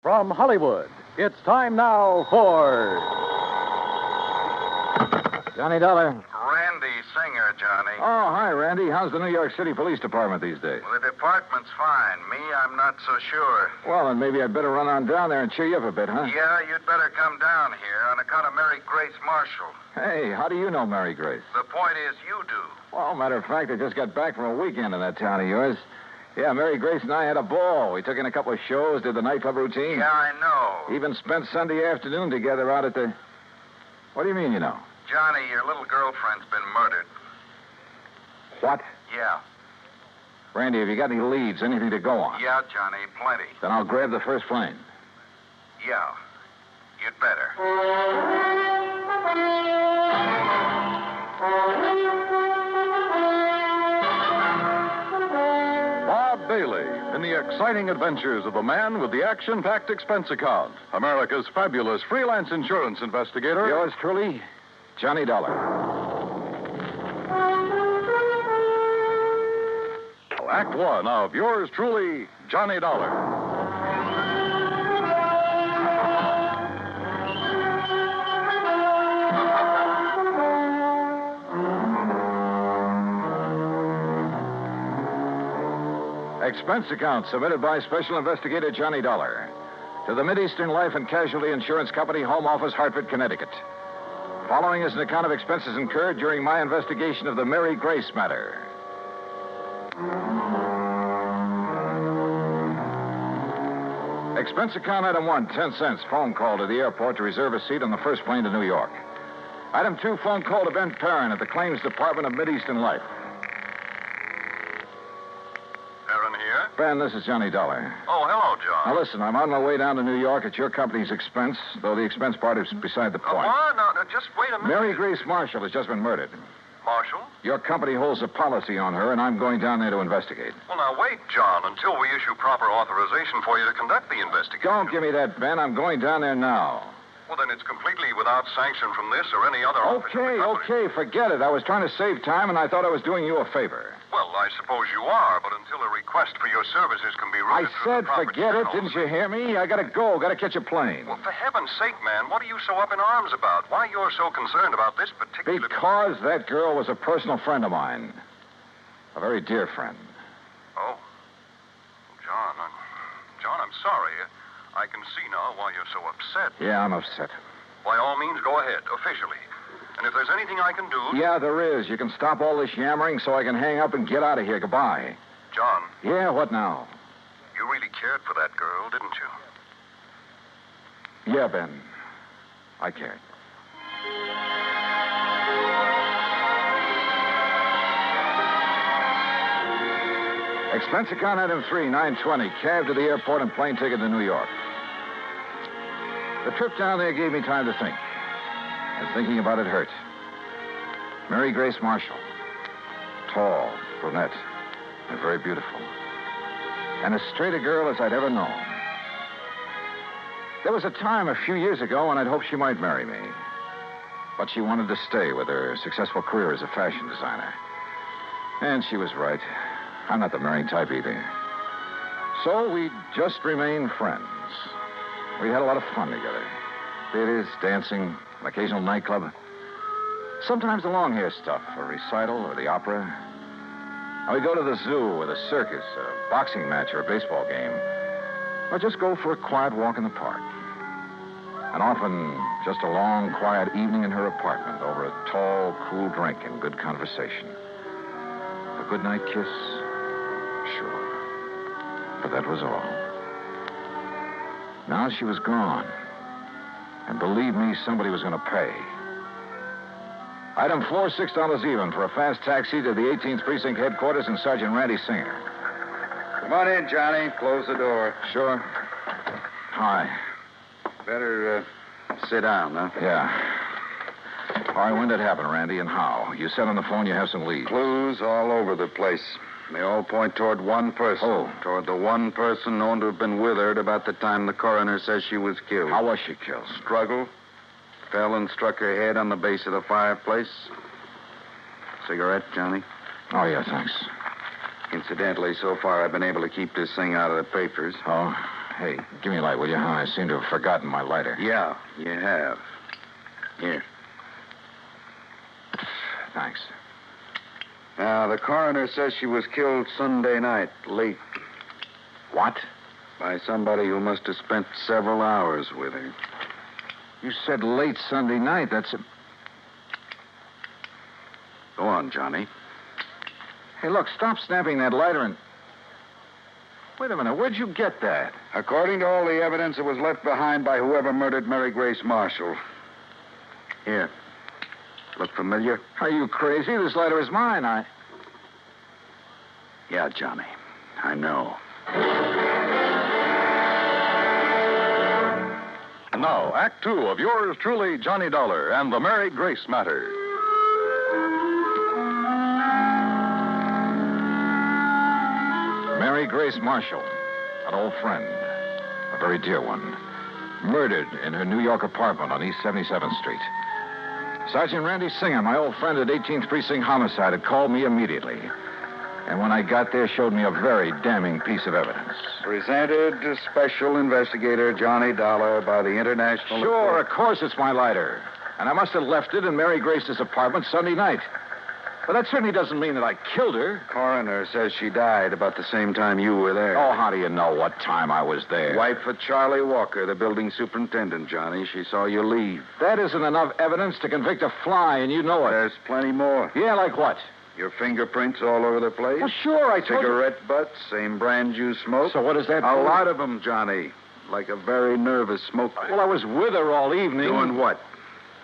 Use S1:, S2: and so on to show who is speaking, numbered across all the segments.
S1: From Hollywood, it's time now for...
S2: Johnny Dollar.
S3: Randy Singer, Johnny.
S2: Oh, hi, Randy. How's the New York City Police Department these days?
S3: Well, the department's fine. Me, I'm not so sure.
S2: Well, then maybe I'd better run on down there and cheer you up a bit, huh?
S3: Yeah, you'd better come down here on account of Mary Grace Marshall.
S2: Hey, how do you know Mary Grace?
S3: The point is, you do.
S2: Well, matter of fact, I just got back from a weekend in that town of yours. Yeah, Mary Grace and I had a ball. We took in a couple of shows, did the nightclub routine.
S3: Yeah, I know.
S2: Even spent Sunday afternoon together out at the... What do you mean, you know?
S3: Johnny, your little girlfriend's been murdered.
S2: What?
S3: Yeah.
S2: Randy, have you got any leads, anything to go on?
S3: Yeah, Johnny, plenty.
S2: Then I'll grab the first plane.
S3: Yeah. You'd better.
S1: Bob Bailey in the exciting adventures of the man with the action-packed expense account, America's fabulous freelance insurance investigator.
S2: Yours truly, Johnny Dollar.
S1: Act one of yours truly, Johnny Dollar.
S2: Expense account submitted by Special Investigator Johnny Dollar to the Mideastern Life and Casualty Insurance Company, Home Office, Hartford, Connecticut. Following is an account of expenses incurred during my investigation of the Mary Grace matter. Expense account item 1, 10 cents, phone call to the airport to reserve a seat on the first plane to New York. Item 2, phone call to Ben Perrin at the Claims Department of Mideastern Life.
S3: Aaron here?
S2: Ben, this is Johnny Dollar.
S3: Oh, hello, John.
S2: Now, listen, I'm on my way down to New York at your company's expense, though the expense part is beside the point.
S3: What? No, just wait a minute.
S2: Mary Grace Marshall has just been murdered.
S3: Marshall?
S2: Your company holds a policy on her, and I'm going down there to investigate.
S3: Well, now, wait, John, until we issue proper authorization for you to conduct the investigation.
S2: Don't give me that, Ben. I'm going down there now.
S3: Well, then it's completely without sanction from this or any other office of the company.
S2: Okay, forget it. I was trying to save time, and I thought I was doing you a favor.
S3: Well, I suppose you are, but until a request for your services can be
S2: I
S3: routed through
S2: said
S3: the proper
S2: forget it.
S3: channels.
S2: Didn't you hear me? I gotta go. Gotta catch a plane.
S3: Well, for heaven's sake, man, what are you so up in arms about? Why you're so concerned about this particular...
S2: Because that girl was a personal friend of mine. A very dear friend.
S3: Oh. John, I'm sorry. I can see now why you're so upset.
S2: Yeah, I'm upset.
S3: By all means, go ahead, officially. And if there's anything I can do...
S2: Yeah, there is. You can stop all this yammering so I can hang up and get out of here. Goodbye.
S3: John.
S2: Yeah, what now?
S3: You really cared for that girl, didn't you?
S2: Yeah, Ben. I cared. Expense account item 3, $9.20. Cab to the airport and plane ticket to New York. The trip down there gave me time to think. And thinking about it hurt. Mary Grace Marshall. Tall, brunette, and very beautiful. And as straight a girl as I'd ever known. There was a time a few years ago when I'd hoped she might marry me. But she wanted to stay with her successful career as a fashion designer. And she was right. I'm not the marrying type either. So we just remained friends. We had a lot of fun together. Theaters, dancing, an occasional nightclub. Sometimes the long hair stuff, a recital or the opera. And we'd go to the zoo or the circus, a boxing match or a baseball game. Or just go for a quiet walk in the park. And often just a long, quiet evening in her apartment over a tall, cool drink and good conversation. A goodnight kiss? Sure. But that was all. Now she was gone. And believe me, somebody was going to pay. Item 4, $6 even for a fast taxi to the 18th Precinct headquarters and Sergeant Randy Singer.
S4: Come on in, Johnny. Close the door.
S2: Sure. Hi.
S4: Better sit down, huh?
S2: Yeah. All right, when did it happen, Randy, and how? You said on the phone you have some leads.
S4: Clues all over the place. They all point toward one person.
S2: Oh.
S4: Toward the one person known to have been with her at about the time the coroner says she was killed.
S2: How was she killed?
S4: Struggle. Fell and struck her head on the base of the fireplace. Cigarette, Johnny?
S2: Oh, yeah, thanks.
S4: Incidentally, so far I've been able to keep this thing out of the papers.
S2: Oh, Hey, give me a light, will you? I seem to have forgotten my lighter.
S4: Yeah, you have. Here.
S2: Thanks.
S4: Now, the coroner says she was killed Sunday night, late,
S2: What?
S4: by somebody who must have spent several hours with her.
S2: You said late Sunday night. That's...
S4: Go on, Johnny.
S2: Hey, look, stop snapping that lighter and... Wait a minute, where'd you get that?
S4: According to all the evidence, it was left behind by whoever murdered Mary Grace Marshall. Here. Look familiar?
S2: Are you crazy? This lighter is mine.
S4: Yeah, Johnny. I know.
S1: And now, Act Two of yours truly, Johnny Dollar, and the Mary Grace Matter.
S2: Mary Grace Marshall, an old friend, a very dear one, murdered in her New York apartment on East 77th Street. Sergeant Randy Singer, my old friend at 18th Precinct Homicide, had called me immediately. And when I got there, showed me a very damning piece of evidence.
S4: Presented to Special Investigator Johnny Dollar by the International...
S2: Sure, of course it's my lighter. And I must have left it in Mary Grace's apartment Sunday night. But that certainly doesn't mean that I killed her.
S4: Coroner says she died about the same time you were there.
S2: Oh, how do you know what time I was there?
S4: Wife of Charlie Walker, the building superintendent, Johnny. She saw you leave.
S2: That isn't enough evidence to convict a fly, and you know it.
S4: There's plenty more.
S2: Yeah, like what?
S4: Your fingerprints all over the place.
S2: Well, sure, I told you.
S4: Cigarette butts, same brand you smoked.
S2: So what does that
S4: A
S2: prove?
S4: lot of them, Johnny. Like a very nervous smoker.
S2: Well, I was with her all evening.
S4: Doing what?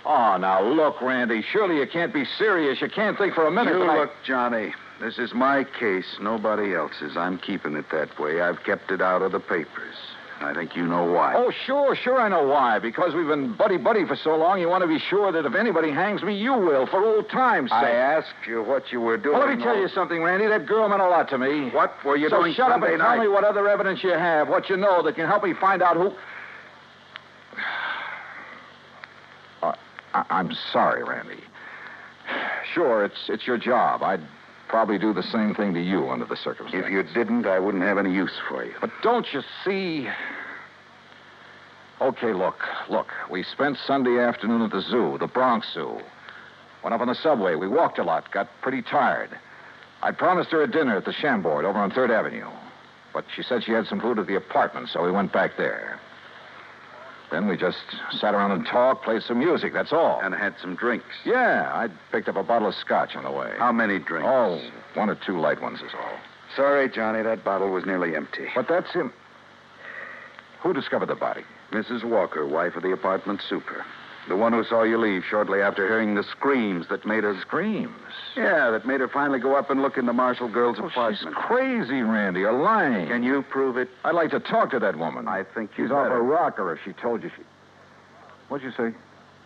S2: Oh, now, look, Randy, surely you can't be serious. You can't think for a minute
S4: You
S2: that
S4: look, Johnny, this is my case, nobody else's. I'm keeping it that way. I've kept it out of the papers. I think you know why.
S2: Oh, sure, I know why. Because we've been buddy-buddy for so long, you want to be sure that if anybody hangs me, you will, for old time's sake.
S4: I asked you what you were doing.
S2: Well, let me tell you something, Randy. That girl meant a lot to me.
S4: What were you
S2: So
S4: doing
S2: shut up
S4: Sunday
S2: and tell
S4: night?
S2: me what other evidence you have, what you know that can help me find out who... I'm sorry, Randy. Sure, it's your job. I'd probably do the same thing to you under the circumstances.
S4: If you didn't, I wouldn't have any use for you.
S2: But don't you see... Okay, look. We spent Sunday afternoon at the zoo, the Bronx Zoo. Went up on the subway. We walked a lot, got pretty tired. I promised her a dinner at the Chambord over on 3rd Avenue. But she said she had some food at the apartment, so we went back there. Then we just sat around and talked, played some music, that's all.
S4: And had some drinks.
S2: Yeah, I picked up a bottle of scotch on the way.
S4: How many drinks?
S2: Oh, 1 or 2 light ones is all.
S4: Sorry, Johnny, that bottle was nearly empty.
S2: But that's him. Who discovered the body?
S4: Mrs. Walker, wife of the apartment super. The one who saw you leave shortly after hearing the screams that made her...
S2: Screams?
S4: Yeah, that made her finally go up and look in the Marshall girl's apartment.
S2: She's crazy, Randy. You're lying.
S4: Can you prove it?
S2: I'd like to talk to that woman.
S4: I think you
S2: She's off
S4: better.
S2: a rocker if she told you she... What'd you say?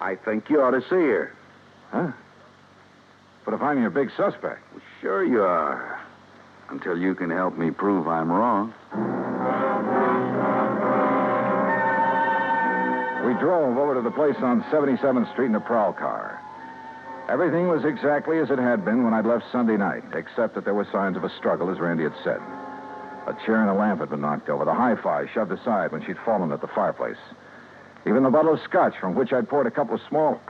S4: I think you ought to see her.
S2: Huh? But if I'm your big suspect...
S4: Well, sure you are. Until you can help me prove I'm wrong.
S2: We drove over to the place on 77th Street in a prowl car. Everything was exactly as it had been when I'd left Sunday night, except that there were signs of a struggle, as Randy had said. A chair and a lamp had been knocked over, the hi-fi shoved aside when she'd fallen at the fireplace. Even the bottle of scotch from which I'd poured a couple of small...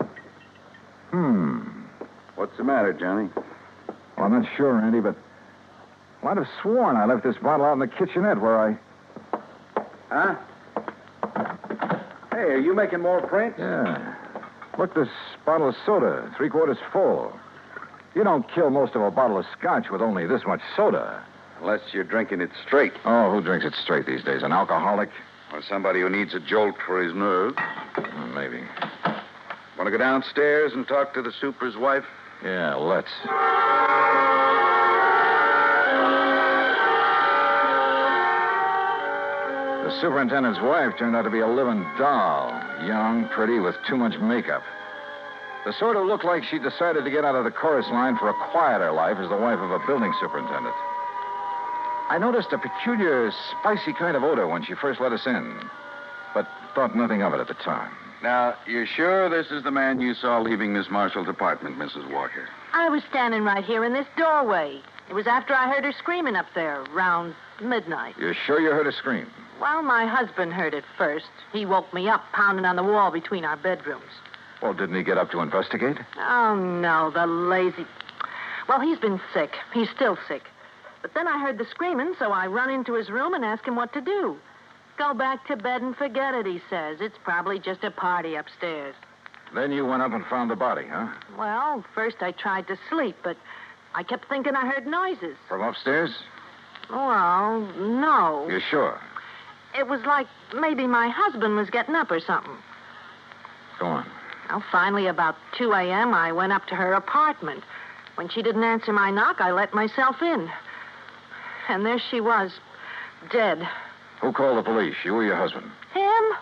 S4: What's the matter, Johnny?
S2: Well, I'm not sure, Randy, but... Well, I'd have sworn I left this bottle out in the kitchenette where I...
S4: Huh? Hey, are you making more prints?
S2: Yeah. Look, this bottle of soda, 3/4 full. You don't kill most of a bottle of scotch with only this much soda.
S4: Unless you're drinking it straight.
S2: Oh, who drinks it straight these days? An alcoholic?
S4: Or somebody who needs a jolt for his nerves.
S2: Maybe.
S4: Want to go downstairs and talk to the super's wife?
S2: Yeah, let's. The superintendent's wife turned out to be a living doll. Young, pretty, with too much makeup. The sort who looked like she decided to get out of the chorus line for a quieter life as the wife of a building superintendent. I noticed a peculiar, spicy kind of odor when she first let us in, but thought nothing of it at the time.
S4: Now, you're sure this is the man you saw leaving Miss Marshall's apartment, Mrs. Walker?
S5: I was standing right here in this doorway. It was after I heard her screaming up there, around midnight.
S2: You're sure you heard her scream?
S5: Well, my husband heard it first. He woke me up pounding on the wall between our bedrooms.
S2: Well, didn't he get up to investigate?
S5: Oh, no, the lazy... Well, he's been sick. He's still sick. But then I heard the screaming, so I run into his room and ask him what to do. Go back to bed and forget it, he says. It's probably just a party upstairs.
S2: Then you went up and found the body, huh?
S5: Well, first I tried to sleep, but I kept thinking I heard noises.
S2: From upstairs?
S5: Well, no.
S2: You sure?
S5: It was like maybe my husband was getting up or something.
S2: Go on.
S5: Well, finally, about 2 a.m., I went up to her apartment. When she didn't answer my knock, I let myself in. And there she was, dead.
S2: Who called the police, you or your husband?
S5: Him?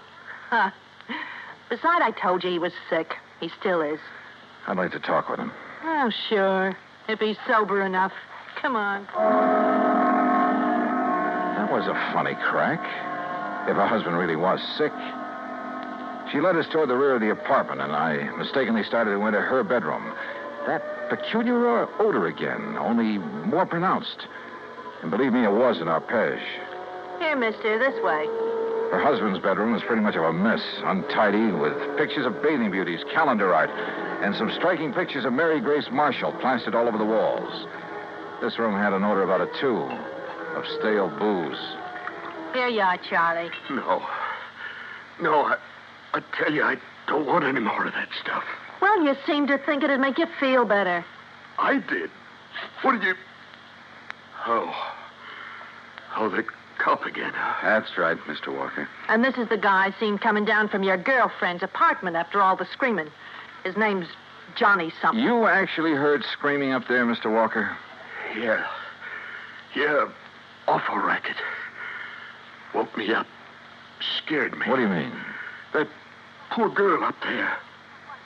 S5: Huh. Besides, I told you he was sick. He still is.
S2: I'd like to talk with him.
S5: Oh, sure. If he's sober enough. Come on.
S2: That was a funny crack. If her husband really was sick. She led us toward the rear of the apartment, and I mistakenly started to enter her bedroom. That peculiar odor again, only more pronounced. And believe me, it was an arpege.
S5: Here, mister, this way.
S2: Her husband's bedroom was pretty much of a mess, untidy, with pictures of bathing beauties, calendar art, and some striking pictures of Mary Grace Marshall plastered all over the walls. This room had an odor about it, too, of stale booze.
S5: Here you are, Charlie.
S4: No, I tell you, I don't want any more of that stuff.
S5: Well, you seem to think it'd make you feel better.
S4: I did? What did you... Oh, the cup again. That's right, Mr. Walker.
S5: And this is the guy I seen coming down from your girlfriend's apartment after all the screaming. His name's Johnny something.
S2: You actually heard screaming up there, Mr. Walker?
S4: Yeah, awful racket. Woke me up. Scared me.
S2: What do you mean?
S4: That poor girl up there,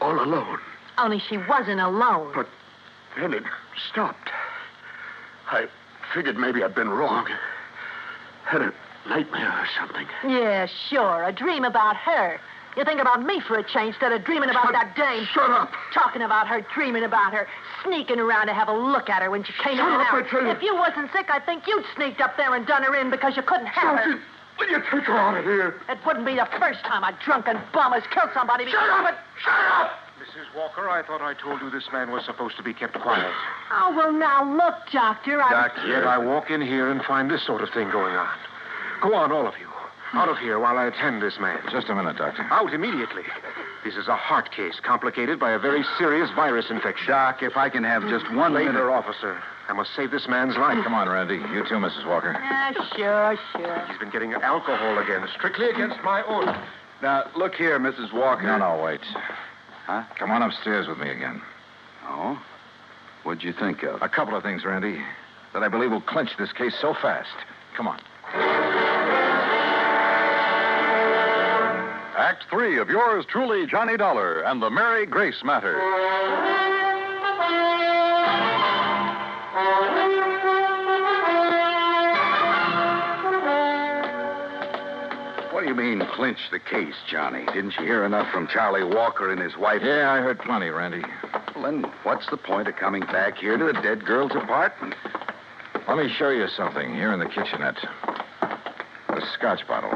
S4: all alone.
S5: Only she wasn't alone.
S4: But then it stopped. I figured maybe I'd been wrong. Had a nightmare or something.
S5: Yeah, sure. A dream about her. You think about me for a change instead of dreaming about that dame.
S4: Shut up.
S5: Talking about her, dreaming about her, sneaking around to have a look at her when she came in and
S4: Shut up,
S5: out.
S4: I tell you.
S5: If you wasn't sick, I think you'd sneaked up there and done her in because you couldn't have her.
S4: Will you take her out of here?
S5: It wouldn't be the first time a drunken bum has killed somebody.
S4: Shut up! Shut up!
S6: Mrs. Walker, I thought I told you this man was supposed to be kept quiet.
S5: Oh, well, now, look, Doctor,
S6: Yet I walk in here and find this sort of thing going on. Go on, all of you. Out of here while I attend this man.
S2: Just a minute, Doctor.
S6: Out immediately. This is a heart case complicated by a very serious virus infection.
S4: Doc, if I can have just one minute.
S6: Later, officer. I must save this man's life.
S2: Come on, Randy. You too, Mrs. Walker.
S5: Sure.
S6: He's been getting alcohol again, strictly against my order.
S4: Now, look here, Mrs. Walker.
S2: No, wait.
S4: Huh?
S2: Come on upstairs with me again.
S4: Oh? What'd you think of?
S2: A couple of things, Randy, that I believe will clinch this case so fast. Come on.
S1: Act 3 of yours truly, Johnny Dollar, and the Mary Grace Matter.
S4: What do you mean, clinch the case, Johnny? Didn't you hear enough from Charlie Walker and his wife?
S2: Yeah, I heard plenty, Randy.
S4: Well, then what's the point of coming back here to the dead girl's apartment?
S2: Let me show you something here in the kitchenette. The scotch bottle.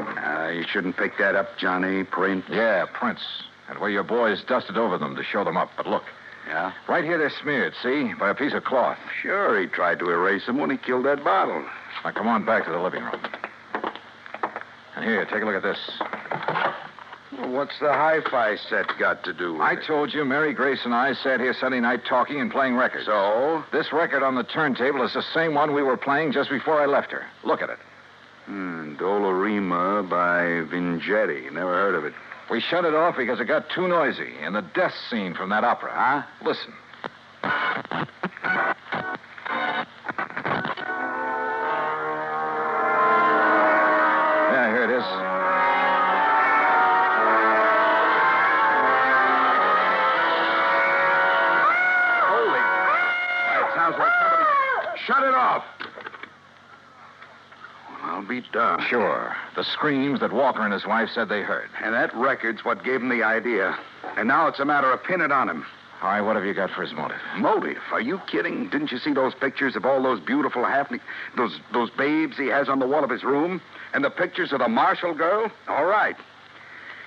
S4: You shouldn't pick that up, Johnny. Print.
S2: Yeah, prints. And where your boys dusted over them to show them up. But look.
S4: Yeah?
S2: Right here they're smeared, see? By a piece of cloth.
S4: Sure, he tried to erase them when he killed that bottle.
S2: Now, come on back to the living room. And here, take a look at this.
S4: Well, what's the hi-fi set got to do with
S2: I
S4: it?
S2: told you Mary Grace and I sat here Sunday night talking and playing records.
S4: So?
S2: This record on the turntable is the same one we were playing just before I left her. Look at it.
S4: Dolorima by Vingetti. Never heard of it.
S2: We shut it off because it got too noisy in the death scene from that opera.
S4: Huh?
S2: Listen. Yeah, here it is.
S4: Holy. It sounds like somebody... Shut it off. I'll be darned.
S2: Sure. The screams that Walker and his wife said they heard.
S4: And that record's what gave him the idea. And now it's a matter of pinning it on him.
S2: All right, what have you got for his motive?
S4: Motive? Are you kidding? Didn't you see those pictures of all those beautiful those babes he has on the wall of his room? And the pictures of the Marshall girl? All right.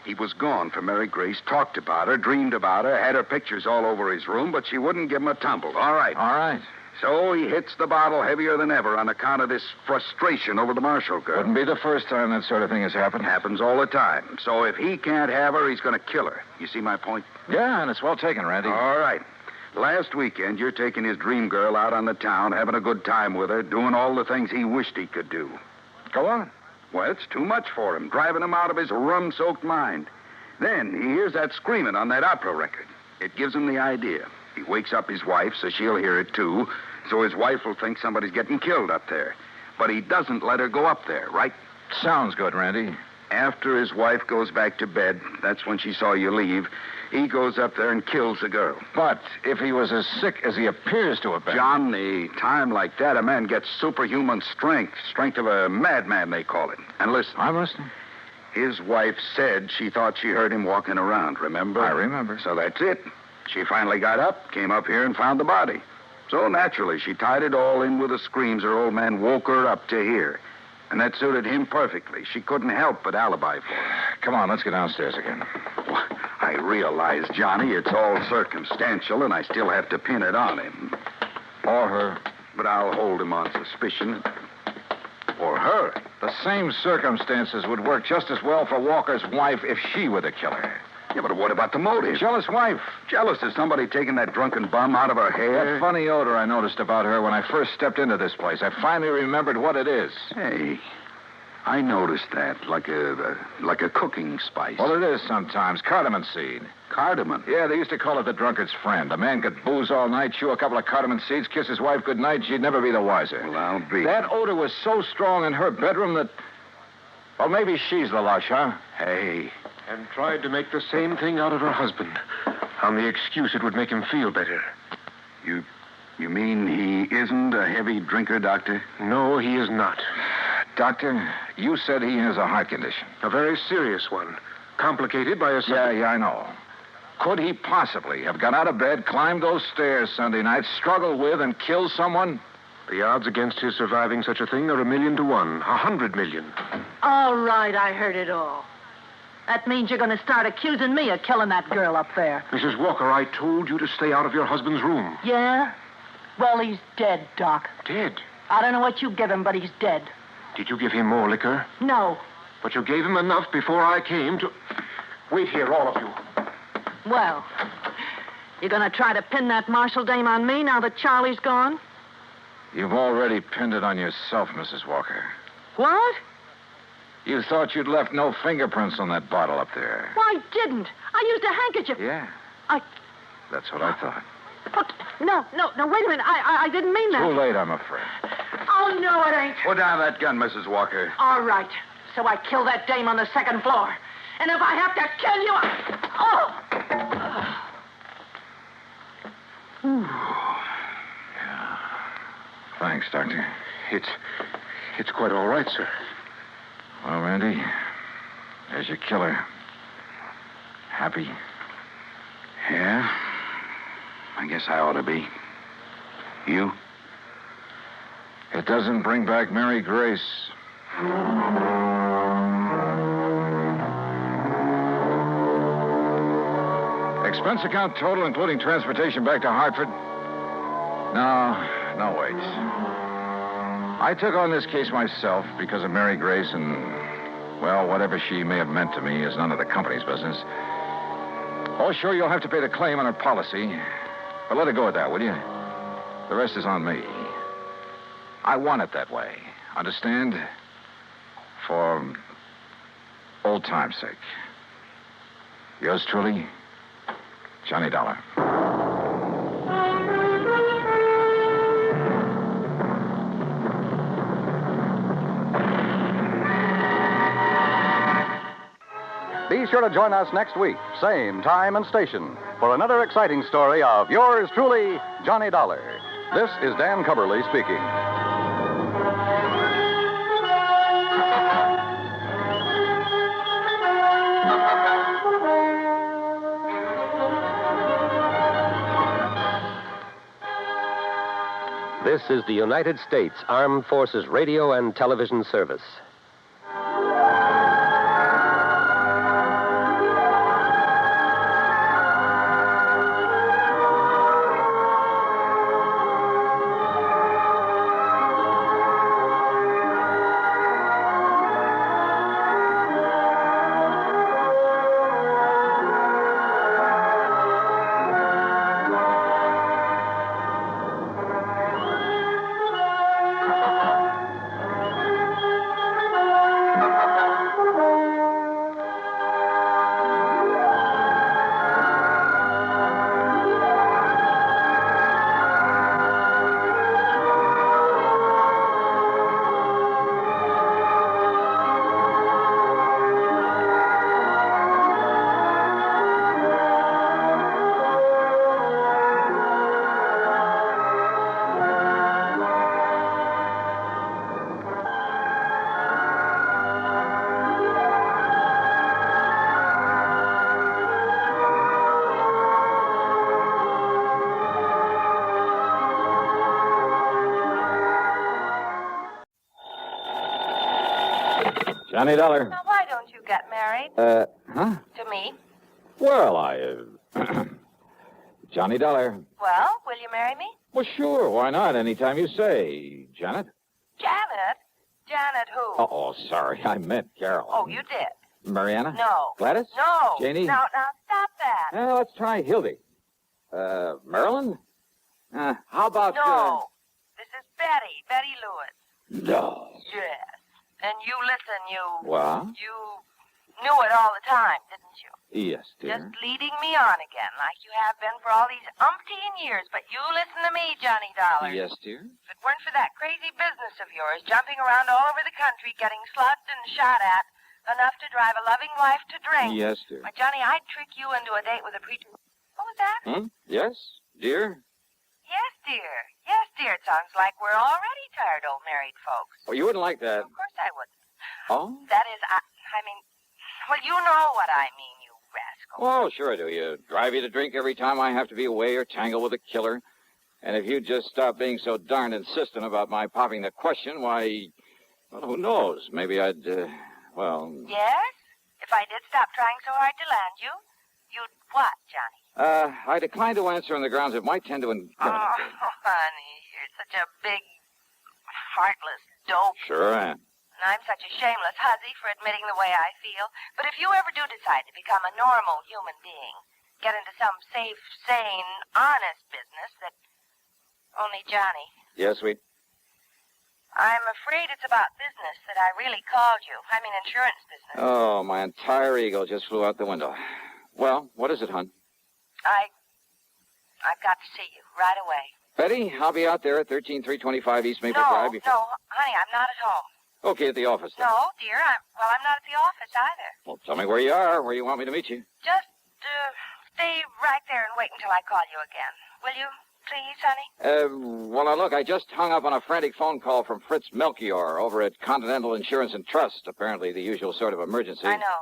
S4: He was gone for Mary Grace, talked about her, dreamed about her, had her pictures all over his room, but she wouldn't give him a tumble. All right.
S2: All right.
S4: So he hits the bottle heavier than ever on account of this frustration over the Marshall girl.
S2: Wouldn't be the first time that sort of thing has happened.
S4: Happens all the time. So if he can't have her, he's going to kill her. You see my point?
S2: Yeah, and it's well taken, Randy.
S4: All right. Last weekend, you're taking his dream girl out on the town, having a good time with her, doing all the things he wished he could do.
S2: Go on.
S4: Well, it's too much for him, driving him out of his rum-soaked mind. Then he hears that screaming on that opera record. It gives him the idea. He wakes up his wife, so she'll hear it, too. So his wife will think somebody's getting killed up there. But he doesn't let her go up there, right?
S2: Sounds good, Randy.
S4: After his wife goes back to bed, that's when she saw you leave, he goes up there and kills the girl.
S2: But if he was as sick as he appears to have been...
S4: John, a time like that, a man gets superhuman strength. Strength of a madman, they call it. And listen.
S2: I'm listening.
S4: His wife said she thought she heard him walking around, remember?
S2: I remember.
S4: So that's it. She finally got up, came up here, and found the body. So naturally, she tied it all in with the screams her old man woke her up to hear. And that suited him perfectly. She couldn't help but alibi for him.
S2: Come on, let's get downstairs again.
S4: Well, I realize, Johnny, it's all circumstantial, and I still have to pin it on him.
S2: Or her.
S4: But I'll hold him on suspicion. Or her.
S2: The same circumstances would work just as well for Walker's wife if she were the killer.
S4: Yeah, but what about the motive?
S2: Jealous wife.
S4: Jealous of somebody taking that drunken bum out of her hair?
S2: That funny odor I noticed about her when I first stepped into this place. I finally remembered what it is.
S4: Hey, I noticed that, like a cooking spice.
S2: Well, it is sometimes. Cardamom seed.
S4: Cardamom?
S2: Yeah, they used to call it the drunkard's friend. A man could booze all night, chew a couple of cardamom seeds, kiss his wife goodnight, and she'd never be the wiser.
S4: Well, I'll be.
S2: That odor was so strong in her bedroom that... Well, maybe she's the lush, huh?
S4: Hey.
S6: And tried to make the same thing out of her husband, on the excuse it would make him feel better.
S4: You mean he isn't a heavy drinker, Doctor?
S6: No, he is not.
S2: Doctor, you said he has a heart condition.
S6: A very serious one, complicated by a...
S2: Yeah, I know. Could he possibly have got out of bed, climbed those stairs Sunday night, struggled with, and killed someone?
S6: The odds against his surviving such a thing are 1,000,000 to 1. 100 million.
S5: All right, I heard it all. That means you're going to start accusing me of killing that girl up there.
S6: Mrs. Walker, I told you to stay out of your husband's room.
S5: Yeah? Well, he's dead, Doc.
S6: Dead?
S5: I don't know what you give him, but he's dead.
S6: Did you give him more liquor?
S5: No.
S6: But you gave him enough before I came to... Wait here, all of you.
S5: Well, you're going to try to pin that Marshall dame on me now that Charlie's gone?
S2: You've already pinned it on yourself, Mrs. Walker.
S5: What?
S2: You thought you'd left no fingerprints on that bottle up there.
S5: Well, I didn't. I used a handkerchief.
S2: Yeah.
S5: I...
S2: That's what I thought.
S5: But, no, wait a minute. I didn't mean that.
S2: Too late, I'm afraid.
S5: Oh, no, it ain't.
S4: Put down that gun, Mrs. Walker.
S5: All right. So I killed that dame on the second floor. And if I have to kill you,
S2: Yeah. Thanks, Doctor.
S6: It's quite all right, sir.
S2: Well, Randy, there's your killer. Happy?
S4: Yeah. I guess I ought to be. You?
S2: It doesn't bring back Mary Grace. Expense account total, including transportation back to Hartford? No, wait. I took on this case myself because of Mary Grace and, well, whatever she may have meant to me is none of the company's business. Oh, sure, you'll have to pay the claim on her policy. But let it go at that, will you? The rest is on me. I want it that way. Understand? For old time's sake. Yours truly, Johnny Dollar.
S1: Be sure to join us next week, same time and station, for another exciting story of yours truly, Johnny Dollar. This is Dan Cubberly speaking.
S7: This is the United States Armed Forces Radio and Television Service.
S2: Johnny Dollar.
S8: Now, why don't you get married?
S2: Huh?
S8: To me?
S2: Well, Johnny Dollar.
S8: Well, will you marry me?
S2: Well, sure. Why not? Anytime you say. Janet?
S8: Janet? Janet who?
S2: Oh, sorry. I meant Carol.
S8: Oh, you did?
S2: Mariana?
S8: No.
S2: Gladys?
S8: No.
S2: Janie?
S8: Now, stop that.
S2: Well, let's try Hildy. Marilyn? How about...
S8: No. This is Betty Lewis.
S2: No.
S8: Yes. And you listen,
S2: What?
S8: You knew it all the time, didn't you?
S2: Yes, dear.
S8: Just leading me on again, like you have been for all these umpteen years. But you listen to me, Johnny Dollar.
S2: Yes, dear.
S8: If it weren't for that crazy business of yours, jumping around all over the country, getting slugged and shot at, enough to drive a loving wife to drink.
S2: Yes, dear.
S8: Why, Johnny, I'd trick you into a date with a preacher. What was that?
S2: Yes, dear?
S8: Yes, dear. Yes, dear. It sounds like we're already tired old married folks.
S2: Oh, you wouldn't like that.
S8: Of course I wouldn't.
S2: Oh?
S8: That is, I mean, well, you know what I mean, you rascal.
S2: Oh, sure I do. You drive you to drink every time I have to be away or tangle with a killer. And if you'd just stop being so darned insistent about my popping the question, why, well, who knows? Maybe I'd, well...
S8: Yes? If I did stop trying so hard to land you, you'd what, Johnny?
S2: I decline to answer on the grounds it might tend to incriminate me.
S8: Oh, honey, you're such a big, heartless dope.
S2: Sure I am.
S8: And I'm such a shameless hussy for admitting the way I feel. But if you ever do decide to become a normal human being, get into some safe, sane, honest business that only Johnny...
S2: Yes, sweet?
S8: I'm afraid it's about business that I really called you. I mean insurance business.
S2: Oh, my entire ego just flew out the window. Well, what is it, hon?
S8: I've got to see you right away.
S2: Betty, I'll be out there at 13325 East Maple Drive before...
S8: No, honey, I'm not at home.
S2: Okay, at the office then.
S8: No, dear, I'm not at the office either.
S2: Well, tell me where you are, where you want me to meet you.
S8: Just, stay right there and wait until I call you again. Will you, please, honey?
S2: Well, now, look, I just hung up on a frantic phone call from Fritz Melchior over at Continental Insurance and Trust. Apparently the usual sort of emergency.
S8: I know.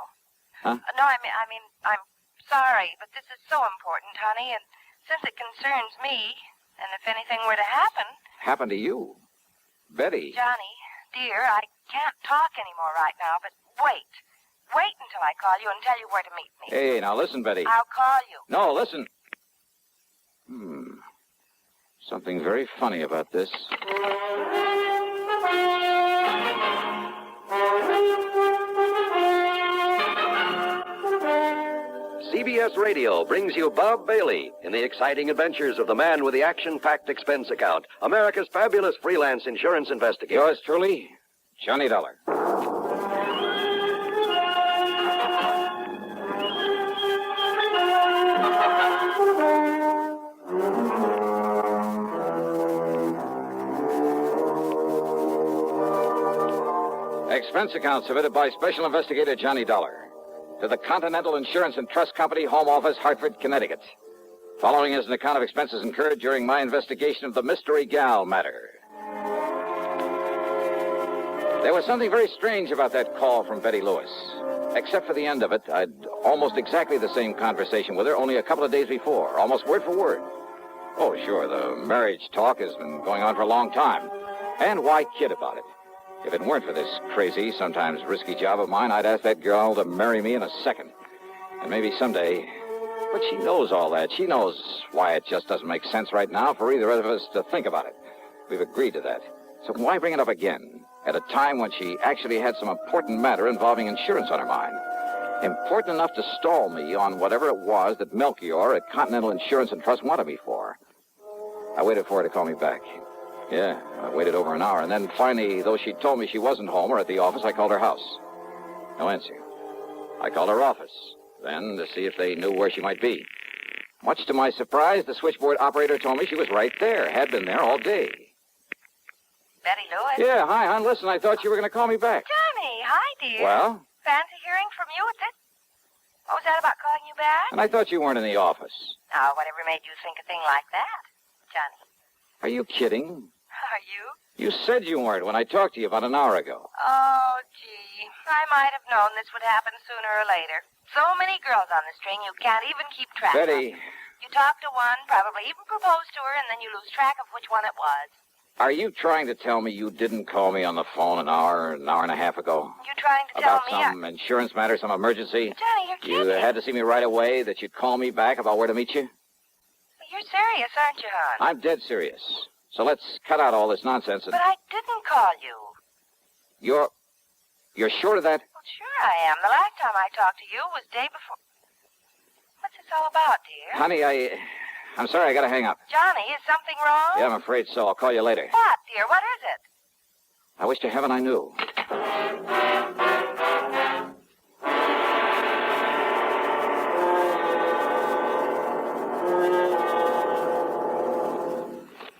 S2: Huh?
S8: No, I mean, I'm sorry, but this is so important, honey, and since it concerns me, and if anything were to happen...
S2: Happen to you? Betty.
S8: Johnny, dear, I can't talk anymore right now, but wait. Wait until I call you and tell you where to meet me.
S2: Hey, now listen, Betty.
S8: I'll call you.
S2: No, listen. Something very funny about this.
S9: CBS Radio brings you Bob Bailey in the exciting adventures of the man with the action-packed expense account, America's fabulous freelance insurance investigator.
S2: Yours truly, Johnny Dollar. Expense account submitted by Special Investigator Johnny Dollar to the Continental Insurance and Trust Company, Home Office, Hartford, Connecticut. Following is an account of expenses incurred during my investigation of the Mystery Gal matter. There was something very strange about that call from Betty Lewis. Except for the end of it, I'd almost exactly the same conversation with her only a couple of days before, almost word for word. Oh, sure. The marriage talk has been going on for a long time. And why kid about it? If it weren't for this crazy, sometimes risky job of mine, I'd ask that girl to marry me in a second. And maybe someday... But she knows all that. She knows why it just doesn't make sense right now for either of us to think about it. We've agreed to that. So why bring it up again at a time when she actually had some important matter involving insurance on her mind? Important enough to stall me on whatever it was that Melchior at Continental Insurance and Trust wanted me for. I waited for her to call me back. Yeah, I waited over an hour, and then finally, though she told me she wasn't home or at the office, I called her house. No answer. I called her office, then to see if they knew where she might be. Much to my surprise, the switchboard operator told me she was right there, had been there all day.
S8: Betty Lewis?
S2: Yeah, hi, hon. Listen, I thought you were going to call me back.
S8: Johnny, hi, dear.
S2: Well?
S8: Fancy hearing from you at this? What was that about calling you back?
S2: And I thought you weren't in the office.
S8: Now, whatever made you think a thing like that, Johnny?
S2: Are you kidding?
S8: Are you?
S2: You said you weren't when I talked to you about an hour ago.
S8: Oh, gee. I might have known this would happen sooner or later. So many girls on the string, you can't even keep track
S2: Betty.
S8: of. You talk to one, probably even propose to her, and then you lose track of which one it was.
S2: Are you trying to tell me you didn't call me on the phone an hour and a half ago?
S8: You trying to tell
S2: about
S8: me...
S2: some insurance matter, some emergency?
S8: Johnny, you're kidding.
S2: You had to see me right away, that you'd call me back about where to meet you?
S8: You're serious, aren't you, hon?
S2: I'm dead serious. So let's cut out all this nonsense and...
S8: But I didn't call you.
S2: You're sure of that?
S8: Well, sure I am. The last time I talked to you was day before... What's this all about, dear?
S2: Honey, I'm sorry, I gotta hang up.
S8: Johnny, is something wrong?
S2: Yeah, I'm afraid so. I'll call you later.
S8: What, dear? What is it?
S2: I wish to heaven I knew.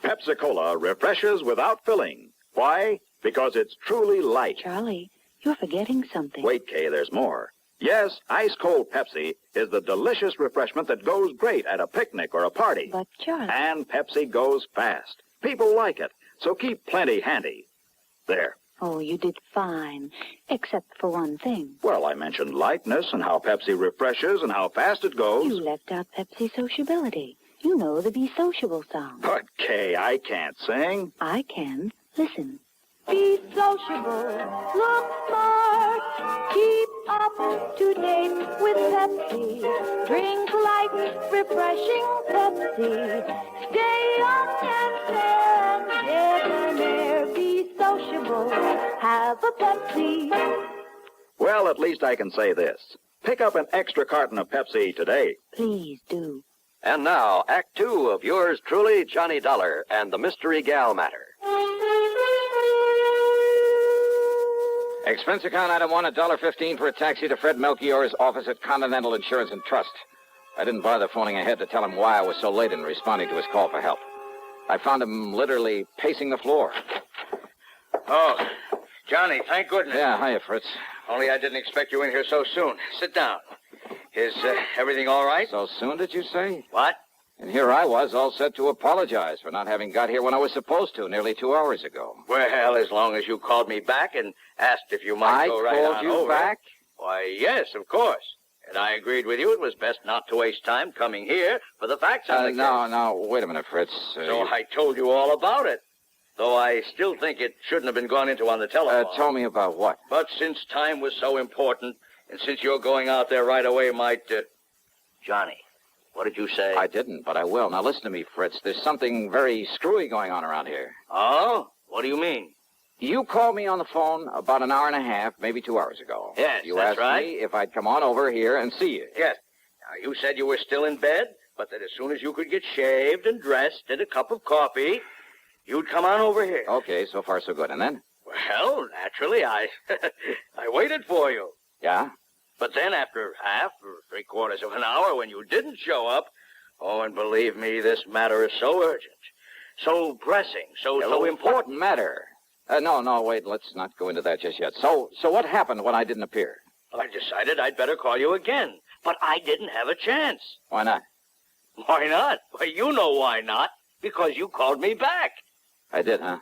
S10: Pepsi-Cola refreshes without filling. Why? Because it's truly light.
S11: Charlie, you're forgetting something.
S10: Wait, Kay, there's more. Yes, ice-cold Pepsi is the delicious refreshment that goes great at a picnic or a party.
S11: But, Charlie...
S10: And Pepsi goes fast. People like it, so keep plenty handy. There.
S11: Oh, you did fine, except for one thing.
S10: Well, I mentioned lightness and how Pepsi refreshes and how fast it goes.
S11: You left out Pepsi sociability. You know the Be Sociable song.
S10: But, Kay, I can't sing.
S11: I can. Listen. Be sociable, look smart, keep up to date with Pepsi. Drink light, refreshing Pepsi. Stay young and fair and debonair. Be sociable, have a Pepsi.
S10: Well, at least I can say this. Pick up an extra carton of Pepsi today.
S11: Please do.
S9: And now, Act 2 of yours truly, Johnny Dollar, and the Mystery Gal Matter.
S2: Expense account item 1, $1.15 for a taxi to Fred Melchior's office at Continental Insurance and Trust. I didn't bother phoning ahead to tell him why I was so late in responding to his call for help. I found him literally pacing the floor.
S12: Oh, Johnny, thank goodness.
S2: Yeah, hiya, Fritz.
S12: Only I didn't expect you in here so soon. Sit down. Is everything all right?
S2: So soon, did you say?
S12: What?
S2: And here I was, all set to apologize for not having got here when I was supposed to, nearly 2 hours ago.
S12: Well, as long as you called me back and asked if you might go right on over.
S2: I called you back?
S12: Why, yes, of course. And I agreed with you it was best not to waste time coming here for the facts on the case.
S2: No, wait a minute, Fritz.
S12: So I told you all about it. Though I still think it shouldn't have been gone into on the telephone.
S2: Told me about what?
S12: But since time was so important, and since you're going out there right away might... Johnny, what did you say?
S2: I didn't, but I will. Now, listen to me, Fritz. There's something very screwy going on around here.
S12: Oh? What do you mean?
S2: You called me on the phone about an hour and a half, maybe 2 hours ago.
S12: Yes,
S2: you
S12: that's
S2: asked
S12: right.
S2: me if I'd come on over here and see you.
S12: Yes. Now, you said you were still in bed, but that as soon as you could get shaved and dressed and a cup of coffee, you'd come on over here.
S2: Okay, so far so good. And then?
S12: Well, naturally, I waited for you.
S2: Yeah?
S12: But then after half or 3/4 of an hour when you didn't show up, oh, and believe me, this matter is so urgent, so pressing, so important.
S2: What matter? No, wait, let's not go into that just yet. So what happened when I didn't appear?
S12: I decided I'd better call you again, but I didn't have a chance.
S2: Why not?
S12: Why not? Well, you know why not. Because you called me back.
S2: I did, huh?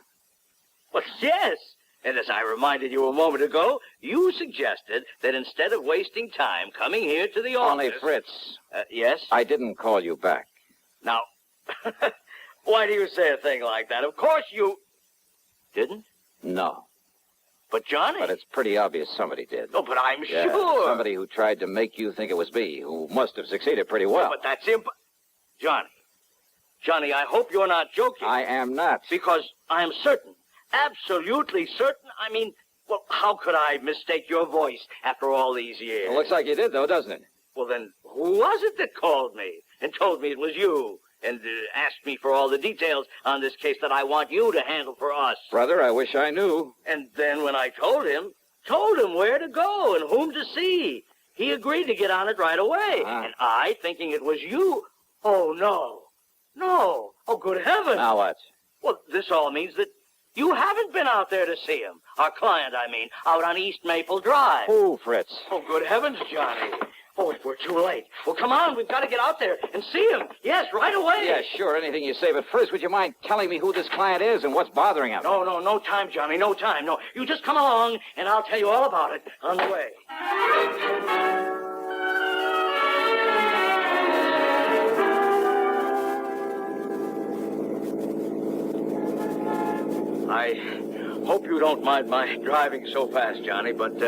S12: Well, yes. And as I reminded you a moment ago, you suggested that instead of wasting time coming here to the office...
S2: Only, Fritz.
S12: Yes?
S2: I didn't call you back.
S12: Now, Why do you say a thing like that? Of course you... Didn't?
S2: No.
S12: But, Johnny...
S2: But it's pretty obvious somebody did.
S12: Oh, but I'm
S2: Yeah,
S12: sure.
S2: Somebody who tried to make you think it was me, who must have succeeded pretty well.
S12: But that's Johnny, I hope you're not joking.
S2: I am not.
S12: Because I am certain, absolutely certain. I mean, well, how could I mistake your voice after all these years?
S2: Well, looks like you did, though, doesn't it?
S12: Well, then, who was it that called me and told me it was you and asked me for all the details on this case that I want you to handle for us?
S2: Brother, I wish I knew.
S12: And then when I told him where to go and whom to see, he agreed to get on it right away. And I, thinking it was you, oh, no. No. Oh, good heavens.
S2: Now what?
S12: Well, this all means that you haven't been out there to see him. Our client, I mean, out on East Maple Drive.
S2: Who, Fritz?
S12: Oh, good heavens, Johnny. Oh, we're too late. Well, come on. We've got to get out there and see him. Yes, right away.
S2: Yeah, sure, anything you say. But first, would you mind telling me who this client is and what's bothering him?
S12: No time, Johnny. No time. No, you just come along, and I'll tell you all about it on the way. I hope you don't mind my driving so fast, Johnny, but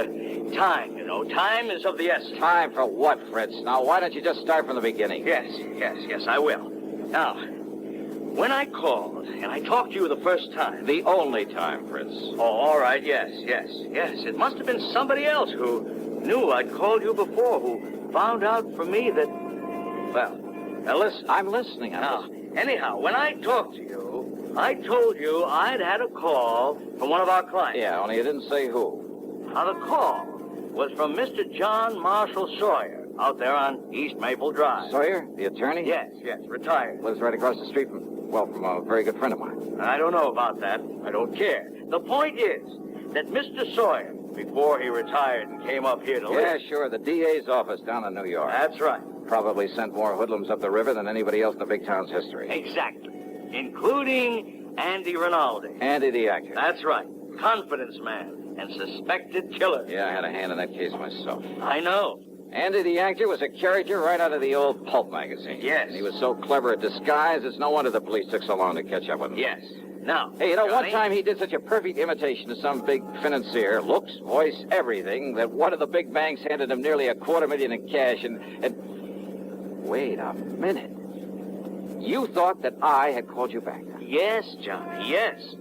S12: time, time is of the essence.
S2: Time for what, Fritz? Now, why don't you just start from the beginning?
S12: Yes, I will. Now, when I called and I talked to you the first time...
S2: The only time, Fritz.
S12: Oh, all right, yes. It must have been somebody else who knew I'd called you before, who found out from me that... Well, now listen.
S2: I'm listening.
S12: Anyhow, when I talked to you, I told you I'd had a call from one of our clients.
S2: Yeah, only you didn't say who.
S12: Now, the call was from Mr. John Marshall Sawyer out there on East Maple Drive.
S2: Sawyer, the attorney?
S12: Yes, retired.
S2: Lives right across the street from a very good friend of mine.
S12: I don't know about that. I don't care. The point is that Mr. Sawyer, before he retired and came up here to live...
S2: Yeah, sure, the DA's office down in New York.
S12: That's right.
S2: Probably sent more hoodlums up the river than anybody else in the big town's history.
S12: Exactly. Including Andy Rinaldi.
S2: Andy the actor.
S12: That's right. Confidence man and suspected killer.
S2: Yeah, I had a hand in that case myself.
S12: I know.
S2: Andy the actor was a character right out of the old pulp magazine.
S12: Yes.
S2: And he was so clever at disguise, it's no wonder the police took so long to catch up with him.
S12: Yes. Now,
S2: hey,
S12: Johnny,
S2: one time he did such a perfect imitation of some big financier, looks, voice, everything, that one of the big banks handed him nearly $250,000 in cash and... Wait a minute. You thought that I had called you back?
S12: Yes, Johnny, yes.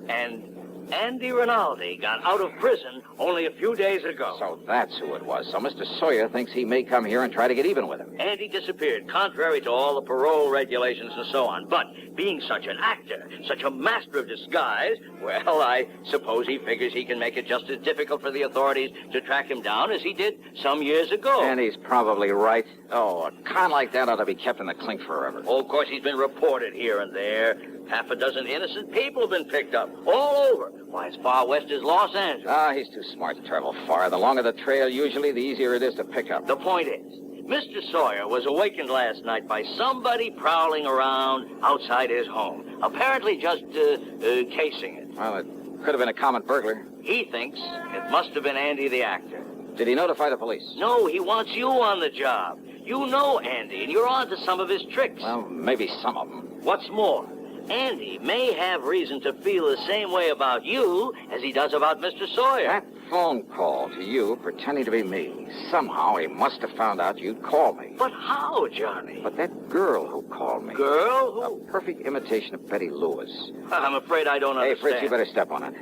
S12: And Andy Rinaldi got out of prison only a few days ago.
S2: So that's who it was. So Mr. Sawyer thinks he may come here and try to get even with him.
S12: Andy disappeared, contrary to all the parole regulations and so on. But being such an actor, such a master of disguise, well, I suppose he figures he can make it just as difficult for the authorities to track him down as he did some years ago.
S2: And he's probably right. Oh, a con like that ought to be kept in the clink forever.
S12: Oh, of course, he's been reported here and there. Half a dozen innocent people have been picked up, all over. Why, as far west as Los Angeles.
S2: He's too smart to travel far. The longer the trail, usually, the easier it is to pick up.
S12: The point is, Mr. Sawyer was awakened last night by somebody prowling around outside his home, apparently just casing it.
S2: Well, it could have been a common burglar.
S12: He thinks it must have been Andy the actor.
S2: Did he notify the police?
S12: No, he wants you on the job. You know Andy, and you're on to some of his tricks.
S2: Well, maybe some of them.
S12: What's more, Andy may have reason to feel the same way about you as he does about Mr. Sawyer.
S2: That phone call to you, pretending to be me, somehow he must have found out you'd call me.
S12: But how, Johnny?
S2: But that girl who called me.
S12: Girl? Who?
S2: A perfect imitation of Betty Lewis.
S12: I'm afraid I don't understand.
S2: Hey, Fritz, you better step on it.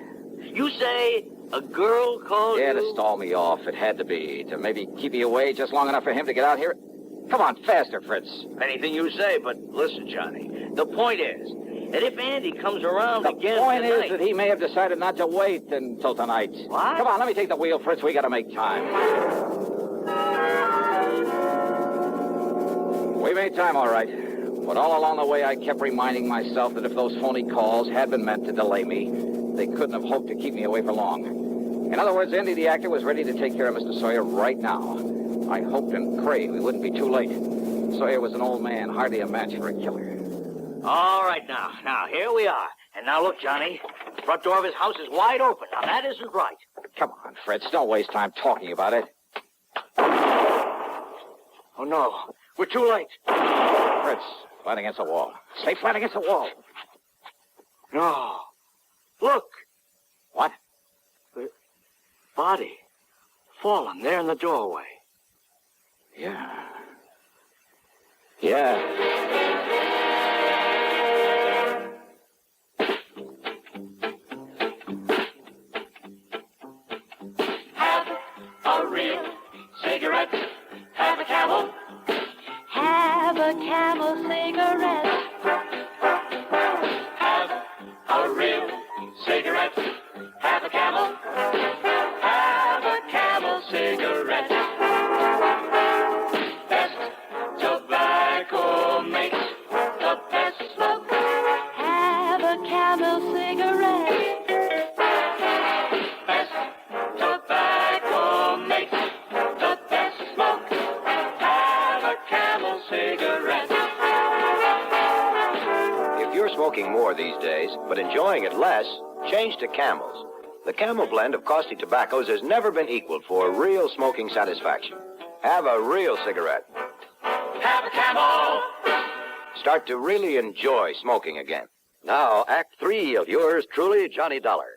S12: You say a girl called you?
S2: Yeah, to stall me off. It had to be. To maybe keep you away just long enough for him to get out here. Come on, faster, Fritz.
S12: Anything you say, but listen, Johnny. The point is that if Andy comes around again
S2: The point
S12: tonight...
S2: is that he may have decided not to wait until tonight.
S12: What?
S2: Come on, let me take the wheel, Fritz. We got to make time. We made time, all right. But all along the way, I kept reminding myself that if those phony calls had been meant to delay me, they couldn't have hoped to keep me away for long. In other words, Andy the actor was ready to take care of Mr. Sawyer right now. I hoped and prayed we wouldn't be too late. Sawyer was an old man, hardly a match for a killer.
S12: All right, now, here we are. And now look, Johnny, the front door of his house is wide open. Now, that isn't right.
S2: Come on, Fritz, don't waste time talking about it.
S12: Oh, no, we're too late.
S2: Fritz, Flat against the wall. Stay flat against the wall.
S12: No. Look.
S2: What?
S12: The body. Fallen there in the doorway.
S2: Yeah. Yeah.
S13: Have a real cigarette. Have a Camel.
S5: Have a Camel cigarette.
S13: Have a real cigarette. Have a Camel. Have a Camel cigarette. Best tobacco makes the best smoke.
S5: Have a Camel cigarette.
S13: Best tobacco makes the best smoke. Have a Camel cigarette.
S9: If you're smoking more these days, but enjoying it less, change to Camels. The Camel blend of costly tobaccos has never been equaled for real smoking satisfaction. Have a real cigarette.
S13: Have a Camel.
S9: Start to really enjoy smoking again. Now, Act 3 of yours truly, Johnny Dollar.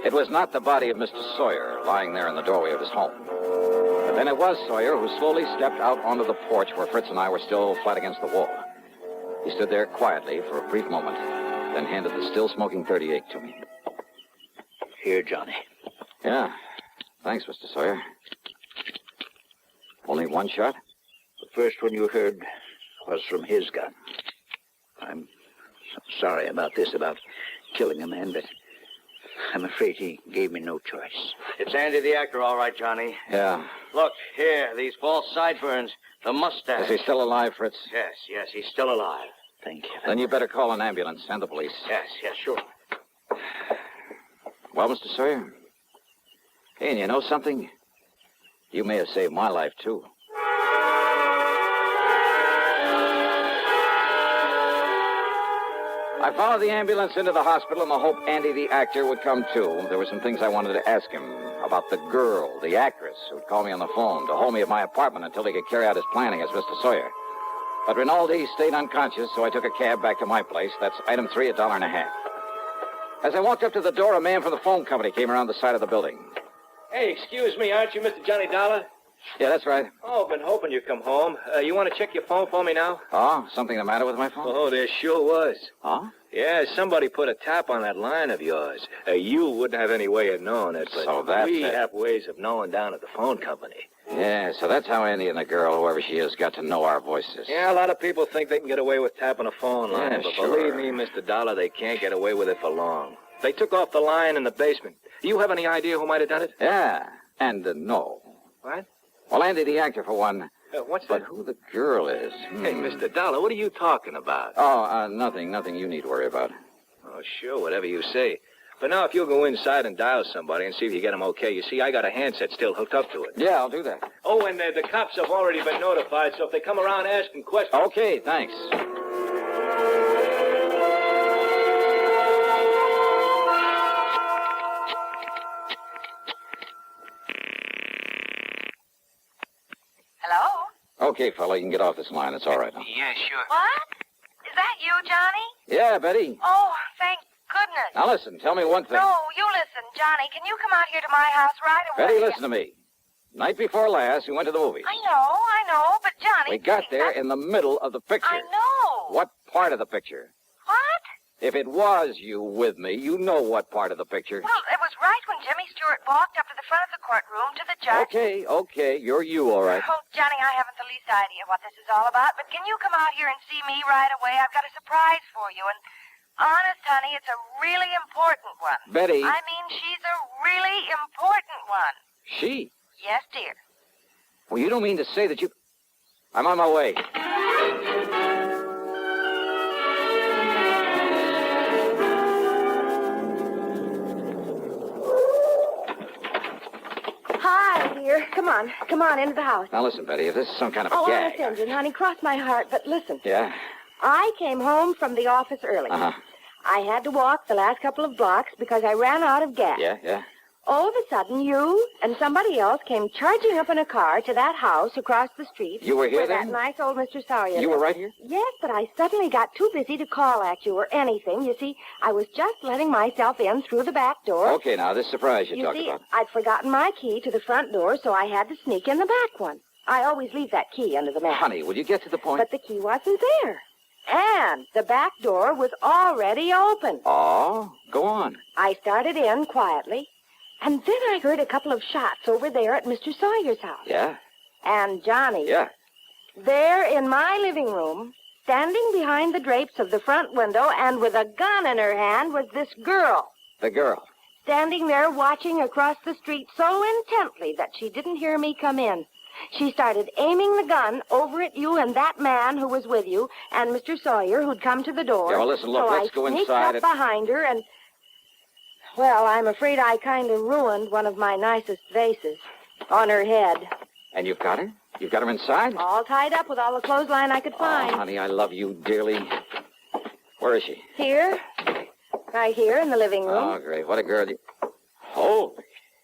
S2: It was not the body of Mr. Sawyer lying there in the doorway of his home. But then it was Sawyer who slowly stepped out onto the porch where Fritz and I were still flat against the wall. He stood there quietly for a brief moment, then handed the still-smoking .38 to me.
S12: Here, Johnny.
S2: Yeah. Thanks, Mr. Sawyer. Only one shot?
S12: The first one you heard was from his gun. I'm sorry about this, about killing a man, but I'm afraid he gave me no choice.
S14: It's Andy the actor, all right, Johnny.
S2: Yeah.
S14: Look, here, these false sideburns, the mustache.
S2: Is he still alive, Fritz?
S14: Yes, he's still alive.
S12: Thank you.
S2: Then you better call an ambulance and the police.
S14: Yes, sure.
S2: Well, Mr. Sawyer? Hey, and you know something? You may have saved my life, too. I followed the ambulance into the hospital in the hope Andy the actor would come too. There were some things I wanted to ask him about the girl, the actress, who'd call me on the phone to hold me at my apartment until he could carry out his planning as Mr. Sawyer. But Rinaldi stayed unconscious, so I took a cab back to my place. That's item 3, $1.50. As I walked up to the door, a man from the phone company came around the side of the building.
S14: Hey, excuse me, aren't you Mr. Johnny Dollar?
S2: Yeah, that's right.
S14: Oh, I've been hoping you'd come home. You want to check your phone for me now?
S2: Oh, something the matter with my phone?
S14: Oh, there sure was.
S2: Oh?
S14: Yeah, somebody put a tap on that line of yours. You wouldn't have any way of knowing it, but
S2: so that's
S14: we
S2: it.
S14: have ways of knowing down at the phone company.
S2: Yeah, so that's how Andy and the girl, whoever she is, got to know our voices.
S14: Yeah, a lot of people think they can get away with tapping a phone line,
S2: Yeah,
S14: but
S2: sure.
S14: believe me, Mr. Dollar, they can't get away with it for long. They took off the line in the basement. Do you have any idea who might have done it?
S2: Yeah, and no.
S14: What?
S2: Well, Andy the actor, for one.
S14: What's
S2: but
S14: that?
S2: who the girl is?
S14: Hey, Mr. Dollar, what are you talking about?
S2: Oh, nothing you need to worry about.
S14: Oh, sure, whatever you say. But now, if you'll go inside and dial somebody and see if you get them okay, you see, I got a handset still hooked up to it.
S2: Yeah, I'll do that.
S14: Oh, and the cops have already been notified, so if they come around asking questions...
S2: Okay, thanks.
S8: Hello?
S2: Okay, fella, you can get off this line. It's all right now.
S14: Yeah, sure.
S8: What? Is that you, Johnny?
S2: Yeah, Betty.
S8: Oh, thank goodness.
S2: Now listen, tell me one thing.
S8: No, you listen, Johnny. Can you come out here to my house right away?
S2: Betty, listen to me. Night before last, we went to the movies.
S8: I know, but Johnny...
S2: We got there in the middle of the picture.
S8: I know.
S2: What part of the picture?
S8: What?
S2: If it was you with me, you know what part of the picture.
S8: Well, it was right when Jimmy Stewart walked up to the front of the courtroom to the judge.
S2: Okay, you're you, all right.
S8: Oh, Johnny, I haven't the least idea what this is all about, but can you come out here and see me right away? I've got a surprise for you, and honest, honey, it's a really important one.
S2: Betty.
S8: I mean, she's a really important one.
S2: She?
S8: Yes, dear.
S2: Well, you don't mean to say that you... I'm on my way.
S15: Hi, dear. Come on, into the house.
S2: Now listen, Betty, if this is some kind of a
S15: Oh,
S2: gag...
S15: honest engine, honey, cross my heart, but listen.
S2: Yeah?
S15: I came home from the office early.
S2: Uh-huh.
S15: I had to walk the last couple of blocks because I ran out of gas.
S2: Yeah?
S15: All of a sudden, you and somebody else came charging up in a car to that house across the street.
S2: You were here
S15: where
S2: then?
S15: That nice old Mr. Sawyer.
S2: You were right here?
S15: Yes, but I suddenly got too busy to call at you or anything. You see, I was just letting myself in through the back door.
S2: Okay, now, this surprise you talked
S15: see,
S2: about.
S15: I'd forgotten my key to the front door, so I had to sneak in the back one. I always leave that key under the mat.
S2: Honey, will you get to the point?
S15: But the key wasn't there. And the back door was already open.
S2: Oh, go on.
S15: I started in quietly, and then I heard a couple of shots over there at Mr. Sawyer's house.
S2: Yeah?
S15: And Johnny.
S2: Yeah.
S15: There in my living room, standing behind the drapes of the front window and with a gun in her hand, was this girl.
S2: The girl.
S15: Standing there watching across the street so intently that she didn't hear me come in. She started aiming the gun over at you and that man who was with you and Mr. Sawyer who'd come to the door.
S2: Yeah, well, listen, look,
S15: so
S2: let's go
S15: I sneaked
S2: inside
S15: up behind her and... Well, I'm afraid I kind of ruined one of my nicest vases on her head.
S2: And you've got her? You've got her inside?
S15: All tied up with all the clothesline I could find.
S2: Oh, honey, I love you dearly. Where is she?
S15: Here. Right here in the living room.
S2: Oh, great. What a girl. Holy,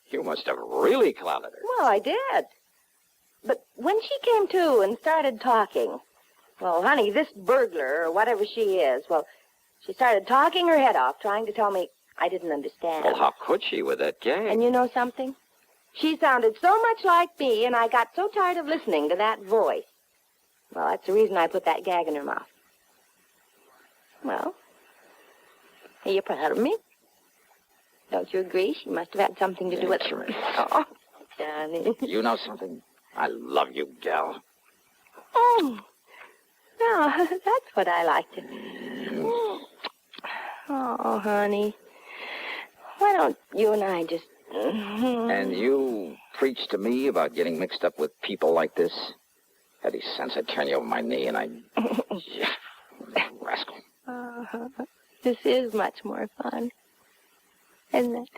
S2: you must have really clouded her.
S15: Well, I did. But when she came to and started talking, well, honey, this burglar, or whatever she is, well, she started talking her head off, trying to tell me I didn't understand.
S2: Well, how could she with that gag?
S15: And you know something? She sounded so much like me, and I got so tired of listening to that voice. Well, that's the reason I put that gag in her mouth. Well, are you proud of me? Don't you agree? She must have had something to do with it. Oh, Johnny.
S2: You know something? I love you, gal.
S15: Oh, no, that's what I like to... Oh, honey. Why don't you and I just...
S2: And you preach to me about getting mixed up with people like this? Had any sense, I'd turn you over my knee and I'd... Yeah, rascal.
S15: This is much more fun, isn't it?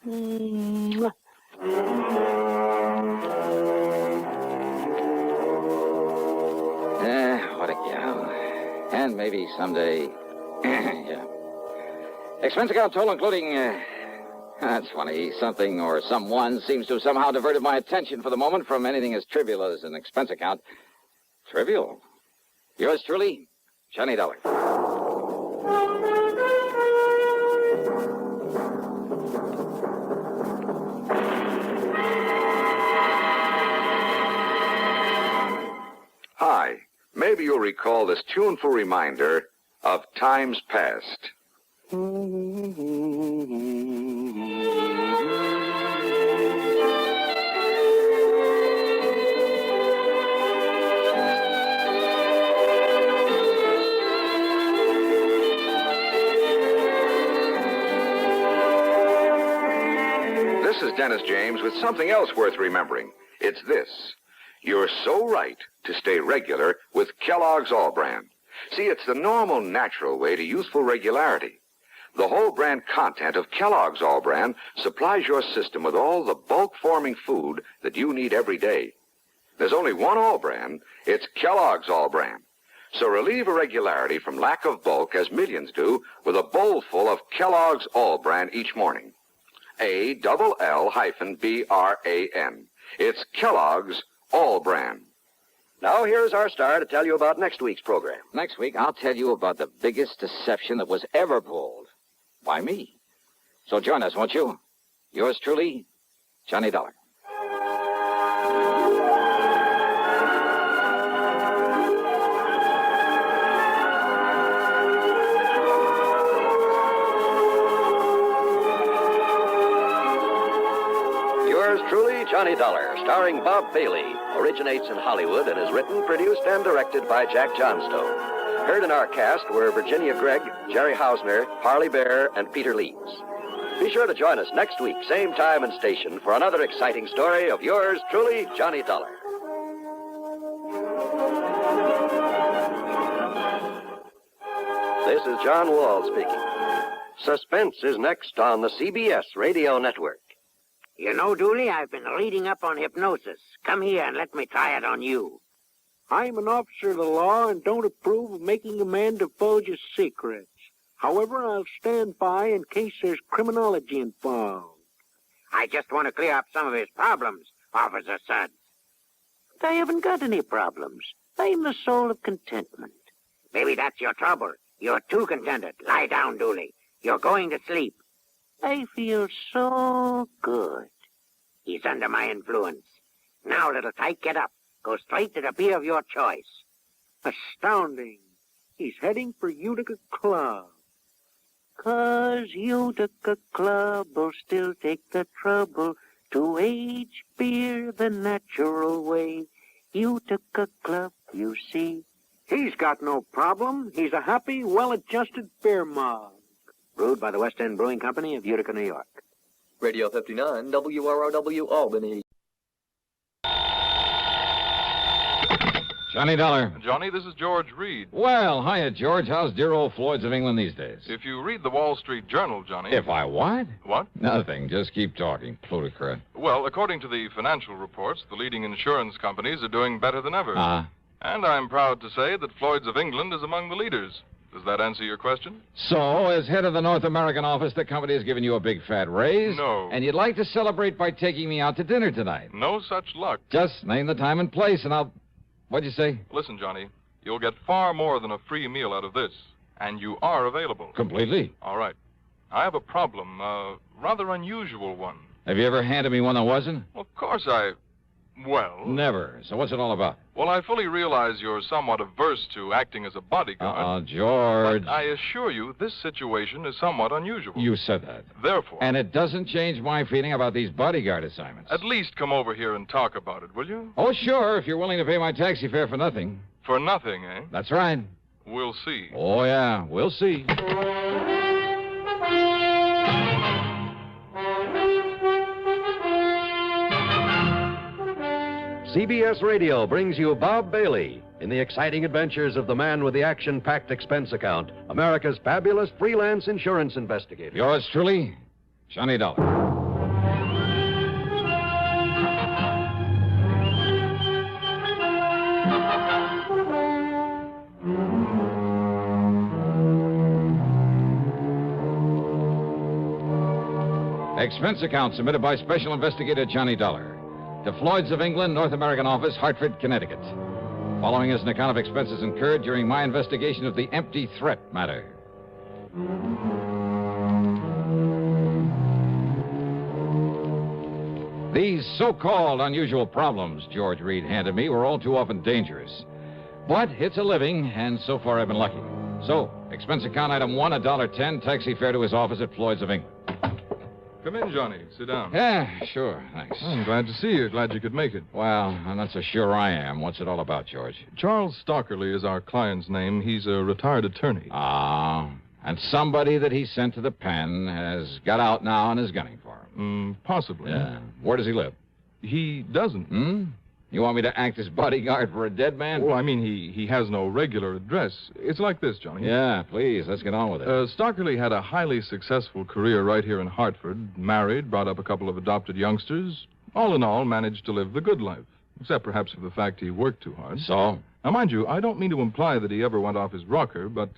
S15: Mwah.
S2: What a gal. And maybe someday... Yeah. Expense account total including... That's funny. Something or someone seems to have somehow diverted my attention for the moment from anything as trivial as an expense account. Trivial? Yours truly, Johnny Dollar.
S3: Hi. Maybe you'll recall this tuneful reminder of times past. This is Dennis James with something else worth remembering. It's this. You're so right to stay regular with Kellogg's All Brand. See, it's the normal, natural way to youthful regularity. The whole brand content of Kellogg's All Brand supplies your system with all the bulk-forming food that you need every day. There's only one All Brand. It's Kellogg's All Brand. So relieve irregularity from lack of bulk, as millions do, with a bowl full of Kellogg's All Brand each morning. ALL-BRAN. It's Kellogg's All Brand.
S9: Now here's our star to tell you about next week's program.
S2: Next week, I'll tell you about the biggest deception that was ever pulled. By me. So join us, won't you? Yours truly, Johnny Dollar.
S9: Yours truly, Johnny Dollar, starring Bob Bailey, originates in Hollywood and is written, produced, and directed by Jack Johnstone. Heard in our cast were Virginia Gregg, Jerry Hausner, Harley Bear, and Peter Leeds. Be sure to join us next week, same time and station, for another exciting story of yours truly, Johnny Dollar. This is John Wall speaking. Suspense is next on the CBS Radio Network.
S16: You know, Dooley, I've been reading up on hypnosis. Come here and let me try it on you.
S17: I'm an officer of the law and don't approve of making a man divulge his secrets. However, I'll stand by in case there's criminology involved.
S16: I just want to clear up some of his problems, Officer Sud. But I haven't got any problems. I'm the soul of contentment. Maybe that's your trouble. You're too contented. Lie down, Dooley. You're going to sleep. I feel so good. He's under my influence. Now, little tyke, get up. Go straight to the beer of your choice.
S17: Astounding. He's heading for Utica Club.
S16: 'Cause Utica Club will still take the trouble to age beer the natural way. Utica Club, you see.
S17: He's got no problem. He's a happy, well-adjusted beer mug.
S16: Brewed by the West End Brewing Company of Utica, New York.
S18: Radio 59, WROW Albany.
S2: Johnny Dollar.
S19: Johnny, this is George Reed.
S2: Well, hiya, George. How's dear old Floyd's of England these days?
S19: If you read the Wall Street Journal, Johnny...
S2: If I what?
S19: What?
S2: Nothing. Just keep talking, plutocrat.
S19: Well, according to the financial reports, the leading insurance companies are doing better than ever. And I'm proud to say that Floyd's of England is among the leaders. Does that answer your question?
S2: So, as head of the North American office, the company has given you a big fat raise?
S19: No.
S2: And you'd like to celebrate by taking me out to dinner tonight?
S19: No such luck.
S2: Just name the time and place, and I'll... What'd you say?
S19: Listen, Johnny, you'll get far more than a free meal out of this, and you are available.
S2: Completely?
S19: All right. I have a problem, a rather unusual one.
S2: Have you ever handed me one that wasn't?
S19: Well, of course Well...
S2: Never. So what's it all about?
S19: Well, I fully realize you're somewhat averse to acting as a bodyguard.
S2: George.
S19: But I assure you, this situation is somewhat unusual.
S2: You said that.
S19: Therefore...
S2: And it doesn't change my feeling about these bodyguard assignments.
S19: At least come over here and talk about it, will you?
S2: Oh, sure, if you're willing to pay my taxi fare for nothing.
S19: For nothing, eh?
S2: That's right.
S19: We'll see.
S2: Oh, yeah, we'll see.
S7: CBS Radio brings you Bob Bailey in the exciting adventures of the man with the action-packed expense account, America's fabulous freelance insurance investigator.
S2: Yours truly, Johnny Dollar. Expense account submitted by Special Investigator Johnny Dollar. To Floyd's of England, North American Office, Hartford, Connecticut. Following is an account of expenses incurred during my investigation of the empty threat matter. These so-called unusual problems George Reed handed me were all too often dangerous. But it's a living, and so far I've been lucky. So, expense account item 1, $1.10, taxi fare to his office at Floyd's of England.
S19: Come in, Johnny. Sit down.
S2: Yeah, sure. Thanks.
S19: I'm glad to see you. Glad you could make it.
S2: Well, I'm not so sure I am. What's it all about, George?
S19: Charles Stockerly is our client's name. He's a retired attorney.
S2: And somebody that he sent to the pen has got out now and is gunning for him.
S19: Possibly.
S2: Yeah. Where does he live?
S19: He doesn't.
S2: You want me to act as bodyguard for a dead man?
S19: Well, I mean, he has no regular address. It's like this, Johnny.
S2: Yeah, please, let's get on with it.
S19: Stockerly had a highly successful career right here in Hartford, married, brought up a couple of adopted youngsters. All in all, managed to live the good life, except perhaps for the fact he worked too hard.
S2: So?
S19: Now, mind you, I don't mean to imply that he ever went off his rocker, but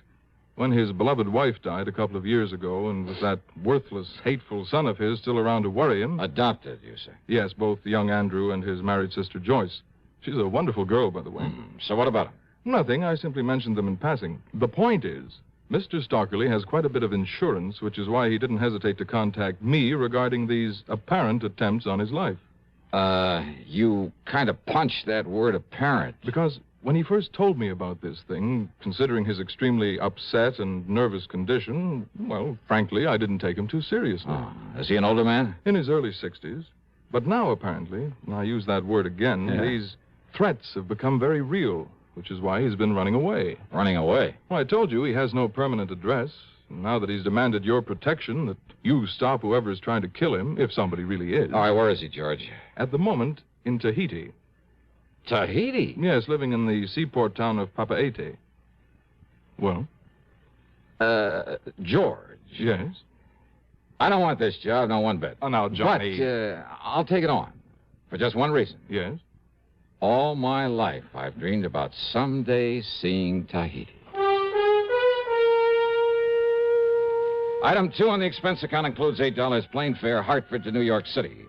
S19: when his beloved wife died a couple of years ago, and with that worthless, hateful son of his still around to worry him...
S2: Adopted, you say?
S19: Yes, both young Andrew and his married sister Joyce. She's a wonderful girl, by the way.
S2: So what about him?
S19: Nothing. I simply mentioned them in passing. The point is, Mr. Stockerly has quite a bit of insurance, which is why he didn't hesitate to contact me regarding these apparent attempts on his life.
S2: You kind of punched that word apparent.
S19: Because when he first told me about this thing, considering his extremely upset and nervous condition, well, frankly, I didn't take him too seriously.
S2: Is he an older man?
S19: In his early 60s. But now, apparently, and I use that word again, these threats have become very real, which is why he's been running away.
S2: Running away?
S19: Well, I told you he has no permanent address. And now that he's demanded your protection, that you stop whoever is trying to kill him, if somebody really is.
S2: All right, where is he, George?
S19: At the moment, in Tahiti.
S2: Tahiti?
S19: Yes, living in the seaport town of Papeete. Well?
S2: George.
S19: Yes?
S2: I don't want this job, no one bit.
S19: Oh, now, Johnny...
S2: But I'll take it on. For just one reason.
S19: Yes?
S2: All my life, I've dreamed about someday seeing Tahiti. Item 2 on the expense account includes $8 plane fare, Hartford to New York City.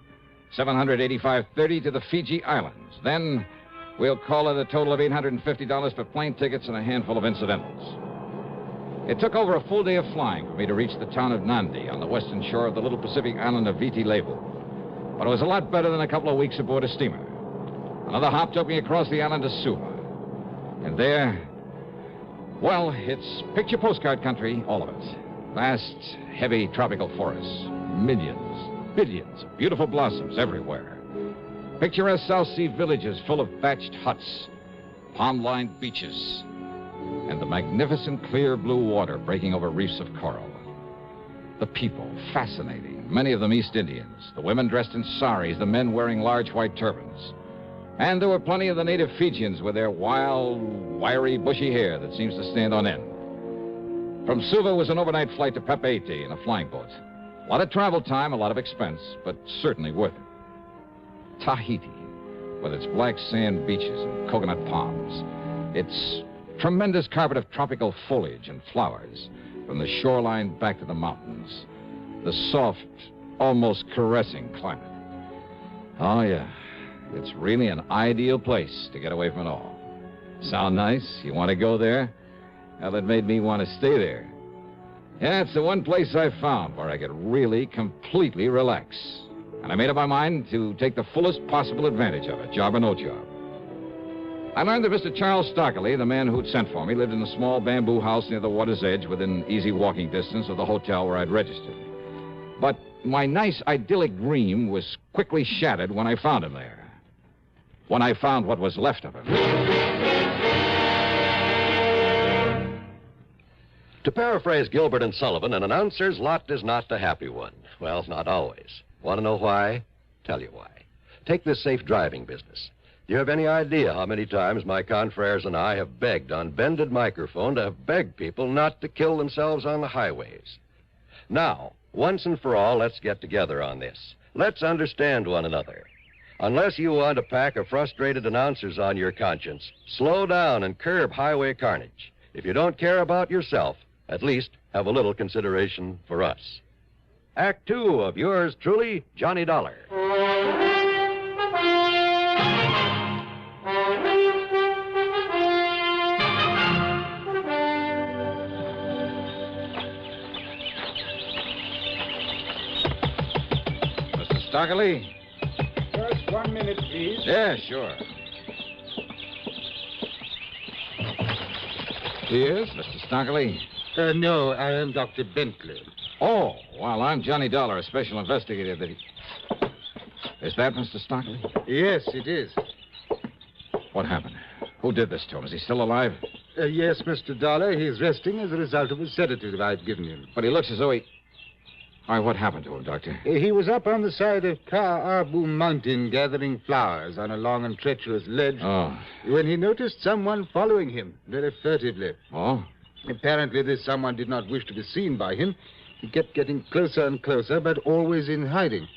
S2: $785.30 to the Fiji Islands. Then we'll call it a total of $850 for plane tickets and a handful of incidentals. It took over a full day of flying for me to reach the town of Nandi on the western shore of the little Pacific island of Viti Levu. But it was a lot better than a couple of weeks aboard a steamer. Another hop took me across the island to Suva. And there, well, it's picture postcard country, all of it. Vast, heavy tropical forests. Millions of beautiful blossoms everywhere. Picturesque South Sea villages full of thatched huts, palm-lined beaches, and the magnificent clear blue water breaking over reefs of coral. The people, fascinating, many of them East Indians, the women dressed in saris, the men wearing large white turbans. And there were plenty of the native Fijians with their wild, wiry, bushy hair that seems to stand on end. From Suva was an overnight flight to Papeete in a flying boat. A lot of travel time, a lot of expense, but certainly worth it. Tahiti, with its black sand beaches and coconut palms. Its tremendous carpet of tropical foliage and flowers, from the shoreline back to the mountains. The soft, almost caressing climate. Oh, yeah. It's really an ideal place to get away from it all. Sound nice? You want to go there? Well, it made me want to stay there. Yeah, it's the one place I found where I could really, completely relax. And I made up my mind to take the fullest possible advantage of it, job or no job. I learned that Mr. Charles Stockley, the man who'd sent for me, lived in a small bamboo house near the water's edge within easy walking distance of the hotel where I'd registered. But my nice, idyllic dream was quickly shattered when I found him there. When I found what was left of him.
S7: To paraphrase Gilbert and Sullivan, an announcer's lot is not a happy one. Well, not always. Want to know why? Tell you why. Take this safe driving business. Do you have any idea how many times my confreres and I have begged on bended microphone to have begged people not to kill themselves on the highways? Now, once and for all, let's get together on this. Let's understand one another. Unless you want a pack of frustrated announcers on your conscience, slow down and curb highway carnage. If you don't care about yourself, at least have a little consideration for us. Act 2 of yours truly, Johnny Dollar.
S2: Mr. Stockley?
S17: Just 1 minute, please.
S2: Yeah, sure. Yes, Mr. Stockley?
S17: No, I am Dr. Bentley.
S2: Oh, well, I'm Johnny Dollar, a special investigator that Is that Mr. Stockley?
S17: Yes, it is.
S2: What happened? Who did this to him? Is he still alive?
S17: Yes, Mr. Dollar. He's resting as a result of a sedative I've given him.
S2: But he looks as though he... All right, what happened to him, Doctor?
S17: He was up on the side of Ka Abu Mountain gathering flowers on a long and treacherous ledge.
S2: Oh.
S17: When he noticed someone following him very furtively.
S2: Oh?
S17: Apparently, this someone did not wish to be seen by him. He kept getting closer and closer, but always in hiding.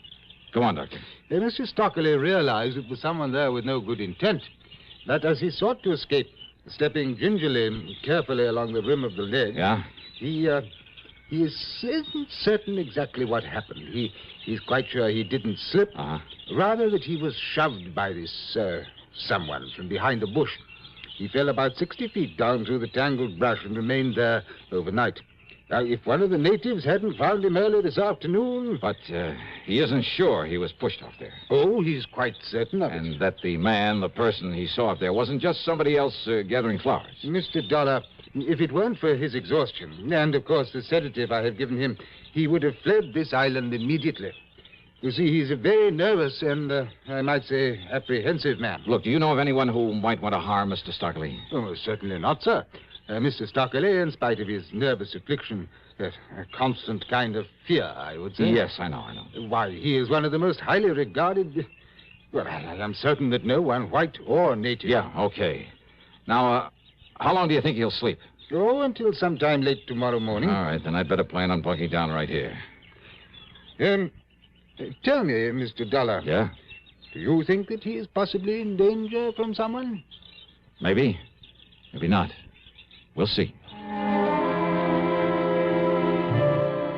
S2: Go on, Doctor.
S17: Mr. Stockley realized it was someone there with no good intent. But as he sought to escape, stepping gingerly and carefully along the rim of the ledge...
S2: Yeah?
S17: He isn't certain exactly what happened. He's quite sure he didn't slip.
S2: Uh-huh.
S17: Rather that he was shoved by this, someone from behind a bush. He fell about 60 feet down through the tangled brush and remained there overnight. Now, if one of the natives hadn't found him early this afternoon...
S2: But he isn't sure he was pushed off there.
S17: Oh, he's quite certain of it.
S2: And that the man, the person he saw up there, wasn't just somebody else gathering flowers.
S17: Mr. Dollar, if it weren't for his exhaustion, and, of course, the sedative I have given him, he would have fled this island immediately. You see, he's a very nervous and, I might say, apprehensive man.
S2: Look, do you know of anyone who might want to harm Mr. Stockley?
S17: Oh, certainly not, sir. Mr. Stockley, in spite of his nervous affliction, a constant kind of fear, I would say.
S2: Yes, I know.
S17: Why, he is one of the most highly regarded... Well, I am certain that no one, white or native...
S2: Yeah, okay. Now, how long do you think he'll sleep?
S17: Oh, until sometime late tomorrow morning.
S2: All right, then I'd better plan on bunking down right here.
S17: Tell me, Mr. Dollar.
S2: Yeah?
S17: Do you think that he is possibly in danger from someone?
S2: Maybe. Maybe not. We'll see.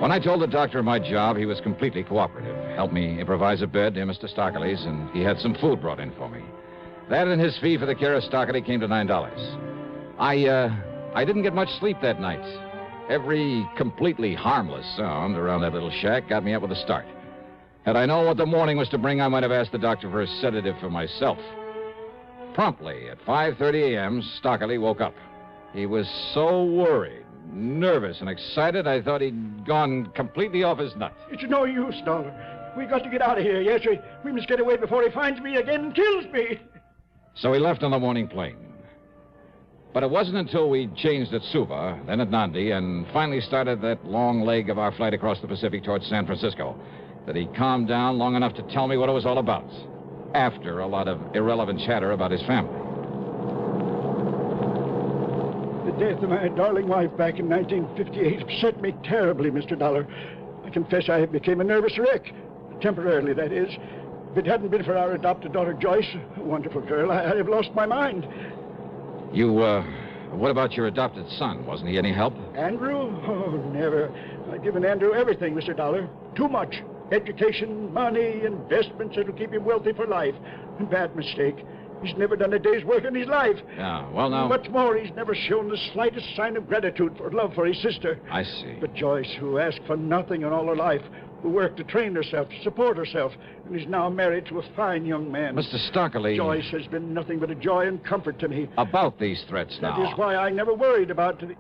S2: Well, When I told the doctor my job, he was completely cooperative. Helped me improvise a bed near Mr. Stockley's, and he had some food brought in for me. That and his fee for the care of Stockley came to $9. I didn't get much sleep that night. Every completely harmless sound around that little shack got me up with a start. Had I known what the morning was to bring, I might have asked the doctor for a sedative for myself. Promptly at 5:30 a.m., Stockley woke up. He was so worried, nervous, and excited, I thought he'd gone completely off his nut.
S20: It's no use, Dollar. We got to get out of here. Yes, we must get away before he finds me again and kills me.
S2: So we left on the morning plane. But it wasn't until we changed at Suva, then at Nandi, and finally started that long leg of our flight across the Pacific towards San Francisco that he calmed down long enough to tell me what it was all about, after a lot of irrelevant chatter about his family.
S20: The death of my darling wife back in 1958 upset me terribly, Mr. Dollar. I confess I became a nervous wreck. Temporarily, that is. If it hadn't been for our adopted daughter, Joyce, a wonderful girl, I'd have lost my mind.
S2: What about your adopted son? Wasn't he any help?
S20: Andrew? Oh, never. I've given Andrew everything, Mr. Dollar. Too much. Education, money, investments that'll keep him wealthy for life. Bad mistake. He's never done a day's work in his life.
S2: Yeah, well, now...
S20: What's more, he's never shown the slightest sign of gratitude for love for his sister.
S2: I see.
S20: But Joyce, who asked for nothing in all her life, who worked to train herself, to support herself, and is now married to a fine young man.
S2: Mr. Stockley...
S20: Joyce has been nothing but a joy and comfort to me.
S2: About these threats now.
S20: That is why I never worried about the...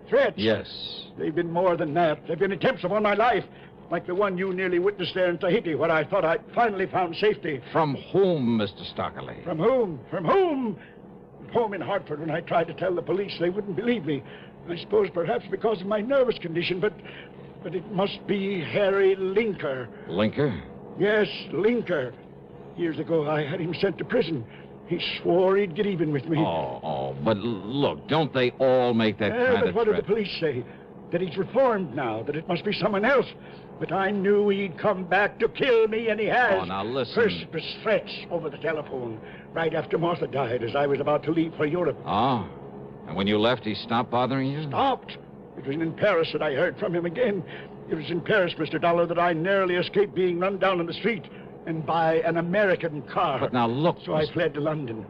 S20: Threats?
S2: Yes.
S20: They've been more than that. They've been attempts upon my life. Like the one you nearly witnessed there in Tahiti, where I thought I'd finally found safety.
S2: From whom, Mr. Stockley?
S20: From whom? From whom? At home in Hartford, when I tried to tell the police, they wouldn't believe me. I suppose perhaps because of my nervous condition, but it must be Harry Linker.
S2: Linker?
S20: Yes, Linker. Years ago, I had him sent to prison. He swore he'd get even with me.
S2: But look, don't they all make that kind
S20: but
S2: of
S20: what
S2: threat?
S20: did the police say? That he's reformed now, that it must be someone else. But I knew he'd come back to kill me, and he has.
S2: Oh, now listen.
S20: Christmas threats over the telephone, right after Martha died, as I was about to leave for Europe.
S2: Oh, and when you left, he stopped bothering you?
S20: Stopped. It was in Paris that I heard from him again. It was in Paris, Mr. Dollar, that I narrowly escaped being run down in the street and by an American car.
S2: But now look...
S20: So I fled to London.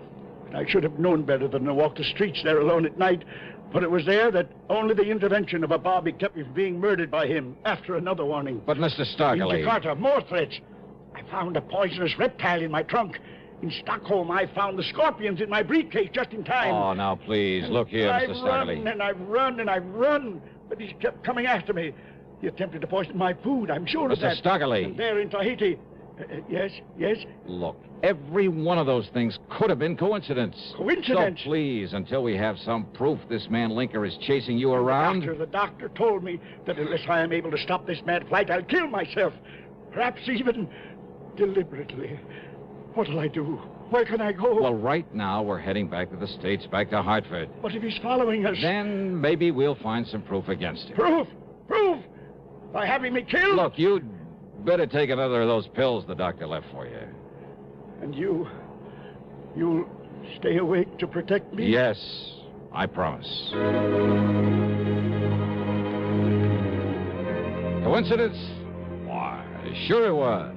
S20: And I should have known better than to walk the streets there alone at night. But it was there that only the intervention of a bobby kept me from being murdered by him after another warning.
S2: But, Mr. Stockley...
S20: In Jakarta, more threats. I found a poisonous reptile in my trunk. In Stockholm, I found the scorpions in my briefcase just in time.
S2: Oh, now, please, look here, Mr. Stockley.
S20: I've run, but he's kept coming after me. He attempted to poison my food, I'm sure of that.
S2: Mr. Stockley.
S20: And there in Tahiti. Yes?
S2: Look, every one of those things could have been coincidence.
S20: Coincidence?
S2: So please, until we have some proof this man Linker is chasing you around...
S20: The doctor told me that unless I am able to stop this mad flight, I'll kill myself. Perhaps even deliberately. What'll I do? Where can I go?
S2: Well, right now, we're heading back to the States, back to Hartford.
S20: What if he's following us?
S2: Then maybe we'll find some proof against him.
S20: Proof? By having me killed?
S2: Look, you'd better take another of those pills the doctor left for you.
S20: And you'll stay awake to protect me?
S2: Yes, I promise. Coincidence? Why, sure it was.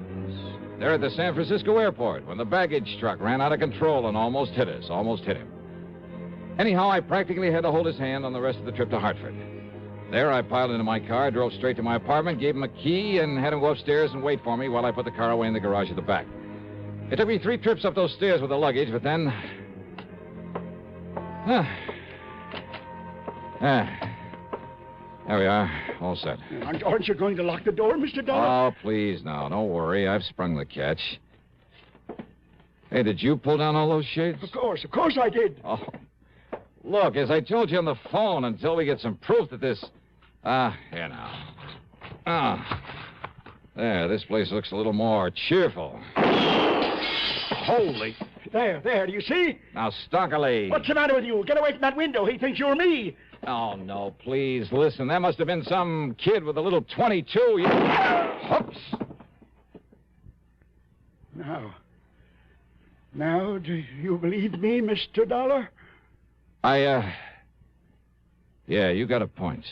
S2: There at the San Francisco airport when the baggage truck ran out of control and almost hit us, almost hit him. Anyhow, I practically had to hold his hand on the rest of the trip to Hartford. There, I piled into my car, drove straight to my apartment, gave him a key, and had him go upstairs and wait for me while I put the car away in the garage at the back. It took me 3 trips up those stairs with the luggage, but then... There we are, all set.
S20: Aren't you going to lock the door, Mr. Dollar?
S2: Oh, please, now, don't worry. I've sprung the catch. Hey, did you pull down all those shades?
S20: Of course I did.
S2: Oh, look, as I told you on the phone, until we get some proof that this... here now. There, this place looks a little more cheerful.
S20: Holy... There, do you see?
S2: Now, Stockley.
S20: What's the matter with you? Get away from that window. He thinks you're me.
S2: Oh, no, please, listen. That must have been some kid with a little .22. Oops.
S20: Now, do you believe me, Mr. Dollar?
S2: Yeah, you got a point.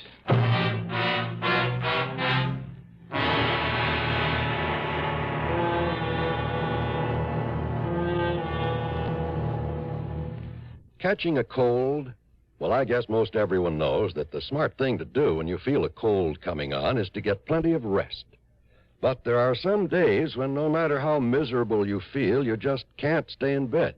S7: catching a cold, well, I guess most everyone knows that the smart thing to do when you feel a cold coming on is to get plenty of rest. But there are some days when no matter how miserable you feel, you just can't stay in bed.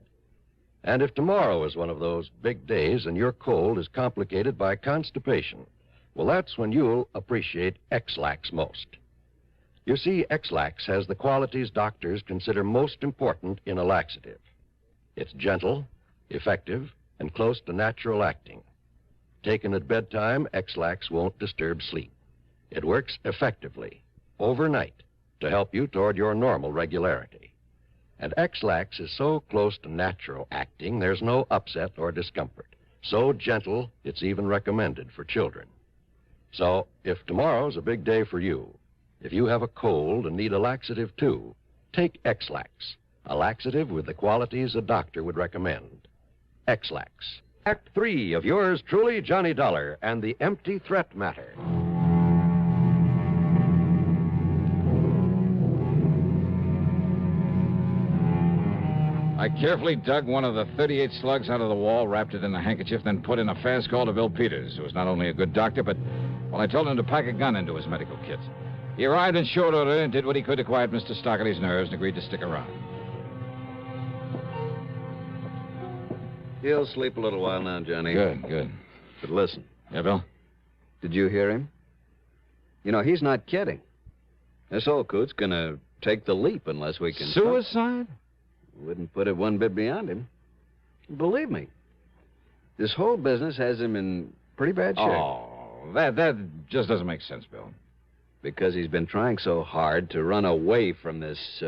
S7: And if tomorrow is one of those big days and your cold is complicated by constipation, well, that's when you'll appreciate X-Lax most. You see, X-Lax has the qualities doctors consider most important in a laxative. It's gentle, effective, and close to natural acting. Taken at bedtime, X-Lax won't disturb sleep. It works effectively, overnight, to help you toward your normal regularity. And X-Lax is so close to natural acting, there's no upset or discomfort. So gentle, it's even recommended for children. So, if tomorrow's a big day for you, if you have a cold and need a laxative too, take X-Lax, a laxative with the qualities a doctor would recommend. X-Lax. Act 3 of yours truly, Johnny Dollar, and the Empty Threat Matter.
S2: I carefully dug one of the 38 slugs out of the wall, wrapped it in a handkerchief, then put in a fast call to Bill Peters, who was not only a good doctor, but, well, I told him to pack a gun into his medical kit. He arrived in short order and did what he could to quiet Mr. Stockley's nerves and agreed to stick around.
S21: He'll sleep a little while now, Johnny.
S2: Good.
S21: But listen.
S2: Yeah, Bill?
S21: Did you hear him? You know, he's not kidding. This old coot's gonna take the leap unless we can...
S2: Suicide?
S21: Wouldn't put it one bit beyond him. Believe me. This whole business has him in pretty bad shape.
S2: Oh, that just doesn't make sense, Bill.
S21: Because he's been trying so hard to run away from this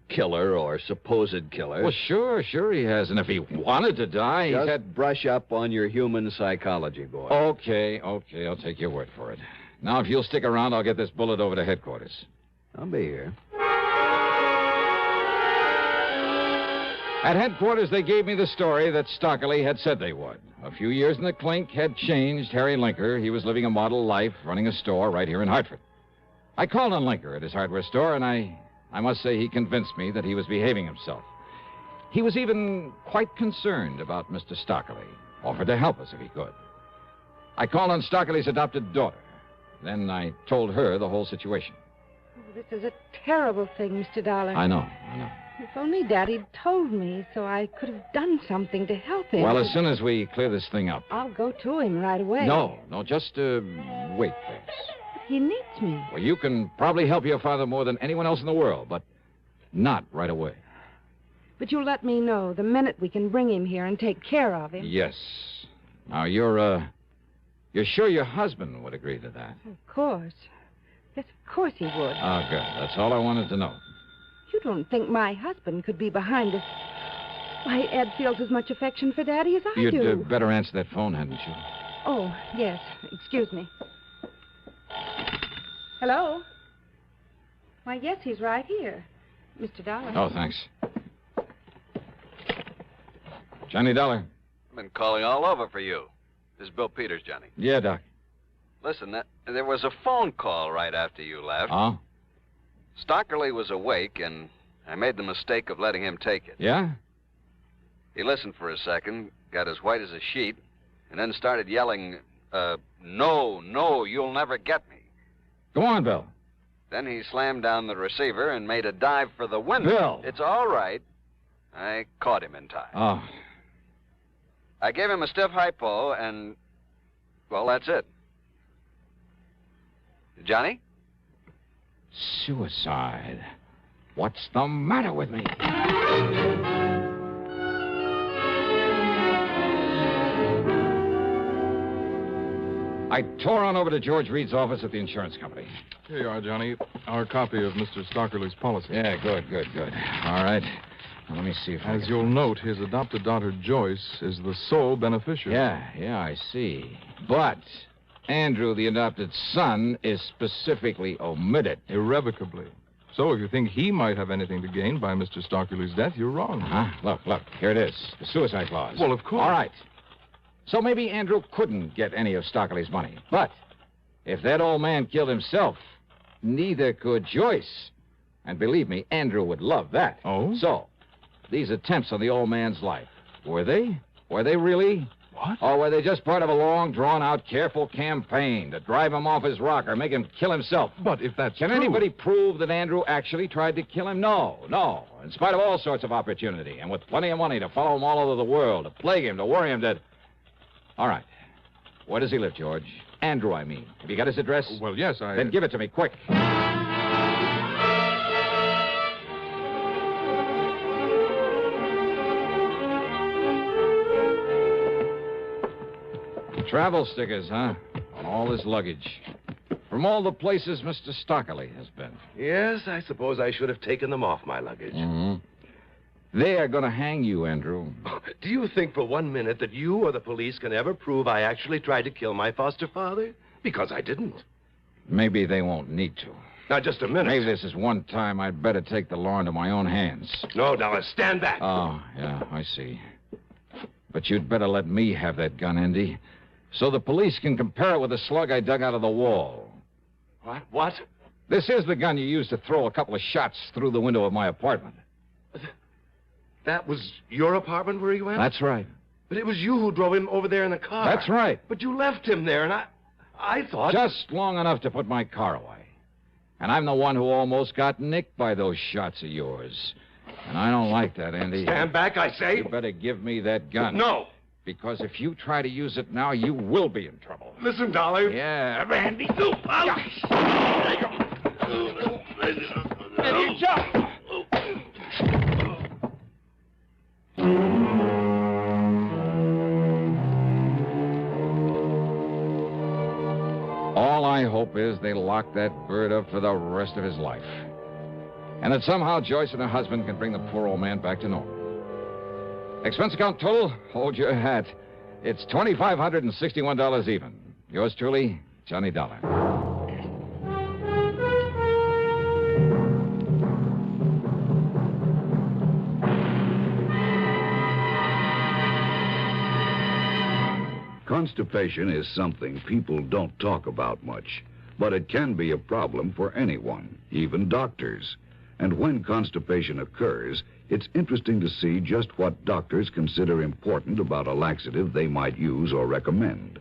S21: killer or supposed killer.
S2: Well, sure he has. And if he wanted to die,
S21: Just
S2: he had...
S21: brush up on your human psychology, boy.
S2: Okay, I'll take your word for it. Now, if you'll stick around, I'll get this bullet over to headquarters.
S21: I'll be here.
S2: At headquarters, they gave me the story that Stockley had said they would. A few years in the clink had changed Harry Linker. He was living a model life, running a store right here in Hartford. I called on Linker at his hardware store, and I must say he convinced me that he was behaving himself. He was even quite concerned about Mr. Stockley, offered to help us if he could. I called on Stockley's adopted daughter. Then I told her the whole situation.
S22: Oh, this is a terrible thing, Mr. Dollar.
S2: I know.
S22: If only Daddy'd told me so I could have done something to help him.
S2: Well, as soon as we clear this thing up.
S22: I'll go to him right away.
S2: No, just wait, please.
S22: But he needs me.
S2: Well, you can probably help your father more than anyone else in the world, but not right away.
S22: But you'll let me know the minute we can bring him here and take care of him.
S2: Yes. Now, you're sure your husband would agree to that?
S22: Of course. Yes, of course he would.
S2: Oh, good. That's all I wanted to know.
S22: You don't think my husband could be behind this? Why, Ed feels as much affection for Daddy as I do.
S2: You'd better answer that phone, hadn't you?
S22: Oh, yes. Excuse me. Hello? Why, yes, he's right here. Mr. Dollar.
S2: Oh, thanks. Johnny Dollar.
S21: I've been calling all over for you. This is Bill Peters, Johnny.
S2: Yeah, Doc.
S21: Listen, there was a phone call right after you left.
S2: Oh?
S21: Stockley was awake, and I made the mistake of letting him take it.
S2: Yeah?
S21: He listened for a second, got as white as a sheet, and then started yelling, no, you'll never get me.
S2: Go on, Bill.
S21: Then he slammed down the receiver and made a dive for the window.
S2: Bill!
S21: It's all right. I caught him in time.
S2: Oh.
S21: I gave him a stiff hypo, and, well, that's it. Johnny?
S2: Suicide. What's the matter with me? I tore on over to George Reed's office at the insurance company.
S19: Here you are, Johnny. Our copy of Mr. Stockley's policy.
S2: Yeah, good. All right. Now, let me see if
S19: As you'll note, his adopted daughter, Joyce, is the sole beneficiary.
S2: Yeah, I see. But Andrew, the adopted son, is specifically omitted.
S19: Irrevocably. So if you think he might have anything to gain by Mr. Stockley's death, you're wrong.
S2: Huh? Look. Here it is. The suicide clause.
S19: Well, of course.
S2: All right. So maybe Andrew couldn't get any of Stockley's money. But if that old man killed himself, neither could Joyce. And believe me, Andrew would love that.
S19: Oh?
S2: So, these attempts on the old man's life, were they Were they really?
S19: What?
S2: Or were they just part of a long, drawn-out, careful campaign to drive him off his rocker, make him kill himself?
S19: But if that's
S2: Can
S19: true...
S2: anybody prove that Andrew actually tried to kill him? No. In spite of all sorts of opportunity, and with plenty of money to follow him all over the world, to plague him, to worry him, All right. Where does he live, George? Andrew, I mean. Have you got his address?
S19: Well, yes,
S2: Then give it to me, quick. Travel stickers, huh? On all this luggage. From all the places Mr. Stockerly has been.
S4: Yes, I suppose I should have taken them off my luggage.
S2: Mm-hmm. They are going to hang you, Andrew.
S4: Do you think for 1 minute that you or the police can ever prove I actually tried to kill my foster father? Because I didn't.
S2: Maybe they won't need to.
S4: Now, just a minute.
S2: Maybe this is one time I'd better take the law into my own hands.
S4: No, Dallas, stand back.
S2: Oh, yeah, I see. But you'd better let me have that gun, Andy, so the police can compare it with the slug I dug out of the wall.
S4: What?
S2: This is the gun you used to throw a couple of shots through the window of my apartment.
S4: That was your apartment where he went?
S2: That's right.
S4: But it was you who drove him over there in the car.
S2: That's right.
S4: But you left him there, and I thought...
S2: Just long enough to put my car away. And I'm the one who almost got nicked by those shots of yours. And I don't like that, Andy.
S4: Stand back, I say.
S2: You better give me that gun.
S4: No.
S2: Because if you try to use it now, you will be in trouble.
S4: Listen, Dolly.
S2: Yeah.
S4: Randy.
S2: Andy, jump. All I hope is they lock that bird up for the rest of his life. And that somehow Joyce and her husband can bring the poor old man back to normal. Expense account total, hold your hat. It's $2,561 even. Yours truly, Johnny Dollar.
S6: Constipation is something people don't talk about much, but it can be a problem for anyone, even doctors. And when constipation occurs, it's interesting to see just what doctors consider important about a laxative they might use or recommend.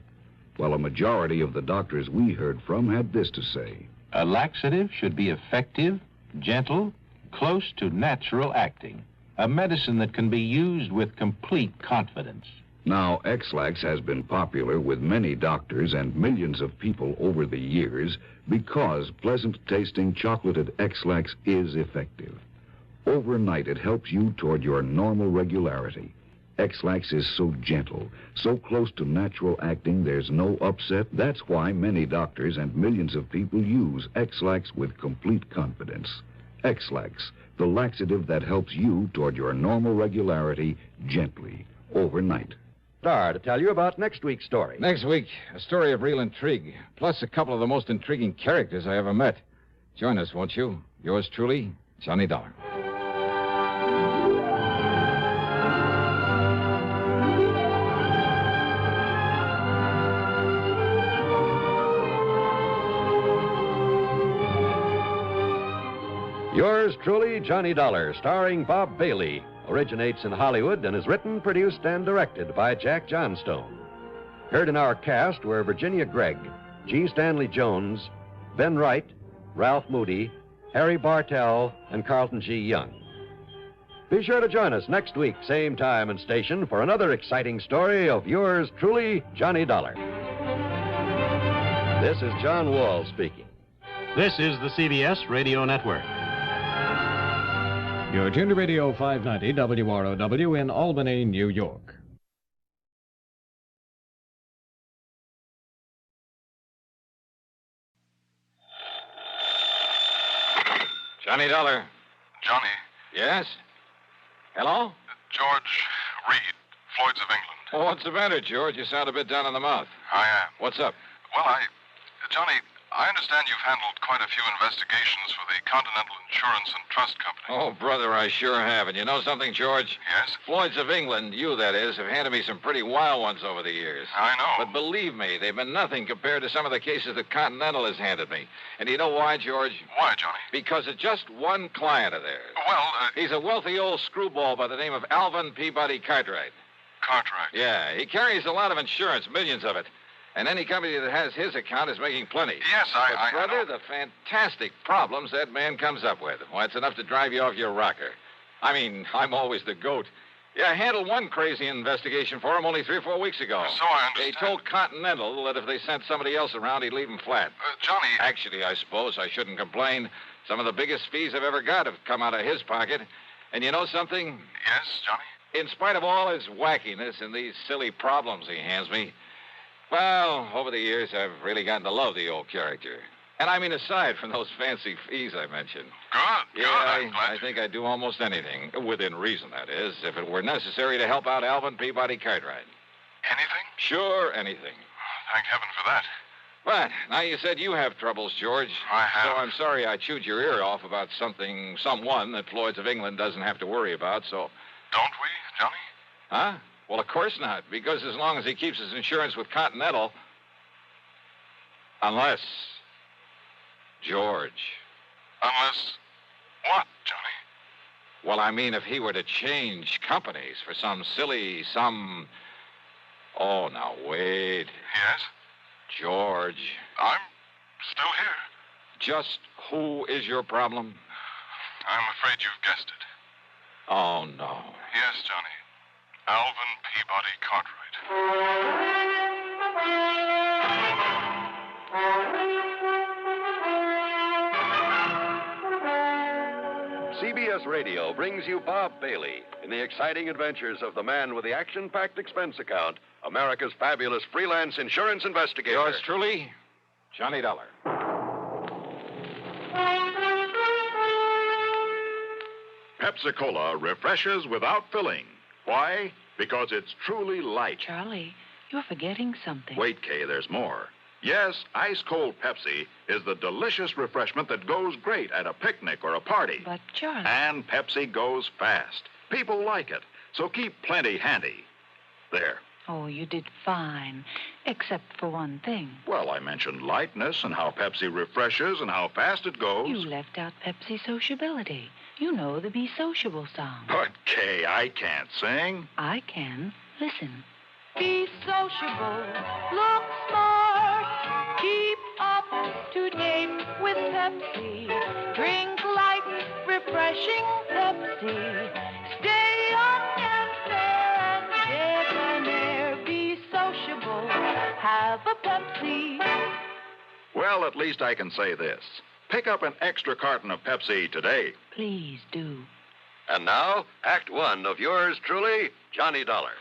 S6: Well, a majority of the doctors we heard from had this to say.
S23: A laxative should be effective, gentle, close to natural acting. A medicine that can be used with complete confidence.
S6: Now, X-Lax has been popular with many doctors and millions of people over the years because pleasant-tasting chocolated X-Lax is effective. Overnight, it helps you toward your normal regularity. X-Lax is so gentle, so close to natural acting, there's no upset. That's why many doctors and millions of people use X-Lax with complete confidence. X-Lax, the laxative that helps you toward your normal regularity gently, overnight.
S7: To tell you about next week's story.
S2: Next week, a story of real intrigue, plus a couple of the most intriguing characters I ever met. Join us, won't you? Yours truly, Johnny Dollar.
S7: Yours truly, Johnny Dollar, starring Bob Bailey. Originates in Hollywood and is written, produced, and directed by Jack Johnstone. Heard in our cast were Virginia Gregg, G. Stanley Jones, Ben Wright, Ralph Moody, Harry Bartell, and Carlton G. Young. Be sure to join us next week, same time and station, for another exciting story of yours truly, Johnny Dollar. This is John Wall speaking.
S24: This is the CBS Radio Network. You're tuned to Radio 590 WROW in Albany, New York.
S2: Johnny Dollar.
S25: Johnny.
S2: Yes? Hello?
S25: George Reed, Floyd's of England.
S2: Oh, what's the matter, George? You sound a bit down in the mouth.
S25: I am.
S2: What's up?
S25: Well, Johnny, I understand you've handled quite a few investigations for the Continental Insurance and Trust Company.
S2: Oh, brother, I sure have. And you know something, George?
S25: Yes?
S2: Floyd's of England, you that is, have handed me some pretty wild ones over the years.
S25: I know.
S2: But believe me, they've been nothing compared to some of the cases that Continental has handed me. And you know why, George?
S25: Why, Johnny?
S2: Because of just one client of theirs.
S25: Well,
S2: He's a wealthy old screwball by the name of Alvin Peabody Cartwright.
S25: contract.
S2: Yeah, he carries a lot of insurance, millions of it. And any company that has his account is making plenty.
S25: Yes,
S2: But, brother, the fantastic problems that man comes up with. Well, it's enough to drive you off your rocker. I mean, I'm always the goat. Yeah, I handled one crazy investigation for him only 3 or 4 weeks ago.
S25: So I understand.
S2: They told Continental that if they sent somebody else around, he'd leave him flat.
S25: Johnny...
S2: Actually, I suppose I shouldn't complain. Some of the biggest fees I've ever got have come out of his pocket. And you know something?
S25: Yes, Johnny?
S2: In spite of all his wackiness and these silly problems he hands me, well, over the years, I've really gotten to love the old character. And I mean, aside from those fancy fees I mentioned.
S25: Good,
S2: Yeah, I think I'd do almost anything, within reason, that is, if it were necessary to help out Alvin Peabody Cartwright.
S25: Anything?
S2: Sure, anything.
S25: Thank heaven for that.
S2: But now you said you have troubles, George.
S25: I have.
S2: So I'm sorry I chewed your ear off about someone that Floyd's of England doesn't have to worry about, so...
S25: Don't we, Johnny?
S2: Huh? Well, of course not, because as long as he keeps his insurance with Continental... Unless... George.
S25: Unless... What, Johnny?
S2: Well, I mean, if he were to change companies for some... Oh, now, wait.
S25: Yes?
S2: George.
S25: I'm still here.
S2: Just who is your problem?
S25: I'm afraid you've guessed it.
S2: Oh, no.
S25: Yes, Johnny. Alvin Peabody Cartwright.
S7: CBS Radio brings you Bob Bailey in the exciting adventures of the man with the action-packed expense account, America's fabulous freelance insurance investigator.
S2: Yours truly, Johnny Dollar.
S1: Pepsi-Cola refreshes without filling. Why? Because it's truly light.
S5: Charlie, you're forgetting something.
S1: Wait, Kay, there's more. Yes, ice-cold Pepsi is the delicious refreshment that goes great at a picnic or a party.
S5: But, Charlie...
S1: And Pepsi goes fast. People like it, so keep plenty handy. There.
S5: Oh, you did fine, except for one thing.
S1: Well, I mentioned lightness and how Pepsi refreshes and how fast it goes.
S5: You left out Pepsi sociability. You know the Be Sociable song.
S1: But, Kay, I can't sing.
S5: I can. Listen. Be sociable, look smart, keep up to date with Pepsi. Drink light, refreshing Pepsi. Stay young and fair and debonair. Be sociable, have a Pepsi.
S1: Well, at least I can say this. Pick up an extra carton of Pepsi today.
S5: Please do.
S7: And now, Act One of yours truly, Johnny Dollar.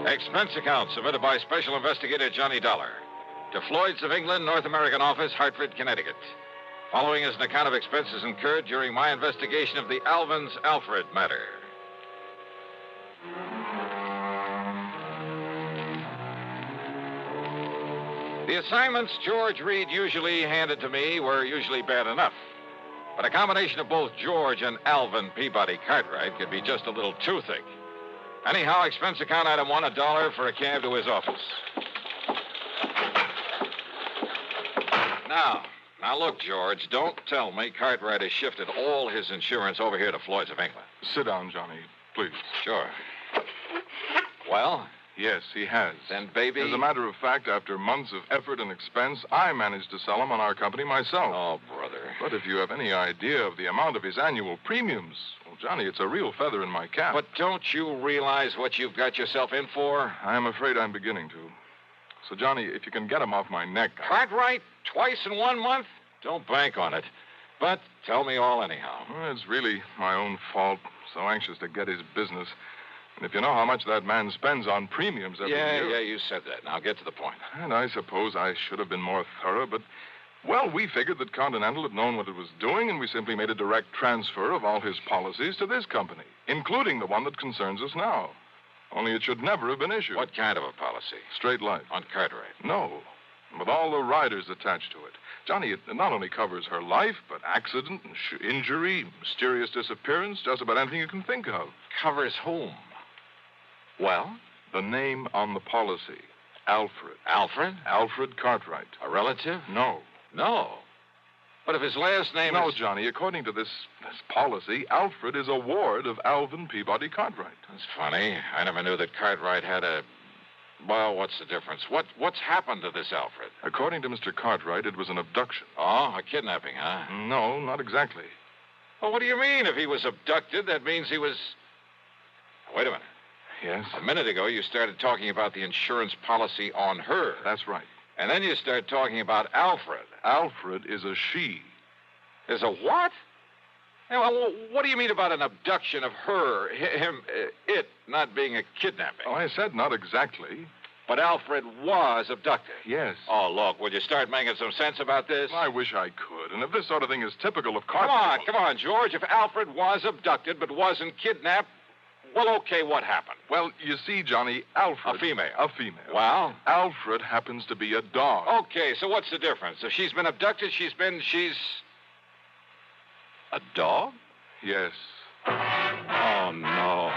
S2: Expense account submitted by Special Investigator Johnny Dollar to Floyd's of England, North American Office, Hartford, Connecticut. Following is an account of expenses incurred during my investigation of the Alvin's Alfred matter. The assignments George Reed usually handed to me were usually bad enough. But a combination of both George and Alvin Peabody Cartwright could be just a little too thick. Anyhow, expense account item one, $1 for a cab to his office. Now look, George, don't tell me Cartwright has shifted all his insurance over here to Floyd's of England.
S19: Sit down, Johnny, please.
S2: Sure. Well?
S19: Yes, he has.
S2: Then, baby...
S19: As a matter of fact, after months of effort and expense, I managed to sell him on our company myself.
S2: Oh, brother.
S19: But if you have any idea of the amount of his annual premiums, well, Johnny, it's a real feather in my cap.
S2: But don't you realize what you've got yourself in for?
S19: I'm afraid I'm beginning to. So, Johnny, if you can get him off my neck...
S2: Cartwright? Twice in 1 month? Don't bank on it. But tell me all anyhow.
S19: Well, it's really my own fault. So anxious to get his business. And if you know how much that man spends on premiums every year...
S2: Yeah, you said that. Now get to the point.
S19: And I suppose I should have been more thorough, but... Well, we figured that Continental had known what it was doing, and we simply made a direct transfer of all his policies to this company, including the one that concerns us now. Only it should never have been issued.
S2: What kind of a policy?
S19: Straight life.
S2: On Cartwright?
S19: No. With all the riders attached to it. Johnny, it not only covers her life, but accident, injury, mysterious disappearance, just about anything you can think of.
S2: Covers whom? Well?
S19: The name on the policy. Alfred.
S23: Alfred?
S19: Alfred Cartwright.
S23: A relative?
S19: No.
S23: No. But if his last name
S19: No,
S23: is...
S19: Johnny. According to this policy, Alfred is a ward of Alvin Peabody Cartwright.
S23: That's funny. I never knew that Cartwright had a... Well, what's the difference? What's happened to this Alfred?
S19: According to Mr. Cartwright, it was an abduction.
S23: Oh, a kidnapping, huh?
S19: No, not exactly.
S23: Well, what do you mean? If he was abducted, that means he was... Wait a minute.
S19: Yes?
S23: A minute ago, you started talking about the insurance policy on her.
S19: That's right.
S23: And then you start talking about Alfred.
S19: Alfred is a she.
S23: Is a what? Hey, well, what do you mean about an abduction of her, it not being a kidnapping?
S19: Oh, I said not exactly.
S23: But Alfred was abducted.
S19: Yes.
S23: Oh, look, will you start making some sense about this?
S19: I wish I could. And if this sort of thing is typical of Cartwright...
S23: Come on, George. If Alfred was abducted but wasn't kidnapped, well, okay, what happened?
S19: Well, you see, Johnny, Alfred...
S23: A female.
S19: A female.
S23: Well?
S19: Alfred happens to be a dog.
S23: Okay, so what's the difference? If she's been abducted, she's... A dog?
S19: Yes.
S23: Oh, no.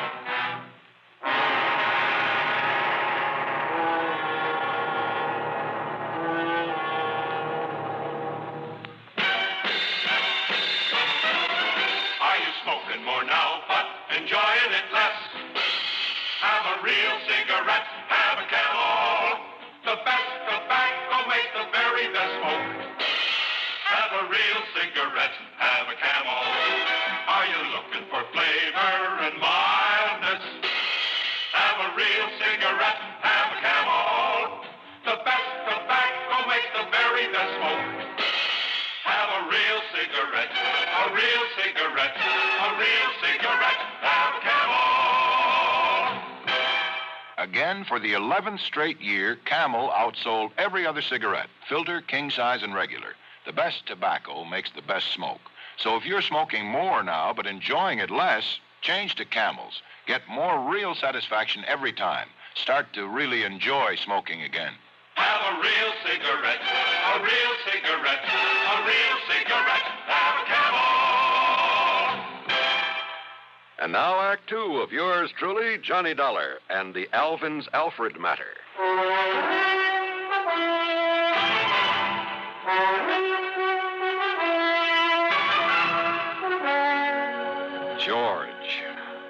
S10: Are you smoking more now, but enjoying it less? Have a real cigarette, have a Camel. The best tobacco makes the very best smoke. Have a real cigarette, have a Camel. Are you looking for flavor and mildness? Have a real cigarette, have a Camel. The best tobacco makes the very best smoke. Have a real cigarette, a real cigarette, a real cigarette, have a Camel.
S11: Again, for the 11th straight year, Camel outsold every other cigarette, filter, king size, and regular. The best tobacco makes the best smoke. So if you're smoking more now but enjoying it less, change to Camels. Get more real satisfaction every time. Start to really enjoy smoking again.
S10: Have a real cigarette, a real cigarette, a real cigarette, have a Camel.
S7: And now Act Two of yours truly, Johnny Dollar, and the Alvin's Alfred matter.
S23: George,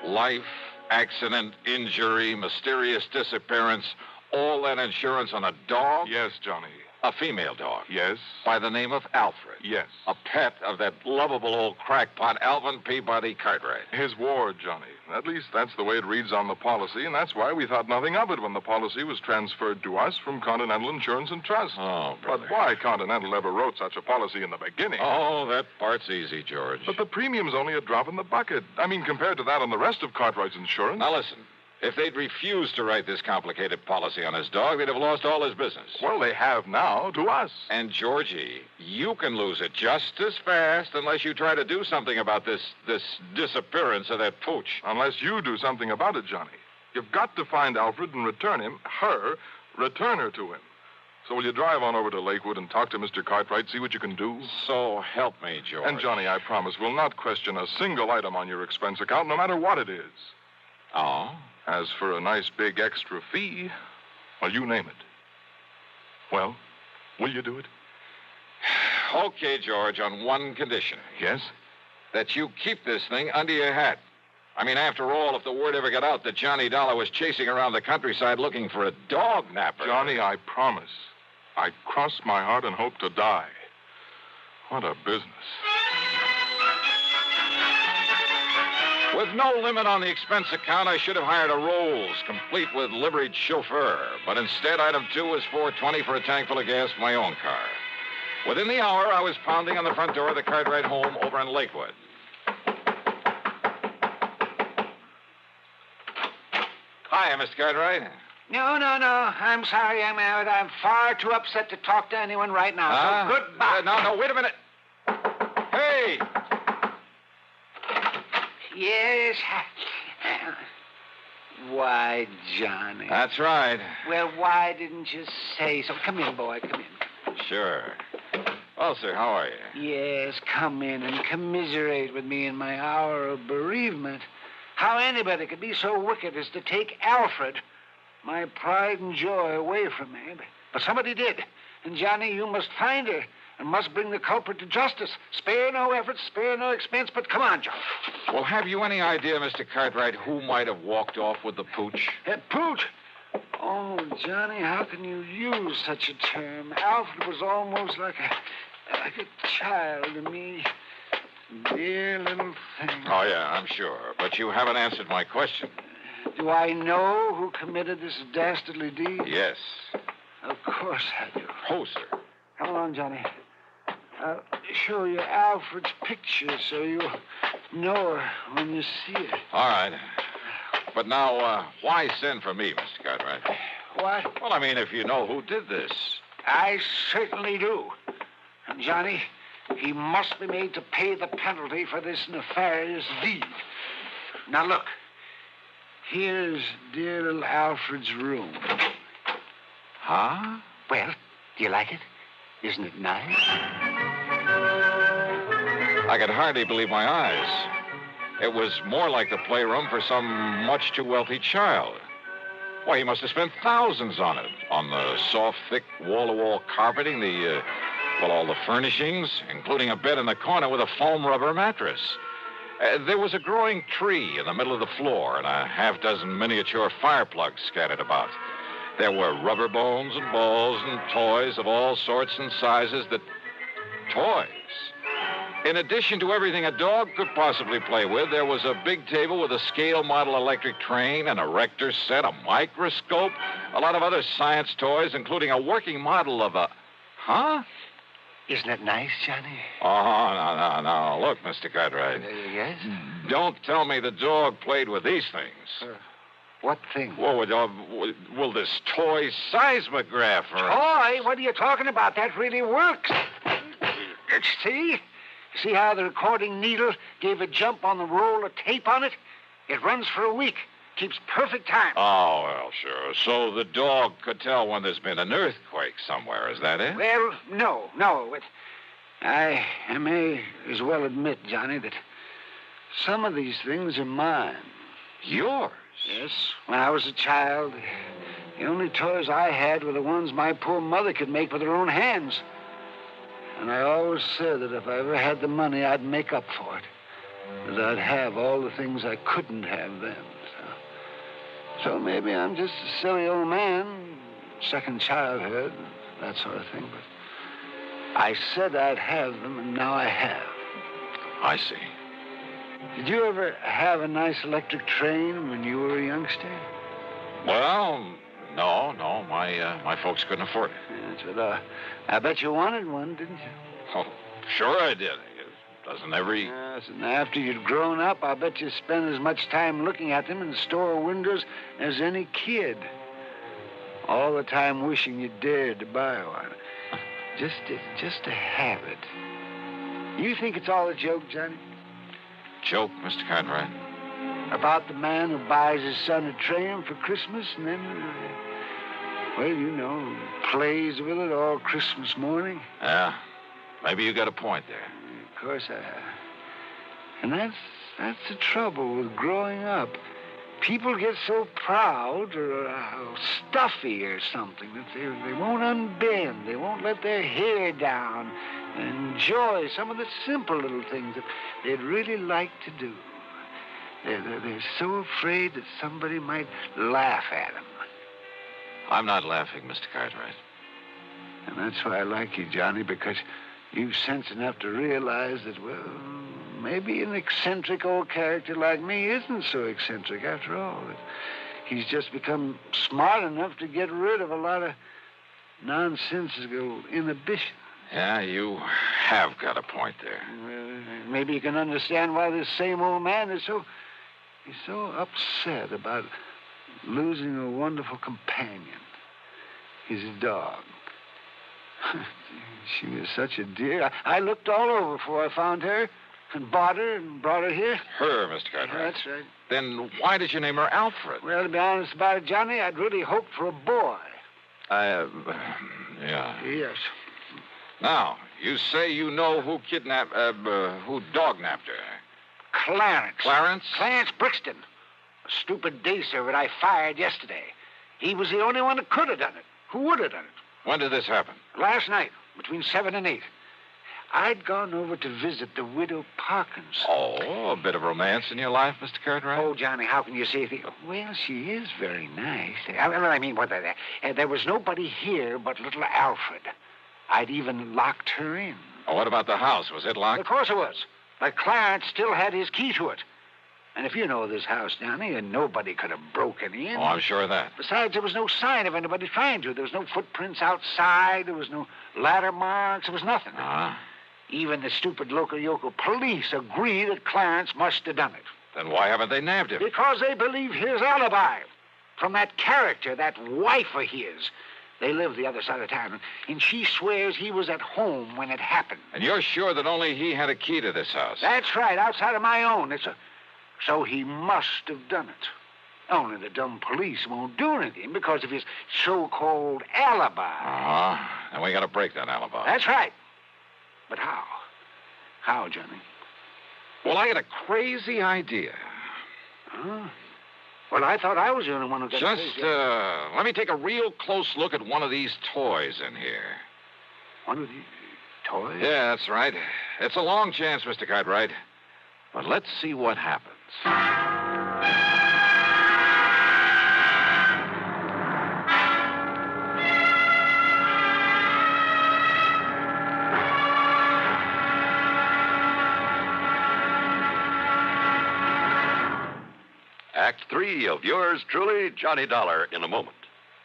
S23: life, accident, injury, mysterious disappearance, all that insurance on a dog?
S19: Yes, Johnny.
S23: A female dog?
S19: Yes.
S23: By the name of Alfred?
S19: Yes.
S23: A pet of that lovable old crackpot, Alvin Peabody Cartwright?
S19: His ward, Johnny. At least that's the way it reads on the policy, and that's why we thought nothing of it when the policy was transferred to us from Continental Insurance and Trust.
S23: Oh, brother.
S19: But why Continental ever wrote such a policy in the beginning?
S23: Oh, that part's easy, George.
S19: But the premium's only a drop in the bucket. I mean, compared to that on the rest of Cartwright's insurance.
S23: Now, listen. If they'd refused to write this complicated policy on his dog, they'd have lost all his business.
S19: Well, they have now to us.
S23: And, Georgie, you can lose it just as fast unless you try to do something about this disappearance of that pooch.
S19: Unless you do something about it, Johnny. You've got to find Alfred and return her to him. So will you drive on over to Lakewood and talk to Mr. Cartwright, see what you can do?
S23: So help me, George.
S19: And, Johnny, I promise we'll not question a single item on your expense account, no matter what it is.
S23: Oh?
S19: As for a nice big extra fee, well, you name it. Well, will you do it?
S23: Okay, George, on one condition.
S19: Yes?
S23: That you keep this thing under your hat. I mean, after all, if the word ever got out that Johnny Dollar was chasing around the countryside looking for a dog napper...
S19: Johnny, I promise. I cross my heart and hope to die. What a business.
S23: With no limit on the expense account, I should have hired a Rolls, complete with liveried chauffeur. But instead, item 2 was $4.20 for a tank full of gas for my own car. Within the hour, I was pounding on the front door of the Cartwright home over in Lakewood. Hi, Mr. Cartwright.
S12: No. I'm sorry, Young Man. I'm far too upset to talk to anyone right now. So goodbye.
S23: No, wait a minute. Hey!
S12: Yes. Why, Johnny?
S23: That's right.
S12: Well, why didn't you say so? Come in, boy. Come in.
S23: Sure. Well, sir, how are you?
S12: Yes, come in and commiserate with me in my hour of bereavement. How anybody could be so wicked as to take Alfred, my pride and joy away from me. But somebody did. And, Johnny, you must find her and must bring the culprit to justice. Spare no effort, spare no expense, but come on, Johnny.
S23: Well, have you any idea, Mr. Cartwright, who might have walked off with the pooch?
S12: Pooch? Oh, Johnny, how can you use such a term? Alfred was almost like a child to me. Dear little thing.
S23: Oh, yeah, I'm sure. But you haven't answered my question.
S12: Do I know who committed this dastardly deed?
S23: Yes.
S12: Of course I do.
S23: Oh, sir.
S12: Come along, Johnny. I'll show you Alfred's picture so you'll know her when you see it.
S23: All right. But now, why send for me, Mr. Cartwright?
S12: What?
S23: Well, I mean, if you know who did this.
S12: I certainly do. And, Johnny, he must be made to pay the penalty for this nefarious deed. Now, look. Here's dear little Alfred's room.
S23: Huh?
S12: Well, do you like it? Isn't it nice?
S23: I could hardly believe my eyes. It was more like the playroom for some much too wealthy child. Why, he must have spent thousands on it. On the soft, thick, wall-to-wall carpeting, all the furnishings, including a bed in the corner with a foam rubber mattress. There was a growing tree in the middle of the floor and a half-dozen miniature fire plugs scattered about. There were rubber bones and balls and toys of all sorts and sizes Toys? In addition to everything a dog could possibly play with, there was a big table with a scale model electric train, an erector set, a microscope, a lot of other science toys, including a working model of a... Huh?
S12: Isn't it nice, Johnny?
S23: Oh, no. Look, Mr. Cartwright.
S12: Yes?
S23: Don't tell me the dog played with these things.
S12: What thing?
S23: Well, will this toy seismograph or...
S12: Toy? What are you talking about? That really works. See? See how the recording needle gave a jump on the roll of tape on it? It runs for a week. Keeps perfect time.
S23: Oh, well, sure. So the dog could tell when there's been an earthquake somewhere. Is that it?
S12: Well, no. I may as well admit, Johnny, that some of these things are mine.
S23: Yours?
S12: Yes. When I was a child, the only toys I had were the ones my poor mother could make with her own hands. And I always said that if I ever had the money, I'd make up for it. That I'd have all the things I couldn't have then. So maybe I'm just a silly old man, second childhood, that sort of thing. But I said I'd have them, and now I have.
S23: I see.
S12: Did you ever have a nice electric train when you were a youngster?
S23: Well, no. My folks couldn't afford it.
S12: Yes, but I bet you wanted one, didn't you?
S23: Oh, sure I did. Doesn't every...
S12: Yes, and after you'd grown up, I bet you spent as much time looking at them in the store windows as any kid. All the time wishing you dared to buy one. Just to have it. You think it's all a joke, Johnny?
S23: Joke, Mr. Cartwright?
S12: About the man who buys his son a train for Christmas and then, plays with it all Christmas morning?
S23: Yeah, maybe you got a point there.
S12: Of course I have. And that's the trouble with growing up. People get so proud or stuffy or something that they won't unbend. They won't let their hair down and enjoy some of the simple little things that they'd really like to do. They're so afraid that somebody might laugh at them.
S23: I'm not laughing, Mr. Cartwright.
S12: And that's why I like you, Johnny, because you've sense enough to realize that, maybe an eccentric old character like me isn't so eccentric after all. That he's just become smart enough to get rid of a lot of nonsensical inhibition.
S23: Yeah, you have got a point there.
S12: Maybe you can understand why this same old man is so upset about losing a wonderful companion, his dog. She was such a dear. I looked all over before I found her and bought her and brought her here.
S23: Her, Mr. Cartwright?
S12: Yeah, that's right.
S23: Then why did you name her Alfred?
S12: Well, to be honest about it, Johnny, I'd really hoped for a boy.
S23: Yeah.
S12: Yes.
S23: Now, you say you know who who dog-napped her?
S12: Clarence.
S23: Clarence?
S12: Clarence Brixton. A stupid day servant I fired yesterday. He was the only one that could have done it. Who would have done it?
S23: When did this happen?
S12: Last night, between 7 and 8. I'd gone over to visit the widow Parkins.
S23: Oh, a bit of romance in your life, Mr. Cartwright?
S12: Oh, Johnny, how can you say anything? Well, she is very nice. I mean, there was nobody here but little Alfred. I'd even locked her in.
S23: Oh, what about the house? Was it locked?
S12: Of course it was. But Clarence still had his key to it. And if you know this house, Johnny, and nobody could have broken in.
S23: Oh, I'm sure of that.
S12: Besides, there was no sign of anybody trying to. There was no footprints outside. There was no ladder marks. There was nothing. Even the stupid local yokel police agree that Clarence must have done it.
S23: Then why haven't they nabbed him?
S12: Because they believe his alibi. From that character, that wife of his. They live the other side of town, and she swears he was at home when it happened.
S23: And you're sure that only he had a key to this house?
S12: That's right, outside of my own. So he must have done it. Only the dumb police won't do anything because of his so-called alibi.
S23: And we got to break that alibi.
S12: That's right. But how? How, Johnny?
S23: Well, I got a crazy idea.
S12: Huh? Well, I thought I was the only one who got a crazy idea.
S23: Let me take a real close look at one of these toys in here.
S12: One of these toys?
S23: Yeah, that's right. It's a long chance, Mr. Cartwright. But let's see what happens.
S7: Act 3 of yours truly, Johnny Dollar, in a moment.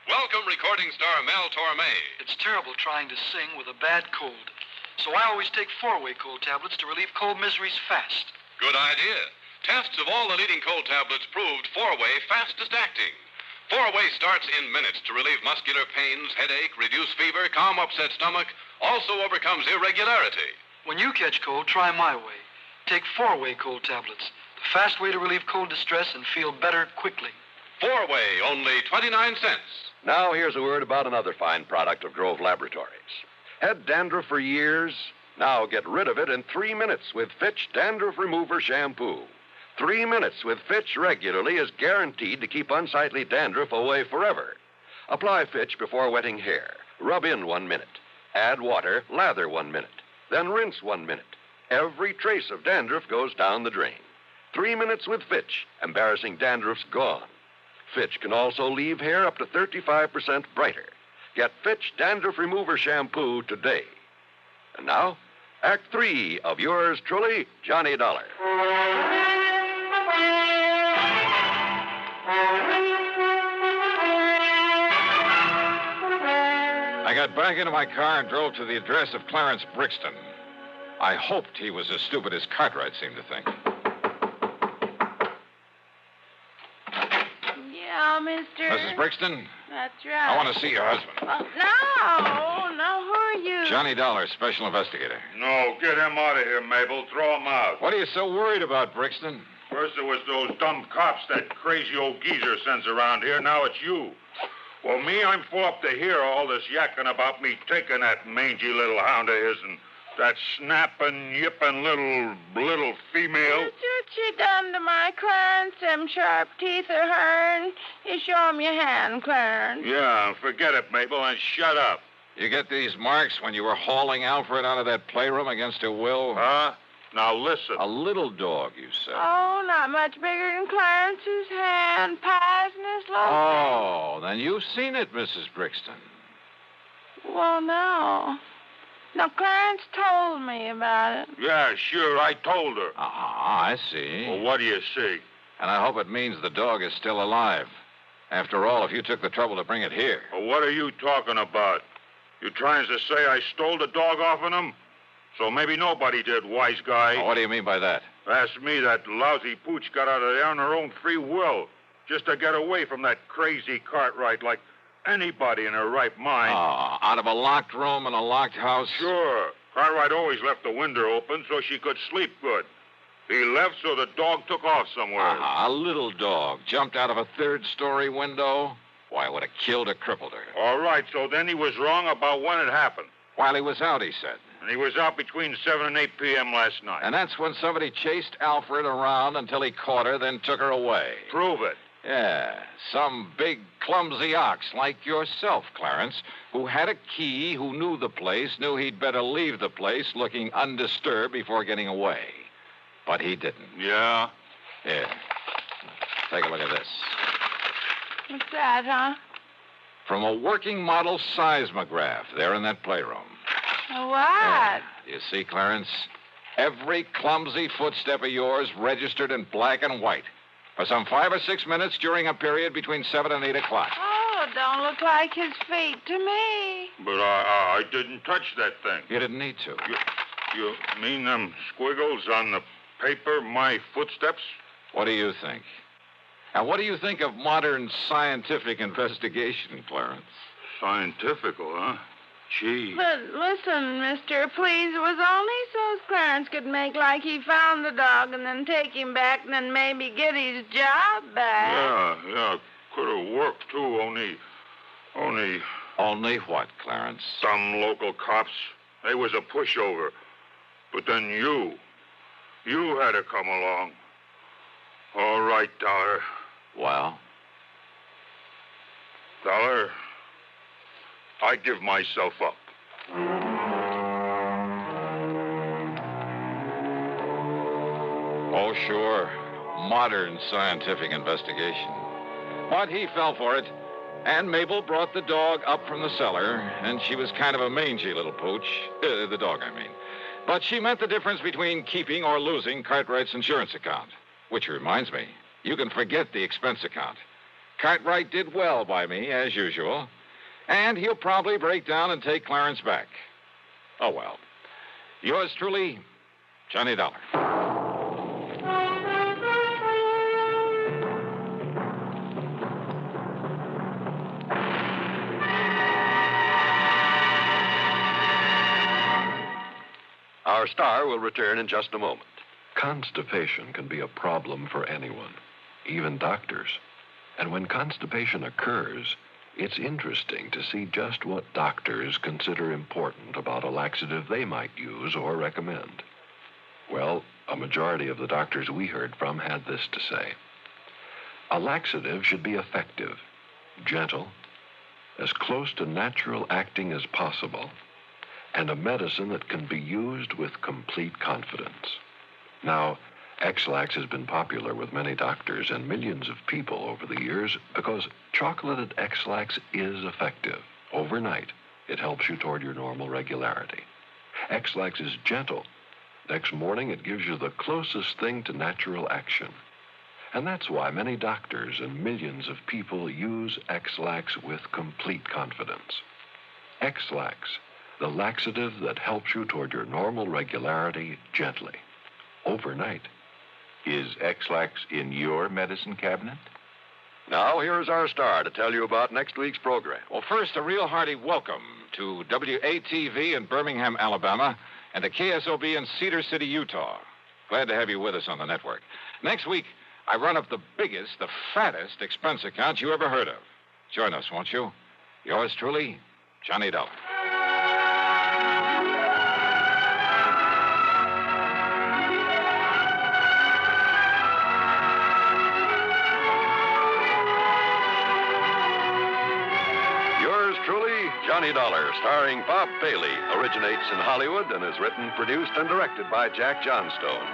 S3: Welcome, recording star Mel Torme. It's terrible trying to sing with a bad cold. So I always take 4-way cold tablets to relieve cold miseries fast.
S10: Good idea. Tests of all the leading cold tablets proved 4-way fastest acting. 4-way starts in minutes to relieve muscular pains, headache, reduce fever, calm upset stomach, also overcomes irregularity.
S3: When you catch cold, try my way. Take 4-way cold tablets. The fast way to relieve cold distress and feel better quickly.
S10: 4-way, only 29 cents.
S7: Now here's a word about another fine product of Grove Laboratories. Had dandruff for years? Now get rid of it in 3 minutes with Fitch Dandruff Remover Shampoo. 3 minutes with Fitch regularly is guaranteed to keep unsightly dandruff away forever. Apply Fitch before wetting hair. Rub in 1 minute. Add water, lather 1 minute. Then rinse 1 minute. Every trace of dandruff goes down the drain. 3 minutes with Fitch. Embarrassing dandruff's gone. Fitch can also leave hair up to 35% brighter. Get Fitch Dandruff Remover Shampoo today. And now, Act 3 of yours truly, Johnny Dollar.
S23: I got back into my car and drove to the address of Clarence Brixton. I hoped he was as stupid as Cartwright seemed to think.
S8: Yeah, mister.
S23: Mrs. Brixton,
S8: That's right.
S23: I want to see your husband.
S8: No, who are you?
S23: Johnny Dollar, special investigator.
S13: No, get him out of here, Mabel. Throw him out.
S23: What are you so worried about, Brixton?
S13: First it was those dumb cops that crazy old geezer sends around here. Now it's you. Well, me, I'm full up to hear all this yakking about me taking that mangy little hound of his and that snapping, yipping little female.
S8: What you done to my Clarence? Them sharp teeth are hurting. You show him your hand, Clarence.
S13: Yeah, forget it, Mabel, and shut up.
S23: You get these marks when you were hauling Alfred out of that playroom against her will?
S13: Huh? Now listen.
S23: A little dog, you said.
S8: Oh, not much bigger than Clarence's hand. Pies in his little
S23: Oh, then you've seen it, Mrs. Brixton.
S8: Well, no. Now, Clarence told me about it.
S13: Yeah, sure, I told her.
S23: I see.
S13: Well, what do you see?
S23: And I hope it means the dog is still alive. After all, if you took the trouble to bring it here.
S13: Well, what are you talking about? You trying to say I stole the dog off of him? So maybe nobody did, wise guy.
S23: Oh, what do you mean by that?
S13: Ask me, that lousy pooch got out of there on her own free will, just to get away from that crazy Cartwright like anybody in her right mind.
S23: Oh, out of a locked room in a locked house?
S13: Sure. Cartwright always left the window open so she could sleep good. He left so the dog took off somewhere.
S23: A little dog jumped out of a third-story window? Why, it would have killed or crippled her.
S13: All right, so then he was wrong about when it happened.
S23: While he was out, he said.
S13: And he was out between 7 and 8 p.m. last night.
S23: And that's when somebody chased Alfred around until he caught her, then took her away.
S13: Prove it.
S23: Yeah, some big, clumsy ox like yourself, Clarence, who had a key, who knew the place, knew he'd better leave the place looking undisturbed before getting away. But he didn't.
S13: Yeah?
S23: Here, take a look at this.
S8: What's that, huh?
S23: From a working model seismograph there in that playroom.
S8: What?
S23: You see, Clarence? Every clumsy footstep of yours registered in black and white for some 5 or 6 minutes during a period between 7 and 8 o'clock.
S8: Oh, don't look like his feet to me.
S13: But I didn't touch that thing.
S23: You didn't need to.
S13: You mean them squiggles on the paper, my footsteps?
S23: What do you think? And what do you think of modern scientific investigation, Clarence?
S13: Scientifical, huh? Gee.
S8: But listen, mister, please, it was only so Clarence could make like he found the dog and then take him back and then maybe get his job back.
S13: Yeah, could have worked, too, only...
S23: Only what, Clarence?
S13: Some local cops. They was a pushover. But then you had to come along. All right, Dollar.
S23: Well?
S13: Dollar, I give myself up.
S23: Oh, sure. Modern scientific investigation. But he fell for it. And Mabel brought the dog up from the cellar, and she was kind of a mangy little pooch. The dog, I mean. But she meant the difference between keeping or losing Cartwright's insurance account. Which reminds me, you can forget the expense account. Cartwright did well by me, as usual. And he'll probably break down and take Clarence back. Oh, well. Yours truly, Johnny Dollar.
S7: Our star will return in just a moment. Constipation can be a problem for anyone, even doctors. And when constipation occurs, it's interesting to see just what doctors consider important about a laxative they might use or recommend. Well, a majority of the doctors we heard from had this to say. A laxative should be effective, gentle, as close to natural acting as possible, and a medicine that can be used with complete confidence. Now, X-Lax has been popular with many doctors and millions of people over the years because chocolated X-Lax is effective. Overnight, it helps you toward your normal regularity. X-Lax is gentle. Next morning, it gives you the closest thing to natural action. And that's why many doctors and millions of people use X-Lax with complete confidence. X-Lax, the laxative that helps you toward your normal regularity gently, overnight.
S1: Is X-Lax in your medicine cabinet?
S7: Now, here's our star to tell you about next week's program.
S23: Well, first, a real hearty welcome to WATV in Birmingham, Alabama, and to KSOB in Cedar City, Utah. Glad to have you with us on the network. Next week, I run up the biggest, the fattest expense account you ever heard of. Join us, won't you? Yours truly, Johnny Dollar.
S7: Johnny Dollar, starring Bob Bailey, originates in Hollywood and is written, produced, and directed by Jack Johnstone.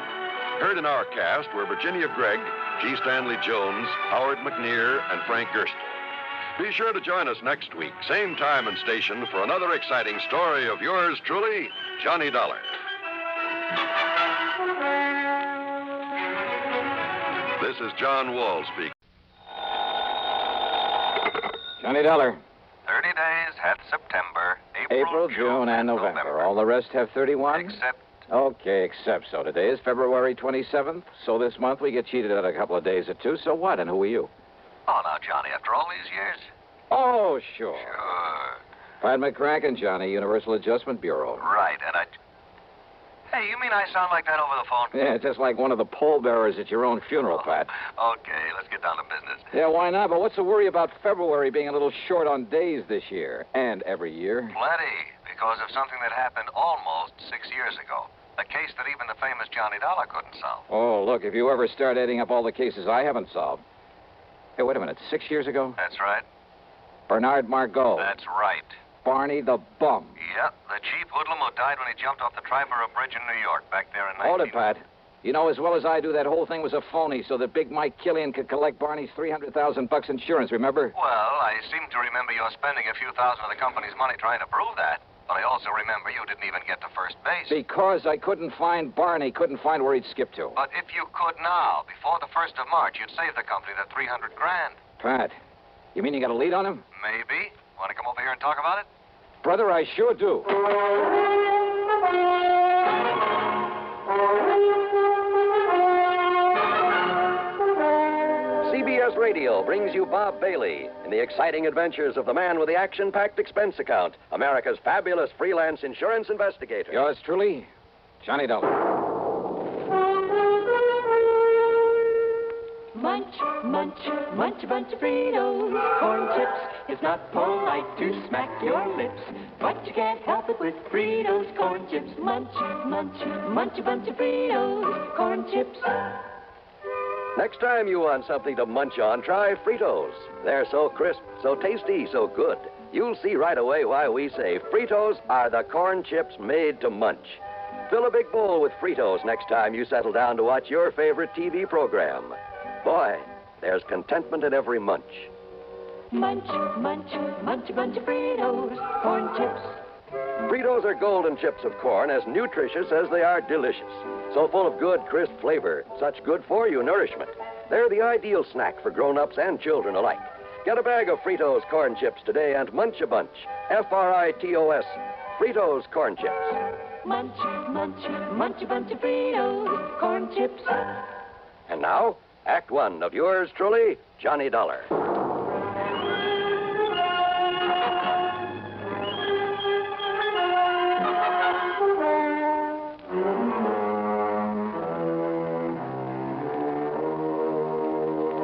S7: Heard in our cast were Virginia Gregg, G. Stanley Jones, Howard McNear, and Frank Gerstle. Be sure to join us next week, same time and station, for another exciting story of yours truly, Johnny Dollar. This is John Wall speaking.
S2: Johnny Dollar.
S9: 30 days had September,
S2: April, June, and November. All the rest have 31?
S9: Except...
S2: Okay, except so. Today is February 27th, so this month we get cheated out a couple of days or two. So what, and who are you?
S9: Oh, now, Johnny, after all these years?
S2: Oh, sure.
S9: Sure.
S2: Pat McCracken, Johnny, Universal Adjustment Bureau.
S9: Right, and I... Hey, you mean I sound like that over the phone?
S2: Yeah, just like one of the pallbearers at your own funeral, Pat.
S9: Okay, let's get down to business.
S2: Yeah, why not? But what's the worry about February being a little short on days this year? And every year?
S9: Plenty, because of something that happened almost 6 years ago. A case that even the famous Johnny Dollar couldn't solve.
S2: Oh, look, if you ever start adding up all the cases I haven't solved. Hey, wait a minute. 6 years ago?
S9: That's right.
S2: Bernard Margot.
S9: That's right.
S2: Barney the Bum.
S9: Yep, the cheap hoodlum who died when he jumped off the Triborough Bridge in New York back there in
S2: Hold it, Pat. You know as well as I do that whole thing was a phony so that Big Mike Killian could collect Barney's $300,000 insurance, remember?
S9: Well, I seem to remember you spending a few thousand of the company's money trying to prove that. But I also remember you didn't even get to first base.
S2: Because I couldn't find Barney, couldn't find where he'd skip to.
S9: But if you could now, before the 1st of March, you'd save the company that $300,000.
S2: Pat, you mean you got a lead on him?
S9: Maybe. Want to come over here and talk about it?
S2: Brother, I sure do.
S7: CBS Radio brings you Bob Bailey in the exciting adventures of the man with the action-packed expense account, America's fabulous freelance insurance investigator.
S2: Yours truly, Johnny Dollar.
S14: Munch, munch, munch a bunch of Fritos, corn chips. It's not polite to smack your lips, but you can't help it with Fritos, corn chips. Munch, munch, munch a bunch of Fritos, corn chips.
S7: Next time you want something to munch on, try Fritos. They're so crisp, so tasty, so good. You'll see right away why we say Fritos are the corn chips made to munch. Fill a big bowl with Fritos next time you settle down to watch your favorite TV program. Boy, there's contentment in every munch.
S14: Munch, munch, munch a bunch of Fritos, corn chips.
S7: Fritos are golden chips of corn, as nutritious as they are delicious. So full of good, crisp flavor, such good-for-you nourishment. They're the ideal snack for grown-ups and children alike. Get a bag of Fritos corn chips today and munch a bunch. Fritos, Fritos corn chips.
S14: Munch, munch, munch a bunch of Fritos, corn chips.
S7: And now, Act One of yours truly, Johnny Dollar.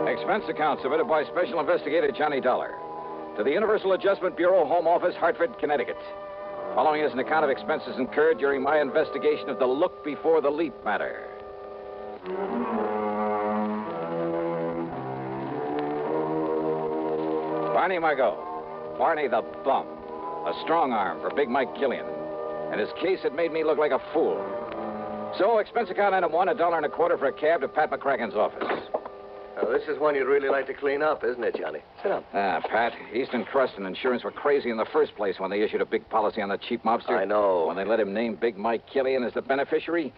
S2: Expense account submitted by Special Investigator Johnny Dollar to the Universal Adjustment Bureau, Home Office, Hartford, Connecticut. Following is an account of expenses incurred during my investigation of the look before the leap matter. Barney Margot, Barney the Bum, a strong arm for Big Mike Killian, and his case had made me look like a fool. So, expense account item one, $1.25 for a cab to Pat McCracken's office.
S21: Now, this is one you'd really like to clean up, isn't it, Johnny? Sit down.
S2: Pat, Eastern Crust and Insurance were crazy in the first place when they issued a big policy on that cheap mobster.
S21: I know.
S2: When they let him name Big Mike Killian as the beneficiary.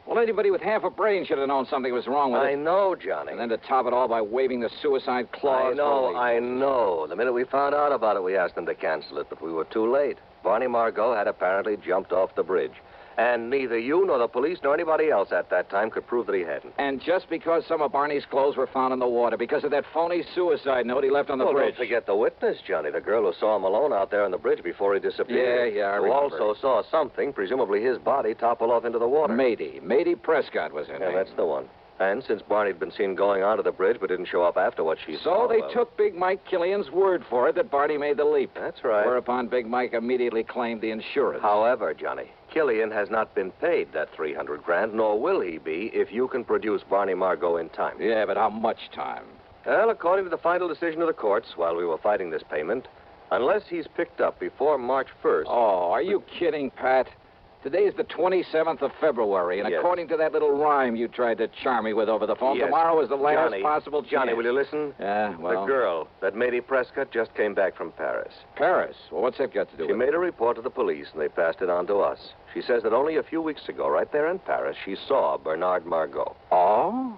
S2: Well, anybody with half a brain should have known something was wrong with it.
S21: I know, Johnny.
S2: And then to top it all by waving the suicide clause.
S21: I know. The minute we found out about it, we asked them to cancel it, but we were too late. Barney Margot had apparently jumped off the bridge. And neither you nor the police nor anybody else at that time could prove that he hadn't.
S2: And just because some of Barney's clothes were found in the water, because of that phony suicide note he left on the bridge.
S21: Don't forget the witness, Johnny, the girl who saw him alone out there on the bridge before he disappeared.
S2: Yeah, I
S21: who
S2: remember.
S21: also saw something, presumably his body, topple off into the water.
S2: Mady Prescott was her name.
S21: Yeah, that's the one. And since Barney had been seen going onto the bridge but didn't show up after what she saw...
S2: So they took Big Mike Killian's word for it that Barney made the leap.
S21: That's right.
S2: Whereupon Big Mike immediately claimed the insurance.
S21: However, Johnny, Killian has not been paid that $300,000, nor will he be if you can produce Barney Margot in time.
S2: Yeah, but how much time?
S21: Well, according to the final decision of the courts, while we were fighting this payment, unless he's picked up before March 1st...
S2: Oh, are you kidding, Pat? Today is the 27th of February, and
S21: Yes.
S2: According to that little rhyme you tried to charm me with over the phone,
S21: Yes.
S2: tomorrow is the last
S21: Johnny,
S2: possible chance.
S21: Johnny, will you listen?
S2: Yeah, well...
S21: The girl, that Mady Prescott, just came back from Paris.
S2: Paris? Well, what's that got to do
S21: She
S2: with it?
S21: made a report to the police, and they passed it on to us. She says that only a few weeks ago, right there in Paris, she saw Bernard Margot.
S2: Oh?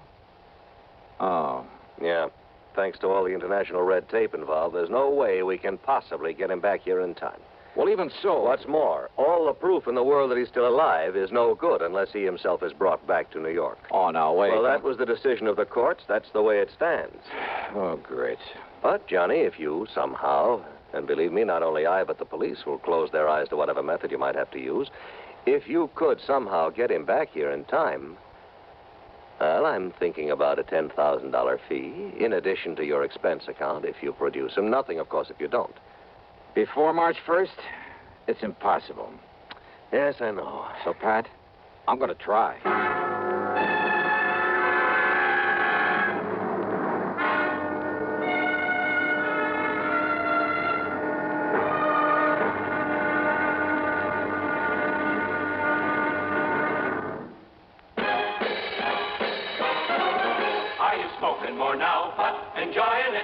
S2: Oh.
S21: Yeah. Thanks to all the international red tape involved, there's no way we can possibly get him back here in time.
S2: Well, even so...
S21: What's more, all the proof in the world that he's still alive is no good unless he himself is brought back to New York.
S2: Oh, now, wait.
S21: Well, that was the decision of the courts. That's the way it stands.
S2: Oh, great.
S21: But, Johnny, if you somehow, and believe me, not only I, but the police will close their eyes to whatever method you might have to use, if you could somehow get him back here in time, well, I'm thinking about a $10,000 fee in addition to your expense account if you produce him. Nothing, of course, if you don't.
S2: Before March 1st? It's impossible.
S21: Yes, I know.
S2: So, Pat, I'm going to try.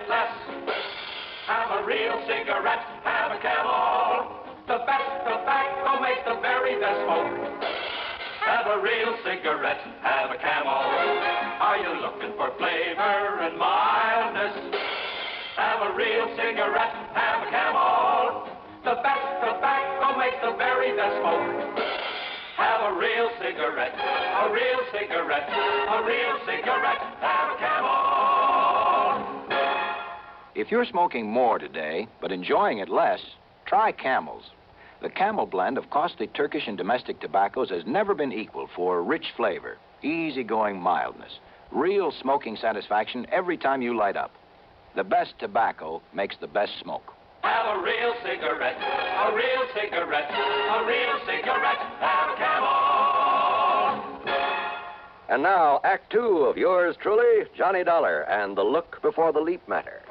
S10: it less. Have a real cigarette, have a Camel. The best tobacco makes the very best smoke. Have a real cigarette, have a Camel. Are you looking for flavor and mildness? Have a real cigarette, have a Camel. The best tobacco makes the very best smoke. Have a real cigarette, a real cigarette, a real cigarette, have a Camel.
S9: If you're smoking more today, but enjoying it less, try Camels. The Camel blend of costly Turkish and domestic tobaccos has never been equal for rich flavor, easygoing mildness, real smoking satisfaction every time you light up. The best tobacco makes the best smoke.
S10: Have a real cigarette, a real cigarette, a real cigarette, have a Camel.
S21: And now, Act Two of yours truly, Johnny Dollar, and The Look Before the Leap Matter.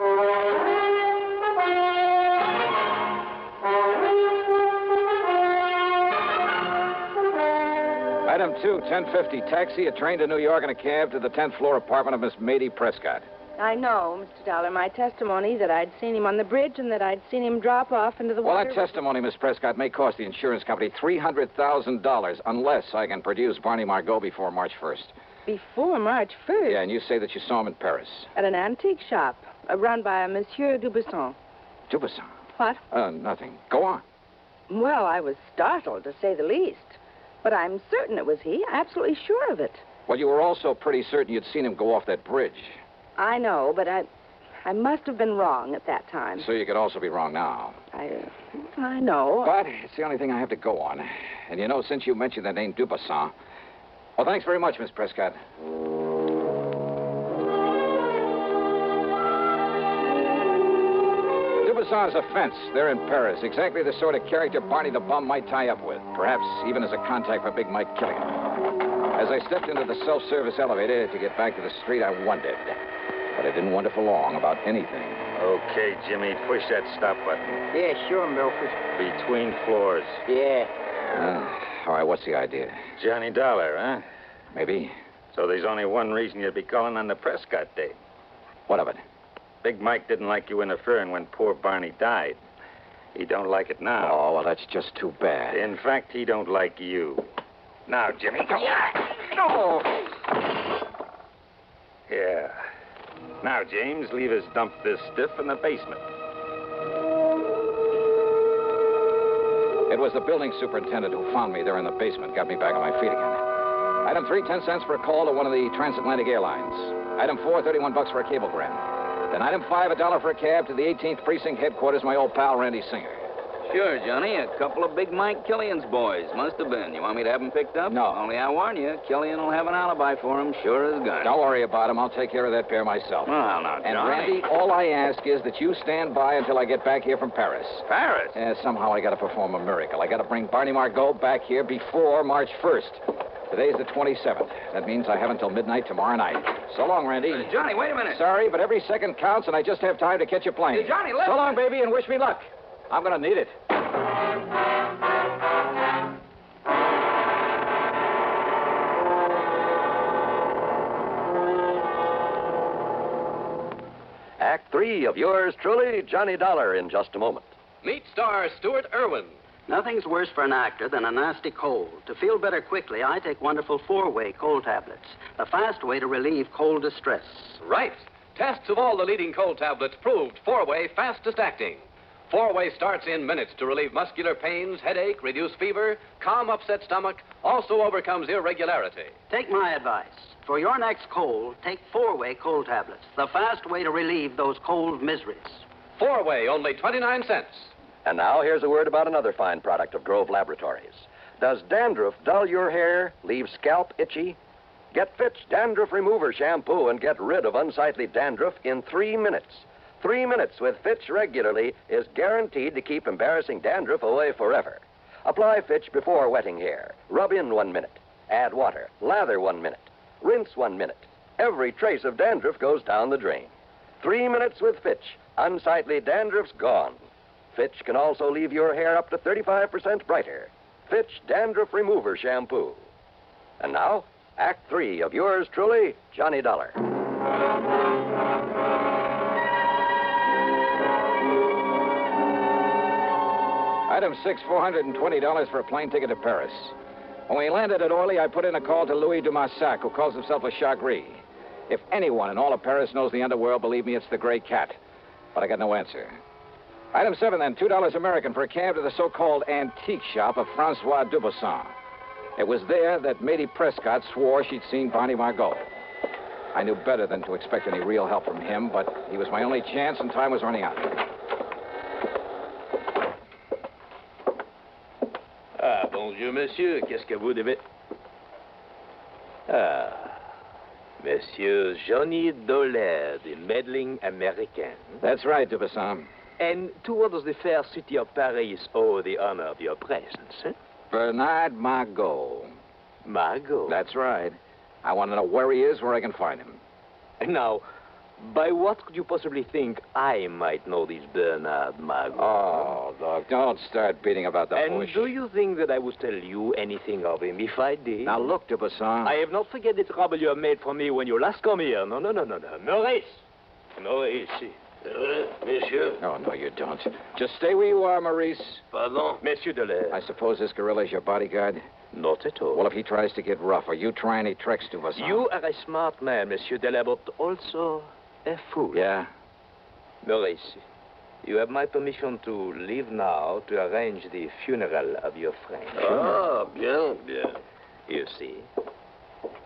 S2: Item 2, 1050, taxi, a train to New York, and a cab to the 10th floor apartment of Miss Mady Prescott.
S22: I know, Mr. Dollar. My testimony is that I'd seen him on the bridge and that I'd seen him drop off into the
S2: Well,
S22: water.
S2: that testimony, Miss Prescott, may cost the insurance company $300,000 unless I can produce Barney Margot before March 1st.
S22: Before March 1st?
S2: Yeah, and you say that you saw him in Paris.
S22: At an antique shop, run by a Monsieur Dubuisson.
S2: Dubuisson?
S22: What?
S2: Nothing. Go on.
S22: Well, I was startled, to say the least. But I'm certain it was he. Absolutely sure of it.
S2: Well, you were also pretty certain you'd seen him go off that bridge.
S22: I know, but I must have been wrong at that time.
S2: So you could also be wrong now.
S22: I know.
S2: But it's the only thing I have to go on. And you know, since you mentioned that name Dubuisson... Well, thanks very much, Miss Prescott. Dubuisson is a fence. They're in Paris. Exactly the sort of character Barney the Bum might tie up with. Perhaps even as a contact for Big Mike Killian. As I stepped into the self-service elevator to get back to the street, I wondered. But I didn't wonder for long about anything.
S15: Okay, Jimmy, push that stop button.
S12: Yeah, sure, Milford.
S15: Between floors.
S12: Yeah.
S2: All right, what's the idea?
S15: Johnny Dollar, huh?
S2: Maybe.
S15: So there's only one reason you'd be calling on the Prescott date.
S2: What of it?
S15: Big Mike didn't like you interfering when poor Barney died. He don't like it now.
S2: Oh, well, that's just too bad.
S15: In fact, he don't like you. Now, Jimmy, go.
S2: No!
S15: Yeah. Now, James, leave us dump this stiff in the basement.
S2: It was the building superintendent who found me there in the basement, got me back on my feet again. Item 3, 10 cents for a call to one of the transatlantic airlines. Item 4, $31 for a cablegram. Then item 5, $1 for a cab to the 18th Precinct headquarters, my old pal Randy Singer.
S16: Sure, Johnny. A couple of Big Mike Killian's boys. Must have been. You want me to have them picked up?
S2: No.
S16: Only I warn you, Killian will have an alibi for him, sure as gun.
S2: Don't worry about him. I'll take care of that pair myself.
S16: Well, now, Johnny.
S2: And, Randy, all I ask is that you stand by until I get back here from Paris.
S16: Paris?
S2: Somehow I got to perform a miracle. I got to bring Barney Margot back here before March 1st. Today's the 27th. That means I have until midnight tomorrow night. So long, Randy.
S16: Johnny, wait a minute.
S2: Sorry, but every second counts, and I just have time to catch a plane.
S16: Hey, Johnny, listen.
S2: So long, baby, and wish me luck. I'm going to need it.
S21: Act 3 of yours truly, Johnny Dollar, in just a moment.
S7: Meet star Stuart Irwin.
S17: Nothing's worse for an actor than a nasty cold. To feel better quickly, I take wonderful 4-way cold tablets. The fast way to relieve cold distress.
S7: Right. Tests of all the leading cold tablets proved 4-way fastest acting. 4-way starts in minutes to relieve muscular pains, headache, reduce fever, calm upset stomach, also overcomes irregularity.
S17: Take my advice. For your next cold, take 4-way cold tablets. The fast way to relieve those cold miseries.
S7: 4-way, only 29 cents.
S21: And now here's a word about another fine product of Grove Laboratories. Does dandruff dull your hair, leave scalp itchy? Get Fitch Dandruff Remover Shampoo and get rid of unsightly dandruff in 3 minutes. 3 minutes with Fitch regularly is guaranteed to keep embarrassing dandruff away forever. Apply Fitch before wetting hair. Rub in 1 minute. Add water. Lather 1 minute. Rinse 1 minute. Every trace of dandruff goes down the drain. 3 minutes with Fitch. Unsightly dandruff's gone. Fitch can also leave your hair up to 35% brighter. Fitch Dandruff Remover Shampoo. And now, Act 3 of yours truly, Johnny Dollar.
S9: Item 6, $420 for a plane ticket to Paris. When we landed at Orly, I put in a call to Louis Dumassac, who calls himself a Chagris. If anyone in all of Paris knows the underworld, believe me, it's the Gray Cat. But I got no answer. Item 7, then, $2 American for a cab to the so-called antique shop of Francois Dubuisson. It was there that Matey Prescott swore she'd seen Barney Margot. I knew better than to expect any real help from him, but he was my only chance, and time was running out.
S4: Ah, bonjour, monsieur. Qu'est-ce que vous devez... Ah, Monsieur Johnny Dollar, the meddling American.
S9: That's right, Dubuisson.
S4: And to what does the fair city of Paris owe the honor of your presence, eh?
S9: Bernard Margot.
S4: Margot?
S9: That's right. I want to know where he is, where I can find him.
S4: Now, by what could you possibly think I might know this Bernard Margot?
S9: Oh, Doc, don't start beating about the bush.
S4: And do you think that I would tell you anything of him if I did?
S9: Now, look, Dubuisson.
S4: I have not forget the trouble you have made for me when you last come here. No. Maurice. Maurice. Monsieur.
S9: Oh, no, you don't. Just stay where you are, Maurice.
S4: Pardon? Monsieur Dollar.
S9: I suppose this gorilla's your bodyguard?
S4: Not at all.
S9: Well, if he tries to get rough, or you try any tricks, Dubuisson.
S4: You are a smart man, Monsieur Dollar, but also a fool.
S9: Yeah?
S4: Maurice, you have my permission to leave now to arrange the funeral of your friend.
S9: Ah,
S4: bien. You see,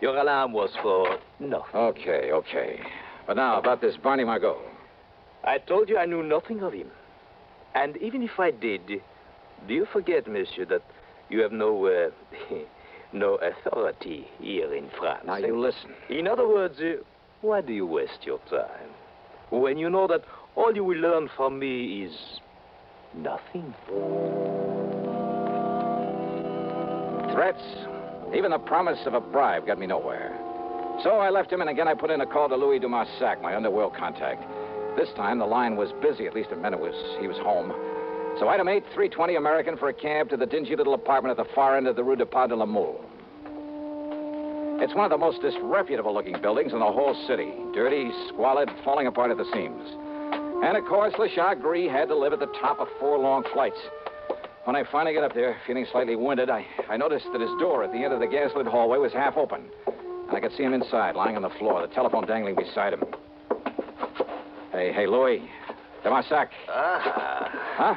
S4: your alarm was for nothing.
S9: Okay. But now, about this Barney Margot.
S4: I told you I knew nothing of him. And even if I did, do you forget, monsieur, that you have no authority here in France?
S9: Now, you listen.
S4: In other words, why do you waste your time when you know that all you will learn from me is nothing?
S9: Threats, even the promise of a bribe got me nowhere. So I left him, and again I put in a call to Louis Dumassac, my underworld contact. This time, the line was busy. At least it meant he was home. So item 8, $3.20 American for a cab to the dingy little apartment at the far end of the Rue de Pas de la Mule. It's one of the most disreputable-looking buildings in the whole city. Dirty, squalid, falling apart at the seams. And, of course, Le Chagris had to live at the top of 4 long flights. When I finally got up there, feeling slightly winded, I noticed that his door at the end of the gaslit hallway was half open. And I could see him inside, lying on the floor, the telephone dangling beside him. Hey, Louis. Dumassac.
S4: Ah.
S9: Huh?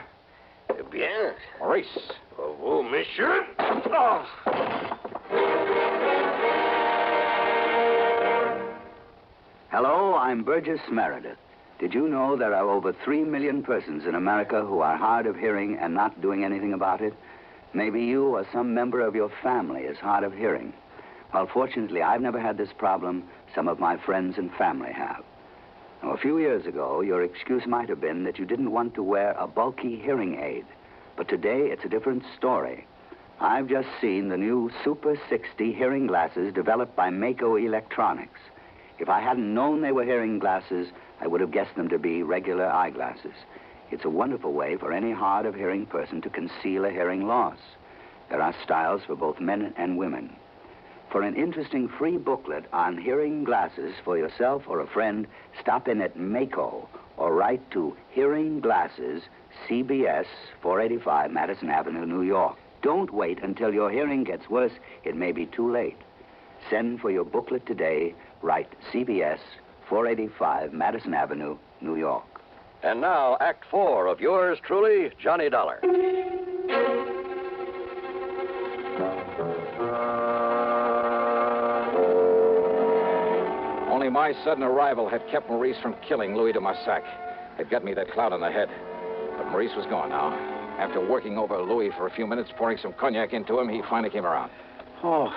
S4: Bien.
S9: Maurice.
S4: Vous, monsieur. Oh.
S6: Hello, I'm Burgess Meredith. Did you know there are over 3 million persons in America who are hard of hearing and not doing anything about it? Maybe you or some member of your family is hard of hearing. Well, fortunately, I've never had this problem. Some of my friends and family have. Now, a few years ago, your excuse might have been that you didn't want to wear a bulky hearing aid. But today, it's a different story. I've just seen the new Super 60 hearing glasses developed by Mako Electronics. If I hadn't known they were hearing glasses, I would have guessed them to be regular eyeglasses. It's a wonderful way for any hard of hearing person to conceal a hearing loss. There are styles for both men and women. For an interesting free booklet on hearing glasses for yourself or a friend, stop in at Mako or write to Hearing Glasses, CBS, 485 Madison Avenue, New York. Don't wait until your hearing gets worse. It may be too late. Send for your booklet today. Write CBS, 485 Madison Avenue, New York.
S21: And now, Act 4 of yours truly, Johnny Dollar.
S9: Only my sudden arrival had kept Maurice from killing Louis Dumassac. It got me that clout on the head. But Maurice was gone now. After working over Louis for a few minutes, pouring some cognac into him, he finally came around.
S12: Oh,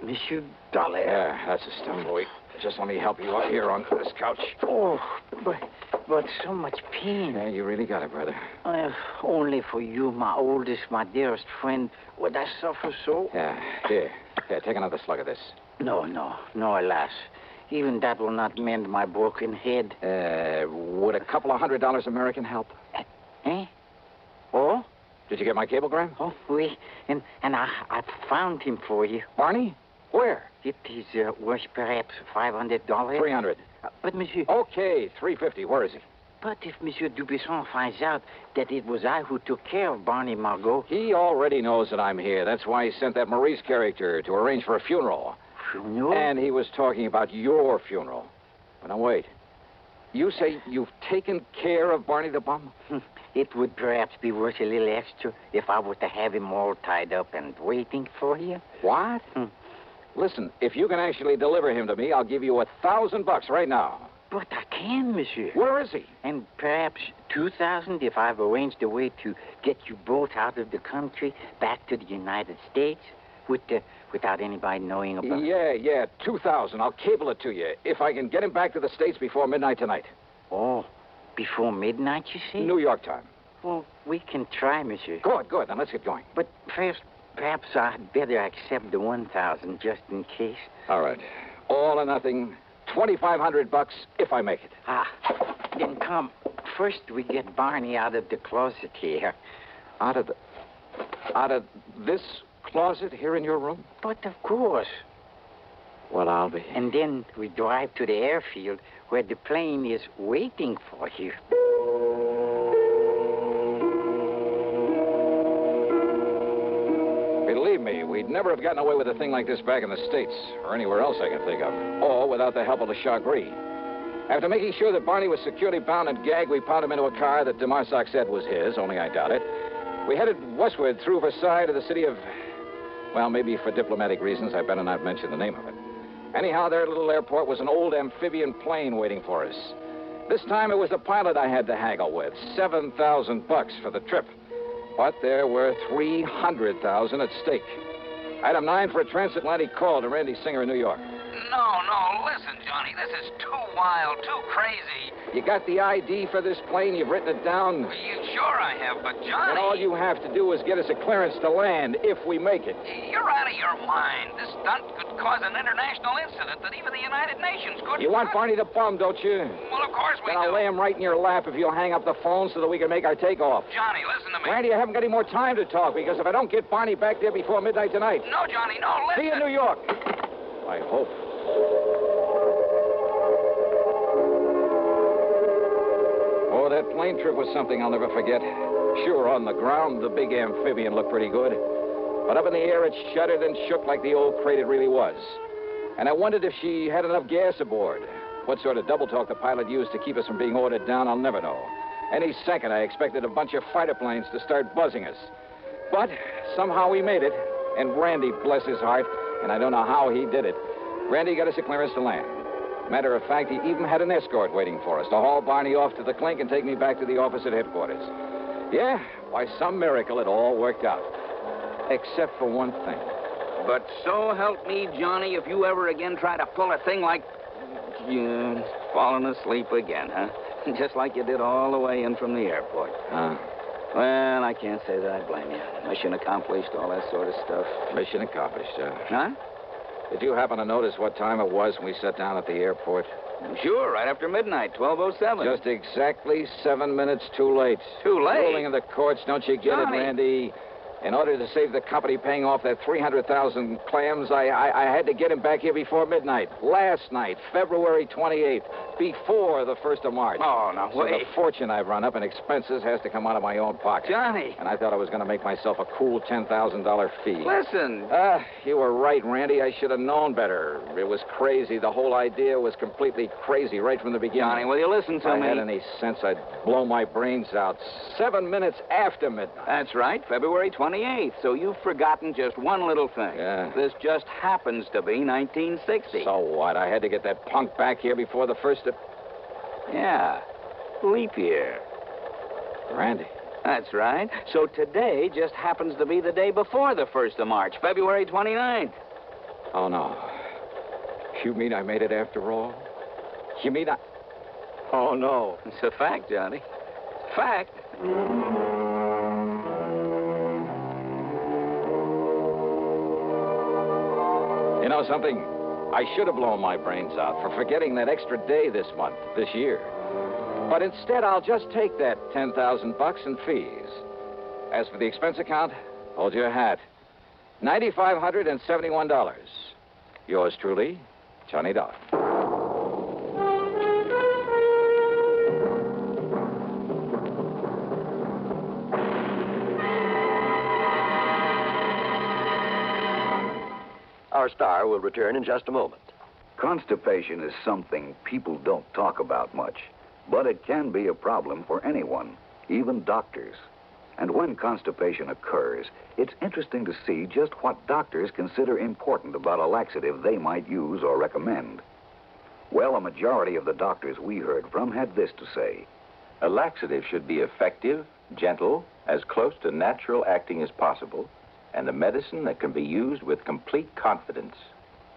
S12: Monsieur Dollar.
S9: Yeah, that's the stuff, Louis. Just let me help you up here on this couch.
S12: Oh, but so much pain.
S9: Yeah, you really got it, brother.
S12: Only for you, my oldest, my dearest friend, would I suffer so?
S9: Yeah, here, take another slug of this.
S12: No, alas. Even that will not mend my broken head.
S9: Would a couple of $100 American help?
S12: Eh? Oh?
S9: Did you get my cablegram?
S12: Oh, oui. And I found him for you.
S9: Barney? Where?
S12: It is worth perhaps $500.
S9: $300.
S12: But, monsieur...
S9: Okay, $350. Where is he?
S5: But if Monsieur Dubuisson finds out that it was I who took care of Barney Margot...
S9: He already knows that I'm here. That's why he sent that Maurice character to arrange for a funeral.
S5: Funeral?
S9: And he was talking about your funeral. But now, wait. You say you've taken care of Barney the Bum?
S5: It would perhaps be worth a little extra if I were to have him all tied up and waiting for you.
S9: What? Listen, if you can actually deliver him to me, I'll give you $1,000 right now.
S5: But I can, monsieur.
S9: Where is he?
S5: And perhaps 2,000 if I've arranged a way to get you both out of the country, back to the United States, without anybody knowing about it.
S9: Yeah, 2,000. I'll cable it to you if I can get him back to the States before midnight tonight.
S5: Oh, before midnight, you say?
S9: New York time.
S5: Well, we can try, monsieur.
S9: Good. Then let's get going.
S5: But first, perhaps I'd better accept the 1,000 just in case.
S9: All right. All or nothing. $2,500 if I make it.
S5: Then come. First, we get Barney out of the closet here.
S9: Out of this closet here in your room?
S5: But of course.
S9: Well, I'll be.
S5: And then we drive to the airfield where the plane is waiting for you.
S9: Believe me, we'd never have gotten away with a thing like this back in the States, or anywhere else I can think of, or without the help of the Chagris. After making sure that Barney was securely bound and gagged, we piled him into a car that DeMarsac said was his, only I doubt it. We headed westward through Versailles to the city of... Well, maybe for diplomatic reasons, I better not mention the name of it. Anyhow, there at the little airport was an old amphibian plane waiting for us. This time it was the pilot I had to haggle with. $7,000 for the trip. But there were $300,000 at stake. Item 9 for a transatlantic call to Randy Singer in New York.
S16: No, listen, Johnny. This is too wild, too crazy.
S9: You got the ID for this plane? You've written it down?
S16: Sure I have, but Johnny...
S9: And all you have to do is get us a clearance to land, if we make it.
S16: You're out of your mind. This stunt could cause an international incident that even the United Nations couldn't...
S9: You want Barney the Bum, don't you?
S16: Well, of course we
S9: do. Then I'll lay him right in your lap if you'll hang up the phone so that we can make our takeoff.
S16: Johnny, listen to me.
S9: Randy, I haven't got any more time to talk, because if I don't get Barney back there before midnight tonight...
S16: No, Johnny, no, listen...
S9: See you in New York. I hope. Oh, that plane trip was something I'll never forget. Sure, on the ground, the big amphibian looked pretty good. But up in the air, it shuddered and shook like the old crate it really was. And I wondered if she had enough gas aboard. What sort of double talk the pilot used to keep us from being ordered down, I'll never know. Any second, I expected a bunch of fighter planes to start buzzing us. But somehow we made it. And Randy, bless his heart, and I don't know how he did it, Randy got us a clearance to land. Matter of fact, he even had an escort waiting for us to haul Barney off to the clink and take me back to the office at headquarters. Yeah, by some miracle, it all worked out. Except for one thing.
S16: But so help me, Johnny, if you ever again try to pull a thing like... falling asleep again, huh? Just like you did all the way in from the airport. Well, I can't say that I blame you. Mission accomplished, all that sort of stuff.
S9: Mission accomplished,
S16: Huh?
S9: Did you happen to notice what time it was when we sat down at the airport?
S16: Sure, right after midnight, 12:07.
S9: Just exactly 7 minutes too late.
S16: Too late?
S9: Rolling in the courts, don't you get
S16: Johnny.
S9: it, Randy? In order to save the company paying off that 300,000 clams, I had to get him back here before midnight. Last night, February 28th, before the 1st of March.
S16: Oh, now,
S9: so
S16: wait.
S9: the fortune I've run up in expenses has to come out of my own pocket.
S16: Johnny.
S9: And I thought I was going to make myself a cool $10,000 fee.
S16: Listen.
S9: You were right, Randy. I should have known better. It was crazy. The whole idea was completely crazy right from the beginning.
S16: Johnny, will you listen to me?
S9: If I had any sense, I'd blow my brains out 7 minutes after midnight.
S16: That's right, February 28th. So you've forgotten just one little thing.
S9: Yeah.
S16: This just happens to be 1960.
S9: So what? I had to get that punk back here before the 1st of...
S16: Yeah. Leap year.
S9: Randy.
S16: That's right. So today just happens to be the day before the 1st of March, February 29th.
S9: Oh, no. You mean I made it after all? You mean I... Oh, no.
S16: It's a fact, Johnny. Fact.
S9: You know something? I should have blown my brains out for forgetting that extra day this month, this year. But instead, I'll just take that $10,000 in fees. As for the expense account, hold your hat. $9,571. Yours truly, Johnny Dodd.
S21: Our star will return in just a moment.
S11: Constipation is something people don't talk about much, but it can be a problem for anyone, even doctors. And when constipation occurs, it's interesting to see just what doctors consider important about a laxative they might use or recommend. Well, a majority of the doctors we heard from had this to say.
S18: A laxative should be effective, gentle, as close to natural acting as possible, and a medicine that can be used with complete confidence.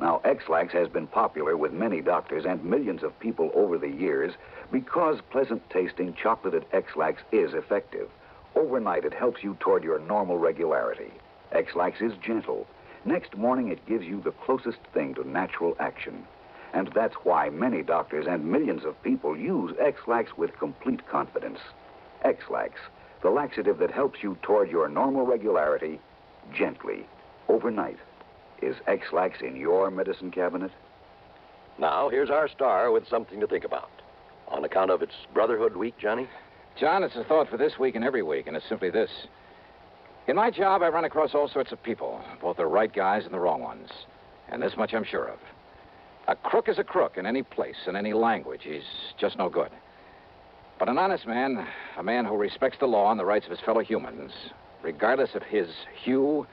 S11: Now, X-Lax has been popular with many doctors and millions of people over the years because pleasant-tasting chocolated X-Lax is effective. Overnight, it helps you toward your normal regularity. X-Lax is gentle. Next morning, it gives you the closest thing to natural action. And that's why many doctors and millions of people use X-Lax with complete confidence. X-Lax, the laxative that helps you toward your normal regularity, gently, overnight. Is X-Lax in your medicine cabinet?
S21: Now, here's our star with something to think about. On account of its Brotherhood Week, Johnny?
S2: John, it's a thought for this week and every week, and it's simply this. In my job, I run across all sorts of people, both the right guys and the wrong ones. And this much I'm sure of. A crook is a crook in any place, in any language. He's just no good. But an honest man, a man who respects the law and the rights of his fellow humans, regardless of his hue,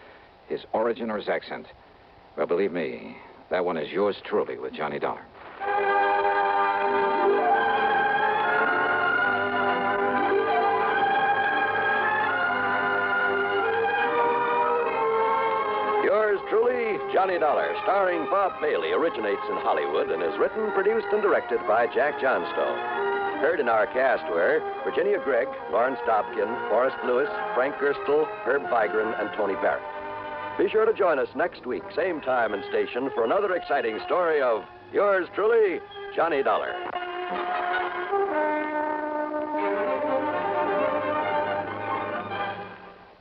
S2: his origin, or his accent, well, believe me, that one is yours truly with Johnny Dollar.
S21: Yours truly, Johnny Dollar, starring Bob Bailey, originates in Hollywood and is written, produced, and directed by Jack Johnstone. Heard in our cast were Virginia Gregg, Lawrence Dobkin, Forrest Lewis, Frank Gerstle, Herb Vigran, and Tony Barrett. Be sure to join us next week, same time and station, for another exciting story of yours truly, Johnny Dollar.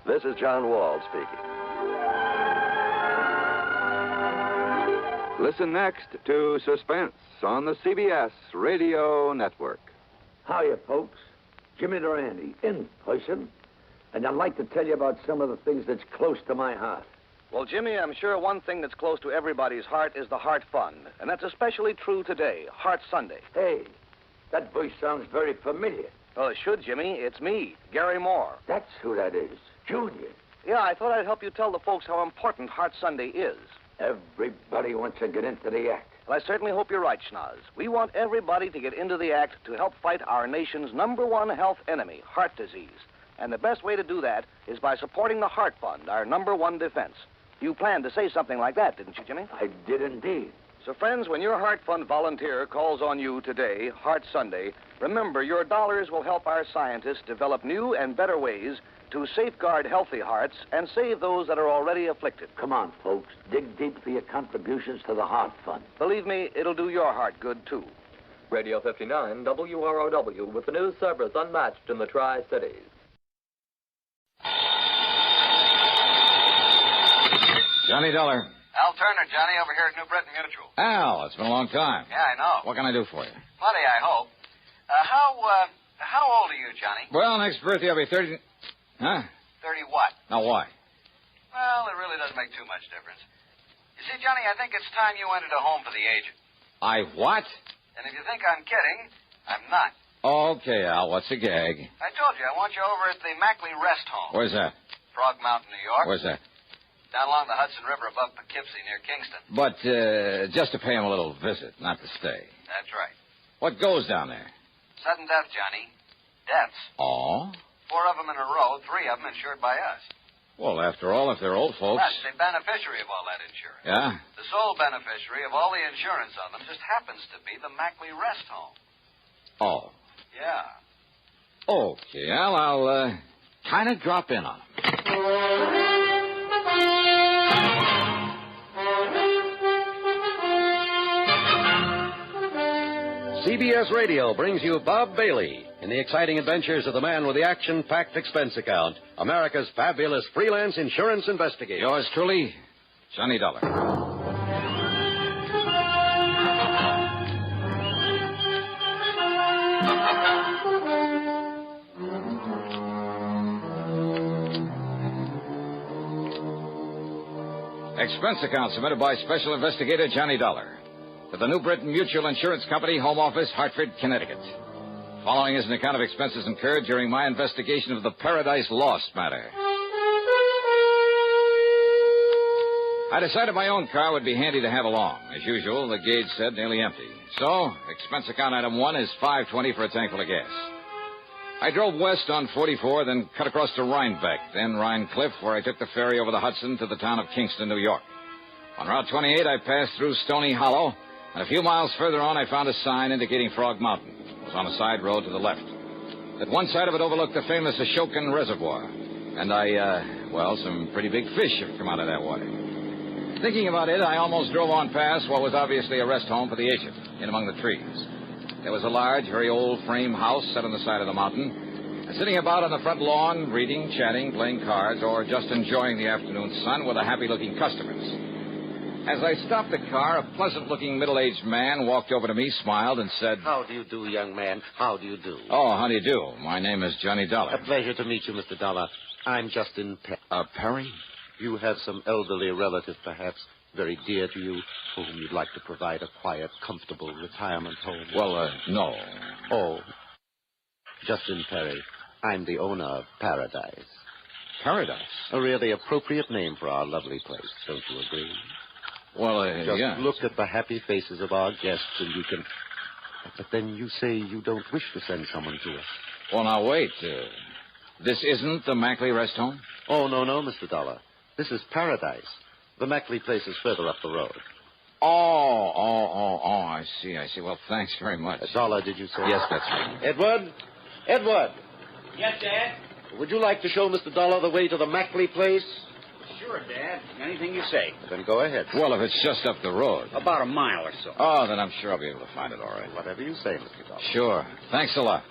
S21: This is John Wall speaking.
S20: Listen next to Suspense on the CBS Radio Network.
S24: Hiya, folks. Jimmy Durante, in person. And I'd like to tell you about some of the things that's close to my heart.
S25: Well, Jimmy, I'm sure one thing that's close to everybody's heart is the Heart Fund. And that's especially true today, Heart Sunday.
S24: Hey, that voice sounds very familiar.
S25: Well, it should, Jimmy. It's me, Gary Moore.
S24: That's who that is, Junior.
S25: Yeah, I thought I'd help you tell the folks how important Heart Sunday is.
S24: Everybody wants to get into the act.
S25: Well, I certainly hope you're right, Schnoz. We want everybody to get into the act to help fight our nation's #1 health enemy, heart disease. And the best way to do that is by supporting the Heart Fund, our #1 defense. You planned to say something like that, didn't you, Jimmy?
S24: I did indeed.
S25: So, friends, when your Heart Fund volunteer calls on you today, Heart Sunday, remember your dollars will help our scientists develop new and better ways to safeguard healthy hearts and save those that are already afflicted.
S24: Come on, folks. Dig deep for your contributions to the Heart Fund.
S25: Believe me, it'll do your heart good, too.
S26: Radio 59, WROW, with the news service unmatched in the Tri-Cities.
S2: Johnny Dollar.
S27: Al Turner, Johnny, over here at New Britain Mutual.
S2: Al, it's been a long time.
S27: Yeah, I know.
S2: What can I do for you?
S27: Plenty, I hope. How old are you, Johnny?
S2: Well, next birthday I'll be 30... Huh?
S27: 30 what?
S2: Now, why?
S27: Well, it really doesn't make too much difference. You see, Johnny, I think it's time you entered a home for the aged.
S2: I what?
S27: And if you think I'm kidding, I'm not.
S2: Okay, Al, what's the gag?
S27: I told you, I want you over at the Mackley Rest Home.
S2: Where's that?
S27: Frog Mountain, New York.
S2: Where's that?
S27: Down along the Hudson River above Poughkeepsie near Kingston.
S2: But, just to pay him a little visit, not to stay.
S27: That's right.
S2: What goes down there?
S27: Sudden death, Johnny. Deaths.
S2: Oh?
S27: 4 of them in a row, 3 of them insured by us.
S2: Well, after all, if they're old folks...
S27: That's the beneficiary of all that insurance.
S2: Yeah?
S27: The sole beneficiary of all the insurance on them just happens to be the Mackley Rest Home.
S2: Oh.
S27: Yeah.
S2: Okay, Al, I'll, kind of drop in on him.
S21: CBS Radio brings you Bob Bailey in the exciting adventures of the man with the action-packed expense account, America's fabulous freelance insurance investigator.
S2: Yours truly, Johnny Dollar. Expense account submitted by Special Investigator Johnny Dollar to the New Britain Mutual Insurance Company, Home Office, Hartford, Connecticut. Following is an account of expenses incurred during my investigation of the Paradise Lost matter. I decided my own car would be handy to have along. As usual, the gauge said nearly empty. So, expense account item 1 is $5.20 for a tank full of gas. I drove west on 44, then cut across to Rhinebeck, then Rhine Cliff, where I took the ferry over the Hudson to the town of Kingston, New York. On Route 28, I passed through Stony Hollow, and a few miles further on, I found a sign indicating Frog Mountain. It was on a side road to the left. At one side of it overlooked the famous Ashokan Reservoir, and some pretty big fish have come out of that water. Thinking about it, I almost drove on past what was obviously a rest home for the agent, in among the trees. There was a large, very old frame house set on the side of the mountain, and sitting about on the front lawn, reading, chatting, playing cards, or just enjoying the afternoon sun were the happy-looking customers. As I stopped the car, a pleasant-looking middle-aged man walked over to me, smiled, and said...
S1: How do you do, young man? How do you do?
S2: Oh, how do you do? My name is Johnny Dollar.
S1: A pleasure to meet you, Mr. Dollar. I'm Justin
S2: Perry?
S1: You have some elderly relative, perhaps, very dear to you, for whom you'd like to provide a quiet, comfortable retirement home.
S2: Well, no.
S1: Oh. Justin Perry. I'm the owner of Paradise.
S2: Paradise?
S1: A really appropriate name for our lovely place, don't you agree?
S2: Well,
S1: Just
S2: yeah.
S1: look at the happy faces of our guests and you can... But then you say you don't wish to send someone to us.
S2: Well, now, wait. This isn't the Mackley Rest Home?
S1: Oh, no, Mr. Dollar. This is Paradise. The Mackley place is further up the road.
S2: Oh, I see. Well, thanks very much.
S1: Dollar, did you say?
S2: Yes, that's right.
S1: Edward!
S3: Yes, Dad?
S1: Would you like to show Mr. Dollar the way to the Mackley place?
S3: Sure, Dad. Anything you say.
S1: Then go ahead.
S2: Well, if it's just up the road.
S3: About a mile or so.
S2: Oh, then I'm sure I'll be able to find it all right.
S1: Whatever you say, Mr. Dollar.
S2: Sure. Thanks a lot.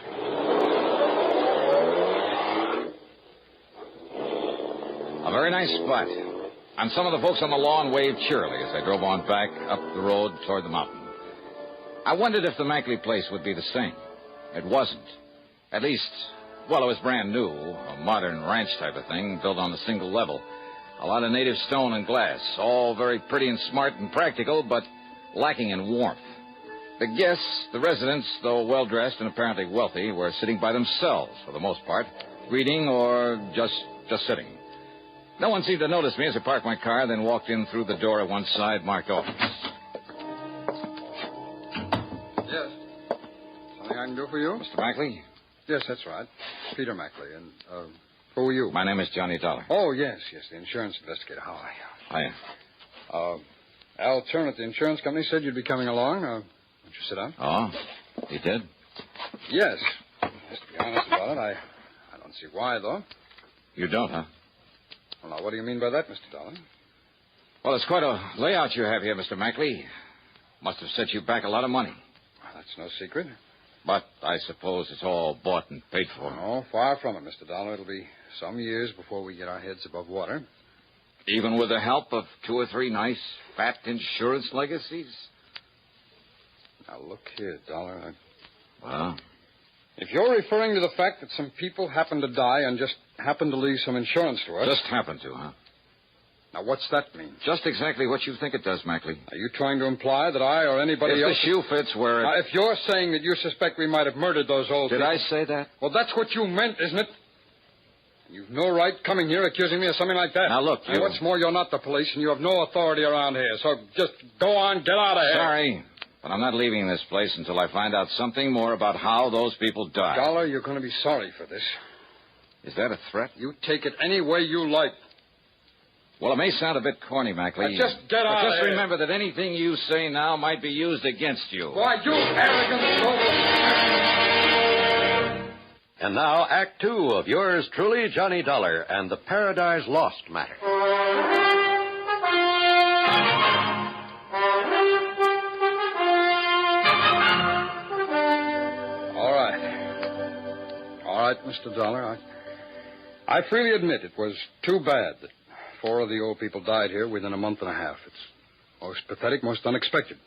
S2: A very nice spot. And some of the folks on the lawn waved cheerily as I drove on back up the road toward the mountain. I wondered if the Mackley place would be the same. It wasn't. At least, it was brand new, a modern ranch type of thing, built on a single level. A lot of native stone and glass, all very pretty and smart and practical, but lacking in warmth. The guests, the residents, though well-dressed and apparently wealthy, were sitting by themselves, for the most part, reading or just sitting. No one seemed to notice me as I parked my car, then walked in through the door at one side, marked office.
S8: Yes. Something I can do for you?
S2: Mr. Mackley?
S8: Yes, that's right. Peter Mackley. And, who are you?
S2: My name is Johnny Dollar.
S8: Oh, yes, the insurance investigator. How are you?
S2: Hiya.
S8: Al Turner at the insurance company said you'd be coming along. Won't you sit down?
S2: Oh, he did?
S8: Yes. Just to be honest about it, I don't see why, though.
S2: You don't, huh?
S8: Well, now, what do you mean by that, Mr. Dollar?
S2: Well, it's quite a layout you have here, Mr. Mackley. Must have set you back a lot of money.
S8: Well, that's no secret.
S2: But I suppose it's all bought and paid for.
S8: Oh, far from it, Mr. Dollar. It'll be some years before we get our heads above water.
S2: Even with the help of 2 or 3 nice, fat insurance legacies?
S8: Now, look here, Dollar.
S2: Well?
S8: If you're referring to the fact that some people happen to die and just happen to leave some insurance to us...
S2: Just happen to, huh?
S8: Now, what's that mean?
S2: Just exactly what you think it does, Mackley.
S8: Are you trying to imply that I or anybody else...
S2: If the shoe fits where it...
S8: Now, if you're saying that you suspect we might have murdered those old
S2: people... Did I say that?
S8: Well, that's what you meant, isn't it? You've no right coming here accusing me of something like that.
S2: Now, look, you...
S8: And what's more, you're not the police, and you have no authority around here. So just go on, get out of here.
S2: Sorry, but I'm not leaving this place until I find out something more about how those people died.
S8: Dollar, you're going to be sorry for this.
S2: Is that a threat?
S8: You take it any way you like.
S2: Well, it may sound a bit corny, Mackley.
S8: Now, just get out of here.
S2: But just remember that anything you say now might be used against you.
S8: Why, you arrogant soul.
S7: And now, Act 2 of yours truly, Johnny Dollar, and the Paradise Lost matter.
S8: All right, Mr. Dollar. I freely admit it was too bad that 4 of the old people died here within a month and a half. It's most pathetic, most unexpected.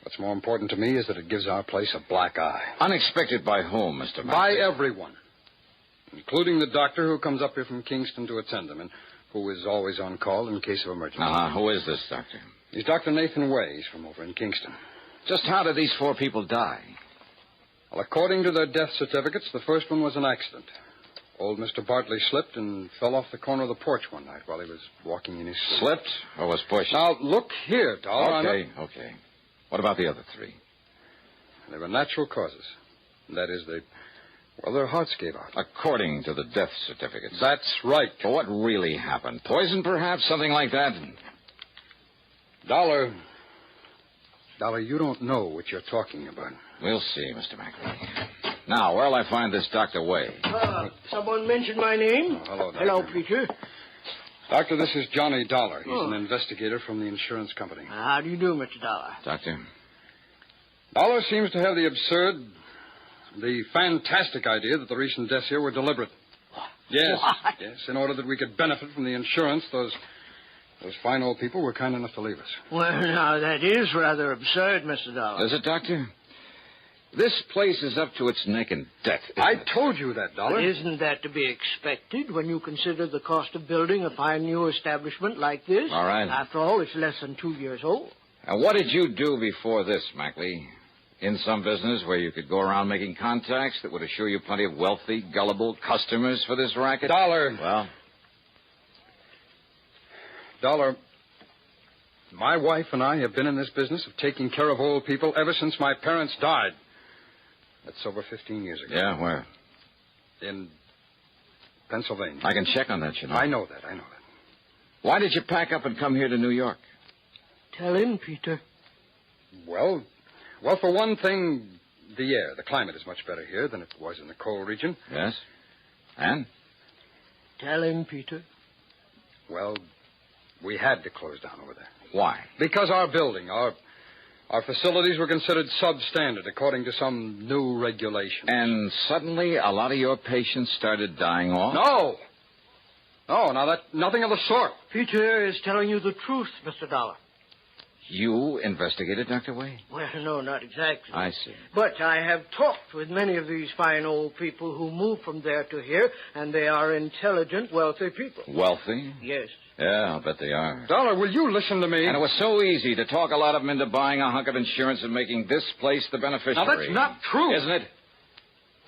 S8: What's more important to me is that it gives our place a black eye.
S2: Unexpected by whom, Mr. Mackley?
S8: By everyone. including the doctor who comes up here from Kingston to attend them and who is always on call in case of emergency.
S2: Who is this doctor?
S8: He's Dr. Nathan Way. He's from over in Kingston.
S2: Just how did these 4 people die?
S8: Well, according to their death certificates, the first one was an accident. Old Mr. Bartley slipped and fell off the corner of the porch one night while he was walking in his sleep.
S2: Slipped or was pushed?
S8: Now, look here, Dollar.
S2: Okay. What about the other 3?
S8: They were natural causes. That is, their hearts gave out.
S2: According to the death certificates.
S8: That's right.
S2: But what really happened? Poison, perhaps? Something like that?
S8: Dollar, you don't know what you're talking about.
S2: We'll see, Mr. Mackley. Now, where'll I find this Dr. Way?
S10: Someone mentioned my name.
S8: Hello, Doctor.
S10: Hello, Peter.
S8: Doctor, this is Johnny Dollar. He's an investigator from the insurance company.
S10: How do you do, Mr. Dollar?
S2: Doctor?
S8: Dollar seems to have the fantastic idea that the recent deaths here were deliberate. Yes,
S10: What?
S8: yes. In order that we could benefit from the insurance, those fine old people were kind enough to leave us.
S10: Well, now, that is rather absurd, Mr. Dollar.
S2: Is it, Doctor? This place is up to its neck in debt.
S8: I told you that, Dollar.
S10: Isn't that to be expected when you consider the cost of building a fine new establishment like this?
S2: All right.
S10: After all, it's less than 2 years old.
S2: And what did you do before this, Mackley? In some business where you could go around making contacts that would assure you plenty of wealthy, gullible customers for this racket?
S8: Dollar.
S2: Well?
S8: Dollar, my wife and I have been in this business of taking care of old people ever since my parents died. That's over 15 years ago.
S2: Yeah, where?
S8: In Pennsylvania.
S2: I can check on that, you know.
S8: I know that.
S2: Why did you pack up and come here to New York?
S10: Tell him, Peter.
S8: Well, for one thing, the air. The climate is much better here than it was in the coal region.
S2: Yes? And?
S10: Tell him, Peter.
S8: Well, we had to close down over there.
S2: Why?
S8: Because our building, our facilities were considered substandard according to some new regulation.
S2: And suddenly a lot of your patients started dying off?
S8: No, nothing of the sort.
S10: Peter is telling you the truth, Mr. Dollar.
S2: You investigated, Dr. Way?
S10: Well, no, not exactly.
S2: I see.
S10: But I have talked with many of these fine old people who moved from there to here, and they are intelligent, wealthy people.
S2: Wealthy?
S10: Yes.
S2: Yeah, I'll bet they are.
S8: Dollar, will you listen to me?
S2: And it was so easy to talk a lot of them into buying a hunk of insurance and making this place the beneficiary.
S8: Now, that's not true.
S2: Isn't it?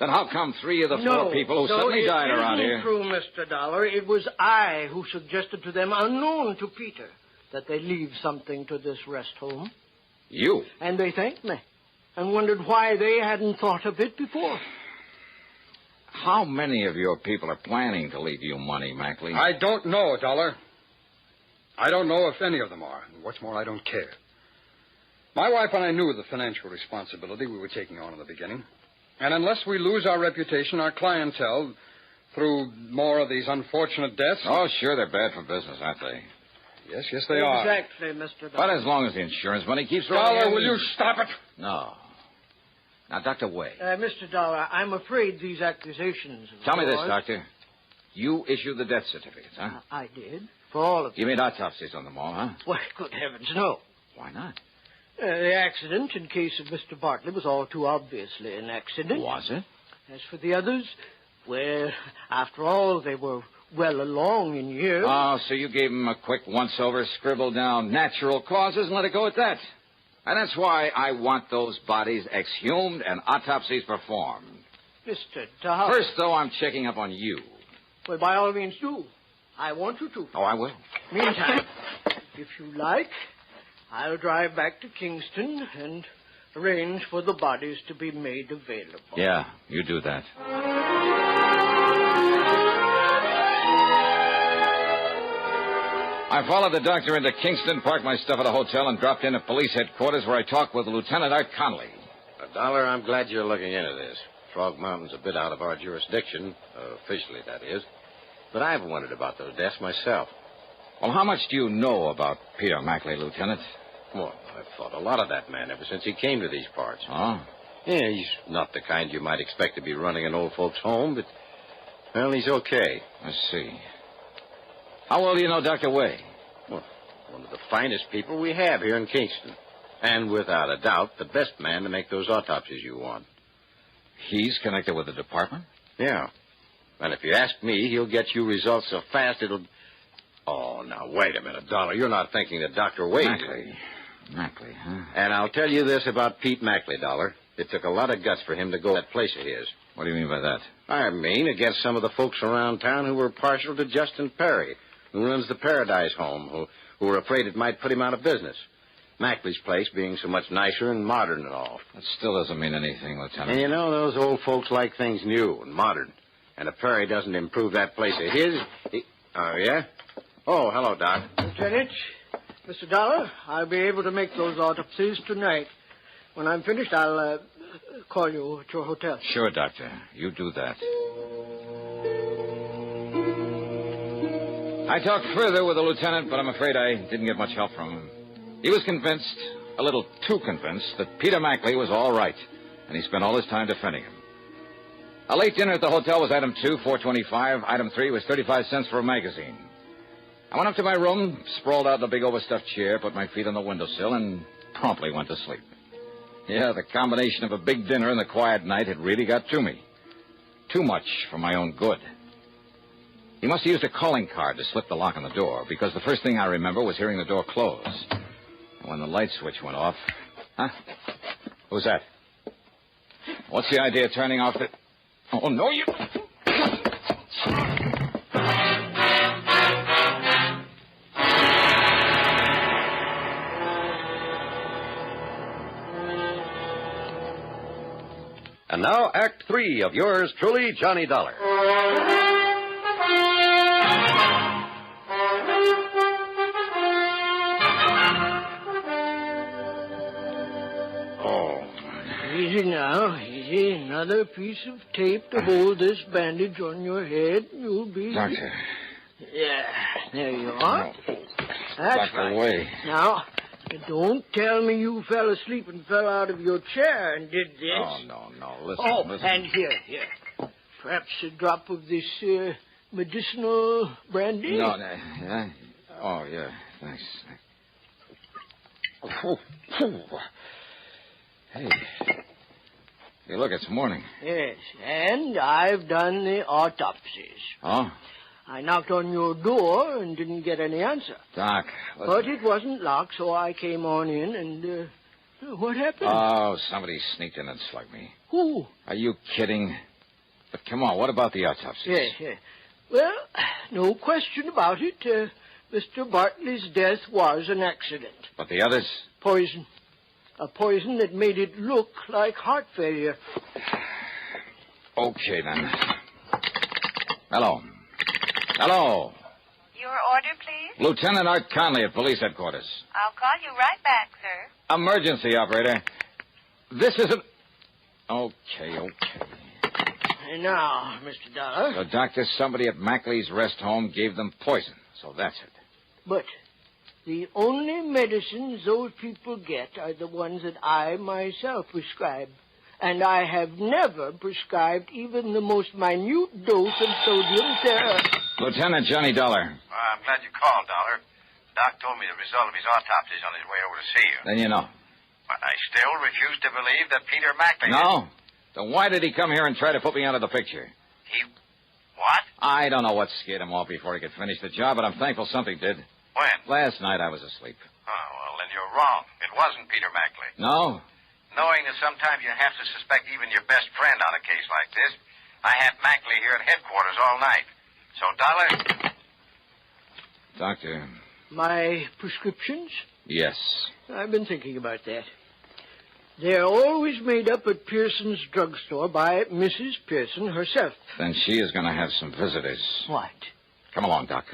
S2: Then how come 3 of the 4 people who suddenly died around here?
S10: No, it isn't true, Mr. Dollar. It was I who suggested to them, unknown to Peter, that they leave something to this rest home.
S2: You?
S10: And they thanked me and wondered why they hadn't thought of it before.
S2: How many of your people are planning to leave you money, Mackley?
S8: I don't know, Dollar. I don't know if any of them are. And what's more, I don't care. My wife and I knew the financial responsibility we were taking on in the beginning. And unless we lose our reputation, our clientele, through more of these unfortunate deaths...
S2: Oh, sure, they're bad for business, aren't they?
S8: Yes, they are.
S10: Exactly, Mr. Dollar.
S2: But as long as the insurance money keeps rolling
S8: Dollar,
S2: in...
S8: will you stop it?
S2: No. Now, Dr. Way.
S10: Mr. Dollar, I'm afraid these accusations...
S2: Tell me this, Doctor. You issued the death certificates, huh?
S10: I did. For all of them.
S2: You made autopsies on them all, huh?
S10: Why, good heavens, no.
S2: Why not?
S10: The accident in case of Mr. Bartley was all too obviously an accident.
S2: Was it?
S10: As for the others, well, after all, they were well along in years.
S2: Oh, so you gave them a quick once-over, scribbled down natural causes and let it go at that. And that's why I want those bodies exhumed and autopsies performed.
S10: Mr. Dollar.
S2: First, though, I'm checking up on you.
S10: Well, by all means, do. I want you to.
S2: Oh, I will.
S10: Meantime, if you like, I'll drive back to Kingston and arrange for the bodies to be made available.
S2: Yeah, you do that. I followed the doctor into Kingston, parked my stuff at a hotel, and dropped in at police headquarters where I talked with Lieutenant Art Conley.
S7: Dollar, I'm glad you're looking into this. Frog Mountain's a bit out of our jurisdiction, officially, that is. But I've wondered about those deaths myself.
S2: Well, how much do you know about Peter Mackley, Lieutenant?
S7: Well, I've thought a lot of that man ever since he came to these parts.
S2: Oh?
S7: Yeah, he's not the kind you might expect to be running an old folks' home, but, well, he's okay.
S2: I see. How well do you know Dr. Way?
S7: Well, one of the finest people we have here in Kingston. And without a doubt, the best man to make those autopsies you want.
S2: He's connected with the department?
S7: Yeah.
S13: And if you ask me, he'll get you results so fast it'll... Oh, now, wait a minute, Dollar. You're not thinking that Dr. Wade...
S2: Mackley, huh?
S13: And I'll tell you this about Pete Mackley, Dollar. It took a lot of guts for him to go to that place of his.
S2: What do you mean by that?
S13: I mean against some of the folks around town who were partial to Justin Perry, who runs the Paradise Home, who were afraid it might put him out of business. Mackley's place being so much nicer and modern and all.
S2: That still doesn't mean anything, Lieutenant.
S13: And you know, those old folks like things new and modern. And if Perry doesn't improve that place of his... Oh, yeah? Oh, hello, Doc.
S10: Lieutenant, Mr. Dollar, I'll be able to make those autopsies tonight. When I'm finished, I'll call you at your hotel.
S2: Sure, Doctor. You do that. I talked further with the lieutenant, but I'm afraid I didn't get much help from him. He was convinced, a little too convinced, that Peter Mackley was all right, and he spent all his time defending him. A late dinner at the hotel was item 2, $4.25. Item 3 was 35 cents for a magazine. I went up to my room, sprawled out in a big overstuffed chair, put my feet on the windowsill, and promptly went to sleep. Yeah, the combination of a big dinner and the quiet night had really got to me. Too much for my own good. He must have used a calling card to slip the lock on the door, because the first thing I remember was hearing the door close. And when the light switch went off... Huh? Who's that? What's the idea of turning off the... Oh, no, you...
S7: And now, Act 3 of yours truly, Johnny Dollar.
S10: Easy now, easy. Another piece of tape to hold this bandage on your head. You'll be...
S2: Doctor.
S10: Yeah, there you are. That's
S2: Back
S10: right.
S2: away.
S10: Now, don't tell me you fell asleep and fell out of your chair and did this.
S2: Oh, no. Listen, listen.
S10: And here. Perhaps a drop of this medicinal brandy?
S2: No, yeah. Oh, yeah, thanks. Hey. Hey, look, it's morning.
S10: Yes, and I've done the autopsies.
S2: Oh?
S10: I knocked on your door and didn't get any answer.
S2: Doc, listen.
S10: But it wasn't locked, so I came on in and, what happened?
S2: Oh, somebody sneaked in and slugged me.
S10: Who?
S2: Are you kidding? But come on, what about the autopsies?
S10: Yes. Well, no question about it. Mr. Bartley's death was an accident.
S2: But the others?
S10: Poison. A poison that made it look like heart failure.
S2: Okay, then. Hello.
S14: Your order, please?
S2: Lieutenant Art Conley at Police Headquarters.
S14: I'll call you right back, sir.
S2: Emergency, operator. This isn't... Okay.
S10: And now, Mr. Dollar.
S2: So, Doctor, somebody at Mackley's rest home gave them poison. So that's it.
S10: But the only medicines those people get are the ones that I myself prescribe. And I have never prescribed even the most minute dose of sodium therapy.
S2: Lieutenant Johnny Dollar.
S27: I'm glad you called, Dollar. Doc told me the result of his autopsy is on his way over to see you.
S2: Then you know.
S27: But I still refuse to believe that Peter Mackley...
S2: No? Then why did he come here and try to put me out of the picture?
S27: What?
S2: I don't know what scared him off before he could finish the job, but I'm thankful something did.
S27: When?
S2: Last night I was asleep.
S27: Oh, well, then you're wrong. It wasn't Peter Mackley.
S2: No?
S27: Knowing that sometimes you have to suspect even your best friend on a case like this, I had Mackley here at headquarters all night. So, Dollar...
S2: Doctor.
S10: My prescriptions?
S2: Yes.
S10: I've been thinking about that. They're always made up at Pearson's drugstore by Mrs. Pearson herself.
S2: Then she is going to have some visitors.
S10: What?
S2: Come along, Doc.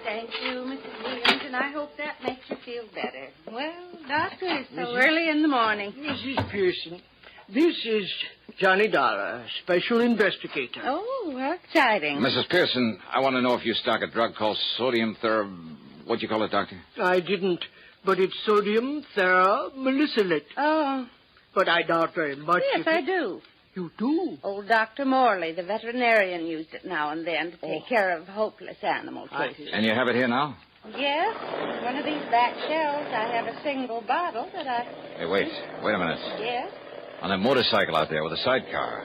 S14: Thank you, Mrs. Williams, and I hope that makes you feel better. Well, Doctor, it's so early in the morning.
S10: Mrs. Pearson, this is Johnny Dollar, special investigator.
S14: Oh, how exciting.
S2: Mrs. Pearson, I want to know if you stock a drug called sodium What'd you call it, Doctor?
S10: I didn't, but it's sodium theramolicylate.
S14: Oh.
S10: But I doubt very much.
S14: Yes, I do.
S10: You do?
S14: Old Dr. Morley, the veterinarian, used it now and then to take care of hopeless animal cases.
S2: And you have it here now?
S14: Yes, in one of these back shelves, I have a single bottle that I...
S2: Hey, wait a minute.
S14: Yes?
S2: On that motorcycle out there with a sidecar.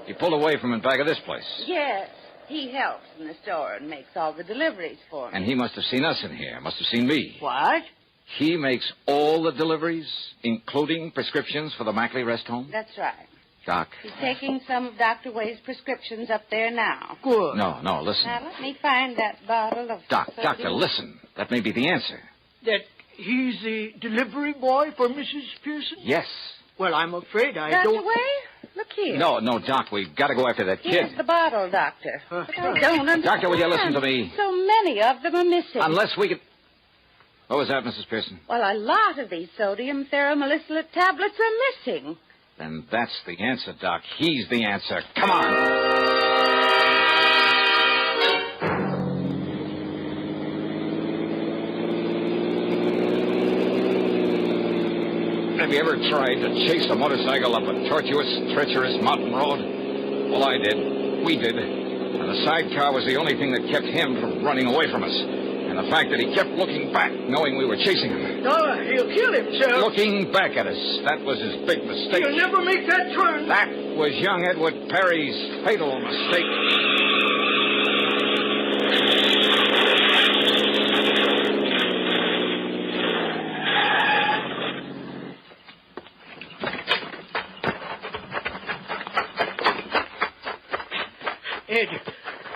S2: You pulled away from in back of this place.
S14: Yes. He helps in the store and makes all the deliveries for me.
S2: And he must have seen us in here. Must have seen me.
S10: What?
S2: He makes all the deliveries, including prescriptions for the Mackley rest home?
S14: That's right.
S2: Doc.
S14: He's taking some of Dr. Wade's prescriptions up there now.
S10: Good.
S2: No, listen.
S14: Now, let me find that bottle of...
S2: Doctor, listen. That may be the answer.
S10: That he's the delivery boy for Mrs. Pearson?
S2: Yes.
S10: Well, I'm afraid I
S14: Dr.
S10: don't...
S14: Wade? Look here.
S2: No, Doc, we've got to go after that kid.
S14: Here's the bottle, Doctor. But I don't understand.
S2: Doctor, will you listen to me?
S14: So many of them are missing.
S2: Unless we could... What was that, Mrs. Pearson?
S14: Well, a lot of these sodium theramolysilate tablets are missing.
S2: Then that's the answer, Doc. He's the answer. Come on. Have you ever tried to chase a motorcycle up a tortuous, treacherous mountain road? Well, I did. We did. And the sidecar was the only thing that kept him from running away from us. And the fact that he kept looking back, knowing we were chasing him.
S10: No, he'll kill himself.
S2: Looking back at us. That was his big mistake.
S10: He'll never make that turn.
S2: That was young Edward Perry's fatal mistake.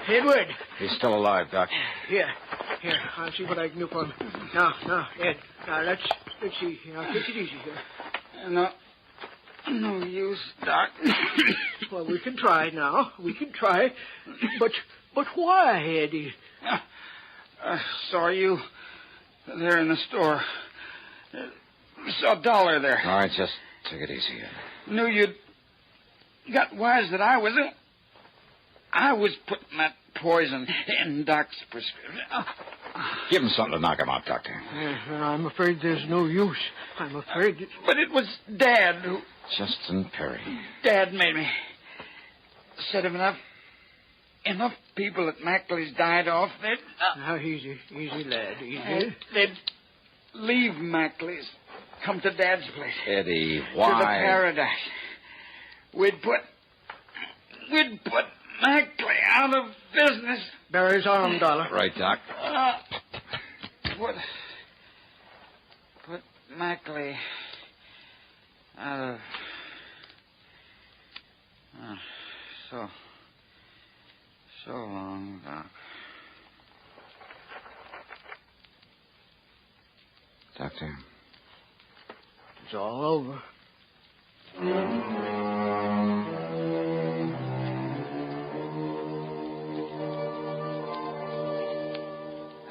S10: Edward.
S2: He's still alive, Doc.
S10: Here, I'll see what I can do for him. Now, Ed. Now, let's see. Now, take it easy here.
S12: No use, Doc.
S10: Well, we can try now. We can try. But why, Eddie?
S12: I saw you there in the store. Saw a dollar there.
S2: All right, just take it easy.
S12: Knew you'd got wise that I was putting that poison in Doc's prescription.
S2: Give him something to knock him out, Doctor.
S10: I'm afraid there's no use. I'm afraid...
S12: But it was Dad who...
S2: Justin Perry.
S12: Dad made me. Said if enough people at Mackley's died off,
S10: Now, easy, lad, easy.
S12: They'd leave Mackley's, come to Dad's place.
S2: Eddie, why?
S12: To the paradise. We'd put Mackley out of business.
S10: Barry's arm, Dollar.
S2: Right, Doc.
S12: Put Mackley out of... So long, Doc.
S2: Doctor.
S10: It's all over.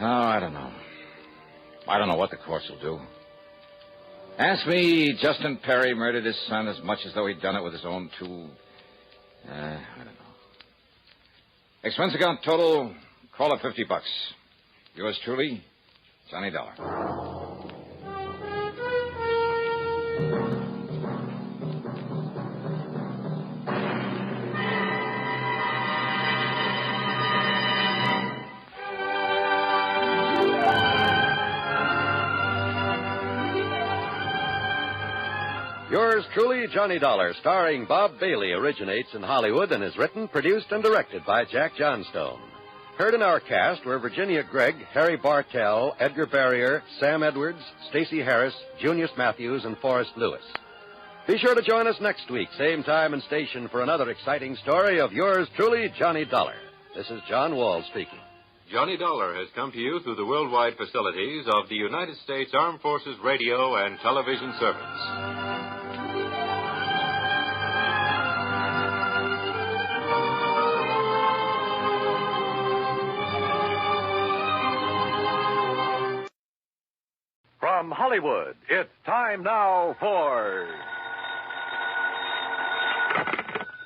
S2: Oh, I don't know. I don't know what the courts will do. Ask me, Justin Perry murdered his son as much as though he'd done it with his own two... I don't know. Expense account total, call it $50. Yours truly, Johnny Dollar.
S7: Yours truly, Johnny Dollar, starring Bob Bailey, originates in Hollywood and is written, produced, and directed by Jack Johnstone. Heard in our cast were Virginia Gregg, Harry Bartell, Edgar Barrier, Sam Edwards, Stacey Heiress, Junius Matthews, and Forrest Lewis. Be sure to join us next week, same time and station, for another exciting story of yours truly, Johnny Dollar. This is John Wall speaking.
S4: Johnny Dollar has come to you through the worldwide facilities of the United States Armed Forces Radio and Television Service.
S6: From Hollywood, it's time now for...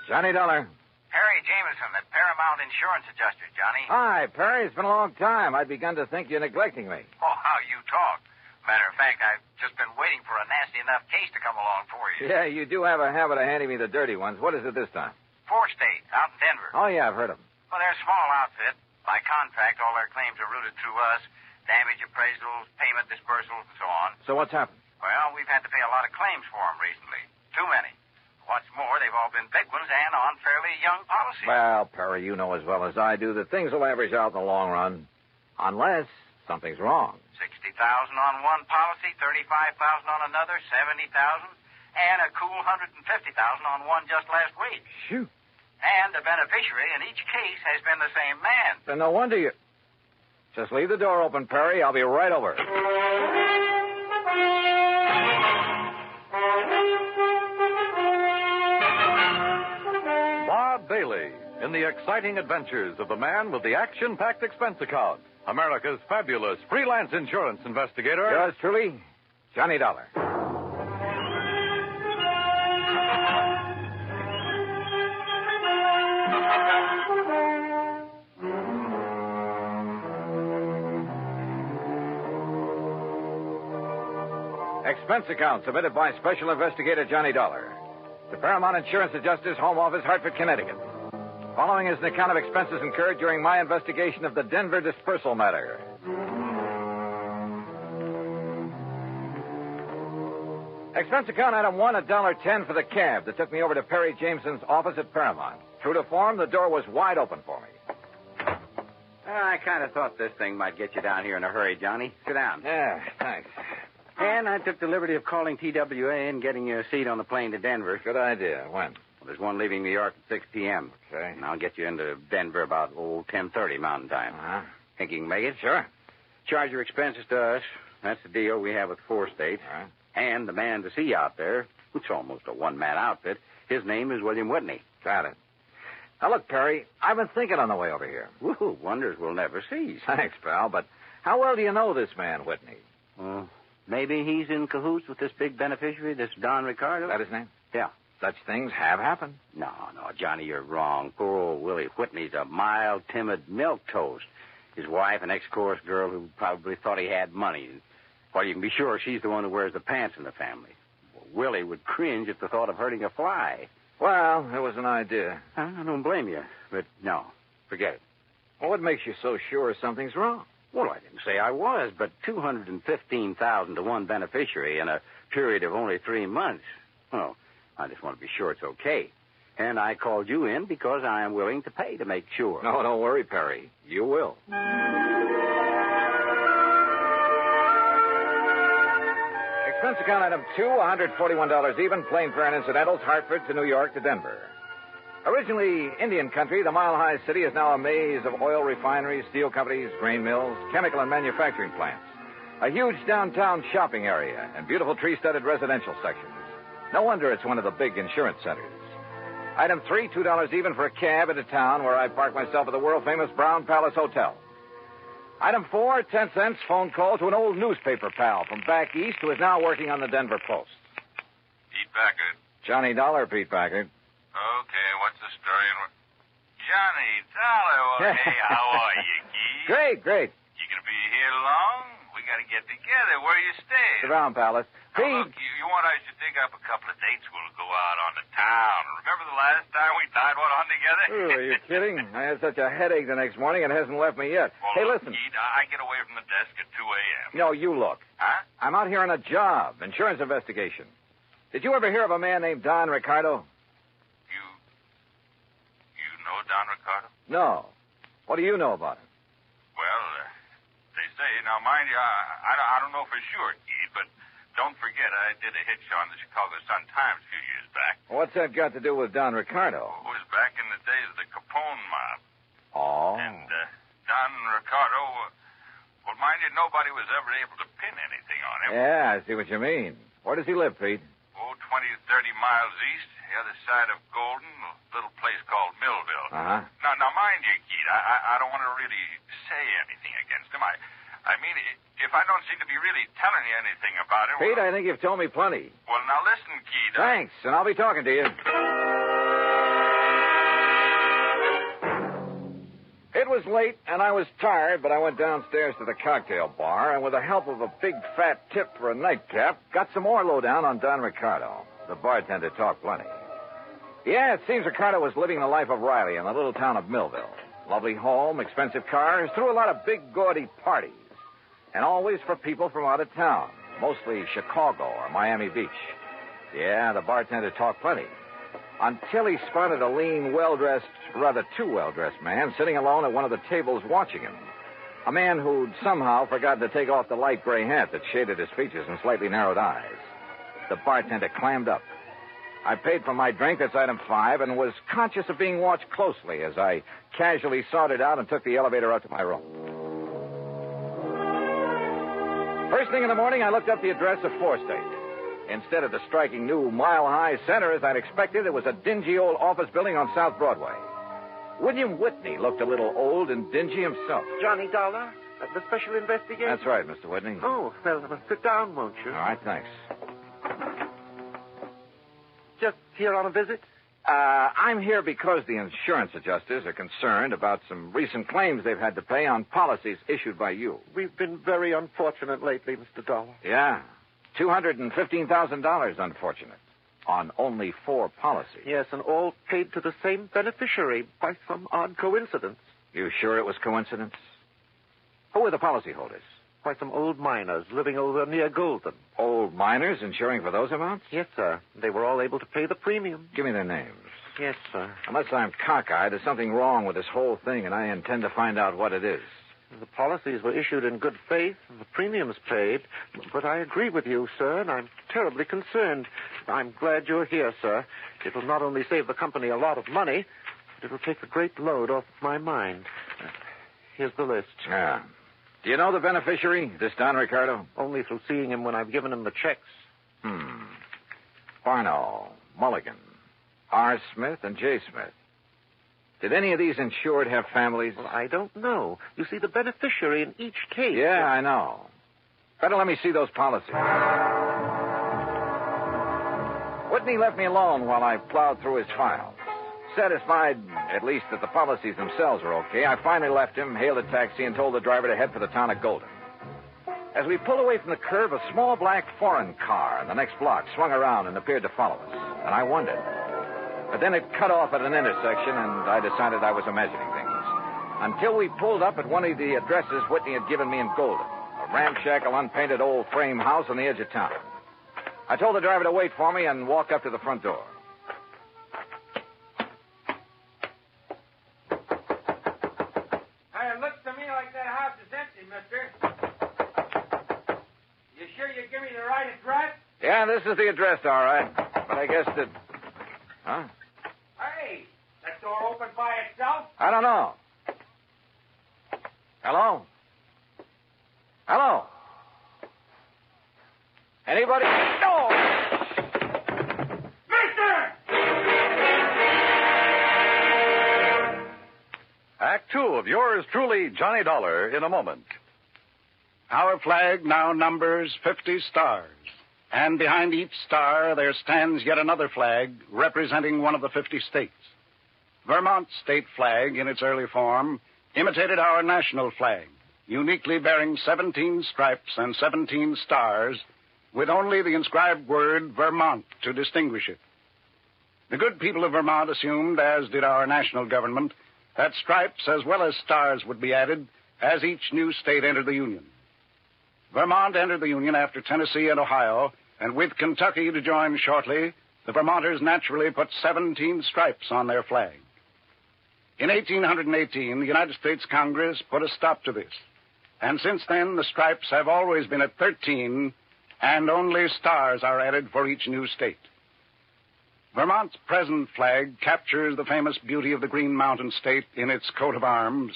S9: Johnny Dollar.
S27: Perry Jameson, the Paramount Insurance Adjuster, Johnny.
S9: Hi, Perry. It's been a long time. I'd begun to think you're neglecting me.
S27: Oh, how you talk. Matter of fact, I've just been waiting for a nasty enough case to come along for you.
S9: Yeah, you do have a habit of handing me the dirty ones. What is it this time?
S27: 4 State, out in Denver.
S9: Oh, yeah, I've heard of them.
S27: Well, they're a small outfit. By contract, all their claims are routed through us. damage appraisals, payment disbursals, and so on.
S2: So what's happened?
S27: Well, we've had to pay a lot of claims for them recently. Too many. What's more, they've all been big ones and on fairly young policies.
S2: Well, Perry, you know as well as I do that things will average out in the long run. Unless something's wrong.
S27: $60,000 on one policy, $35,000 on another, $70,000, and a cool $150,000 on one just last week.
S2: Shoot.
S27: And the beneficiary in each case has been the same man.
S2: Then no wonder you... Just leave the door open, Perry. I'll be right over.
S6: Bob Bailey in the exciting adventures of the man with the action-packed expense account. America's fabulous freelance insurance investigator.
S2: Yours truly, Johnny Dollar. Expense account submitted by Special Investigator Johnny Dollar to Paramount Insurance Adjusters, Home Office, Hartford, Connecticut. Following is an account of expenses incurred during my investigation of the Denver dispersal matter. Expense account item 1, $1.10 for the cab that took me over to Perry Jameson's office at Paramount. True to form, the door was wide open for me.
S3: I kind of thought this thing might get you down here in a hurry, Johnny. Sit down.
S2: Yeah, thanks.
S3: And I took the liberty of calling TWA and getting you a seat on the plane to Denver.
S2: Good idea. When?
S3: Well, there's one leaving New York at 6 p.m.
S2: Okay.
S3: And I'll get you into Denver about, 10:30 Mountain Time.
S2: Uh-huh.
S3: Think you can make it?
S2: Sure.
S3: Charge your expenses to us. That's the deal we have with 4 states.
S2: All right.
S3: And the man to see out there, it's almost a one-man outfit, his name is William Whitney.
S2: Got it. Now, look, Perry, I've been thinking on the way over here.
S3: Woo, wonders will never cease.
S2: Thanks, pal, but how well do you know this man, Whitney?
S3: Maybe he's in cahoots with this big beneficiary, this Don Ricardo?
S2: That his name?
S3: Yeah.
S2: Such things have happened.
S3: No, Johnny, you're wrong. Poor old Willie Whitney's a mild, timid milquetoast. His wife, an ex-chorus girl who probably thought he had money. Well, you can be sure she's the one who wears the pants in the family. Well, Willie would cringe at the thought of hurting a fly.
S2: Well, it was an idea.
S3: I don't blame you, but no, forget it.
S2: Well, what makes you so sure something's wrong?
S3: Well, I didn't say I was, but $215,000 to one beneficiary in a period of only 3 months. Well, I just want to be sure it's okay. And I called you in because I am willing to pay to make sure.
S2: No, don't worry, Perry. You will. Expense account item 2, $141 even, plane fare and incidentals, Hartford to New York to Denver. Originally Indian country, the mile-high city is now a maze of oil refineries, steel companies, grain mills, chemical and manufacturing plants. A huge downtown shopping area and beautiful tree-studded residential sections. No wonder it's one of the big insurance centers. Item 3, $2 even for a cab into town where I park myself at the world-famous Brown Palace Hotel. Item 4, 10 cents phone call to an old newspaper pal from back east who is now working on the Denver Post.
S27: Pete Packard.
S2: Johnny Dollar, Pete Packard.
S27: Okay, what's the story? Johnny Dollar, well, hey, how are you, Key?
S2: Great.
S27: You gonna be here long? We gotta get together. Where you staying?
S2: The Brown Palace.
S27: Now, look, you want us to dig up a couple of dates? We'll go out on the town. Remember the last time we tied one on together?
S2: Ooh, are you kidding? I had such a headache the next morning, it hasn't left me yet.
S27: Well,
S2: hey,
S27: look,
S2: listen.
S27: Keith, I get away from the desk at 2 a.m.
S2: No, you look.
S27: Huh?
S2: I'm out here on a job, insurance investigation. Did you ever hear of a man named Don Ricardo?
S27: You know Don Ricardo?
S2: No. What do you know about him?
S27: Well, they say, now mind you, I don't know for sure, Keith, but don't forget I did a hitch on the Chicago Sun-Times a few years back.
S2: What's that got to do with Don Ricardo?
S27: It was back in the days of the Capone mob.
S2: Oh.
S27: And Don Ricardo, well, mind you, nobody was ever able to pin anything on him.
S2: Yeah, I see what you mean. Where does he live, Pete?
S27: 20 to 30 miles east, the other side of Golden, a little place called Millville.
S2: Uh-huh.
S27: Now, mind you, Keith, I don't want to really say anything against him. I mean, if I don't seem to be really telling you anything about him...
S2: Pete, I think you've told me plenty.
S27: Well, now listen, Keith.
S2: Thanks, and I'll be talking to you. It was late, and I was tired, but I went downstairs to the cocktail bar, and with the help of a big fat tip for a nightcap, got some more lowdown on Don Ricardo. The bartender talked plenty. Yeah, it seems Ricardo was living the life of Riley in the little town of Millville. Lovely home, expensive cars, threw a lot of big, gaudy parties. And always for people from out of town, mostly Chicago or Miami Beach. Yeah, the bartender talked plenty. Until he spotted a lean, well-dressed, rather too well-dressed man sitting alone at one of the tables watching him. A man who'd somehow forgotten to take off the light gray hat that shaded his features and slightly narrowed eyes. The bartender clammed up. I paid for my drink, that's item 5, and was conscious of being watched closely as I casually sorted out and took the elevator up to my room. First thing in the morning, I looked up the address of 4 State. Instead of the striking new mile-high center as I'd expected, it was a dingy old office building on South Broadway. William Whitney looked a little old and dingy himself.
S5: Johnny Dollar? The special investigation?
S2: That's right, Mr. Whitney.
S5: Oh, well, sit down, won't you?
S2: All right, thanks.
S5: Just here on a visit?
S2: I'm here because the insurance adjusters are concerned about some recent claims they've had to pay on policies issued by you.
S5: We've been very unfortunate lately, Mr. Dollar.
S2: Yeah. $215,000, unfortunate. On only 4 policies.
S5: Yes, and all paid to the same beneficiary by some odd coincidence.
S2: You sure it was coincidence? Who were the policyholders?
S5: By some old miners living over near Golden.
S2: Old miners insuring for those amounts?
S5: Yes, sir. They were all able to pay the premium.
S2: Give me their names.
S5: Yes, sir.
S2: Unless I'm cockeyed, there's something wrong with this whole thing, and I intend to find out what it is.
S5: The policies were issued in good faith, and the premiums paid. But I agree with you, sir, and I'm terribly concerned. I'm glad you're here, sir. It will not only save the company a lot of money, but it will take a great load off my mind. Here's the list.
S2: Yeah. Do you know the beneficiary, this Don Ricardo?
S5: Only through seeing him when I've given him the checks.
S2: Barno, Mulligan, R. Smith, and J. Smith. Did any of these insured have families?
S5: Well, I don't know. You see, the beneficiary in each case...
S2: Yeah, I know. Better let me see those policies. Whitney left me alone while I plowed through his files. Satisfied, at least, that the policies themselves were okay, I finally left him, hailed a taxi, and told the driver to head for the town of Golden. As we pulled away from the curve, a small black foreign car in the next block swung around and appeared to follow us, and I wondered. But then it cut off at an intersection, and I decided I was imagining things. Until we pulled up at one of the addresses Whitney had given me in Golden, a ramshackle, unpainted old frame house on the edge of town. I told the driver to wait for me and walk up to the front door.
S15: It looks to me like that house is empty, mister. You sure you give me the right address?
S2: Yeah, this is the address, all right. But I guess that... Huh?
S15: Hey, that door open by itself?
S2: I don't know. Hello? Hello? Anybody? No!
S6: Act 2 of yours truly, Johnny Dollar, in a moment.
S16: Our flag now numbers 50 stars. And behind each star there stands yet another flag representing one of the 50 states. Vermont's state flag, in its early form, imitated our national flag, uniquely bearing 17 stripes and 17 stars, with only the inscribed word Vermont to distinguish it. The good people of Vermont assumed, as did our national government, that stripes as well as stars would be added as each new state entered the Union. Vermont entered the Union after Tennessee and Ohio, and with Kentucky to join shortly, the Vermonters naturally put 17 stripes on their flag. In 1818, the United States Congress put a stop to this, and since then the stripes have always been at 13, and only stars are added for each new state. Vermont's present flag captures the famous beauty of the Green Mountain State in its coat of arms,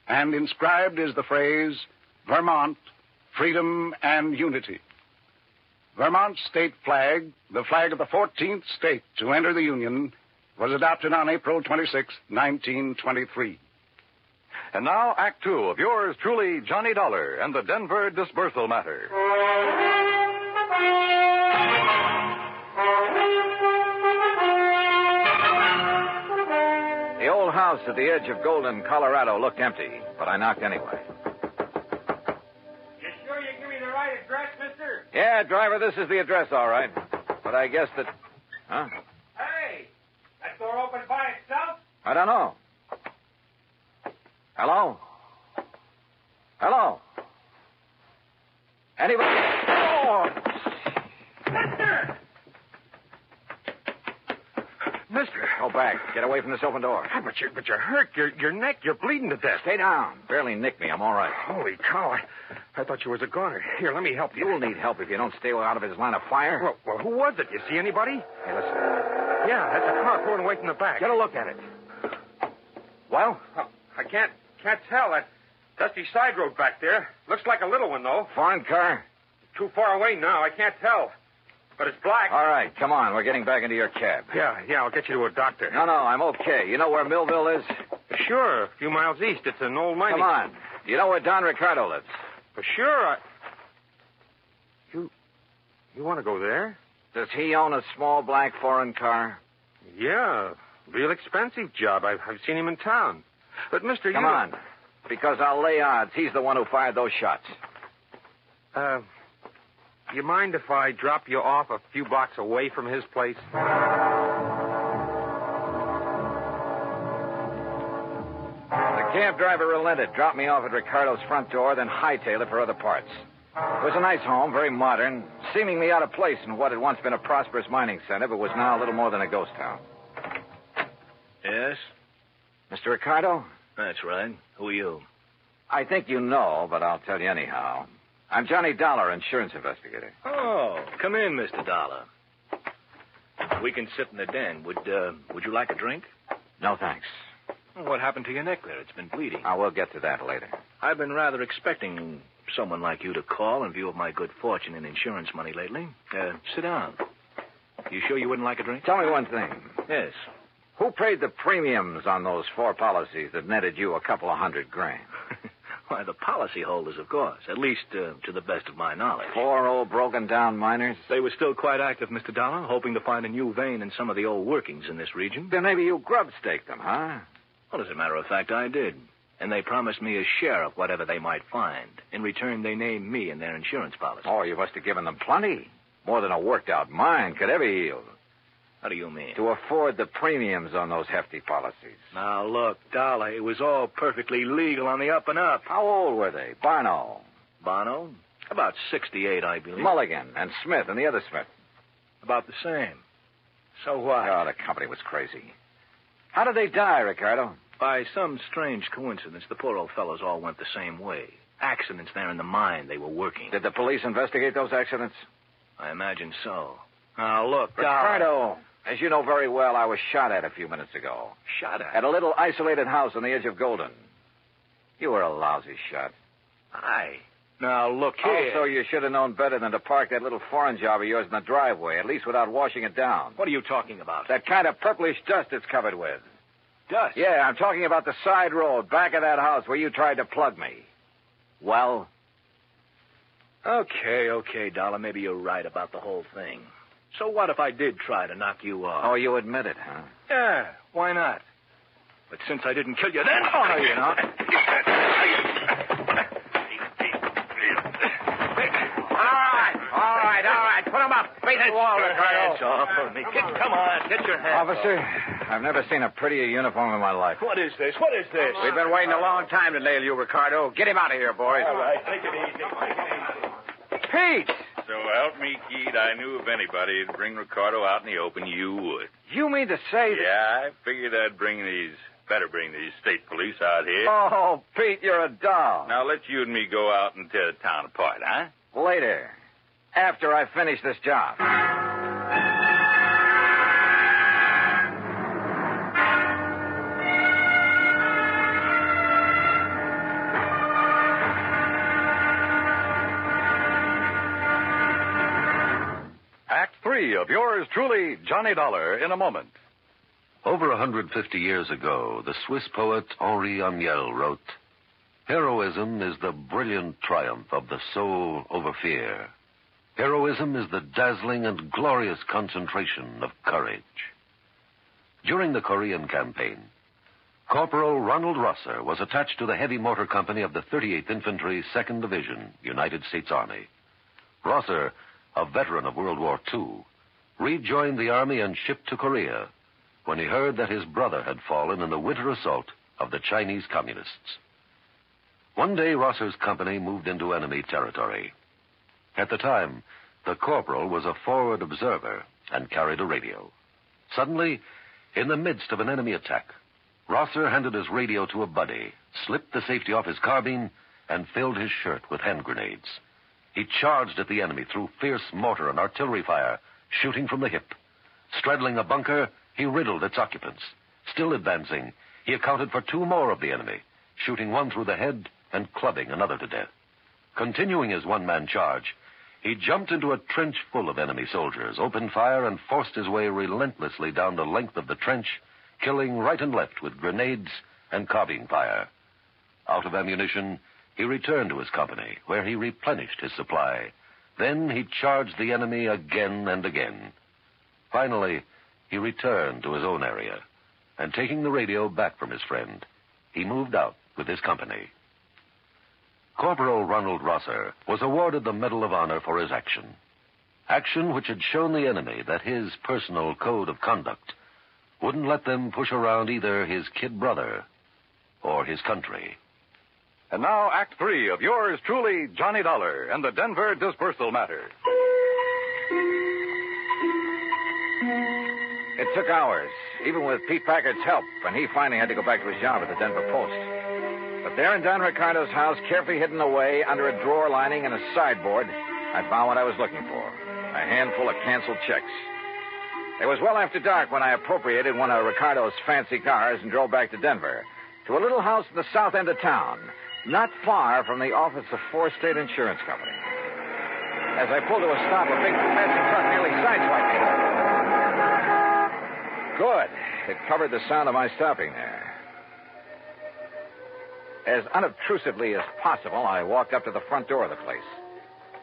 S16: and inscribed is the phrase, Vermont, Freedom and Unity. Vermont's state flag, the flag of the 14th state to enter the Union, was adopted on April 26, 1923.
S6: And now, Act 2 of yours truly, Johnny Dollar, and the Denver disbursal matter.
S2: The old house at the edge of Golden, Colorado looked empty, but I knocked anyway.
S15: You sure you give me the right address, mister?
S2: Yeah, driver, this is the address, all right. But I guess that... Huh?
S15: Hey, that door open by itself?
S2: I don't know. Hello? Hello?
S9: Anybody? Oh!
S6: Mister.
S9: Go back. Get away from this open door.
S6: But you're hurt. Your neck. You're bleeding to death.
S9: Stay down. Barely nicked me. I'm all right.
S6: Holy cow. I thought you was a goner. Here, let me help you.
S9: You'll need help if you don't stay out of his line of fire.
S6: Well, who was it? You see anybody?
S9: Hey, listen.
S6: Yeah, that's a car pulling away from the back.
S9: Get a look at it.
S6: Well, I can't tell. That dusty side road back there. Looks like a little one, though.
S9: Foreign car?
S6: Too far away now. I can't tell. But it's black.
S9: All right, come on. We're getting back into your cab.
S6: Yeah, I'll get you to a doctor.
S9: No, I'm okay. You know where Millville is?
S6: Sure, a few miles east. It's an old mining...
S9: Come on. You know where Don Ricardo lives?
S6: For sure. You want to go there?
S9: Does he own a small black foreign car?
S6: Yeah, real expensive job. I've seen him in town. But, mister,
S9: Come on, because I'll lay odds he's the one who fired those shots.
S6: You mind if I drop you off a few blocks away from his place?
S9: The cab driver relented, dropped me off at Ricardo's front door, then hightailed it for other parts. It was a nice home, very modern, seemingly out of place in what had once been a prosperous mining center, but was now a little more than a ghost town.
S11: Yes?
S9: Mr. Ricardo?
S11: That's right. Who are you?
S9: I think you know, but I'll tell you anyhow. I'm Johnny Dollar, insurance investigator.
S11: Oh, come in, Mr. Dollar. We can sit in the den. Would you like a drink?
S9: No, thanks.
S11: Well, what happened to your neck there? It's been bleeding.
S9: We'll get to that later.
S11: I've been rather expecting someone like you to call in view of my good fortune in insurance money lately. Sit down. You sure you wouldn't like a drink?
S9: Tell me one thing.
S11: Yes.
S9: Who paid the premiums on those 4 policies that netted you a couple of $100,000?
S11: Why, the policyholders, of course. At least to the best of my knowledge.
S9: 4 old broken-down miners?
S11: They were still quite active, Mr. Dollar, hoping to find a new vein in some of the old workings in this region.
S9: Then maybe you grub-staked them, huh?
S11: Well, as a matter of fact, I did. And they promised me a share of whatever they might find. In return, they named me in their insurance policy.
S9: Oh, you must have given them plenty. More than a worked-out mine could ever yield.
S11: How do you mean?
S9: To afford the premiums on those hefty policies.
S11: Now, look, Dollar, it was all perfectly legal on the up and up.
S9: How old were they? Barno?
S11: About 68, I believe.
S9: Mulligan and Smith and the other Smith?
S11: About the same. So what?
S9: Oh, the company was crazy. How did they die, Ricardo?
S11: By some strange coincidence, the poor old fellows all went the same way. Accidents there in the mine they were working.
S9: Did the police investigate those accidents?
S11: I imagine so. Now, look,
S9: Ricardo, as you know very well, I was shot at a few minutes ago.
S11: Shot at?
S9: At a little isolated house on the edge of Golden. You were a lousy shot.
S11: Aye. Now, look here.
S9: Also, you should have known better than to park that little foreign job of yours in the driveway, at least without washing it down.
S11: What are you talking about?
S9: That kind of purplish dust it's covered with.
S11: Dust?
S9: Yeah, I'm talking about the side road back of that house where you tried to plug me. Well?
S11: Okay, Dollar. Maybe you're right about the whole thing. So what if I did try to knock you off?
S9: Oh, you admit it, huh?
S11: Yeah, why not? But since I didn't kill you then... Oh, no, you're not.
S9: All right. Put him up. Face the wall, Ricardo.
S11: Hands off of me. Come on, get your hands
S9: Officer,
S11: off.
S9: I've never seen a prettier uniform in my life.
S11: What is this?
S9: We've been waiting a long time to nail you, Ricardo. Get him out of here, boys.
S11: All right, take it easy.
S9: Pete!
S27: So help me, Keith, I knew if anybody would bring Ricardo out in the open, you would.
S9: You mean to say that...
S27: Yeah, I figured I'd better bring these state police out here.
S9: Oh, Pete, you're a doll.
S27: Now, let you and me go out and tear the town apart, huh?
S9: Later. After I finish this job.
S6: Act 3 of yours truly, Johnny Dollar, in a moment.
S7: Over 150 years ago, the Swiss poet Henri Amiel wrote, "Heroism is the brilliant triumph of the soul over fear. Heroism is the dazzling and glorious concentration of courage." During the Korean campaign, Corporal Ronald Rosser was attached to the heavy motor company of the 38th Infantry, 2nd Division, United States Army. Rosser, a veteran of World War II, rejoined the Army and shipped to Korea when he heard that his brother had fallen in the winter assault of the Chinese Communists. One day, Rosser's company moved into enemy territory.
S17: At the time, the corporal was a forward observer and carried a radio. Suddenly, in the midst of an enemy attack, Rosser handed his radio to a buddy, slipped the safety off his carbine, and filled his shirt with hand grenades. He charged at the enemy through fierce mortar and artillery fire, shooting from the hip. Straddling a bunker, he riddled its occupants. Still advancing, he accounted for 2 more of the enemy, shooting one through the head and clubbing another to death. Continuing his one-man charge, he jumped into a trench full of enemy soldiers, opened fire, and forced his way relentlessly down the length of the trench, killing right and left with grenades and carbine fire. Out of ammunition, he returned to his company, where he replenished his supply. Then he charged the enemy again and again. Finally, he returned to his own area, and taking the radio back from his friend, he moved out with his company. Corporal Ronald Rosser was awarded the Medal of Honor for his action. Action which had shown the enemy that his personal code of conduct wouldn't let them push around either his kid brother or his country.
S6: And now, Act 3 of yours truly, Johnny Dollar, and the Denver Disbursal Matter.
S25: It took hours, even with Pete Packard's help, when he finally had to go back to his job at the Denver Post. But there in Don Ricardo's house, carefully hidden away under a drawer lining and a sideboard, I found what I was looking for, a handful of canceled checks. It was well after dark when I appropriated one of Ricardo's fancy cars and drove back to Denver, to a little house in the south end of town, not far from the office of 4 State Insurance Company. As I pulled to a stop, a big fancy truck nearly sideswiped me. Good. It covered the sound of my stopping there. As unobtrusively as possible, I walked up to the front door of the place.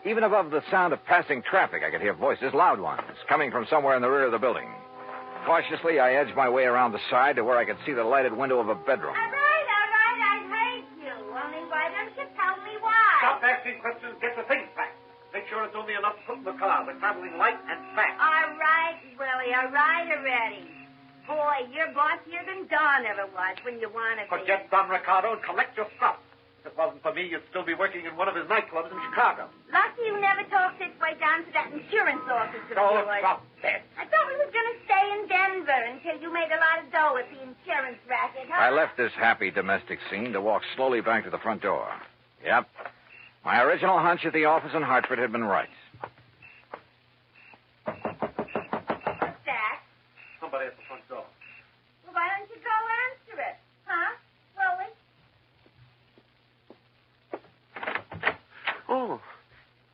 S25: Even above the sound of passing traffic, I could hear voices, loud ones, coming from somewhere in the rear of the building. Cautiously, I edged my way around the side to where I could see the lighted window of a bedroom.
S14: All right, I hate you. Only why don't you tell me why?
S5: Stop asking questions. Get the things back. Make sure it's only enough to put in the car. We're traveling light and fast.
S14: All right, Willie. All right already. Boy, you're bossier than Don ever was when you want to be.
S5: Forget Don Ricardo and collect your stuff. If it wasn't for me, you'd still be working in one of his nightclubs in Chicago.
S14: Lucky you never talked this way down to that insurance office of yours.
S5: Stop that.
S14: I thought we was going to stay in Denver until you made a lot of dough at the insurance racket, huh?
S25: I left this happy domestic scene to walk slowly back to the front door. Yep. My original hunch at the office in Hartford had been right.
S14: What's that?
S5: Somebody at the front door.
S14: Well, why don't you go answer it? Huh? Willie?
S5: Oh,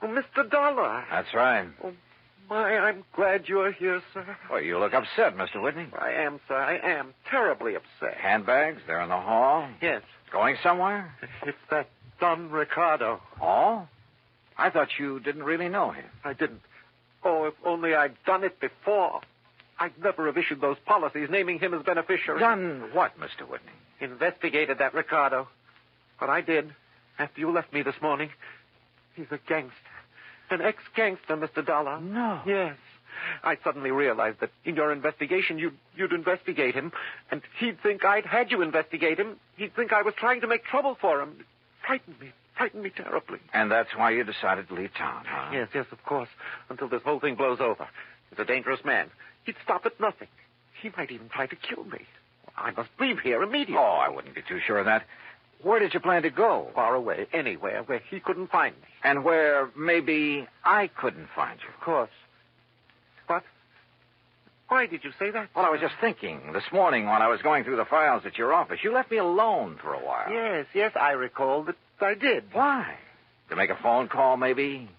S5: Mr. Dollar.
S25: That's right.
S5: Oh, my, I'm glad you're here, sir.
S25: Well, you look upset, Mr. Whitney.
S5: I am, sir. I am terribly upset.
S25: Handbags? They're in the hall?
S5: Yes.
S25: Going somewhere?
S5: It's that Don Ricardo.
S25: Oh? I thought you didn't really know him.
S5: I didn't. Oh, if only I'd done it before. I'd never have issued those policies naming him as beneficiary.
S25: Done what, Mr. Whitney?
S5: Investigated that Ricardo. But I did. After you left me this morning. He's a gangster. An ex-gangster, Mr. Dollar.
S25: No.
S5: Yes. I suddenly realized that in your investigation, you'd investigate him, and he'd think I'd had you investigate him. He'd think I was trying to make trouble for him. It frightened me terribly.
S25: And that's why you decided to leave town, huh?
S5: Yes, of course. Until this whole thing blows over. He's a dangerous man. He'd stop at nothing. He might even try to kill me. I must leave here immediately.
S25: Oh, I wouldn't be too sure of that. Where did you plan to go?
S5: Far away, anywhere where he couldn't find me.
S25: And where maybe I couldn't find you.
S5: Of course. What? Why did you say that?
S25: Well, I was just thinking. This morning when I was going through the files at your office, you left me alone for a while.
S5: Yes, I recall that I did.
S25: Why? To make a phone call, maybe?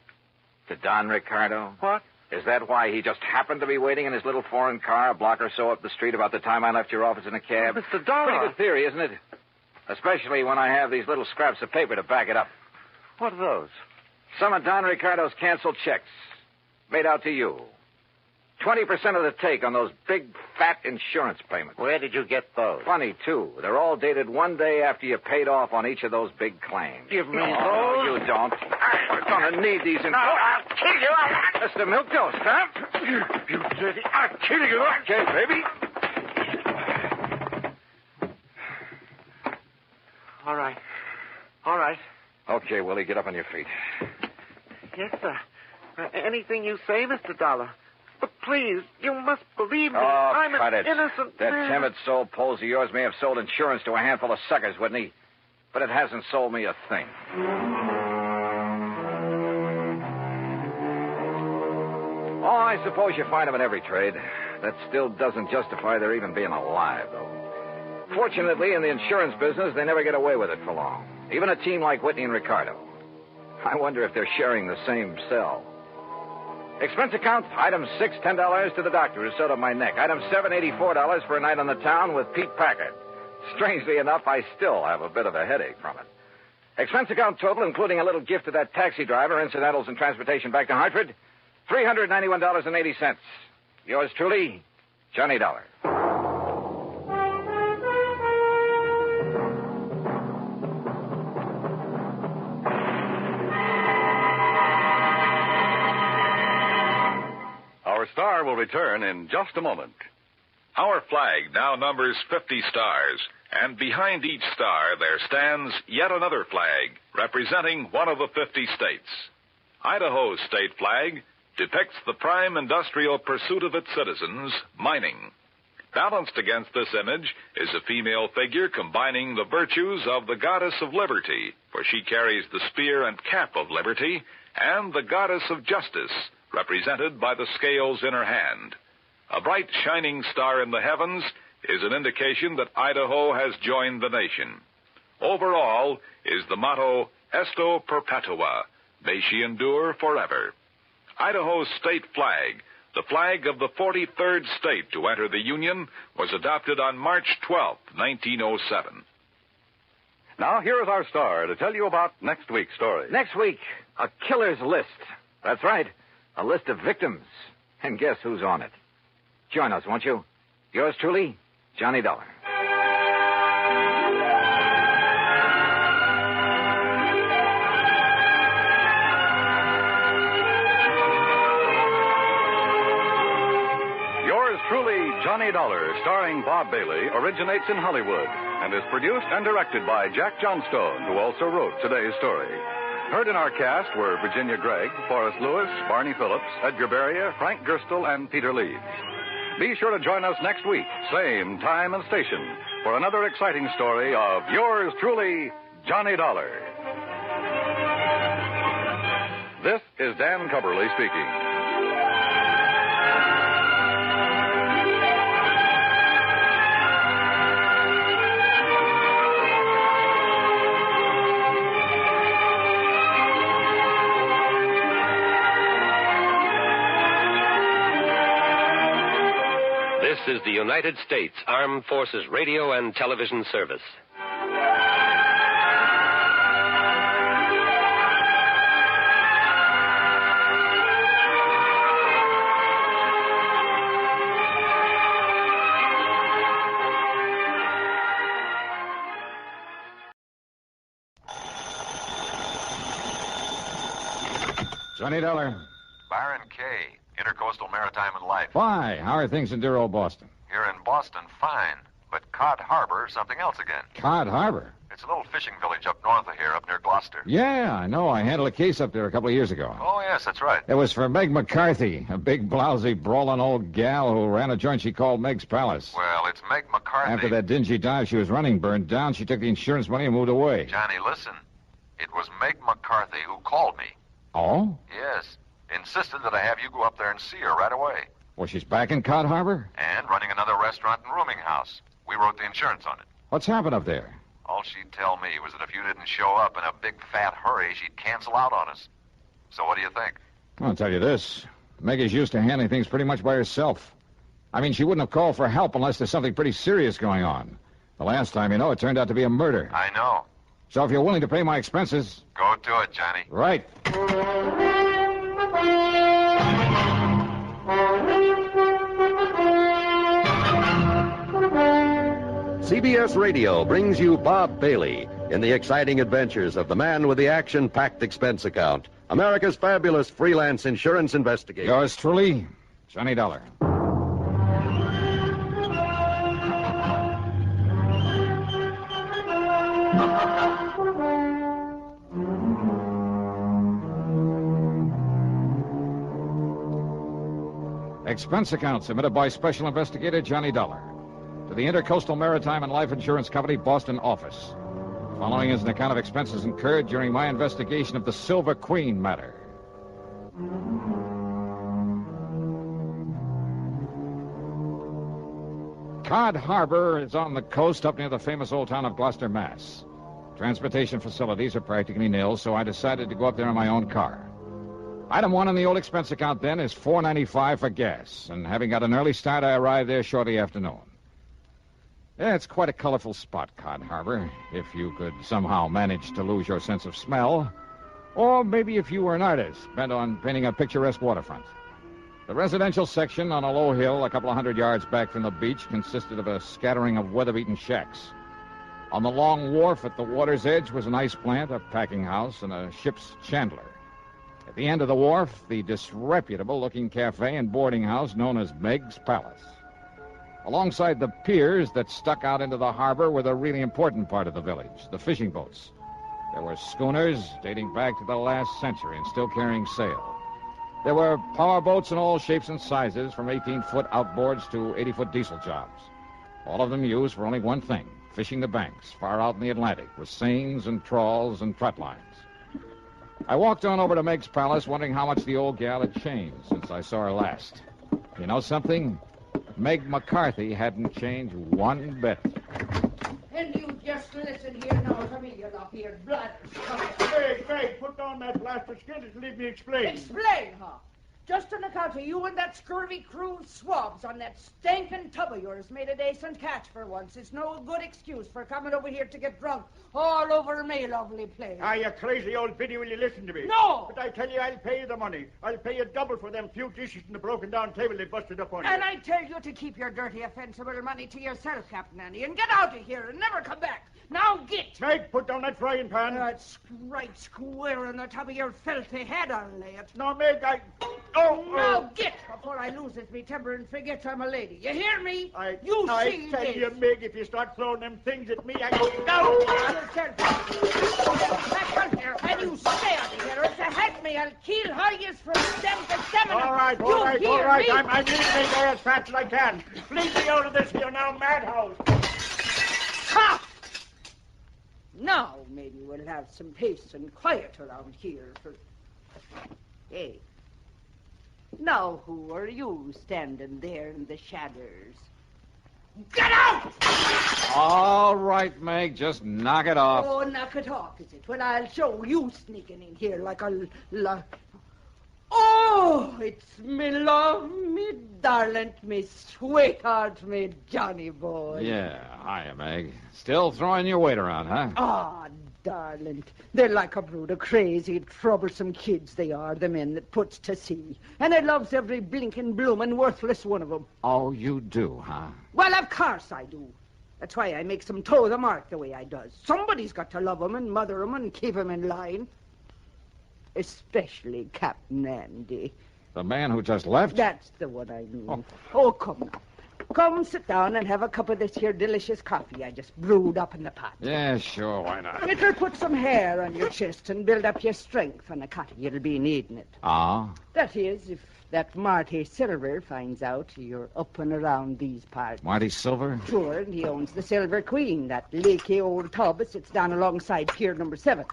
S25: To Don Ricardo?
S5: What?
S25: Is that why he just happened to be waiting in his little foreign car a block or so up the street about the time I left your office in a cab?
S5: Oh, Mr. Dollar.
S25: Pretty good theory, isn't it? Especially when I have these little scraps of paper to back it up.
S5: What are those?
S25: Some of Don Ricardo's canceled checks. Made out to you. 20% of the take on those big, fat insurance payments.
S5: Where did you get those?
S25: Funny, too. They're all dated one day after you paid off on each of those big claims.
S5: Give me those?
S25: No, you don't. We're going to need these in...
S5: No, I'll kill you.
S25: Mr. Milktoast, huh?
S5: You dirty... I'll kill you.
S25: Okay, baby.
S5: All right.
S25: Okay, Willie, get up on your feet.
S5: Yes, sir. Anything you say, Mr. Dollar. But please, you must believe me.
S9: Oh,
S5: I'm
S9: cut
S5: an
S9: it.
S5: innocent
S9: That
S5: man.
S9: timid soul pose of yours may have sold insurance to a handful of suckers, wouldn't he? But it hasn't sold me a thing. Oh, I suppose you find them in every trade. That still doesn't justify their even being alive, though. Fortunately, in the insurance business, they never get away with it for long. Even a team like Whitney and Ricardo. I wonder if they're sharing the same cell. Expense account, item 6, $10 to the doctor who sewed up my neck. Item 7, $84 for a night on the town with Pete Packard. Strangely enough, I still have a bit of a headache from it. Expense account total, including a little gift to that taxi driver, incidentals and transportation back to Hartford, $391.80. Yours truly, Johnny Dollar.
S6: Our star will return in just a moment.
S18: Our flag now numbers 50 stars, and behind each star there stands yet another flag representing one of the 50 states. Idaho's state flag depicts the prime industrial pursuit of its citizens, mining. Balanced against this image is a female figure combining the virtues of the goddess of liberty, for she carries the spear and cap of liberty, and the goddess of justice, represented by the scales in her hand. A bright, shining star in the heavens is an indication that Idaho has joined the nation. Overall is the motto, Esto Perpetua, may she endure forever. Idaho's state flag, the flag of the 43rd state to enter the Union, was adopted on March 12, 1907.
S6: Now, here is our star to tell you about next week's story.
S9: Next week, a killer's list. That's right, a list of victims. And guess who's on it? Join us, won't you? Yours truly, Johnny Dollar.
S6: Yours truly, Johnny Dollar, starring Bob Bailey, originates in Hollywood and is produced and directed by Jack Johnstone, who also wrote today's story. Heard in our cast were Virginia Gregg, Forrest Lewis, Barney Phillips, Edgar Beria, Frank Gerstle, and Peter Leeds. Be sure to join us next week, same time and station, for another exciting story of yours truly, Johnny Dollar. This is Dan Cubberly speaking.
S7: This is the United States Armed Forces Radio and Television Service.
S2: Johnny Dollar.
S19: Byron Kay, Intercoastal Maritime and Life.
S2: Why? How are things in dear old Boston?
S19: Here in Boston, fine. But Cod Harbor, something else again.
S2: Cod Harbor?
S19: It's a little fishing village up north of here, up near Gloucester.
S2: Yeah, I know. I handled a case up there a couple of years ago.
S19: Oh, yes, that's right.
S2: It was for Meg McCarthy, a big, blousy, brawling old gal who ran a joint she called Meg's Palace.
S19: Well, it's Meg McCarthy.
S2: After that dingy dive she was running burned down, she took the insurance money and moved away.
S19: Johnny, listen. It was Meg McCarthy who called me.
S2: Oh?
S19: Yes. Insisted that I have you go up there and see her right away.
S2: Well, she's back in Cod Harbor?
S19: And running another restaurant and rooming house. We wrote the insurance on it.
S2: What's happened up there?
S19: All she'd tell me was that if you didn't show up in a big, fat hurry, she'd cancel out on us. So what do you think?
S2: I'll tell you this. Meg is used to handling things pretty much by herself. I mean, she wouldn't have called for help unless there's something pretty serious going on. The last time, it turned out to be a murder.
S19: I know.
S2: So if you're willing to pay my expenses...
S19: Go to it, Johnny.
S2: Right.
S7: CBS Radio brings you Bob Bailey in the exciting adventures of the man with the action-packed expense account, America's fabulous freelance insurance investigator.
S2: Yours truly, Johnny Dollar. expense account submitted by Special Investigator Johnny Dollar to the Intercoastal Maritime and Life Insurance Company, Boston office. Following is an account of expenses incurred during my investigation of the Silver Queen matter. Cod Harbor is on the coast up near the famous old town of Gloucester, Mass. Transportation facilities are practically nil, so I decided to go up there in my own car. Item 1 on the old expense account then is $4.95 for gas, and having got an early start, I arrived there shortly after noon. Yeah, it's quite a colorful spot, Cod Harbor, if you could somehow manage to lose your sense of smell, or maybe if you were an artist bent on painting a picturesque waterfront. The residential section on a low hill a couple of 100 yards back from the beach consisted of a scattering of weather-beaten shacks. On the long wharf at the water's edge was an ice plant, a packing house, and a ship's chandler. At the end of the wharf, the disreputable-looking cafe and boarding house known as Meg's Palace. Alongside the piers that stuck out into the harbor were the really important part of the village, the fishing boats. There were schooners dating back to the last century and still carrying sail. There were power boats in all shapes and sizes, from 18-foot outboards to 80-foot diesel jobs. All of them used for only one thing, fishing the banks far out in the Atlantic with seines and trawls and trot lines. I walked on over to Meg's Palace, wondering how much the old gal had changed since I saw her last. You know something? Meg McCarthy hadn't changed one bit.
S10: And you just listen here now to me, you lop-eared bladders.
S15: Craig, put down that blaster skin and leave me explain.
S10: Explain, huh? Just on account of you and that scurvy crew of swabs on that stinking tub of yours made a decent catch for once. It's no good excuse for coming over here to get drunk all over me, lovely place.
S15: Ah, you crazy old biddy, will you listen to me?
S10: No!
S15: But I tell you, I'll pay you the money. I'll pay you double for them few dishes and the broken-down table they busted up on you.
S10: And I tell you to keep your dirty, offensive money to yourself, Captain Andy, and get out of here and never come back. Now get!
S15: Meg, put down that frying pan.
S10: That's right square on the top of your filthy head, I'll lay it.
S15: No, Meg,
S10: Now get, before I loses me temper and forgets I'm a lady. You hear me?
S15: I
S10: see
S15: tell
S10: this.
S15: you, Meg, if you start throwing them things at me, I go
S10: And you stay out of here, or to head me, I'll kill Heiress from stem to stem.
S15: All right. I'm leaving me there as fast as I can. Leave me out of this here now, madhouse.
S10: Ha! Now maybe we'll have some peace and quiet around here for... Hey. Now who are you standing there in the shadows? Get out!
S2: All right, Meg, just knock it off.
S10: Oh, knock it off, is it? Well, I'll show you sneaking in here like a... Oh, it's me love, me darling, me sweetheart, me Johnny boy.
S2: Yeah, hiya, Meg. Still throwing your weight around, huh?
S10: Ah, darling, they're like a brood of crazy, troublesome kids, they are, the men that puts to sea. And I loves every blinking, bloomin', worthless one of them.
S2: Oh, you do, huh?
S10: Well, of course I do. That's why I makes them toe the mark the way I does. Somebody's got to love 'em and mother 'em and keep 'em in line. Especially Captain Andy.
S2: The man who just left?
S10: That's the one I mean. Oh, come now. Come, sit down and have a cup of this here delicious coffee I just brewed up in the pot.
S2: Yeah, sure, why not?
S10: It'll put some hair on your chest and build up your strength on a cutting. You'll be needing it.
S2: Ah?
S10: That is, if that Marty Silver finds out you're up and around these parts.
S2: Marty Silver?
S10: Sure, and he owns the Silver Queen, that leaky old tub that sits down alongside pier number 7.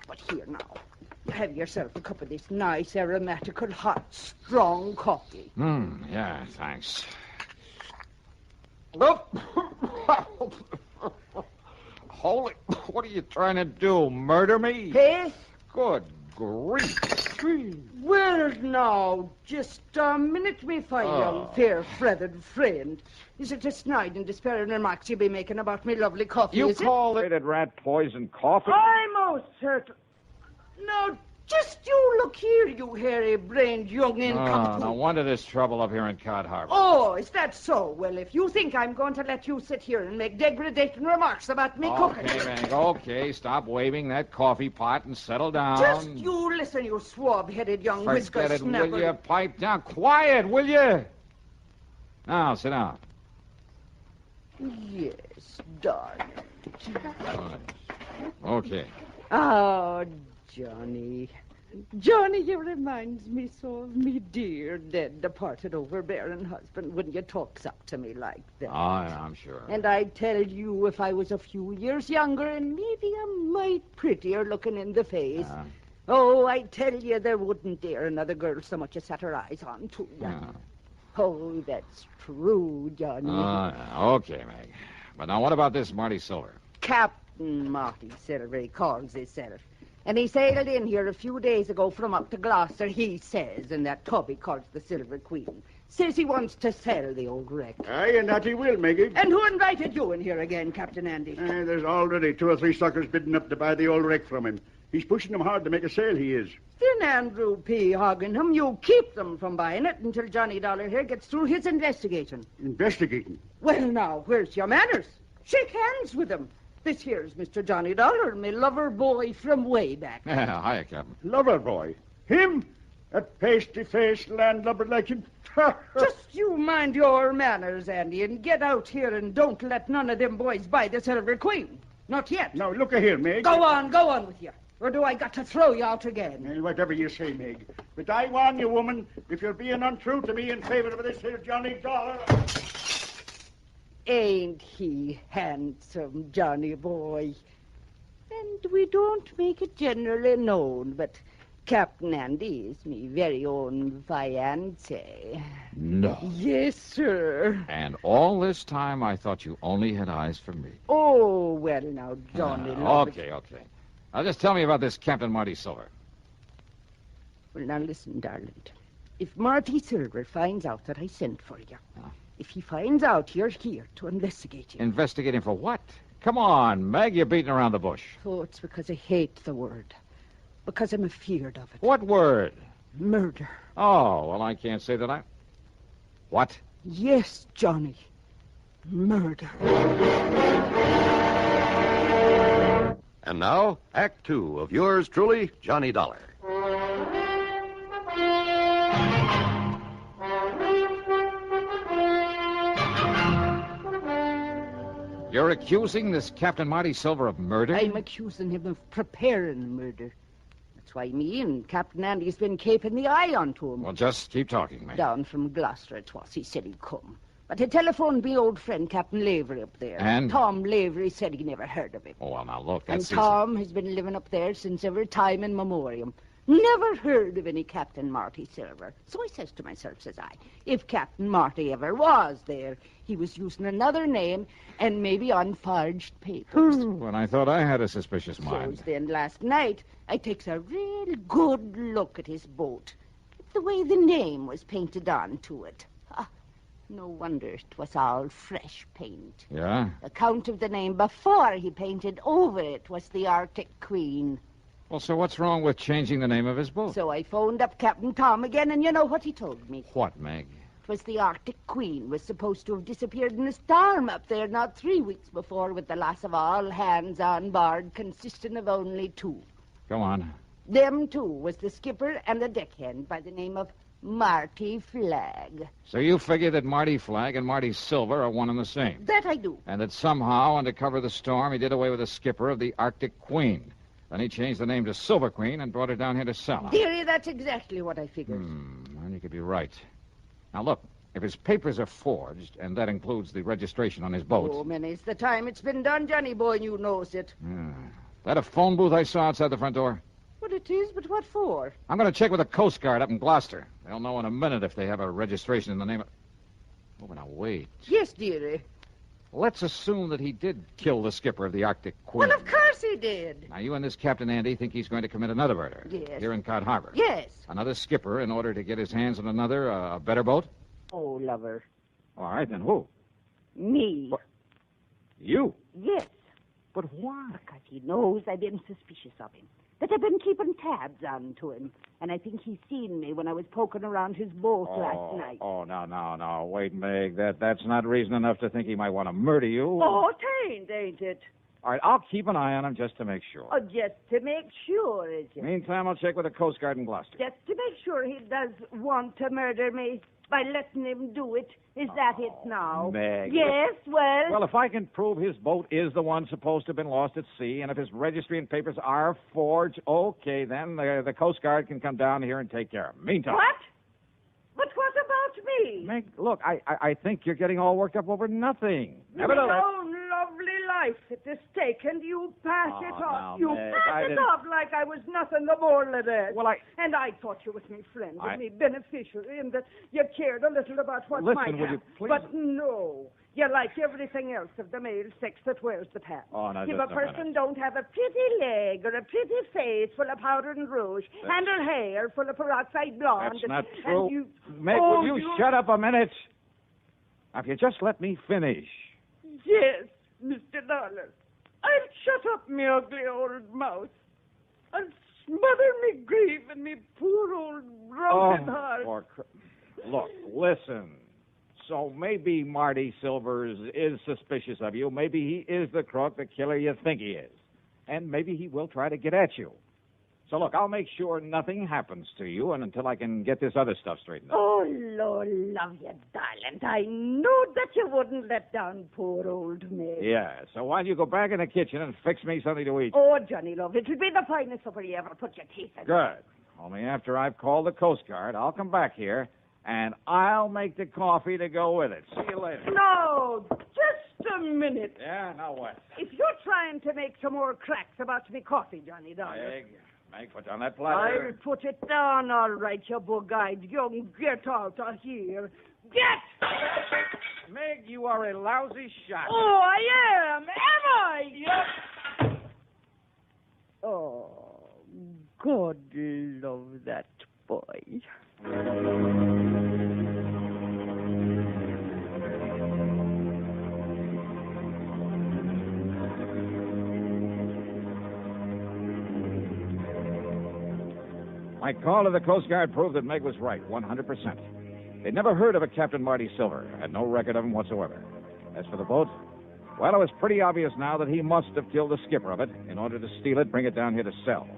S10: But here now. Have yourself a cup of this nice, aromatical, hot, strong coffee.
S2: Yeah, thanks. Holy, what are you trying to do, murder me?
S10: Hey?
S2: Good grief.
S10: Well, now, just a minute, me fine young, fair-feathered friend. Is it a snide and despairing remarks you be making about me lovely coffee,
S2: You
S10: is it?
S2: call it rat poison coffee?
S10: I'm most certain. No, just you look here, you hairy-brained young incompetent.
S2: No wonder there's trouble up here in Cod Harbor.
S10: Oh, is that so? Well, if you think I'm going to let you sit here and make degrading remarks about me cooking...
S2: Okay, Meg, okay. Stop waving that coffee pot and settle down.
S10: Just you listen, you swab-headed young whisker
S2: Forget it,
S10: snapper.
S2: will you? Pipe down. Quiet, will you? Now, sit down.
S10: Yes, darling.
S2: All right. Okay.
S10: Oh, Johnny,
S1: Johnny, you reminds me so of me dear, dead, departed, overbearing husband when you talks up to me like that.
S2: Oh, I'm sure.
S1: And I tell you, if I was a few years younger and maybe a mite prettier looking in the face, oh, I tell you, there wouldn't dare another girl so much as set her eyes on to you. Oh, that's true, Johnny.
S2: Okay, Meg. But now what about this Marty Silver?
S1: Captain Marty Silver, he calls himself. And he sailed in here a few days ago from up to Gloucester, he says, in that tub he calls the Silver Queen. Says he wants to sell the old wreck.
S15: Aye, and that he will, Meggie.
S1: And who invited you in here again, Captain Andy?
S15: There's already 2 or 3 suckers bidding up to buy the old wreck from him. He's pushing them hard to make a sale, he is.
S1: Then Andrew P. Hogginham, you keep them from buying it until Johnny Dollar here gets through his investigation.
S15: Investigating?
S1: Well, now, where's your manners? Shake hands with him. This here's Mr. Johnny Dollar, me lover boy from way back.
S2: Hiya, Captain.
S15: Lover boy? Him? That pasty-faced landlubber like him?
S1: Just you mind your manners, Andy, and get out here and don't let none of them boys buy the Silver Queen. Not yet.
S15: Now, look here, Meg.
S1: Go on with you. Or do I got to throw you out again?
S15: Well, whatever you say, Meg. But I warn you, woman, if you're being untrue to me in favor of this here Johnny Dollar...
S1: Ain't he handsome, Johnny boy? And we don't make it generally known, but Captain Andy is me very own fiancé.
S2: No.
S1: Yes, sir.
S2: And all this time I thought you only had eyes for me.
S1: Oh, well, now, Johnny...
S2: Okay. Now, just tell me about this Captain Marty Silver.
S1: Well, now, listen, darling. If Marty Silver finds out that I sent for you... If he finds out you're here to investigate him...
S2: Investigating for what? Come on, Meg, you're beating around the bush.
S1: Oh, it's because I hate the word. Because I'm afeard of it.
S2: What word?
S1: Murder.
S2: Oh, well, I can't say that I... What?
S1: Yes, Johnny. Murder.
S7: And now, Act 2 of yours truly, Johnny Dollar.
S2: You're accusing this Captain Marty Silver of murder?
S1: I'm accusing him of preparing murder. That's why me and Captain Andy's been keeping the eye onto him.
S2: Well, just keep talking, man.
S1: Down from Gloucester it was. He said he'd come. But he telephoned me old friend Captain Lavery up there.
S2: And?
S1: Tom Lavery said he never heard of him.
S2: Oh, well, now, look,
S1: And
S2: that's...
S1: Tom has been living up there since every time in memoriam. Never heard of any Captain Marty Silver. So I says to myself, says I, if Captain Marty ever was there, he was using another name and maybe on forged papers.
S2: When I thought I had a suspicious mind.
S1: So then last night, I takes a real good look at his boat. The way the name was painted onto it. No wonder it was all fresh paint.
S2: Yeah?
S1: The count of the name before he painted over it was the Arctic Queen.
S2: Well, so what's wrong with changing the name of his boat?
S1: So I phoned up Captain Tom again, and you know what he told me?
S2: What, Meg?
S1: It was the Arctic Queen was supposed to have disappeared in a storm up there not 3 weeks before with the loss of all hands on board, consisting of only 2.
S2: Go on.
S1: Them 2 was the skipper and the deckhand by the name of Marty Flag.
S2: So you figure that Marty Flag and Marty Silver are one and the same?
S1: That I do.
S2: And that somehow, under cover of the storm, he did away with the skipper of the Arctic Queen. Then he changed the name to Silver Queen and brought her down here to sell her.
S1: Dearie, that's exactly what I figured.
S2: Well, you could be right. Now, look, if his papers are forged, and that includes the registration on his boat...
S1: Oh, many's the time it's been done, Johnny boy, and you knows it.
S2: That a phone booth I saw outside the front door?
S1: What it is, but what for?
S2: I'm going to check with the Coast Guard up in Gloucester. They'll know in a minute if they have a registration in the name of... Oh, but now, wait.
S1: Yes, dearie.
S2: Let's assume that he did kill the skipper of the Arctic Queen.
S1: Well, of course he did.
S2: Now, you and this Captain Andy think he's going to commit another murder.
S1: Yes.
S2: Here in Cod Harbor.
S1: Yes.
S2: Another skipper in order to get his hands on another, a better boat?
S1: Oh, lover.
S2: All right, then who?
S1: Me.
S2: What? You?
S1: Yes.
S2: But why?
S1: Because he knows I've been suspicious of him. That I've been keeping tabs on to him. And I think he's seen me when I was poking around his boat last night.
S2: Oh, no. Wait, Meg. That's not reason enough to think he might want to murder you.
S1: Oh, ain't it?
S2: All right, I'll keep an eye on him just to make sure.
S1: Oh, just to make sure, is it?
S2: Meantime, I'll check with the Coast Guard in Gloucester.
S1: Just to make sure he does want to murder me. by letting him do it. Is that it now?
S8: Meg.
S1: Yes, well...
S8: Well, if I can prove his boat is the one supposed to have been lost at sea, and if his registry and papers are forged, okay, then the Coast Guard can come down here and take care of him. Meantime...
S1: What? But what about me?
S8: Meg, look, I think you're getting all worked up over nothing.
S1: Your own lovely life at the stake, and you pass it off. You pass it off like I was nothing the more than that.
S8: Well,
S1: And I thought you was me friend, and me beneficiary, and that you cared a little about what might
S8: Listen, will
S1: happen.
S8: you please...
S1: But no. You like everything else of the male sex that wears the pants.
S8: Oh, no,
S1: if
S8: just
S1: a
S8: a
S1: person
S8: minute.
S1: don't have a pretty leg or a pretty face full of powder and rouge, and her hair full of peroxide blonde...
S8: That's not
S1: and
S8: true.
S1: you...
S8: Meg, will you shut up a minute? Now, if you just let me finish.
S1: Yes, Mr. Dollar. I'll shut up me ugly old mouth. I'll smother me grief and me poor old broken heart.
S8: Look, listen. So maybe Marty Silvers is suspicious of you. Maybe he is the crook, the killer you think he is. And maybe he will try to get at you. So, look, I'll make sure nothing happens to you until I can get this other stuff straightened out.
S1: Oh, Lord love you, darling. I know that you wouldn't let down poor old me.
S8: Yeah, so why don't you go back in the kitchen and fix me something to eat?
S1: Oh, Johnny, love, it'll be the finest supper you ever put your teeth in.
S8: Good. Only after I've called the Coast Guard, I'll come back here, and I'll make the coffee to go with it. See you later.
S1: No, just a minute.
S8: Yeah, now what?
S1: If you're trying to make some more cracks about me coffee, Johnny, darling...
S8: Meg, put down that platter.
S1: I'll put it down, all right, you bug-eyed young. Get out of here. Get!
S8: Meg, you are a lousy shot.
S1: Oh, I am. Am I? Yep. Oh, God love that boy.
S8: My call to the Coast Guard proved that Meg was right, 100%. They'd never heard of a Captain Marty Silver, had no record of him whatsoever. As for the boat, well, it was pretty obvious now that he must have killed the skipper of it in order to steal it, bring it down here to sell.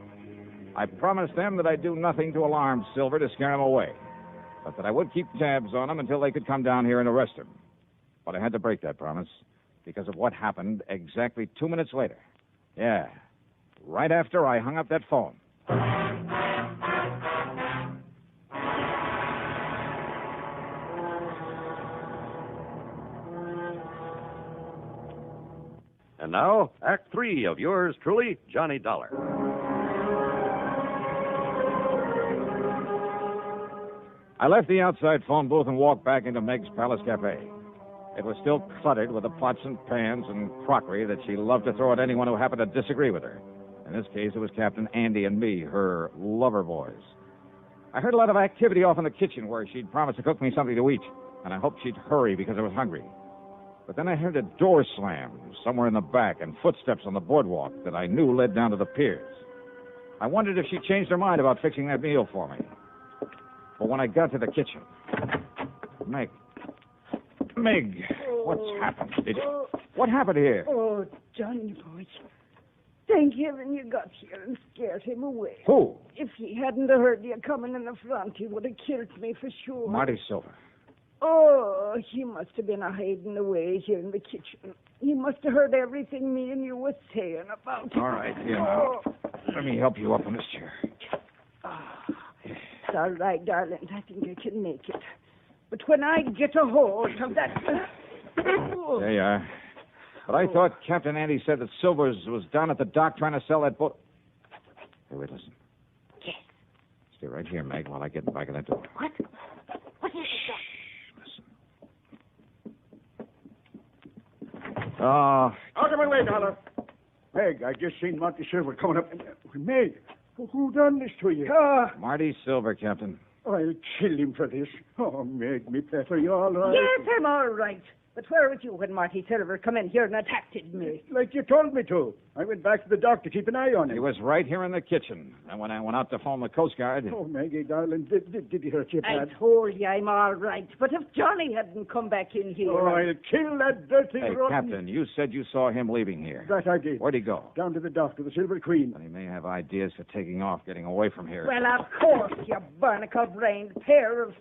S8: I promised them that I'd do nothing to alarm Silver to scare him away, but that I would keep tabs on him until they could come down here and arrest him. But I had to break that promise because of what happened exactly 2 minutes later. Yeah, right after I hung up that phone.
S7: And now, Act 3 of yours truly, Johnny Dollar.
S8: I left the outside phone booth and walked back into Meg's Palace Cafe. It was still cluttered with the pots and pans and crockery that she loved to throw at anyone who happened to disagree with her. In this case, it was Captain Andy and me, her lover boys. I heard a lot of activity off in the kitchen where she'd promised to cook me something to eat, and I hoped she'd hurry because I was hungry. But then I heard a door slam somewhere in the back and footsteps on the boardwalk that I knew led down to the piers. I wondered if she changed her mind about fixing that meal for me. But when I got to the kitchen... Meg, what's happened? What happened here?
S1: Oh, Johnny boy. Thank heaven you got here and scared him away.
S8: Who?
S1: If he hadn't heard you coming in the front, he would have killed me for sure.
S8: Marty Silver.
S1: Oh, he must have been hiding away here in the kitchen. He must have heard everything me and you were saying about him.
S8: All right, here now. Let me help you up in this chair.
S1: It's all right, darling. I think I can make it. But when I get a hold of that...
S8: There you are. But I thought Captain Andy said that Silvers was down at the dock trying to sell that boat. Hey, wait, listen.
S1: Yes.
S8: Stay right here, Meg, while I get in the back of that door.
S1: What? What is it?
S8: Oh.
S15: Out of my way, Dollar. Meg, I just seen Monty Silver coming up. Meg, who done this to you?
S8: Marty Silver, Captain.
S15: I'll kill him for this. Oh, Meg, me pet, are you all right?
S1: Yes, I'm all right. But where was you when Marty Silver come in here and attacked me?
S15: Like you told me to. I went back to the dock to keep an eye on him.
S8: He was right here in the kitchen. And when I went out to phone the Coast Guard...
S15: Oh, Maggie, darling, did he hurt you bad?
S1: I told you I'm all right. But if Johnny hadn't come back in here...
S15: Oh, I'll kill that dirty rotten...
S8: Captain, you said you saw him leaving here.
S15: That I did.
S8: Where'd he go?
S15: Down to the dock, to the Silver Queen.
S8: But he may have ideas for taking off, getting away from here.
S1: Well, of course, you barnacle-brained pair of...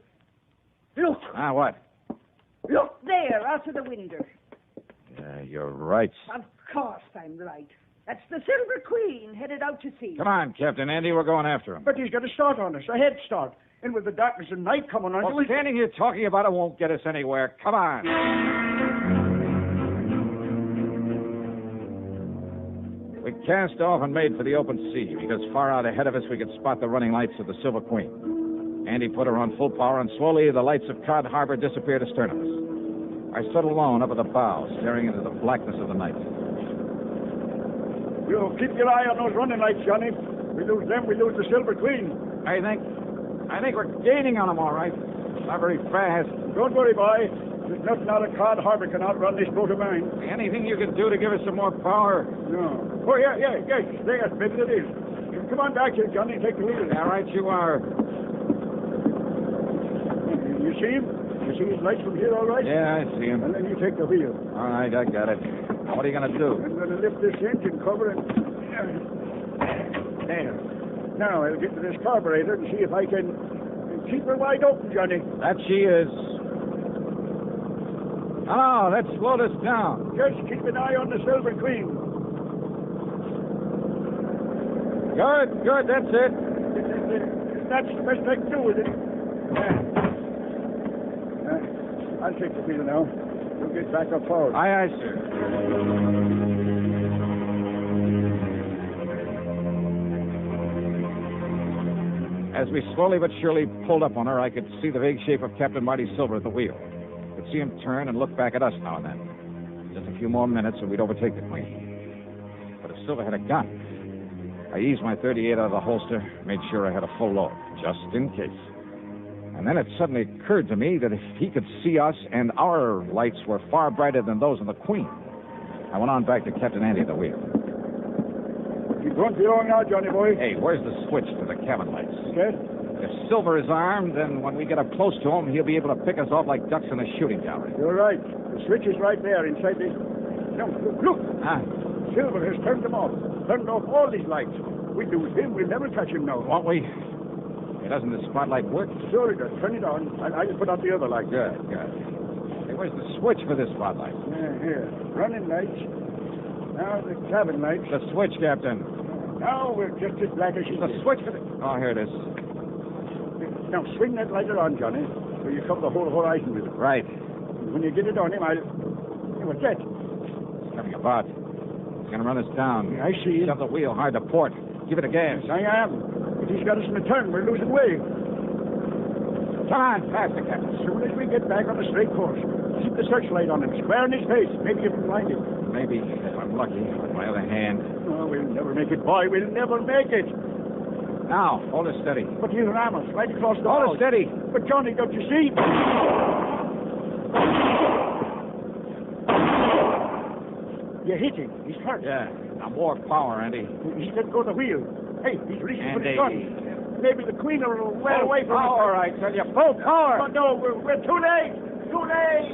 S1: Look.
S8: Ah, what?
S1: Look there, out of the window.
S8: Yeah, you're right.
S1: Of course I'm right. That's the Silver Queen headed out to sea.
S8: Come on, Captain Andy, we're going after him.
S15: But he's got a start on us, a head start. And with the darkness and night coming on...
S8: Well, standing here talking about it won't get us anywhere. Come on. We cast off and made for the open sea, because far out ahead of us we could spot the running lights of the Silver Queen. Andy put her on full power, and slowly the lights of Cod Harbor disappeared astern of us. I stood alone up at the bow, staring into the blackness of the night.
S15: You keep your eye on those running lights, Johnny. We lose them, we lose the Silver Queen.
S8: I think we're gaining on them, all right. Not very fast.
S15: Don't worry, boy. There's nothing out of Cod Harbor can outrun this boat of mine.
S8: Anything you can do to give us some more power?
S15: No. Oh, yeah. There, maybe it is. Come on back here, Johnny. Take the wheel.
S8: All right, you are.
S15: You see him? You see his lights from here, all right?
S8: Yeah, I see him.
S15: And then you take the wheel.
S8: All right, I got it. What are you going to do?
S15: I'm going to lift this engine cover and... There. Now, I'll get to this carburetor and see if I can keep her wide open, Johnny.
S8: That she is. Oh, that slowed us down.
S15: Just keep an eye on the Silver Queen.
S8: Good, that's it.
S15: That's the best I can do with it. I'll take the wheel now. We'll get back up forward.
S8: Aye, sir. As we slowly but surely pulled up on her, I could see the vague shape of Captain Marty Silver at the wheel. I could see him turn and look back at us now and then. Just a few more minutes and we'd overtake the Queen. But if Silver had a gun, I eased my .38 out of the holster, made sure I had a full load, just in case. And then it suddenly occurred to me that if he could see us and our lights were far brighter than those of the Queen. I went on back to Captain Andy at the wheel.
S15: Keep going along now, Johnny boy.
S8: Hey, where's the switch to the cabin lights?
S15: Okay.
S8: If Silver is armed, then when we get up close to him, he'll be able to pick us off like ducks in a shooting gallery.
S15: You're right. The switch is right there inside the... No, look. Silver has turned them off. Turned off all these lights. We lose him. We'll never catch him now.
S8: Won't we? Hey, doesn't the spotlight work?
S15: Sure it does. Turn it on. I'll put on the other light.
S8: Good. Hey, where's the switch for this spotlight?
S15: Here. Running lights. Now the cabin lights.
S8: The switch, Captain.
S15: Now we're just as black as she
S8: The switch for the... Oh, here it is.
S15: Now swing that lighter on, Johnny, so you cover the whole horizon with it.
S8: Right.
S15: When you get it on him, Hey, what's that?
S8: It's coming about. He's going to run us down.
S15: I see him.
S8: Shove the wheel hard to port. Give it a gas.
S15: Yes, I am. If he's got us in a turn, we're losing way.
S8: Come on, faster, Captain.
S15: As soon as we get back on the straight course, keep the searchlight on him, square in his face. Maybe you can find it.
S8: Maybe, if I'm lucky, on my other hand.
S15: Oh, we'll never make it, boy. We'll never make it.
S8: Now, hold it steady.
S15: But he'll ram us right across the
S8: Hold it steady.
S15: But, Johnny, don't you see? You hit him. He's hurt.
S8: Yeah. Now, more power, Andy.
S15: He's let go of the wheel. Hey, he's reaching for the
S8: Andy.
S15: gun. Maybe the Queen will well away from
S8: power, I tell you. Full power.
S15: Oh, no, we're too late. Too late.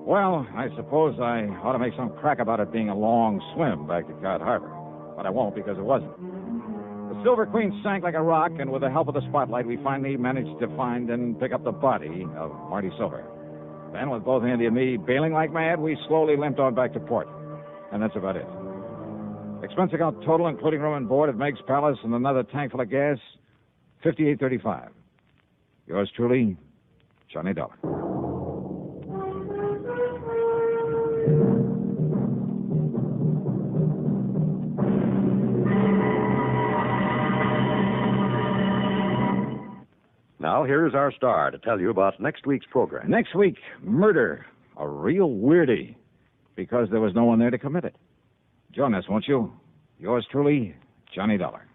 S8: Well, I suppose I ought to make some crack about it being a long swim back to Cod Harbor. But I won't because it wasn't. The Silver Queen sank like a rock, and with the help of the spotlight, we finally managed to find and pick up the body of Marty Silver. Then, with both Andy and me bailing like mad, we slowly limped on back to port. And that's about it. Expense account total, including room and board at Meg's Palace and another tank full of gas, $58.35. Yours truly, Johnny Dollar.
S7: Now, here's our star to tell you about next week's program.
S8: Next week, murder. A real weirdie. Because there was no one there to commit it. Join us, won't you? Yours truly, Johnny Dollar.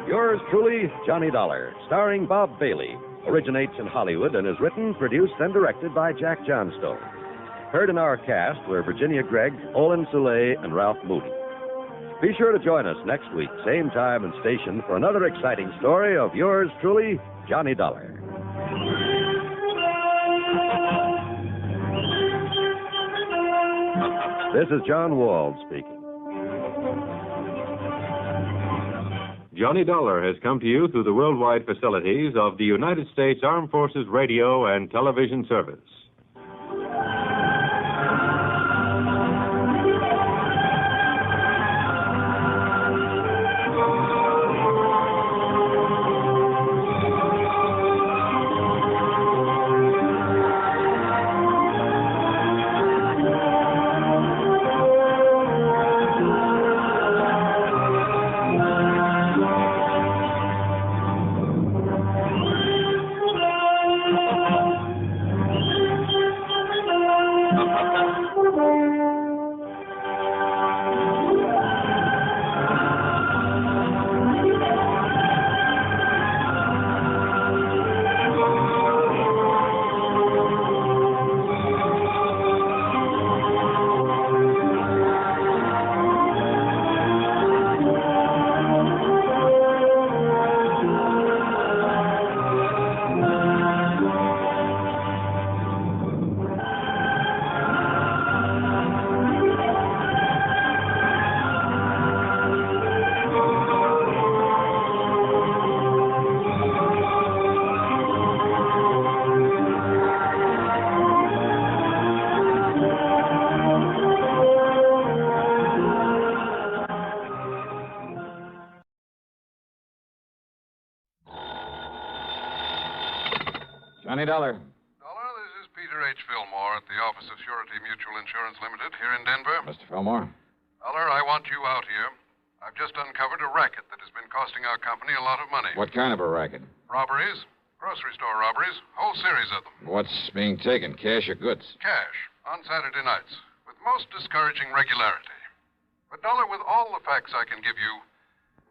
S7: Yours truly, Johnny Dollar, starring Bob Bailey, originates in Hollywood and is written, produced, and directed by Jack Johnstone. Heard in our cast were Virginia Gregg, Olin Soule, and Ralph Moody. Be sure to join us next week, same time and station, for another exciting story of yours truly, Johnny Dollar. This is John Wald speaking.
S4: Johnny Dollar has come to you through the worldwide facilities of the United States Armed Forces Radio and Television Service.
S2: Johnny Dollar.
S13: Dollar, this is Peter H. Fillmore at the Office of Surety Mutual Insurance Limited here in Denver.
S2: Mr. Fillmore.
S13: Dollar, I want you out here. I've just uncovered a racket that has been costing our company a lot of money.
S2: What kind of a racket?
S13: Robberies, grocery store robberies, whole series of them.
S2: What's being taken, cash or goods?
S13: Cash, on Saturday nights, with most discouraging regularity. But, Dollar, with all the facts I can give you,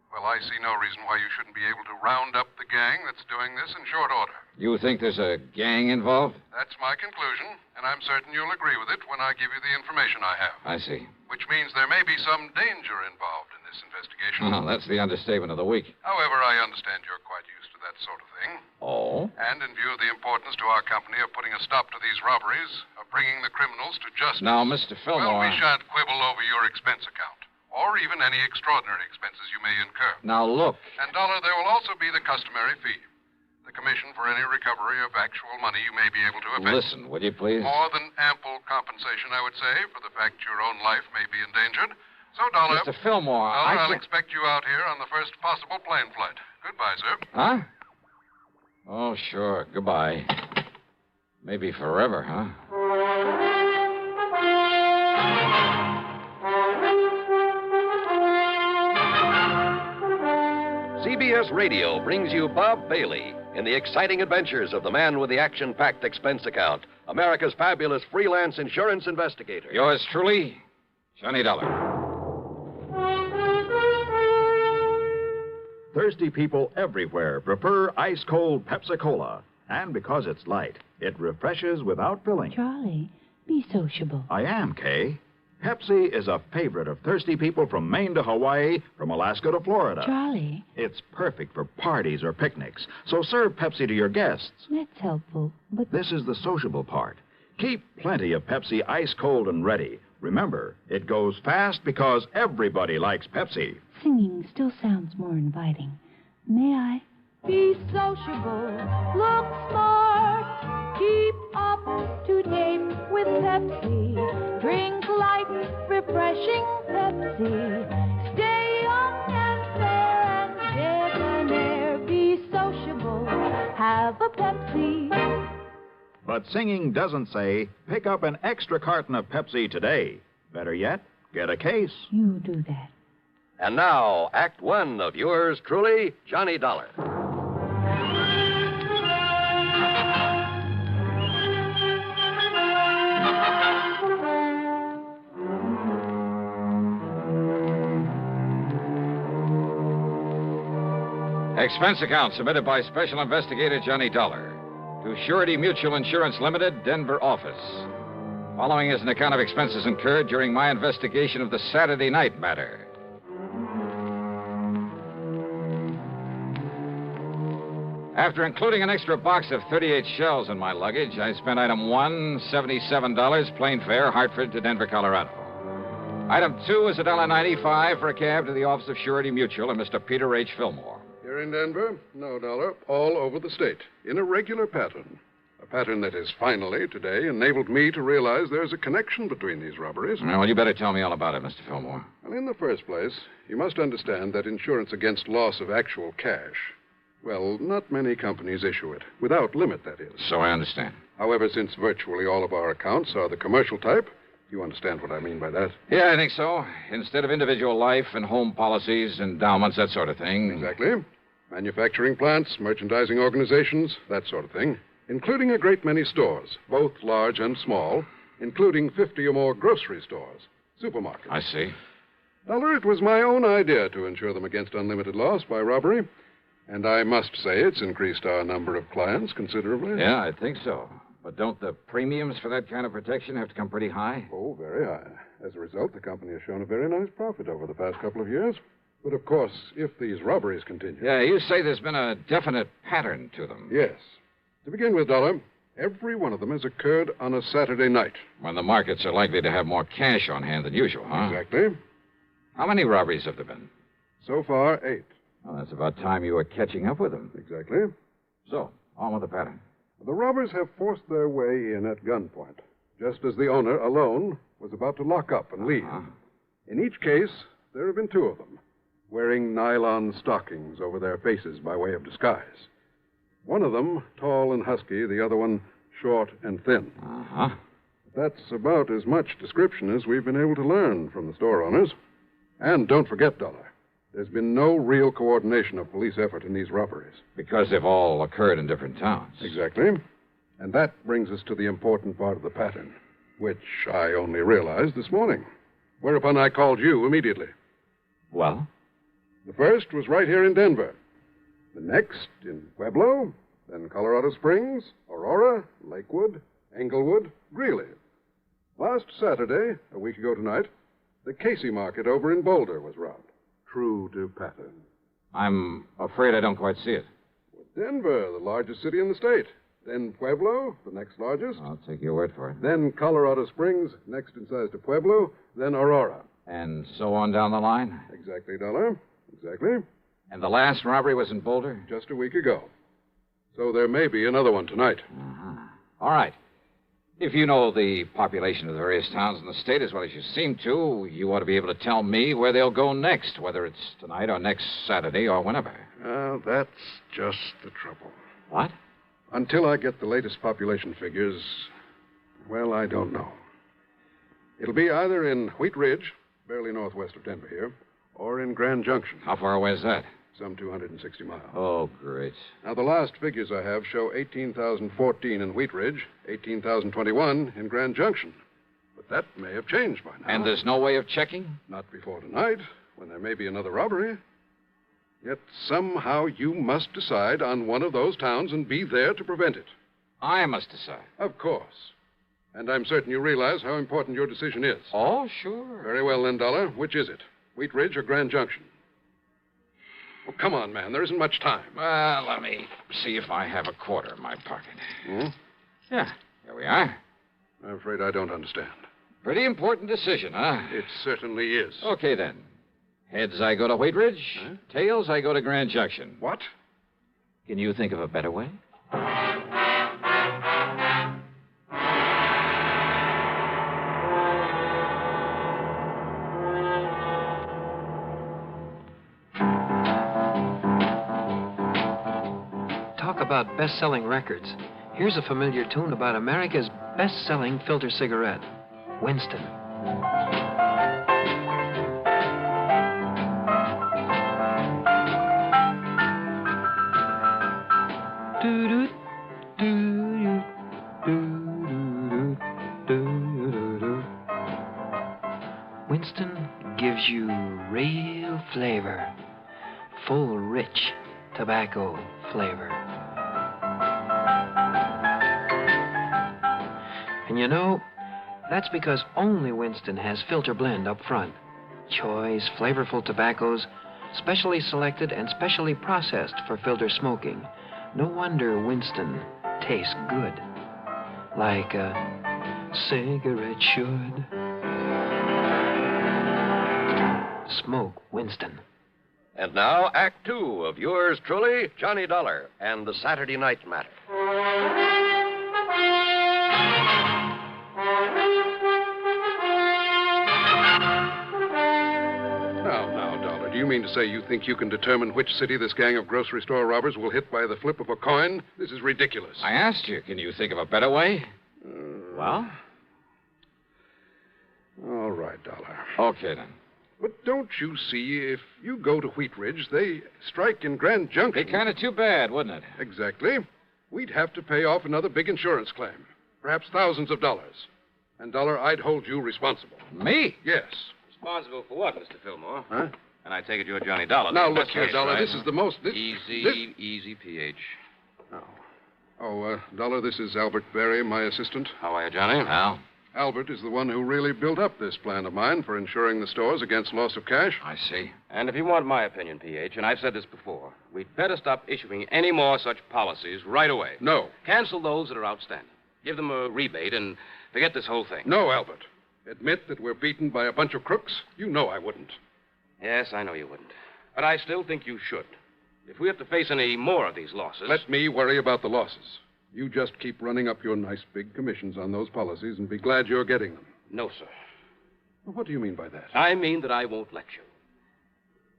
S13: well, I see no reason why you shouldn't be able to round up the gang that's doing this in short order.
S2: You think there's a gang involved?
S13: That's my conclusion, and I'm certain you'll agree with it when I give you the information I have.
S2: I see.
S13: Which means there may be some danger involved in this investigation.
S2: Oh, that's the understatement of the week.
S13: However, I understand you're quite used to that sort of thing.
S2: Oh?
S13: And in view of the importance to our company of putting a stop to these robberies, of bringing the criminals to justice...
S2: Now, Mr. Fillmore...
S13: Well, we shan't quibble over your expense account, or even any extraordinary expenses you may incur.
S2: Now, look.
S13: And, Dollar, there will also be the customary fee. The commission for any recovery of actual money you may be able to effect.
S2: Listen, would you please?
S13: More than ample compensation, I would say, for the fact your own life may be endangered. So, Dollar...
S2: Mr. Fillmore,
S13: Dollar, I'll
S2: can't...
S13: expect you out here on the first possible plane flight. Goodbye, sir.
S2: Huh? Oh, sure. Goodbye. Maybe forever, huh?
S7: CBS Radio brings you Bob Bailey in the exciting adventures of the man with the action-packed expense account, America's fabulous freelance insurance investigator.
S2: Yours truly, Johnny Dollar.
S20: Thirsty people everywhere prefer ice-cold Pepsi-Cola. And because it's light, it refreshes without filling.
S21: Charlie, be sociable.
S20: I am, Kay. Pepsi is a favorite of thirsty people from Maine to Hawaii, from Alaska to Florida.
S21: Charlie.
S20: It's perfect for parties or picnics, so serve Pepsi to your guests.
S21: That's helpful, but...
S20: This is the sociable part. Keep plenty of Pepsi ice-cold and ready. Remember, it goes fast because everybody likes Pepsi.
S21: Singing still sounds more inviting. May I?
S22: Be sociable, look smart, keep up to date with Pepsi. Drink light, refreshing Pepsi. Stay young and fair and debonair. Be sociable, have a Pepsi.
S20: But singing doesn't say, pick up an extra carton of Pepsi today. Better yet, get a case.
S21: You do that.
S7: And now, Act One of yours truly, Johnny Dollar.
S2: Expense account submitted by Special Investigator Johnny Dollar to Surety Mutual Insurance Limited, Denver office. Following is an account of expenses incurred during my investigation of the Saturday night matter. After including an extra box of 38 shells in my luggage, I spent item 1, $77, plane fare, Hartford to Denver, Colorado. Item 2 is $1.95 for a cab to the office of Surety Mutual and Mr. Peter H. Fillmore.
S13: Here in Denver, no dollar, all over the state, in a regular pattern. A pattern that has finally, today, enabled me to realize there's a connection between these robberies.
S2: Well, you better tell me all about it, Mr. Fillmore.
S13: Well, in the first place, you must understand that insurance against loss of actual cash, well, not many companies issue it, without limit, that is.
S2: So I understand.
S13: However, since virtually all of our accounts are the commercial type, you understand what I mean by that?
S2: Yeah, I think so. Instead of individual life and home policies, endowments, that sort of thing.
S13: Exactly. Manufacturing plants, merchandising organizations, that sort of thing. Including a great many stores, both large and small, including 50 or more grocery stores, supermarkets.
S2: I see.
S13: Dollar, it was my own idea to insure them against unlimited loss by robbery. And I must say it's increased our number of clients considerably.
S2: Yeah, I think so. But don't the premiums for that kind of protection have to come pretty high?
S13: Oh, very high. As a result, the company has shown a very nice profit over the past couple of years. But, of course, if these robberies continue...
S2: Yeah, you say there's been a definite pattern to them.
S13: Yes. To begin with, Dollar, every one of them has occurred on a Saturday night.
S2: When the markets are likely to have more cash on hand than usual, huh?
S13: Exactly.
S2: How many robberies have there been?
S13: So far, 8.
S2: Well, that's about time you were catching up with them.
S13: Exactly.
S2: So, on with the pattern.
S13: The robbers have forced their way in at gunpoint, just as the owner, alone, was about to lock up and leave. In each case, there have been 2 of them, wearing nylon stockings over their faces by way of disguise. One of them, tall and husky, the other one, short and thin. That's about as much description as we've been able to learn from the store owners. And don't forget, Dollar, there's been no real coordination of police effort in these robberies.
S2: Because they've all occurred in different towns.
S13: Exactly. And that brings us to the important part of the pattern, which I only realized this morning. Whereupon I called you immediately.
S2: Well?
S13: The first was right here in Denver. The next in Pueblo, then Colorado Springs, Aurora, Lakewood, Englewood, Greeley. Last Saturday, a week ago tonight, the Casey Market over in Boulder was robbed. True to pattern.
S2: I'm afraid I don't quite see it.
S13: Denver, the largest city in the state. Then Pueblo, the next largest.
S2: I'll take your word for it.
S13: Then Colorado Springs, next in size to Pueblo. Then Aurora.
S2: And so on down the line?
S13: Exactly, Dollar. Exactly.
S2: And the last robbery was in Boulder?
S13: Just a week ago. So there may be another one tonight.
S2: All right. If you know the population of the various towns in the state as well as you seem to, you ought to be able to tell me where they'll go next, whether it's tonight or next Saturday or whenever.
S13: Well, that's just the trouble.
S2: What?
S13: Until I get the latest population figures, well, I don't know. It'll be either in Wheat Ridge, barely northwest of Denver here, or in Grand Junction.
S2: How far away is that?
S13: Some 260 miles.
S2: Oh, great.
S13: Now, the last figures I have show 18,014 in Wheat Ridge, 18,021 in Grand Junction. But that may have changed by now.
S2: And there's no way of checking?
S13: Not before tonight, when there may be another robbery. Yet somehow you must decide on one of those towns and be there to prevent it.
S2: I must decide?
S13: Of course. And I'm certain you realize how important your decision is.
S2: Oh, sure.
S13: Very well, then, Dollar. Which is it? Wheat Ridge or Grand Junction? Oh, come on, man. There isn't much time.
S2: Well, let me see if I have a quarter in my pocket.
S13: Hmm?
S2: Yeah, here we are.
S13: I'm afraid I don't understand.
S2: Pretty important decision, huh?
S13: It certainly is.
S2: Okay, then. Heads, I go to Wheat Ridge.
S13: Huh?
S2: Tails, I go to Grand Junction.
S13: What?
S2: Can you think of a better way?
S3: Talk about best-selling records. Here's a familiar tune about America's best-selling filter cigarette, Winston. Winston gives you real flavor, full, rich tobacco flavor. And you know, that's because only Winston has filter blend up front. Choice, flavorful tobaccos, specially selected and specially processed for filter smoking, No wonder Winston tastes good. Like a cigarette should. Smoke Winston.
S7: And now, Act 2 of yours truly, Johnny Dollar, and the Saturday Night Matter.
S13: Now, Dollar, do you mean to say you think you can determine which city this gang of grocery store robbers will hit by the flip of a coin? This is ridiculous.
S2: I asked you, can you think of a better way?
S13: Well? All right, Dollar.
S2: Okay, then.
S13: But don't you see, if you go to Wheat Ridge, they strike in Grand Junction.
S2: Be kind of too bad, wouldn't it?
S13: Exactly. We'd have to pay off another big insurance claim. Perhaps thousands of dollars. And, Dollar, I'd hold you responsible.
S2: Me?
S13: Yes.
S11: Responsible for what, Mr. Fillmore?
S13: Huh?
S11: And I take it you're Johnny Dollar.
S13: Now, look here, Dollar.
S11: Right?
S13: This is the most...
S11: Easy, PH.
S13: Dollar, this is Albert Berry, my assistant.
S11: How are you, Johnny?
S2: Al?
S13: Albert is the one who really built up this plan of mine for insuring the stores against loss of cash.
S2: I see.
S11: And if you want my opinion, PH, and I've said this before, we'd better stop issuing any more such policies right away.
S13: No.
S11: Cancel those that are outstanding. Give them a rebate and forget this whole thing.
S13: No, Albert. Admit that we're beaten by a bunch of crooks? You know I wouldn't.
S11: Yes, I know you wouldn't. But I still think you should. If we have to face any more of these losses...
S13: Let me worry about the losses. You just keep running up your nice big commissions on those policies and be glad you're getting them.
S11: No, sir.
S13: Well, what do you mean by that?
S11: I mean that I won't let you.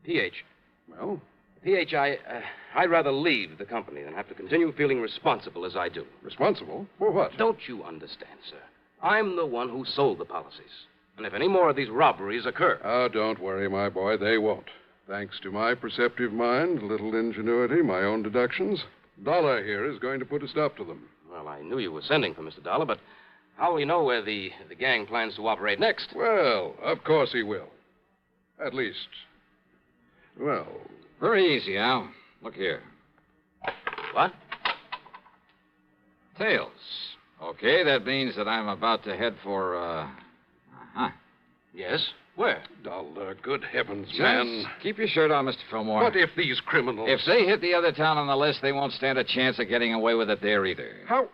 S11: PH.
S13: Well?
S11: PH, I'd rather leave the company than have to continue feeling responsible as I do.
S13: Responsible? For what?
S11: Don't you understand, sir? I'm the one who sold the policies. And if any more of these robberies occur...
S13: Oh, don't worry, my boy. They won't. Thanks to my perceptive mind, little ingenuity, my own deductions... Dollar here is going to put a stop to them.
S11: Well, I knew you were sending for Mr. Dollar, but how will you know where the gang plans to operate next?
S13: Well, of course he will. At least, well...
S2: Very easy, Al. Look here.
S11: What?
S2: Tails. Okay, that means that I'm about to head for,
S11: Yes? Where?
S13: Dollar, good heavens,
S2: Just
S13: man.
S2: keep your shirt on, Mr. Fillmore.
S13: What if these criminals...
S2: If they hit the other town on the list, they won't stand a chance of getting away with it there either.
S13: How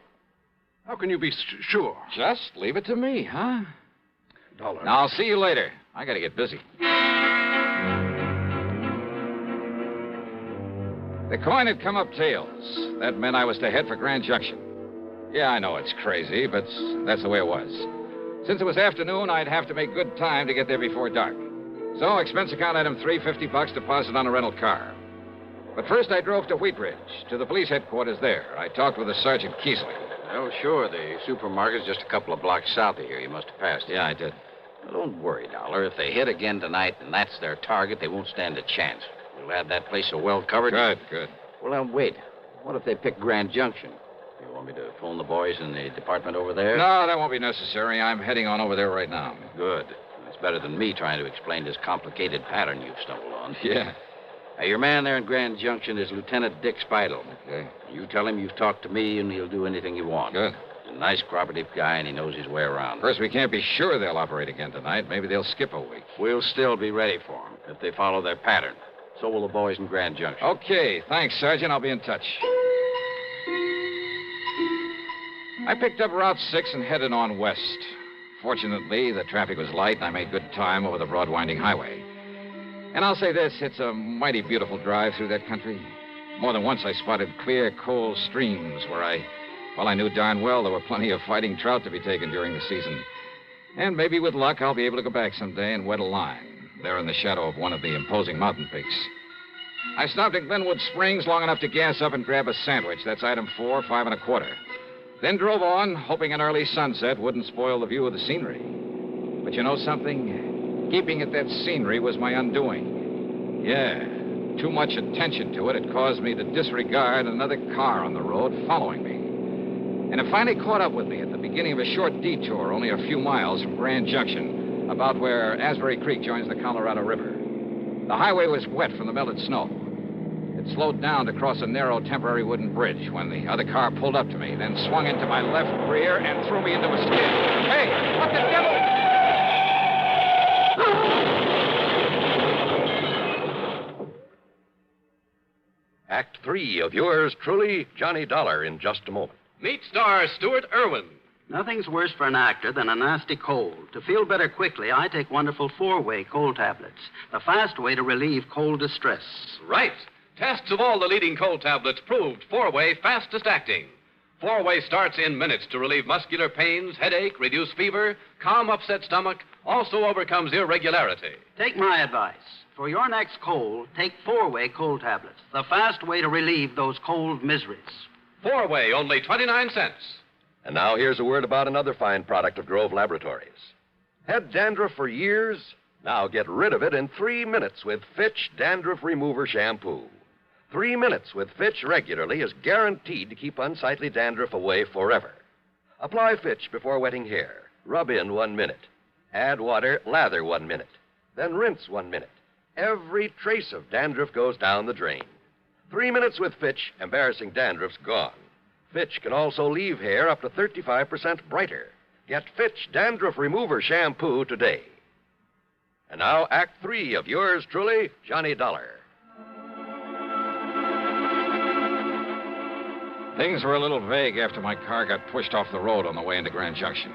S13: can you be sure?
S2: Just leave it to me, huh?
S13: Dollar.
S2: Now, I'll see you later. I gotta get busy. The coin had come up tails. That meant I was to head for Grand Junction. Yeah, I know it's crazy, but that's the way it was. Since it was afternoon, I'd have to make good time to get there before dark. So, expense account item $350 deposit on a rental car. But first I drove to Wheat Ridge, to the police headquarters there. I talked with the Sergeant Keesley.
S9: Oh, sure. The supermarket's just a couple of blocks south of here. You must have passed it.
S2: Yeah, I did.
S9: Well, don't worry, Dollar. If they hit again tonight and that's their target, they won't stand a chance. We'll have that place so well covered.
S2: Good.
S9: Well, now, wait. What if they pick Grand Junction? You want me to phone the boys in the department over there?
S2: No, that won't be necessary. I'm heading on over there right now.
S9: Good. That's better than me trying to explain this complicated pattern you've stumbled on.
S2: Yeah.
S9: Your man there in Grand Junction is Lieutenant Dick Speidel.
S2: Okay.
S9: You tell him you've talked to me, and he'll do anything you want.
S2: Good.
S9: He's a nice, cooperative guy, and he knows his way around.
S2: First, we can't be sure they'll operate again tonight. Maybe they'll skip a week.
S9: We'll still be ready for them if they follow their pattern. So will the boys in Grand Junction.
S2: Okay. Thanks, Sergeant. I'll be in touch. I picked up Route 6 and headed on west. Fortunately, the traffic was light, and I made good time over the broad winding highway. And I'll say this, it's a mighty beautiful drive through that country. More than once I spotted clear, cold streams where I knew darn well there were plenty of fighting trout to be taken during the season. And maybe with luck, I'll be able to go back someday and wet a line, there in the shadow of one of the imposing mountain peaks. I stopped at Glenwood Springs long enough to gas up and grab a sandwich. That's item 4, 5 1/4. Then drove on, hoping an early sunset wouldn't spoil the view of the scenery. But you know something? Keeping at that scenery was my undoing. Yeah, too much attention to it had caused me to disregard another car on the road following me. And it finally caught up with me at the beginning of a short detour, only a few miles from Grand Junction, about where Asbury Creek joins the Colorado River. The highway was wet from the melted snow. It slowed down to cross a narrow temporary wooden bridge when the other car pulled up to me, then swung into my left rear and threw me into a skid. Hey, what the devil?
S7: Act 3 of yours truly, Johnny Dollar, in just a moment.
S11: Meet star Stuart Irwin.
S12: Nothing's worse for an actor than a nasty cold. To feel better quickly, I take wonderful 4-way cold tablets, the fast way to relieve cold distress.
S11: Right. Tests of all the leading cold tablets proved 4-way fastest acting. 4-way starts in minutes to relieve muscular pains, headache, reduce fever, calm upset stomach, also overcomes irregularity.
S12: Take my advice. For your next cold, take 4-way cold tablets, the fast way to relieve those cold miseries.
S11: 4-way, only 29 cents.
S7: And now here's a word about another fine product of Grove Laboratories. Had dandruff for years? Now get rid of it in 3 minutes with Fitch Dandruff Remover Shampoo. 3 minutes with Fitch regularly is guaranteed to keep unsightly dandruff away forever. Apply Fitch before wetting hair. Rub in 1 minute. Add water, lather 1 minute. Then rinse 1 minute. Every trace of dandruff goes down the drain. 3 minutes with Fitch, embarrassing dandruff's gone. Fitch can also leave hair up to 35% brighter. Get Fitch Dandruff Remover Shampoo today. And now, Act 3 of yours truly, Johnny Dollar.
S2: Things were a little vague after my car got pushed off the road on the way into Grand Junction.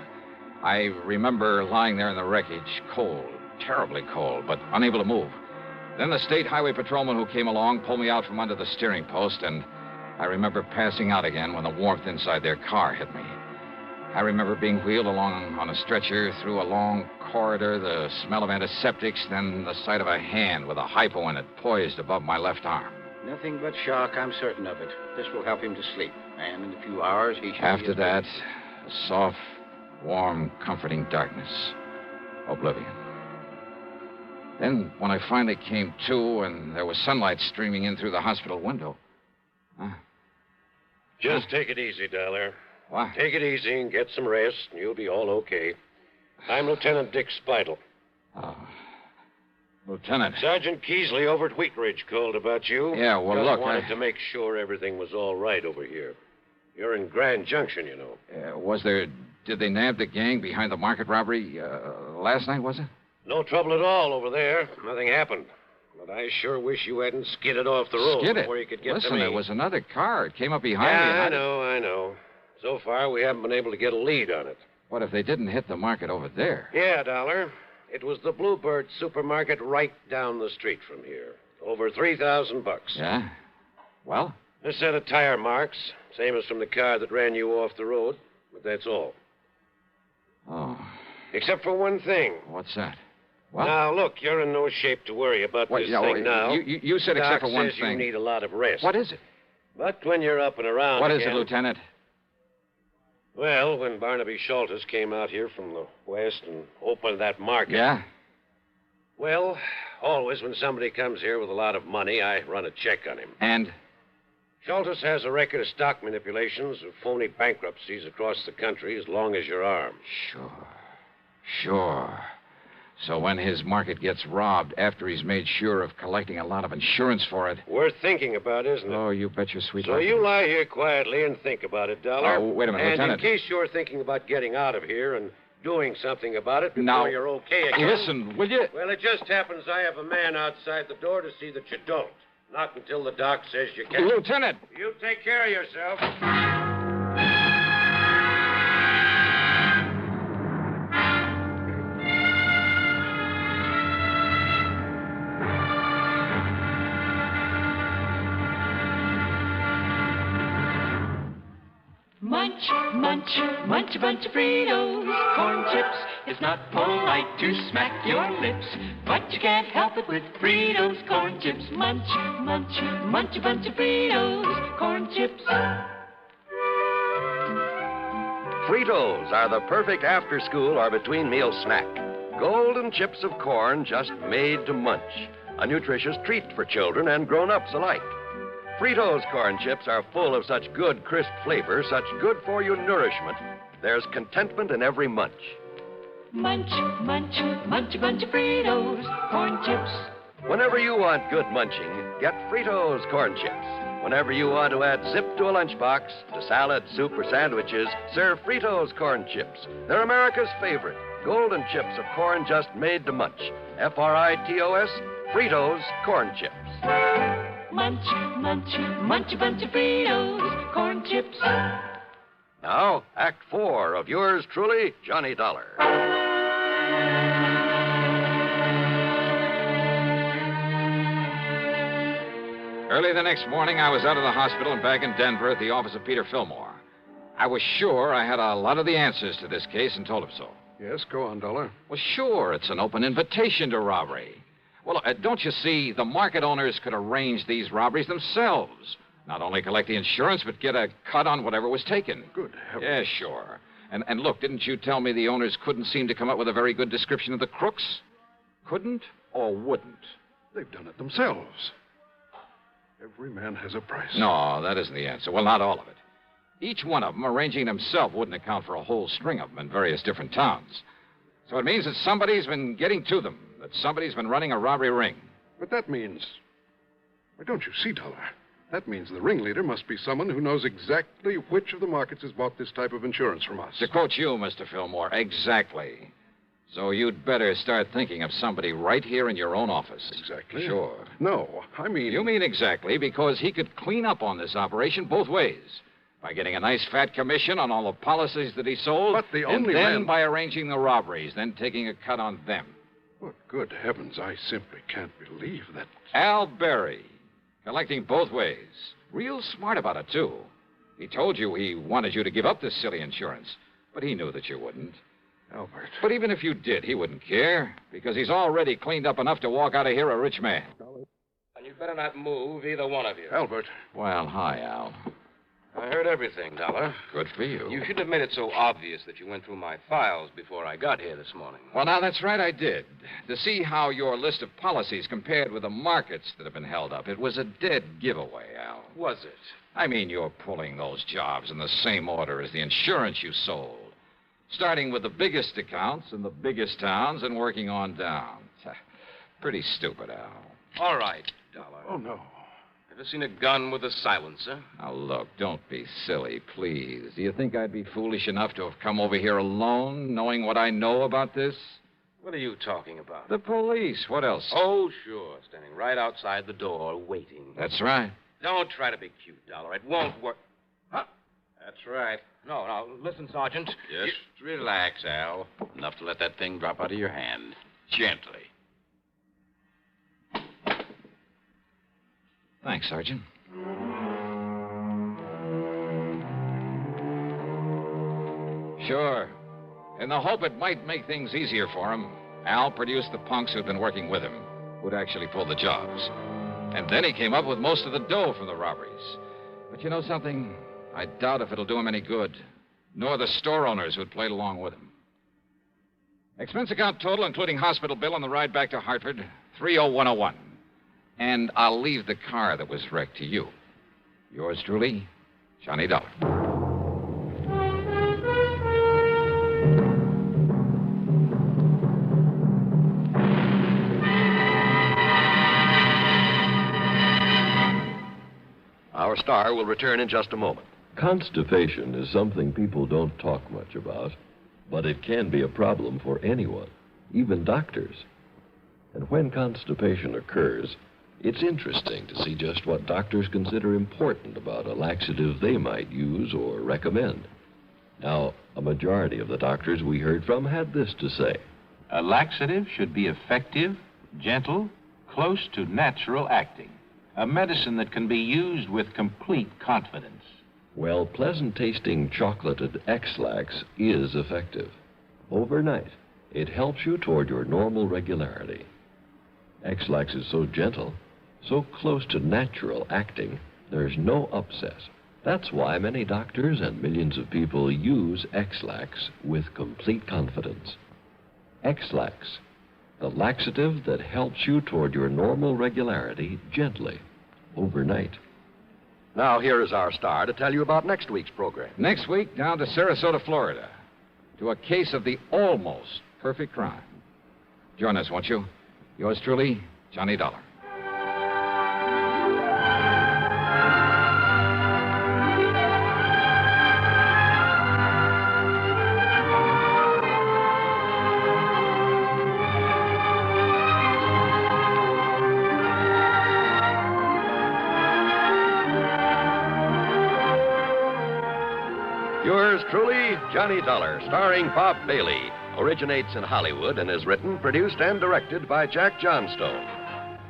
S2: I remember lying there in the wreckage, cold, terribly cold, but unable to move. Then the state highway patrolman who came along pulled me out from under the steering post, and I remember passing out again when the warmth inside their car hit me. I remember being wheeled along on a stretcher through a long corridor, the smell of antiseptics, then the sight of a hand with a hypo in it poised above my left arm.
S9: Nothing but shock, I'm certain of it. This will help him to sleep, and in a few hours he should
S2: After that, a soft, warm, comforting darkness. Oblivion. Then, when I finally came to and there was sunlight streaming in through the hospital window...
S16: Just take it easy, Dollar.
S2: What?
S16: Take it easy and get some rest, and you'll be all okay. I'm Lieutenant Dick Spidle.
S2: Oh. Lieutenant.
S16: Sergeant Keesley over at Wheat Ridge called about you.
S2: Yeah, well,
S16: Just
S2: look,
S16: wanted to make sure everything was all right over here. You're in Grand Junction, you know.
S2: Did they nab the gang behind the market robbery last night, was it?
S16: No trouble at all over there. Nothing happened. But I sure wish you hadn't skidded off the road
S2: Skidded?
S16: before you could get
S2: Listen,
S16: to me.
S2: there was another car. It came up behind me.
S16: Yeah, I know. So far, we haven't been able to get a lead on it.
S2: What if they didn't hit the market over there?
S16: Yeah, Dollar. It was the Bluebird supermarket right down the street from here. Over $3,000.
S2: Yeah? Well?
S16: A set of tire marks, same as from the car that ran you off the road, but that's all.
S2: Oh.
S16: Except for one thing.
S2: What's that? What?
S16: Now, look, you're in no shape to worry about this thing now.
S2: You said except for one
S16: Doc says
S2: thing.
S16: You need a lot of rest.
S2: What is it?
S16: But when you're up and around
S2: What is
S16: again,
S2: it, Lieutenant?
S16: Well, when Barnaby Schultes came out here from the west and opened that market...
S2: Yeah?
S16: Well, always when somebody comes here with a lot of money, I run a check on him.
S2: And?
S16: Schultes has a record of stock manipulations, of phony bankruptcies across the country as long as your arm.
S2: Sure. So when his market gets robbed after he's made sure of collecting a lot of insurance for it...
S16: Worth thinking about, isn't it?
S2: Oh, you bet your sweet
S16: So
S2: life.
S16: you lie here quietly and think about it, Dollar.
S2: Oh, wait a minute,
S16: and
S2: Lieutenant.
S16: in case you're thinking about getting out of here and doing something about it before
S2: Now,
S16: you're okay again...
S2: listen, will you?
S16: Well, it just happens I have a man outside the door to see that you don't. Not until the doc says you can.
S2: Lieutenant!
S16: You take care of yourself.
S22: Munch, munch, munch a bunch of Fritos, corn chips. It's not polite to smack your lips, but you can't help it with Fritos, corn chips. Munch, munch, munch a bunch of Fritos, corn chips.
S7: Fritos are the perfect after-school or between-meal snack. Golden chips of corn just made to munch. A nutritious treat for children and grown-ups alike. Fritos corn chips are full of such good, crisp flavor, such good-for-you nourishment. There's contentment in every munch.
S22: Munch, munch, munch a bunch of Fritos, corn chips.
S7: Whenever you want good munching, get Fritos corn chips. Whenever you want to add zip to a lunchbox, to salad, soup, or sandwiches, serve Fritos corn chips. They're America's favorite. Golden chips of corn just made to munch. F-R-I-T-O-S, Fritos corn chips.
S22: Munch, munch, munch a bunch of Fritos, corn chips.
S7: Now, Act 4 of yours truly, Johnny Dollar.
S2: Early the next morning, I was out of the hospital and back in Denver at the office of Peter Fillmore. I was sure I had a lot of the answers to this case and told him so.
S13: Yes, go on, Dollar.
S2: Well, sure, it's an open invitation to robbery. Well, don't you see, the market owners could arrange these robberies themselves. Not only collect the insurance, but get a cut on whatever was taken.
S13: Good heavens.
S2: Yeah, sure. And look, didn't you tell me the owners couldn't seem to come up with a very good description of the crooks? Couldn't or wouldn't?
S13: They've done it themselves. Every man has a price.
S2: No, that isn't the answer. Well, not all of it. Each one of them arranging himself wouldn't account for a whole string of them in various different towns. So it means that somebody's been getting to them, that somebody's been running a robbery ring.
S13: But that means... Why, don't you see, Dollar? That means the ringleader must be someone who knows exactly which of the markets has bought this type of insurance from us.
S2: To quote you, Mr. Fillmore, exactly. So you'd better start thinking of somebody right here in your own office.
S13: Exactly?
S2: Sure.
S13: No, I mean...
S2: You mean exactly, because he could clean up on this operation both ways. By getting a nice fat commission on all the policies that he sold.
S13: But the only
S2: and then
S13: man...
S2: by arranging the robberies, then taking a cut on them.
S13: But good heavens, I simply can't believe that...
S2: Al Berry, collecting both ways. Real smart about it, too. He told you he wanted you to give up this silly insurance, but he knew that you wouldn't.
S13: Albert.
S2: But even if you did, he wouldn't care, because he's already cleaned up enough to walk out of here a rich man.
S14: And you'd better not move, either one of you.
S13: Albert.
S2: Well, hi, Al.
S14: I heard everything, Dollar.
S2: Good for you.
S14: You shouldn't have made it so obvious that you went through my files before I got here this morning.
S2: Well, now, that's right, I did. To see how your list of policies compared with the markets that have been held up. It was a dead giveaway, Al.
S14: Was it?
S2: I mean, you're pulling those jobs in the same order as the insurance you sold. Starting with the biggest accounts in the biggest towns and working on down. Pretty stupid, Al.
S14: All right, Dollar.
S13: Oh, no.
S14: Ever seen a gun with a silencer?
S2: Now, look, don't be silly, please. Do you think I'd be foolish enough to have come over here alone, knowing what I know about this?
S14: What are you talking about?
S2: The police. What else?
S14: Oh, sure. Standing right outside the door, waiting.
S2: That's right.
S14: Don't try to be cute, Dollar. It won't work. Huh? That's right. No, listen, Sergeant.
S17: Just relax, Al. Enough to let that thing drop out of your hand. Gently.
S2: Thanks, Sergeant. Sure. In the hope it might make things easier for him, Al produced the punks who'd been working with him, who'd actually pulled the jobs. And then he came up with most of the dough from the robberies. But you know something? I doubt if it'll do him any good, nor the store owners who'd played along with him. Expense account total, including hospital bill on the ride back to Hartford, $30101. And I'll leave the car that was wrecked to you. Yours truly, Johnny Dollar.
S7: Our star will return in just a moment.
S23: Constipation is something people don't talk much about, but it can be a problem for anyone, even doctors. And when constipation occurs, it's interesting to see just what doctors consider important about a laxative they might use or recommend. Now, a majority of the doctors we heard from had this to say.
S17: A laxative should be effective, gentle, close to natural acting. A medicine that can be used with complete confidence.
S23: Well, pleasant-tasting chocolated X-Lax is effective. Overnight, it helps you toward your normal regularity. X-Lax is so gentle, so close to natural acting, there's no upset. That's why many doctors and millions of people use X-Lax with complete confidence. X-Lax, the laxative that helps you toward your normal regularity gently, overnight.
S7: Now, here is our star to tell you about next week's program.
S2: Next week, down to Sarasota, Florida, to a case of the almost perfect crime. Join us, won't you? Yours truly, Johnny Dollar.
S7: Yours truly, Johnny Dollar, starring Bob Bailey, originates in Hollywood and is written, produced, and directed by Jack Johnstone.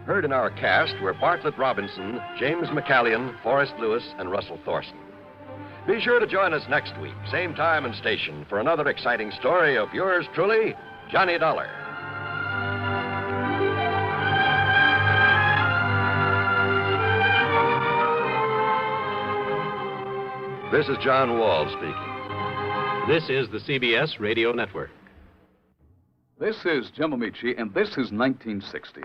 S7: Heard in our cast were Bartlett Robinson, James McCallion, Forrest Lewis, and Russell Thorson. Be sure to join us next week, same time and station, for another exciting story of yours truly, Johnny Dollar. This is John Wall speaking.
S5: This is the CBS Radio Network.
S6: This is Jim Amici, and this is 1960.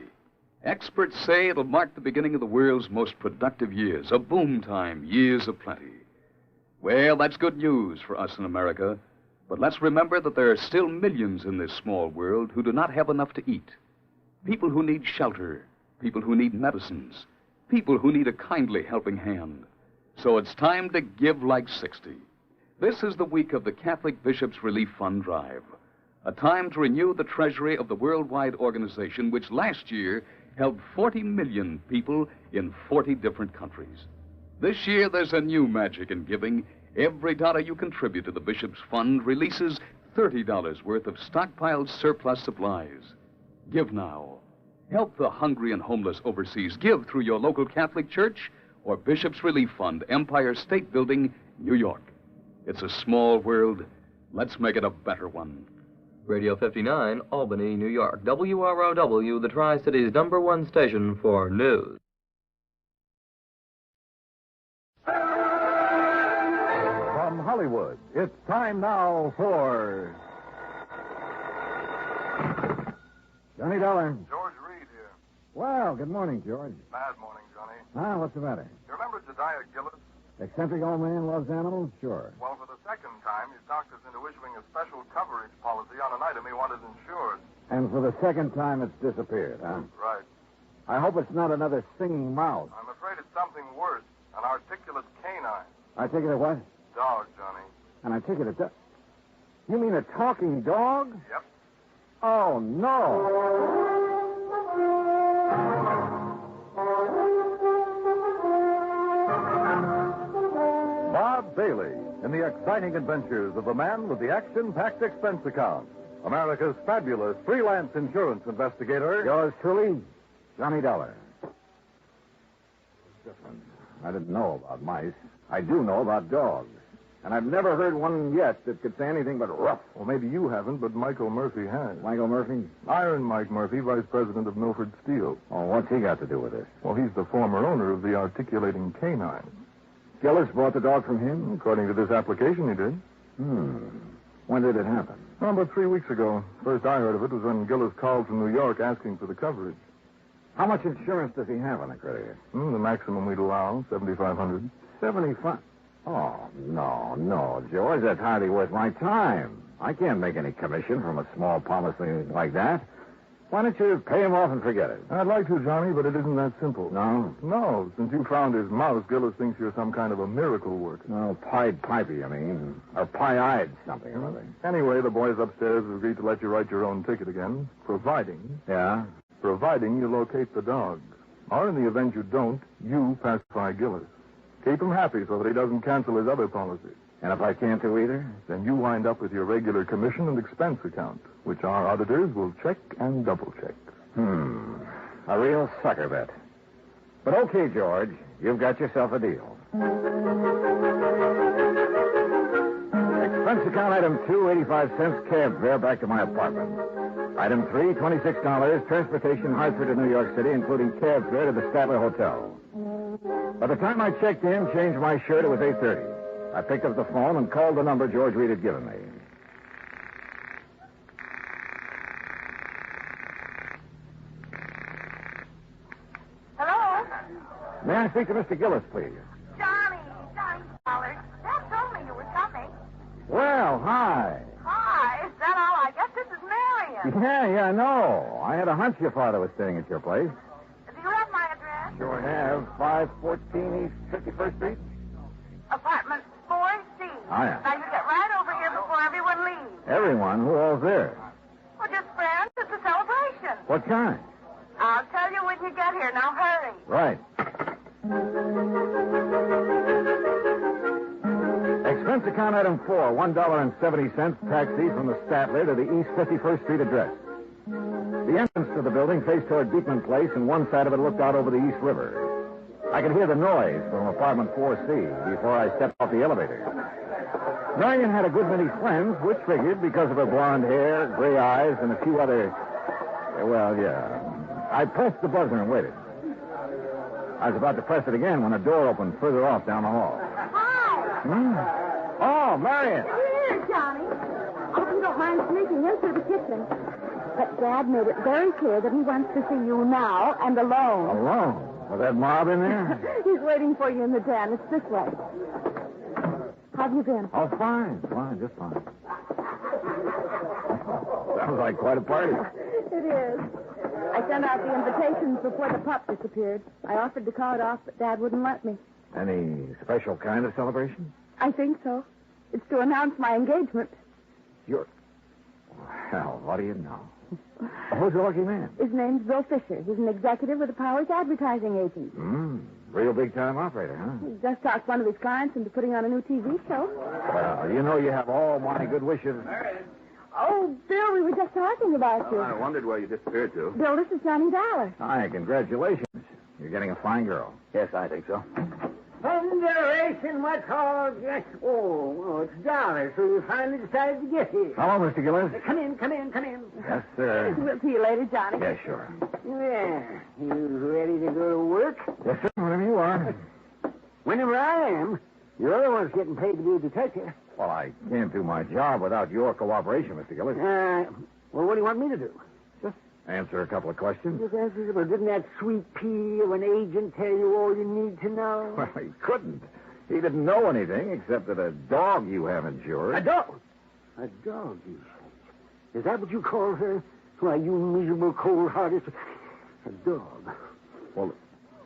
S6: Experts say it'll mark the beginning of the world's most productive years, a boom time, years of plenty. Well, that's good news for us in America, but let's remember that there are still millions in this small world who do not have enough to eat. People who need shelter, people who need medicines, people who need a kindly helping hand. So it's time to give like 60. This is the week of the Catholic Bishops' Relief Fund Drive, a time to renew the treasury of the worldwide organization which last year helped 40 million people in 40 different countries. This year, there's a new magic in giving. Every dollar you contribute to the Bishops' Fund releases $30 worth of stockpiled surplus supplies. Give now. Help the hungry and homeless overseas. Give through your local Catholic church or Bishops' Relief Fund, Empire State Building, New York. It's a small world. Let's make it a better one.
S18: Radio 59, Albany, New York. WROW, the Tri-City's #1 station for news.
S24: From Hollywood, it's time now for... Johnny Dollar.
S13: George Reed here.
S24: Well, good morning, George.
S13: Bad morning, Johnny.
S24: What's the matter?
S13: You remember Jediah Gillis?
S24: Eccentric old man loves animals? Sure.
S13: Well, for the second time, he's talked us into issuing a special coverage policy on an item he wanted insured.
S24: And for the second time, it's disappeared, huh?
S13: Right.
S24: I hope it's not another singing mouse.
S13: I'm afraid it's something worse. An articulate canine.
S24: I take it a what?
S13: Dog, Johnny.
S24: And I take it a... You mean a talking dog?
S13: Yep.
S24: Oh, no. Bob Bailey in the exciting adventures of the man with the action-packed expense account. America's fabulous freelance insurance investigator. Yours truly, Johnny Dollar. I didn't know about mice. I do know about dogs. And I've never heard one yet that could say anything but rough.
S25: Well, maybe you haven't, but Michael Murphy has.
S24: Michael Murphy?
S25: Iron Mike Murphy, vice president of Milford Steel.
S24: Oh, what's he got to do with this?
S25: Well, he's the former owner of the articulating canine.
S24: Gillis bought the dog from him?
S25: According to this application, he did.
S24: When did it happen?
S25: Well, about 3 weeks ago. First I heard of it was when Gillis called from New York asking for the coverage.
S24: How much insurance does he have on the credit?
S25: The maximum we'd allow, $7,500.
S24: 75? Oh, no, George. That's hardly worth my time. I can't make any commission from a small policy like that. Why don't you pay him off and forget it?
S25: I'd like to, Johnny, but it isn't that simple.
S24: No?
S25: No. Since you found his mouse, Gillis thinks you're some kind of a miracle worker.
S24: Oh, Pied Piper, you mean. Or pie-eyed something or other.
S25: Anyway, the boys upstairs have agreed to let you write your own ticket again, providing...
S24: Yeah?
S25: Providing you locate the dog. Or in the event you don't, you pacify Gillis. Keep him happy so that he doesn't cancel his other policy.
S24: And if I can't do either?
S25: Then you wind up with your regular commission and expense account, which our auditors will check and double-check.
S24: A real sucker bet. But okay, George, you've got yourself a deal. Expense account item 2, 85 cents, cab fare back to my apartment. Item 3, $26, transportation Hartford to New York City, including cab fare to the Statler Hotel. By the time I checked in, changed my shirt, it was 8:30. I picked up the phone and called the number George Reed had given me.
S26: Hello?
S24: May I speak to Mr. Gillis, please?
S26: Johnny Dollar. Dad told me you were coming.
S24: Well, hi.
S26: Hi, is that all? I guess this is Marion.
S24: Yeah, I know. I had a hunch your father was staying at your place.
S26: Do you have my address?
S24: Sure have. 514 East 51st Street.
S26: Apartment 4C.
S24: Oh, yeah.
S26: Now, you get right over here before everyone leaves.
S24: Everyone? Who all's there?
S26: Well, just friends. It's a celebration.
S24: What kind?
S26: I'll tell you when you get here. Now, hurry.
S24: Right. Expense Advance account item 4, $1.70 taxi from the Statler to the East 51st Street address. The entrance to the building faced toward Beekman Place, and one side of it looked out over the East River. I could hear the noise from apartment 4C before I stepped off the elevator. Marion had a good many friends, which figured because of her blonde hair, gray eyes, and a few other... Well, yeah. I pressed the buzzer and waited. I was about to press it again when a door opened further off down the hall.
S26: Hi.
S24: Oh, Marion.
S26: Here, Johnny. I hope you don't mind sneaking in through the kitchen. But Dad made it very clear that he wants to see you now and alone.
S24: Alone? Was that mob in there?
S26: He's waiting for you in the den. It's this way. How have you been?
S24: Oh, fine, just fine. Sounds like quite a party.
S26: It is. I sent out the invitations before the pup disappeared. I offered to call it off, but Dad wouldn't let me.
S24: Any special kind of celebration?
S26: I think so. It's to announce my engagement.
S24: You're... Well, what do you know? Who's the lucky man?
S26: His name's Bill Fisher. He's an executive with the Powers advertising agent.
S24: Real big-time operator, huh?
S26: He just talked one of his clients into putting on a new TV show.
S24: Well, you know you have all my good wishes.
S26: Oh, Bill, we were just talking about you.
S24: I wondered where you disappeared to.
S26: Bill, this is Johnny Dollar.
S24: Hi, congratulations. You're getting a fine girl. Yes, I think so.
S1: Thunderation, what's all... Oh, it's Dollar, so you finally decided to get here.
S24: Hello, Mr. Gillis.
S1: Come in.
S24: Yes, sir.
S26: We'll see you later, Johnny.
S24: Yeah, sure.
S1: Yeah, you ready to go to work?
S24: Yes, sir, whenever you are.
S1: Whenever I am. You're the one's getting paid to be a detective.
S24: Well, I can't do my job without your cooperation, Mr. Gillis.
S1: Well, what do you want me to do?
S24: Just answer a couple of questions.
S1: Just answer, well, didn't that sweet pea of an agent tell you all you need to know?
S24: Well, he couldn't. He didn't know anything except that a dog you have insured.
S1: A dog? A dog, you say? Is that what you call her? Why, you miserable, cold-hearted... A dog.
S24: Well,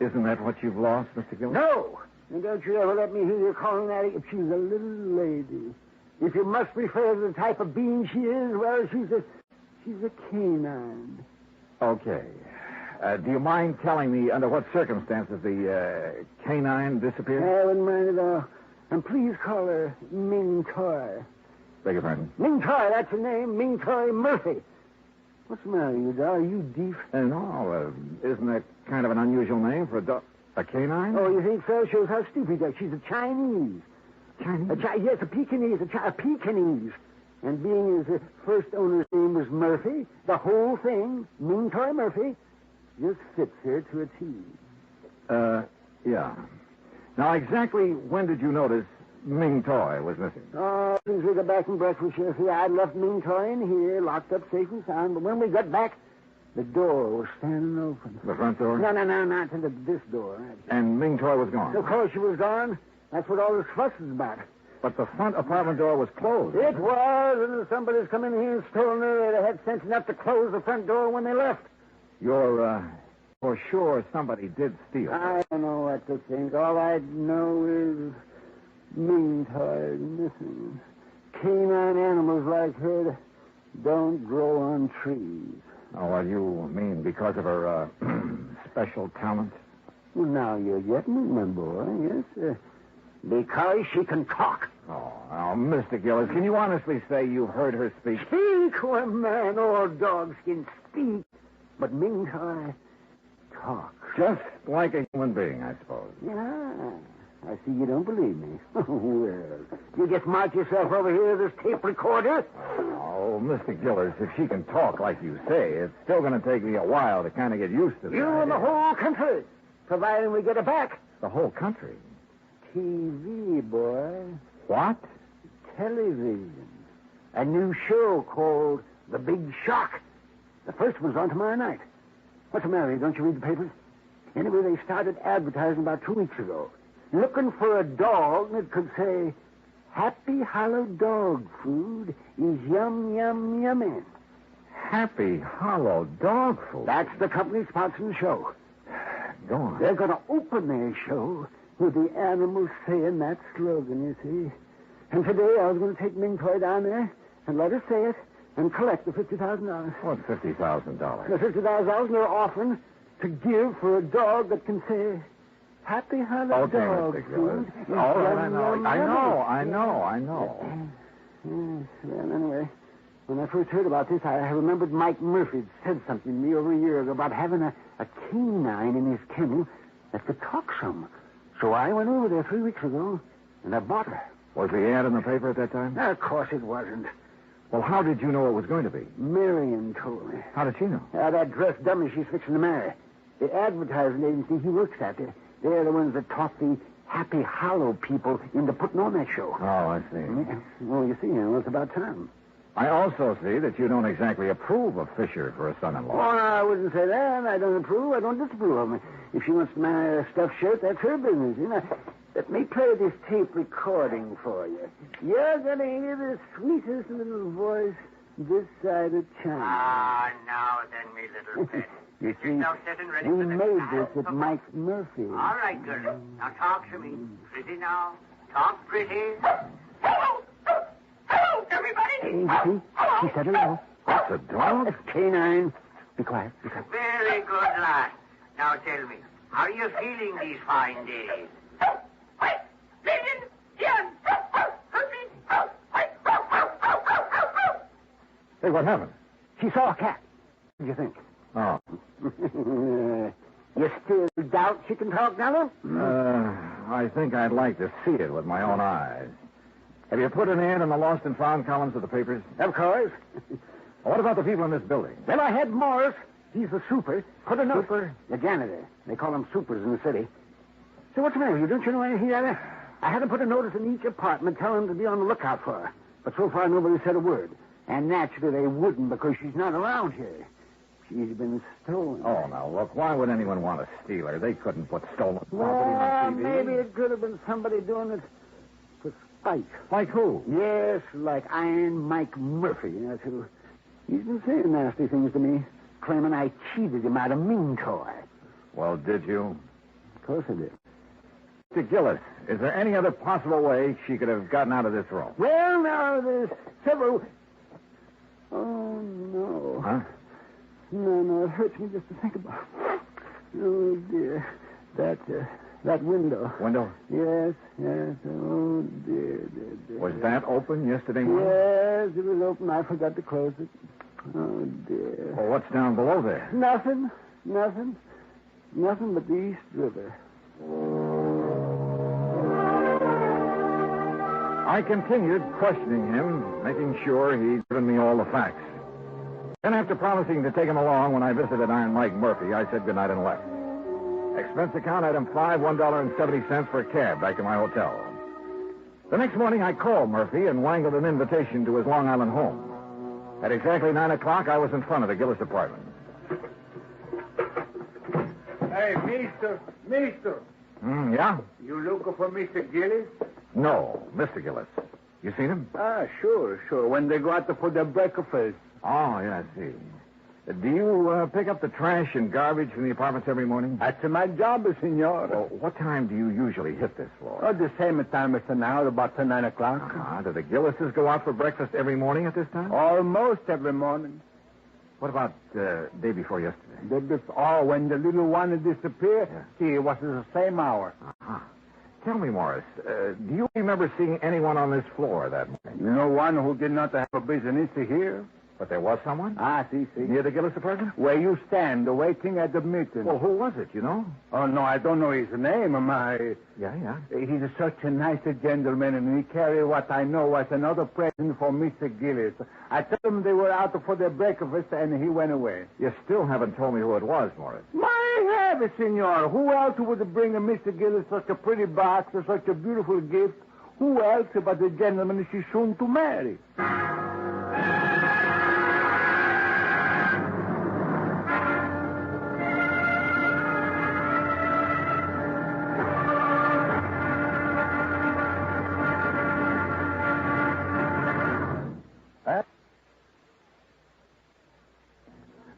S24: isn't that what you've lost, Mr. Gillis?
S1: No! And don't you ever let me hear you calling that... She's a little lady. If you must refer to the type of being she is, well, she's a canine.
S24: Okay. Do you mind telling me under what circumstances the canine disappeared?
S1: I wouldn't mind at all. And please call her Ming Toy.
S24: Beg your pardon?
S1: Ming Toy, that's her name. Ming Toy Murphy. What's the matter, you dog? Are you deaf?
S24: No. Isn't that kind of an unusual name for a dog? A canine?
S1: Oh, you think so? Shows how stupid you are. She's a Chinese.
S24: Chinese?
S1: Yes, a Pekingese. A Pekingese. And being as the first owner's name was Murphy, the whole thing, Ming Toy Murphy, just fits her to a T.
S24: Yeah. Now, exactly when did you notice Ming Toy was missing?
S1: Oh, since we got back from breakfast, you see, I'd left Ming Toy in here, locked up safe and sound, but when we got back, the door was standing open.
S24: The front door?
S1: No, not to this door.
S24: And Ming Toy was gone?
S1: Of course she was gone. That's what all this fuss is about.
S24: But the front apartment door was closed.
S1: It was, and if somebody's come in here and stolen her, they'd have had sense enough to close the front door when they left.
S24: You're, for sure somebody did steal.
S1: I don't know what to think. All I know is Ming Toy missing. Canine animals like her don't grow on trees.
S24: Oh, well, you mean because of her, special talent?
S1: Well, now you're getting it, my boy, yes. Because she can talk.
S24: Oh, now, Mr. Gillis, can you honestly say you've heard her speak?
S1: Speak, why, man, all dogs can speak. But Ming Toy talk.
S24: Just like a human being, I suppose.
S1: Yeah. I see you don't believe me. Well, you just march yourself over here to this tape recorder.
S24: Oh, Mr. Gillis, if she can talk like you say, it's still going to take me a while to kind of get used to that.
S1: You and the whole country, providing we get her back.
S24: The whole country?
S1: TV, boy.
S24: What?
S1: Television. A new show called The Big Shock. The first one's on tomorrow night. What's the matter? Don't you read the papers? Anyway, they started advertising about 2 weeks ago. Looking for a dog that could say, Happy Hollow Dog Food is yum, yum, yummy.
S24: Happy Hollow Dog Food?
S1: That's the company sponsoring the show.
S24: Go on.
S1: They're going to open their show with the animals saying that slogan, you see. And today I was going to take Ming Toy down there and let her say it and collect the $50,000.
S24: What's $50,000?
S1: The $50,000 they're offering to give for a dog that can say, Happy Hollow
S24: Okay,
S1: dog
S24: Mr.
S1: food.
S24: Gillis. All right, I know.
S1: Yes, well, anyway, when I first heard about this, I remembered Mike Murphy had said something to me over a year ago about having a canine in his kennel that could talk some. So I went over there 3 weeks ago, and I bought her.
S24: Was the ad in the paper at that time?
S1: Of course it wasn't.
S24: Well, how did you know it was going to be?
S1: Marion told me.
S24: How did she know?
S1: That dressed dummy she's fixing to marry. The advertising agency he works at, they're the ones that talk the Happy Hollow people into putting on that show.
S24: Oh, I see.
S1: Well, you see, it's about time.
S24: I also see that you don't exactly approve of Fisher for a son-in-law.
S1: Oh, no, I wouldn't say that. I don't approve. I don't disapprove of him. If she wants to marry a stuffed shirt, that's her business. Let me play this tape recording for you. You're going to hear the sweetest little voice this side of China.
S4: Ah, now then, me little pet.
S1: You
S4: Get
S1: see,
S4: yourself set and ready
S1: we
S4: for the
S1: made
S4: trial.
S1: this at Mike Murphy.
S4: All right, girlie. Now talk to me. Pretty now. Talk pretty. Hello! Hello, everybody!
S1: See? She said hello.
S24: That's a dog?
S1: It's canine. Be quiet. Be quiet.
S4: Very good, lad. Now tell me, how are you feeling these fine days?
S24: Hey, what happened?
S1: She saw a cat. What do you think?
S24: Oh.
S1: You still doubt she can talk, Nello?
S24: I think I'd like to see it with my own eyes. Have you put an ad in the lost and found columns of the papers?
S1: Of course.
S24: What about the people in this building?
S1: Well, I had Morris. He's the super. Put a note.
S24: Super?
S1: The janitor. They call him supers in the city. So what's the matter? Don't you know anything yet? I had to put a notice in each apartment telling them to be on the lookout for her. But so far, nobody said a word. And naturally, they wouldn't because she's not around here. She's been stolen.
S24: Oh, now, look, why would anyone want to steal her? They couldn't put stolen property on TV.
S1: Maybe it could have been somebody doing it for spite.
S24: Like who?
S1: Yes, like Iron Mike Murphy. That's who. He's been saying nasty things to me, claiming I cheated him out of Ming toy.
S24: Well, did you?
S1: Of course I did.
S24: Mr. Gillis, is there any other possible way she could have gotten out of this room?
S1: Well, now, there's several... Oh, no.
S24: Huh?
S1: No, it hurts me just to think about it. Oh, dear. That window.
S24: Window?
S1: Yes. Oh, dear.
S24: Was that open yesterday morning?
S1: Yes, it was open. I forgot to close it. Oh, dear.
S24: Well, what's down below there?
S1: Nothing but the East River.
S24: I continued questioning him, making sure he'd given me all the facts. Then, after promising to take him along when I visited Iron Mike Murphy, I said goodnight and left. Expense account item 5, $1.70 for a cab back to my hotel. The next morning, I called Murphy and wangled an invitation to his Long Island home. At exactly 9 o'clock, I was in front of the Gillis apartment.
S8: Hey, Mister.
S24: Yeah?
S8: You looking for Mr. Gillis?
S24: No, Mr. Gillis. You seen him?
S8: Sure. When they go out for their breakfast.
S24: Oh, yeah, I see. Do you pick up the trash and garbage from the apartments every morning?
S8: That's my job, senor.
S24: Well, what time do you usually hit this floor?
S8: The same time as now, about 9 o'clock.
S24: Do the Gillises go out for breakfast every morning at this time?
S8: Almost every morning.
S24: What about day before yesterday?
S8: When the little one disappeared, see, it was the same hour.
S24: Uh-huh. Tell me, Morris, do you remember seeing anyone on this floor that morning?
S8: You know one who did not have a business here?
S24: But there was someone?
S8: See.
S24: Near the Gillis apartment?
S8: Where you stand, waiting at the meeting.
S24: Well, who was it, you know?
S8: Oh, no, I don't know his name.
S24: Yeah.
S8: He's such a nice gentleman, and he carried what I know was another present for Mr. Gillis. I told him they were out for their breakfast, and he went away.
S24: You still haven't told me who it was, Morris.
S8: My heavens, senor. Who else would bring Mr. Gillis such a pretty box or such a beautiful gift? Who else but the gentleman she's soon to marry?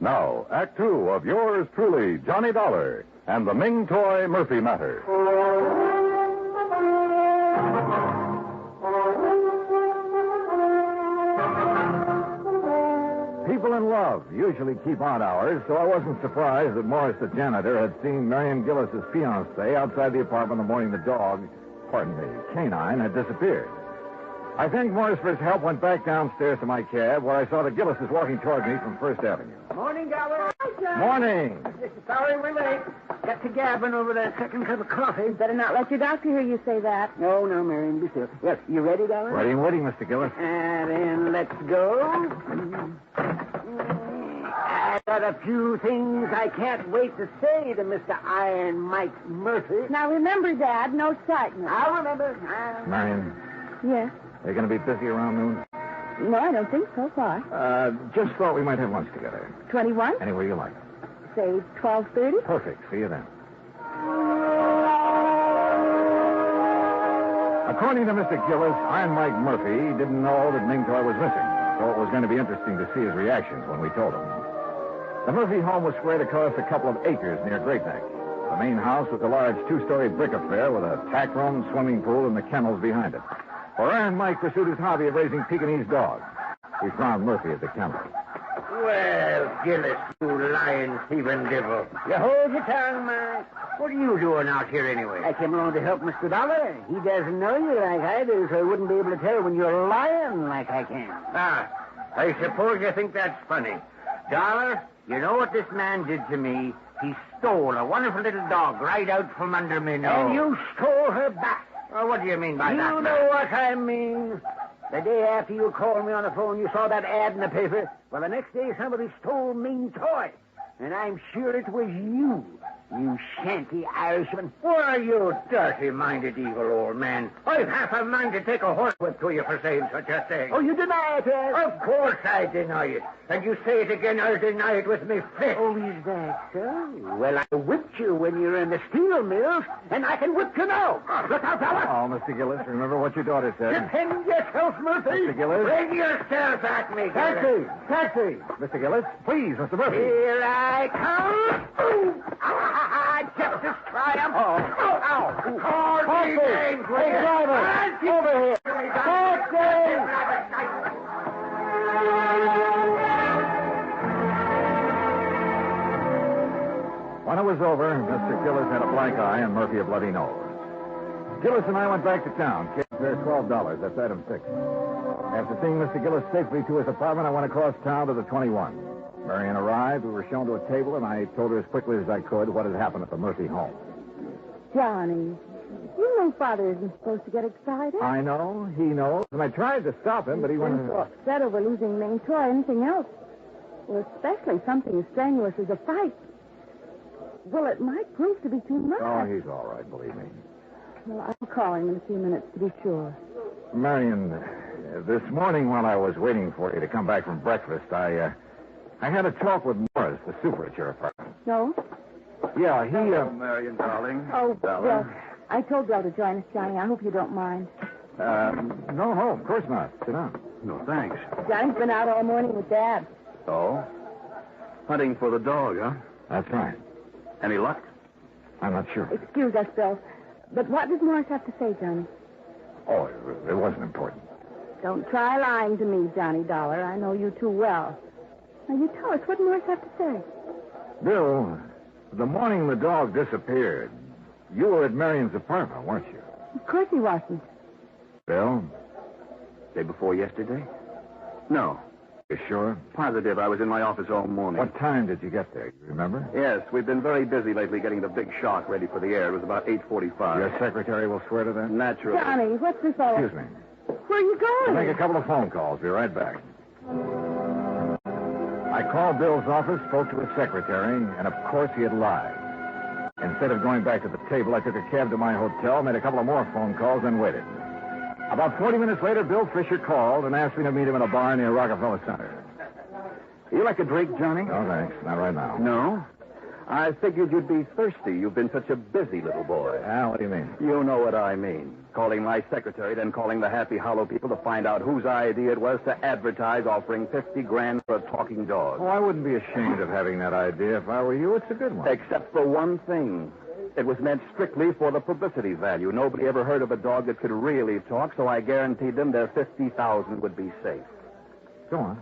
S10: Now, Act Two of yours truly, Johnny Dollar, and the Ming Toy Murphy Matter.
S24: People in love above usually keep odd hours, so I wasn't surprised that Morris, the janitor, had seen Marion Gillis's fiancée outside the apartment the morning the dog, canine, had disappeared. I thanked Morris for his help, went back downstairs to my cab, where I saw that Gillis was walking toward me from First Avenue.
S1: Morning, Dollar.
S26: Hi, John.
S24: Morning.
S1: Sorry we're late. Got to gabbing over that second cup of coffee.
S26: Better not let your doctor hear you say that.
S1: No, Marion, be still. Yes, you ready, Dollar?
S24: Ready and waiting, Mr. Gillis.
S1: And then let's go. I got a few things I can't wait to say to Mr. Iron Mike Murphy.
S26: Now, remember, Dad, no excitement.
S1: I'll remember.
S24: Marion,
S26: Yes?
S24: are you going to be busy around noon?
S26: No, I don't think so far.
S24: Just thought we might have lunch together.
S26: 21?
S24: Anywhere you like.
S26: Say 12:30?
S24: Perfect. See you then. According to Mr. Gillis, Iron Mike Murphy didn't know that Ming Toy was missing, so it was going to be interesting to see his reactions when we told him. The Murphy home was spread across a couple of acres near Great Neck. The main house was a large two-story brick affair with a tack room, swimming pool, and the kennels behind it. For Iron Mike pursued his hobby of raising Pekingese dogs. We found Murphy at the kennel.
S4: Well, Gillis, you lying, thieving devil.
S1: You hold your tongue, Mike.
S4: What are you doing out here anyway?
S1: I came along to help Mr. Dollar. He doesn't know you like I do, so he wouldn't be able to tell when you're lying like I can.
S4: Ah, I suppose you think that's funny. Dollar, you know what this man did to me? He stole a wonderful little dog right out from under me nose.
S1: And you stole her back.
S4: Oh, what do you mean by that,
S1: You
S4: man?
S1: know what I mean. The day after you called me on the phone, you saw that ad in the paper. Well, the next day, somebody stole Ming Toy. And I'm sure it was you, you shanty Irishman.
S4: Why, you dirty-minded evil old man. I've half a mind to take a horsewhip to you for saying such a thing.
S1: Oh, you deny it, eh?
S4: Of course I deny it. And you say it again, I'll deny it with me fist.
S1: Oh, is that so? Well, I whipped you when you were in the steel mills, and I can whip you now. Look out, fella.
S24: Oh, Mr. Gillis, remember what your daughter said.
S1: Defend yourself, Murphy.
S24: Mr. Gillis.
S4: Bring yourself at me, Gillis.
S24: Taxi! Mr. Gillis, please, Mr. Murphy.
S1: Here I come. Ooh. Justice triumph.
S24: Ow.
S4: Taxi!
S24: Hey, driver, over here. Taxi! When it was over, Mr. Gillis had a black eye and Murphy a bloody nose. Gillis and I went back to town. Cab fare $12. That's item 6. After seeing Mr. Gillis safely to his apartment, I went across town to the 21. Marion arrived. We were shown to a table, and I told her as quickly as I could what had happened at the Murphy home.
S26: Johnny, you know Father isn't supposed to get excited.
S24: I know. He knows. And I tried to stop him, but he went...
S26: So upset over losing Ming Toy or anything else. Well, especially something as strenuous as a fight. Well, it might prove to be too much.
S24: Oh, he's all right, believe me.
S26: Well, I'll call him in a few minutes to be sure.
S24: Marion, this morning while I was waiting for you to come back from breakfast, I had a talk with Morris, the super at your apartment.
S26: No?
S24: Yeah, he... Marion, darling.
S26: Oh, well, I told Bill to join us, Johnny. I hope you don't mind.
S24: No, of course not. Sit down.
S3: No, thanks.
S26: Johnny's been out all morning with Dad.
S3: Oh? Hunting for the dog, huh?
S24: That's right.
S3: Any luck?
S24: I'm not sure.
S26: Excuse us, Bill. But what does Morris have to say, Johnny?
S24: Oh, it wasn't important.
S26: Don't try lying to me, Johnny Dollar. I know you too well. Now, you tell us, what did Morris have to say?
S24: Bill, the morning the dog disappeared, you were at Marion's apartment, weren't you?
S26: Of course he wasn't.
S24: Bill?
S3: Day before yesterday? No.
S24: You sure?
S3: Positive. I was in my office all morning.
S24: What time did you get there? You remember?
S3: Yes, we've been very busy lately getting the big shock ready for the air. It was about 8:45.
S24: Your secretary will swear to that?
S3: Naturally.
S26: Johnny, what's this all...
S24: Excuse me.
S26: Where are you going?
S24: I'll make a couple of phone calls. Be right back. I called Bill's office, spoke to his secretary, and of course he had lied. Instead of going back to the table, I took a cab to my hotel, made a couple of more phone calls, and waited. About 40 minutes later, Bill Fisher called and asked me to meet him in a bar near Rockefeller Center.
S3: You like a drink, Johnny?
S24: No, thanks. Not right now.
S3: No? I figured you'd be thirsty. You've been such a busy little boy.
S24: What do you mean?
S3: You know what I mean. Calling my secretary, then calling the Happy Hollow people to find out whose idea it was to advertise offering $50,000 for a talking dog.
S24: Oh, I wouldn't be ashamed of having that idea if I were you. It's a good one.
S3: Except for one thing. It was meant strictly for the publicity value. Nobody ever heard of a dog that could really talk, so I guaranteed them their $50,000 would be safe.
S24: Go on.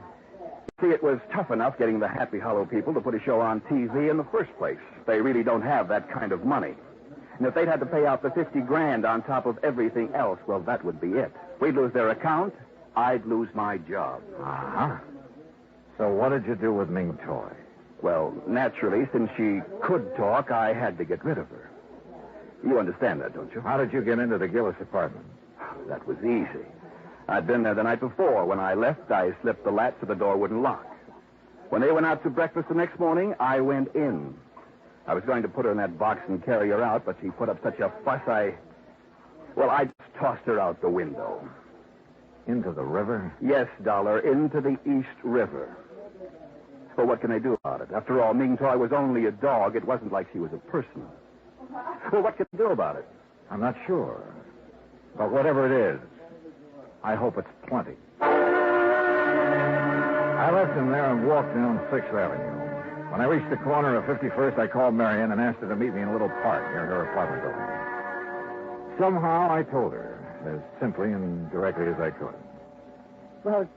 S3: See, it was tough enough getting the Happy Hollow people to put a show on TV in the first place. They really don't have that kind of money. And if they'd had to pay out the $50,000 on top of everything else, well, that would be it. We'd lose their account. I'd lose my job.
S24: Uh-huh. So what did you do with Ming Toy?
S3: Well, naturally, since she could talk, I had to get rid of her. You understand that, don't you?
S24: How did you get into the Gillis apartment?
S3: That was easy. I'd been there the night before. When I left, I slipped the latch so the door wouldn't lock. When they went out to breakfast the next morning, I went in. I was going to put her in that box and carry her out, but she put up such a fuss, I just tossed her out the window.
S24: Into the river?
S3: Yes, Dollar, into the East River. Well, what can I do about it? After all, Ming Toy was only a dog. It wasn't like she was a person. Well, what can I do about it?
S24: I'm not sure. But whatever it is, I hope it's plenty. I left him there and walked down 6th Avenue. When I reached the corner of 51st, I called Marion and asked her to meet me in a little park near her apartment building. Somehow I told her, as simply and directly as I could.
S26: Well, it's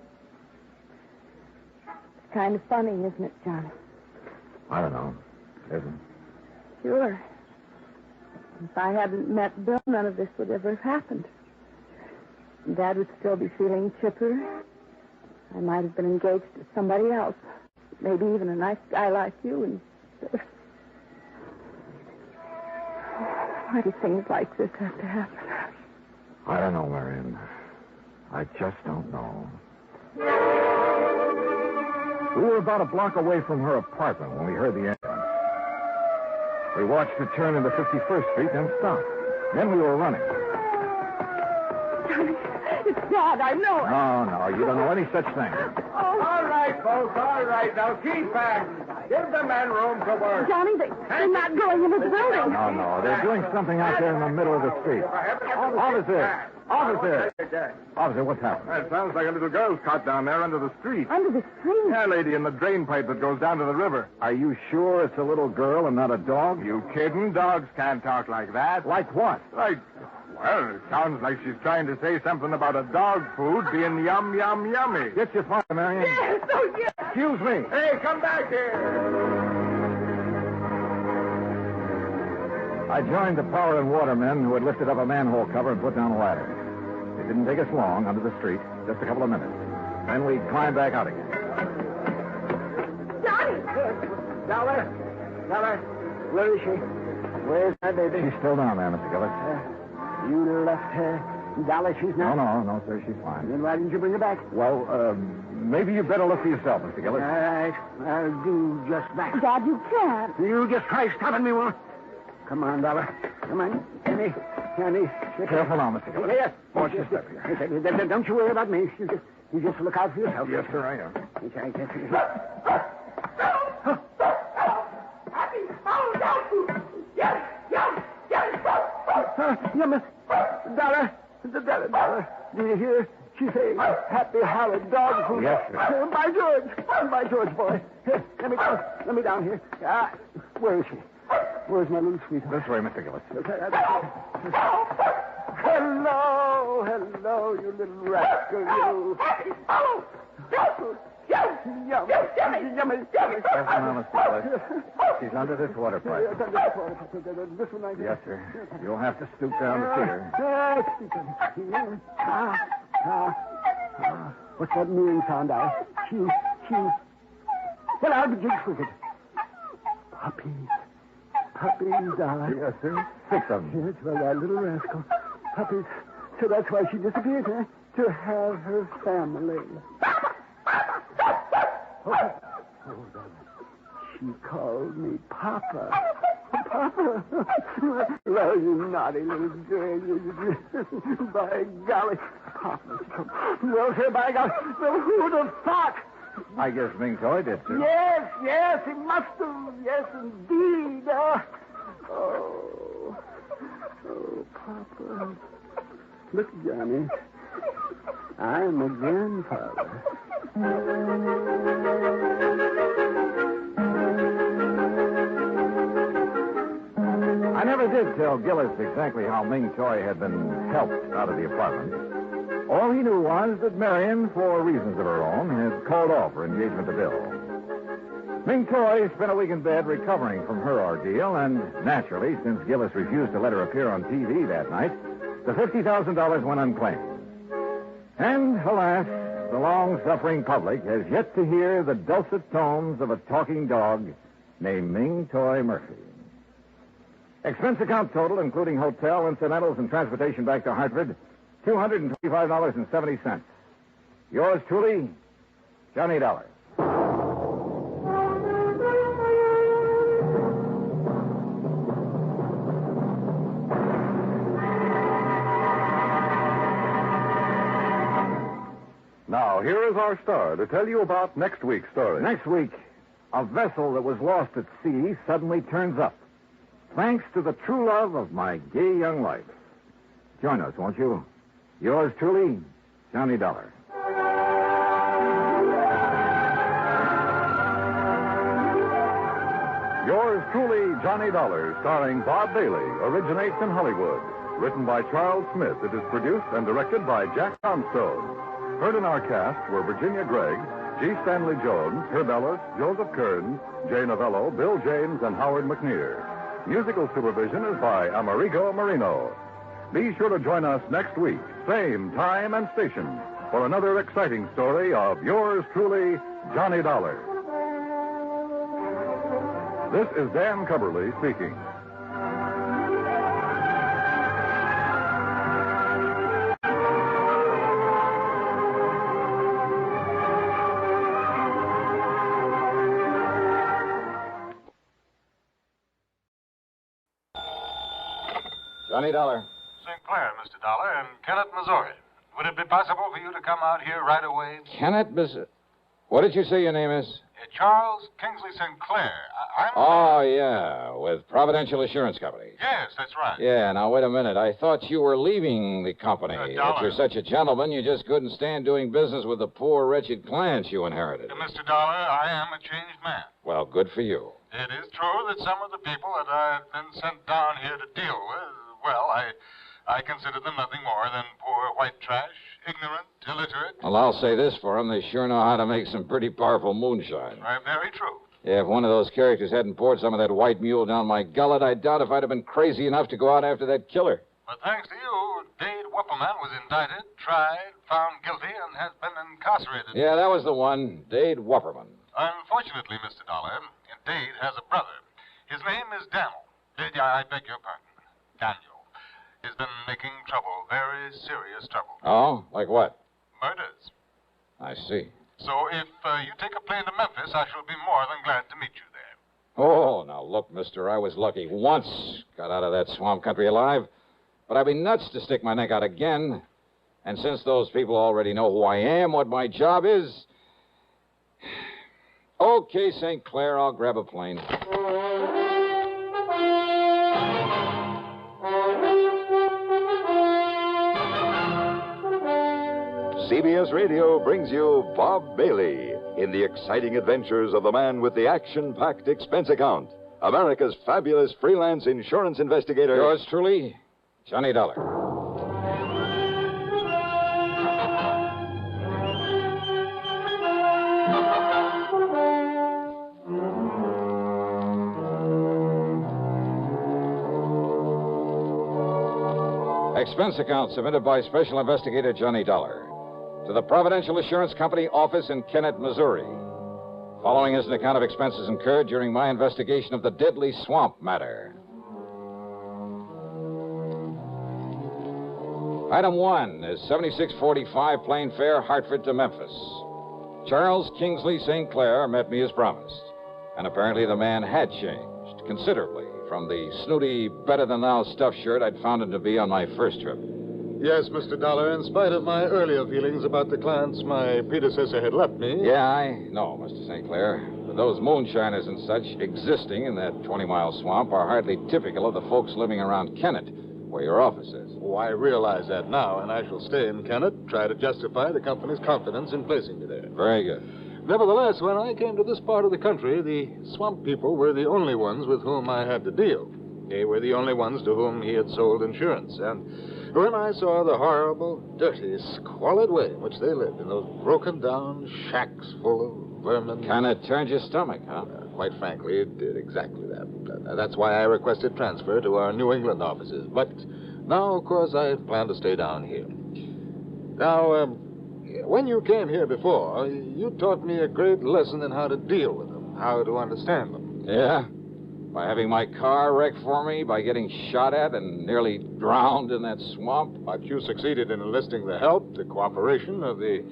S26: kind of funny, isn't it, Johnny?
S24: I don't know. Isn't?
S26: Sure. If I hadn't met Bill, none of this would ever have happened. Dad would still be feeling chipper. I might have been engaged to somebody else. Maybe even a nice guy like you. And why do things like this have to happen?
S24: I don't know, Marion. I just don't know. We were about a block away from her apartment when we heard the ambulance. We watched her turn into 51st Street, then stop. Then we were running.
S26: Johnny, it's Dad, I know it.
S24: No, you don't know any such thing.
S26: Oh.
S4: All right, folks, all right. Now keep back. Give the men room to work.
S26: Johnny, they're not going into the building.
S24: No, they're doing something out there in the middle of the street. Officer, what's happened?
S25: It sounds like a little girl's caught down there under the street.
S26: Under the street?
S25: Yeah, lady, in the drain pipe that goes down to the river.
S24: Are you sure it's a little girl and not a dog?
S25: You kidding? Dogs can't talk like that.
S24: Like what?
S25: Well, it sounds like she's trying to say something about a dog food being yum, yum, yummy.
S24: Get your father, Marion.
S26: Yes, oh, yes.
S24: Excuse me.
S25: Hey, come back here.
S24: I joined the power and water men who had lifted up a manhole cover and put down a ladder. It didn't take us long under the street, just a couple of minutes. Then we climbed back out again.
S26: Johnny!
S1: Dollar, where is she? Where's my baby?
S24: She's still down there, Mr. Gillis.
S1: You left her. Dollar, she's not?
S24: No, sir, she's fine.
S1: Then why didn't you bring her back?
S24: Well, maybe you better look for yourself, Mr. Gillis.
S1: All right, I'll do just that.
S26: Dad, you can't.
S1: You just try stopping me, won't you? Come on, Dollar. Come on. Candy.
S24: Careful now, Mr. Gillis.
S1: Yes.
S24: Watch your step here.
S1: Don't you worry about me. You just look out for yourself.
S24: Yes, sir, I am.
S1: Yummy. Dollar. Do you hear? She's saying happy hollow dog food.
S24: Yes, sir.
S1: By George, boy. Here, let me down here. Where is she? Where's my little sweetheart?
S24: This way, Mr. Gillis.
S1: Hello, you little rascal, you. Yummy.
S24: Careful now, Mr. Gillis. She's under this water pipe.
S1: This one I
S24: Yes, sir. You'll have to stoop down to see her.
S1: What's that mewing sound out? Chew. Well, I'll be jigs with it. Puppies, Dollar.
S24: Yes, sir. 6 of them.
S1: Yes, well, that little rascal. Puppies. So that's why she disappeared, huh? To have her family. Oh, she called me Papa. Papa. Well, you naughty little girl. By golly. Papa. Well, sir, by golly. Well, who'd have thought?
S24: I guess Ming Toy did, sir.
S1: Yes, he must have. Yes, indeed. Oh, Papa. Look, Johnny. I'm a grandfather.
S24: I never did tell Gillis exactly how Ming Toy had been helped out of the apartment. All he knew was that Marion, for reasons of her own, had called off her engagement to Bill. Ming Toy spent a week in bed recovering from her ordeal, and naturally, since Gillis refused to let her appear on TV that night, the $50,000 went unclaimed. And, alas, the long-suffering public has yet to hear the dulcet tones of a talking dog named Ming Toy Murphy. Expense account total, including hotel, incidentals, and transportation back to Hartford, $225.70. Yours truly, Johnny Dollar.
S10: Now, here is our star to tell you about next week's story.
S24: Next week, a vessel that was lost at sea suddenly turns up, thanks to the true love of my gay young life. Join us, won't you? Yours truly, Johnny Dollar.
S10: Yours truly, Johnny Dollar, starring Bob Bailey, originates in Hollywood. Written by Charles Smith, it is produced and directed by Jack Armstrong. Heard in our cast were Virginia Gregg, G. Stanley Jones, Herb Ellis, Joseph Kern, Jay Novello, Bill James, and Howard McNear. Musical supervision is by Amerigo Marino. Be sure to join us next week, same time and station, for another exciting story of yours truly, Johnny Dollar. This is Dan Cubberly speaking.
S2: Johnny Dollar.
S13: St. Clair, Mr. Dollar, and Kennett, Missouri. Would it be possible for you to come out here right away?
S2: Kennett, What did you say your name is?
S13: Charles Kingsley St. Clair. I'm...
S2: Oh, yeah, with Providential Assurance Company.
S13: Yes, that's right.
S2: Yeah, now, wait a minute. I thought you were leaving the company.
S13: Dollar.
S2: If you're such a gentleman, you just couldn't stand doing business with the poor, wretched clients you inherited.
S13: Mr. Dollar, I am a changed man.
S2: Well, good for you.
S13: It is true that some of the people that I've been sent down here to deal with, well, I consider them nothing more than poor white trash, ignorant, illiterate.
S2: Well, I'll say this for them. They sure know how to make some pretty powerful moonshine.
S13: Very true.
S2: Yeah, if one of those characters hadn't poured some of that white mule down my gullet, I doubt if I'd have been crazy enough to go out after that killer.
S13: But thanks to you, Dade Wupperman was indicted, tried, found guilty, and has been incarcerated.
S2: Yeah, that was the one, Dade Wupperman.
S13: Unfortunately, Mr. Dollar, Dade has a brother. His name is Daniel. I beg your pardon. Daniel. He's been making trouble, very serious trouble.
S2: Oh? Like what?
S13: Murders.
S2: I see.
S13: So if you take a plane to Memphis, I shall be more than glad to meet you there.
S2: Oh, now look, mister, I was lucky once. Got out of that swamp country alive. But I'd be nuts to stick my neck out again. And since those people already know who I am, what my job is... Okay, St. Clair, I'll grab a plane.
S11: CBS Radio brings you Bob Bailey in the exciting adventures of the man with the action-packed expense account, America's fabulous freelance insurance investigator.
S2: Yours truly, Johnny Dollar. Expense account submitted by Special Investigator Johnny Dollar to the Providential Assurance Company office in Kennett, Missouri. Following is an account of expenses incurred during my investigation of the deadly swamp matter. Item 1 is 7645 plane fare Hartford to Memphis. Charles Kingsley St. Clair met me as promised, and apparently the man had changed considerably from the snooty, better-than-thou stuffed shirt I'd found him to be on my first trip.
S13: Yes, Mr. Dollar, in spite of my earlier feelings about the clients my predecessor had left me...
S2: Yeah, I know, Mr. St. Clair. But those moonshiners and such existing in that 20-mile swamp are hardly typical of the folks living around Kennett, where your office is.
S13: Oh, I realize that now, and I shall stay in Kennett, try to justify the company's confidence in placing me there.
S2: Very good.
S13: Nevertheless, when I came to this part of the country, the swamp people were the only ones with whom I had to deal. They were the only ones to whom he had sold insurance, and
S9: when I saw the horrible, dirty, squalid way in which they lived in those broken-down shacks full of vermin.
S2: Kind of turned your stomach, huh?
S9: Quite frankly, it did exactly that. That's why I requested transfer to our New England offices. But now, of course, I plan to stay down here. Now, when you came here before, you taught me a great lesson in how to deal with them, how to understand them.
S2: Yeah? By having my car wrecked for me, by getting shot at and nearly drowned in that swamp.
S9: But you succeeded in enlisting the help, the cooperation of the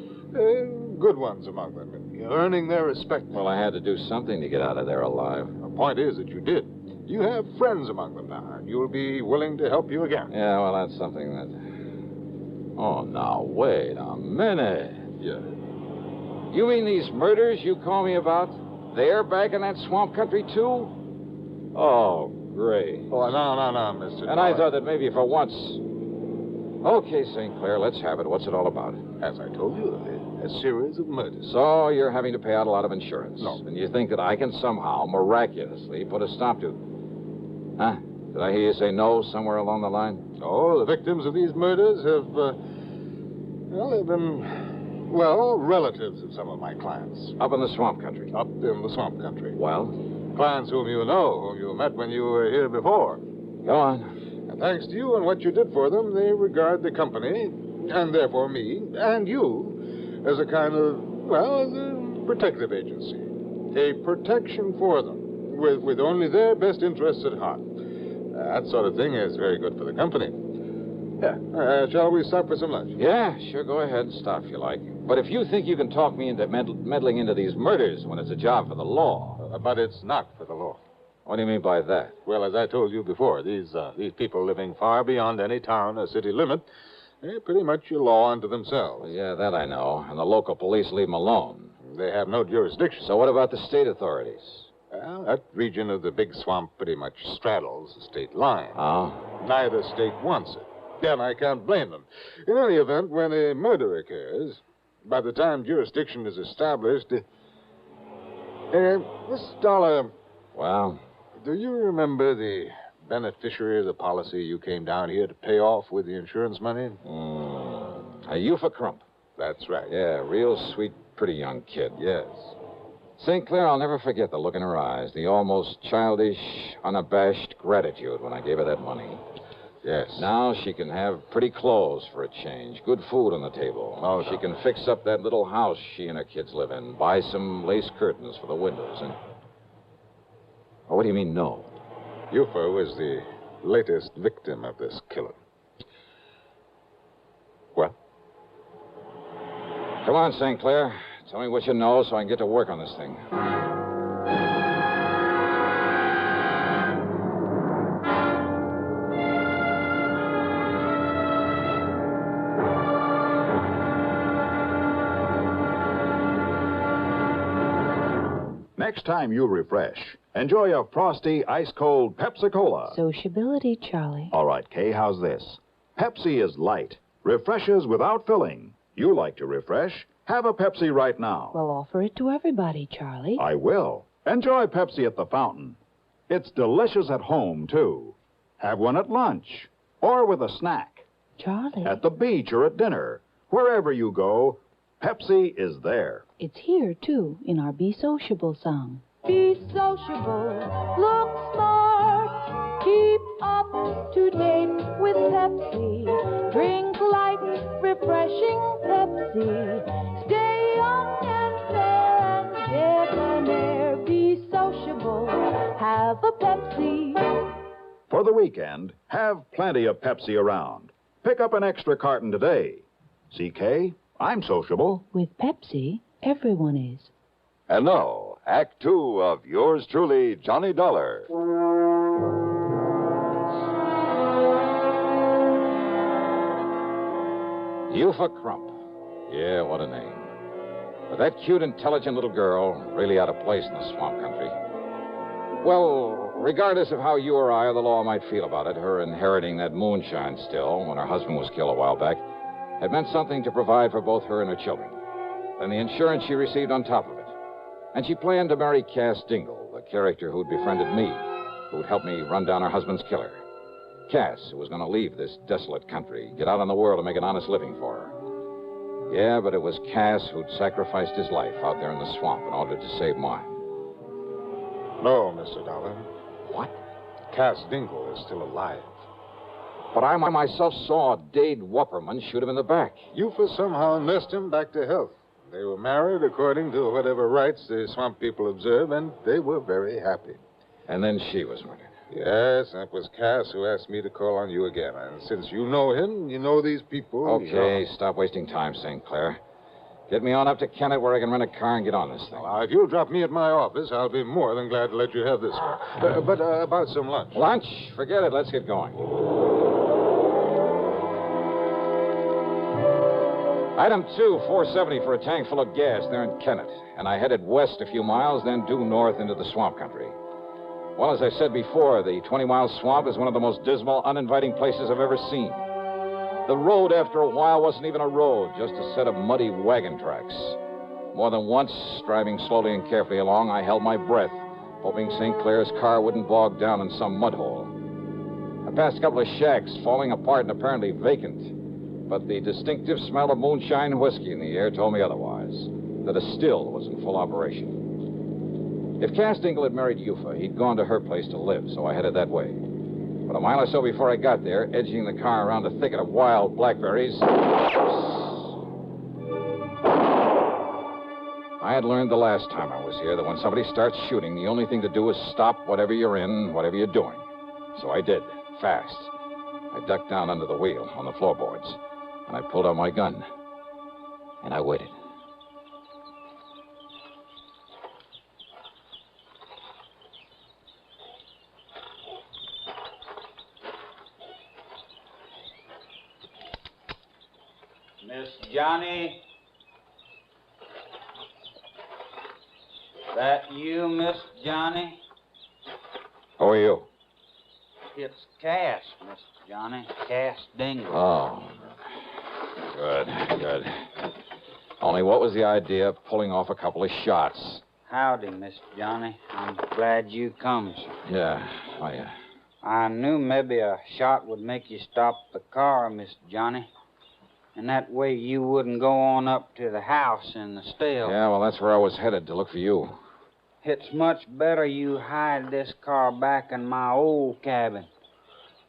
S9: good ones among them, and earning their respect.
S2: Well, I had to do something to get out of there alive.
S9: The point is that you did. You have friends among them now, and you'll be willing to help you again.
S2: Yeah, well, that's something that... Oh, now, wait a minute.
S9: Yeah.
S2: You mean these murders you call me about? They're back in that swamp country, too? Oh, great.
S9: Oh, no, Mr.
S2: And I thought that maybe for once... Okay, St. Clair, let's have it. What's it all about?
S9: As I told you, a series of murders.
S2: So you're having to pay out a lot of insurance.
S9: No.
S2: And you think that I can somehow, miraculously, put a stop to... Huh? Did I hear you say no somewhere along the line?
S9: No, the victims of these murders have, they've been, relatives of some of my clients.
S2: Up in the swamp country?
S9: Up in the swamp country.
S2: Well?
S9: Clients whom you know, whom you met when you were here before.
S2: Go on.
S9: And thanks to you and what you did for them, they regard the company, and therefore me, and you, as a kind of, as a protective agency. A protection for them, with only their best interests at heart. That sort of thing is very good for the company. Yeah. Shall we stop for some lunch?
S2: Yeah, sure. Go ahead and stop if you like. But if you think you can talk me into meddling into these murders when it's a job for the law...
S9: but it's not for the law.
S2: What do you mean by that?
S9: Well, as I told you before, these people living far beyond any town or city limit, they're pretty much a law unto themselves.
S2: Well, yeah, that I know. And the local police leave them alone.
S9: They have no jurisdiction.
S2: So what about the state authorities?
S9: Well, that region of the big swamp pretty much straddles the state line.
S2: Oh?
S9: Neither state wants it. And I can't blame them. In any event, when a murder occurs, by the time jurisdiction is established... Miss Dollar...
S2: Well?
S9: Do you remember the beneficiary of the policy you came down here to pay off with the insurance money?
S2: A Eupha Crump.
S9: That's right.
S2: Yeah, real sweet, pretty young kid.
S9: Yes.
S2: St. Clair, I'll never forget the look in her eyes, the almost childish, unabashed gratitude when I gave her that money.
S9: Yes.
S2: Now she can have pretty clothes for a change, good food on the table.
S9: Oh,
S2: she can fix up that little house she and her kids live in, buy some lace curtains for the windows, and... Oh, what do you mean, no?
S9: Eupha was the latest victim of this killer. Well?
S2: Come on, St. Clair. Tell me what you know so I can get to work on this thing.
S10: Next time you refresh, enjoy a frosty, ice-cold Pepsi-Cola.
S12: Sociability, Charlie.
S10: All right, Kay, how's this? Pepsi is light, refreshes without filling. You like to refresh? Have a Pepsi right now.
S12: Well, offer it to everybody, Charlie.
S10: I will. Enjoy Pepsi at the fountain. It's delicious at home, too. Have one at lunch or with a snack.
S12: Charlie.
S10: At the beach or at dinner. Wherever you go, Pepsi is there.
S12: It's here, too, in our Be Sociable song.
S22: Be sociable, look smart, keep up to date with Pepsi. Drink light, refreshing Pepsi. Stay young and fair and debonair. Be sociable, have a Pepsi.
S10: For the weekend, have plenty of Pepsi around. Pick up an extra carton today. CK, I'm sociable.
S12: With Pepsi, everyone is.
S11: And now, Act Two of yours truly, Johnny Dollar.
S2: Eupha Crump. Yeah, what a name. But that cute, intelligent little girl, really out of place in the swamp country. Well, regardless of how you or I or the law might feel about it, her inheriting that moonshine still, when her husband was killed a while back, had meant something to provide for both her and her children. And the insurance she received on top of it. And she planned to marry Cass Dingle, the character who'd befriended me, who'd helped me run down her husband's killer. Cass, who was going to leave this desolate country, get out in the world and make an honest living for her. Yeah, but it was Cass who'd sacrificed his life out there in the swamp in order to save mine.
S9: No, Mr. Dollar.
S2: What?
S9: Cass Dingle is still alive.
S2: But I myself saw Dade Wupperman shoot him in the back.
S9: Yufa somehow nursed him back to health. They were married according to whatever rites the swamp people observe, and they were very happy.
S2: And then she was murdered.
S9: Yes, that was Cass who asked me to call on you again. And since you know him, you know these people.
S2: Okay, stop wasting time, St. Clair. Get me on up to Kennett where I can rent a car and get on this thing.
S9: Now, if you'll drop me at my office, I'll be more than glad to let you have this one. But about some lunch.
S2: Lunch? Forget it. Let's get going. Item 2, $4.70 for a tank full of gas there in Kennett. And I headed west a few miles, then due north into the swamp country. Well, as I said before, the 20-mile swamp is one of the most dismal, uninviting places I've ever seen. The road, after a while, wasn't even a road, just a set of muddy wagon tracks. More than once, driving slowly and carefully along, I held my breath, hoping St. Clair's car wouldn't bog down in some mud hole. I passed a couple of shacks, falling apart and apparently vacant, but the distinctive smell of moonshine and whiskey in the air told me otherwise, that a still was in full operation. If Cass Dingle had married Yufa, he'd gone to her place to live, so I headed that way. But a mile or so before I got there, edging the car around a thicket of wild blackberries, I had learned the last time I was here that when somebody starts shooting, the only thing to do is stop whatever you're in, whatever you're doing. So I did, fast. I ducked down under the wheel on the floorboards, and I pulled out my gun. And I waited.
S14: Miss Johnny? That you, Miss Johnny?
S2: Who are you?
S14: It's Cass, Miss Johnny. Cass Dingle.
S2: Oh. Good. Only what was the idea of pulling off a couple of shots?
S14: Howdy, Miss Johnny. I'm glad you come, sir.
S2: Yeah.
S14: I knew maybe a shot would make you stop the car, Miss Johnny. And that way you wouldn't go on up to the house in the still.
S2: Yeah, well, that's where I was headed to look for you.
S14: It's much better you hide this car back in my old cabin.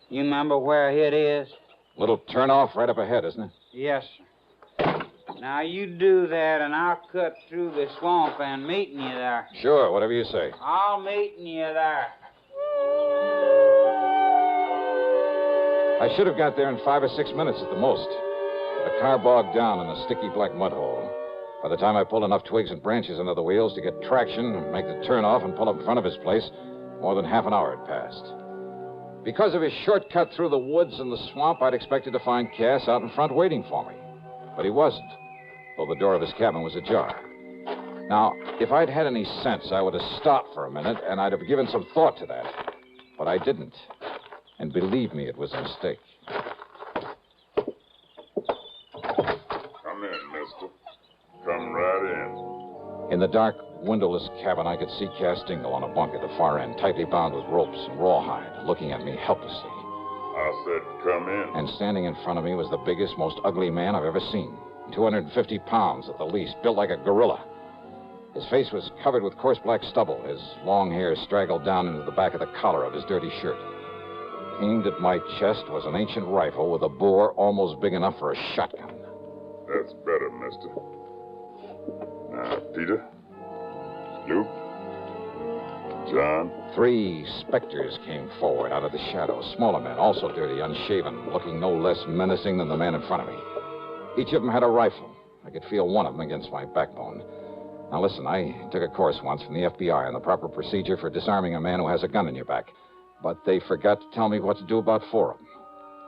S14: You remember where it is?
S2: Little turnoff right up ahead, isn't it?
S14: Yes, sir. Now, you do that, and I'll cut through the swamp and meet you there.
S2: Sure, whatever you say.
S14: I'll meet you there.
S2: I should have got there in 5 or 6 minutes at the most. The car bogged down in a sticky black mud hole. By the time I pulled enough twigs and branches under the wheels to get traction, make the turnoff, and pull up in front of his place, more than half an hour had passed. Because of his shortcut through the woods and the swamp, I'd expected to find Cass out in front waiting for me. But he wasn't, though the door of his cabin was ajar. Now, if I'd had any sense, I would have stopped for a minute, and I'd have given some thought to that. But I didn't. And believe me, it was a mistake.
S15: Come in, mister. Come right
S2: In the dark, windowless cabin, I could see Cass Dingle on a bunk at the far end, tightly bound with ropes and rawhide, looking at me helplessly.
S15: I said, come in.
S2: And standing in front of me was the biggest, most ugly man I've ever seen. 250 pounds at the least, built like a gorilla. His face was covered with coarse black stubble. His long hair straggled down into the back of the collar of his dirty shirt. Aimed at my chest was an ancient rifle with a bore almost big enough for a shotgun.
S15: That's better, mister. Now, Peter, Luke, John.
S2: 3 specters came forward out of the shadows. Smaller men, also dirty, unshaven, looking no less menacing than the man in front of me. Each of them had a rifle. I could feel one of them against my backbone. Now, listen, I took a course once from the FBI on the proper procedure for disarming a man who has a gun in your back. But they forgot to tell me what to do about 4 of them.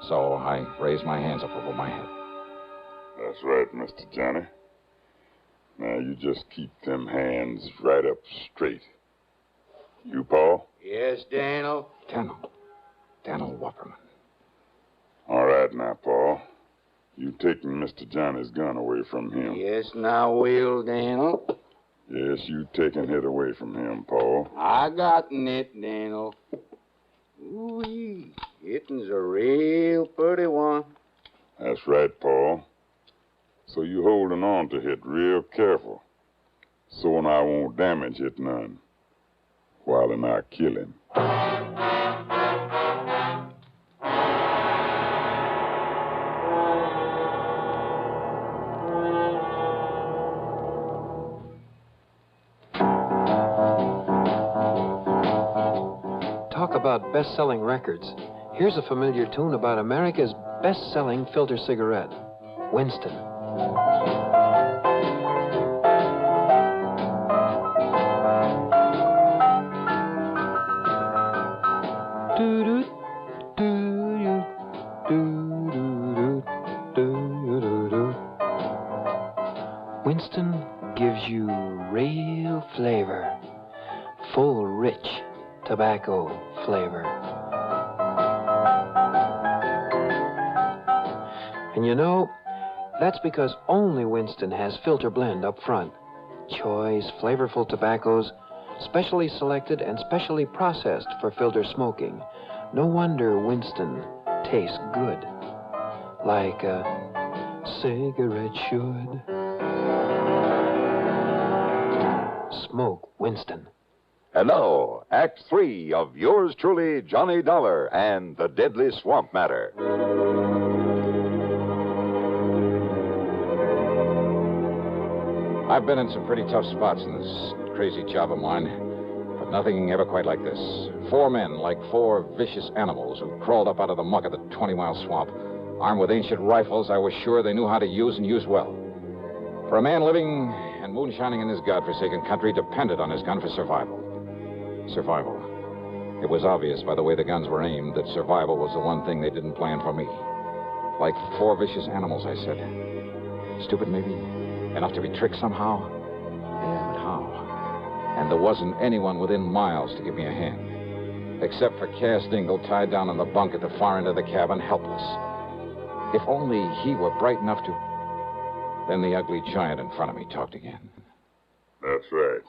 S2: So I raised my hands up over my head.
S15: That's right, Mr. Johnny. Now, you just keep them hands right up straight. You, Paul?
S4: Yes, Daniel?
S2: Daniel Wupperman.
S15: All right now, Paul. You taking Mr. Johnny's gun away from him.
S4: Yes, now will, Daniel.
S15: Yes, you taking it away from him, Paul.
S4: I gotten it, Daniel. Ooh-wee. Kitten's a real pretty one.
S15: That's right, Paul. So you holding on to it real careful. So when I won't damage it none. While and I kill him.
S16: Talk about best-selling records. Here's a familiar tune about America's best-selling filter cigarette, Winston. Winston gives you real flavor, full, rich tobacco flavor. And you know, that's because only Winston has filter blend up front. Choice, flavorful tobaccos, specially selected and specially processed for filter smoking. No wonder Winston tastes good, like a cigarette should. Smoke Winston.
S11: And now, Act 3 of yours truly, Johnny Dollar and the Deadly Swamp Matter.
S2: I've been in some pretty tough spots in this crazy job of mine, but nothing ever quite like this. 4 men, like 4 vicious animals, who crawled up out of the muck of the 20-mile swamp. Armed with ancient rifles I was sure they knew how to use and use well. For a man living and moonshining in this godforsaken country depended on his gun for survival. Survival. It was obvious by the way the guns were aimed that survival was the one thing they didn't plan for me. Like 4 vicious animals, I said. Stupid, maybe? Enough to be tricked somehow? Yeah, but how? And there wasn't anyone within miles to give me a hand. Except for Cass Dingle, tied down in the bunk at the far end of the cabin, helpless. If only he were bright enough to... Then the ugly giant in front of me talked again.
S15: That's right.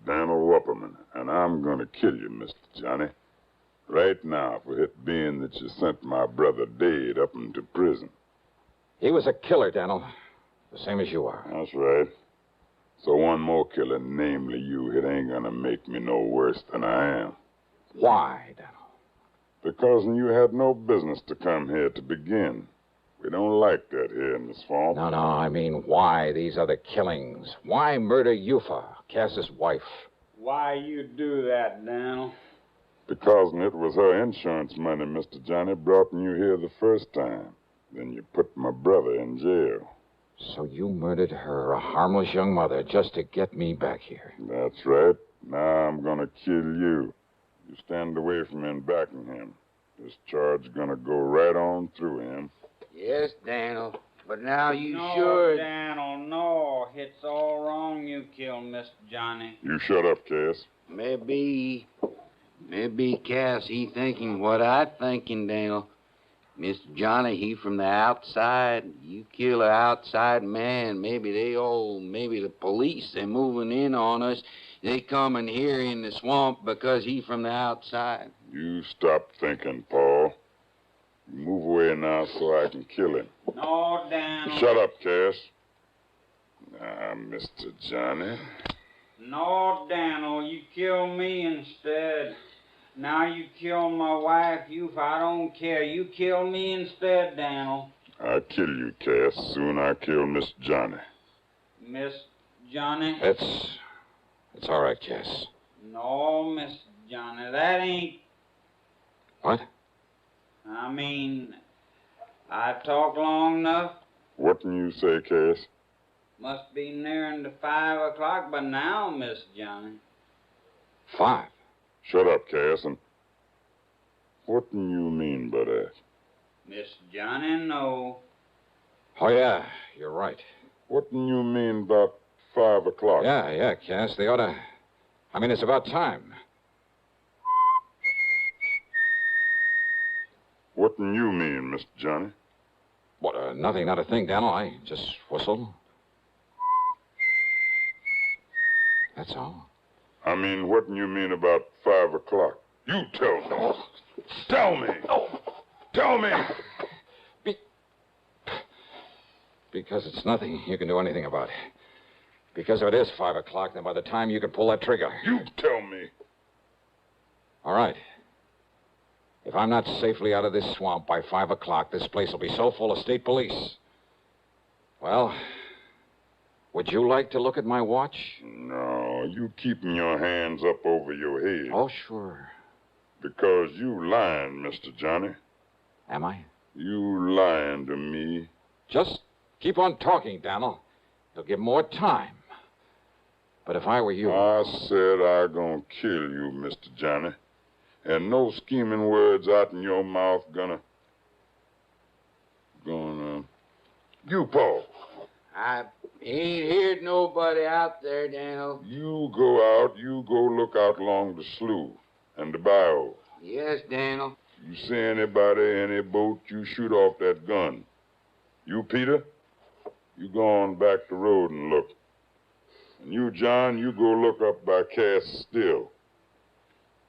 S15: Daniel Wupperman, and I'm going to kill you, Mr. Johnny. Right now, for it being that you sent my brother Dade up into prison.
S2: He was a killer, Daniel. The same as you are.
S15: That's right. So one more killer, namely you, it ain't going to make me no worse than I am.
S2: Why, Daniel?
S15: Because you had no business to come here to begin. We don't like that here in the swamp.
S2: No, I mean, why these other killings? Why murder Yufa, Cass's wife?
S14: Why you do that, Daniel?
S15: Because it was her insurance money, Mr. Johnny, brought you here the first time. Then you put my brother in jail.
S2: So you murdered her, a harmless young mother, just to get me back here.
S15: That's right. Now I'm going to kill you. You stand away from him backing him. This charge going to go right on through him.
S4: Yes, Daniel, but now you
S14: no,
S4: should...
S14: No, Daniel, no. It's all wrong you killed Mr. Johnny.
S15: You shut up, Cass.
S4: Maybe Cass, he thinking what I thinking, Daniel. Mr. Johnny, he from the outside. You kill an outside man. Maybe the police, they moving in on us. They coming here in the swamp because he from the outside.
S15: You stop thinking, Paul. Move away now so I can kill him.
S14: No, Daniel.
S15: Shut up, Cass. Now, Mr. Johnny.
S14: No, Daniel, you kill me instead. Now you kill my wife, if I don't care. You kill me instead, Daniel.
S15: I'll kill you, Cass. Soon I kill Miss Johnny.
S14: Miss Johnny?
S2: It's all right, Cass.
S14: No, Miss Johnny, that ain't...
S2: What?
S14: I mean, I talked long enough.
S15: What can you say, Cass?
S14: Must be nearing to 5 o'clock by now, Miss Johnny.
S2: 5?
S15: Shut up, Cass, and what do you mean by that?
S14: Miss Johnny, no.
S2: Oh, yeah, you're right.
S15: What do you mean about 5 o'clock?
S2: Yeah, Cass, they ought to... I mean, it's about time.
S15: What do you mean, Mr. Johnny?
S2: What, nothing, not a thing, Daniel. I just whistle. That's all.
S15: I mean, what do you mean about 5 o'clock? You tell me. Tell me. Tell me.
S2: Because it's nothing you can do anything about. Because if it is 5 o'clock, then by the time you can pull that trigger.
S15: You tell me.
S2: All right. If I'm not safely out of this swamp by 5 o'clock, this place will be so full of state police. Well, would you like to look at my watch?
S15: No, you keeping your hands up over your head.
S2: Oh, sure.
S15: Because you lying, Mr. Johnny.
S2: Am I?
S15: You lying to me.
S2: Just keep on talking, Daniel. You'll give more time. But if I were you...
S15: I said I gonna kill you, Mr. Johnny. And no scheming words out in your mouth gonna... You, Paul.
S4: I ain't heard nobody out there, Daniel.
S15: You go out, you go look out along the slough and the bayou.
S4: Yes, Daniel.
S15: You see anybody, any boat, you shoot off that gun. You, Peter, you go on back the road and look. And you, John, you go look up by Cass Still.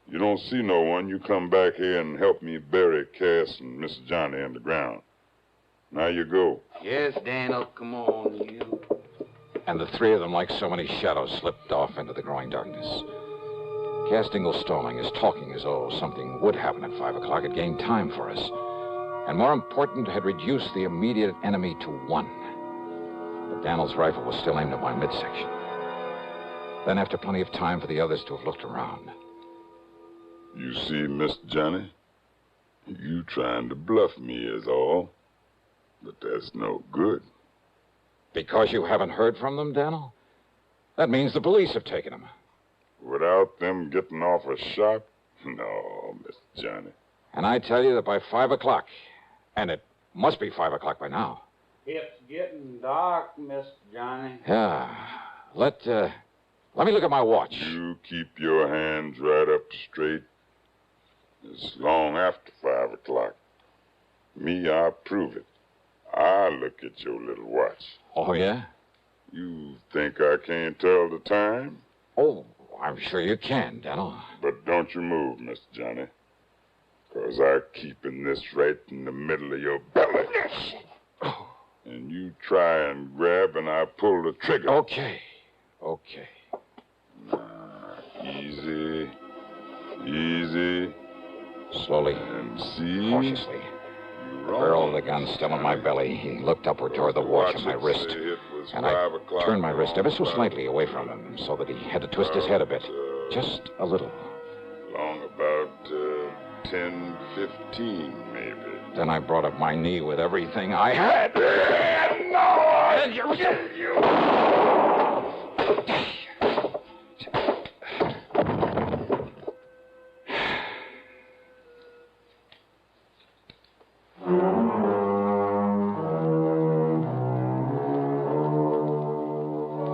S15: You don't see no one, you come back here and help me bury Cass and Miss Johnny in the ground. Now you go.
S4: Yes, Daniel, come on, you.
S2: And the three of them, like so many shadows, slipped off into the growing darkness. Cass Dingle's stalling, his talking as though something would happen at 5 o'clock, had gained time for us. And more important, had reduced the immediate enemy to 1. But Daniel's rifle was still aimed at my midsection. Then, after plenty of time for the others to have looked around.
S15: You see, Miss Johnny, you trying to bluff me is all. But that's no good.
S2: Because you haven't heard from them, Daniel? That means the police have taken them.
S15: Without them getting off a shot? No, Miss Johnny.
S2: And I tell you that by 5 o'clock, and it must be 5 o'clock by now.
S14: It's getting dark, Miss Johnny.
S2: Yeah. Let me look at my watch.
S15: You keep your hands right up straight. It's long after 5 o'clock. Me, I prove it. I look at your little watch.
S2: Oh, yeah?
S15: You think I can't tell the time?
S2: Oh, I'm sure you can, Daniel.
S15: But don't you move, Miss Johnny. 'Cause I'm keeping this right in the middle of your belly. And you try and grab and I pull the trigger.
S2: Okay.
S15: Easy. Easy.
S2: Slowly.
S15: And see?
S2: Cautiously. Barrel of the gun still in my belly. He looked upward toward the watch on my wrist. And I turned my wrist ever so slightly away from him so that he had to twist his head a bit. Just a little.
S15: Long about 10:15, maybe.
S2: Then I brought up my knee with everything I had. No! You!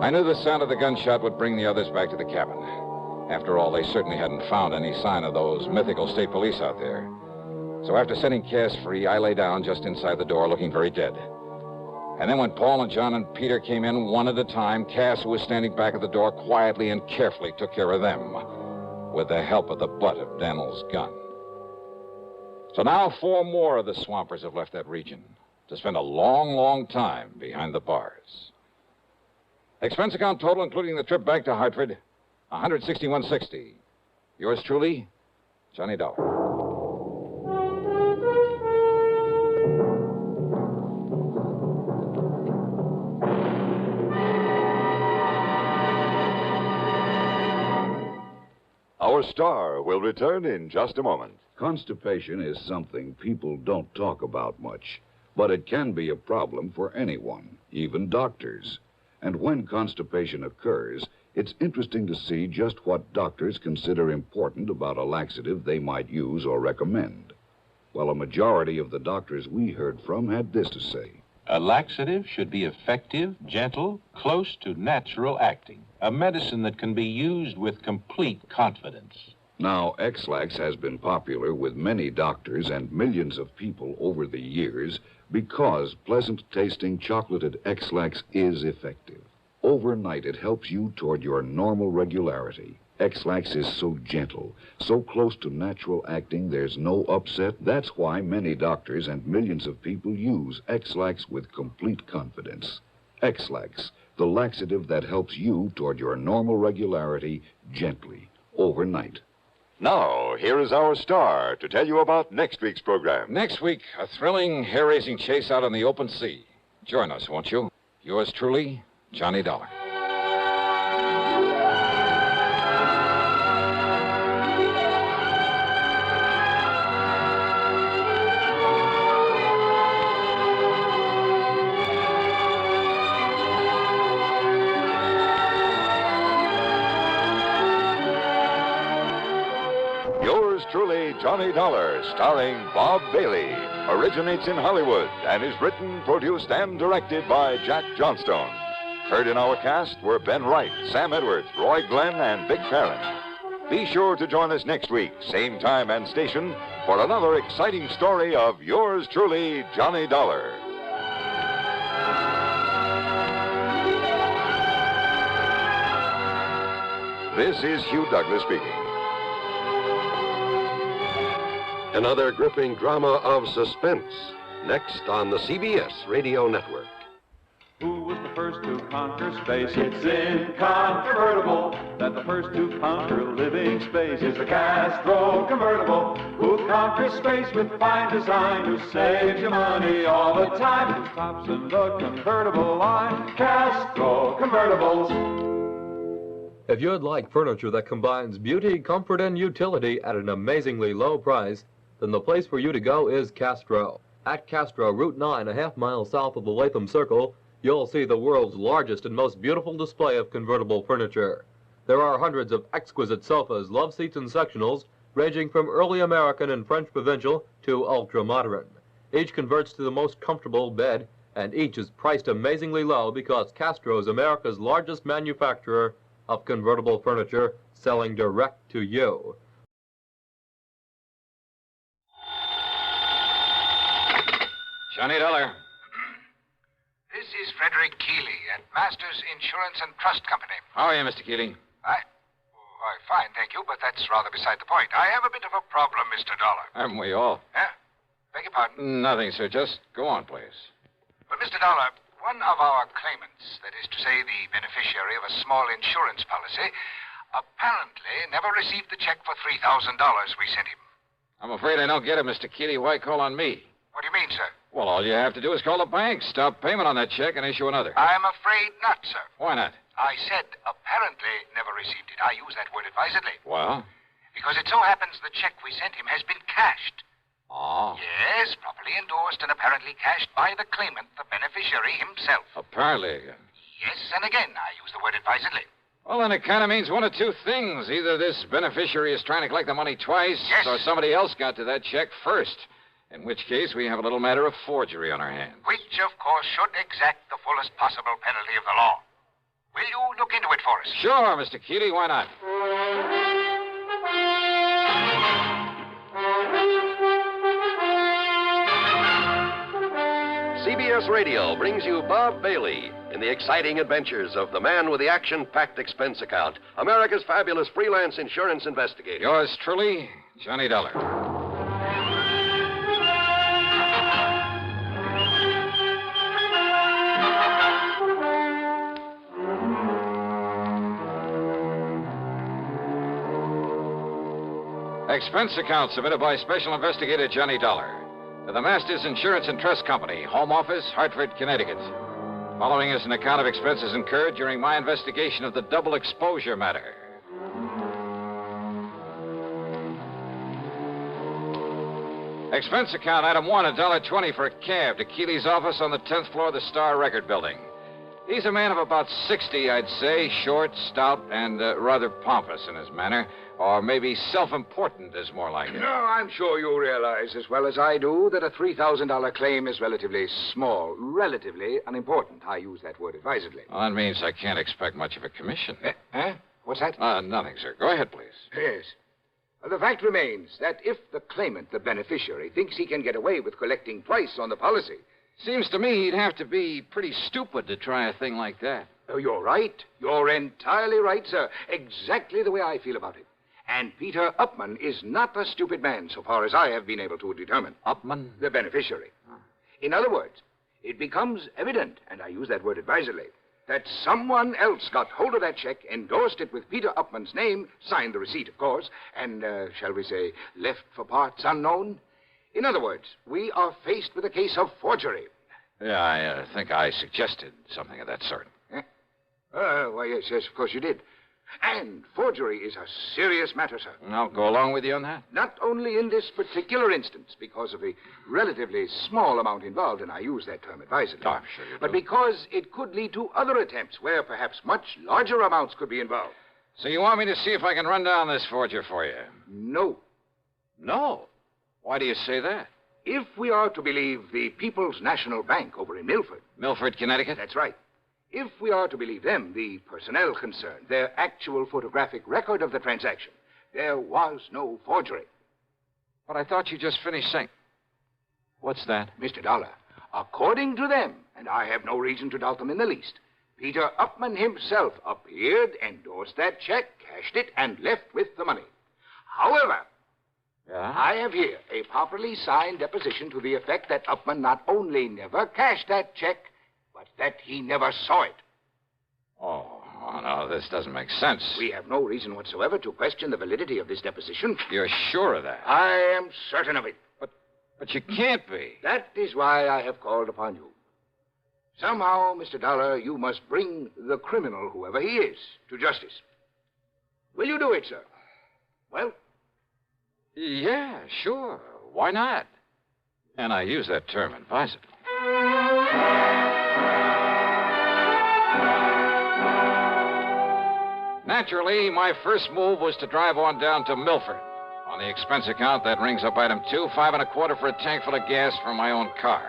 S2: I knew the sound of the gunshot would bring the others back to the cabin. After all, they certainly hadn't found any sign of those mythical state police out there. So after setting Cass free, I lay down just inside the door looking very dead. And then when Paul and John and Peter came in one at a time, Cass, who was standing back at the door, quietly and carefully took care of them with the help of the butt of Daniel's gun. So now 4 more of the swampers have left that region to spend a long, long time behind the bars. Expense account total, including the trip back to Hartford, $161.60. Yours truly, Johnny Dollar.
S11: Our star will return in just a moment.
S7: Constipation is something people don't talk about much, but it can be a problem for anyone, even doctors. And when constipation occurs, it's interesting to see just what doctors consider important about a laxative they might use or recommend. Well, a majority of the doctors we heard from had this to say.
S17: A laxative should be effective, gentle, close to natural acting. A medicine that can be used with complete confidence.
S7: Now, X-Lax has been popular with many doctors and millions of people over the years because pleasant-tasting chocolated X-Lax is effective. Overnight, it helps you toward your normal regularity. X-Lax is so gentle, so close to natural acting, there's no upset. That's why many doctors and millions of people use X-Lax with complete confidence. X-Lax, the laxative that helps you toward your normal regularity gently, overnight.
S11: Now, here is our star to tell you about next week's program.
S2: Next week, a thrilling, hair-raising chase out on the open sea. Join us, won't you? Yours truly, Johnny Dollar.
S11: Truly, Johnny Dollar, starring Bob Bailey, originates in Hollywood and is written, produced, and directed by Jack Johnstone. Heard in our cast were Ben Wright, Sam Edwards, Roy Glenn, and Vic Perrin. Be sure to join us next week, same time and station, for another exciting story of yours truly, Johnny Dollar. This is Hugh Douglas speaking.
S5: Another gripping drama of suspense, next on the CBS Radio Network.
S6: Who was the first to conquer space? It's incontrovertible that the first to conquer living space is the Castro convertible, who conquers space with fine design, who saves you money all the time, who tops in the convertible line. Castro convertibles.
S18: If you'd like furniture that combines beauty, comfort, and utility at an amazingly low price, then the place for you to go is Castro. At Castro, Route 9, a half mile south of the Latham Circle, you'll see the world's largest and most beautiful display of convertible furniture. There are hundreds of exquisite sofas, love seats, and sectionals, ranging from early American and French provincial to ultra-modern. Each converts to the most comfortable bed, and each is priced amazingly low because Castro is America's largest manufacturer of convertible furniture, selling direct to you.
S2: Johnny Dollar.
S19: This is Frederick Keeley at Masters Insurance and Trust Company.
S2: How are you, Mr. Keating?
S19: Why, fine, thank you, but that's rather beside the point. I have a bit of a problem, Mr. Dollar.
S2: Haven't we all?
S19: Huh? Beg your pardon?
S2: Nothing, sir. Just go on, please.
S19: Well, Mr. Dollar, one of our claimants, that is to say the beneficiary of a small insurance policy, apparently never received the check for $3,000 we sent him.
S2: I'm afraid I don't get it, Mr. Keeley. Why call on me?
S19: What do you mean, sir?
S2: Well, all you have to do is call the bank, stop payment on that check, and issue another.
S19: I'm afraid not, sir.
S2: Why not?
S19: I said apparently never received it. I use that word advisedly.
S2: Well?
S19: Because it so happens the check we sent him has been cashed.
S2: Oh.
S19: Yes, properly endorsed and apparently cashed by the claimant, the beneficiary himself.
S2: Apparently.
S19: Yes, and again, I use the word advisedly.
S2: Well, then it kind of means one of two things. Either this beneficiary is trying to collect the money twice,
S19: yes,
S2: or somebody else got to that check first. In which case, we have a little matter of forgery on our hands.
S19: Which, of course, should exact the fullest possible penalty of the law. Will you look into it for us?
S2: Sure, Mr. Keeley. Why not?
S5: CBS Radio brings you Bob Bailey in the exciting adventures of the man with the action-packed expense account, America's fabulous freelance insurance investigator.
S2: Yours truly, Johnny Dollar. Expense account submitted by Special Investigator Johnny Dollar to the Masters Insurance and Trust Company, Home Office, Hartford, Connecticut. Following is an account of expenses incurred during my investigation of the double exposure matter. Expense account item 1, $1.20 for a cab to Keeley's office on the 10th floor of the Star Record Building. He's a man of about 60, I'd say, short, stout, and rather pompous in his manner. Or maybe self-important is more like it.
S20: No, I'm sure you realize as well as I do that a $3,000 claim is relatively small, relatively unimportant. I use that word advisedly.
S2: Well, that means I can't expect much of a commission.
S20: Huh? What's that?
S2: Nothing, sir. Go ahead, please.
S20: Yes. The fact remains that if the claimant, the beneficiary, thinks he can get away with collecting twice on the policy...
S2: Seems to me he'd have to be pretty stupid to try a thing like that.
S20: Oh, you're right. You're entirely right, sir. Exactly the way I feel about it. And Peter Upman is not a stupid man, so far as I have been able to determine.
S2: Upman?
S20: The beneficiary. In other words, it becomes evident, and I use that word advisedly, that someone else got hold of that check, endorsed it with Peter Upman's name, signed the receipt, of course, and, shall we say, left for parts unknown. In other words, we are faced with a case of forgery.
S2: Yeah, I think I suggested something of that sort.
S20: Why, yes, of course you did. And forgery is a serious matter, sir.
S2: I'll go along with you on that.
S20: Not only in this particular instance, because of the relatively small amount involved, and I use that term advisedly.
S2: Oh, I'm sure you do.
S20: But because it could lead to other attempts where perhaps much larger amounts could be involved.
S2: So you want me to see if I can run down this forger for you?
S20: No.
S2: No? Why do you say that?
S20: If we are to believe the People's National Bank over in Milford.
S2: Milford, Connecticut?
S20: That's right. If we are to believe them, the personnel concerned, their actual photographic record of the transaction, there was no forgery.
S2: But I thought you just finished saying... What's that?
S20: Mr. Dollar, according to them, and I have no reason to doubt them in the least, Peter Upman himself appeared, endorsed that check, cashed it, and left with the money. However, I have here a properly signed deposition to the effect that Upman not only never cashed that check, but that he never saw it.
S2: Oh, no, this doesn't make sense.
S20: We have no reason whatsoever to question the validity of this deposition.
S2: You're sure of that?
S20: I am certain of it.
S2: But you can't be.
S20: That is why I have called upon you. Somehow, Mr. Dollar, you must bring the criminal, whoever he is, to justice. Will you do it, sir? Well?
S2: Yeah, sure. Why not? And I use that term advisedly. Naturally, my first move was to drive on down to Milford. On the expense account, that rings up item 2, $5.25 for a tank full of gas for my own car.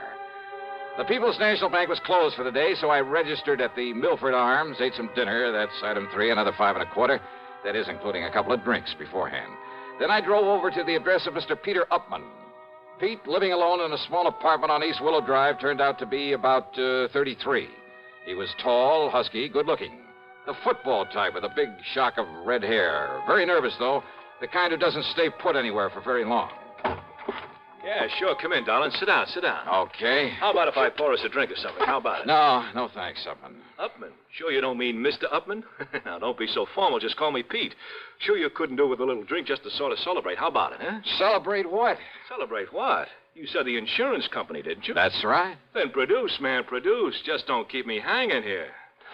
S2: The People's National Bank was closed for the day, so I registered at the Milford Arms, ate some dinner. That's item 3, another $5.25. That is, including a couple of drinks beforehand. Then I drove over to the address of Mr. Peter Upman. Pete, living alone in a small apartment on East Willow Drive, turned out to be about 33. He was tall, husky, good-looking. The football type with a big shock of red hair. Very nervous, though. The kind who doesn't stay put anywhere for very long.
S3: Yeah, sure. Come in, darling. Sit down, sit down.
S2: Okay.
S3: How about if I pour us a drink or something? How about it?
S2: No thanks, Upman.
S3: Upman? Sure you don't mean Mr. Upman? Now, don't be so formal. Just call me Pete. Sure you couldn't do with a little drink just to sort of celebrate. How about it, huh?
S2: Celebrate what?
S3: Celebrate what? You said the insurance company, didn't you?
S2: That's right.
S3: Then produce, man, produce. Just don't keep me hanging here.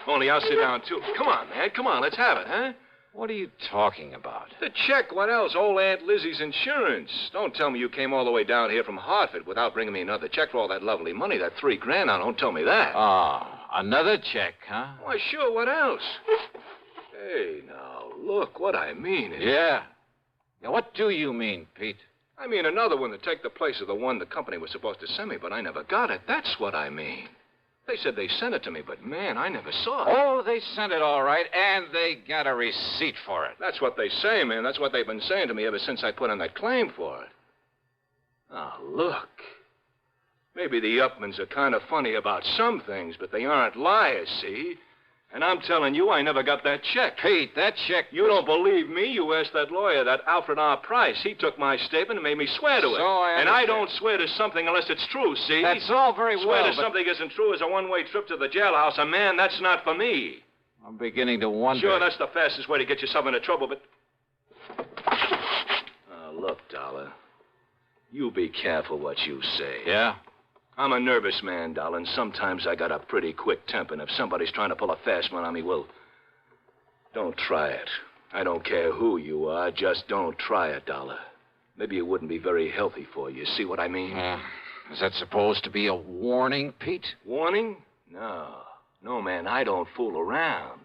S3: Only I'll sit down, too. Come on, man. Come on, let's have it, huh?
S2: What are you talking about?
S3: The check. What else? Old Aunt Lizzie's insurance. Don't tell me you came all the way down here from Hartford without bringing me another check for all that lovely money, that $3,000. Now, don't tell me that.
S2: Oh, another check, huh?
S3: Why, sure. What else? Hey, now, look. What I mean is...
S2: Yeah, what do you mean, Pete?
S3: I mean another one to take the place of the one the company was supposed to send me, but I never got it. That's what I mean. They said they sent it to me, but, man, I never saw it.
S2: Oh, they sent it all right, and they got a receipt for it.
S3: That's what they say, man. That's what they've been saying to me ever since I put in that claim for it. Now, look. Maybe the Upmans are kind of funny about some things, but they aren't liars, see? And I'm telling you, I never got that check.
S2: Pete, that check...
S3: You don't believe me? You asked that lawyer, that Alfred R. Price. He took my statement and made me swear to it. And I don't swear to something unless it's true, see?
S2: That's all very well,
S3: Swear to something isn't true is a one-way trip to the jailhouse, and, man, that's not for me.
S2: I'm beginning to wonder...
S3: Sure, that's the fastest way to get yourself into trouble, but... Look, Dollar. You be careful what you say.
S2: Yeah?
S3: I'm a nervous man, darling. Sometimes I got a pretty quick temper, and if somebody's trying to pull a fast one on me, well, don't try it. I don't care who you are. Just don't try it, Dollar. Maybe it wouldn't be very healthy for you. See what I mean?
S2: Is that supposed to be a warning, Pete?
S3: Warning? No. No, man, I don't fool around.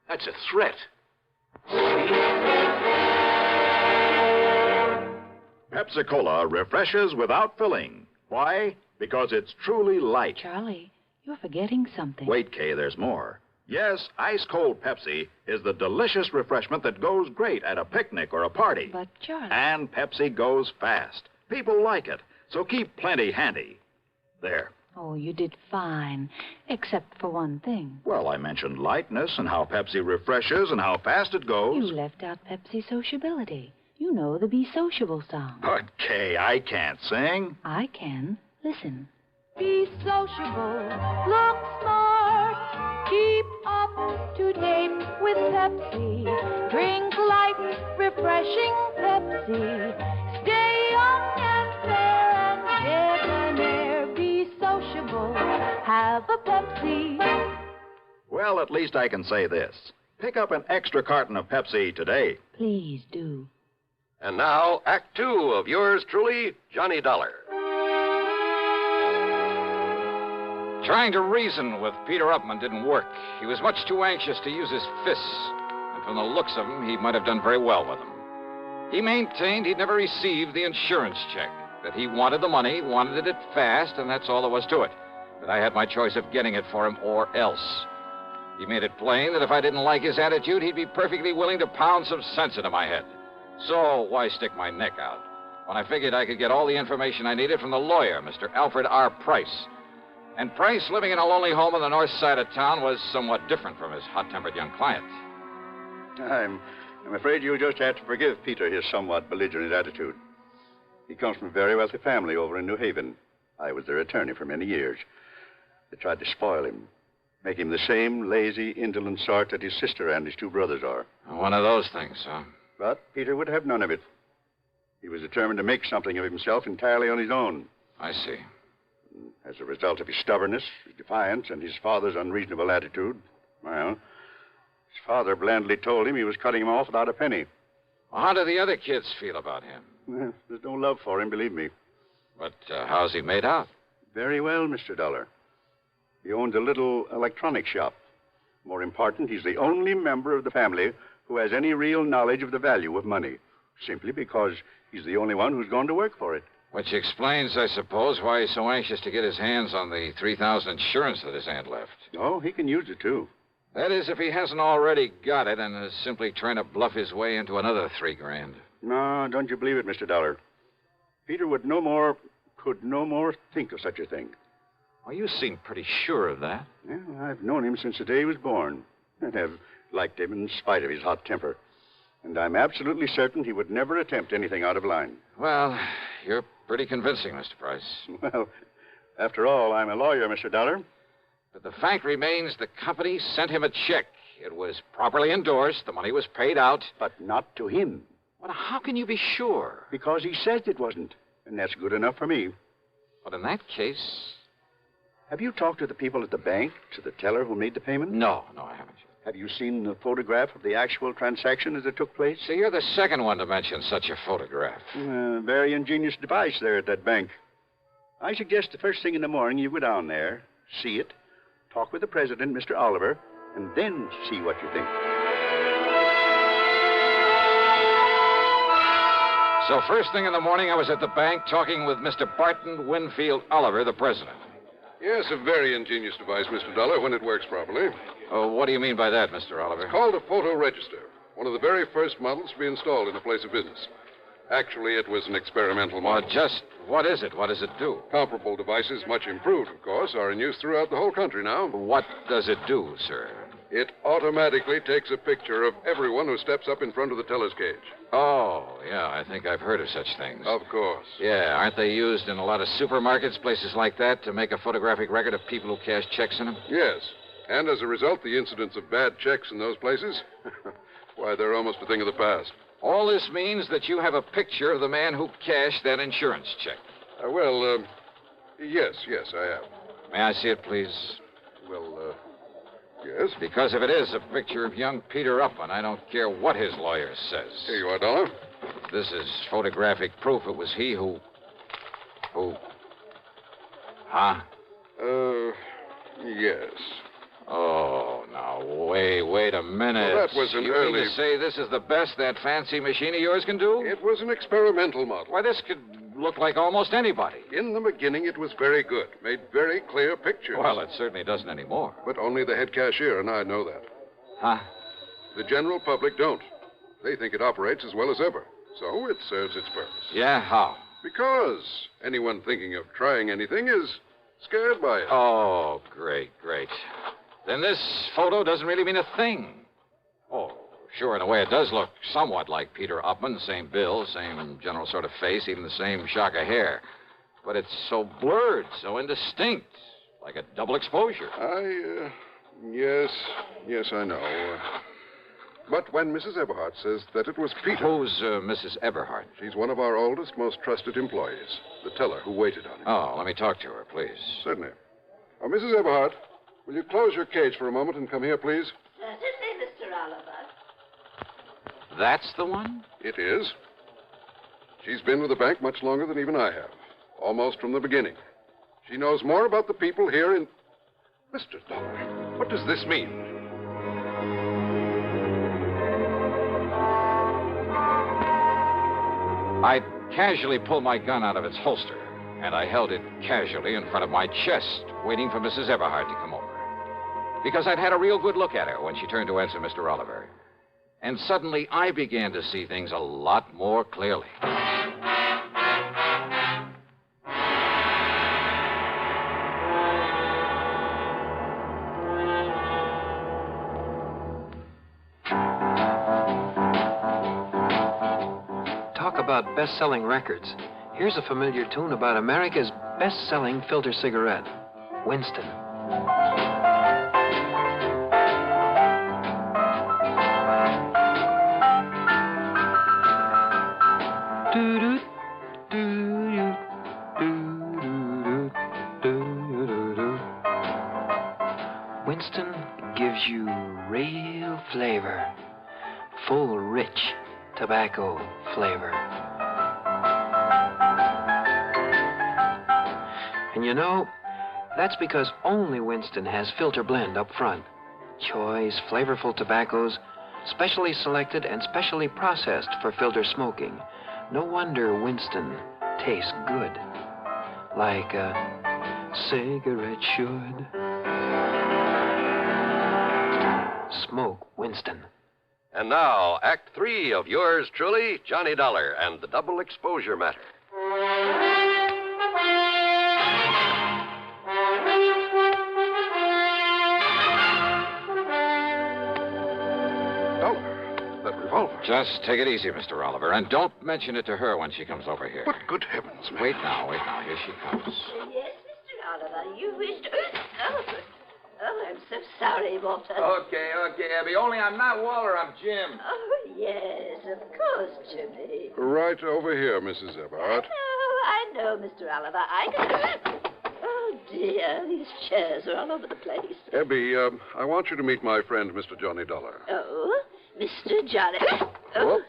S3: That's a threat.
S8: Pepsi-Cola refreshes without filling. Why? Because it's truly light.
S12: Charlie, you're forgetting something.
S8: Wait, Kay, there's more. Yes, ice-cold Pepsi is the delicious refreshment that goes great at a picnic or a party.
S12: But, Charlie...
S8: And Pepsi goes fast. People like it, so keep plenty handy. There,
S12: Oh, you did fine, except for one thing.
S8: Well, I mentioned lightness and how Pepsi refreshes and how fast it goes.
S12: You left out Pepsi sociability. You know the Be Sociable song.
S8: But, Kay, I can't sing.
S12: I can. Listen.
S22: Be sociable, look smart, keep up to date with Pepsi. Drink light, refreshing Pepsi. Stay young and fair and debonair. Be sociable, have a Pepsi.
S8: Well, at least I can say this. Pick up an extra carton of Pepsi today.
S12: Please do.
S5: And now, Act Two of yours truly, Johnny Dollar.
S2: Trying to reason with Peter Upman didn't work. He was much too anxious to use his fists. And from the looks of him, he might have done very well with them. He maintained he'd never received the insurance check, that he wanted the money, wanted it fast, and that's all there was to it. That I had my choice of getting it for him or else. He made it plain that if I didn't like his attitude, he'd be perfectly willing to pound some sense into my head. So why stick my neck out when I figured I could get all the information I needed from the lawyer, Mr. Alfred R. Price? And Price, living in a lonely home on the north side of town, was somewhat different from his hot-tempered young client.
S1: I'm afraid you'll just have to forgive Peter his somewhat belligerent attitude. He comes from a very wealthy family over in New Haven. I was their attorney for many years. They tried to spoil him, make him the same lazy, indolent sort that his sister and his two brothers are.
S2: One of those things, huh?
S1: But Peter would have none of it. He was determined to make something of himself entirely on his own.
S2: I see.
S1: As a result of his stubbornness, his defiance, and his father's unreasonable attitude, well, his father blandly told him he was cutting him off without a penny.
S2: Well, how do the other kids feel about him?
S1: Well, there's no love for him, believe me.
S2: But how's he made out?
S1: Very well, Mr. Dollar. He owns a little electronic shop. More important, he's the only member of the family who has any real knowledge of the value of money, simply because he's the only one who's gone to work for it.
S2: Which explains, I suppose, why he's so anxious to get his hands on the $3,000 insurance that his aunt left.
S1: Oh, he can use it, too.
S2: That is, if he hasn't already got it and is simply trying to bluff his way into another $3,000.
S1: No, don't you believe it, Mr. Dollar. Peter could no more think of such a thing.
S2: Well, you seem pretty sure of that.
S1: Well, I've known him since the day he was born, and have liked him in spite of his hot temper. And I'm absolutely certain he would never attempt anything out of line.
S2: Well, you're pretty convincing, Mr. Price.
S1: Well, after all, I'm a lawyer, Mr. Dollar.
S2: But the fact remains the company sent him a check. It was properly endorsed. The money was paid out.
S1: But not to him.
S2: Well, how can you be sure?
S1: Because he says it wasn't. And that's good enough for me.
S2: But in that case...
S1: Have you talked to the people at the bank, to the teller who made the payment?
S2: No, I haven't.
S1: Have you seen the photograph of the actual transaction as it took place?
S2: So you're the second one to mention such a photograph.
S1: Very ingenious device there at that bank. I suggest the first thing in the morning you go down there, see it, talk with the president, Mr. Oliver, and then see what you think.
S2: So first thing in the morning, I was at the bank talking with Mr. Barton Winfield Oliver, the president.
S13: Yes, a very ingenious device, Mr. Dollar, when it works properly.
S2: Oh, what do you mean by that, Mr. Oliver?
S13: It's called a photo register. One of the very first models to be installed in a place of business. Actually, it was an experimental model.
S2: Well, just what is it? What does it do?
S13: Comparable devices, much improved, of course, are in use throughout the whole country now.
S2: What does it do, sir?
S13: It automatically takes a picture of everyone who steps up in front of the teller's cage.
S2: Oh, yeah, I think I've heard of such things.
S13: Of course.
S2: Yeah, aren't they used in a lot of supermarkets, places like that, to make a photographic record of people who cash checks in them?
S13: Yes. And as a result, the incidence of bad checks in those places, why, they're almost a thing of the past.
S2: All this means that you have a picture of the man who cashed that insurance check.
S13: Yes, I have.
S2: May I see it, please?
S13: Well, yes.
S2: Because if it is a picture of young Peter Upman, I don't care what his lawyer says.
S13: Here you are, Dollar.
S2: This is photographic proof it was he who... Huh?
S13: Yes.
S2: Oh, now, wait a minute.
S13: Well, that was an
S2: You mean to say this is the best that fancy machine of yours can do?
S13: It was an experimental model.
S2: Why, this could look like almost anybody.
S13: In the beginning, it was very good. Made very clear pictures.
S2: Well, it certainly doesn't anymore.
S13: But only the head cashier and I know that.
S2: Huh?
S13: The general public don't. They think it operates as well as ever. So it serves its purpose.
S2: Yeah, how?
S13: Because anyone thinking of trying anything is Scared by it.
S2: Oh, great. Then this photo doesn't really mean a thing. Oh, sure, in a way it does look somewhat like Peter Upman. Same build, same general sort of face, even the same shock of hair. But it's so blurred, so indistinct, like a double exposure.
S13: Yes, I know. But when Mrs. Eberhardt says that it was Peter...
S2: Who's Mrs. Eberhardt?
S13: She's one of our oldest, most trusted employees. The teller who waited on him.
S2: Oh, let me talk to her, please.
S13: Certainly. Mrs. Eberhardt, will you close your cage for a moment and come here, please?
S10: Certainly, Mr. Oliver.
S2: That's the one?
S13: It is. She's been with the bank much longer than even I have. Almost from the beginning. She knows more about the people here in... Mr. Dollar, what does this mean?
S2: I casually pulled my gun out of its holster, and I held it casually in front of my chest, waiting for Mrs. Eberhardt to come over. Because I'd had a real good look at her when she turned to answer Mr. Oliver. And suddenly I began to see things a lot more clearly.
S16: About best-selling records. Here's a familiar tune about America's best-selling filter cigarette, Winston. Winston gives you real flavor, full, rich tobacco flavor. And you know, that's because only Winston has filter blend up front. Choice, flavorful tobaccos, specially selected and specially processed for filter smoking. No wonder Winston tastes good, like a cigarette should. Smoke Winston.
S5: And now, Act 3 of yours truly, Johnny Dollar and the Double Exposure Matter.
S13: Dollar, that revolver.
S2: Just take it easy, Mr. Oliver, and don't mention it to her when she comes over here.
S13: But good heavens, man.
S2: Wait now. Here she comes.
S10: Yes, Mr. Oliver, you wished... Oh, I'm so sorry, Walter.
S2: Okay, Abby. Only I'm not Walter, I'm Jim.
S10: Oh, yes, of course, Jimmy.
S13: Right over here, Mrs. Eberhardt.
S10: I know, Mr. Oliver. I can... Oh, dear, these chairs are all over the place.
S13: Abby, I want you to meet my friend, Mr. Johnny Dollar.
S10: Oh, Mr. Johnny... Oh,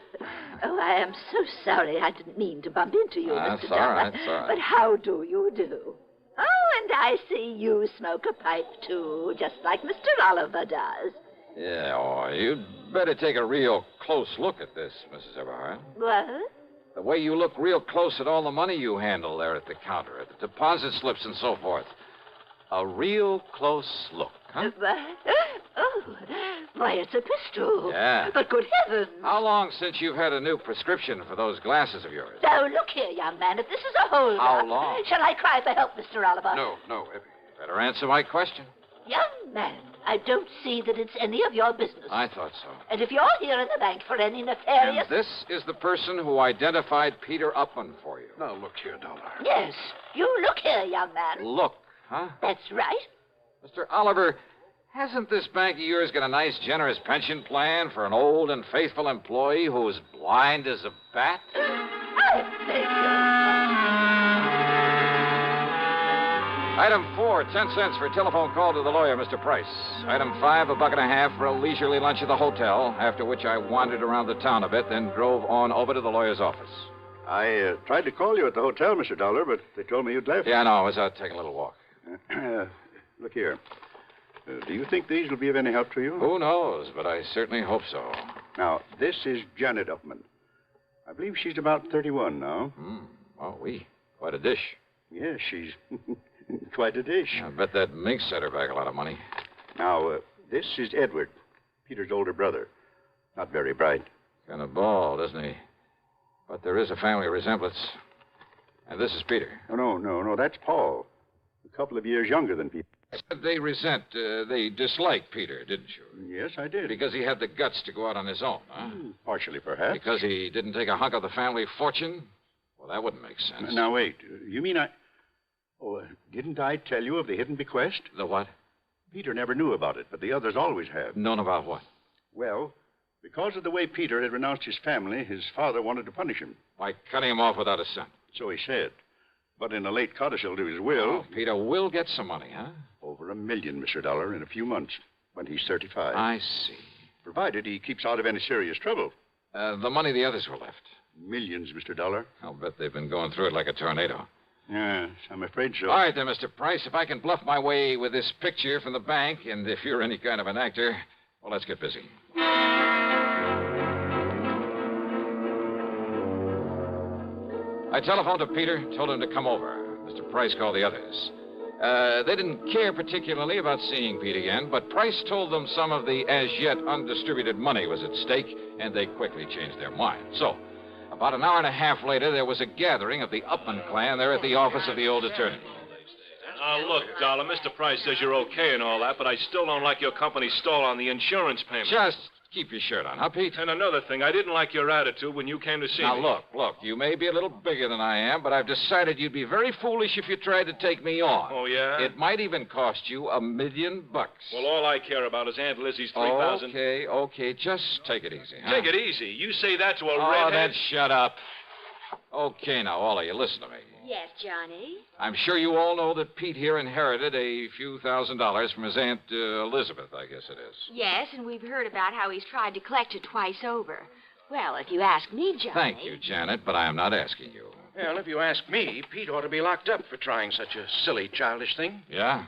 S10: I am so sorry. I didn't mean to bump into you, Mr. Dollar.
S2: That's all right.
S10: But how do you do? Oh, and I see you smoke a pipe, too, just like Mr. Oliver does.
S2: Yeah, you'd better take a real close look at this, Mrs. Eberhardt.
S10: What?
S2: The way you look real close at all the money you handle there at the counter, at the deposit slips and so forth. A real close look, huh?
S10: Oh, why, it's a pistol.
S2: Yeah.
S10: But good heavens.
S2: How long since you've had a new prescription for those glasses of yours?
S10: Oh, look here, young man, if this is a holdup...
S2: How long?
S10: Shall I cry for help, Mr. Oliver?
S2: No, Abby. Better answer my question.
S10: Young man, I don't see that it's any of your business.
S2: I thought so.
S10: And if you're here in the bank for any nefarious...
S2: And this is the person who identified Peter Upman for you.
S13: Now, look here, Dollar.
S10: Yes, you look here, young man.
S2: Look, huh?
S10: That's right.
S2: Mr. Oliver, hasn't this bank of yours got a nice, generous pension plan for an old and faithful employee who is blind as a bat?
S10: I beg your...
S2: Item 4, 10 cents for a telephone call to the lawyer, Mr. Price. Item 5, $1.50 for a leisurely lunch at the hotel, after which I wandered around the town a bit, then drove on over to the lawyer's office.
S1: I tried to call you at the hotel, Mr. Dollar, but they told me you'd left.
S2: Yeah, no, I was out taking a little walk.
S1: Look here. Do you think these will be of any help to you?
S2: Who knows, but I certainly hope so.
S1: Now, this is Janet Upman. I believe she's about 31 now.
S2: Oh, quite a dish.
S1: Yes, she's quite a dish.
S2: I bet that Mink set her back a lot of money.
S1: Now, this is Edward, Peter's older brother. Not very bright.
S2: Kind of bald, isn't he? But there is a family resemblance. And this is Peter.
S1: No, that's Paul. The couple of years younger than Peter.
S2: They dislike Peter, didn't you?
S1: Yes, I did.
S2: Because he had the guts to go out on his own, huh?
S1: Partially, perhaps.
S2: Because he didn't take a hunk of the family fortune? Well, that wouldn't make sense.
S1: Now, wait. You mean didn't I tell you of the hidden bequest?
S2: The what?
S1: Peter never knew about it, but the others always have.
S2: Known about what?
S1: Well, because of the way Peter had renounced his family, his father wanted to punish him.
S2: By cutting him off without a cent.
S1: So he said. But in a late codicil to his will...
S2: Oh, Peter will get some money, huh?
S1: Over $1 million, Mr. Dollar, in a few months, when he's 35.
S2: I see.
S1: Provided he keeps out of any serious trouble.
S2: The money the others were left.
S1: Millions, Mr. Dollar.
S2: I'll bet they've been going through it like a tornado.
S1: Yes, I'm afraid so.
S2: All right, then, Mr. Price. If I can bluff my way with this picture from the bank, and if you're any kind of an actor, well, let's get busy. I telephoned to Peter, told him to come over. Mr. Price called the others. They didn't care particularly about seeing Pete again, but Price told them some of the as-yet undistributed money was at stake, and they quickly changed their minds. So, about an hour and a half later, there was a gathering of the Upman clan there at the office of the old attorney.
S3: Look, Dollar, Mr. Price says you're okay and all that, but I still don't like your company's stall on the insurance payment.
S2: Just keep your shirt on, huh, Pete?
S3: And another thing, I didn't like your attitude when you came to see me.
S2: Now, look, you may be a little bigger than I am, but I've decided you'd be very foolish if you tried to take me on.
S3: Oh, yeah?
S2: It might even cost you $1 million.
S3: Well, all I care about is Aunt Lizzie's $3,000.
S2: Okay, just take it easy, huh?
S3: Take it easy. You say that to a
S2: redhead?
S3: redhead?
S2: Then shut up. Okay, now, all of you, listen to me.
S10: Yes, Johnny?
S2: I'm sure you all know that Pete here inherited a few $1,000s from his Aunt Elizabeth, I guess it is.
S9: Yes, and we've heard about how he's tried to collect it twice over. Well, if you ask me, Johnny...
S2: Thank you, Janet, but I am not asking you.
S21: Well, if you ask me, Pete ought to be locked up for trying such a silly, childish thing.
S2: Yeah?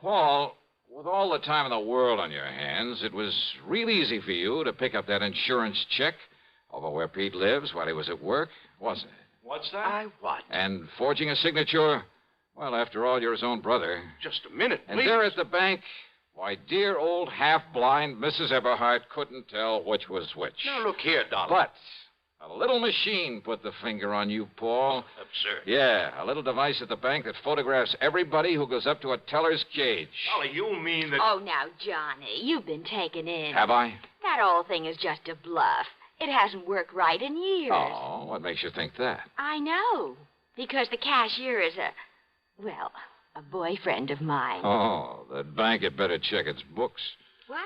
S2: Paul, with all the time in the world on your hands, it was real easy for you to pick up that insurance check over where Pete lives while he was at work, wasn't it?
S21: What's that? What?
S2: And forging a signature, well, after all, you're his own brother.
S21: Just a minute, please.
S2: And there at the bank, why, dear old half-blind Mrs. Eberhardt couldn't tell which was which.
S21: Now, look here, Dollar.
S2: But a little machine put the finger on you, Paul.
S21: Absurd.
S2: Yeah, a little device at the bank that photographs everybody who goes up to a teller's cage.
S21: Dollar, you mean that...
S9: Oh, now, Johnny, you've been taken in.
S2: Have I?
S9: That old thing is just a bluff. It hasn't worked right in years.
S2: Oh, what makes you think that?
S9: I know. Because the cashier is a boyfriend of mine.
S2: Oh, that bank had better check its books.
S9: What?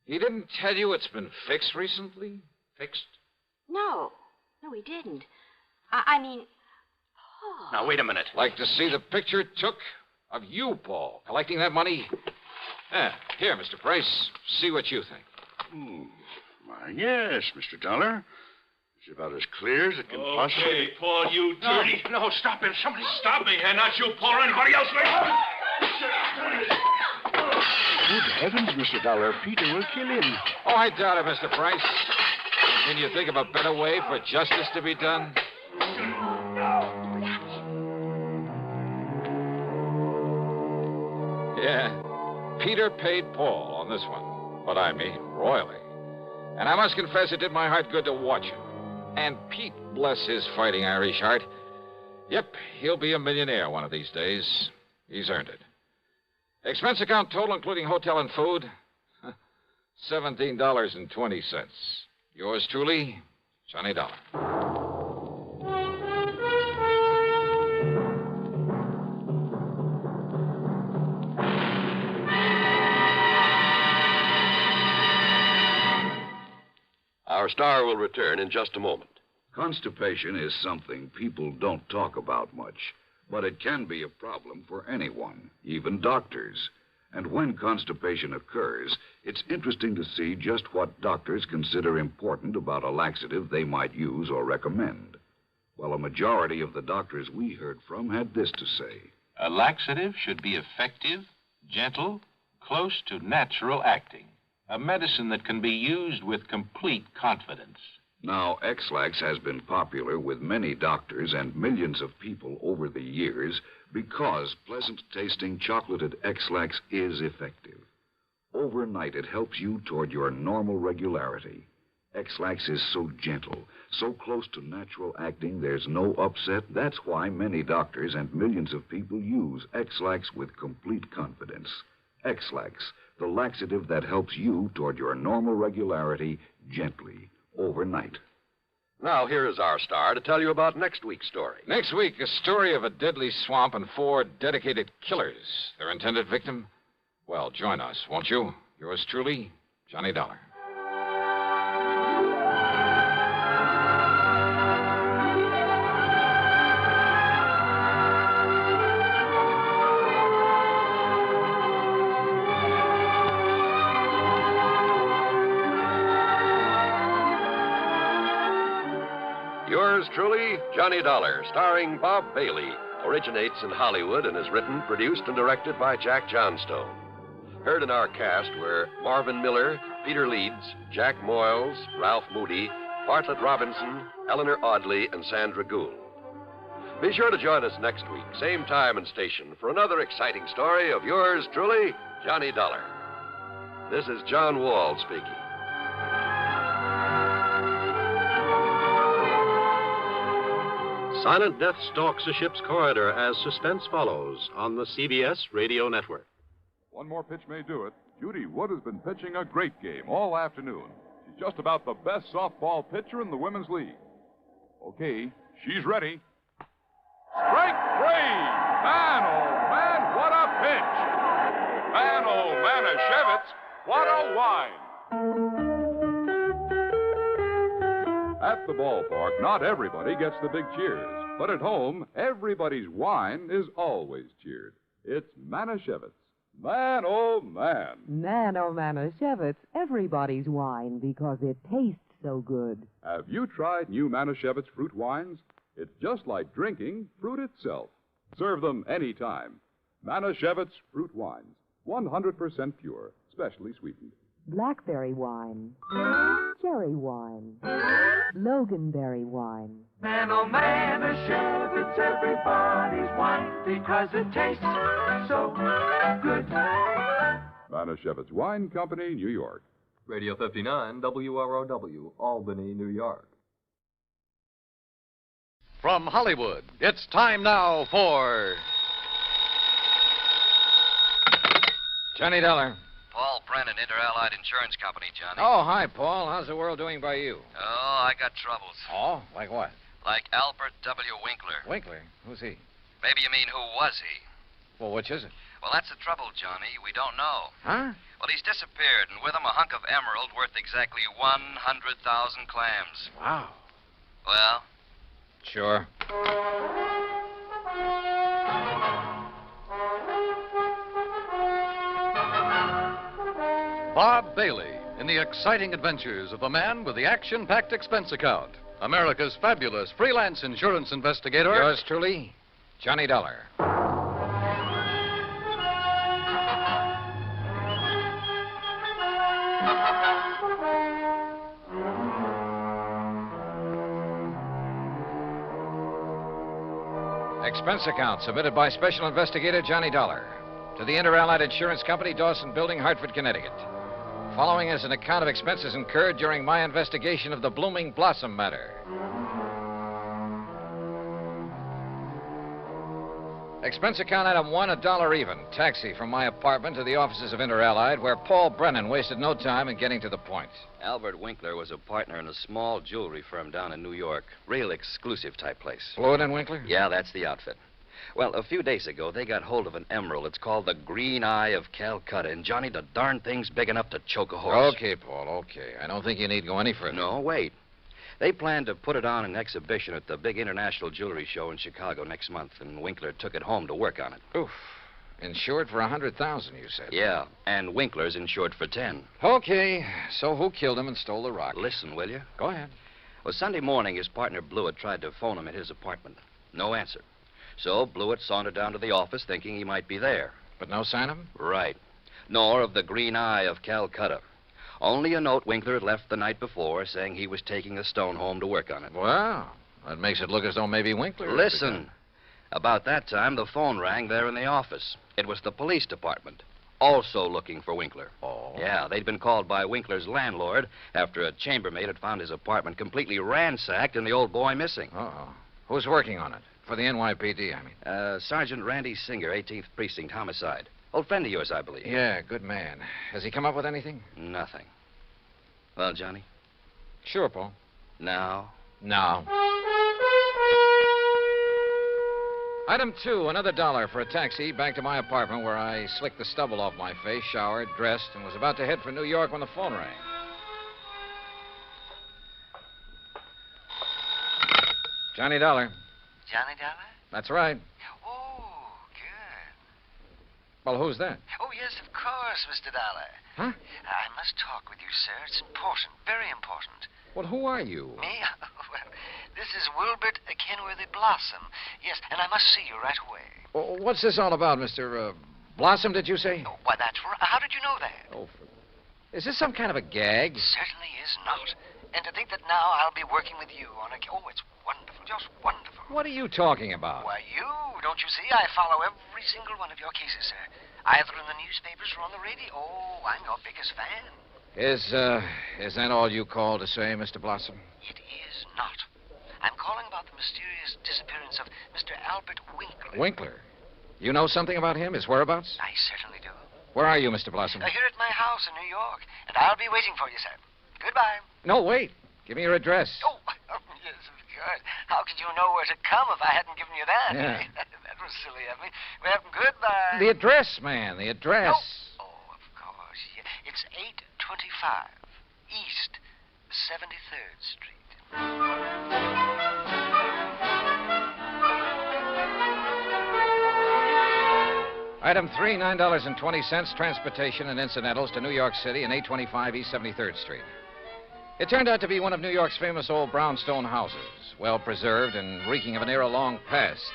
S2: He didn't tell you it's been fixed recently? Fixed?
S9: No, he didn't. I mean... Oh.
S21: Now, wait a minute.
S2: Like to see the picture it took of you, Paul, collecting that money? Here, Mr. Price, see what you think.
S1: Why, yes, Mr. Dollar. It's about as clear as it can possibly...
S3: Okay, Paul, you dirty...
S21: No, stop him. Somebody stop me.
S3: And not you, Paul, or anybody else.
S1: Good heavens, Mr. Dollar. Peter will kill him.
S2: Oh, I doubt it, Mr. Price. Can you think of a better way for justice to be done? Yeah, Peter paid Paul on this one, but I mean royally. And I must confess it did my heart good to watch him. And Pete, bless his fighting Irish heart. Yep, he'll be a millionaire one of these days. He's earned it. Expense account total, including hotel and food, $17.20. Yours truly, Johnny Dollar.
S5: Our star will return in just a moment.
S7: Constipation is something people don't talk about much, but it can be a problem for anyone, even doctors. And when constipation occurs, it's interesting to see just what doctors consider important about a laxative they might use or recommend. Well, a majority of the doctors we heard from had this to say.
S17: A laxative should be effective, gentle, close to natural acting. A medicine that can be used with complete confidence.
S7: Now, X-Lax has been popular with many doctors and millions of people over the years because pleasant-tasting chocolated X-Lax is effective. Overnight, it helps you toward your normal regularity. X-Lax is so gentle, so close to natural acting, there's no upset. That's why many doctors and millions of people use X-Lax with complete confidence. X-Lax, the laxative that helps you toward your normal regularity gently, overnight.
S5: Now, here is our star to tell you about next week's story.
S2: Next week, a story of a deadly swamp and 4 dedicated killers. Their intended victim? Well, join us, won't you? Yours truly, Johnny Dollar.
S5: Yours truly, Johnny Dollar, starring Bob Bailey, originates in Hollywood and is written, produced, and directed by Jack Johnstone. Heard in our cast were Marvin Miller, Peter Leeds, Jack Moyles, Ralph Moody, Bartlett Robinson, Eleanor Audley, and Sandra Gould. Be sure to join us next week, same time and station, for another exciting story of yours truly, Johnny Dollar. This is John Wall speaking.
S4: Silent death stalks a ship's corridor as suspense follows on the CBS Radio Network.
S15: One more pitch may do it. Judy Wood has been pitching a great game all afternoon. She's just about the best softball pitcher in the Women's League. Okay, she's ready. Strike 3! Man, oh, man, what a pitch! Man, oh, Manischewitz, what a wine! At the ballpark, not everybody gets the big cheers. But at home, everybody's wine is always cheered. It's Manischewitz. Man, oh, man.
S14: Man, oh, Manischewitz, everybody's wine because it tastes so good.
S15: Have you tried new Manischewitz fruit wines? It's just like drinking fruit itself. Serve them anytime. Manischewitz fruit wines, 100% pure, specially sweetened.
S14: Blackberry wine, cherry wine, Loganberry wine.
S22: Man, oh man, Manischewitz, everybody's wine because it tastes so good.
S15: Manischewitz Wine Company, New York.
S18: Radio 59, WROW, Albany, New York.
S23: From Hollywood, it's time now for...
S2: Johnny Dollar.
S24: Paul Brennan, Inter-Allied Insurance Company, Johnny.
S2: Oh, hi, Paul. How's the world doing by you?
S24: Oh, I got troubles.
S2: Oh, like what?
S24: Like Albert W. Winkler.
S2: Winkler? Who's he?
S24: Maybe you mean who was he?
S2: Well, which is it?
S24: Well, that's the trouble, Johnny. We don't know.
S2: Huh?
S24: Well, he's disappeared, and with him a hunk of emerald worth exactly 100,000 clams.
S2: Wow.
S24: Well?
S2: Sure.
S23: Bob Bailey in the exciting adventures of the man with the action-packed expense account. America's fabulous freelance insurance investigator.
S2: Yours truly, Johnny Dollar. Expense account submitted by Special Investigator Johnny Dollar to the Inter-Allied Insurance Company, Dawson Building, Hartford, Connecticut. Following is an account of expenses incurred during my investigation of the Blooming Blossom matter. Expense account item 1, $1 even. Taxi from my apartment to the offices of Inter-Allied, where Paul Brennan wasted no time in getting to the point.
S24: Albert Winkler was a partner in a small jewelry firm down in New York. Real exclusive type place.
S2: Floyd and Winkler?
S24: Yeah, that's the outfit. Well, a few days ago, they got hold of an emerald. It's called the Green Eye of Calcutta. And, Johnny, the darn thing's big enough to choke a horse.
S2: Okay, Paul, okay. I don't think you need go any further.
S24: No, wait. They planned to put it on an exhibition at the big international jewelry show in Chicago next month, and Winkler took it home to work on it.
S2: Oof. Insured for 100,000, you said.
S24: Yeah, and Winkler's insured for 10.
S2: Okay, so who killed him and stole the rock?
S24: Listen, will you?
S2: Go ahead.
S24: Well, Sunday morning, his partner Blewett tried to phone him at his apartment. No answer. So Blewett sauntered down to the office thinking he might be there.
S2: But no sign of him?
S24: Right. Nor of the Green Eye of Calcutta. Only a note Winkler had left the night before saying he was taking the stone home to work on it.
S2: Well, that makes it look as though maybe Winkler...
S24: Listen. About that time, the phone rang there in the office. It was the police department. also looking for Winkler.
S16: Oh?
S24: Yeah, they'd been called by Winkler's landlord after a chambermaid had found his apartment completely ransacked and the old boy missing.
S16: Uh-oh. Who's working on it? For the NYPD, I mean.
S24: Sergeant Randy Singer, 18th Precinct, homicide. Old friend of yours, I believe.
S16: Yeah, good man. Has he come up with anything?
S24: Nothing. Well, Johnny?
S16: Sure, Paul.
S24: Now?
S16: No. Item 2, another $1 for a taxi back to my apartment where I slicked the stubble off my face, showered, dressed, and was about to head for New York when the phone rang. Johnny Dollar.
S6: Johnny Dollar?
S16: That's right.
S6: Oh, good.
S16: Well, who's that?
S6: Oh, yes, of course, Mr. Dollar.
S16: Huh?
S6: I must talk with you, sir. It's important, very important.
S16: Well, who are you?
S6: Me? Well, this is Wilbert Kenworthy Blossom. Yes, and I must see you right away.
S16: Well, what's this all about, Mr. Blossom, did you say?
S6: Oh, why, that's right. How did you know that?
S16: Oh, is this some kind of a gag?
S6: Certainly is not. And to think that now I'll be working with you on a... Oh, it's wonderful, just wonderful.
S16: What are you talking about?
S6: Why, you, don't you see? I follow every single one of your cases, sir. Either in the newspapers or on the radio. Oh, I'm your biggest fan.
S16: Is that all you called to say, Mr. Blossom?
S6: It is not. I'm calling about the mysterious disappearance of Mr. Albert Winkler.
S16: Winkler? You know something about him, his whereabouts?
S6: I certainly do.
S16: Where are you, Mr. Blossom?
S6: Here at my house in New York, and I'll be waiting for you, sir. Goodbye.
S16: No, wait. Give me your address.
S6: Oh, yes, of course. How could you know where to come if I hadn't given you that?
S16: Yeah.
S6: That was silly of me. Well, goodbye.
S16: The address, man, the address.
S6: Oh, of course. Yeah. It's 825 East 73rd Street.
S16: Item 3, $9.20, transportation and incidentals to New York City and 825 East 73rd Street. It turned out to be one of New York's famous old brownstone houses, well preserved and reeking of an era long past,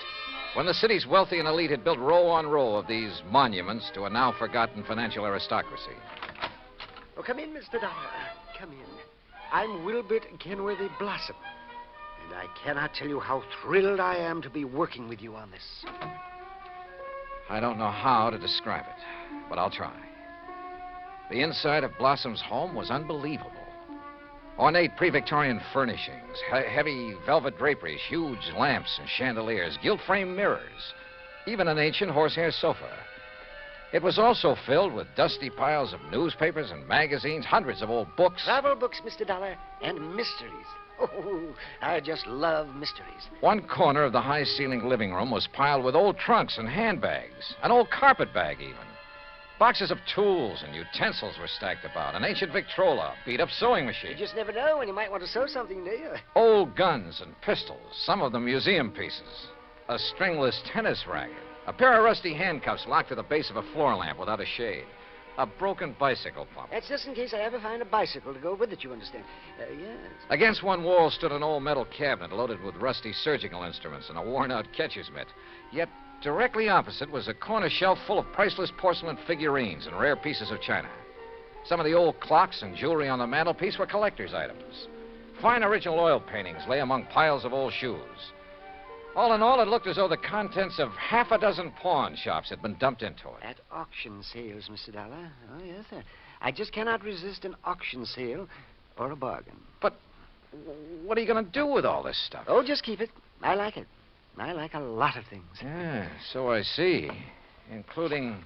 S16: when the city's wealthy and elite had built row on row of these monuments to a now forgotten financial aristocracy.
S11: Oh, come in, Mr. Dollar. Come in. I'm Wilbert Kenworthy Blossom, and I cannot tell you how thrilled I am to be working with you on this.
S16: I don't know how to describe it, but I'll try. The inside of Blossom's home was unbelievable. Ornate pre-Victorian furnishings, heavy velvet draperies, huge lamps and chandeliers, gilt-framed mirrors, even an ancient horsehair sofa. It was also filled with dusty piles of newspapers and magazines, hundreds of old books.
S11: Travel books, Mr. Dollar, and mysteries. Oh, I just love mysteries.
S16: One corner of the high-ceilinged living room was piled with old trunks and handbags, an old carpet bag even. Boxes of tools and utensils were stacked about, an ancient Victrola, beat-up sewing machine.
S11: You just never know when you might want to sew something, do you?
S16: Old guns and pistols, some of them museum pieces, a stringless tennis racket, a pair of rusty handcuffs locked to the base of a floor lamp without a shade, a broken bicycle pump.
S11: That's just in case I ever find a bicycle to go with it, you understand. Yes.
S16: Against one wall stood an old metal cabinet loaded with rusty surgical instruments and a worn-out catcher's mitt. Yet directly opposite was a corner shelf full of priceless porcelain figurines and rare pieces of china. Some of the old clocks and jewelry on the mantelpiece were collector's items. Fine original oil paintings lay among piles of old shoes. All in all, it looked as though the contents of half a dozen pawn shops had been dumped into it.
S11: At auction sales, Mr. Dollar. Oh, yes, sir. I just cannot resist an auction sale or a bargain.
S16: But what are you going to do with all this stuff?
S11: Oh, just keep it. I like it. I like a lot of things.
S16: Yeah, so I see. Including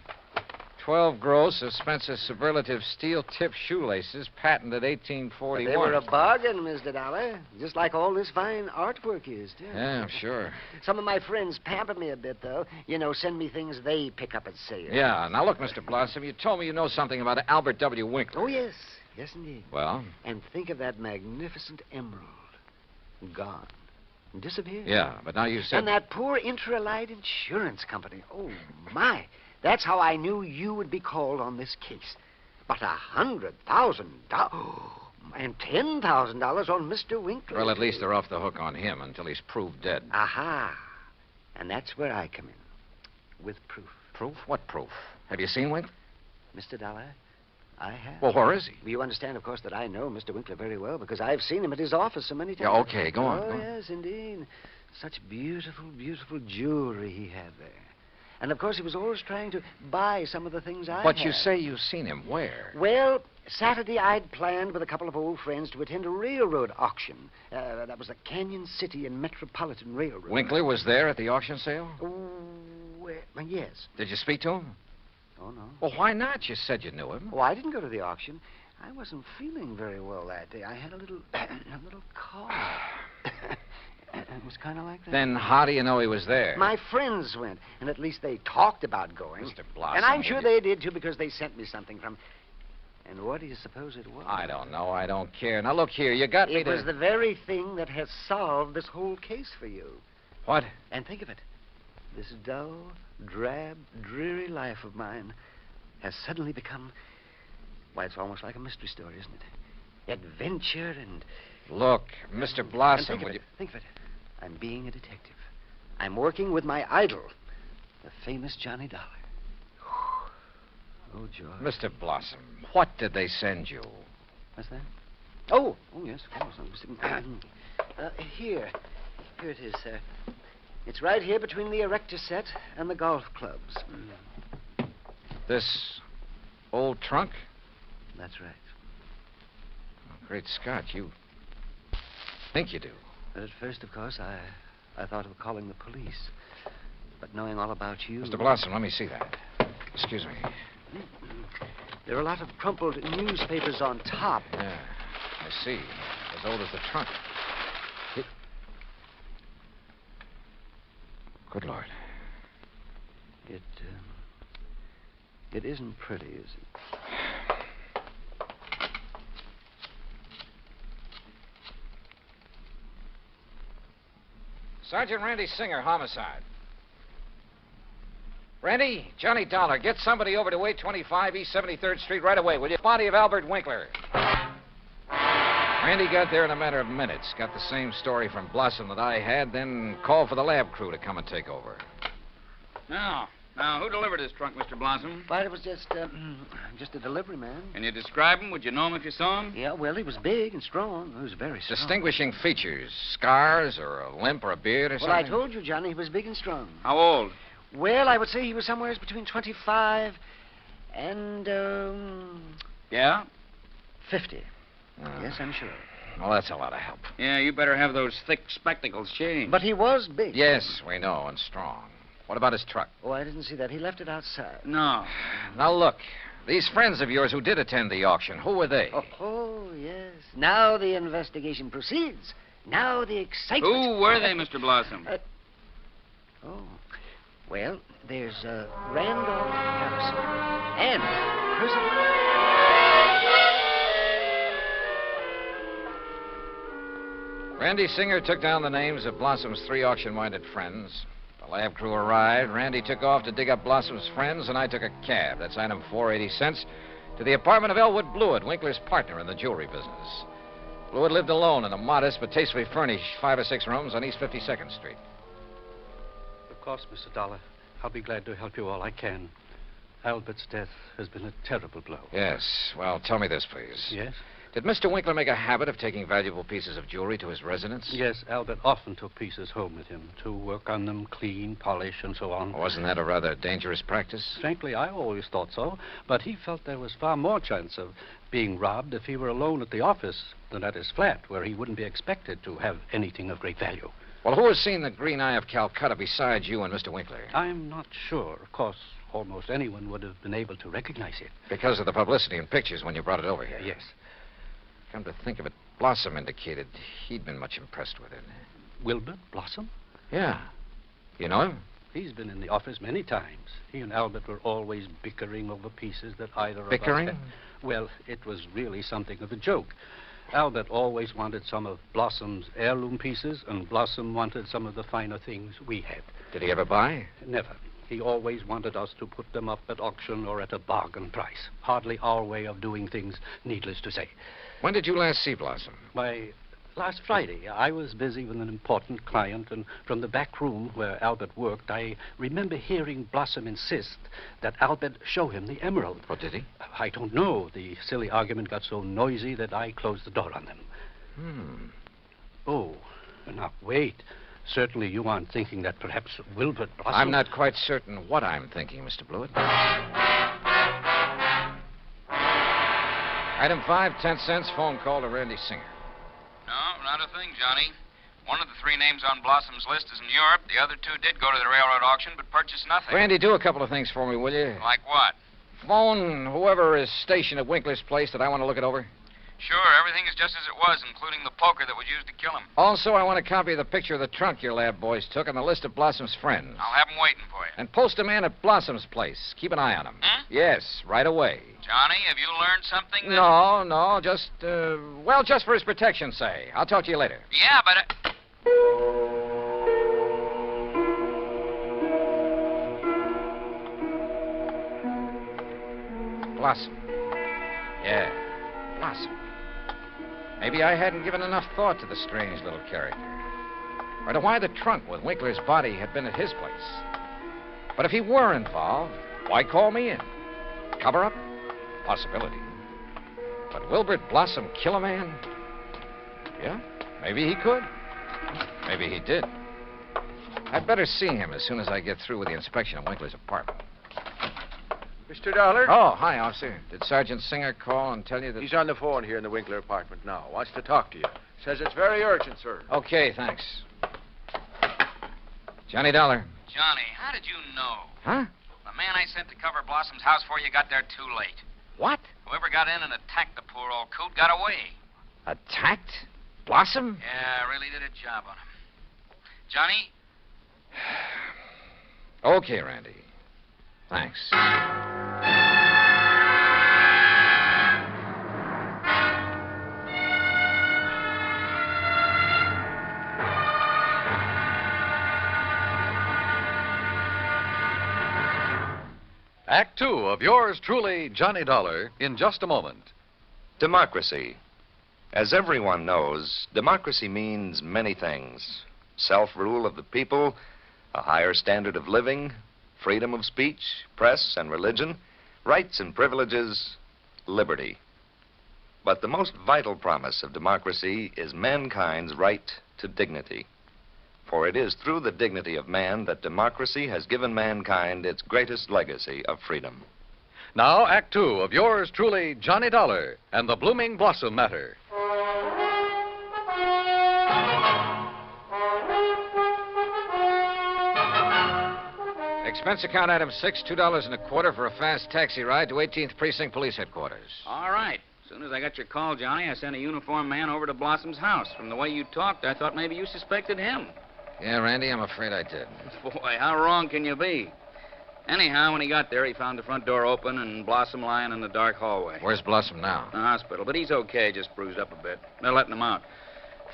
S16: 12 gross of Spencer's superlative steel-tipped shoelaces, patented 1841.
S11: But they were a bargain, Mr. Dollar. Just like all this fine artwork is, too.
S16: Yeah, I'm sure.
S11: Some of my friends pamper me a bit, though. You know, send me things they pick up at sale.
S16: Yeah, now look, Mr. Blossom, you told me you know something about Albert W. Winkler.
S11: Oh, yes. Yes, indeed.
S16: Well?
S11: And think of that magnificent emerald. Gone. Disappeared.
S16: Yeah, but now you said...
S11: And that poor Intralite Insurance Company. Oh, my. That's how I knew you would be called on this case. But $100,000 and $10,000 on Mr. Winkler.
S16: Well, at least they're off the hook on him until he's proved dead.
S11: Aha. And that's where I come in. With proof.
S16: Proof? What proof? Have you seen Winkler?
S11: Mr. Dollar, I have.
S16: Well, where is he?
S11: You understand, of course, that I know Mr. Winkler very well because I've seen him at his office so many times.
S16: Yeah, okay, go on.
S11: Oh, yes, indeed. Such beautiful, beautiful jewelry he had there. And, of course, he was always trying to buy some of the things I
S2: But
S11: had.
S2: you say you've seen him. Where?
S11: Well, Saturday I'd planned with a couple of old friends to attend a railroad auction. That was the Canyon City and Metropolitan Railroad.
S2: Winkler was there at the auction sale?
S11: Yes.
S2: Did you speak to him?
S11: Oh, no.
S2: Well, why not? You said you knew him.
S11: Oh, I didn't go to the auction. I wasn't feeling very well that day. I had a little cough. It was kind of like that.
S2: Then how do you know he was there?
S11: My friends went, and at least they talked about going.
S2: Mr. Blossom.
S11: And I'm sure they did, too, because they sent me something from... And what do you suppose it was?
S2: I don't know. I don't care. Now, look here. You got me to...
S11: It was the very thing that has solved this whole case for you.
S2: What?
S11: And think of it. This dull, drab, dreary life of mine has suddenly become... Why, it's almost like a mystery story, isn't it? Adventure and...
S2: Look, Mr. Blossom,
S11: Think of it. I'm being a detective. I'm working with my idol, the famous Johnny Dollar. Oh, George.
S2: Mr. Blossom, what did they send you?
S11: What's that? Oh, yes, of course. Here it is, sir. It's right here between the erector set and the golf clubs.
S2: This old trunk?
S11: That's right.
S2: Oh, great Scott, you think you do.
S11: But at first, of course, I thought of calling the police. But knowing all about you...
S2: Mr. Blossom, let me see that. Excuse me.
S11: There are a lot of crumpled newspapers on top.
S2: Yeah, I see. As old as the trunk. Good Lord.
S11: It isn't pretty, is it?
S2: Sergeant Randy Singer, homicide. Randy, Johnny Dollar, get somebody over to 825 East 73rd Street right away, will you? Body of Albert Winkler. Randy got there in a matter of minutes. Got the same story from Blossom that I had, then called for the lab crew to come and take over.
S8: Now, who delivered this trunk, Mr. Blossom?
S11: Why, it was just a delivery man.
S8: Can you describe him? Would you know him if you saw him?
S11: Yeah, well, he was big and strong. He was very strong.
S2: Distinguishing features, scars or a limp or a beard or something?
S11: Well, I told you, Johnny, he was big and strong.
S8: How old?
S11: Well, I would say he was somewhere between 25 and,
S8: Yeah?
S11: 50. Yes, I'm sure.
S2: Well, that's a lot of help.
S8: Yeah, you better have those thick spectacles changed.
S11: But he was big.
S2: Yes, we know, and strong. What about his truck?
S11: Oh, I didn't see that. He left it outside.
S8: No.
S2: Now, look. These friends of yours who did attend the auction, who were they?
S11: Oh, yes. Now the investigation proceeds. Now the excitement.
S8: Who were they, Mr. Blossom?
S11: Well, there's Randolph Harrison and President...
S2: Randy Singer took down the names of Blossom's 3 auction-minded friends. The lab crew arrived. Randy took off to dig up Blossom's friends, and I took a cab. That's item 480 cents to the apartment of Elwood Blewett, Winkler's partner in the jewelry business. Blewett lived alone in a modest but tastefully furnished 5 or 6 rooms on East 52nd Street.
S12: Of course, Mr. Dollar. I'll be glad to help you all I can. Albert's death has been a terrible blow.
S2: Yes. Well, tell me this, please.
S12: Yes?
S2: Did Mr. Winkler make a habit of taking valuable pieces of jewelry to his residence?
S12: Yes, Albert often took pieces home with him to work on them, clean, polish, and so on.
S2: Wasn't that a rather dangerous practice?
S12: Frankly, I always thought so, but he felt there was far more chance of being robbed if he were alone at the office than at his flat, where he wouldn't be expected to have anything of great value.
S2: Well, who has seen the Green Eye of Calcutta besides you and Mr. Winkler?
S12: I'm not sure. Of course, almost anyone would have been able to recognize it.
S2: Because of the publicity and pictures when you brought it over here?
S12: Yes.
S2: Come to think of it, Blossom indicated he'd been much impressed with it.
S12: Wilbur Blossom?
S2: Yeah. You know him?
S12: He's been in the office many times. He and Albert were always bickering over pieces that either of
S2: Bickering?
S12: us had. Well, it was really something of a joke. Albert always wanted some of Blossom's heirloom pieces, and Blossom wanted some of the finer things we had.
S2: Did he ever buy?
S12: Never. He always wanted us to put them up at auction or at a bargain price. Hardly our way of doing things, needless to say.
S2: When did you last see Blossom?
S12: Why, last Friday. I was busy with an important client, and from the back room where Albert worked, I remember hearing Blossom insist that Albert show him the emerald.
S2: What did he?
S12: I don't know. The silly argument got so noisy that I closed the door on them. Oh, now wait. Certainly you aren't thinking that perhaps Wilbert Blossom...
S2: I'm not quite certain what I'm thinking, Mr. Blewett. Item 5, 10 cents, phone call to Randy Singer.
S8: No, not a thing, Johnny. One of the 3 names on Blossom's list is in Europe. The other 2 did go to the railroad auction, but purchased nothing.
S2: Randy, do a couple of things for me, will you?
S8: Like what?
S2: Phone whoever is stationed at Winkler's place that I want to look it over.
S8: Sure, everything is just as it was, including the poker that was used to kill him.
S2: Also, I want a copy of the picture of the trunk your lab boys took and the list of Blossom's friends.
S8: I'll have them waiting for you.
S2: And post a man at Blossom's place. Keep an eye on him. Yes, right away.
S8: Johnny, have you learned something?
S2: No, just, just for his protection, say. I'll talk to you later.
S8: Yeah, but...
S2: Blossom. Yeah, Blossom. Maybe I hadn't given enough thought to the strange little character. Or to why the trunk with Winkler's body had been at his place. But if he were involved, why call me in? Cover up? Possibility. But Wilbert Blossom kill a man? Yeah, maybe he could. Maybe he did. I'd better see him as soon as I get through with the inspection of Winkler's apartment.
S10: Mr. Dollar?
S2: Oh, hi, officer. Did Sergeant Singer call and tell you that...
S10: He's on the phone here in the Winkler apartment now. Wants to talk to you. Says it's very urgent, sir.
S2: Okay, thanks. Johnny Dollar.
S8: Johnny, how did you know?
S2: Huh?
S8: The man I sent to cover Blossom's house for you got there too late.
S2: What?
S8: Whoever got in and attacked the poor old coot got away.
S2: Attacked? Blossom?
S8: Yeah, really did a job on him. Johnny?
S2: Okay, Randy. Thanks.
S23: Act 2 of yours truly, Johnny Dollar, in just a moment.
S24: Democracy. As everyone knows, democracy means many things. Self-rule of the people, a higher standard of living, freedom of speech, press and religion, rights and privileges, liberty. But the most vital promise of democracy is mankind's right to dignity. For it is through the dignity of man that democracy has given mankind its greatest legacy of freedom.
S23: Now, Act 2 of yours truly, Johnny Dollar, and the Blooming Blossom Matter.
S2: Expense account item 6, $2.25 for a fast taxi ride to 18th Precinct Police Headquarters.
S8: All right. As soon as I got your call, Johnny, I sent a uniformed man over to Blossom's house. From the way you talked, I thought maybe you suspected him.
S2: Yeah, Randy, I'm afraid I did.
S8: Boy, how wrong can you be? Anyhow, when he got there, he found the front door open and Blossom lying in the dark hallway.
S2: Where's Blossom now?
S8: The hospital, but he's okay, just bruised up a bit. They're letting him out.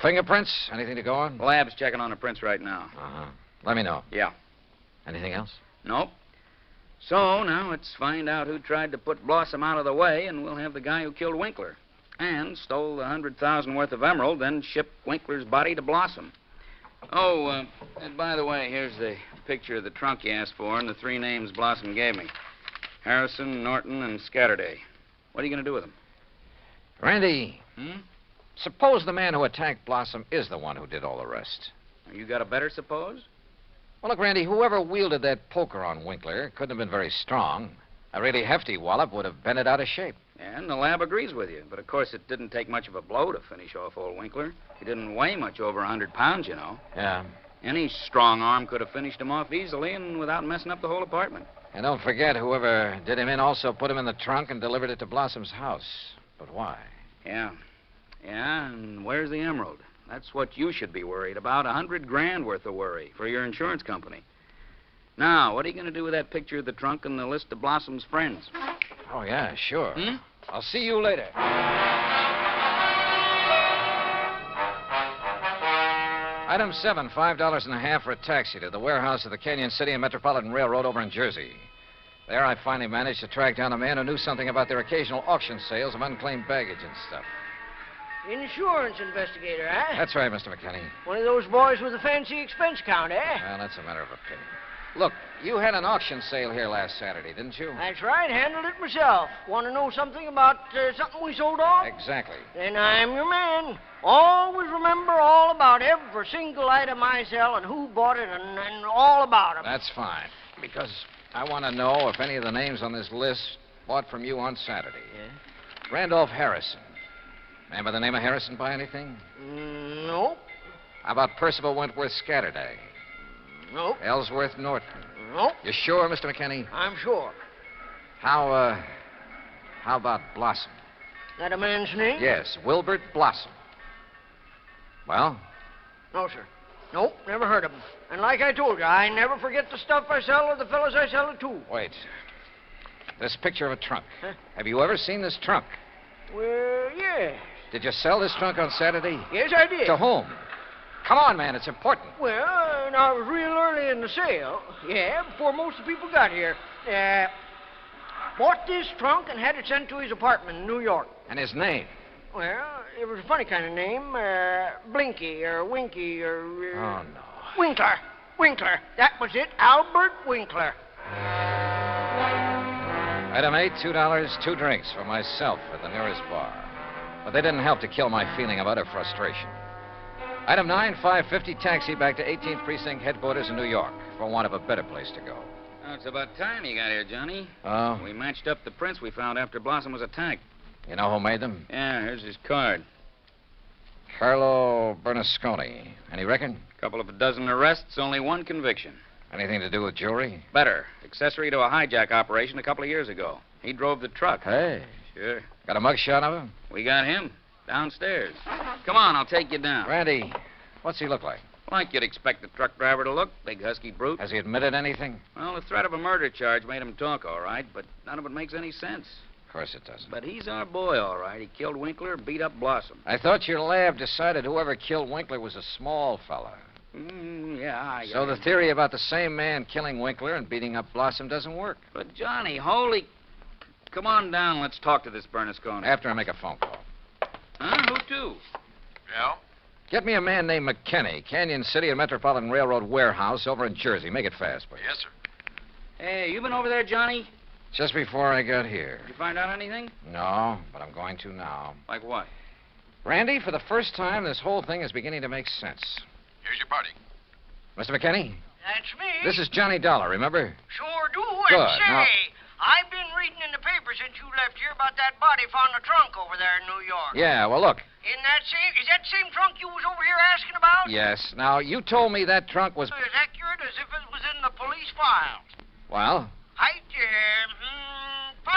S2: Fingerprints? Anything to go on?
S8: The lab's checking on the prints right now.
S2: Uh-huh. Let me know.
S8: Yeah.
S2: Anything else?
S8: Nope. So, now let's find out who tried to put Blossom out of the way, and we'll have the guy who killed Winkler. And stole the $100,000 worth of emerald, then shipped Winkler's body to Blossom. Oh, and by the way, here's the picture of the trunk you asked for and the 3 names Blossom gave me. Harrison, Norton, and Scatterday. What are you going to do with them?
S2: Randy, suppose the man who attacked Blossom is the one who did all the rest.
S8: You got a better suppose?
S2: Well, look, Randy, whoever wielded that poker on Winkler couldn't have been very strong. A really hefty wallop would have bent it out of shape.
S8: And the lab agrees with you. But, of course, it didn't take much of a blow to finish off old Winkler. He didn't weigh much over 100 pounds, you know.
S2: Yeah.
S8: Any strong arm could have finished him off easily and without messing up the whole apartment.
S2: And don't forget, whoever did him in also put him in the trunk and delivered it to Blossom's house. But why?
S8: Yeah. Yeah, and where's the emerald? That's what you should be worried about. $100,000 worth of worry for your insurance company. Now, what are you going to do with that picture of the trunk and the list of Blossom's friends?
S2: Oh, yeah, sure. I'll see you later. Item 7, $5.50 for a taxi to the warehouse of the Canyon City and Metropolitan Railroad over in Jersey. There I finally managed to track down a man who knew something about their occasional auction sales of unclaimed baggage and stuff.
S11: Insurance investigator, eh?
S2: That's right, Mr. McKinney.
S11: One of those boys with a fancy expense account, eh?
S2: Well, that's a matter of opinion.
S9: Look, you had an auction sale here last Saturday, didn't you?
S13: That's right. Handled it myself. Want to know something about something we sold off?
S9: Exactly.
S13: Then I'm your man. Always remember all about every single item I sell and who bought it and all about 'em.
S9: That's fine. Because I want to know if any of the names on this list bought from you on Saturday.
S13: Yeah?
S9: Randolph Harrison. Man by the name of Harrison buy anything?
S13: Nope.
S9: How about Percival Wentworth Scatterday?
S13: Nope.
S9: Ellsworth Norton?
S13: Nope.
S9: You sure, Mr. McKinney?
S13: I'm sure.
S9: How about Blossom?
S13: That a man's name?
S9: Yes, Wilbert Blossom. Well?
S13: No, sir. Nope, never heard of him. And like I told you, I never forget the stuff I sell or the fellows I sell it to.
S9: Wait. This picture of a trunk.
S13: Huh?
S9: Have you ever seen this trunk?
S13: Well, yes.
S9: Did you sell this trunk on Saturday?
S13: Yes, I did.
S9: To whom? Come on, man, it's important.
S13: Well, I was real early in the sale. Yeah, before most of the people got here. Bought this trunk and had it sent to his apartment in New York.
S9: And his name?
S13: Well, it was a funny kind of name. Blinky or Winky or...
S9: Oh, no.
S13: Winkler. That was it. Albert Winkler.
S9: Item 8, $2, 2 drinks for myself at the nearest bar. But they didn't help to kill my feeling of utter frustration. Item 9, $5.50 taxi back to 18th Precinct headquarters in New York for want of a better place to go.
S8: Oh, it's about time you got here, Johnny.
S9: Oh?
S8: We matched up the prints we found after Blossom was attacked.
S9: You know who made them?
S8: Yeah, here's his card.
S9: Carlo Bernasconi. Any reckon?
S8: Couple of a dozen arrests, only one conviction.
S9: Anything to do with jewelry?
S8: Better. Accessory to a hijack operation a couple of years ago. He drove the truck.
S9: Hey.
S8: Sure.
S9: Got a mugshot of him?
S8: We got him. Downstairs. Come on, I'll take you down.
S9: Randy, what's he look like?
S8: Like you'd expect the truck driver to look. Big husky brute.
S9: Has he admitted anything?
S8: Well, the threat of a murder charge made him talk, all right, but none of it makes any sense.
S9: Of course it doesn't.
S8: But he's our boy, all right. He killed Winkler, beat up Blossom.
S9: I thought your lab decided whoever killed Winkler was a small fella.
S8: Yeah.
S9: So the theory about the same man killing Winkler and beating up Blossom doesn't work.
S8: But, Johnny, holy... Come on down. Let's talk to this Bernasconi.
S9: After I make a phone call.
S8: Huh? Who to?
S21: Yeah?
S9: Get me a man named McKinney, Canyon City and Metropolitan Railroad warehouse over in Jersey. Make it fast, please.
S21: Yes, sir.
S8: Hey, you been over there, Johnny?
S9: Just before I got here.
S8: Did you find out anything?
S9: No, but I'm going to now.
S8: Like what?
S9: Randy, for the first time, this whole thing is beginning to make sense.
S21: Here's your party.
S9: Mr. McKinney?
S13: That's me.
S9: This is Johnny Dollar, remember?
S13: Sure do.
S9: Good.
S13: And say,
S9: Now...
S13: I've been reading in the paper since you left here about that body found in the trunk over there in New York.
S9: Yeah, well, look.
S13: Is that the same trunk you was over here asking about?
S9: Yes. Now, you told me that trunk was...
S13: As accurate as if it was in the police files.
S9: Well?
S13: Height, 5'9",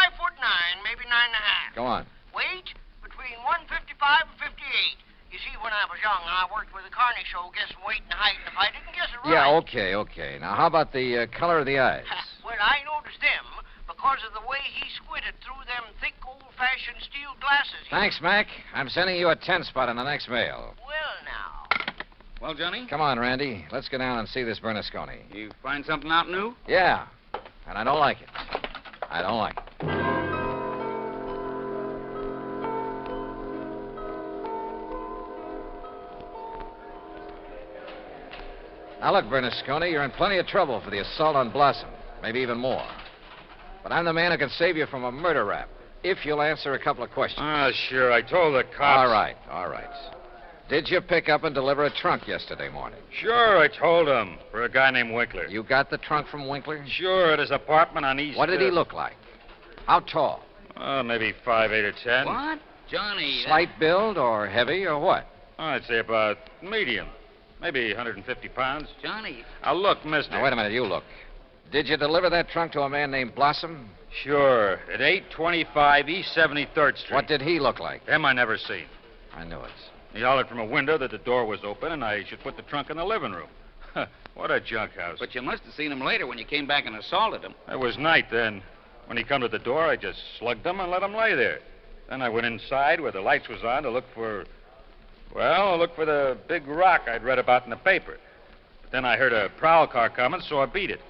S13: maybe 9.5.
S9: Go on.
S13: Weight, between 155 and 58. You see, when I was young, I worked with a carny show guessing weight and height, and if I didn't guess it right...
S9: Yeah, okay. Now, how about the color of the eyes?
S13: Well, I noticed them because of the way he squinted through them thick, old-fashioned steel glasses.
S9: Thanks, Mac. I'm sending you a 10-spot on the next mail.
S13: Well, now.
S8: Well, Johnny?
S9: Come on, Randy. Let's go down and see this Bernasconi.
S8: You find something out new?
S9: Yeah, and I don't like it. I don't like it. Now, look, Bernasconi, you're in plenty of trouble for the assault on Blossom. Maybe even more. But I'm the man who can save you from a murder rap, if you'll answer a couple of questions.
S19: Sure. I told the cops.
S9: All right. Did you pick up and deliver a trunk yesterday morning?
S19: Sure, I told him. For a guy named Winkler.
S9: You got the trunk from Winkler?
S19: Sure, at his apartment on East...
S9: What did he look like? How tall?
S19: Maybe 5'8" or 10.
S8: What? Johnny...
S9: Slight build or heavy or what?
S19: I'd say about medium. Maybe 150 pounds.
S8: Johnny...
S19: Now, look, mister...
S9: Now, wait a minute, you look. Did you deliver that trunk to a man named Blossom?
S19: Sure, at 825 East 73rd Street.
S9: What did he look like?
S19: Him I never seen.
S9: I knew it.
S19: He hollered from a window that the door was open and I should put the trunk in the living room. What a junk house.
S8: But you must have seen him later when you came back and assaulted him.
S19: It was night then. When he come to the door, I just slugged him and let him lay there. Then I went inside where the lights was on to look for the big rock I'd read about in the paper. But then I heard a prowl car coming, so I beat it.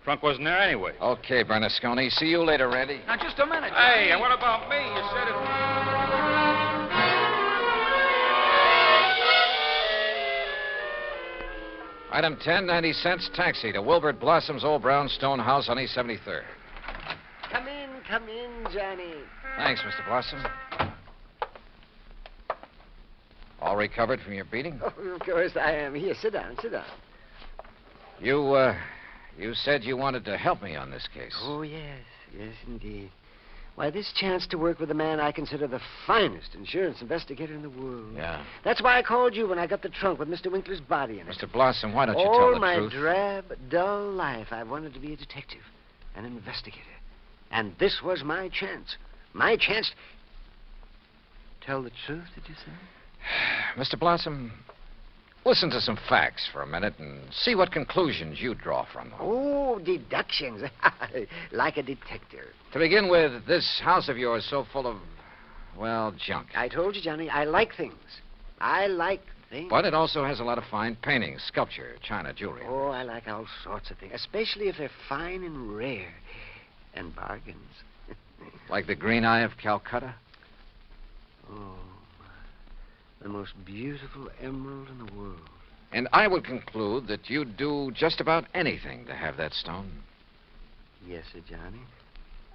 S19: Trunk wasn't there anyway.
S9: Okay, Bernasconi. See you later, Randy.
S8: Now, just a minute.
S19: Hey, and what about me? You said it...
S9: Item 10, 90 cents, taxi to Wilbert Blossom's old brownstone house on East 73rd.
S11: Come in, Johnny.
S9: Thanks, Mr. Blossom. All recovered from your beating?
S11: Oh, of course I am. Here, sit down.
S9: You said you wanted to help me on this case.
S11: Oh, yes, indeed. Why, this chance to work with a man I consider the finest insurance investigator in the world.
S9: Yeah.
S11: That's why I called you when I got the trunk with Mr. Winkler's body in it.
S9: Mr. Blossom, why don't you tell
S11: All
S9: the
S11: my
S9: truth?
S11: drab, dull life, I wanted to be a detective, an investigator. And this was my chance. My chance. Tell the truth, did you say?
S9: Mr. Blossom, listen to some facts for a minute and see what conclusions you draw from them.
S11: Oh, deductions. Like a detective.
S9: To begin with, this house of yours so full of, well, junk.
S11: I told you, Johnny, I like things. I like things.
S9: But it also has a lot of fine paintings, sculpture, china, jewelry.
S11: Oh, I like all sorts of things, especially if they're fine and rare. And bargains.
S9: Like the Green Eye of Calcutta?
S11: Oh, the most beautiful emerald in the world.
S9: And I would conclude that you'd do just about anything to have that stone.
S11: Yes, sir, Johnny.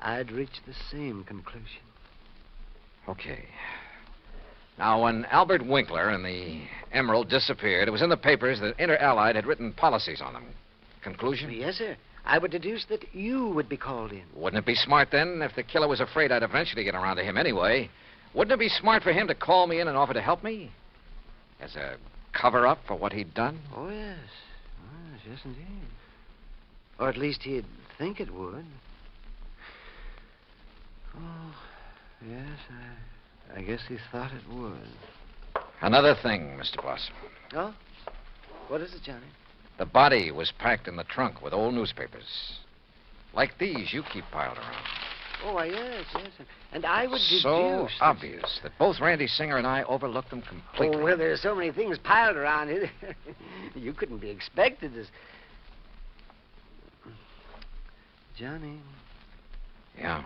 S11: I'd reach the same conclusion.
S9: Okay. Now, when Albert Winkler and the emerald disappeared, it was in the papers that Inter Allied had written policies on them. Conclusion?
S11: Yes, sir. I would deduce that you would be called in.
S9: Wouldn't it be smart, then, if the killer was afraid I'd eventually get around to him anyway? Wouldn't it be smart for him to call me in and offer to help me? As a cover-up for what he'd done?
S11: Oh, yes. Yes, indeed. Or at least he'd think it would. Oh, yes, I guess he thought it would.
S9: Another thing, Mr. Blossom.
S11: Oh? What is it, Johnny?
S9: The body was packed in the trunk with old newspapers. Like these you keep piled around.
S11: Oh, why, yes. And I would deduce...
S9: So obvious that both Randy Singer and I overlooked them completely.
S11: Oh, well, there's so many things piled around here. You couldn't be expected to... Johnny.
S9: Yeah?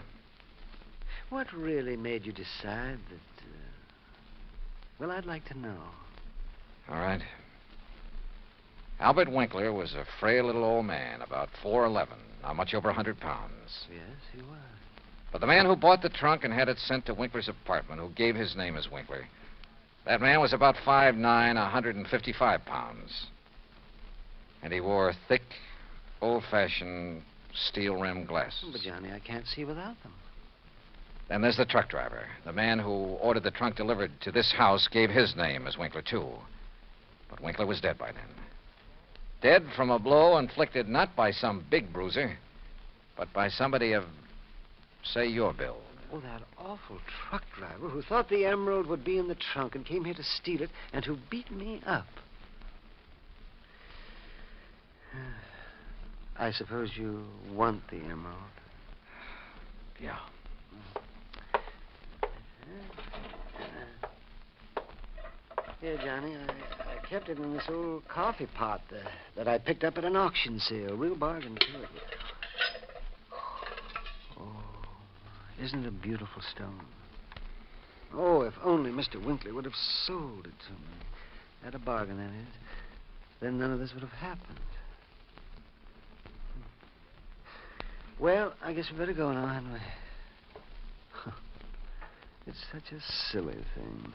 S11: What really made you decide that... Well, I'd like to know.
S9: All right. Albert Winkler was a frail little old man, about 4'11", not much over 100 pounds.
S11: Yes, he was.
S9: But the man who bought the trunk and had it sent to Winkler's apartment, who gave his name as Winkler, that man was about 5'9", 155 pounds. And he wore thick, old-fashioned steel-rimmed glasses.
S11: But, Johnny, I can't see without them.
S9: Then there's the truck driver. The man who ordered the trunk delivered to this house gave his name as Winkler, too. But Winkler was dead by then. Dead from a blow inflicted not by some big bruiser, but by somebody of, say, your build.
S11: Oh, that awful truck driver who thought the emerald would be in the trunk and came here to steal it and who beat me up. I suppose you want the emerald.
S9: Yeah.
S11: Here, Johnny, I kept it in this old coffee pot that I picked up at an auction sale. Real bargain, too. Oh, isn't it a beautiful stone? Oh, if only Mr. Winkler would have sold it to me. At a bargain, that is. Then none of this would have happened. Well, I guess we better go now, hadn't we? It's such a silly thing.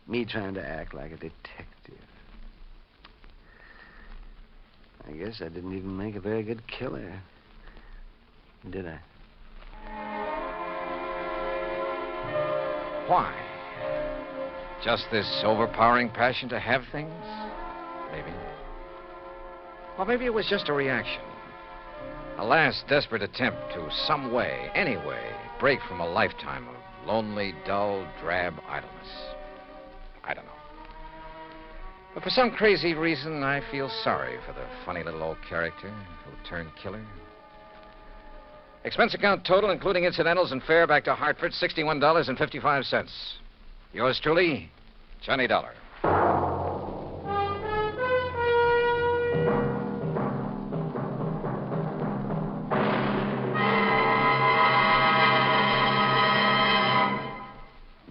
S11: Me trying to act like a detective. I guess I didn't even make a very good killer. Did I?
S9: Why? Just this overpowering passion to have things? Maybe. Or maybe it was just a reaction. A last desperate attempt to some way, any way, break from a lifetime of lonely, dull, drab idleness. I don't know. But for some crazy reason, I feel sorry for the funny little old character who turned killer. Expense account total, including incidentals and fare back to Hartford, $61.55. Yours truly, Johnny Dollar.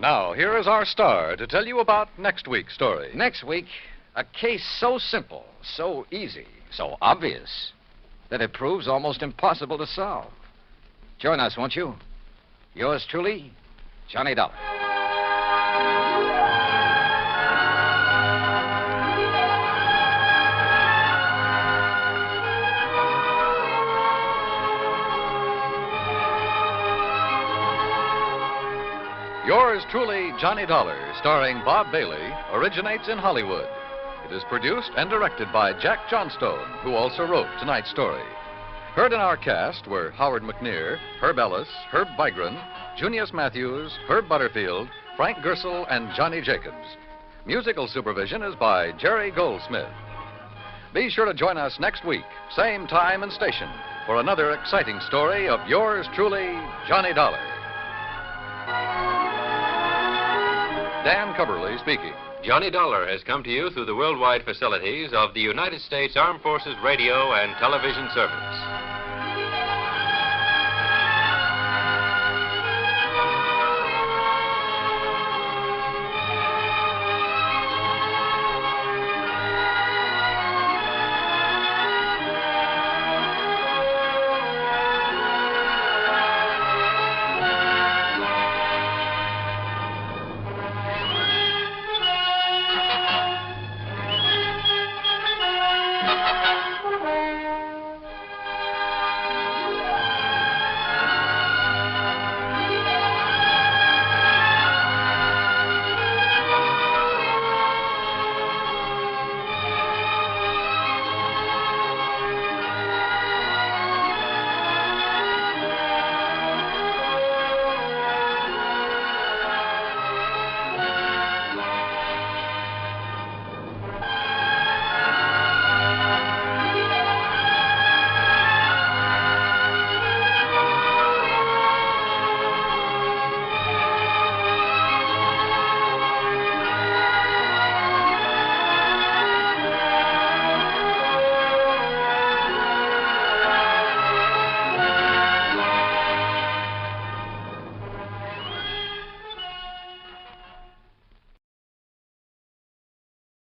S23: Now, here is our star to tell you about next week's story.
S9: Next week, A case so simple, so easy, so obvious, that it proves almost impossible to solve. Join us, won't you? Yours truly, Johnny Dollar.
S23: Yours truly, Johnny Dollar, starring Bob Bailey, originates in Hollywood. It is produced and directed by Jack Johnstone, who also wrote tonight's story. Heard in our cast were Howard McNear, Herb Ellis, Herb Bygren, Junius Matthews, Herb Butterfield, Frank Gersel, and Johnny Jacobs. Musical supervision is by Jerry Goldsmith. Be sure to join us next week, same time and station, for another exciting story of yours truly, Johnny Dollar. Dan Cubberly speaking.
S4: Johnny Dollar has come to you through the worldwide facilities of the United States Armed Forces Radio and Television Service.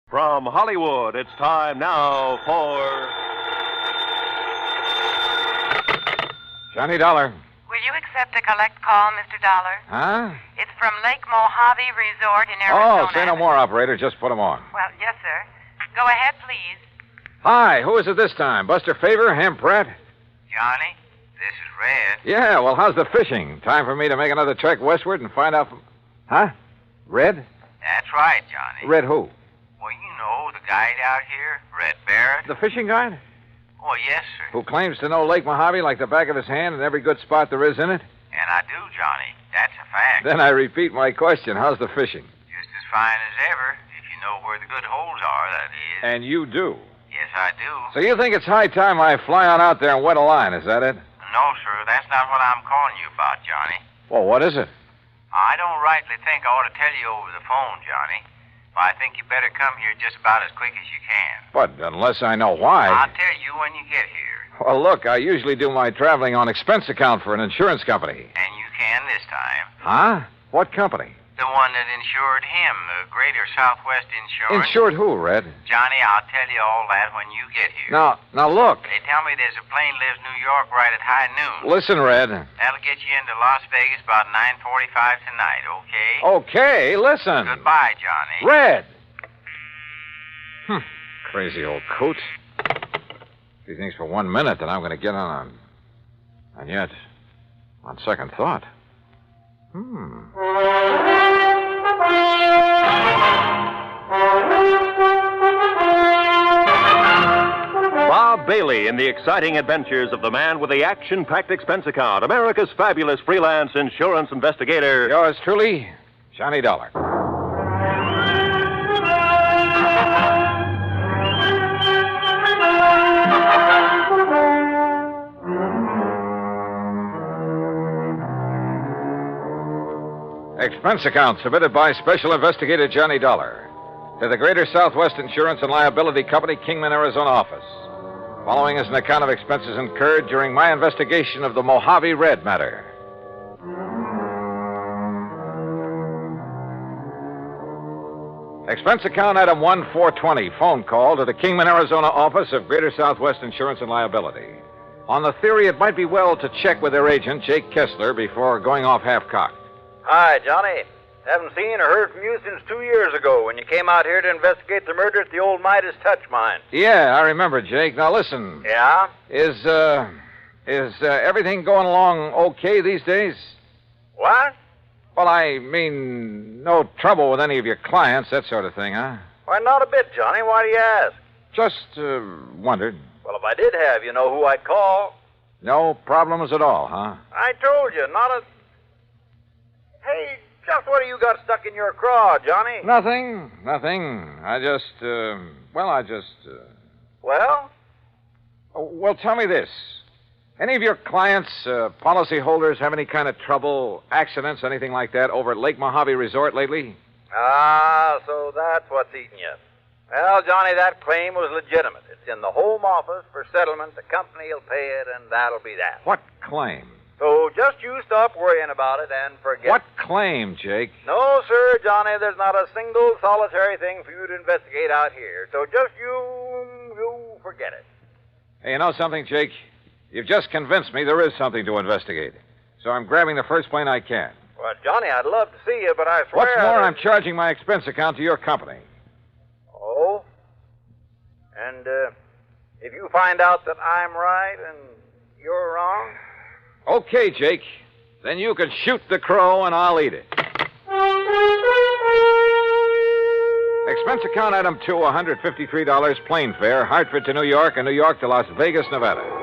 S1: From Hollywood, it's time now for...
S2: Johnny Dollar.
S3: Will you accept a collect call, Mr. Dollar?
S2: Huh?
S3: It's from Lake Mojave Resort in Arizona.
S2: Oh, say no more, operator. Just put him on.
S3: Well, yes, sir. Go ahead, please.
S2: Hi, who is it this time? Buster Favor, Ham Pratt?
S6: Johnny, this is Red.
S2: Yeah, well, how's the fishing? Time for me to make another trek westward and find out from... Huh? Red?
S6: That's right, Johnny.
S2: Red who?
S6: Well, you know, the guide out here, Red Barrett.
S2: The fishing guide?
S6: Oh, yes, sir.
S2: Who claims to know Lake Mojave like the back of his hand and every good spot there is in it?
S6: And I do, Johnny. That's a fact.
S2: Then I repeat my question. How's the fishing?
S6: Just as fine as ever, if you know where the good holes are, that is.
S2: And you do?
S6: Yes, I do.
S2: So you think it's high time I fly on out there and wet a line, is that it?
S6: No, sir, that's not what I'm calling you about, Johnny.
S2: Well, what is it?
S6: I don't rightly think I ought to tell you over the phone, Johnny. But I think you better come here just about as quick as you can.
S2: But unless I know why...
S6: I'll tell you when you get here.
S2: Well, look, I usually do my traveling on expense account for an insurance company.
S6: And you can this time.
S2: Huh? What company?
S6: The one that insured him, the Greater Southwest Insurance.
S2: Insured who, Red?
S6: Johnny, I'll tell you all that when you get here.
S2: Now look.
S6: They tell me there's a plane leaves New York right at high noon.
S2: Listen, Red.
S6: That'll get you into Las Vegas about 9:45 tonight, okay?
S2: Okay, listen.
S6: Goodbye, Johnny.
S2: Red! Crazy old coot. He thinks for 1 minute that I'm going to get on. And yet, on second thought...
S1: Bob Bailey in the exciting adventures of the man with the action-packed expense account, America's fabulous freelance insurance investigator.
S2: Yours truly, Johnny Dollar. Expense account submitted by Special Investigator Johnny Dollar to the Greater Southwest Insurance and Liability Company, Kingman, Arizona office. Following is an account of expenses incurred during my investigation of the Mojave Red matter. Expense account item 1420, phone call to the Kingman, Arizona office of Greater Southwest Insurance and Liability. On the theory it might be well to check with their agent, Jake Kessler, before going off half-cocked.
S5: Hi, Johnny. Haven't seen or heard from you since 2 years ago when you came out here to investigate the murder at the old Midas Touch mine.
S2: Yeah, I remember, Jake. Now listen.
S5: Yeah?
S2: Is everything going along okay these days?
S5: What?
S2: Well, I mean, no trouble with any of your clients, that sort of thing, huh?
S5: Why, not a bit, Johnny. Why do you ask?
S2: Just wondered.
S5: Well, if I did have, you know who I'd call.
S2: No problems at all, huh?
S5: I told you, not a... Hey, just what do you got stuck in your craw, Johnny?
S2: Nothing. I just...
S5: Well?
S2: Well, tell me this. Any of your clients, policyholders, have any kind of trouble, accidents, anything like that over at Lake Mojave Resort lately?
S5: Ah, so that's what's eating you. Well, Johnny, that claim was legitimate. It's in the home office for settlement. The company will pay it, and that'll be that.
S2: What claim?
S5: So just you stop worrying about it and forget.
S2: What claim, Jake?
S5: No, sir, Johnny, there's not a single solitary thing for you to investigate out here. So just you forget it.
S2: Hey, you know something, Jake? You've just convinced me there is something to investigate. So I'm grabbing the first plane I can.
S5: Well, Johnny, I'd love to see you, but I swear...
S2: What's more, I'm charging my expense account to your company.
S5: Oh? And, if you find out that I'm right and you're wrong...
S2: Okay, Jake. Then you can shoot the crow and I'll eat it. Expense account item 2, $153 plane fare, Hartford to New York and New York to Las Vegas, Nevada.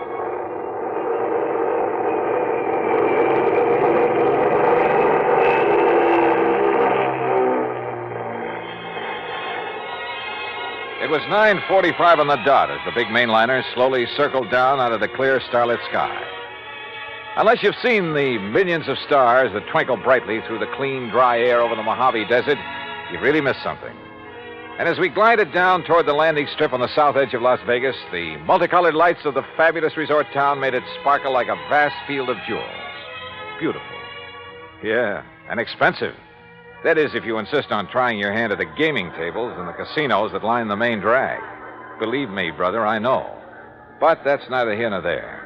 S2: It was 9:45 on the dot as the big mainliner slowly circled down out of the clear, starlit sky. Unless you've seen the millions of stars that twinkle brightly through the clean, dry air over the Mojave Desert, you've really missed something. And as we glided down toward the landing strip on the south edge of Las Vegas, the multicolored lights of the fabulous resort town made it sparkle like a vast field of jewels. Beautiful. Yeah, and expensive. That is, if you insist on trying your hand at the gaming tables and the casinos that line the main drag. Believe me, brother, I know. But that's neither here nor there.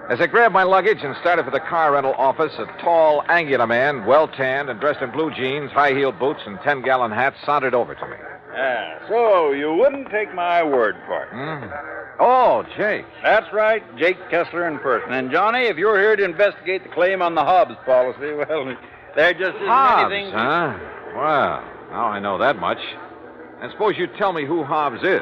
S2: As I grabbed my luggage and started for the car rental office, a tall, angular man, well-tanned and dressed in blue jeans, high-heeled boots, and 10-gallon hat sauntered over to me.
S5: So you wouldn't take my word for it.
S2: Oh, Jake.
S5: That's right, Jake Kessler in person. And, Johnny, if you're here to investigate the claim on the Hobbs policy, well, there just isn't
S2: Hobbs,
S5: anything...
S2: huh? Well, now I know that much. And suppose you tell me who Hobbs is,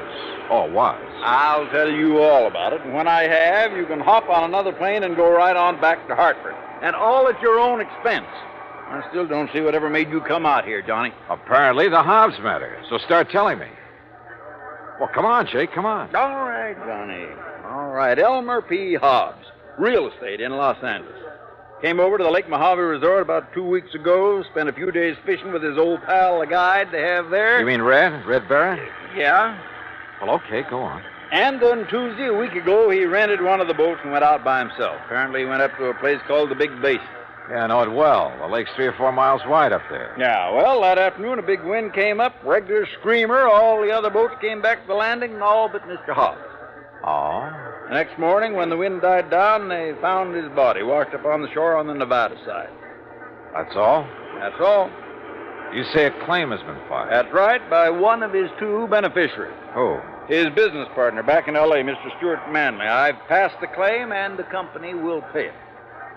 S2: or was.
S5: I'll tell you all about it, and when I have, you can hop on another plane and go right on back to Hartford. And all at your own expense. I still don't see whatever made you come out here, Johnny.
S2: Apparently the Hobbs matter, so start telling me. Well, come on, Jake, come on.
S5: All right, Johnny. All right, Elmer P. Hobbs, real estate in Los Angeles. Came over to the Lake Mojave Resort about 2 weeks ago, spent a few days fishing with his old pal, the guide they have there.
S2: You mean Red Barra?
S5: Yeah.
S2: Well, okay, go on.
S5: And then Tuesday, a week ago, he rented one of the boats and went out by himself. Apparently he went up to a place called the Big Basin.
S2: Yeah, I know it well. The lake's 3 or 4 miles wide up there.
S5: Yeah, well, that afternoon a big wind came up, regular screamer. All the other boats came back to the landing, and all but Mr. Hobbs.
S2: Oh?
S5: The next morning, when the wind died down, they found his body washed up on the shore on the Nevada side.
S2: That's all?
S5: That's all.
S2: You say a claim has been filed?
S5: That's right, by one of his 2 beneficiaries.
S2: Who?
S5: His business partner back in L.A., Mr. Stuart Manley. I've passed the claim, and the company will pay it.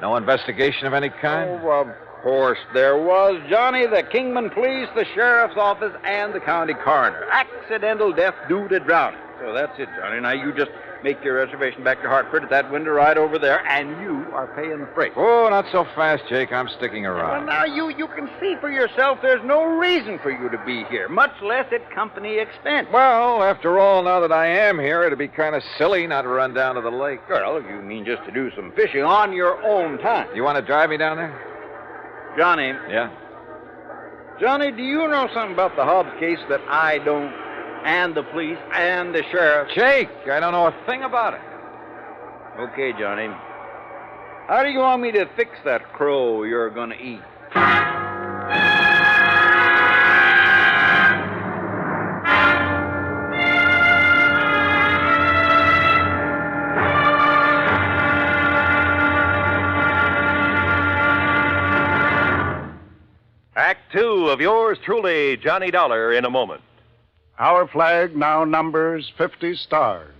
S2: No investigation of any kind?
S5: Oh, of course there was, Johnny. The Kingman Police, the Sheriff's Office, and the County Coroner. Accidental death due to drowning. So that's it, Johnny. Now you just make your reservation back to Hartford at that window right over there, and you are paying the freight.
S2: Oh, not so fast, Jake. I'm sticking around.
S5: Well, now you can see for yourself there's no reason for you to be here, much less at company expense.
S2: Well, after all, now that I am here, it'd be kind of silly not to run down to the lake.
S5: Well, if you mean just to do some fishing on your own time.
S2: You want to drive me down there?
S5: Johnny.
S2: Yeah?
S5: Johnny, do you know something about the Hobbs case that I don't? And the police and the sheriff.
S2: Jake, I don't know a thing about it.
S5: Okay, Johnny. How do you want me to fix that crow you're going to eat?
S1: of yours truly, Johnny Dollar, in a moment.
S7: Our flag now numbers 50 stars,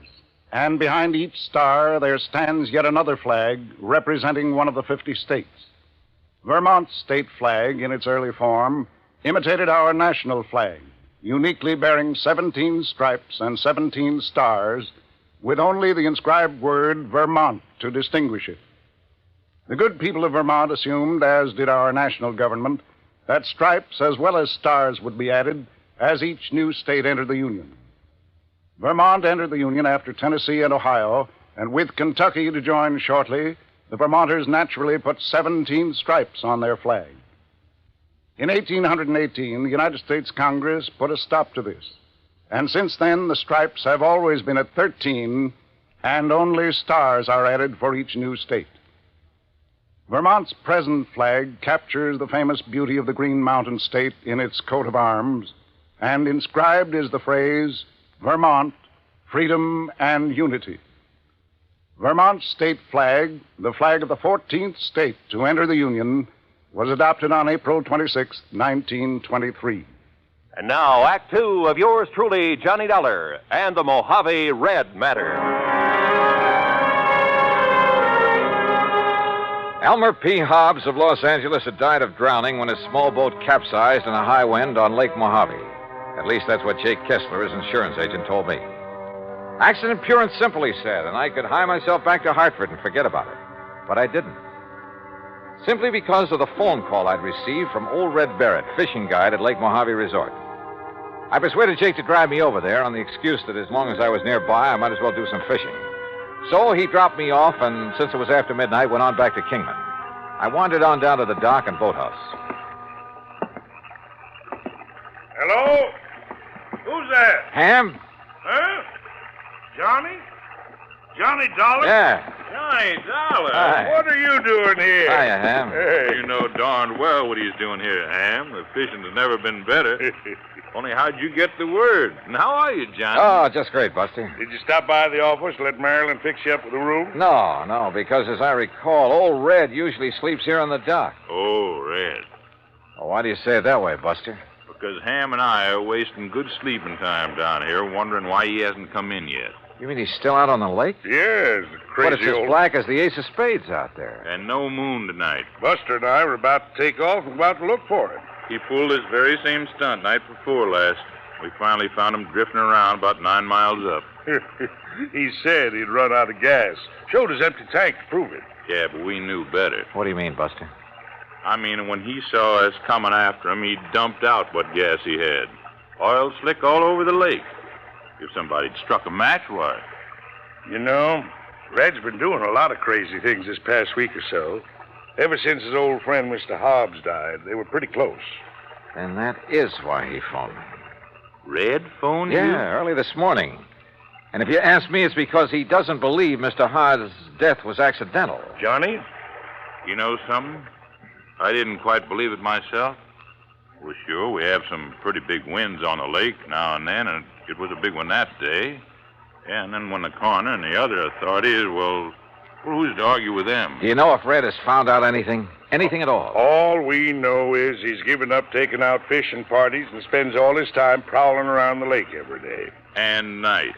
S7: and behind each star there stands yet another flag representing one of the 50 states. Vermont's state flag, in its early form, imitated our national flag, uniquely bearing 17 stripes and 17 stars, with only the inscribed word Vermont to distinguish it. The good people of Vermont assumed, as did our national government, that stripes as well as stars would be added as each new state entered the Union. Vermont entered the Union after Tennessee and Ohio, and with Kentucky to join shortly, the Vermonters naturally put 17 stripes on their flag. In 1818, the United States Congress put a stop to this, and since then the stripes have always been at 13, and only stars are added for each new state. Vermont's present flag captures the famous beauty of the Green Mountain State in its coat of arms, and inscribed is the phrase, Vermont, Freedom and Unity. Vermont's state flag, the flag of the 14th state to enter the Union, was adopted on April 26, 1923.
S1: And now, Act Two of yours truly, Johnny Dollar, and the Mojave Red Matter.
S9: Elmer P. Hobbs of Los Angeles had died of drowning when his small boat capsized in a high wind on Lake Mojave. At least that's what Jake Kessler, his insurance agent, told me. Accident pure and simple, he said, and I could hie myself back to Hartford and forget about it. But I didn't. Simply because of the phone call I'd received from old Red Barrett, fishing guide at Lake Mojave Resort. I persuaded Jake to drive me over there on the excuse that as long as I was nearby, I might as well do some fishing. So he dropped me off, and since it was after midnight, went on back to Kingman. I wandered on down to the dock and boathouse.
S14: Hello? Who's that?
S9: Ham?
S14: Huh? Johnny? Johnny Dollar?
S9: Yeah.
S14: Johnny Dollar?
S9: Hi.
S14: What are you doing here?
S9: Hiya, Ham.
S14: Hey.
S17: You know darn well what he's doing here, Ham. The fishing has never been better. Only how'd you get the word? And how are you, Johnny?
S9: Oh, just great, Buster.
S14: Did you stop by the office, let Marilyn fix you up with a room?
S9: No, because as I recall, old Red usually sleeps here on the dock.
S17: Oh, Red.
S9: Well, why do you say it that way, Buster?
S17: Because Ham and I are wasting good sleeping time down here, wondering why he hasn't come in yet.
S9: You mean he's still out on the lake?
S14: Yes, crazy
S9: But it's as black as the ace of spades out there.
S17: And no moon tonight.
S14: Buster and I were about to take off and about to look for it.
S17: He pulled this very same stunt night before last. We finally found him drifting around about 9 miles up.
S14: He said he'd run out of gas. Showed his empty tank to prove it.
S17: Yeah, but we knew better.
S9: What do you mean, Buster?
S17: I mean, when he saw us coming after him, he dumped out what gas he had. Oil slick all over the lake. If somebody'd struck a match, why?
S14: You know, Red's been doing a lot of crazy things this past week or so. Ever since his old friend, Mr. Hobbs, died, they were pretty close.
S9: And that is why he phoned me.
S17: Red phoned you?
S9: Yeah, early this morning. And if you ask me, it's because he doesn't believe Mr. Hobbs' death was accidental.
S14: Johnny?
S17: You know something? I didn't quite believe it myself. Well, sure, we have some pretty big winds on the lake now and then, and it was a big one that day. Yeah, and then when the coroner and the other authorities, well, who's to argue with them?
S9: Do you know if Red has found out anything? Anything at all?
S14: All we know is he's given up taking out fishing parties and spends all his time prowling around the lake every day.
S17: And night.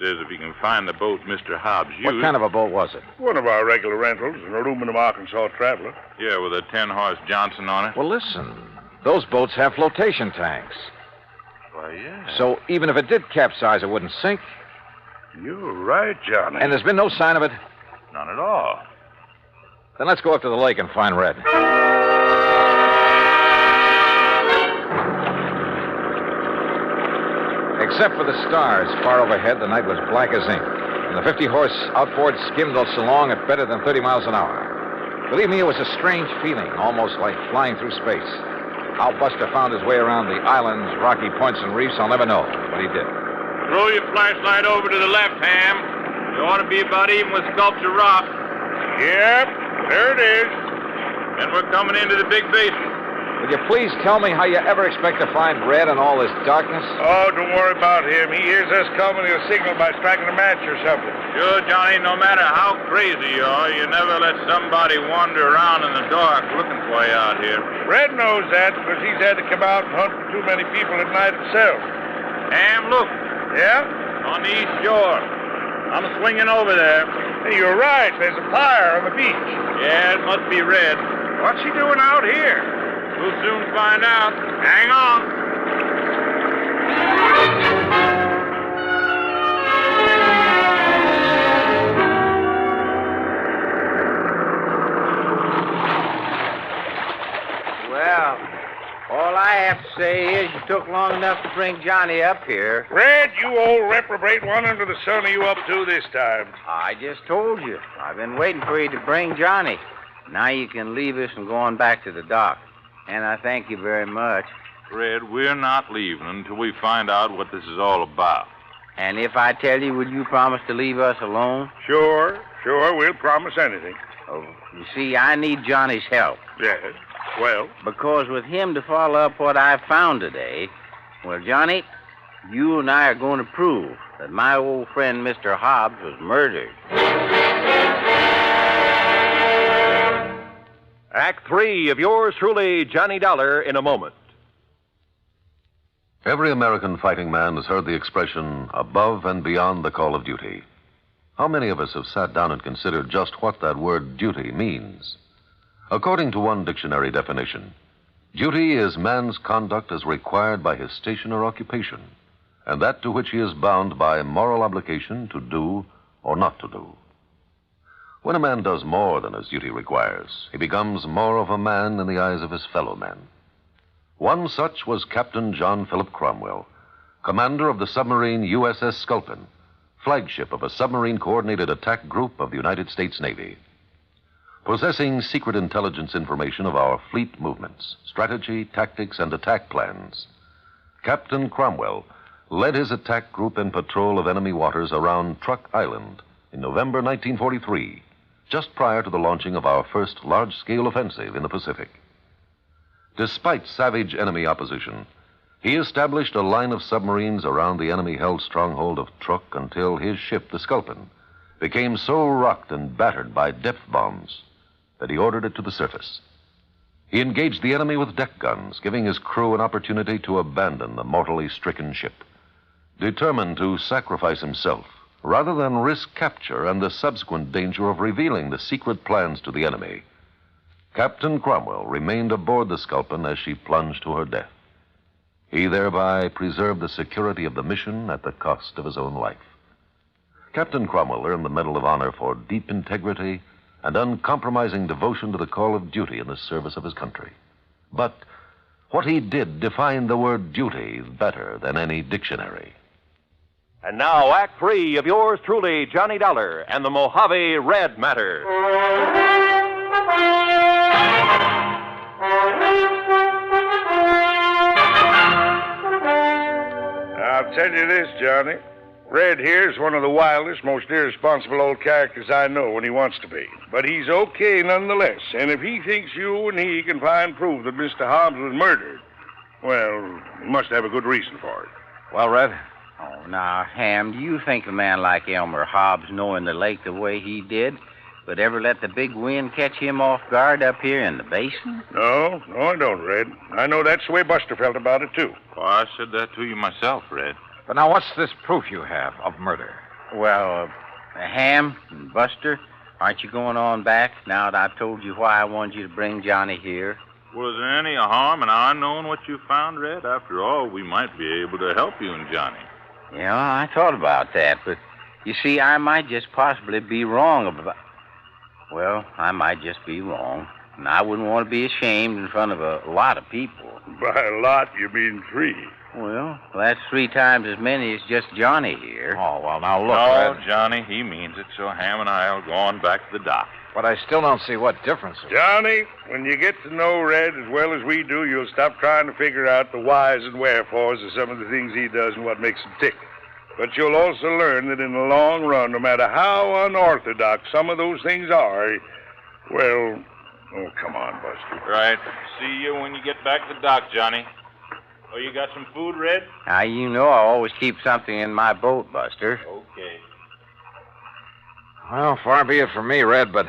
S17: Says if he can find the boat Mr. Hobbs used...
S9: What kind of a boat was it?
S14: One of our regular rentals, an aluminum Arkansas Traveler.
S17: Yeah, with a 10-horse Johnson on it.
S9: Well, listen. Those boats have flotation tanks.
S17: Why, yeah.
S9: So even if it did capsize, it wouldn't sink.
S14: You're right, Johnny.
S9: And there's been no sign of it?
S17: None at all.
S9: Then let's go up to the lake and find Red. Except for the stars far overhead, the night was black as ink. And the 50-horse outboard skimmed us along at better than 30 miles an hour. Believe me, it was a strange feeling, almost like flying through space. How Buster found his way around the islands, rocky points, and reefs, I'll never know, but he did.
S17: Throw your flashlight over to the left, Ham. You ought to be about even with Sculptor Rock.
S14: Yep, there it is.
S17: And we're coming into the big basin.
S15: Will you please tell me how you ever expect to find Red in all this darkness?
S14: Oh, don't worry about him. He hears us coming. He'll signal by striking a match or something.
S17: Sure, Johnny, no matter how crazy you are, you never let somebody wander around in the dark looking for you out here.
S14: Red knows that because he's had to come out and hunt for too many people at night himself.
S17: Ham, look.
S14: Yeah?
S17: On the east shore. I'm swinging over there.
S14: Hey, you're right. There's a fire on the beach.
S17: Yeah, it must be Red.
S14: What's he doing out here?
S17: We'll soon find out. Hang on.
S5: Well, all I have to say is you took long enough to bring Johnny up here.
S14: Red, you old reprobate, what under the sun are you up to this time?
S5: I just told you. I've been waiting for you to bring Johnny. Now you can leave us and go on back to the dock. And I thank you very much.
S17: Red, we're not leaving until we find out what this is all about.
S5: And if I tell you, will you promise to leave us alone?
S14: Sure. We'll promise anything.
S5: Oh, you see, I need Johnny's help.
S14: Yes. Well?
S5: Because with him to follow up what I found today, well, Johnny, you and I are going to prove that my old friend Mr. Hobbs was murdered.
S1: Act 3 of yours truly, Johnny Dollar, in a moment.
S18: Every American fighting man has heard the expression, above and beyond the call of duty. How many of us have sat down and considered just what that word duty means? According to one dictionary definition, duty is man's conduct as required by his station or occupation, and that to which he is bound by moral obligation to do or not to do. When a man does more than his duty requires, he becomes more of a man in the eyes of his fellow men. One such was Captain John Philip Cromwell, commander of the submarine USS Sculptor, flagship of a submarine coordinated attack group of the United States Navy. Possessing secret intelligence information of our fleet movements, strategy, tactics, and attack plans, Captain Cromwell led his attack group in patrol of enemy waters around Truck Island in November 1943, just prior to the launching of our first large-scale offensive in the Pacific. Despite savage enemy opposition, he established a line of submarines around the enemy-held stronghold of Truk until his ship, the Sculptor, became so rocked and battered by depth bombs that he ordered it to the surface. He engaged the enemy with deck guns, giving his crew an opportunity to abandon the mortally stricken ship. Determined to sacrifice himself, rather than risk capture and the subsequent danger of revealing the secret plans to the enemy, Captain Cromwell remained aboard the Sculptor as she plunged to her death. He thereby preserved the security of the mission at the cost of his own life. Captain Cromwell earned the Medal of Honor for deep integrity and uncompromising devotion to the call of duty in the service of his country. But what he did defined the word duty better than any dictionary.
S1: And now, Act 3 of yours truly, Johnny Dollar and the Mojave Red Matter.
S14: I'll tell you this, Johnny. Red here is one of the wildest, most irresponsible old characters I know when he wants to be. But he's okay nonetheless. And if he thinks you and he can find proof that Mr. Hobbs was murdered, well, he must have a good reason for it.
S5: Well, Red? Oh, now, Ham, do you think a man like Elmer Hobbs, knowing the lake the way he did, would ever let the big wind catch him off guard up here in the basin?
S14: No, I don't, Red. I know that's the way Buster felt about it, too.
S17: Well, I said that to you myself, Red.
S15: But now, what's this proof you have of murder?
S5: Well, Ham and Buster, aren't you going on back now that I've told you why I wanted you to bring Johnny here?
S17: Was there any harm in our knowing what you found, Red? After all, we might be able to help you and Johnny.
S5: Yeah, I thought about that, but you see, I might just possibly be wrong about... Well, I might just be wrong, and I wouldn't want to be ashamed in front of a lot of people.
S14: By a lot, you mean 3.
S5: Well, that's 3 times as many as just Johnny here.
S15: Oh, well, now look,
S17: No,
S15: Red.
S17: Johnny, he means it, so Ham and I'll go on back to the dock.
S15: But I still don't see what difference...
S14: Johnny, when you get to know Red as well as we do, you'll stop trying to figure out the whys and wherefores of some of the things he does and what makes him tick. But you'll also learn that in the long run, no matter how unorthodox some of those things are, well, Oh, come on, Buster.
S17: Right. See you when you get back to the dock, Johnny. Oh, you got some food, Red?
S5: Now, you know I always keep something in my boat, Buster.
S17: Okay.
S15: Well, far be it from me, Red, but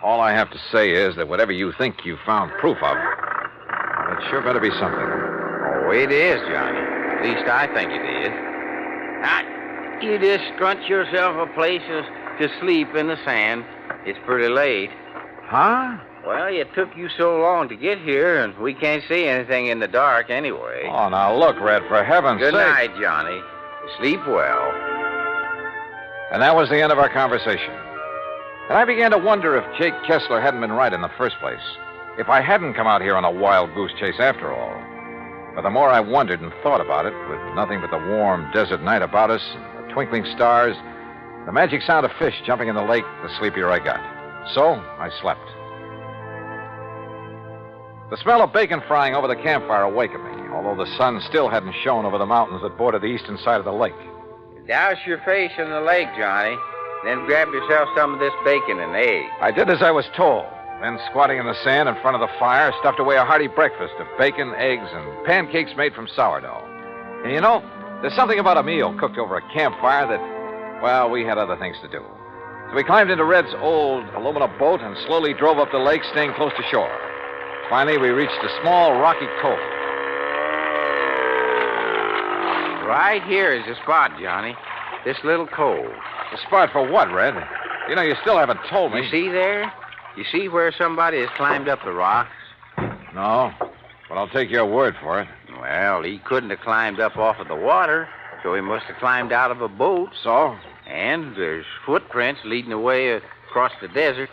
S15: all I have to say is that whatever you think you found proof of, it sure better be something.
S5: Oh, it is, Johnny. At least I think it is. Now, you just scrunch yourself a place to sleep in the sand. It's pretty late.
S15: Huh?
S5: Well, it took you so long to get here, and we can't see anything in the dark anyway.
S15: Oh, now look, Red, for heaven's sake.
S5: Good night, Johnny. Sleep well.
S15: And that was the end of our conversation. And I began to wonder if Jake Kessler hadn't been right in the first place. If I hadn't come out here on a wild goose chase after all. But the more I wondered and thought about it, with nothing but the warm desert night about us, the twinkling stars, the magic sound of fish jumping in the lake, the sleepier I got. So I slept. The smell of bacon frying over the campfire awakened me, although the sun still hadn't shone over the mountains that border the eastern side of the lake.
S5: Douse your face in the lake, Johnny. Then grab yourself some of this bacon and eggs.
S15: I did as I was told. Then, squatting in the sand in front of the fire, stuffed away a hearty breakfast of bacon, eggs, and pancakes made from sourdough. And you know, there's something about a meal cooked over a campfire that, well, we had other things to do. So we climbed into Red's old aluminum boat and slowly drove up the lake, staying close to shore. Finally, we reached a small rocky cove.
S5: Right here is the spot, Johnny. This little cove.
S15: The spot for what, Red? You know, you still haven't told me.
S5: You see there? You see where somebody has climbed up the rocks?
S15: No, but I'll take your word for it.
S5: Well, he couldn't have climbed up off of the water, so he must have climbed out of a boat.
S15: So?
S5: And there's footprints leading away across the desert.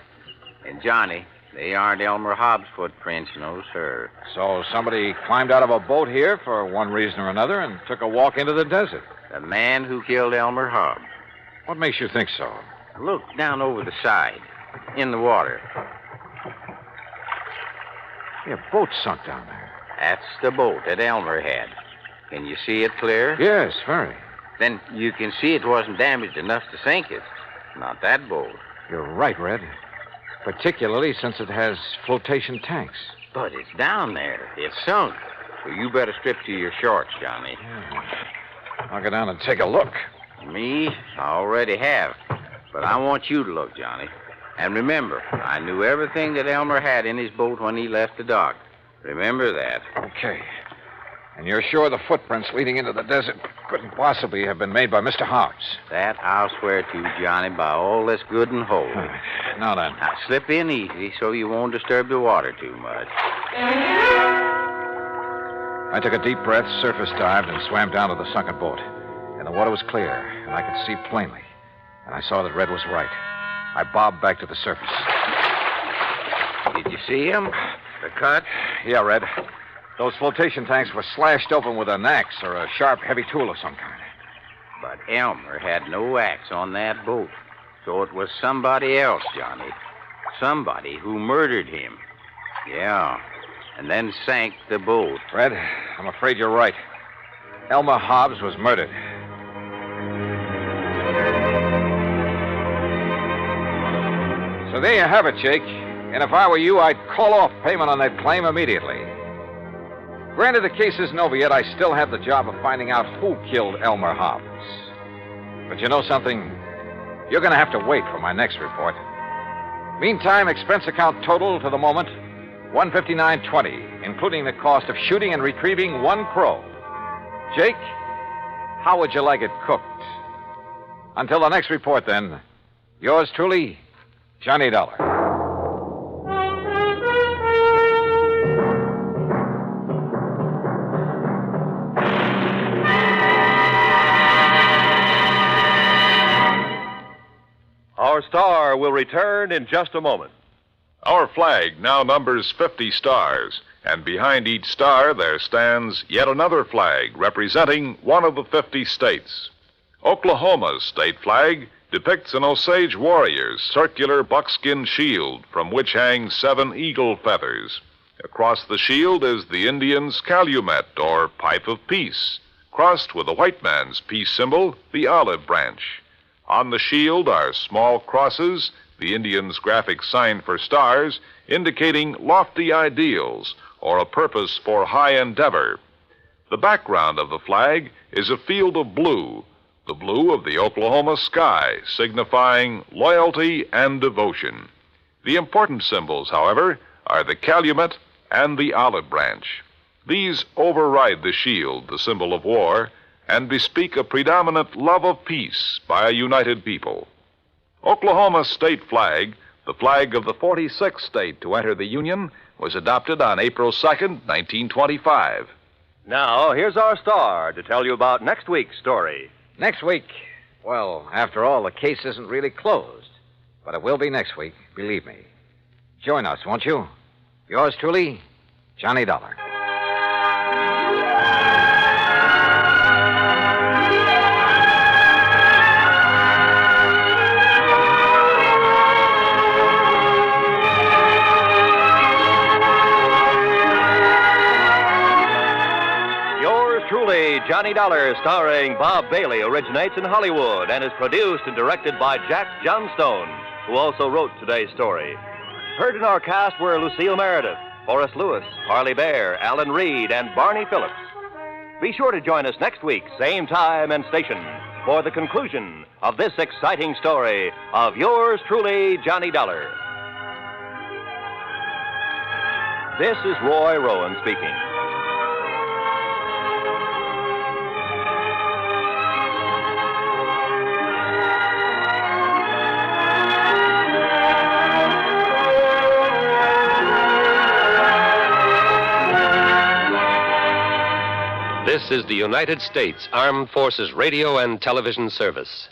S5: And, Johnny, they aren't Elmer Hobbs' footprints, no, sir.
S15: So somebody climbed out of a boat here for one reason or another and took a walk into the desert.
S5: The man who killed Elmer Hobbs.
S15: What makes you think so?
S5: Look down over the side, in the water.
S15: Yeah, a boat sunk down there.
S5: That's the boat that Elmer had. Can you see it clear?
S15: Yes, very.
S5: Then you can see it wasn't damaged enough to sink it. Not that boat.
S15: You're right, Red. Particularly since it has flotation tanks.
S5: But it's down there. It's sunk. So you better strip to your shorts, Johnny.
S15: Yeah. I'll go down and take a look.
S5: Me? I already have. But I want you to look, Johnny. And remember, I knew everything that Elmer had in his boat when he left the dock. Remember that.
S15: Okay. And you're sure the footprints leading into the desert couldn't possibly have been made by Mr. Hobbs?
S5: That I'll swear to, Johnny, by all that's good and holy.
S15: All right. Now then.
S5: Now, slip in easy so you won't disturb the water too much.
S15: I took a deep breath, surface dived, and swam down to the sunken boat. And the water was clear, and I could see plainly. And I saw that Red was right. I bobbed back to the surface.
S5: Did you see him? The cut?
S15: Yeah, Red. Those flotation tanks were slashed open with an axe or a sharp, heavy tool of some kind.
S5: But Elmer had no axe on that boat. So it was somebody else, Johnny. Somebody who murdered him. Yeah. And then sank the boat.
S15: Red, I'm afraid you're right. Elmer Hobbs was murdered. So there you have it, Jake. And if I were you, I'd call off payment on that claim immediately. Granted, the case isn't over yet. I still have the job of finding out who killed Elmer Hobbs. But you know something? You're going to have to wait for my next report. Meantime, expense account total to the moment, $159.20, including the cost of shooting and retrieving one crow. Jake, how would you like it cooked? Until the next report, then, yours truly, Johnny Dollar.
S1: Our star will return in just a moment.
S12: Our flag now numbers 50 stars, and behind each star there stands yet another flag representing one of the 50 states. Oklahoma's state flag depicts an Osage warrior's circular buckskin shield from which hang 7 eagle feathers. Across the shield is the Indian's calumet, or pipe of peace, crossed with the white man's peace symbol, the olive branch. On the shield are small crosses, the Indians' graphic sign for stars, indicating lofty ideals or a purpose for high endeavor. The background of the flag is a field of blue, the blue of the Oklahoma sky, signifying loyalty and devotion. The important symbols, however, are the calumet and the olive branch. These override the shield, the symbol of war, and bespeak a predominant love of peace by a united people. Oklahoma's state flag, the flag of the 46th state to enter the Union, was adopted on April 2nd, 1925.
S1: Now, here's our star to tell you about next week's story.
S15: Next week? Well, after all, the case isn't really closed. But it will be next week, believe me. Join us, won't you? Yours truly, Johnny Dollar.
S1: Truly, Johnny Dollar, starring Bob Bailey, originates in Hollywood and is produced and directed by Jack Johnstone, who also wrote today's story. Heard in our cast were Lucille Meredith, Horace Lewis, Harley Bear, Alan Reed, and Barney Phillips. Be sure to join us next week, same time and station, for the conclusion of this exciting story of yours truly, Johnny Dollar. This is Roy Rowan speaking.
S10: This is the United States Armed Forces Radio and Television Service.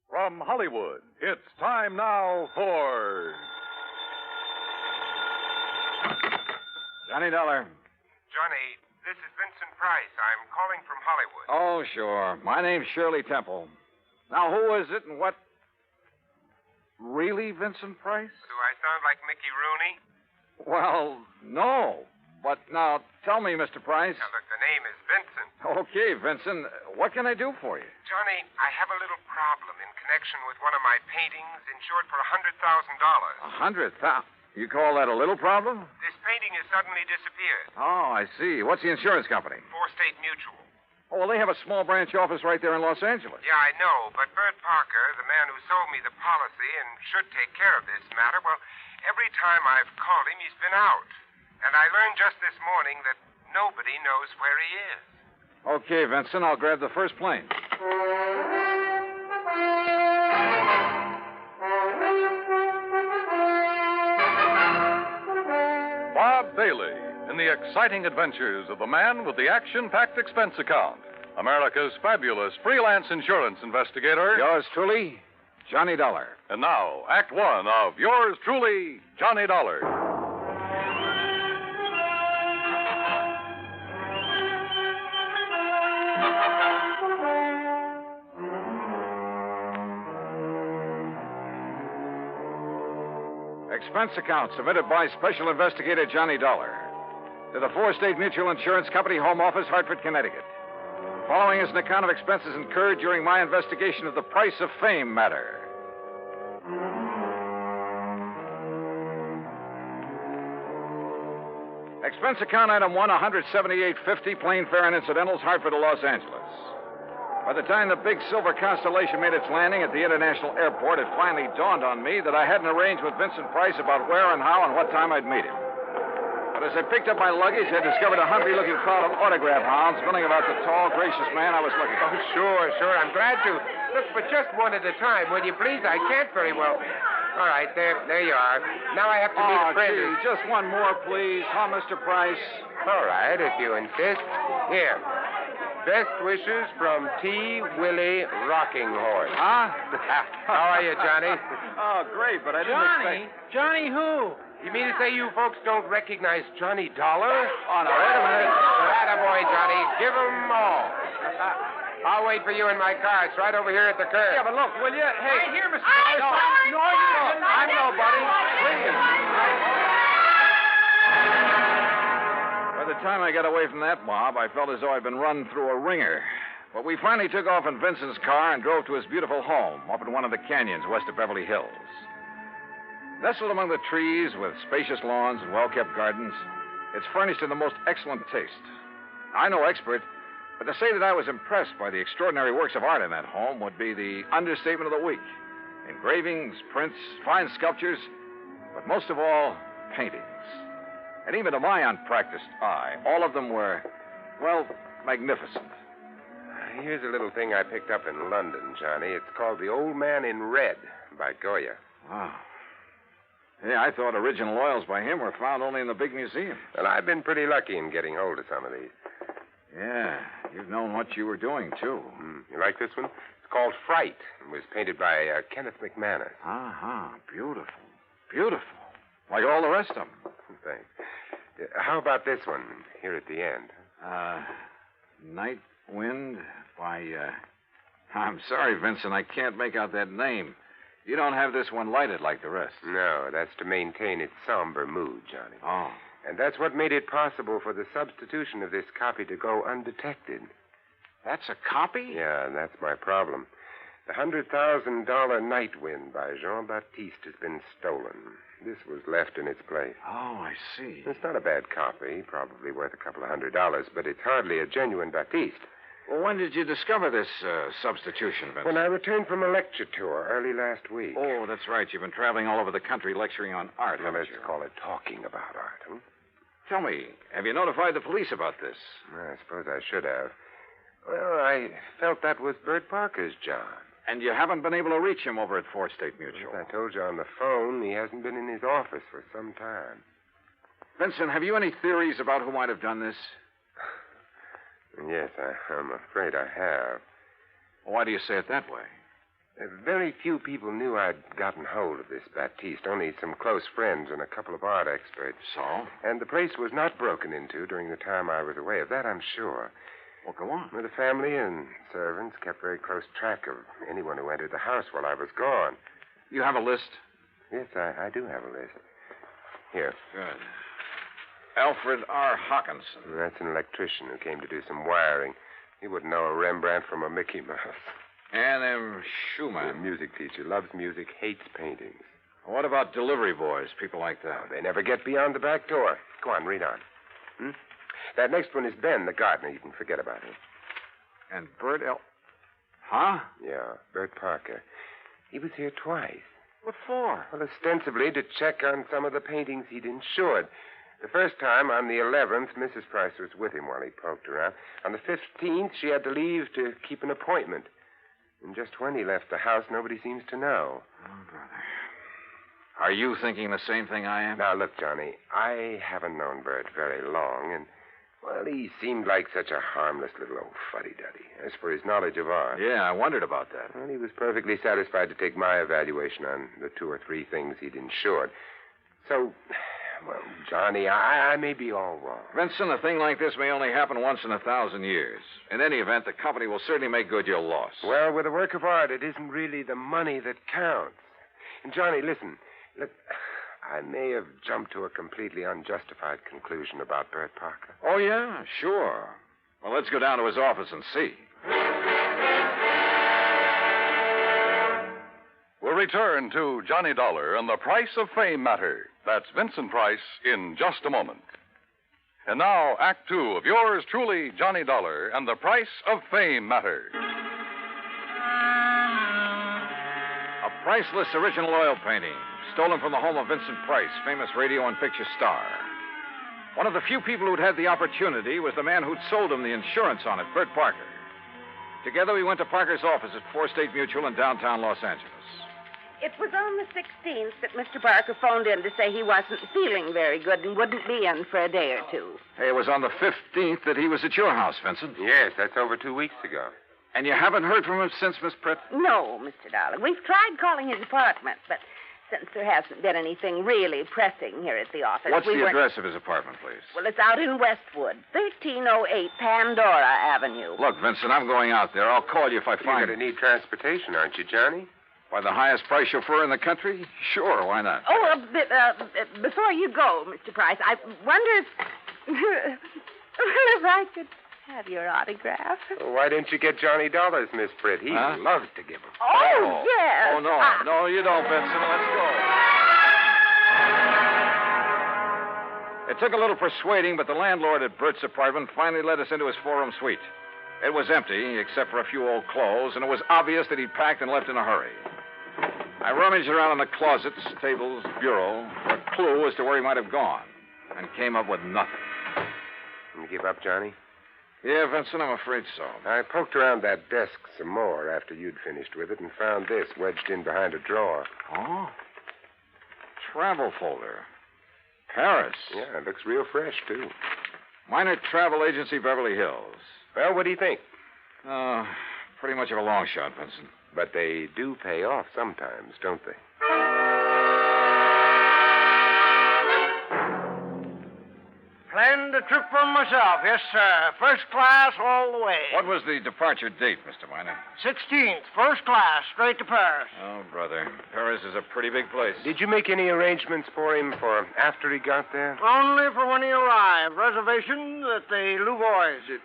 S23: From Hollywood, it's time now for
S15: Johnny Dollar.
S16: Johnny, this is Vincent Price. I'm calling from Hollywood.
S15: Oh, sure. My name's Shirley Temple. Now, who is it and what? Really, Vincent Price?
S16: Do I sound like Mickey Rooney?
S15: Well, no. But now, tell me, Mr. Price.
S16: Now, look, the name is Vincent.
S15: Okay, Vincent. What can I do for you?
S16: Johnny, I have a little problem in connection with one of my paintings insured for $100,000.
S15: $100,000? You call that a little problem?
S16: This painting has suddenly disappeared.
S15: Oh, I see. What's the insurance company?
S16: State Mutual.
S15: Oh, well, they have a small branch office right there in Los Angeles.
S16: Yeah, I know, but Bert Parker, the man who sold me the policy and should take care of this matter, well, every time I've called him, he's been out. And I learned just this morning that nobody knows where he is.
S15: Okay, Vincent, I'll grab the first plane.
S23: Bob Bailey in the exciting adventures of the man with the action-packed expense account. America's fabulous freelance insurance investigator.
S15: Yours truly, Johnny Dollar.
S23: And now, Act One of yours truly, Johnny Dollar.
S15: Expense account submitted by Special Investigator Johnny Dollar to the State Mutual Insurance Company, Home Office, Hartford, Connecticut. Following is an account of expenses incurred during my investigation of the Price of Fame matter.
S2: Expense account item 1, $178.50, plane fare and incidentals, Hartford to Los Angeles. By the time the big silver Constellation made its landing at the international airport, it finally dawned on me that I hadn't arranged with Vincent Price about where and how and what time I'd meet him. But as I picked up my luggage, I discovered a hungry-looking crowd of autograph hounds milling about the tall, gracious man I was looking for.
S16: Oh, sure. I'm glad to. Look, but just one at a time, will you please? I can't very well. All right, there you are. Now I have to meet a friend.
S2: Gee, just one more, please. Huh, Mr. Price?
S16: All right, if you insist. Here. Best wishes from T. Willie Rocking Horse.
S2: Huh?
S16: How are you, Johnny?
S2: Oh, great, but I didn't expect...
S16: Johnny who? You mean to say you folks don't recognize Johnny Dollar?
S2: Oh, no, wait a minute.
S16: Attaboy, Johnny. Give 'em all. I'll wait for you in my car. It's right over here at the curb.
S2: Yeah, but look, will you? Hey.
S16: Right here, Mr.
S2: No, you don't. I'm nobody. Please. By the time I got away from that mob, I felt as though I'd been run through a ringer. But we finally took off in Vincent's car and drove to his beautiful home up in one of the canyons west of Beverly Hills. Nestled among the trees with spacious lawns and well-kept gardens, it's furnished in the most excellent taste. I'm no expert, but to say that I was impressed by the extraordinary works of art in that home would be the understatement of the week. Engravings, prints, fine sculptures, but most of all, paintings. And even to my unpracticed eye, all of them were, well, magnificent.
S16: Here's a little thing I picked up in London, Johnny. It's called The Old Man in Red by Goya.
S2: Wow. Yeah, I thought original oils by him were found only in the big museum.
S16: Well, I've been pretty lucky in getting hold of some of these.
S2: Yeah, you've known what you were doing, too.
S16: You like this one? It's called Fright. It was painted by Kenneth McManus.
S2: Beautiful. Beautiful. Like all the rest of them.
S16: Thanks. How about this one here at the end?
S2: Night Wind by, I'm sorry, Vincent, I can't make out that name. You don't have this one lighted like the rest.
S16: No, that's to maintain its somber mood, Johnny.
S2: Oh.
S16: And that's what made it possible for the substitution of this copy to go undetected.
S2: That's a copy?
S16: Yeah, and that's my problem. The $100,000 Night Wind by Jean-Baptiste has been stolen. This was left in its place.
S2: Oh, I see.
S16: It's not a bad copy, probably worth a couple of $100, but it's hardly a genuine Baptiste.
S2: Well, when did you discover this substitution, Vincent?
S16: When I returned from a lecture tour early last week.
S2: Oh, that's right. You've been traveling all over the country lecturing on art,
S16: Well, let's
S2: haven't you?
S16: call it talking about art, huh?
S2: Tell me, have you notified the police about this?
S16: I suppose I should have. Well, I felt that was Bert Parker's job.
S2: And you haven't been able to reach him over at 4th State Mutual?
S16: As I told you on the phone, he hasn't been in his office for some time.
S2: Vincent, have you any theories about who might have done this?
S16: Yes, I'm afraid I have.
S2: Why do you say it that way?
S16: Very few people knew I'd gotten hold of this Baptiste, only some close friends and a couple of art experts.
S2: So?
S16: And the place was not broken into during the time I was away. Of that I'm sure.
S2: Well, go on.
S16: Well, the family and servants kept very close track of anyone who entered the house while I was gone.
S2: You have a list?
S16: Yes, I do have a list. Here.
S2: Good. Alfred R. Hawkinson.
S16: That's an electrician who came to do some wiring. He wouldn't know a Rembrandt from a Mickey Mouse.
S2: Ann M. Schumann.
S16: A music teacher. Loves music, hates paintings.
S2: What about delivery boys, people like that?
S16: Oh, they never get beyond the back door. Go on, read on. That next one is Ben, the gardener. You can forget about him.
S2: And Bert L... Huh?
S16: Yeah, Bert Parker. He was here twice.
S2: What for?
S16: Well, ostensibly to check on some of the paintings he'd insured. The first time, on the 11th, Mrs. Price was with him while he poked around. On the 15th, she had to leave to keep an appointment. And just when he left the house, nobody seems to know.
S2: Oh, brother. Are you thinking the same thing I am?
S16: Now, look, Johnny, I haven't known Bert very long, and, well, he seemed like such a harmless little old fuddy-duddy. As for his knowledge of art...
S2: Yeah, I wondered about that.
S16: Well, he was perfectly satisfied to take my evaluation on the 2 or 3 things he'd insured. So... Well, Johnny, I may be all wrong.
S2: Vincent, a thing like this may only happen once in 1,000 years. In any event, the company will certainly make good your loss.
S16: Well, with a work of art, it isn't really the money that counts. And, Johnny, listen. Look, I may have jumped to a completely unjustified conclusion about Bert Parker.
S2: Oh, yeah? Sure. Well, let's go down to his office and see.
S23: We'll return to Johnny Dollar and the Price of Fame matter. That's Vincent Price in just a moment. And now, Act Two of yours truly, Johnny Dollar, and the Price of Fame Matter.
S15: A priceless original oil painting, stolen from the home of Vincent Price, famous radio and picture star. One of the few people who'd had the opportunity was the man who'd sold him the insurance on it, Bert Parker. Together, we went to Parker's office at 4 State Mutual in downtown Los Angeles.
S20: It was on the 16th that Mr. Parker phoned in to say he wasn't feeling very good and wouldn't be in for a day or two.
S15: Hey, it was on the 15th that he was at your house, Vincent.
S16: Yes, that's over 2 weeks ago.
S15: And you haven't heard from him since, Miss Pritt?
S20: No, Mr. Dollar. We've tried calling his apartment, but since there hasn't been anything really pressing here at the office...
S15: What's the address of his apartment, please?
S20: Well, it's out in Westwood, 1308 Pandora Avenue.
S15: Look, Vincent, I'm going out there. I'll call you if I find...
S16: You're going to need transportation, aren't you, Johnny?
S15: By the highest price chauffeur in the country? Sure, why not?
S20: Oh, before you go, Mr. Price, I wonder if... if I could have your autograph.
S16: Well, why didn't you get Johnny Dollars, Miss Pritt? He loves to give them.
S20: Oh, yes.
S15: Oh, no. No, you don't, Vincent. Let's go. It took a little persuading, but the landlord at Bert's apartment finally let us into his four-room suite. It was empty, except for a few old clothes, and it was obvious that he'd packed and left in a hurry. I rummaged around in the closets, tables, bureau, for a clue as to where he might have gone, and came up with nothing.
S16: You give up, Johnny?
S15: Yeah, Vincent, I'm afraid so.
S16: I poked around that desk some more after you'd finished with it and found this wedged in behind a drawer.
S15: Oh? Travel folder. Paris.
S16: Yeah, it looks real fresh, too.
S15: Minor Travel Agency, Beverly Hills.
S16: Well, what do you think?
S15: Pretty much of a long shot, Vincent.
S16: But they do pay off sometimes, don't they?
S13: Planned the trip for myself, yes, sir. First class all the way.
S15: What was the departure date, Mr. Miner?
S13: 16th, first class, straight to Paris.
S15: Oh, brother. Paris is a pretty big place.
S16: Did you make any arrangements for him for after he got there?
S13: Only for when he arrived. Reservations at the Louvois.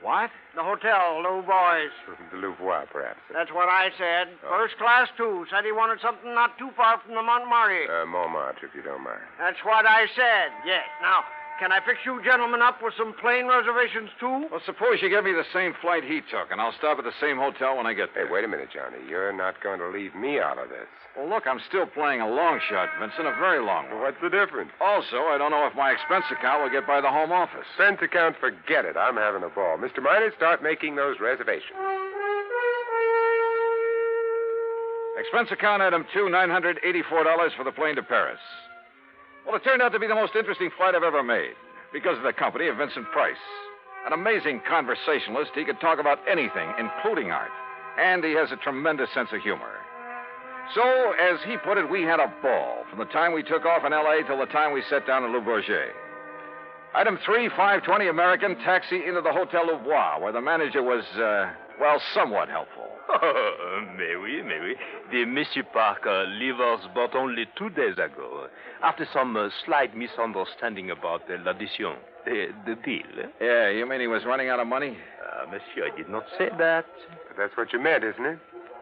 S15: What?
S13: The hotel, Louvois.
S16: The Louvois, perhaps.
S13: That's what I said. First class, too. Said he wanted something not too far from the Montmartre.
S16: Montmartre, if you don't mind.
S13: That's what I said, yes. Now, can I fix you gentlemen up with some plane reservations, too?
S15: Well, suppose you give me the same flight he took, and I'll stop at the same hotel when I get there.
S16: Hey, wait a minute, Johnny. You're not going to leave me out of this.
S15: Well, look, I'm still playing a long shot, Vincent, a very long one.
S16: What's the difference?
S15: Also, I don't know if my expense account will get by the home office.
S16: Expense account, forget it. I'm having a ball. Mr. Miner, start making those reservations.
S15: Expense account item 2, $984 for the plane to Paris. Well, it turned out to be the most interesting flight I've ever made because of the company of Vincent Price. An amazing conversationalist. He could talk about anything, including art. And he has a tremendous sense of humor. So, as he put it, we had a ball from the time we took off in L.A. till the time we sat down in Le Bourget. Item 3, 5:20 American, taxi into the Hotel Louvois, where the manager was, somewhat helpful.
S21: Oh, mais oui. The Monsieur Parker leave us but only 2 days ago, after some slight misunderstanding about l'audition, the deal.
S15: Yeah, you mean he was running out of money?
S21: Monsieur, I did not say that.
S16: But that's what you meant, isn't it?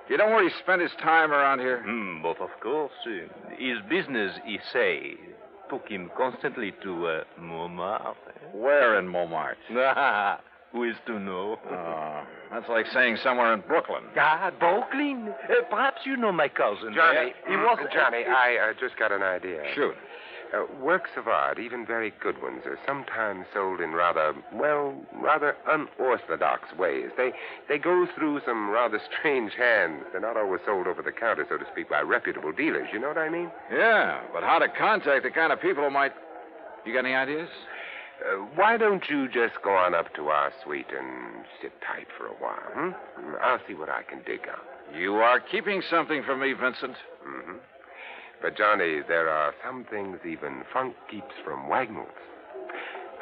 S15: You know where he spent his time around here?
S21: But of course. His business, he say, took him constantly to Montmartre.
S15: Where in Montmartre?
S21: Who is to know?
S15: That's like saying somewhere in Brooklyn.
S21: Brooklyn. Perhaps you know my cousin.
S16: Johnny,
S21: he was...
S16: Johnny, I just got an idea.
S15: Shoot.
S16: Works of art, even very good ones, are sometimes sold in rather unorthodox ways. They go through some rather strange hands. They're not always sold over the counter, so to speak, by reputable dealers. You know what I mean?
S15: Yeah, but how to contact the kind of people who might... You got any ideas?
S16: Why don't you just go on up to our suite and sit tight for a while, I'll see what I can dig out.
S15: You are keeping something from me, Vincent.
S16: Mm-hmm. But, Johnny, there are some things even funk keeps from Wagnalls.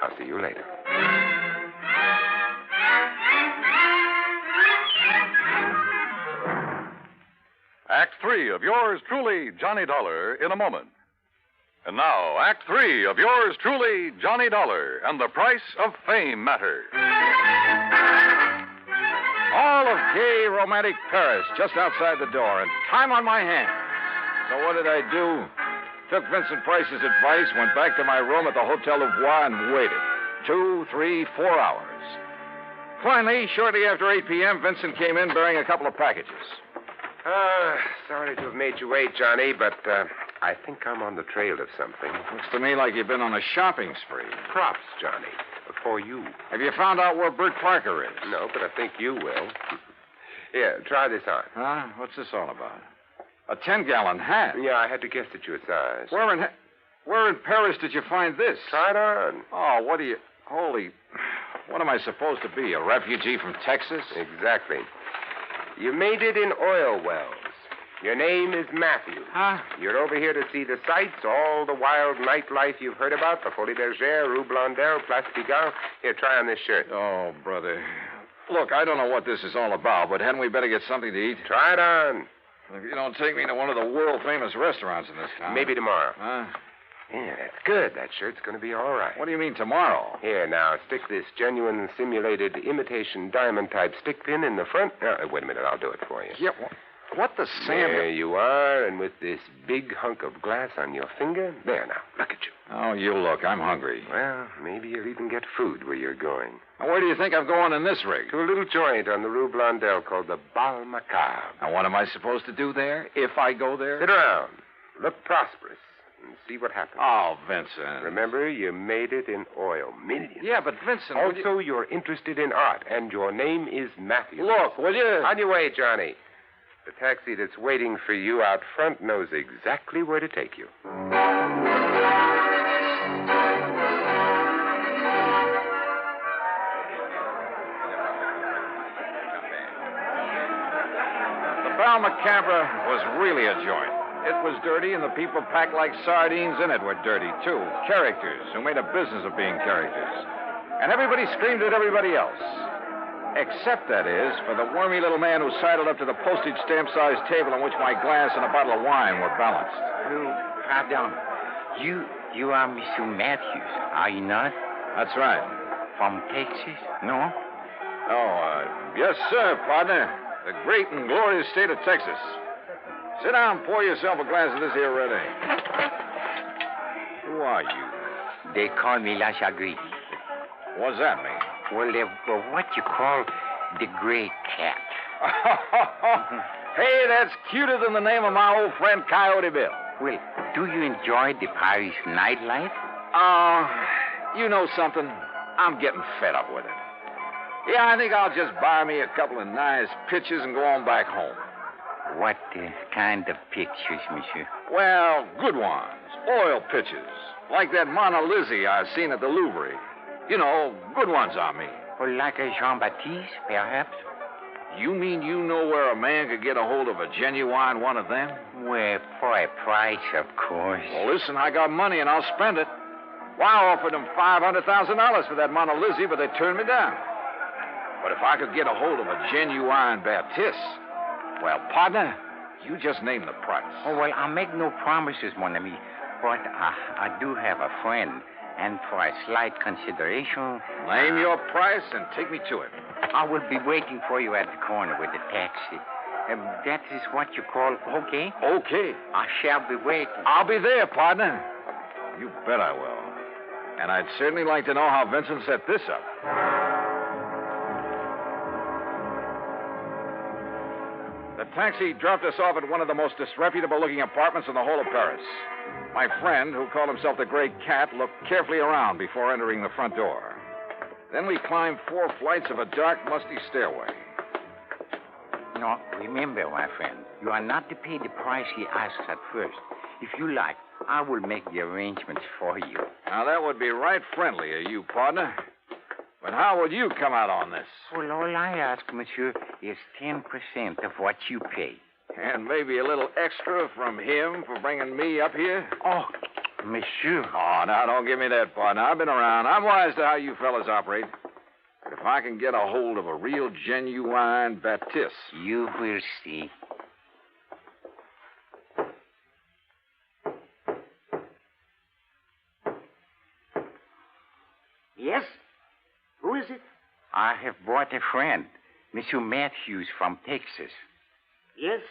S16: I'll see you later.
S23: Act 3 of yours truly, Johnny Dollar, in a moment. And now, Act 3 of yours truly, Johnny Dollar, and the Price of Fame Matter.
S15: All of gay, romantic Paris just outside the door, and time on my hands. So what did I do? Took Vincent Price's advice, went back to my room at the Hotel Louvois, and waited. 2, 3, 4 hours. Finally, shortly after 8 p.m., Vincent came in bearing a couple of packages.
S21: Sorry to have made you wait, Johnny, but I think I'm on the trail of something.
S15: Looks to me like you've been on a shopping spree.
S21: Props, Johnny, for you.
S15: Have you found out where Bert Parker is?
S21: No, but I think you will. Here, try this on.
S15: Huh? What's this all about? A 10-gallon hat?
S21: Yeah, I had to guess at your size.
S15: Where in Paris did you find this?
S21: Try it on.
S15: Oh, what do you... Holy... What am I supposed to be, a refugee from Texas?
S21: Exactly. You made it in oil wells. Your name is Matthew.
S15: Huh?
S21: You're over here to see the sights, all the wild nightlife you've heard about, the Folie Bergère, Rue Blondel, Place Pigalle. Here, try on this shirt.
S15: Oh, brother. Look, I don't know what this is all about, but hadn't we better get something to eat?
S21: Try it on.
S15: If you don't take me to one of the world-famous restaurants in this town...
S21: Maybe tomorrow.
S15: Huh?
S21: Yeah, that's good. That shirt's going to be all right.
S15: What do you mean tomorrow?
S21: Here, now, stick this genuine simulated imitation diamond-type stick pin in the front. Wait a minute, I'll do it for you.
S15: Yeah, what the Sam...
S21: There you are, and with this big hunk of glass on your finger. There, now, look at you.
S15: Oh, you look. I'm hungry.
S21: Well, maybe you'll even get food where you're going.
S15: Now, where do you think I'm going in this rig?
S21: To a little joint on the Rue Blondel called the Bal Macabre.
S15: Now, what am I supposed to do there, if I go there?
S21: Sit around. Look prosperous. And see what happens.
S15: Oh, Vincent.
S21: Remember, you made it in oil. Millions.
S15: Yeah, but Vincent...
S21: Also, you're interested in art, and your name is Matthew.
S15: Look, will you?
S21: On your way, Johnny. The taxi that's waiting for you out front knows exactly where to take you.
S15: The Bal Macabre was really a joint. It was dirty, and the people packed like sardines in it were dirty, too. Characters who made a business of being characters. And everybody screamed at everybody else. Except, that is, for the wormy little man who sidled up to the postage stamp-sized table on which my glass and a bottle of wine were balanced.
S8: Pardon. You are Mr. Matthews, are you not?
S15: That's right.
S8: From Texas?
S15: No? Oh, yes, sir, partner. The great and glorious state of Texas. Sit down and pour yourself a glass of this here red ale. Who are you?
S8: They call me La Chagrin.
S15: What's that mean?
S8: Well, they're what you call the gray cat.
S15: Hey, that's cuter than the name of my old friend Coyote Bill.
S8: Well, do you enjoy the Paris nightlife?
S15: You know something? I'm getting fed up with it. Yeah, I think I'll just buy me a couple of nice pictures and go on back home.
S8: What kind of pictures, monsieur?
S15: Well, good ones. Oil pictures. Like that Mona Lisa I've seen at the Louvre. You know, good ones, I mean.
S8: Well, like a Jean-Baptiste, perhaps?
S15: You mean you know where a man could get a hold of a genuine one of them?
S8: Well, for a price, of course.
S15: Well, listen, I got money and I'll spend it. Well, I offered them $500,000 for that Mona Lisa, but they turned me down. But if I could get a hold of a genuine Baptiste, well, partner, you just name the price.
S8: Oh, well, I'll make no promises, mon ami. But I do have a friend, and for a slight consideration...
S15: Name your price and take me to it.
S8: I will be waiting for you at the corner with the taxi. That is what you call okay?
S15: Okay.
S8: I shall be waiting.
S15: I'll be there, partner. You bet I will. And I'd certainly like to know how Vincent set this up. The taxi dropped us off at one of the most disreputable-looking apartments in the whole of Paris. My friend, who called himself the Gray Cat, looked carefully around before entering the front door. Then we climbed 4 flights of a dark, musty stairway.
S8: No, remember, my friend, you are not to pay the price he asks at first. If you like, I will make the arrangements for you.
S15: Now, that would be right friendly of you, partner. But how would you come out on this?
S8: Well, all I ask, monsieur, is 10% of what you pay.
S15: And maybe a little extra from him for bringing me up here?
S8: Oh, monsieur.
S15: Oh, now, don't give me that, partner. I've been around. I'm wise to how you fellas operate. But if I can get a hold of a real, genuine Baptiste...
S8: You will see.
S11: Yes? Who is it?
S8: I have brought a friend, Monsieur Matthews from Texas.
S11: Yes?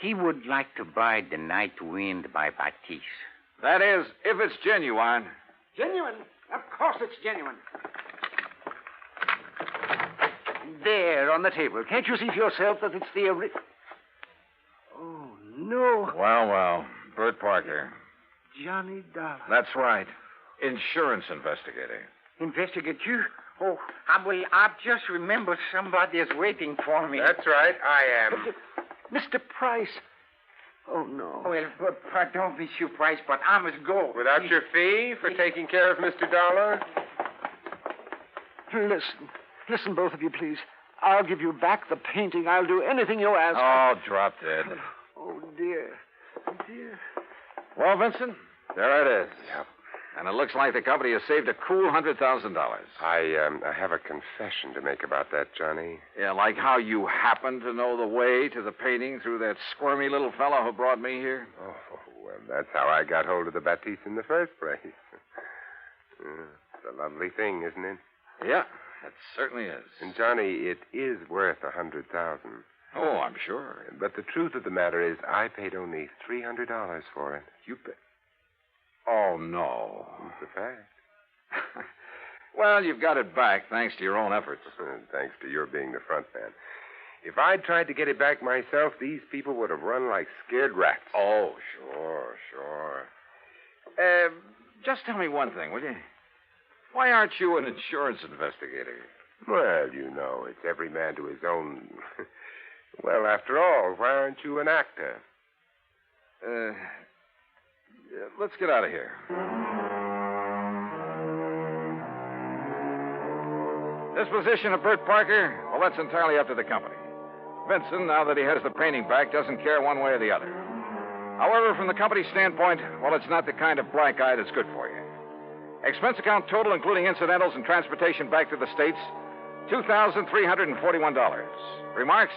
S8: He would like to buy The Night Wind by Baptiste.
S15: That is, if it's genuine.
S11: Genuine? Of course it's genuine.
S8: There, on the table. Can't you see for yourself that it's the Oh, no.
S15: Well. Bert Parker.
S8: Johnny Dollar.
S15: That's right. Insurance investigator.
S8: Investigate you? Oh, I've just remembered somebody is waiting for me.
S16: That's right, I am.
S8: Mr. Price. Oh, no. Well, pardon, Monsieur Price, but I must go.
S16: Without your fee for taking care of Mr. Dollar?
S8: Listen, both of you, please. I'll give you back the painting. I'll do anything you ask.
S15: Oh, drop dead.
S8: Oh, dear.
S15: Well, Vincent, there it is. Yep. And it looks like the company has saved a cool $100,000.
S16: I have a confession to make about that, Johnny.
S15: Yeah, like how you happen to know the way to the painting through that squirmy little fellow who brought me here.
S16: Oh, well, that's how I got hold of the Batiste in the first place. It's a lovely thing, isn't it?
S15: Yeah, it certainly is.
S16: And, Johnny, it is worth $100,000.
S15: Oh, I'm sure.
S16: But the truth of the matter is, I paid only $300 for it.
S15: You paid? Oh, no.
S16: It's a fact.
S15: Well, you've got it back, thanks to your own efforts.
S16: Thanks to your being the front man. If I'd tried to get it back myself, these people would have run like scared rats.
S15: Oh, sure. Just tell me one thing, will you? Why aren't you an insurance investigator?
S16: Well, you know, it's every man to his own. Well, after all, why aren't you an actor?
S15: Let's get out of here. Disposition of Bert Parker? Well, that's entirely up to the company. Vincent, now that he has the painting back, doesn't care one way or the other. However, from the company's standpoint, well, it's not the kind of black eye that's good for you. Expense account total, including incidentals and transportation back to the States, $2,341. Remarks?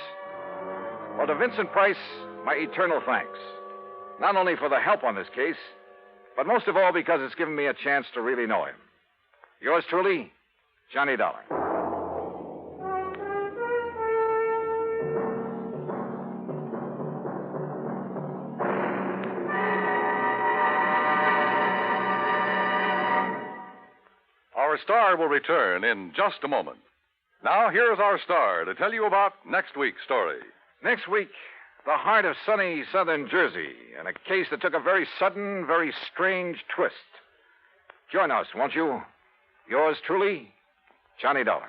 S15: Well, to Vincent Price, my eternal thanks. Not only for the help on this case, but most of all because it's given me a chance to really know him. Yours truly, Johnny Dollar.
S4: Our star will return in just a moment. Now, here's our star to tell you about next week's story.
S15: Next week, the heart of sunny southern Jersey, and a case that took a very sudden, very strange twist. Join us, won't you? Yours truly, Johnny Dollar.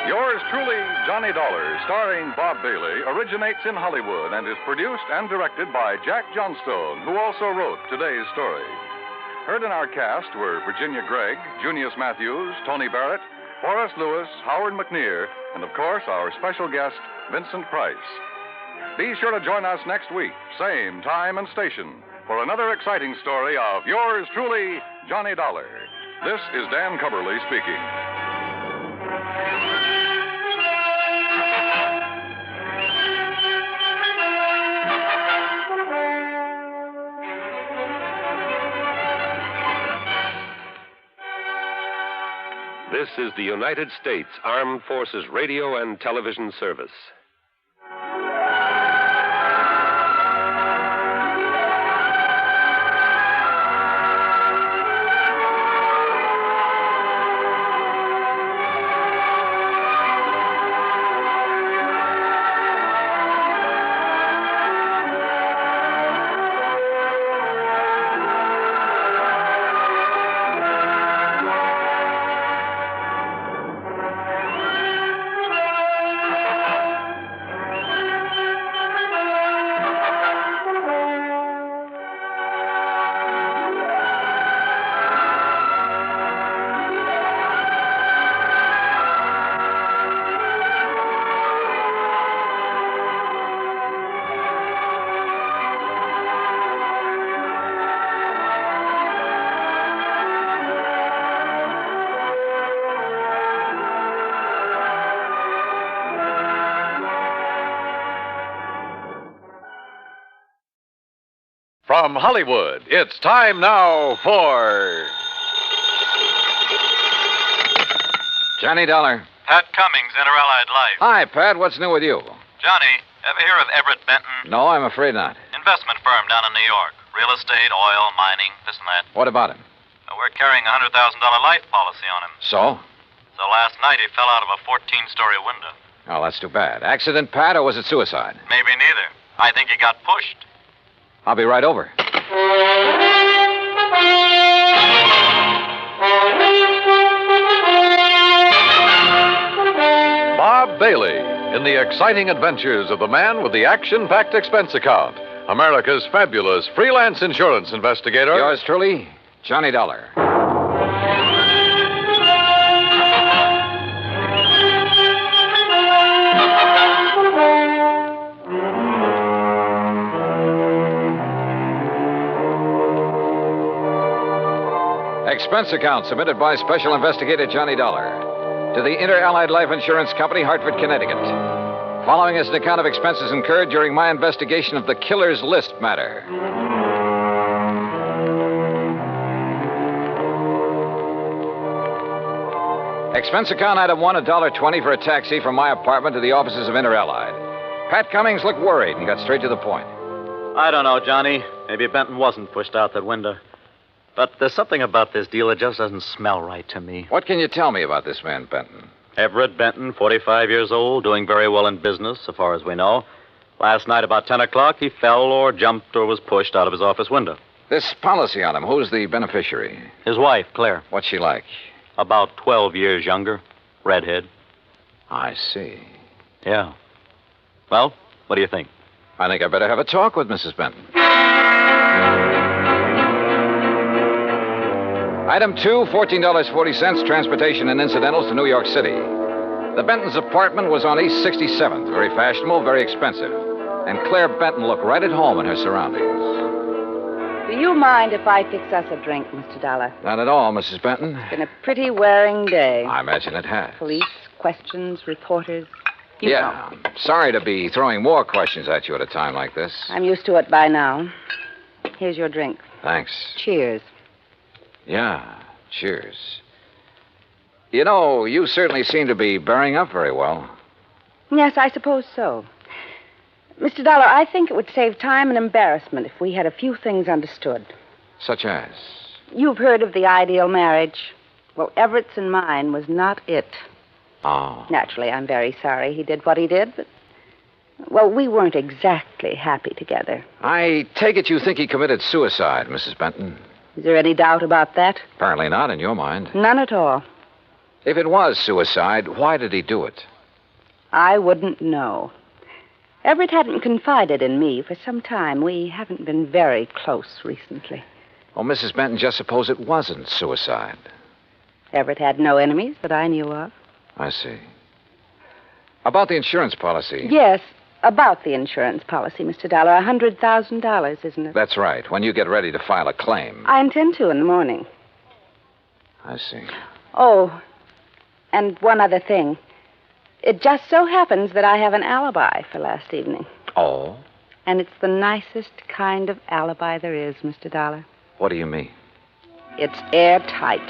S4: Yours truly, Johnny Dollar, starring Bob Bailey, originates in Hollywood and is produced and directed by Jack Johnstone, who also wrote today's story. Heard in our cast were Virginia Gregg, Junius Matthews, Tony Barrett, Forrest Lewis, Howard McNear, and, of course, our special guest, Vincent Price. Be sure to join us next week, same time and station, for another exciting story of yours truly, Johnny Dollar. This is Dan Cubberly speaking.
S10: This is the United States Armed Forces Radio and Television Service.
S4: From Hollywood, it's time now for
S15: Johnny Dollar.
S19: Pat Cummings, Inter-Allied Life.
S15: Hi, Pat. What's new with you?
S19: Johnny, ever hear of Everett Benton?
S15: No, I'm afraid not.
S19: Investment firm down in New York. Real estate, oil, mining, this and that.
S15: What about him?
S19: We're carrying a $100,000 life policy on him.
S15: So?
S19: So last night he fell out of a 14-story window.
S15: Oh, that's too bad. Accident, Pat, or was it suicide?
S19: Maybe neither. I think he got pushed.
S15: I'll be right over.
S23: Bob Bailey in the exciting adventures of the man with the action-packed expense account, America's fabulous freelance insurance investigator.
S15: Yours truly, Johnny Dollar. Expense account submitted by Special Investigator Johnny Dollar to the Inter-Allied Life Insurance Company, Hartford, Connecticut. Following is an account of expenses incurred during my investigation of the Killer's List matter. Expense account item 1, $1.20 for a taxi from my apartment to the offices of Inter-Allied. Pat Cummings looked worried and got straight to the point.
S3: I don't know, Johnny. Maybe Benton wasn't pushed out that window. But there's something about this deal that just doesn't smell right to me.
S15: What can you tell me about this man, Benton?
S3: Everett Benton, 45 years old, doing very well in business, so far as we know. Last night about 10 o'clock, he fell or jumped or was pushed out of his office window.
S15: This policy on him, who's the beneficiary?
S3: His wife, Claire.
S15: What's she like?
S3: About 12 years younger. Redhead.
S15: I see.
S3: Yeah. Well, what do you think?
S15: I think I better have a talk with Mrs. Benton. Item 2, $14.40, transportation and incidentals to New York City. The Benton's apartment was on East 67th, very fashionable, very expensive. And Claire Benton looked right at home in her surroundings.
S20: Do you mind if I fix us a drink, Mr. Dollar?
S15: Not at all, Mrs. Benton.
S20: It's been a pretty wearing day.
S15: I imagine it has.
S20: Police, questions, reporters. You
S15: yeah,
S20: know.
S15: I'm sorry to be throwing more questions at you at a time like this.
S20: I'm used to it by now. Here's your drink.
S15: Thanks.
S20: Cheers.
S15: Yeah, cheers. You know, you certainly seem to be bearing up very well.
S20: Yes, I suppose so. Mr. Dollar, I think it would save time and embarrassment if we had a few things understood.
S15: Such as?
S20: You've heard of the ideal marriage. Well, Everett's and mine was not it.
S15: Oh.
S20: Naturally, I'm very sorry he did what he did, but... Well, we weren't exactly happy together.
S15: I take it you think he committed suicide, Mrs. Benton.
S20: Is there any doubt about that?
S15: Apparently not, in your mind.
S20: None at all.
S15: If it was suicide, why did he do it?
S20: I wouldn't know. Everett hadn't confided in me for some time. We haven't been very close recently.
S15: Oh, Mrs. Benton, just suppose it wasn't suicide.
S20: Everett had no enemies that I knew of.
S15: I see. About the insurance policy.
S20: Yes, about the insurance policy, Mr. Dollar. $100,000, isn't it?
S15: That's right, when you get ready to file a claim.
S20: I intend to in the morning.
S15: I see.
S20: Oh, and one other thing. It just so happens that I have an alibi for last evening.
S15: Oh?
S20: And it's the nicest kind of alibi there is, Mr. Dollar.
S15: What do you mean?
S20: It's airtight.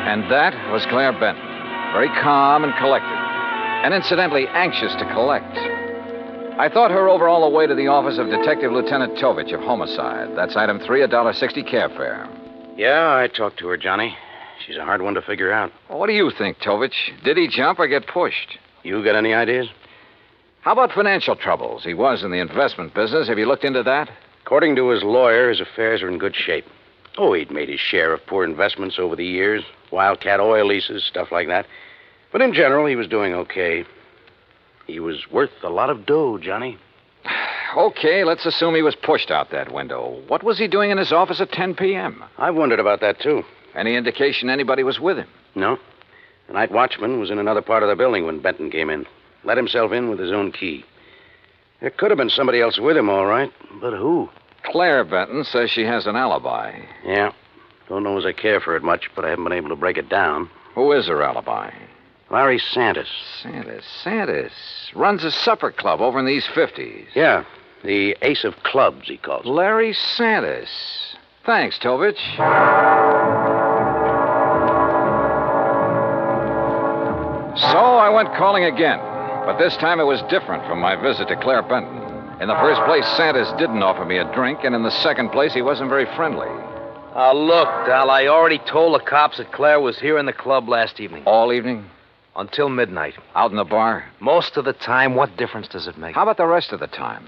S15: And that was Claire Benton. Very calm and collected. And incidentally, anxious to collect. I thought her over all the way to the office of Detective Lieutenant Tovich of Homicide. That's item 3, $1.60 cab fare.
S6: Yeah, I talked to her, Johnny. She's a hard one to figure out.
S15: Well, what do you think, Tovich? Did he jump or get pushed?
S6: You got any ideas?
S15: How about financial troubles? He was in the investment business. Have you looked into that?
S6: According to his lawyer, his affairs are in good shape. Oh, he'd made his share of poor investments over the years. Wildcat oil leases, stuff like that. But in general, he was doing okay. He was worth a lot of dough, Johnny.
S15: Okay, let's assume he was pushed out that window. What was he doing in his office at 10 p.m.?
S6: I've wondered about that, too.
S15: Any indication anybody was with him?
S6: No. The night watchman was in another part of the building when Benton came in. Let himself in with his own key. There could have been somebody else with him, all right. But who?
S15: Claire Benton says she has an alibi.
S6: Yeah. Don't know as I care for it much, but I haven't been able to break it down.
S15: Who is her alibi?
S6: Larry Santis.
S15: Santis. Runs a supper club over in the East 50s.
S6: Yeah. The Ace of Clubs, he calls it.
S15: Larry Santis. Thanks, Tovich. So I went calling again. But this time it was different from my visit to Claire Benton. In the first place, Santas didn't offer me a drink, and in the second place, he wasn't very friendly.
S6: Look, Dal, I already told the cops that Claire was here in the club last evening.
S15: All evening?
S6: Until midnight.
S15: Out in the bar?
S6: Most of the time. What difference does it make?
S15: How about the rest of the time?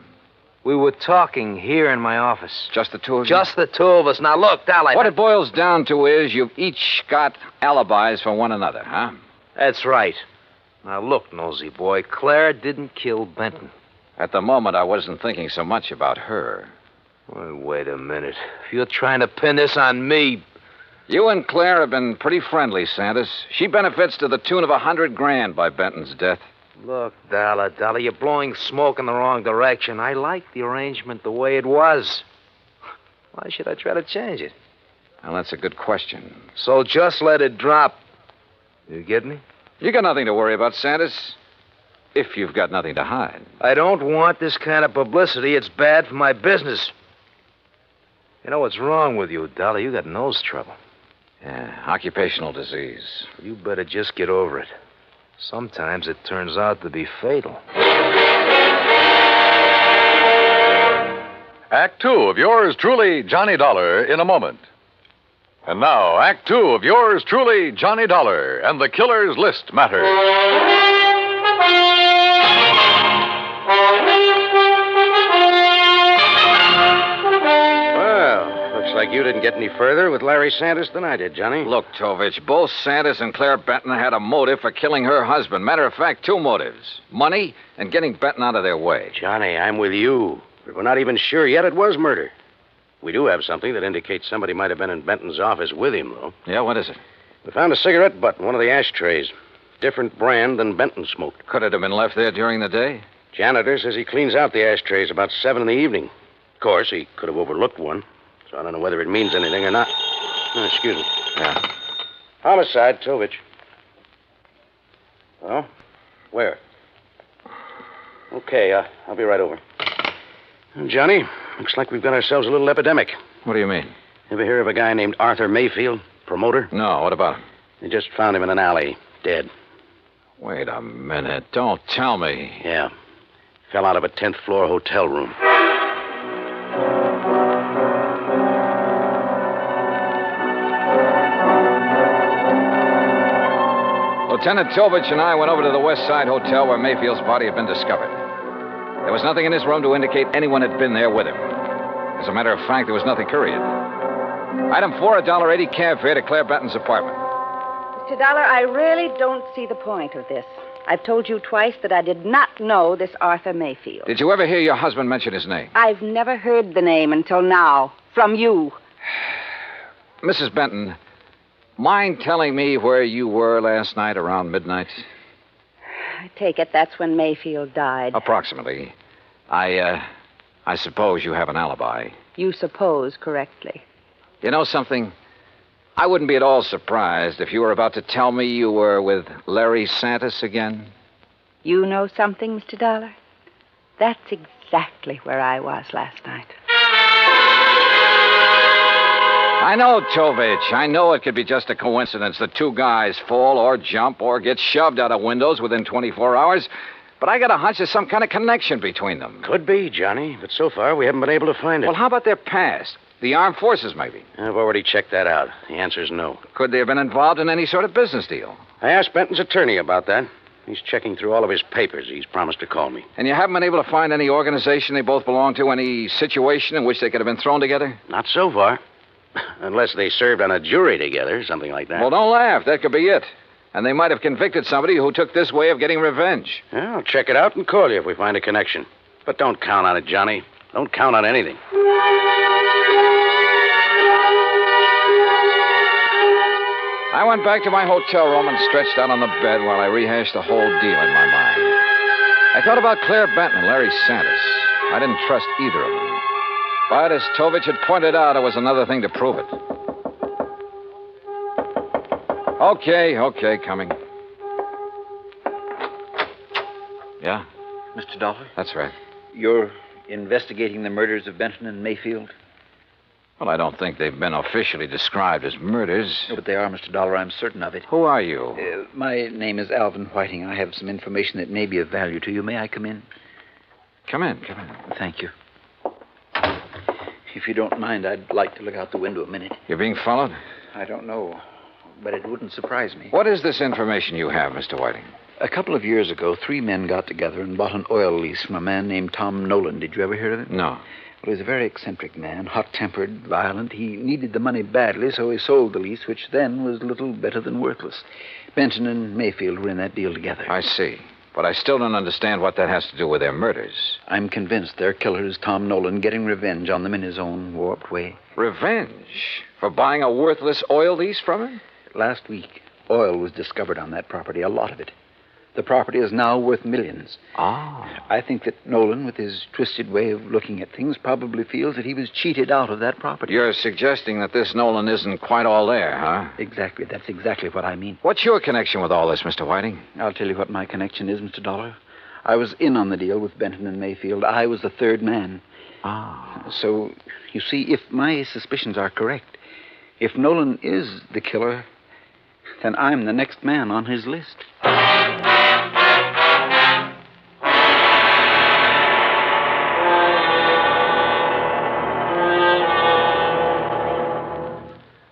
S6: We were talking here in my office.
S15: Just the two of you?
S6: Just the two of us. Now, look, Dal,
S15: What it boils down to is you've each got alibis for one another, huh?
S6: That's right. Now, look, nosy boy, Claire didn't kill Benton.
S15: At the moment, I wasn't thinking so much about her.
S6: Well, wait a minute. If you're trying to pin this on me...
S15: You and Claire have been pretty friendly, Santas. She benefits to the tune of $100,000 by Benton's death.
S6: Look, Dollar, you're blowing smoke in the wrong direction. I like the arrangement the way it was. Why should I try to change it?
S15: Well, that's a good question.
S6: So just let it drop. You get me?
S15: You got nothing to worry about, Santas. If you've got nothing to hide.
S6: I don't want this kind of publicity. It's bad for my business. You know what's wrong with you, Dollar? You got nose trouble.
S15: Yeah, occupational disease.
S6: You better just get over it. Sometimes it turns out to be fatal.
S23: Act two of yours truly, Johnny Dollar, in a moment. And now, Act two of yours truly, Johnny Dollar, and the Killer's List Matter.
S6: Well, looks like you didn't get any further with Larry Santas than I did, Johnny.
S15: Look, Tovich, both Santas and Claire Benton had a motive for killing her husband. Matter of fact, two motives. Money and getting Benton out of their way.
S6: Johnny, I'm with you. But we're not even sure yet it was murder. We do have something that indicates somebody might have been in Benton's office with him, though.
S15: Yeah, what is it?
S6: We found a cigarette butt in one of the ashtrays. Different brand than Benton smoked.
S15: Could it have been left there during the day?
S6: Janitor says he cleans out the ashtrays about 7 in the evening. Of course, he could have overlooked one, so I don't know whether it means anything or not. Oh, excuse me.
S15: Yeah.
S6: Homicide, Tovich. Oh? Where? Okay, I'll be right over. Well, Johnny, looks like we've got ourselves a little epidemic.
S15: What do you mean?
S6: Ever hear of a guy named Arthur Mayfield, promoter?
S15: No, what about him?
S6: They just found him in an alley, dead.
S15: Wait a minute. Don't tell me.
S6: Yeah. Fell out of a 10th floor hotel room.
S15: Lieutenant Tovich and I went over to the West Side Hotel where Mayfield's body had been discovered. There was nothing in his room to indicate anyone had been there with him. As a matter of fact, there was nothing couriered. Item 4, $1.80 cab fare to Claire Benton's apartment.
S20: Mr. Dollar, I really don't see the point of this. I've told you twice that I did not know this Arthur Mayfield.
S15: Did you ever hear your husband mention his name?
S20: I've never heard the name until now. From you.
S15: Mrs. Benton, mind telling me where you were last night around midnight?
S20: I take it that's when Mayfield died.
S15: Approximately. I suppose you have an alibi.
S20: You suppose correctly.
S15: You know something? I wouldn't be at all surprised if you were about to tell me you were with Larry Santas again.
S20: You know something, Mr. Dollar? That's exactly where I was last night.
S15: I know, Tovich. I know it could be just a coincidence that two guys fall or jump or get shoved out of windows within 24 hours. But I got a hunch there's some kind of connection between them.
S6: Could be, Johnny. But so far, we haven't been able to find it.
S15: Well, how about their past? The armed forces, maybe?
S6: I've already checked that out. The answer's no.
S15: Could they have been involved in any sort of business deal?
S6: I asked Benton's attorney about that. He's checking through all of his papers. He's promised to call me.
S15: And you haven't been able to find any organization they both belong to, any situation in which they could have been thrown together?
S6: Not so far. Unless they served on a jury together, something like that.
S15: Well, don't laugh. That could be it. And they might have convicted somebody who took this way of getting revenge.
S6: Yeah, I'll check it out and call you if we find a connection. But don't count on it, Johnny. Don't count on anything.
S15: I went back to my hotel room and stretched out on the bed while I rehashed the whole deal in my mind. I thought about Claire Benton and Larry Santas. I didn't trust either of them. But as Tovich had pointed out, it was another thing to prove it. Okay, coming. Yeah?
S5: Mr. Dollar?
S15: That's right.
S5: You're investigating the murders of Benton and Mayfield?
S15: Well, I don't think they've been officially described as murders.
S5: No, but they are, Mr. Dollar. I'm certain of it.
S15: Who are you?
S5: My name is Alvin Whiting. I have some information that may be of value to you. May I come in?
S15: Come in.
S5: Thank you. If you don't mind, I'd like to look out the window a minute.
S15: You're being followed?
S5: I don't know, but it wouldn't surprise me.
S15: What is this information you have, Mr. Whiting?
S5: A couple of years ago, 3 men got together and bought an oil lease from a man named Tom Nolan. Did you ever hear of him?
S15: No.
S5: Well, he was a very eccentric man, hot-tempered, violent. He needed the money badly, so he sold the lease, which then was little better than worthless. Benton and Mayfield were in that deal together.
S15: I see. But I still don't understand what that has to do with their murders.
S5: I'm convinced their killer is Tom Nolan, getting revenge on them in his own warped way.
S15: Revenge? For buying a worthless oil lease from him?
S5: Last week, oil was discovered on that property, a lot of it. The property is now worth millions.
S15: Ah.
S5: I think that Nolan, with his twisted way of looking at things, probably feels that he was cheated out of that property.
S15: You're suggesting that this Nolan isn't quite all there, huh?
S5: Exactly. That's exactly what I mean.
S15: What's your connection with all this, Mr. Whiting?
S5: I'll tell you what my connection is, Mr. Dollar. I was in on the deal with Benton and Mayfield. I was the third man.
S15: Ah.
S5: So, you see, if my suspicions are correct, if Nolan is the killer, then I'm the next man on his list.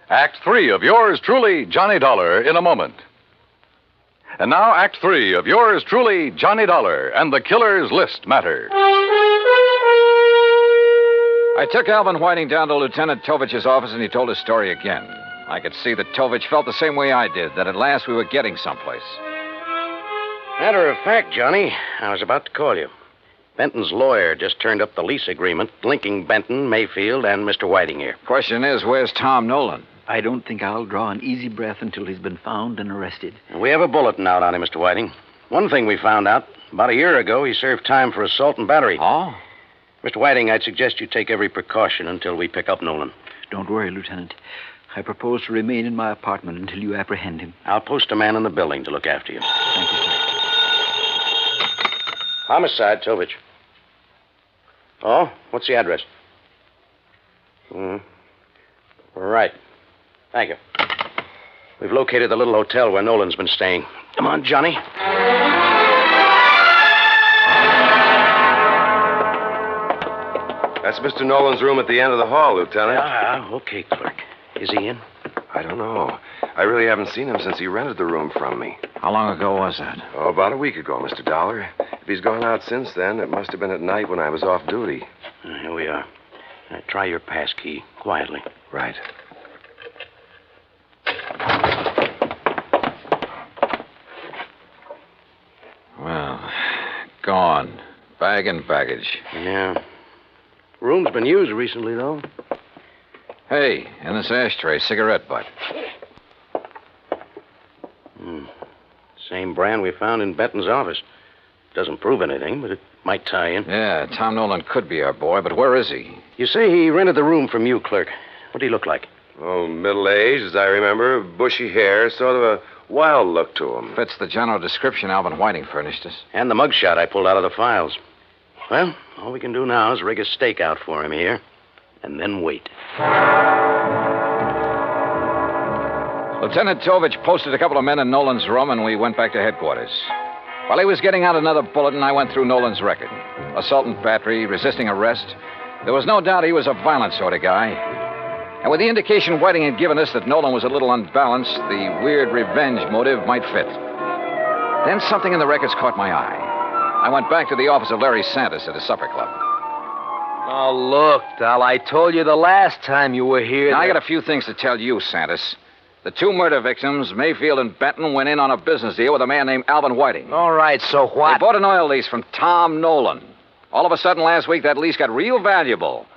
S12: Act 3 of yours truly, Johnny Dollar, in a moment. And now, Act 3 of yours truly, Johnny Dollar, and the Killer's List matter.
S15: I took Alvin Whiting down to Lieutenant Tovich's office, and he told his story again. I could see that Tovich felt the same way I did, that at last we were getting someplace.
S6: Matter of fact, Johnny, I was about to call you. Benton's lawyer just turned up the lease agreement linking Benton, Mayfield, and Mr. Whiting here.
S15: Question is, where's Tom Nolan?
S5: I don't think I'll draw an easy breath until he's been found and arrested.
S6: We have a bulletin out on him, Mr. Whiting. One thing we found out, about a year ago, he served time for assault and battery.
S15: Oh?
S6: Mr. Whiting, I'd suggest you take every precaution until we pick up Nolan.
S5: Don't worry, Lieutenant. I propose to remain in my apartment until you apprehend him.
S6: I'll post a man in the building to look after you.
S5: Thank you, sir.
S6: Homicide, Tovich. Oh, what's the address? Right. Thank you. We've located the little hotel where Nolan's been staying. Come on, Johnny.
S7: That's Mr. Nolan's room at the end of the hall, Lieutenant.
S6: Okay, clerk. Is he in?
S7: I don't know. I really haven't seen him since he rented the room from me.
S15: How long ago was that?
S7: Oh, about a week ago, Mr. Dollar. If he's gone out since then, it must have been at night when I was off duty.
S6: Here we are. Try your pass key, quietly.
S7: Right.
S15: Well, gone. Bag and baggage.
S6: Yeah. Room's been used recently, though.
S15: Hey, in this ashtray, cigarette butt.
S6: Same brand we found in Benton's office. Doesn't prove anything, but it might tie in.
S15: Yeah, Tom Nolan could be our boy, but where is he?
S6: You say he rented the room from you, clerk. What did he look like?
S7: Oh, middle-aged, as I remember. Bushy hair, sort of a wild look to him.
S15: Fits the general description Alvin Whiting furnished us.
S6: And the mugshot I pulled out of the files. Well, all we can do now is rig a stake out for him here, and then wait.
S15: Lieutenant Tovich posted a couple of men in Nolan's room, and we went back to headquarters. While he was getting out another bulletin, I went through Nolan's record. Assault and battery, resisting arrest. There was no doubt he was a violent sort of guy. And with the indication Whiting had given us that Nolan was a little unbalanced, the weird revenge motive might fit. Then something in the records caught my eye. I went back to the office of Larry Santis at a supper club.
S21: Oh, look, Dal, I told you the last time you were here.
S15: Now, I got a few things to tell you, Santis. The 2 murder victims, Mayfield and Benton, went in on a business deal with a man named Alvin Whiting.
S21: All right, so what?
S15: They bought an oil lease from Tom Nolan. All of a sudden last week, that lease got real valuable.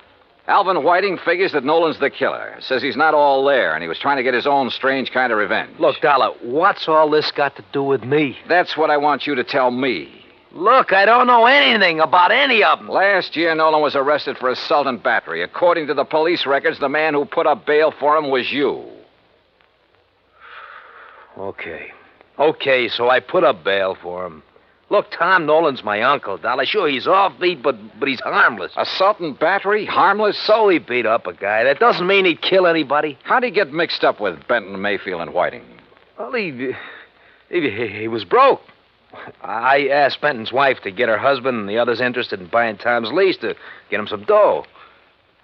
S15: Alvin Whiting figures that Nolan's the killer. Says he's not all there, and he was trying to get his own strange kind of revenge.
S21: Look, Dollar, what's all this got to do with me?
S15: That's what I want you to tell me.
S21: Look, I don't know anything about any of them.
S15: Last year, Nolan was arrested for assault and battery. According to the police records, the man who put up bail for him was you.
S21: Okay, so I put up bail for him. Look, Tom Nolan's my uncle, Dollar. Sure, he's offbeat, but he's harmless.
S15: Assault and battery? Harmless?
S21: So he beat up a guy. That doesn't mean he'd kill anybody.
S15: How'd he get mixed up with Benton, Mayfield, and Whiting?
S21: Well, he was broke.
S9: I asked Benton's wife to get her husband and the others interested in buying Tom's lease to get him some dough.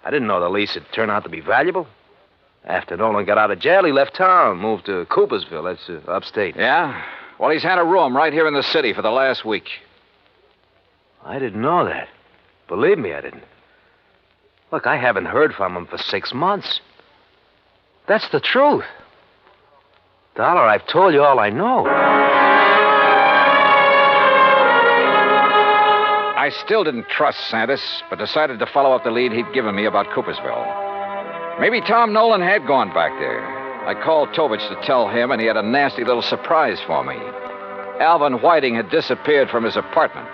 S9: I didn't know the lease would turn out to be valuable. After Nolan got out of jail, he left town, moved to Coopersville. That's upstate.
S15: Yeah? Well, he's had a room right here in the city for the last week.
S9: I didn't know that. Believe me, I didn't. Look, I haven't heard from him for 6 months. That's the truth. Dollar, I've told you all I know.
S15: I still didn't trust Santis, but decided to follow up the lead he'd given me about Coopersville. Maybe Tom Nolan had gone back there. I called Tovich to tell him, and he had a nasty little surprise for me. Alvin Whiting had disappeared from his apartment.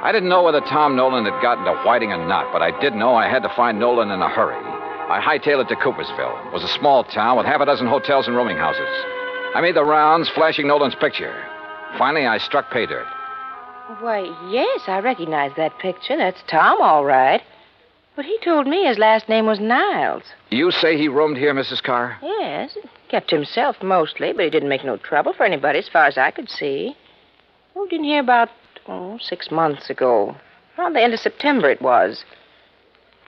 S15: I didn't know whether Tom Nolan had gotten to Whiting or not, but I did know I had to find Nolan in a hurry. I hightailed it to Coopersville. It was a small town with half a dozen hotels and rooming houses. I made the rounds, flashing Nolan's picture. Finally, I struck pay dirt.
S18: Why, yes, I recognize that picture. That's Tom, all right. But he told me his last name was Niles.
S15: You say he roomed here, Mrs. Carr?
S18: Yes, kept himself mostly, but he didn't make no trouble for anybody as far as I could see. Moved in here about, 6 months ago. Around the end of September it was.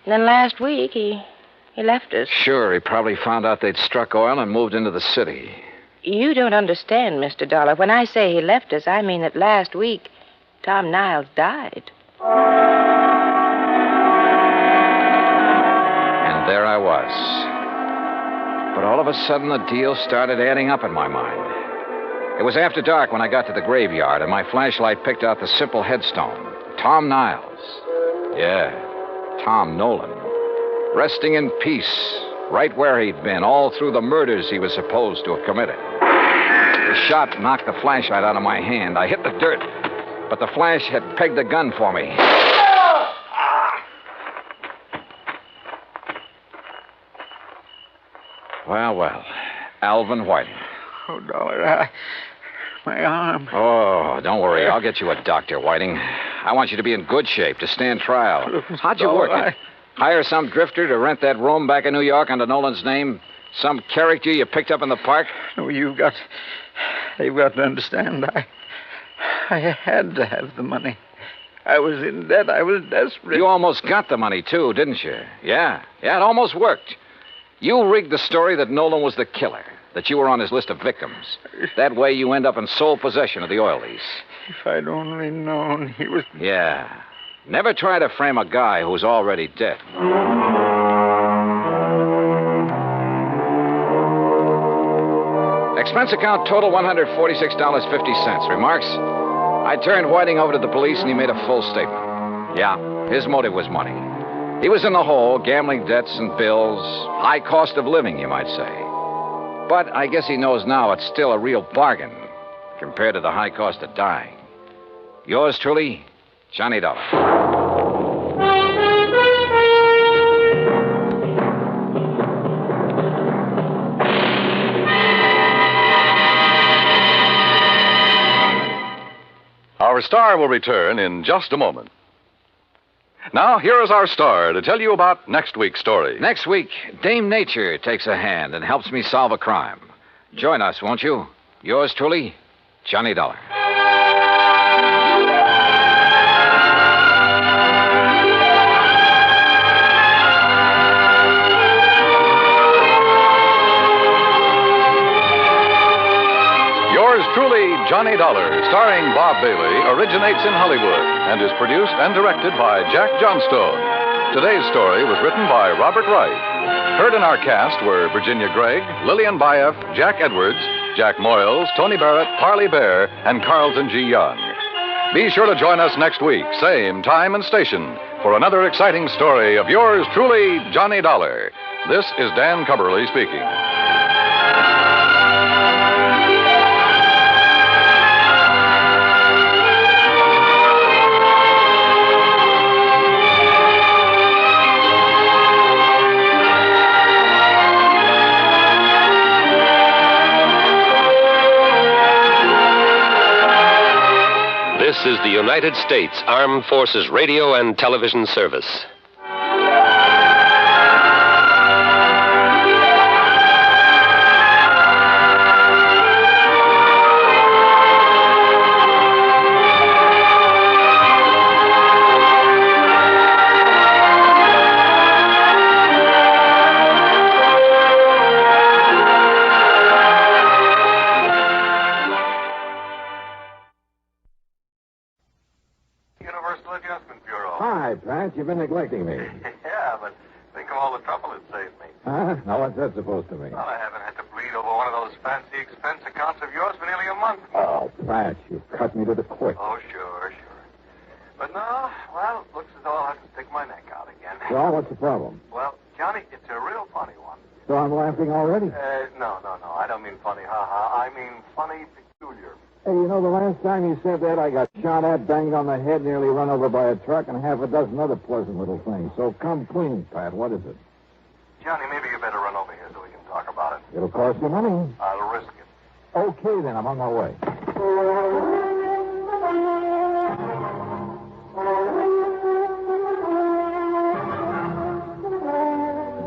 S18: And then last week he left us.
S15: Sure, he probably found out they'd struck oil and moved into the city.
S18: You don't understand, Mr. Dollar. When I say he left us, I mean that last week Tom Niles died.
S15: And there I was. But all of a sudden, the deal started adding up in my mind. It was after dark when I got to the graveyard, and my flashlight picked out the simple headstone. Tom Niles. Yeah, Tom Nolan. Resting in peace, right where he'd been, all through the murders he was supposed to have committed. The shot knocked the flashlight out of my hand. I hit the dirt, but the flash had pegged the gun for me. Well, Alvin Whiting.
S5: Oh, Dollar, my arm.
S15: Oh, don't worry. I'll get you a doctor, Whiting. I want you to be in good shape to stand trial. How'd you work it? Hire some drifter to rent that room back in New York under Nolan's name? Some character you picked up in the park?
S5: No, they've got to understand. I had to have the money. I was in debt. I was desperate.
S15: You almost got the money, too, didn't you? Yeah, it almost worked. You rigged the story that Nolan was the killer, that you were on his list of victims. That way you end up in sole possession of the oil lease.
S5: If I'd only known he was...
S15: Yeah. Never try to frame a guy who's already dead. Expense account total $146.50. Remarks? I turned Whiting over to the police and he made a full statement. Yeah, his motive was money. He was in the hole, gambling debts and bills, high cost of living, you might say. But I guess he knows now it's still a real bargain compared to the high cost of dying. Yours truly, Johnny Dollar.
S4: Our star will return in just a moment. Now, here is our star to tell you about next week's story.
S15: Next week, Dame Nature takes a hand and helps me solve a crime. Join us, won't you? Yours truly, Johnny Dollar.
S4: Yours truly, Johnny Dollar, starring Bob Bailey, originates in Hollywood and is produced and directed by Jack Johnstone. Today's story was written by Robert Wright. Heard in our cast were Virginia Gregg, Lillian Bayef, Jack Edwards, Jack Moyles, Tony Barrett, Parley Bear, and Carlton G. Young. Be sure to join us next week, same time and station, for another exciting story of yours truly, Johnny Dollar. This is Dan Cumberly speaking.
S10: This is the United States Armed Forces Radio and Television Service.
S2: you've been neglecting me.
S19: Yeah, but think of all the trouble it saved me.
S2: Huh? Now, what's that supposed to mean?
S19: Well, I haven't had to bleed over one of those fancy expense accounts of yours for nearly a month.
S2: Oh, Pat, you've cut me to the quick.
S19: Oh, sure. But no, well, looks as though I'll have to stick my neck out again.
S2: So, what's the problem?
S19: Well, Johnny, it's a real funny one.
S2: So I'm laughing already?
S19: No. I don't mean funny, ha-ha. I mean funny, peculiar.
S2: Hey, you know, the last time you said that, I got shot at, banged on the head, nearly run over by a truck, and half a dozen other pleasant little things. So come clean, Pat. What is it?
S19: Johnny, maybe you better run over here so we can talk about it.
S2: It'll cost you money.
S19: I'll risk it.
S2: Okay, then. I'm on my way.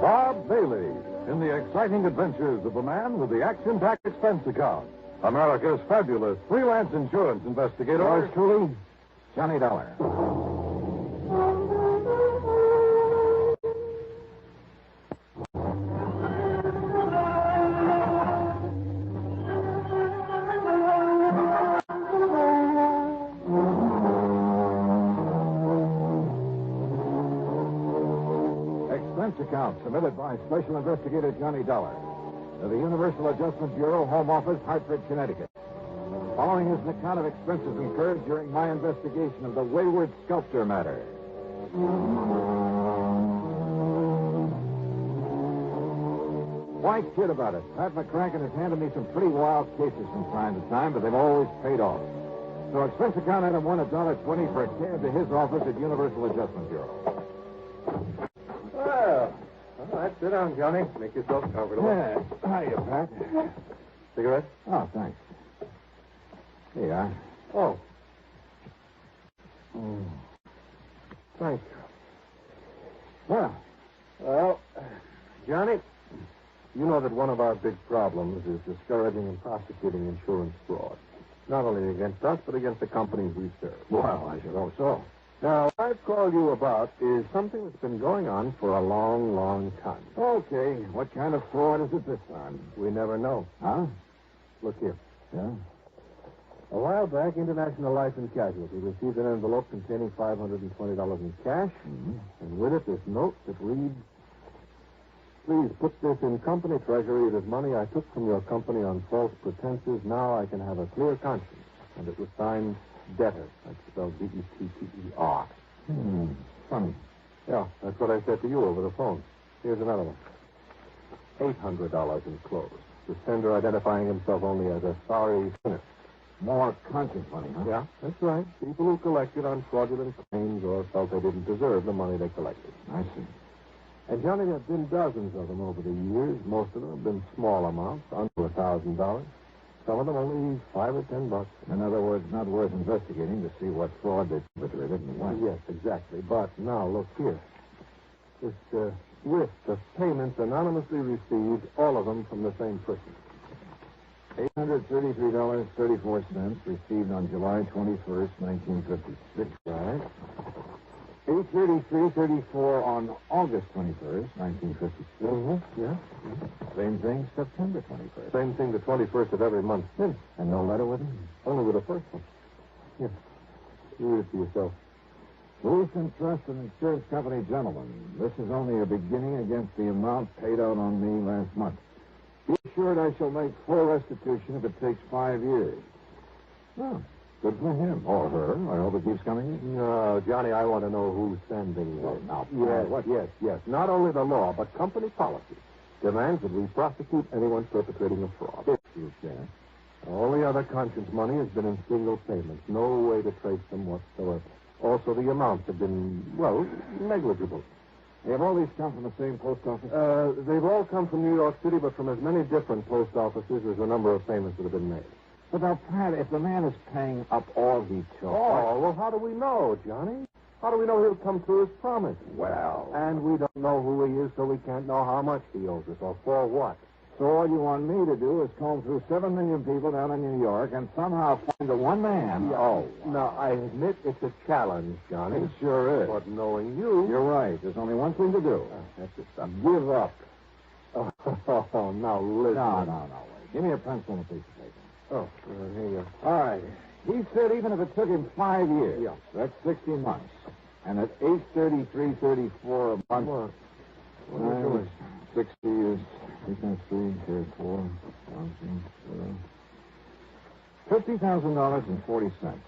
S14: Bob Bailey in the exciting adventures of the man with the action-packed expense account. America's fabulous freelance insurance investigator.
S2: Yours truly, Johnny Dollar. Expense account submitted by Special Investigator Johnny Dollar to the Universal Adjustment Bureau, Home Office, Hartford, Connecticut. Following is an account of expenses incurred during my investigation of the Wayward Sculptor matter. Why kid about it? Pat McCracken has handed me some pretty wild cases from time to time, but they've always paid off. So expense account item one, $1.20 for a cab to his office at Universal Adjustment Bureau.
S17: Well, all right, sit down, Johnny. Make yourself comfortable.
S2: Yeah. Hiya, Pat.
S17: Cigarette?
S2: Oh, thanks. Here you are.
S17: Oh. Thank you. Well, Johnny, you know that one of our big problems is discouraging and prosecuting insurance fraud. Not only against us, but against the companies we serve.
S2: Well, I should hope so.
S17: Now, what I've called you about is something that's been going on for a long, long time.
S2: Okay. What kind of fraud is it this time?
S17: We never know.
S2: Huh?
S17: Look here.
S2: Yeah?
S17: A while back, International Life and Casualty received an envelope containing $520 in cash, and with it this note that reads, "Please put this in company treasury. It is money I took from your company on false pretenses. Now I can have a clear conscience." And it was signed Debtor. That's spelled D-E-T-T-E-R.
S2: Funny.
S17: Yeah, that's what I said to you over the phone. Here's another one. $800 enclosed. The sender identifying himself only as a sorry sinner.
S2: More conscience money, huh?
S17: Yeah, that's right. People who collected on fraudulent claims or felt they didn't deserve the money they collected.
S2: I see.
S17: And, Johnny, there have been dozens of them over the years. Most of them have been small amounts, under $1,000. Some of them only $5 or $10.
S2: In other words, not worth investigating to see what fraud they perpetrated and when.
S17: Yes, exactly. But now, look here. This list of payments anonymously received, all of them from the same person.
S2: $833.34 received on July 21st, 1956.
S17: Right.
S2: $833.34 on August 21st, 1956.
S17: Yeah.
S2: Same thing, September 21st.
S17: Same thing, the 21st of every month since.
S2: And no letter with him?
S17: Only with the first one. Here. You read it to yourself.
S2: Lucent Trust and Insurance Company, gentlemen. This is only a beginning against the amount paid out on me last month. Be assured I shall make full restitution if it takes 5 years. Oh, good for him. Or her. I hope it keeps coming in.
S17: No, Johnny, I want to know who's sending this.
S2: Well, now,
S17: Yes. Not only the law, but company policy demands that we prosecute anyone perpetrating a fraud.
S2: If you can.
S17: All the other conscience money has been in single payments. No way to trace them whatsoever. Also, the amounts have been, well, negligible.
S2: Have all these come from the same post office?
S17: They've all come from New York City, but from as many different post offices as the number of payments that have been made.
S2: But now, Pat, if the man is paying up all he took...
S17: Oh, well, how do we know, Johnny? How do we know he'll come through his promise?
S2: Well...
S17: And we don't know who he is, so we can't know how much he owes us or for what.
S2: So all you want me to do is comb through 7 million people down in New York and somehow find the one man...
S17: Yeah.
S2: Oh.
S17: Now, I admit it's a challenge, Johnny.
S2: It sure is.
S17: But knowing you...
S2: You're right. There's only one thing to do.
S17: That's it.
S2: Give up.
S17: Oh, now listen.
S2: No. Wait. Give me a pencil and a piece of paper.
S17: Oh, here you go.
S2: All right. He said even if it took him 5 years,
S17: Yeah.
S2: that's 60 months. And at $833.34 a month.
S17: What are you doing?
S2: 60 is 3 times 3, here's 4. $50,000.40.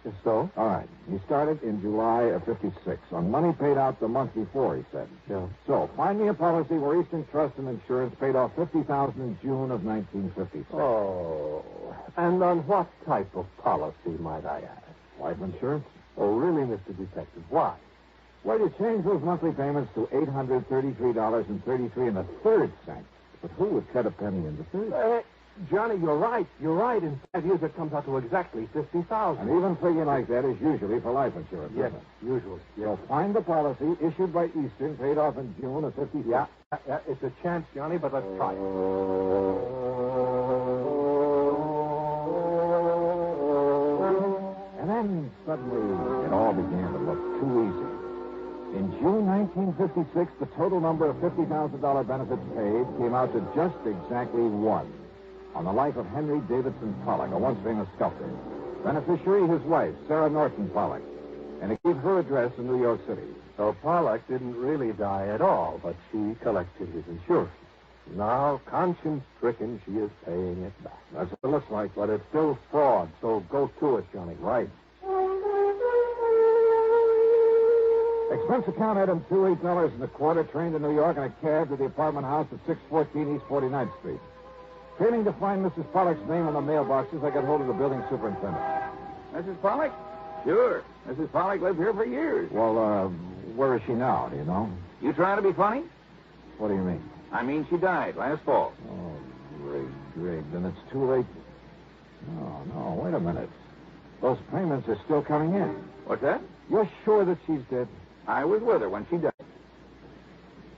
S17: Just so?
S2: All right. He started in July of 56 on money paid out the month before, he said.
S17: Yeah.
S2: So, find me a policy where Eastern Trust and Insurance paid off $50,000 in June of 1956.
S17: Oh. And on what type of policy, might I ask?
S2: Life insurance?
S17: Oh, really, Mr. Detective? Why?
S2: Well, you change those monthly payments to $833.33 cents. But who would cut a penny in the 30?
S17: Johnny, you're right. You're right. In 5 years, it comes out to exactly $50,000.
S2: And even figure like that is usually for life insurance.
S17: Yes,
S2: isn't it?
S17: usually. Yes.
S2: So find the policy issued by Eastern, paid off in June of 56.
S17: Yeah, it's a chance, Johnny, but let's try it.
S2: And then suddenly it all began to look too easy. In June 1956, the total number of $50,000 benefits paid came out to just exactly 1. On the life of Henry Davidson Pollock, a once famous sculptor. Beneficiary, his wife, Sarah Norton Pollock. And it gave her address in New York City.
S17: So Pollock didn't really die at all, but she collected his insurance. Now, conscience-stricken, she is paying it back.
S2: That's what it looks like.
S17: But it's still fraud, so go to it, Johnny.
S2: Right. Expense account item 2, $8.25, train to New York in a cab to the apartment house at 614 East 49th Street. Failing to find Mrs. Pollock's name on the mailboxes, I got hold of the building superintendent.
S5: Mrs. Pollock? Sure. Mrs. Pollock lived here for years.
S2: Well, where is she now, do you know?
S5: You trying to be funny?
S2: What do you mean?
S5: I mean, she died last fall.
S2: Oh, great. Then it's too late. No, wait a minute. Those payments are still coming in.
S5: What's that?
S2: You're sure that she's dead?
S5: I was with her when she died.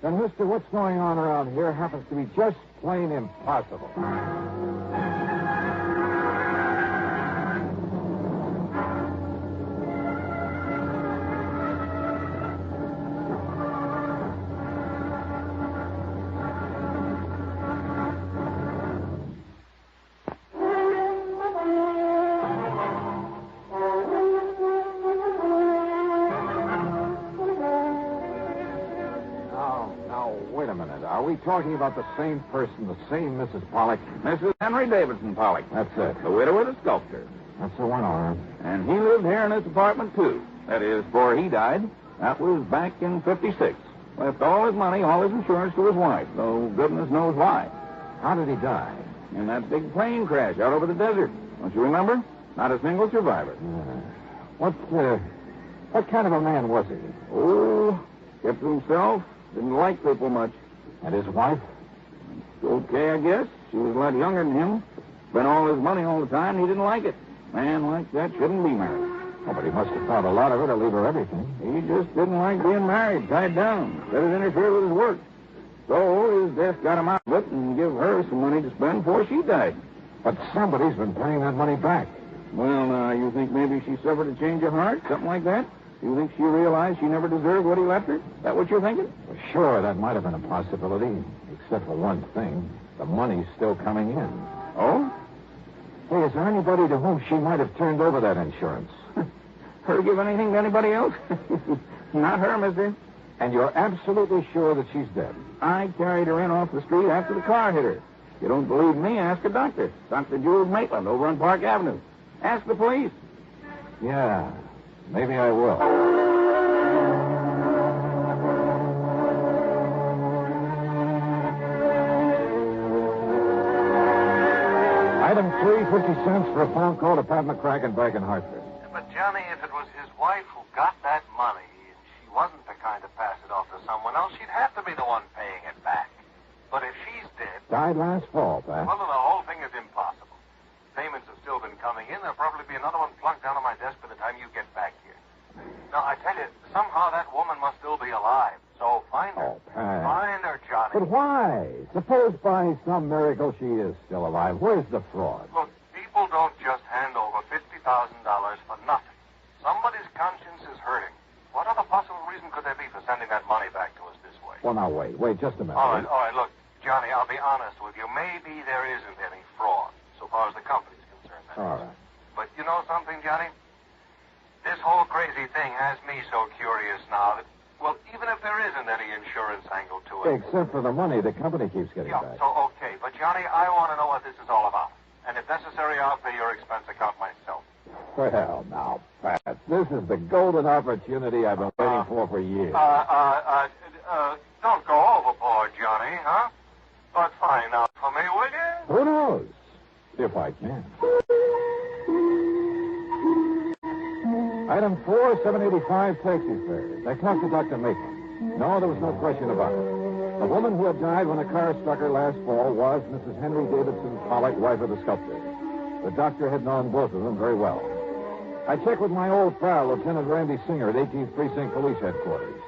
S2: Then, mister, what's going on around here happens to be just plain impossible. Talking about the same person, the same Mrs. Pollock.
S5: Mrs. Henry Davidson Pollock.
S2: That's it.
S5: The widow of the sculptor.
S2: That's the one, all right.
S5: And he lived here in this apartment, too. That is, before he died. That was back in 56. Left all his money, all his insurance to his wife, though goodness knows why.
S2: How did he die?
S5: In that big plane crash out over the desert. Don't you remember? Not a single survivor.
S2: What kind of a man was he?
S5: Oh, kept to himself. Didn't like people much.
S2: And his wife?
S5: Okay, I guess. She was a lot younger than him. Spent all his money all the time, and he didn't like it. Man like that shouldn't be married.
S2: Oh, but he must have thought a lot of her to leave her everything.
S5: He just didn't like being married, tied down. Let it interfere with his work. So his death got him out of it and give her some money to spend before she died.
S2: But somebody's been paying that money back.
S5: Well, now, you think maybe she suffered a change of heart? Something like that? You think she realized she never deserved what he left her? Is that what you're thinking?
S2: Well, sure, that might have been a possibility. Except for one thing. The money's still coming in.
S5: Oh?
S2: Hey, is there anybody to whom she might have turned over that insurance?
S5: Her give anything to anybody else? Not her, mister.
S2: And you're absolutely sure that she's dead?
S5: I carried her in off the street after the car hit her. If you don't believe me, ask a doctor. Dr. Jules Maitland over on Park Avenue. Ask the police.
S2: Yeah, maybe I will. Item 3, 50 cents for a phone call to Pat McCracken back in Hartford.
S19: But, Johnny, if it was his wife who got that money and she wasn't the kind to pass it off to someone else, she'd have to be the one paying it back. But if she's dead...
S2: Died last fall, Pat.
S19: Well, then the whole thing is impossible. Payments have still been coming in. There'll probably be another one plunked down on my desk by the time you get back here. Now, I tell you, somehow that woman must still be alive. So find her.
S2: Oh, Pat.
S19: Find her, Johnny.
S2: But why? Suppose by some miracle she is still alive. Where's the fraud?
S19: Look, people don't just hand over $50,000 for nothing. Somebody's conscience is hurting. What other possible reason could there be for sending that money back to us this way?
S2: Well, now, wait just a minute.
S19: All right, look, Johnny, I'll be honest with you. Maybe there isn't any fraud, so far as the company's concerned.
S2: All right.
S19: But you know something, Johnny? This whole crazy thing has me so curious now that, well, even if there isn't any insurance angle to it.
S2: Except for the money the company keeps getting back.
S19: So, okay. But, Johnny, I want to know what this is all about. And if necessary, I'll pay your expense account myself.
S2: Well, now, Pat, this is the golden opportunity I've been waiting for years.
S19: Don't go overboard, Johnny, huh? But find out for me, will you?
S2: Who knows? If I can. Item 4, 785 taxi fares. I talked to Dr. Maitland. No, there was no question about it. The woman who had died when a car struck her last fall was Mrs. Henry Davidson Pollock, wife of the sculptor. The doctor had known both of them very well. I checked with my old pal, Lieutenant Randy Singer at 18th Precinct Police Headquarters.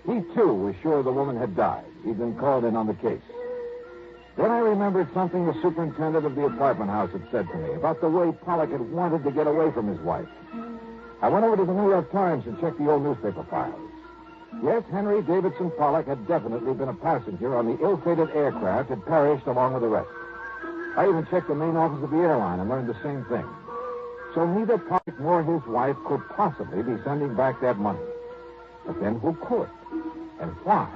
S2: He, too, was sure the woman had died. He'd been called in on the case. Then I remembered something the superintendent of the apartment house had said to me about the way Pollock had wanted to get away from his wife. I went over to the New York Times and checked the old newspaper files. Yes, Henry Davidson Pollock had definitely been a passenger on the ill-fated aircraft had perished along with the rest. I even checked the main office of the airline and learned the same thing. So neither Pollock nor his wife could possibly be sending back that money. But then who could? And why?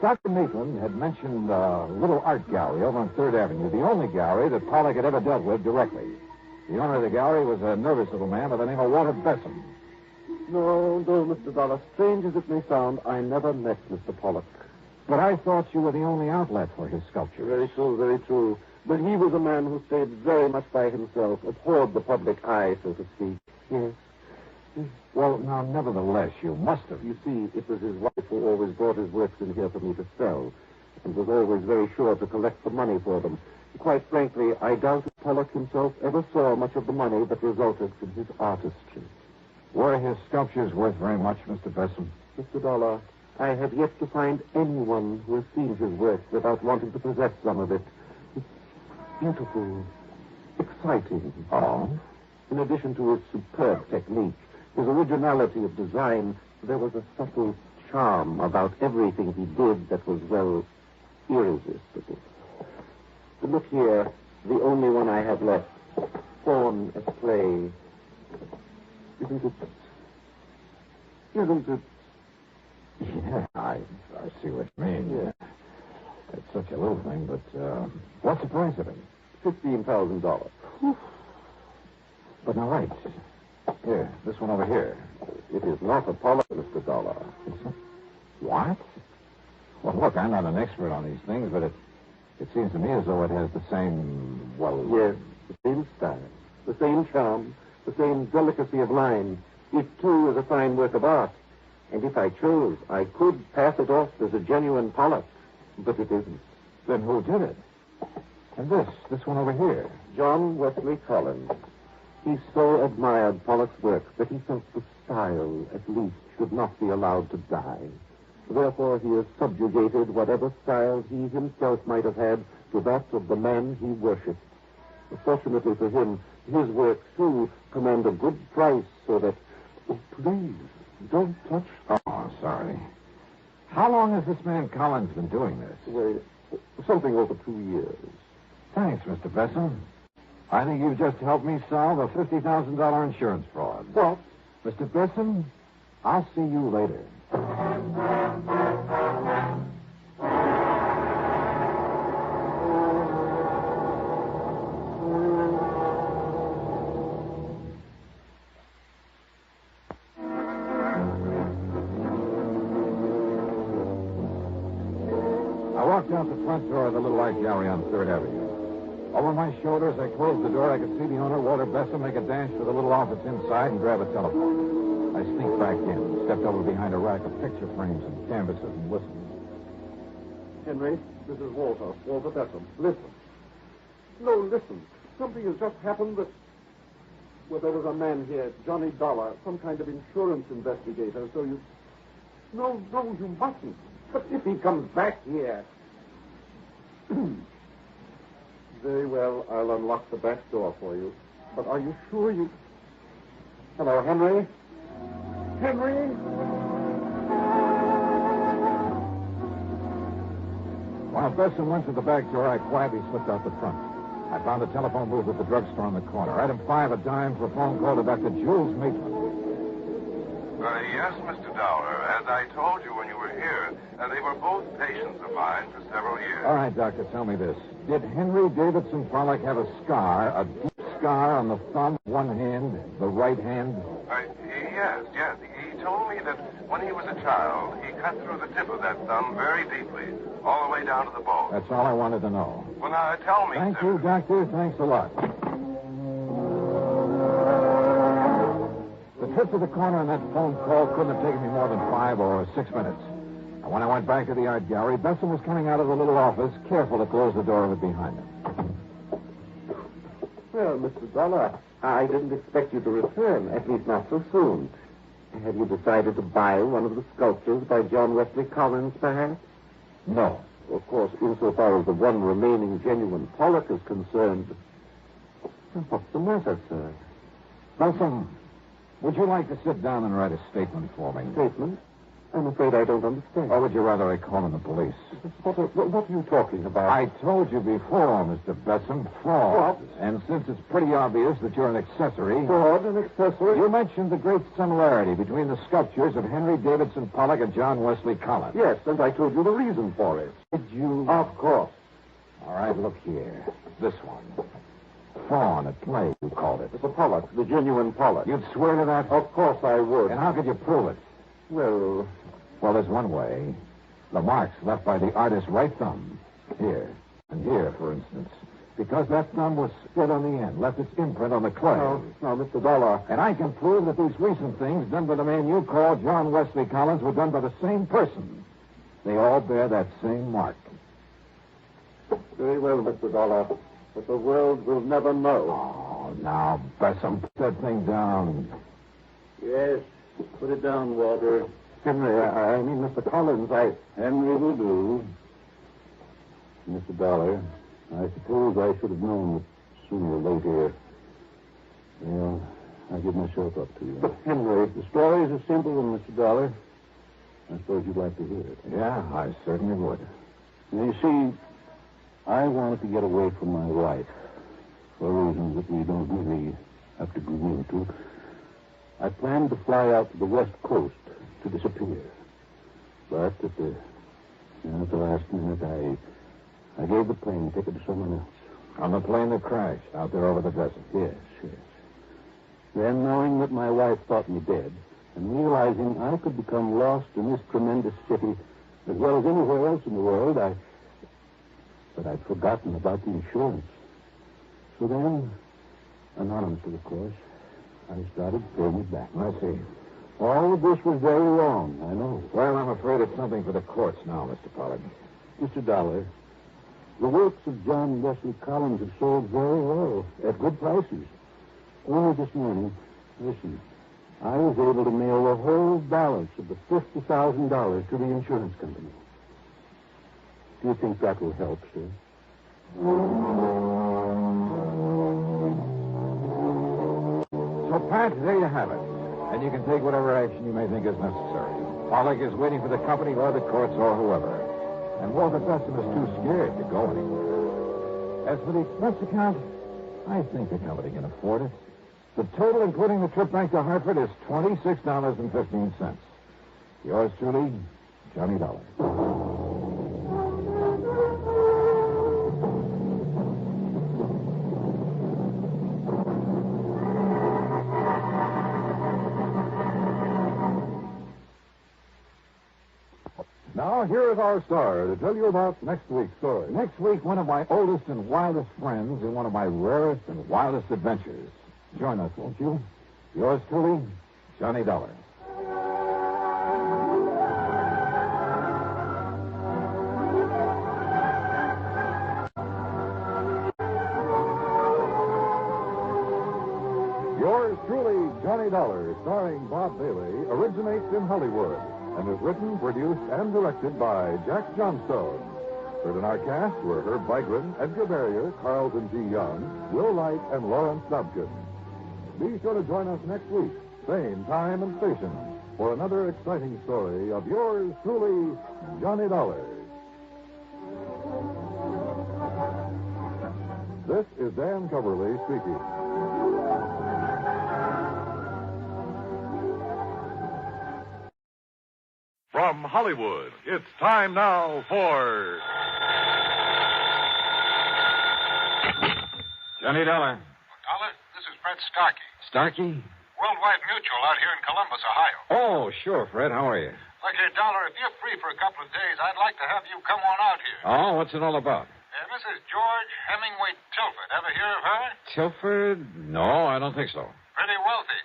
S2: Dr. Maitland had mentioned a little art gallery over on 3rd Avenue, the only gallery that Pollock had ever dealt with directly. The owner of the gallery was a nervous little man by the name of Walter Besson.
S17: No, Mr. Dollar. Strange as it may sound, I never met Mr. Pollock.
S2: But I thought you were the only outlet for his sculpture.
S17: Very true, very true. But he was a man who stayed very much by himself, abhorred the public eye, so to speak. Yes.
S2: Well, now, nevertheless, you must have.
S17: You see, it was his wife who always brought his works in here for me to sell, and was always very sure to collect the money for them. Quite frankly, I doubt if Pollock himself ever saw much of the money that resulted from his artistry.
S2: Were his sculptures worth very much, Mr. Besson?
S17: Mr. Dollar, I have yet to find anyone who has seen his work without wanting to possess some of it. It's beautiful, exciting.
S2: Oh?
S17: In addition to his superb technique, his originality of design, there was a subtle charm about everything he did that was, well, irresistible. But look here, the only one I have left, Fawn at Play. Isn't it?
S2: Yeah, I see what you mean. Yeah. It's such a little thing, but what's the price of it?
S17: $15,000.
S2: But now, wait. Here, this one over here.
S17: It is not a Pollock, Mr. Dollar.
S2: What? Well, look, I'm not an expert on these things, but it seems to me as though it has the same, well...
S17: Yes, the same style, the same charm, the same delicacy of line. It, too, is a fine work of art. And if I chose, I could pass it off as a genuine Pollock. But it isn't.
S2: Then who did it? And this one over here?
S17: John Wesley Collins. He so admired Pollock's work that he felt the style, at least, should not be allowed to die. Therefore, he has subjugated whatever style he himself might have had to that of the man he worshipped. Fortunately for him, his work, too, command a good price so that... Oh, please, don't touch...
S2: Oh, sorry. How long has this man Collins been doing this?
S17: Well, something over 2 years.
S2: Thanks, Mr. Besson. I think you've just helped me solve a $50,000 insurance fraud.
S17: What?
S2: Mr. Besson, I'll see you later. I walked out the front door of the little art gallery on 3rd Avenue. Over my shoulders, I closed the door. I could see the owner, Walter Besson, make a dash for the little office inside and grab a telephone. I sneaked back in, stepped over behind a rack of picture frames and canvases and listened.
S17: Henry, this is Walter Besson. Listen. No, listen. Something has just happened that... Well, there was a man here, Johnny Dollar, some kind of insurance investigator, so you... No, you mustn't. But if he comes back here... Very well, I'll unlock the back door for you. But are you sure you... Hello, Henry? Henry?
S2: While Besson went to the back door, I quietly slipped out the front. I found a telephone booth at the drugstore on the corner. Item 5, a dime for a phone call to Dr. Jules Maitland.
S19: Yes, Mr. Dollar. As I told you when you were here, they were both patients of mine for several years.
S2: All right, Doctor, tell me this. Did Henry Davidson Pollock have a scar, a deep scar on the thumb, one hand, the right hand?
S19: Yes. He told me that when he was a child, he cut through the tip of that thumb very deeply, all the way down to the bone.
S2: That's all I wanted to know.
S19: Well, now, tell me,
S2: Thank
S19: sir.
S2: you, Doctor. Thanks a lot. The trip to the corner and that phone call couldn't have taken me more than 5 or 6 minutes. And when I went back to the art gallery, Besson was coming out of the little office, careful to close the door of it behind him.
S17: Well, Mr. Dollar, I didn't expect you to return, at least not so soon. Have you decided to buy one of the sculptures by John Wesley Collins, perhaps?
S2: No.
S17: Of course, insofar as the one remaining genuine Pollock is concerned. What's the matter, sir?
S2: Besson, would you like to sit down and write a statement for me?
S17: Statement? I'm afraid I don't understand.
S2: Or would you rather I call in the police?
S17: What are you talking about?
S2: I told you before, Mr. Besson, fraud.
S17: What?
S2: And since it's pretty obvious that you're an accessory...
S17: Fraud, an accessory?
S2: You mentioned the great similarity between the sculptures of Henry Davidson Pollock and John Wesley Collins.
S17: Yes, and I told you the reason for it.
S2: Did you?
S17: Of course.
S2: All right, look here. This one. Fawn at play, you called it.
S17: It's a Pollock, the genuine Pollock.
S2: You'd swear to that?
S17: Of course I would.
S2: And how could you prove it?
S17: Well,
S2: there's one way. The marks left by the artist's right thumb. Here. And here, for instance. Because that thumb was split on the end, left its imprint on the clay.
S17: No, Mr. Dollar.
S2: And I can prove that these recent things done by the man you call John Wesley Collins were done by the same person. They all bear that same mark.
S17: Very well, Mr. Dollar. But the world will never know.
S2: Oh, now, Besson, put that thing down.
S17: Yes, put it down, Walter. Henry, I mean, Mr. Collins, Henry will do. Mr. Dollar, I suppose I should have known that sooner or later. Well, I give myself up to you. But, Henry, the story is a simple one, Mr. Dollar. I suppose you'd like to hear it.
S2: Yeah, I certainly would.
S17: You see, I wanted to get away from my wife for reasons that we don't really have to go into. I planned to fly out to the West Coast to disappear. But at the last minute, I gave the plane ticket to someone else.
S2: On the plane that crashed out there over the desert?
S17: Yes. Then, knowing that my wife thought me dead, and realizing I could become lost in this tremendous city as well as anywhere else in the world, But I'd forgotten about the insurance. So then, anonymously, of course, I started paying it back.
S2: I see.
S17: All of this was very wrong, I know.
S2: Well, I'm afraid it's something for the courts now, Mr. Pollard.
S17: Mr. Dollar, the works of John Wesley Collins have sold very well, at good prices. Only this morning, listen, I was able to mail the whole balance of the $50,000 to the insurance company. Do you think that will help, sir?
S2: So, Pat, there you have it. And you can take whatever action you may think is necessary. Pollock is waiting for the company or the courts or whoever. And Walter Besson is too scared to go anywhere. As for the expense account, I think the company can afford it. The total, including the trip back to Hartford, is $26.15. Yours truly, Johnny Dollar.
S14: Now, here is our star to tell you about next week's story.
S2: Next week, one of my oldest and wildest friends in one of my rarest and wildest adventures. Join us, won't you? Yours truly, Johnny Dollar.
S14: Yours truly, Johnny Dollar, starring Bob Bailey, originates in Hollywood and is written, produced, and directed by Jack Johnstone. Heard in our cast were Herb Vigran, Edgar Barrier, Carlton G. Young, Will Wright, and Lawrence Dobkin. Be sure to join us next week, same time and station, for another exciting story of yours truly, Johnny Dollar. This is Dan Coverly speaking.
S12: From Hollywood, it's time now for
S1: Johnny Dollar.
S13: Dollar, this is Fred Starkey.
S1: Starkey?
S13: Worldwide Mutual out here in Columbus, Ohio.
S1: Oh, sure, Fred. How are you?
S13: Look here, Dollar, if you're free for a couple of days, I'd like to have you come on out here.
S1: Oh, what's it all about?
S13: Mrs. George Hemingway Tilford. Ever hear of her?
S1: Tilford? No, I don't think so.
S13: Pretty wealthy,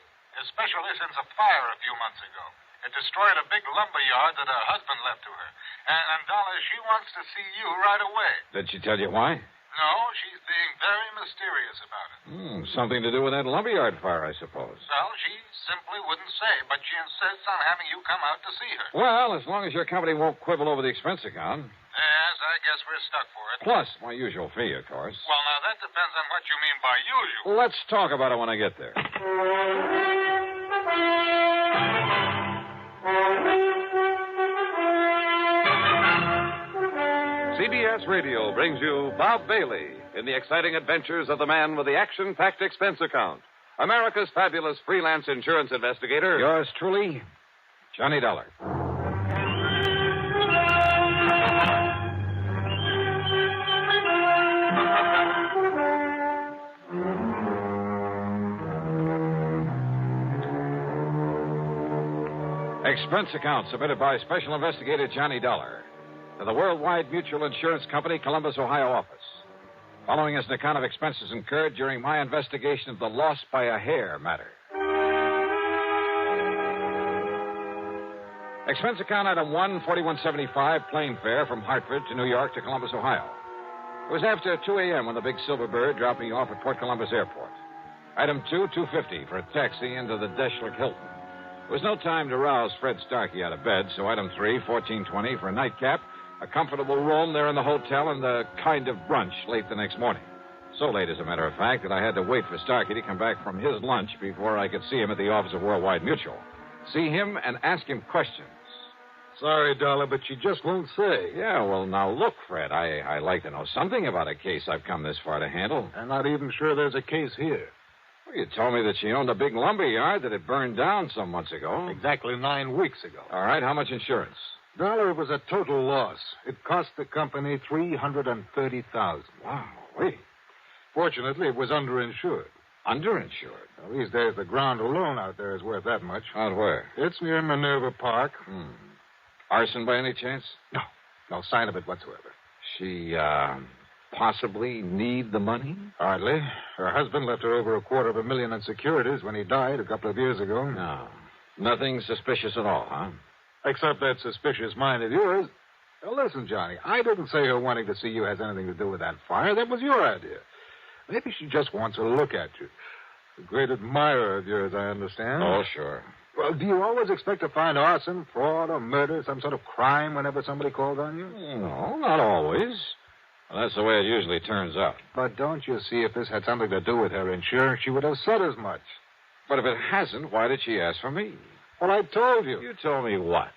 S13: especially since a fire a few months ago. It destroyed a big lumber yard that her husband left to her. And Dollar, she wants to see you right away.
S1: Did she tell you why?
S13: No, she's being very mysterious about it.
S1: Something to do with that lumberyard fire, I suppose.
S13: Well, she simply wouldn't say, but she insists on having you come out to see her.
S1: Well, as long as your company won't quibble over the expense account.
S13: Yes, I guess we're stuck for it.
S1: Plus my usual fee, of course.
S13: Well, now, that depends on what you mean by usual.
S1: Let's talk about it when I get there.
S12: CBS Radio brings you Bob Bailey in the exciting adventures of the man with the action-packed expense account, America's fabulous freelance insurance investigator.
S1: Yours truly, Johnny Dollar. Expense account submitted by Special Investigator Johnny Dollar to the Worldwide Mutual Insurance Company, Columbus, Ohio office. Following is an account of expenses incurred during my investigation of the loss by a hair matter. Expense account item 1, $41.75, plane fare from Hartford to New York to Columbus, Ohio. It was after 2 a.m. when the big silver bird dropped me off at Port Columbus Airport. Item 2, $2.50 for a taxi into the Deschler Hilton. There was no time to rouse Fred Starkey out of bed, so item 3, $14.20 for a nightcap, a comfortable room there in the hotel, and a kind of brunch late the next morning. So late, as a matter of fact, that I had to wait for Starkey to come back from his lunch before I could see him at the office of Worldwide Mutual. See him and ask him questions.
S22: Sorry, Dollar, but you just won't say.
S1: Yeah, well, now look, Fred, I like to know something about a case I've come this far to handle.
S22: I'm not even sure there's a case here.
S1: Well, you told me that she owned a big lumber yard that had burned down some months ago.
S22: Exactly 9 weeks ago.
S1: All right, how much insurance?
S22: Dollar, it was a total loss. It cost the company $330,000.
S1: Wow, wait.
S22: Fortunately, it was underinsured.
S1: Underinsured?
S22: Well, these days, the ground alone out there is worth that much.
S1: Out where?
S22: It's near Minerva Park.
S1: Arson by any chance?
S22: No. No sign of it whatsoever.
S1: She, possibly need the money?
S22: Hardly. Her husband left her over $250,000 in securities when he died a couple of years ago.
S1: No. Nothing suspicious at all, huh?
S22: Except that suspicious mind of yours. Now, listen, Johnny, I didn't say her wanting to see you has anything to do with that fire. That was your idea. Maybe she just wants a look at you. A great admirer of yours, I understand.
S1: Oh, sure.
S22: Well, do you always expect to find arson, fraud, or murder, some sort of crime whenever somebody calls on you?
S1: No, not always. Well, that's the way it usually turns out.
S22: But don't you see, if this had something to do with her insurance, she would have said as much.
S1: But if it hasn't, why did she ask for me?
S22: Well, I told you.
S1: You told me what?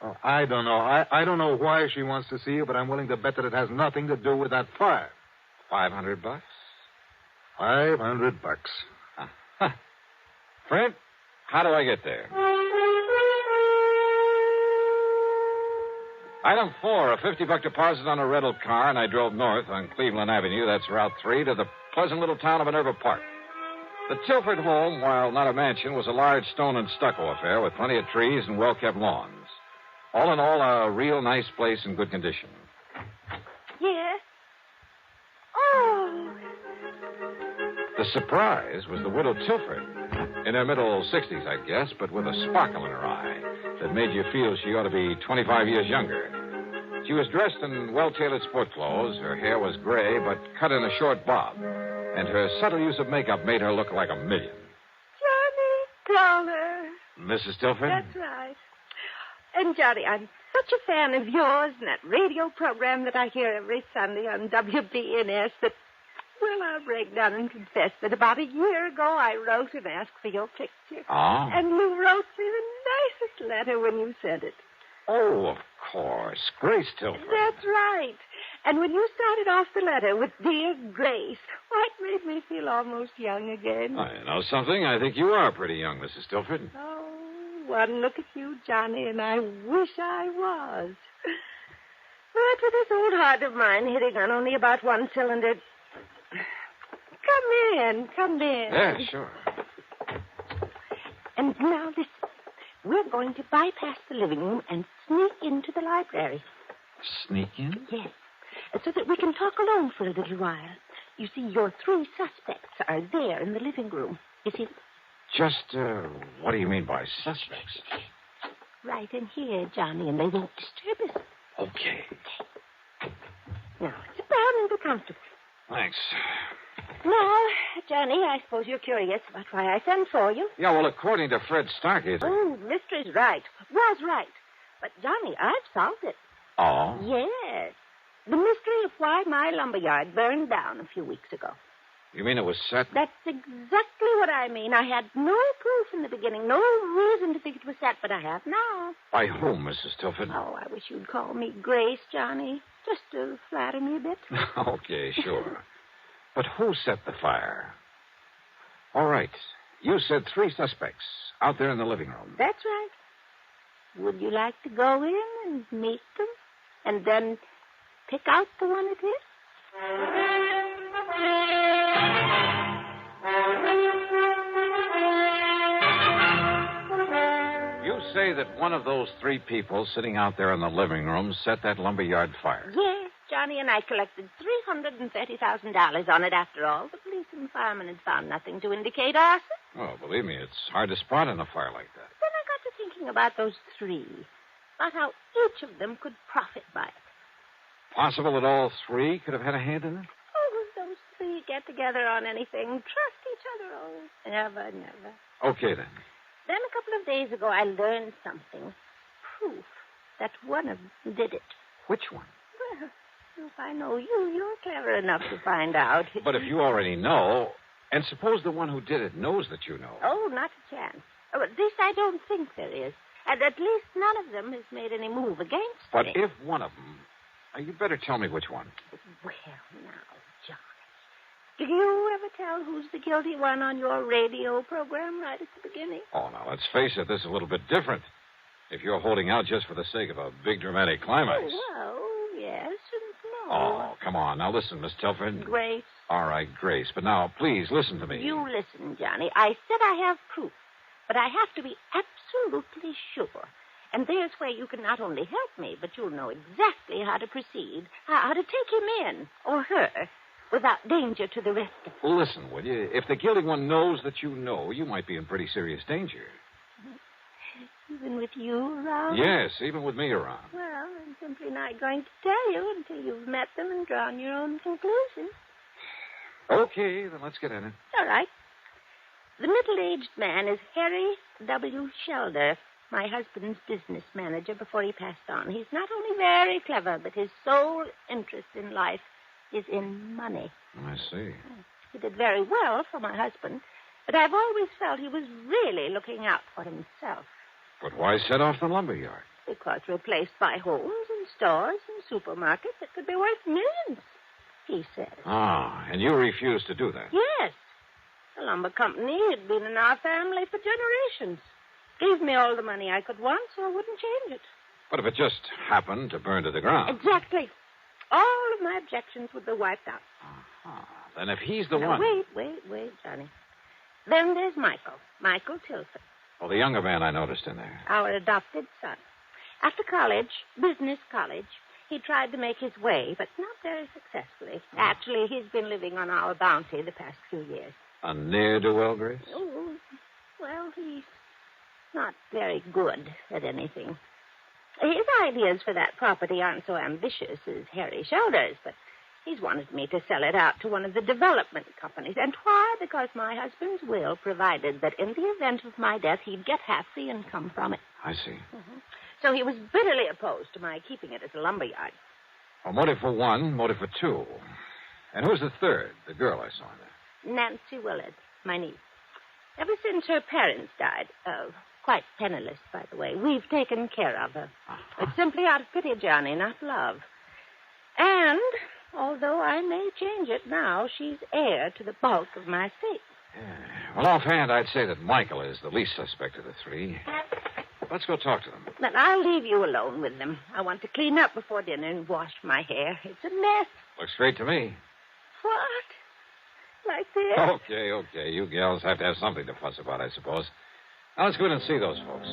S22: Oh, I don't know. I don't know why she wants to see you, but I'm willing to bet that it has nothing to do with that fire.
S1: $500?
S22: $500.
S1: Fred, how do I get there? Item 4, a $50 deposit on a rental car, and I drove north on Cleveland Avenue, that's Route 3, to the pleasant little town of Minerva Park. The Tilford home, while not a mansion, was a large stone and stucco affair with plenty of trees and well-kept lawns. All in all, a real nice place in good condition.
S20: Yes? Oh.
S1: The surprise was the widow Tilford. In her middle 60s, I guess, but with a sparkle in her eye that made you feel she ought to be 25 years younger. She was dressed in well-tailored sport clothes. Her hair was gray, but cut in a short bob. And her subtle use of makeup made her look like a million.
S20: Johnny Dollar.
S1: Mrs. Tilford?
S20: That's right. And, Johnny, I'm such a fan of yours and that radio program that I hear every Sunday on WBNS that, well, I'll break down and confess that about a year ago I wrote and asked for your picture.
S1: Oh?
S20: And you wrote me the nicest letter when you sent it.
S1: Oh, of course. Grace Tilford.
S20: That's right. And when you started off the letter with Dear Grace, why, it made me feel almost young again.
S1: Oh, you know something? I think you are pretty young, Mrs. Stilford.
S20: Oh, one look at you, Johnny, and I wish I was. But with this old heart of mine hitting on only about one cylinder... Come in.
S1: Yeah, sure.
S20: And now listen. We're going to bypass the living room and sneak into the library.
S1: Sneak in?
S20: Yes. So that we can talk alone for a little while. You see, your 3 suspects are there in the living room. You see?
S1: Just, what do you mean by suspects?
S20: Right in here, Johnny, and they won't disturb us.
S1: Okay.
S20: Now, sit down and be comfortable.
S1: Thanks.
S20: Now, Johnny, I suppose you're curious about why I sent for you.
S1: Yeah, well, according to Fred Stargazer...
S20: Oh, Mystery's right. Was right. But, Johnny, I've solved it.
S1: Oh?
S20: Yes. The mystery of why my lumberyard burned down a few weeks ago.
S1: You mean it was set?
S20: That's exactly what I mean. I had no proof in the beginning, no reason to think it was set, but I have now.
S1: By whom, Mrs. Stilford?
S20: Oh, I wish you'd call me Grace, Johnny, just to flatter me a bit.
S1: Okay, sure. But who set the fire? All right. You said 3 suspects out there in the living room.
S20: That's right. Would you like to go in and meet them? And then pick out the one it is?
S1: You say that one of those 3 people sitting out there in the living room set that lumberyard fire.
S20: Yes, Johnny, and I collected $330,000 on it after all. The police and firemen had found nothing to indicate arson.
S1: Oh, believe me, it's hard to spot in a fire like that.
S20: Then I got to thinking about those 3, about how each of them could profit by it.
S1: Possible that all 3 could have had a hand in it?
S20: Oh, those 3 get together on anything, trust each other. Oh, never, never.
S1: Okay, then.
S20: Then a couple of days ago, I learned something. Proof that one of them did it.
S1: Which one?
S20: Well, if I know you, you're clever enough to find out.
S1: But if you already know, and suppose the one who did it knows that you know.
S20: Oh, not a chance. Oh, at least I don't think there is. And at least none of them has made any move against
S1: But
S20: me.
S1: if one of them... you better tell me which one.
S20: Well, now, Johnny, do you ever tell who's the guilty one on your radio program right at the beginning?
S1: Oh, now, let's face it, this is a little bit different. If you're holding out just for the sake of a big dramatic climax.
S20: Well, yes and no.
S1: Oh, come on. Now, listen, Miss Telford.
S20: Grace.
S1: All right, Grace. But now, please, listen to me.
S20: You listen, Johnny. I said I have proof, but I have to be absolutely sure. And there's where you can not only help me, but you'll know exactly how to proceed, how to take him in, or her, without danger to the rest of us.
S1: Listen, will you? If the guilty one knows that you know, you might be in pretty serious danger.
S20: Even with you around?
S1: Yes, even with me around.
S20: Well, I'm simply not going to tell you until you've met them and drawn your own conclusions.
S1: Okay, then let's get in it.
S20: All right. The middle-aged man is Harry W. Shelder, my husband's business manager before he passed on. He's not only very clever, but his sole interest in life is in money.
S1: I see.
S20: He did very well for my husband, but I've always felt he was really looking out for himself.
S1: But why set off the lumberyard?
S20: Because replaced by homes and stores and supermarkets, it could be worth millions, he said.
S1: Ah, and you refused to do that?
S20: Yes. The lumber company had been in our family for generations. Gave me all the money I could want, so I wouldn't change it.
S1: But if it just happened to burn to the ground?
S20: Exactly. All of my objections would be wiped out.
S1: Then if he's the
S20: Now,
S1: one...
S20: Wait, Johnny. Then there's Michael Tilson.
S1: Oh, the younger man I noticed in there.
S20: Our adopted son. After college, business college, he tried to make his way, but not very successfully. Actually, he's been living on our bounty the past few years.
S1: A ne'er-do-well, Grace?
S20: Oh, well, he's not very good at anything. His ideas for that property aren't so ambitious as Harry Shelder's, but he's wanted me to sell it out to one of the development companies. And why? Because my husband's will provided that in the event of my death, he'd get half the income from it.
S1: I see.
S20: So he was bitterly opposed to my keeping it as a lumberyard.
S1: Well, motive for one, motive for two. And who's the third? The girl I saw in there.
S20: Nancy Willard, my niece. Ever since her parents died, quite penniless, by the way, we've taken care of her. It's simply out of pity, Johnny, not love. And, although I may change it now, she's heir to the bulk of my estate.
S1: Well, offhand, I'd say that Michael is the least suspect of the three. Let's go talk to them.
S20: But I'll leave you alone with them. I want to clean up before dinner and wash my hair. It's a mess.
S1: Looks great to me.
S20: What? Like this?
S1: Okay. You gals have to have something to fuss about, I suppose. Now, let's go in and see those folks.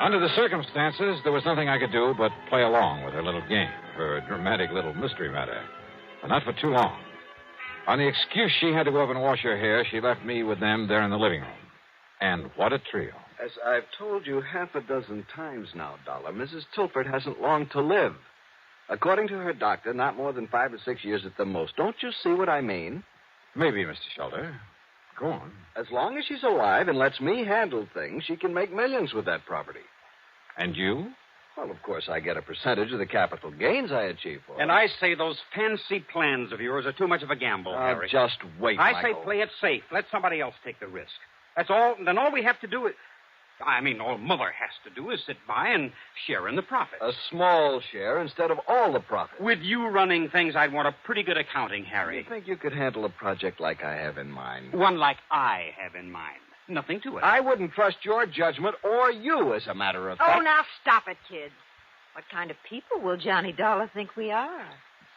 S1: Under the circumstances, there was nothing I could do but play along with her little game, her dramatic little mystery matter. But not for too long. On the excuse she had to go up and wash her hair, she left me with them there in the living room. And what a trio.
S8: As I've told you half a dozen times now, Dollar, Mrs. Tilford hasn't long to live. According to her doctor, not more than 5 or 6 years at the most. Don't you see what I mean?
S1: Maybe, Mr. Shelter. Go on.
S8: As long as she's alive and lets me handle things, she can make millions with that property.
S1: And you?
S8: Well, of course, I get a percentage of the capital gains I achieve for her.
S11: And I say those fancy plans of yours are too much of a gamble, Harry.
S8: Just wait,
S11: I
S8: Michael.
S11: say play it safe. Let somebody else take the risk. That's all. Then all we have to do is... all Mother has to do is sit by and share in the profit.
S8: A small share instead of all the profit.
S11: With you running things, I'd want a pretty good accounting, Harry.
S8: You think you could handle a project like I have in mind?
S11: One like I have in mind. Nothing to it.
S8: I wouldn't trust your judgment or you, as a matter of fact.
S16: Oh, now stop it, kids. What kind of people will Johnny Dollar think we are?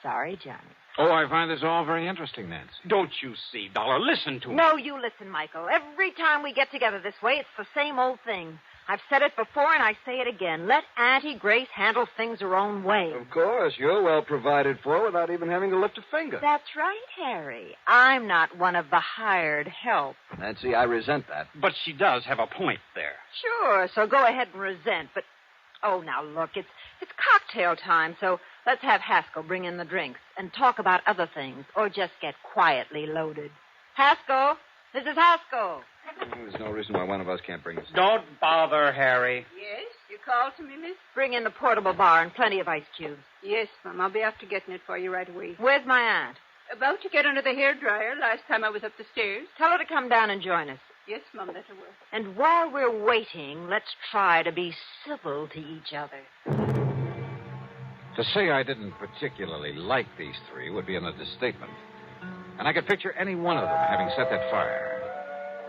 S16: Sorry, Johnny.
S1: Oh, I find this all very interesting, Nancy.
S11: Don't you see, Dollar? Listen to me.
S16: No, you listen, Michael. Every time we get together this way, it's the same old thing. I've said it before, and I say it again. Let Auntie Grace handle things her own way.
S8: Of course. You're well provided for without even having to lift a finger.
S16: That's right, Harry. I'm not one of the hired help.
S8: Nancy, I resent that.
S11: But she does have a point there.
S16: Sure, so go ahead and resent, but... Oh, now, look, it's cocktail time, so let's have Haskell bring in the drinks and talk about other things, or just get quietly loaded. Haskell! Mrs. Haskell!
S8: There's no reason why one of us can't bring us.
S11: Don't bother, Harry.
S24: Yes, you called to me, miss?
S16: Bring in the portable bar and plenty of ice cubes.
S24: Yes, Mom. I'll be after getting it for you right away.
S16: Where's my aunt?
S24: About to get under the hairdryer last time I was up the stairs.
S16: Tell her to come down and join us.
S24: Yes, Mom, that I will.
S16: And while we're waiting, let's try to be civil to each other.
S1: To say I didn't particularly like these three would be an understatement. And I could picture any one of them having set that fire.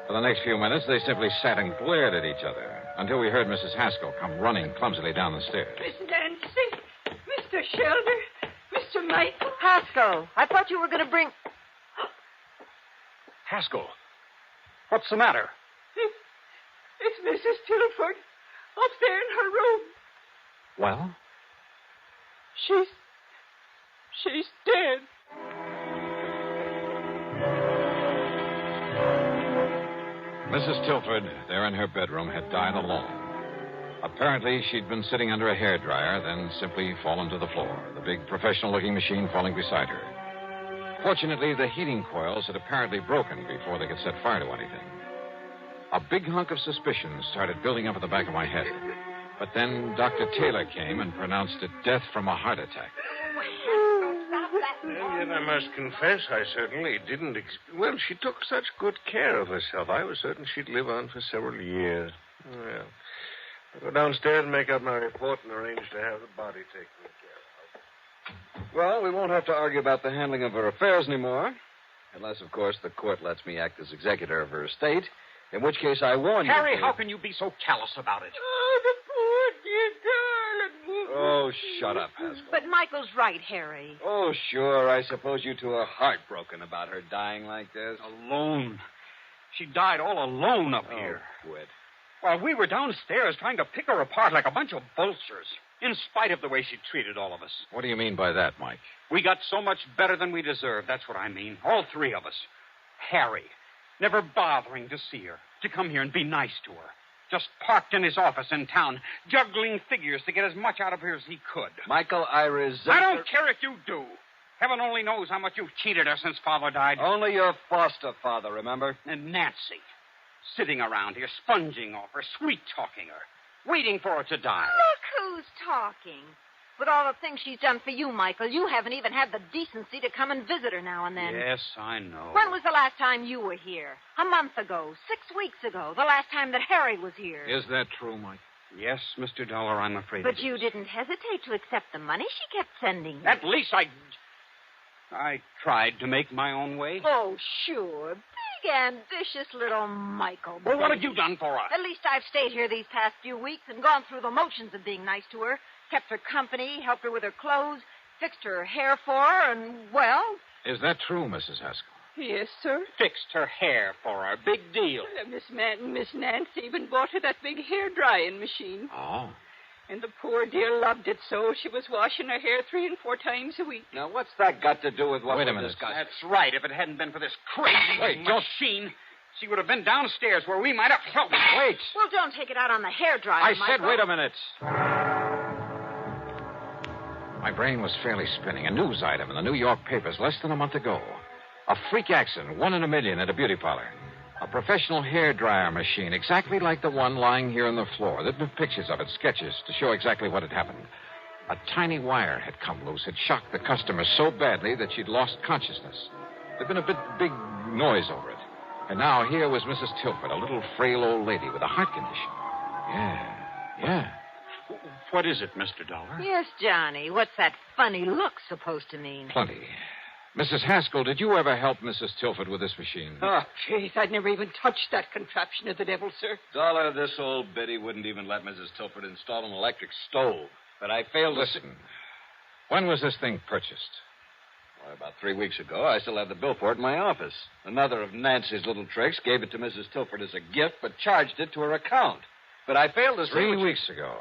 S1: For the next few minutes, they simply sat and glared at each other until we heard Mrs. Haskell come running clumsily down the stairs.
S24: Miss Nancy, Mr. Shelter, Mr. Michael.
S16: Haskell, I thought you were going to bring...
S11: Haskell, what's the matter?
S24: It's Mrs. Tilford up there in her room.
S1: Well?
S24: She's dead.
S1: Mrs. Tilford, there in her bedroom, had died alone. Apparently, she'd been sitting under a hairdryer, then simply fallen to the floor, the big professional-looking machine falling beside her. Fortunately, the heating coils had apparently broken before they could set fire to anything. A big hunk of suspicion started building up at the back of my head. But then Dr. Taylor came and pronounced it death from a heart attack.
S25: Well, yet I must confess I certainly didn't... Well, she took such good care of herself. I was certain she'd live on for several years. Well, I'll go downstairs and make out my report and arrange to have the body taken care of.
S8: Well, we won't have to argue about the handling of her affairs anymore. Unless, of course, the court lets me act as executor of her estate. In which case, I warn you...
S11: Harry, how can you be so callous about it?
S24: Oh, the poor dear darling.
S8: Oh, shut up, Haskell.
S16: But Michael's right, Harry.
S8: Oh, sure. I suppose you two are heartbroken about her dying like this.
S11: Alone. She died all alone up here.
S8: Quit.
S11: While we were downstairs trying to pick her apart like a bunch of vultures, in spite of the way she treated all of us.
S1: What do you mean by that, Mike?
S11: We got so much better than we deserved. That's what I mean. All three of us. Harry, never bothering to see her, to come here and be nice to her. Just parked in his office in town, juggling figures to get as much out of her as he could.
S8: Michael, I resent...
S11: I don't care if you do. Heaven only knows how much you've cheated her since Father died.
S8: Only your foster father, remember?
S11: And Nancy, sitting around here, sponging off her, sweet-talking her, waiting for her to die.
S16: Look who's talking. With all the things she's done for you, Michael, you haven't even had the decency to come and visit her now and then.
S11: Yes, I know.
S16: When was the last time you were here? A month ago, 6 weeks ago, the last time that Harry was here.
S1: Is that true, Mike?
S11: Yes, Mr. Dollar, I'm afraid.
S16: But you didn't hesitate to accept the money she kept sending you.
S11: At least I tried to make my own way.
S16: Oh, sure. Big, ambitious little Michael.
S11: Well, what have you done for us?
S16: At least I've stayed here these past few weeks and gone through the motions of being nice to her, kept her company, helped her with her clothes, fixed her hair for her, and, well...
S15: Is that true, Mrs. Haskell?
S24: Yes, sir.
S11: Fixed her hair for her. Big deal.
S24: Miss Nancy even bought her that big hair-drying machine.
S15: Oh.
S24: And the poor dear loved it so she was washing her hair 3 and 4 times a week.
S8: Now, what's that got to do with what
S15: Wait a
S8: we're
S15: minute.
S8: discussing?
S11: That's right. If it hadn't been for this crazy machine, she would have been downstairs where we might have... Oh,
S15: wait.
S16: Well, don't take it out on the hairdryer,
S15: I
S16: Michael.
S15: said, wait a minute. My brain was fairly spinning. A news item in the New York papers less than a month ago. A freak accident, 1 in a million at a beauty parlor. A professional hairdryer machine, exactly like the one lying here on the floor. There'd been pictures of it, sketches, to show exactly what had happened. A tiny wire had come loose, had shocked the customer so badly that she'd lost consciousness. There'd been a big noise over it. And now here was Mrs. Tilford, a little frail old lady with a heart condition. Yeah.
S11: What is it, Mr. Dollar?
S16: Yes, Johnny. What's that funny look supposed to mean?
S15: Plenty. Mrs. Haskell, did you ever help Mrs. Tilford with this machine?
S24: Oh, jeez, I'd never even touched that contraption of the devil, sir.
S8: Dollar, this old biddy wouldn't even let Mrs. Tilford install an electric stove. But I failed to...
S15: Listen, when was this thing purchased?
S8: Well, about 3 weeks ago. I still have the bill for it in my office. Another of Nancy's little tricks gave it to Mrs. Tilford as a gift, but charged it to her account. But I failed to see...
S15: 3 weeks ago.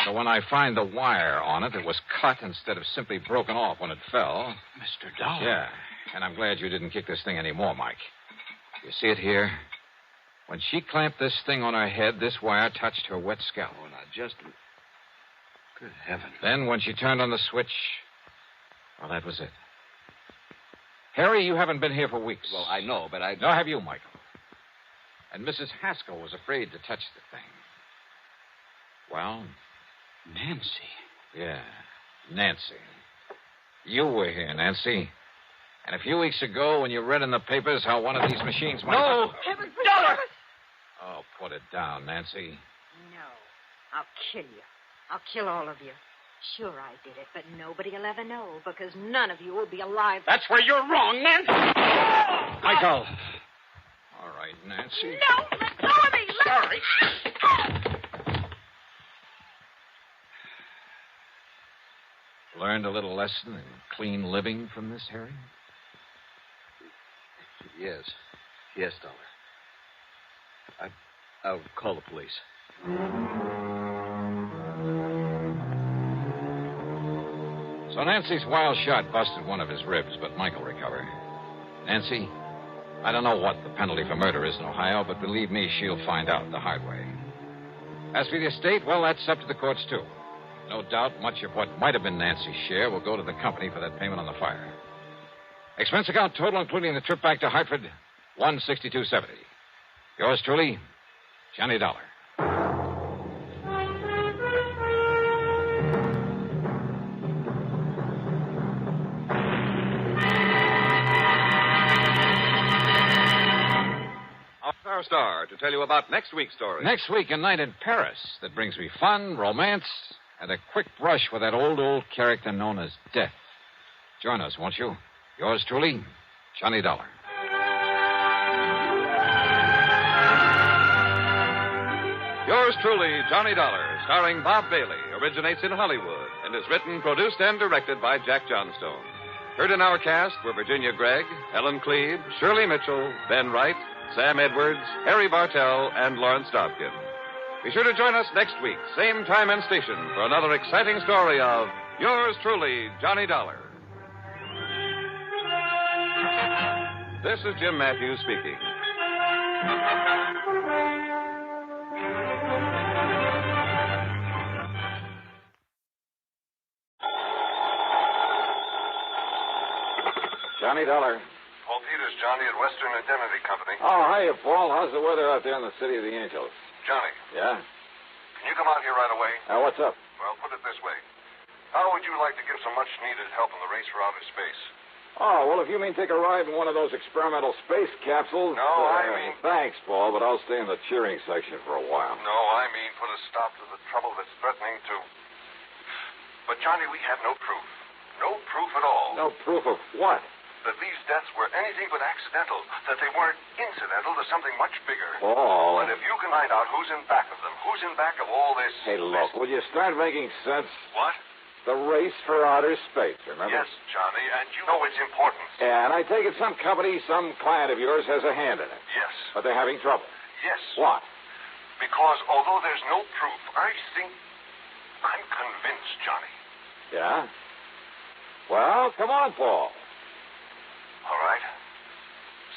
S15: So when I find the wire on it, it was cut instead of simply broken off when it fell.
S11: Mr. Dollar?
S15: Yeah, and I'm glad you didn't kick this thing anymore, Mike. You see it here? When she clamped this thing on her head, this wire touched her wet scalp.
S8: Oh, now, just... Good heavens.
S15: Then when she turned on the switch, well, that was it. Harry, you haven't been here for weeks.
S8: Well, I know, but I...
S15: Nor have you, Michael. And Mrs. Haskell was afraid to touch the thing. Well...
S11: Nancy.
S15: Yeah, Nancy. You were here, Nancy. And a few weeks ago, when you read in the papers how one of these machines might...
S11: No!
S24: Heaven, Dollar!
S15: Oh, put it down, Nancy.
S16: No. I'll kill you. I'll kill all of you. Sure, I did it, but nobody will ever know, because none of you will be alive.
S11: That's where you're wrong, Nancy.
S15: Michael. All right, Nancy.
S16: No! Let go of me!
S11: Sorry.
S15: Learned a little lesson in clean living from this, Harry?
S8: Yes. Yes, Dollar. I'll call the police.
S15: So Nancy's wild shot busted one of his ribs, but Michael recovered. Nancy, I don't know what the penalty for murder is in Ohio, but believe me, she'll find out the hard way. As for the estate, well, that's up to the courts, too. No doubt much of what might have been Nancy's share will go to the company for that payment on the fire. Expense account total, including the trip back to Hartford, $162.70. Yours truly, Johnny Dollar.
S4: Our star to tell you about next week's story.
S15: Next week, a night in Paris that brings me fun, romance, and a quick brush with that old character known as Death. Join us, won't you? Yours truly, Johnny Dollar.
S4: Yours truly, Johnny Dollar, starring Bob Bailey, originates in Hollywood and is written, produced, and directed by Jack Johnstone. Heard in our cast were Virginia Gregg, Ellen Cleve, Shirley Mitchell, Ben Wright, Sam Edwards, Harry Bartell, and Lawrence Dobkin. Be sure to join us next week, same time and station, for another exciting story of Yours truly, Johnny Dollar. This is Jim Matthews speaking.
S2: Johnny Dollar.
S19: Paul Peters, Johnny, at Western Identity Company.
S2: Oh, hiya, Paul. How's the weather out there in the City of the Angels?
S19: Johnny,
S2: Yeah?
S19: can you come out here right away?
S2: What's up?
S19: Well, put it this way. How would you like to give some much-needed help in the race for outer space?
S15: Oh, well, if you mean take a ride in one of those experimental space capsules...
S4: No, I mean...
S15: Thanks, Paul, but I'll stay in the cheering section for a while.
S4: No, I mean put a stop to the trouble that's threatening to... But, Johnny, we have no proof. No proof at all.
S15: No proof of what?
S4: That these deaths were anything but accidental. That they weren't incidental to something much bigger.
S15: Paul...
S4: But if you can find out who's in back of them, who's in back of all this...
S15: Hey, look, will you start making sense?
S4: What?
S15: The race for outer space, remember?
S4: Yes, Johnny, and you know its importance.
S15: Yeah, and I take it some company, some client of yours has a hand in it.
S4: Yes.
S15: But they're having trouble.
S4: Yes.
S15: What?
S4: Because although there's no proof, I'm convinced, Johnny.
S15: Yeah? Well, come on, Paul.
S4: All right.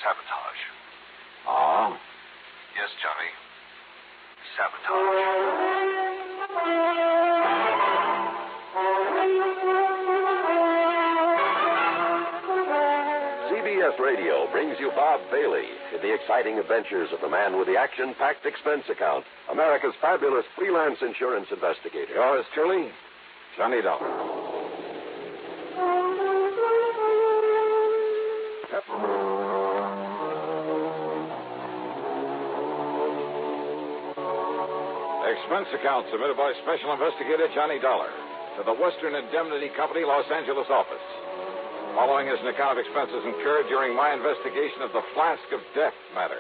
S4: Sabotage.
S15: Oh?
S4: Yes, Johnny. Sabotage.
S3: CBS Radio brings you Bob Bailey in the exciting adventures of the man with the action-packed expense account, America's fabulous freelance insurance investigator.
S15: Yours truly, Johnny Dollar. Expense account submitted by Special Investigator Johnny Dollar to the Western Indemnity Company, Los Angeles office. Following is an account of expenses incurred during my investigation of the Flask of Death matter.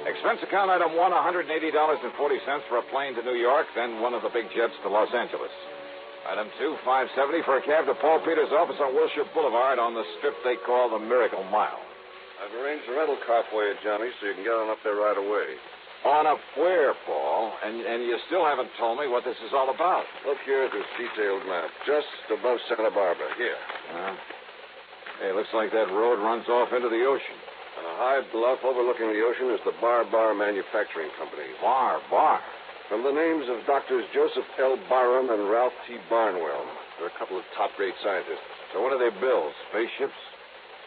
S15: Expense account item 1, $180.40 for a plane to New York, then one of the big jets to Los Angeles. Item 2, $570 for a cab to Paul Peters' office on Wilshire Boulevard on the strip they call the Miracle Mile.
S6: I've arranged a rental car for you, Johnny, so you can get on up there right away.
S15: On up where, Paul? And you still haven't told me what this is all about.
S6: Look here at this detailed map, just above Santa Barbara. Here.
S15: Hey, looks like that road runs off into the ocean.
S6: On a high bluff overlooking the ocean is the Bar Manufacturing Company.
S15: Bar?
S6: From the names of Doctors Joseph L. Barham and Ralph T. Barnwell. They're a couple of top-grade scientists.
S15: So what do they build? Spaceships?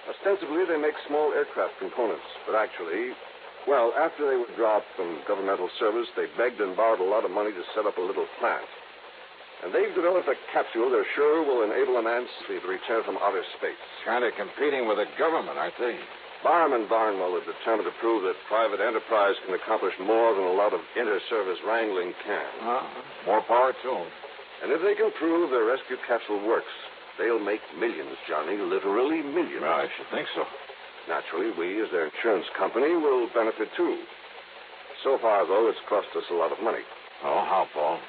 S6: Ostensibly, they make small aircraft components. But actually, well, after they were dropped from governmental service, they begged and borrowed a lot of money to set up a little plant. And they've developed a capsule they're sure will enable a man safely to return from outer space.
S15: Kind of competing with the government, aren't they?
S6: Barham and Barnwell are determined to prove that private enterprise can accomplish more than a lot of inter-service wrangling can.
S15: More power to them.
S6: And if they can prove their rescue capsule works, they'll make millions, Johnny, literally millions.
S15: I should think so.
S6: Naturally, we, as their insurance company, will benefit, too. So far, though, it's cost us a lot of money.
S15: Oh, how, Paul?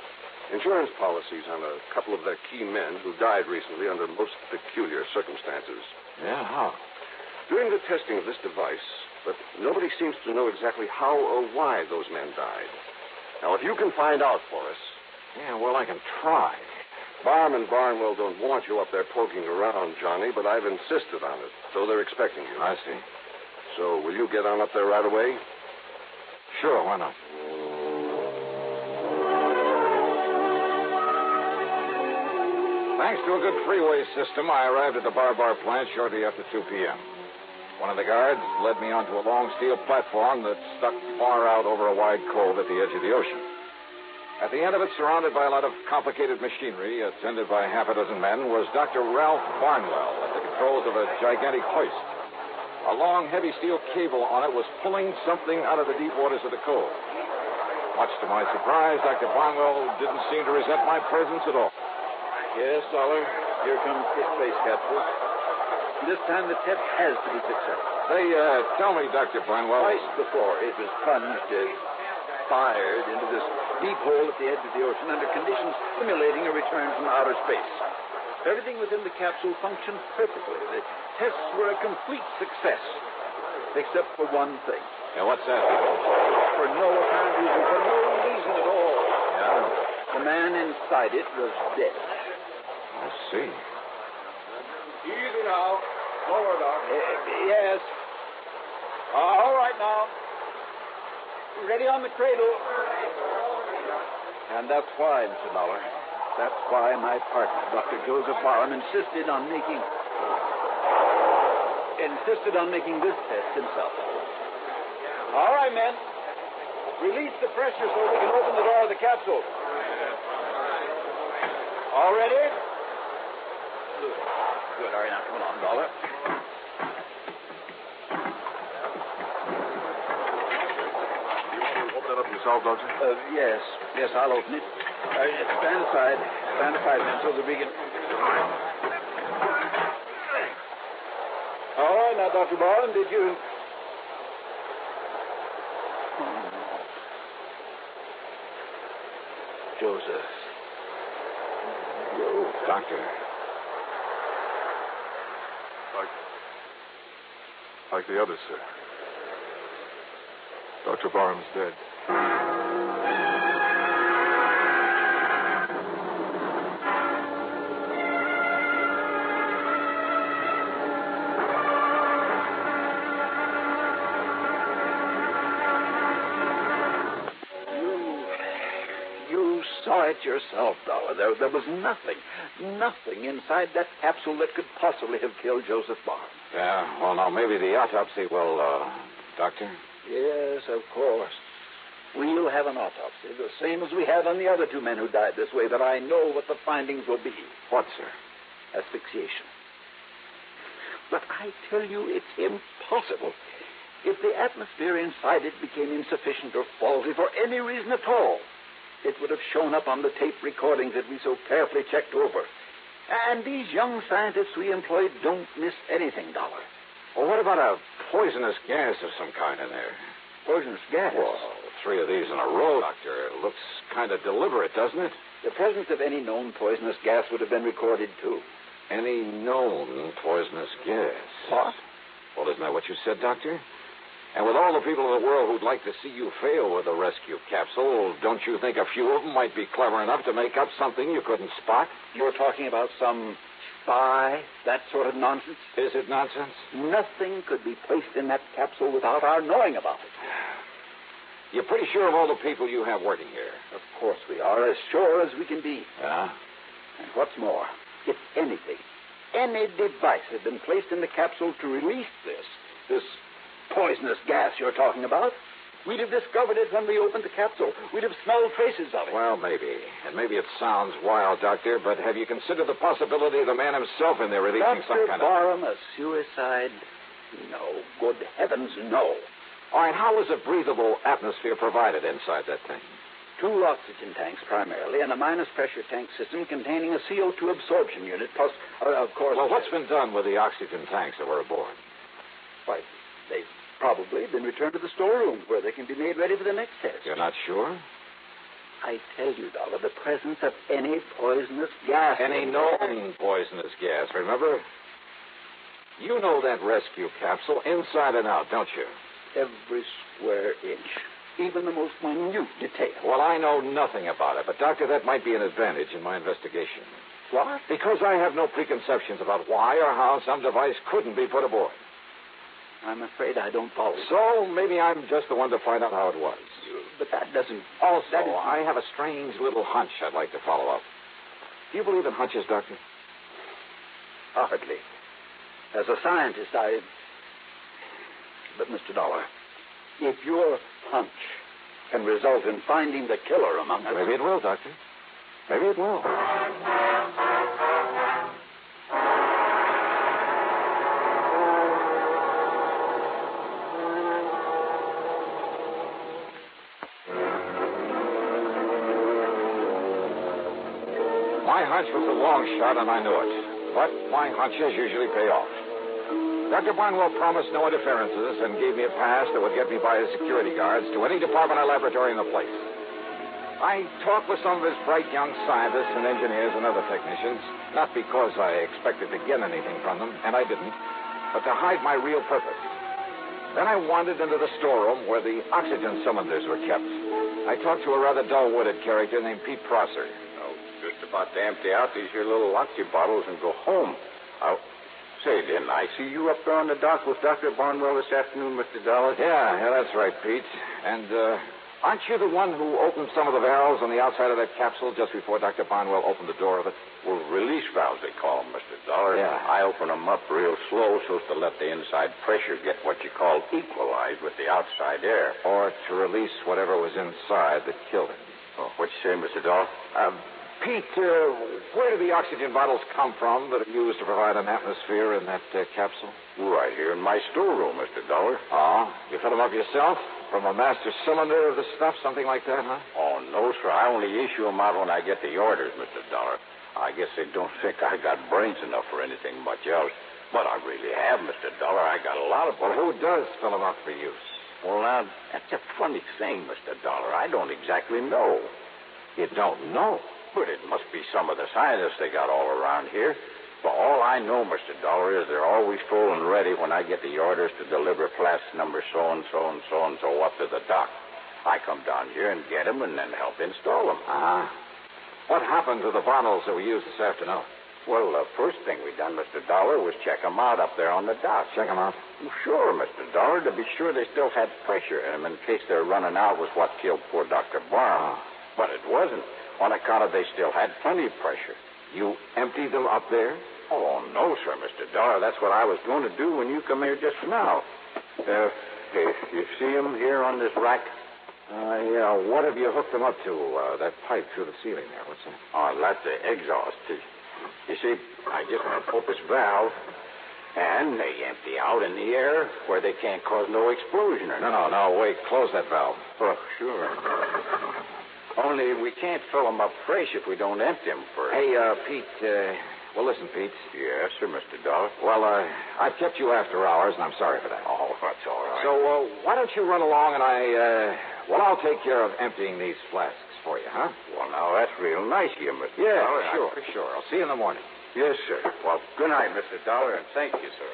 S6: Insurance policies on a couple of their key men who died recently under most peculiar circumstances.
S15: Yeah, how?
S6: During the testing of this device, but nobody seems to know exactly how or why those men died. Now, if you can find out for us...
S15: Yeah, well, I can try.
S6: Barham and Barnwell don't want you up there poking around, Johnny, but I've insisted on it, so they're expecting you.
S15: I see.
S6: So will you get on up there right away?
S15: Sure, why not? Thanks to a good freeway system, I arrived at the Bar plant shortly after 2 p.m. One of the guards led me onto a long steel platform that stuck far out over a wide cove at the edge of the ocean. At the end of it, surrounded by a lot of complicated machinery, attended by half a dozen men, was Dr. Ralph Barnwell at the controls of a gigantic hoist. A long, heavy steel cable on it was pulling something out of the deep waters of the cove. Much to my surprise, Dr. Barnwell didn't seem to resent my presence at all.
S5: Yes, Dollar. Here comes the space capsule. This time the test has to be successful.
S15: Say, tell me, Dr. Barnwell.
S5: Twice before it was plunged, fired into this deep hole at the edge of the ocean under conditions simulating a return from outer space. Everything within the capsule functioned perfectly. The tests were a complete success, except for one thing.
S15: Yeah, what's that?
S5: For no apparent reason, for no reason at all.
S15: Yeah?
S5: The man inside it was dead.
S15: I see.
S5: Easy now. Lower, Doc. Yes. All right now. Ready on the cradle. And that's why, Mr. Dollar, that's why my partner, Dr. Joseph Barham, insisted on making this test himself. All right, men. Release the pressure so we can open the door of the capsule. All ready? Good. All right, now come along, Dollar.
S6: Open it up yourself, Doctor?
S5: Yes, I'll open it. Stand aside, man, so that we can... All right, now, Dr. Barham, did you... Joseph.
S2: You, Doctor.
S6: Like the others, sir. Dr. Barham's dead.
S5: You saw it yourself, Dollar. There was nothing inside that capsule that could possibly have killed Joseph Barham.
S2: Yeah, well, now, maybe the autopsy will, Doctor?
S5: Yes, of course. We'll have an autopsy, the same as we had on the other two men who died this way, but I know what the findings will be.
S2: What, sir?
S5: Asphyxiation. But I tell you, it's impossible. If the atmosphere inside it became insufficient or faulty for any reason at all, it would have shown up on the tape recordings that we so carefully checked over. And these young scientists we employed don't miss anything, Dollar.
S2: Well, what about a poisonous gas of some kind in there?
S5: Poisonous gas?
S2: Well, 3 of these in a row, Doctor. It looks kind of deliberate, doesn't it?
S5: The presence of any known poisonous gas would have been recorded, too.
S2: Any known poisonous gas?
S5: What?
S2: Well, isn't that what you said, Doctor? And with all the people in the world who'd like to see you fail with the rescue capsule, don't you think a few of them might be clever enough to make up something you couldn't spot?
S5: You're talking about some spy, that sort of nonsense?
S2: Is it nonsense?
S5: Nothing could be placed in that capsule without our knowing about it.
S2: You're pretty sure of all the people you have working here?
S5: Of course we are, as sure as we can be.
S2: Yeah?
S5: And what's more, if anything, any device had been placed in the capsule to release this poisonous gas you're talking about, we'd have discovered it when we opened the capsule. We'd have smelled traces of it.
S2: Well, maybe. And maybe it sounds wild, Doctor, but have you considered the possibility of the man himself in there releasing some kind of...
S5: Dr. Barham, a suicide? No. Good heavens, no.
S2: All right, how was a breathable atmosphere provided inside that thing?
S5: 2 oxygen tanks, primarily, and a minus-pressure tank system containing a CO2 absorption unit, plus, of course...
S2: Well, what's been done with the oxygen tanks that were aboard?
S5: Why, they've probably been returned to the storeroom where they can be made ready for the next test.
S2: You're not sure?
S5: I tell you, Dollar, the presence of any poisonous gas...
S2: Any known poisonous gas, remember? You know that rescue capsule inside and out, don't you?
S5: Every square inch. Even the most minute detail.
S2: Well, I know nothing about it, but, Doctor, that might be an advantage in my investigation.
S5: What?
S2: Because I have no preconceptions about why or how some device couldn't be put aboard.
S5: I'm afraid I don't follow.
S2: So maybe I'm just the one to find out how it was.
S5: But that doesn't...
S2: Also, I have a strange little hunch I'd like to follow up. Do you believe in hunches, Doctor?
S5: Hardly. As a scientist, But, Mr. Dollar, if your hunch can result in finding the killer among us...
S2: Maybe it will, Doctor. Maybe it will. My hunch was a long shot, and I knew it. But my hunches usually pay off. Dr. Barnwell promised no interferences and gave me a pass that would get me by his security guards to any department or laboratory in the place. I talked with some of his bright young scientists and engineers and other technicians, not because I expected to get anything from them, and I didn't, but to hide my real purpose. Then I wandered into the storeroom where the oxygen cylinders were kept. I talked to a rather dull-witted character named Pete Prosser.
S7: Just about to empty out these here little oxy bottles and go home. Say, didn't I see you up there on the dock with Dr. Barnwell this afternoon, Mr. Dollar?
S2: Yeah, that's right, Pete. And, aren't you the one who opened some of the valves on the outside of that capsule just before Dr. Barnwell opened the door of it?
S7: Well, release valves, they call them, Mr. Dollar.
S2: Yeah.
S7: I open them up real slow so as to let the inside pressure get what you call equalized with the outside air.
S2: Or to release whatever was inside that killed him.
S7: Oh, what you say, Mr. Dollar?
S15: Pete, where do the oxygen bottles come from that are used to provide an atmosphere in that capsule?
S7: Right here in my storeroom, Mr. Dollar.
S15: Oh? You fill them up yourself? From a master cylinder of the stuff, something like that, huh?
S7: Oh, no, sir. I only issue them out when I get the orders, Mr. Dollar. I guess they don't think I got brains enough for anything much else. But I really have, Mr. Dollar. I got a lot of...
S15: Well, who does fill them up for use?
S7: Well, now, that's a funny thing, Mr. Dollar. I don't exactly know.
S15: You don't know?
S7: But it must be some of the scientists they got all around here. For all I know, Mr. Dollar, is they're always full and ready when I get the orders to deliver Flask number so-and-so and so-and-so up to the dock. I come down here and get them and then help install them.
S15: Ah. What happened to the bottles that we used this afternoon?
S7: Well, the first thing we done, Mr. Dollar, was check them out up there on the dock.
S15: Check them out?
S7: Sure, Mr. Dollar, to be sure they still had pressure in them in case their running out was what killed poor Dr. Barham. But it wasn't. On account of they still had plenty of pressure.
S15: You emptied them up there?
S7: Oh, no, sir, Mr. Dollar. That's what I was going to do when you come here just now. You see them here on this rack?
S15: Yeah. What have you hooked them up to? That pipe through the ceiling there. What's that?
S7: Oh, that's the exhaust. You see, I just put this valve, and they empty out in the air where they can't cause no explosion or
S15: No, wait. Close that valve.
S7: Oh, sure. Only we can't fill them up fresh if we don't empty them first.
S15: Hey, Pete, well, listen, Pete.
S7: Yes, sir, Mr. Dollar.
S15: Well, I've kept you after hours, and I'm sorry for that.
S7: Oh, that's all right.
S15: So, why don't you run along and I'll take care of emptying these flasks for you, huh?
S7: Well, now, that's real nice of you, Mr.
S15: Yeah,
S7: Dollar.
S15: sure. I'll see you in the morning.
S7: Yes, sir. Well, good night, Mr. Dollar, and thank you, sir.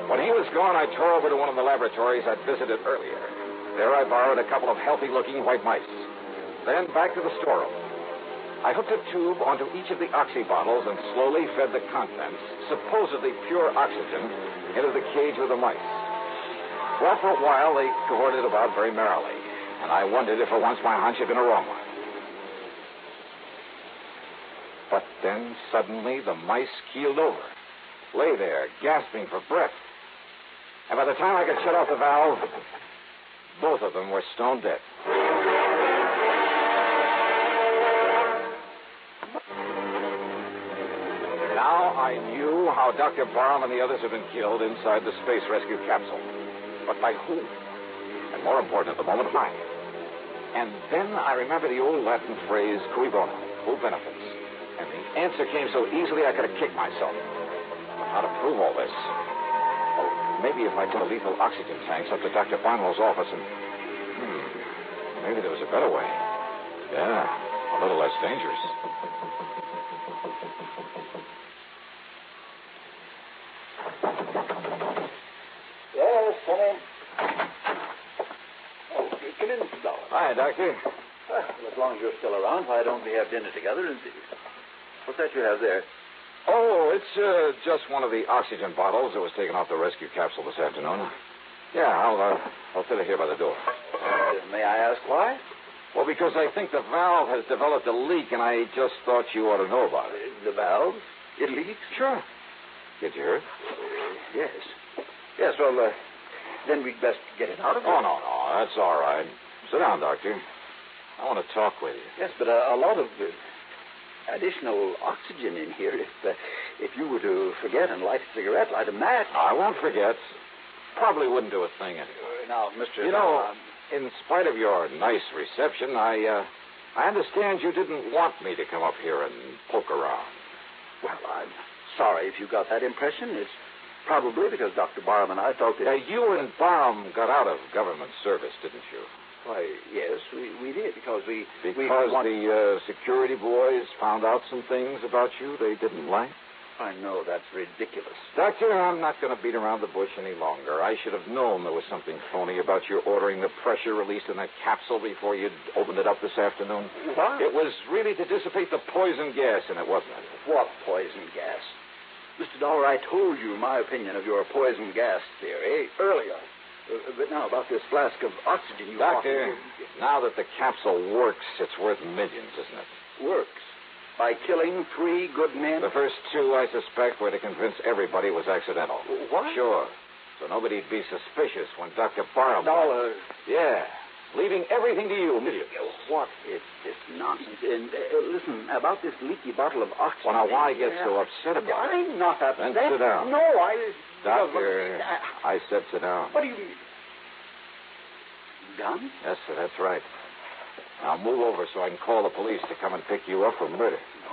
S15: When he was gone, I tore over to one of the laboratories I'd visited earlier. There I borrowed a couple of healthy-looking white mice. Then back to the storeroom. I hooked a tube onto each of the oxy bottles and slowly fed the contents, supposedly pure oxygen, into the cage with the mice. Well, for a while, they cavorted about very merrily, and I wondered if for once my hunch had been a wrong one. But then, suddenly, the mice keeled over, lay there, gasping for breath. And by the time I could shut off the valve, both of them were stone dead. Now I knew how Dr. Barham and the others had been killed inside the space rescue capsule. But by whom? And more important at the moment, why? And then I remember the old Latin phrase, cui bono, who benefits? And the answer came so easily I could have kicked myself. But how to prove all this? Maybe if I took lethal oxygen tanks up to Dr. Barnwell's office and... maybe there was a better way. Yeah, a little less dangerous.
S7: Yes, come in. Oh, come in, Mr. Dollar.
S15: Hi, Doctor.
S9: Well, as long as you're still around, why don't we have dinner together and... What's that you have there?
S15: Oh, it's just one of the oxygen bottles that was taken off the rescue capsule this afternoon. Yeah, I'll sit it here by the door.
S9: May I ask why?
S15: Well, because I think the valve has developed a leak, and I just thought you ought to know about it.
S9: The valve? It leaks?
S15: Sure. Did you hear it?
S9: Yes. Yes, well, then we'd best get it out of here.
S15: Oh, no, that's all right. Sit down, Doctor. I want to talk with you.
S9: Yes, but a lot of additional oxygen in here. If you were to forget and light a cigarette, light a match.
S15: I won't forget. Probably wouldn't do a thing anyway.
S9: Now, Mr.
S15: You know, in spite of your nice reception, I understand you didn't want me to come up here and poke around.
S9: Well, I'm sorry if you got that impression. It's probably because Dr. Barham and I talked to...
S15: you and Barham got out of government service, didn't you?
S9: Why, yes, we did, because we...
S15: Because the security boys found out some things about you they didn't like?
S9: I know, that's ridiculous.
S15: Doctor, I'm not going to beat around the bush any longer. I should have known there was something phony about your ordering the pressure released in that capsule before you'd opened it up this afternoon.
S9: What?
S15: It was really to dissipate the poison gas in it, wasn't it?
S9: What poison gas? Mr. Dollar, I told you my opinion of your poison gas theory earlier. But now about this flask of oxygen you...
S15: Doctor, now that the capsule works, it's worth millions, isn't it?
S9: Works? By killing 3 good men?
S15: The first 2, I suspect, were to convince everybody it was accidental.
S9: What?
S15: Sure. So nobody'd be suspicious when Dr. Barham...
S9: Dollar.
S15: Yeah. Leaving
S2: everything to you immediately.
S9: What is this nonsense? And listen, about this leaky bottle of oxygen.
S2: Well, now, why get so upset about it?
S9: I'm not upset.
S2: Then sit down.
S9: No,
S2: Doctor, I said sit down.
S9: What do you mean? Done?
S2: Yes, sir, that's right. Now move over so I can call the police to come and pick you up for murder.
S9: No,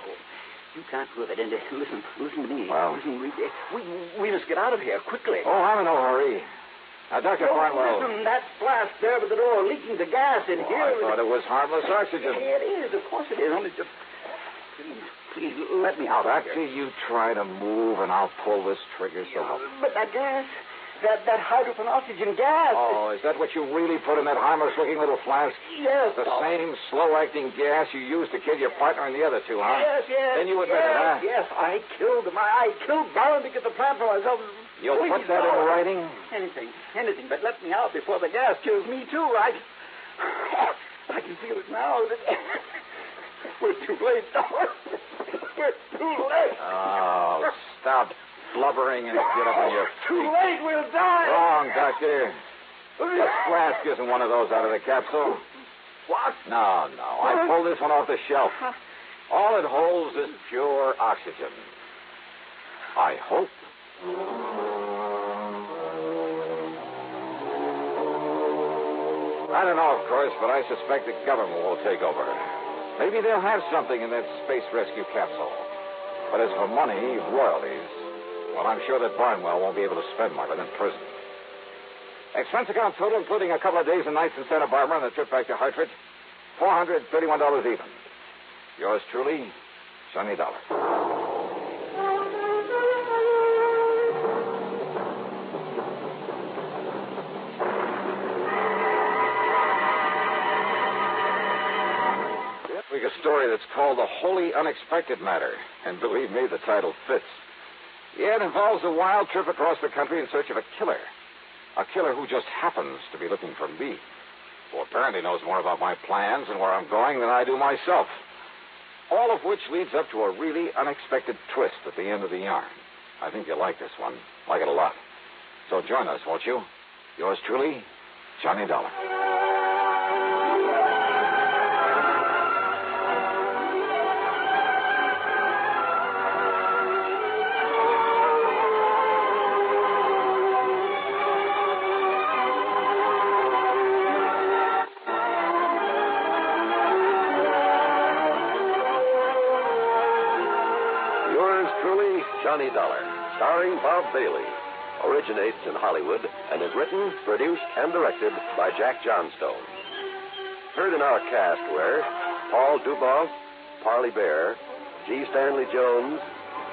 S9: you can't prove it. And listen to me.
S2: Well?
S9: Listen, we must get out of here quickly.
S2: Oh, I'm in no hurry. Now, Dr. Barnwell.
S9: Listen, that Flask there by the door leaking the gas in here.
S2: I thought it was harmless oxygen.
S9: It is, of course it is. Only just... Please, let me out of here.
S2: Doctor, you try to move and I'll pull this trigger so...
S9: But that gas... That hydrogen oxygen gas.
S2: Oh, is that what you really put in that harmless-looking little flask?
S9: Yes.
S2: The same slow-acting gas you used to kill your partner and the other two, huh?
S9: Yes.
S2: Then you admit it, huh?
S9: Yes, I killed him. I killed Baron to get the plant for myself.
S2: You'll put that in writing?
S9: Anything, but let me out before the gas kills me, too. I can feel it now. We're too late, We're too late.
S2: Oh, stop blubbering and get up on your feet.
S9: Too late, we'll die.
S2: Wrong, Doctor. This flask isn't one of those out of the capsule.
S9: What?
S2: No. I pulled this one off the shelf. All it holds is pure oxygen. I hope. I don't know, of course, but I suspect the government will take over. Maybe they'll have something in that space rescue capsule. But as for money, royalties, well, I'm sure that Barnwell won't be able to spend more than in prison. Expense account total, including a couple of days and nights in Santa Barbara and the trip back to Hartford, $431 even. Yours truly, Johnny Dollar. A story that's called The Wholly Unexpected Matter. And believe me, the title fits. Yeah, it involves a wild trip across the country in search of a killer. A killer who just happens to be looking for me. Who apparently knows more about my plans and where I'm going than I do myself. All of which leads up to a really unexpected twist at the end of the yarn. I think you'll like this one. Like it a lot. So join us, won't you? Yours truly, Johnny Dollar.
S3: Johnny Dollar, starring Bob Bailey, originates in Hollywood and is written, produced, and directed by Jack Johnstone. Heard in our cast were Paul Duboff, Parley Bear, G. Stanley Jones,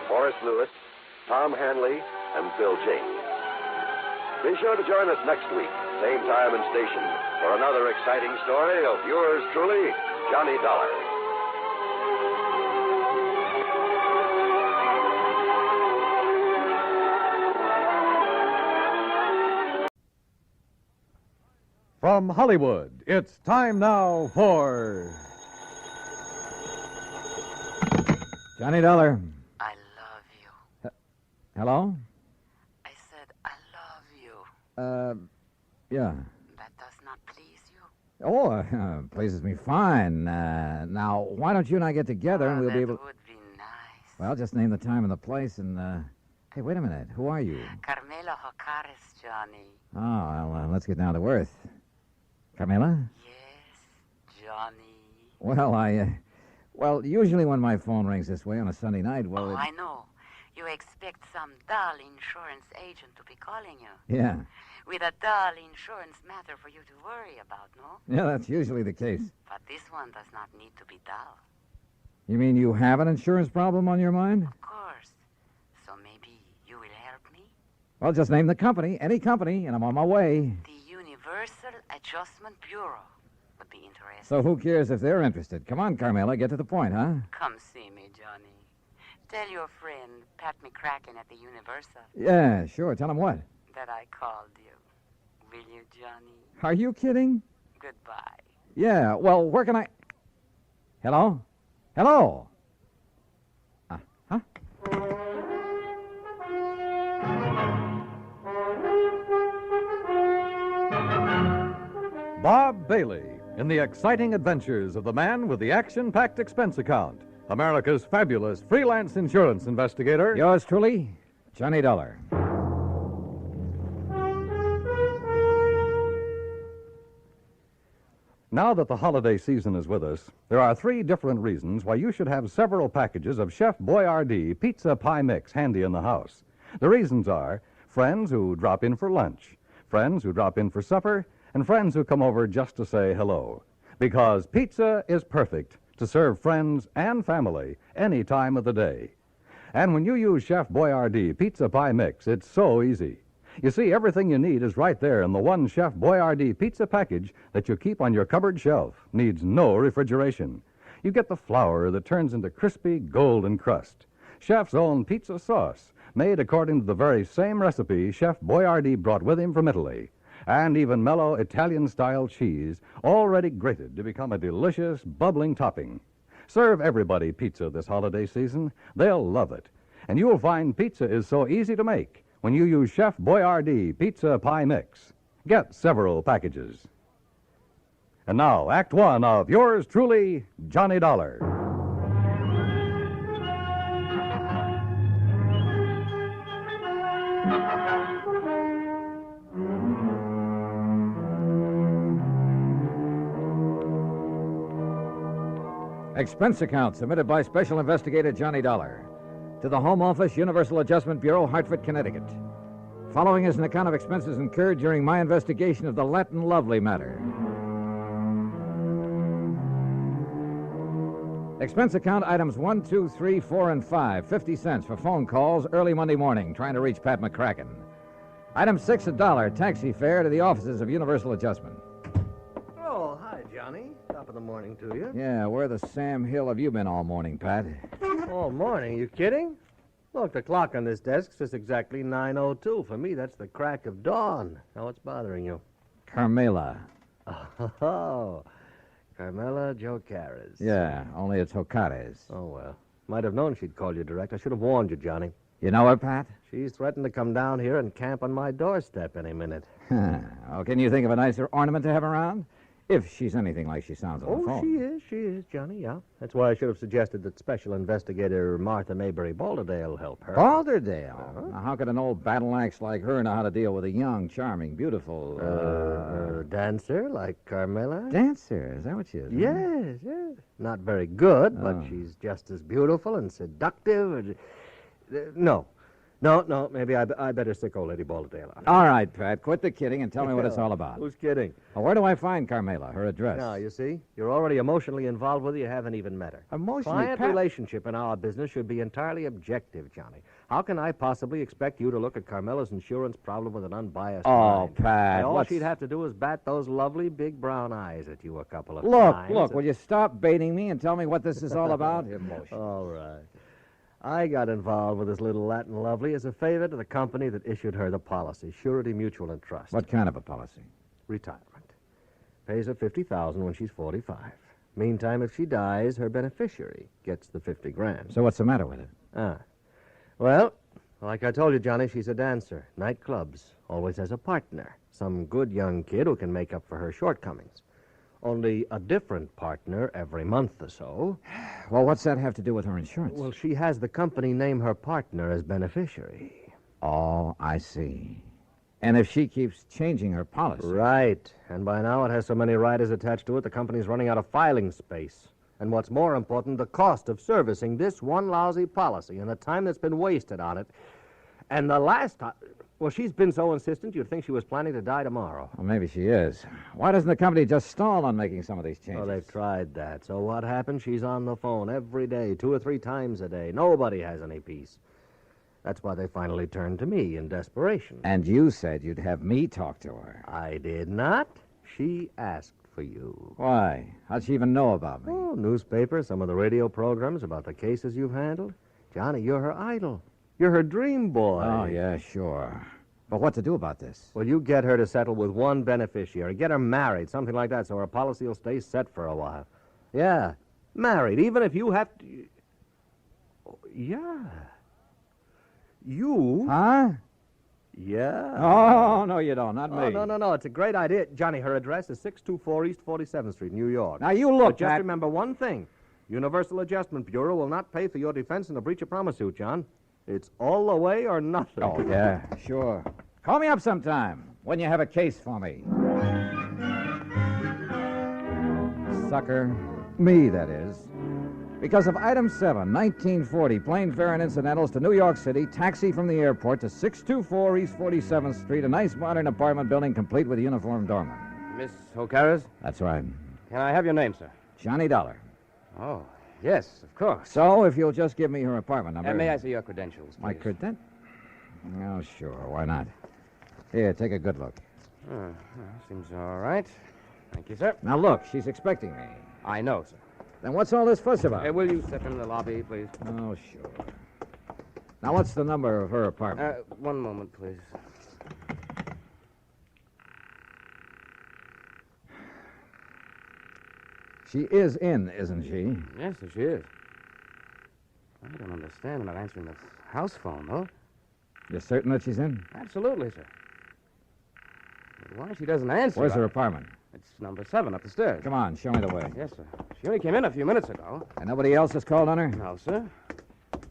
S3: Horace Lewis, Tom Hanley, and Bill James. Be sure to join us next week, same time and station, for another exciting story of yours truly, Johnny Dollar.
S14: From Hollywood, it's time now for...
S10: Johnny Dollar.
S17: I love you.
S10: Hello?
S17: I said I love you.
S10: Yeah.
S17: That does not please you?
S10: Oh, pleases me fine. Now, why don't you and I get together and we'll be able...
S17: That would be nice.
S10: Well, just name the time and the place and, Hey, wait a minute. Who are you?
S17: Carmela Jocares, Johnny.
S10: Oh, well, let's get down to earth. Carmela?
S17: Yes, Johnny.
S10: Well, Well, usually when my phone rings this way on a Sunday night, well...
S17: I know. You expect some dull insurance agent to be calling you.
S10: Yeah.
S17: With a dull insurance matter for you to worry about, no?
S10: Yeah, that's usually the case.
S17: But this one does not need to be dull.
S10: You mean you have an insurance problem on your mind?
S17: Of course. So maybe you will help me?
S10: Well, just name the company, any company, and I'm on my way.
S17: The Universal Adjustment Bureau would be interested.
S10: So who cares if they're interested? Come on, Carmela, get to the point, huh?
S17: Come see me, Johnny. Tell your friend, Pat McCracken at the Universal.
S10: Yeah, sure. Tell him what?
S17: That I called you. Will you, Johnny?
S10: Are you kidding?
S17: Goodbye.
S10: Yeah, well, where can I... Hello? Hello? Huh?
S14: Bob Bailey in the exciting adventures of the man with the action-packed expense account, America's fabulous freelance insurance investigator.
S10: Yours truly, Johnny Dollar.
S14: Now that the holiday season is with us, there are 3 different reasons why you should have several packages of Chef Boyardee Pizza Pie Mix handy in the house. The reasons are friends who drop in for lunch, friends who drop in for supper, and friends who come over just to say hello. Because pizza is perfect to serve friends and family any time of the day. And when you use Chef Boyardee Pizza Pie Mix, it's so easy. You see, everything you need is right there in the one Chef Boyardee pizza package that you keep on your cupboard shelf. Needs no refrigeration. You get the flour that turns into crispy golden crust. Chef's own pizza sauce, made according to the very same recipe Chef Boyardee brought with him from Italy. And even mellow Italian-style cheese, already grated to become a delicious, bubbling topping. Serve everybody pizza this holiday season. They'll love it. And you'll find pizza is so easy to make when you use Chef Boyardee Pizza Pie Mix. Get several packages. And now, Act One of yours truly, Johnny Dollar.
S10: Expense account submitted by Special Investigator Johnny Dollar to the Home Office, Universal Adjustment Bureau, Hartford, Connecticut. Following is an account of expenses incurred during my investigation of the Latin Lovely matter. Expense account items 1, 2, 3, 4, and 5, 50 cents for phone calls early Monday morning trying to reach Pat McCracken. Item 6, $1, taxi fare to the offices of Universal Adjustment.
S12: Oh, hi, Johnny. Top of the morning to you.
S10: Yeah, where the Sam Hill have you been all morning, Pat?
S12: All morning? You kidding? Look, the clock on this desk says exactly 9:02. For me, that's the crack of dawn. Now, what's bothering you?
S10: Carmela.
S12: Oh, Carmela Jocares.
S10: Yeah, only it's Jocares.
S12: Oh, well. Might have known she'd call you direct. I should have warned you, Johnny.
S10: You know her, Pat?
S12: She's threatened to come down here and camp on my doorstep any minute.
S10: Oh, can you think of a nicer ornament to have around? If she's anything like she sounds on the phone.
S12: She is, Johnny, yeah. That's why I should have suggested that Special Investigator Martha Maybury Balderdale help her.
S10: Balderdale?
S12: Uh-huh.
S10: Now, how could an old battle axe like her know how to deal with a young, charming, beautiful...
S12: dancer like Carmela?
S10: Dancer? Is that what she is?
S12: Yes, yes. Not very good, but she's just as beautiful and seductive. No, maybe I better sick old Lady Balderdale on.
S10: All right, Pat, quit the kidding and tell me what it's all about.
S12: Who's kidding?
S10: Well, where do I find Carmela, her address?
S12: Now, you see, you're already emotionally involved with her. You haven't even met her.
S10: Emotionally?
S12: Client relationship in our business should be entirely objective, Johnny. How can I possibly expect you to look at Carmela's insurance problem with an unbiased mind?
S10: Pat,
S12: All she'd have to do is bat those lovely big brown eyes at you a couple of times.
S10: Look, will you stop baiting me and tell me what this is all about? Emotion.
S12: All right. I got involved with this little Latin lovely as a favor to the company that issued her the policy, Surety Mutual and Trust.
S10: What kind of a policy?
S12: Retirement. Pays her $50,000 when she's 45. Meantime, if she dies, her beneficiary gets the $50,000.
S10: So what's the matter with it?
S12: Well, like I told you, Johnny, she's a dancer. Nightclubs. Always has a partner. Some good young kid who can make up for her shortcomings. Only a different partner every month or so.
S10: Well, what's that have to do with her insurance?
S12: Well, she has the company name her partner as beneficiary.
S10: Oh, I see. And if she keeps changing her policy...
S12: Right. And by now it has so many riders attached to it, the company's running out of filing space. And what's more important, the cost of servicing this one lousy policy and the time that's been wasted on it. And the last time... Well, she's been so insistent you'd think she was planning to die tomorrow.
S10: Well, maybe she is. Why doesn't the company just stall on making some of these changes?
S12: Well, they've tried that. So what happened? She's on the phone every day, 2 or 3 times a day. Nobody has any peace. That's why they finally turned to me in desperation.
S10: And you said you'd have me talk to her.
S12: I did not. She asked for you.
S10: Why? How'd she even know about me?
S12: Oh, newspapers, some of the radio programs about the cases you've handled. Johnny, you're her idol. You're her dream boy.
S10: Oh, yeah, sure. But what to do about this?
S12: Well, you get her to settle with one beneficiary. Get her married, something like that, so her policy will stay set for a while. Yeah, married, even if you have to... Oh, yeah. You...
S10: Huh?
S12: Yeah?
S10: Oh, no, you don't. Not me.
S12: Oh, no. It's a great idea. Johnny, her address is 624 East 47th Street, New York.
S10: Now, you look,
S12: But just
S10: Pat.
S12: remember one thing. Universal Adjustment Bureau will not pay for your defense in a breach of promise suit, John. It's all the way or nothing.
S10: Oh, yeah, sure. Call me up sometime when you have a case for me. Sucker. Me, that is. Because of item 7, 1940, plane fare and incidentals to New York City, taxi from the airport to 624 East 47th Street, a nice modern apartment building complete with a uniformed doorman.
S13: Miss O'Carroll's?
S10: That's right.
S13: Can I have your name, sir?
S10: Johnny Dollar.
S13: Oh, yes, of course.
S10: So, if you'll just give me her apartment number...
S13: may I see your credentials, please?
S10: My credentials? Oh, sure. Why not? Here, take a good look.
S13: Seems all right. Thank you, sir.
S10: Now, look, she's expecting me.
S13: I know, sir.
S10: Then what's all this fuss about?
S13: Will you step in the lobby, please?
S10: Oh, sure. Now, what's the number of her apartment?
S13: One moment, please.
S10: She is in, isn't she?
S13: Yes, sir, she is. I don't understand her not answering the house phone, though.
S10: You're certain that she's in?
S13: Absolutely, sir. But why she doesn't answer...
S10: Where's her apartment?
S13: It's number 7 up the stairs.
S10: Come on, show me the way.
S13: Yes, sir. She only came in a few minutes ago.
S10: And nobody else has called on her?
S13: No, sir.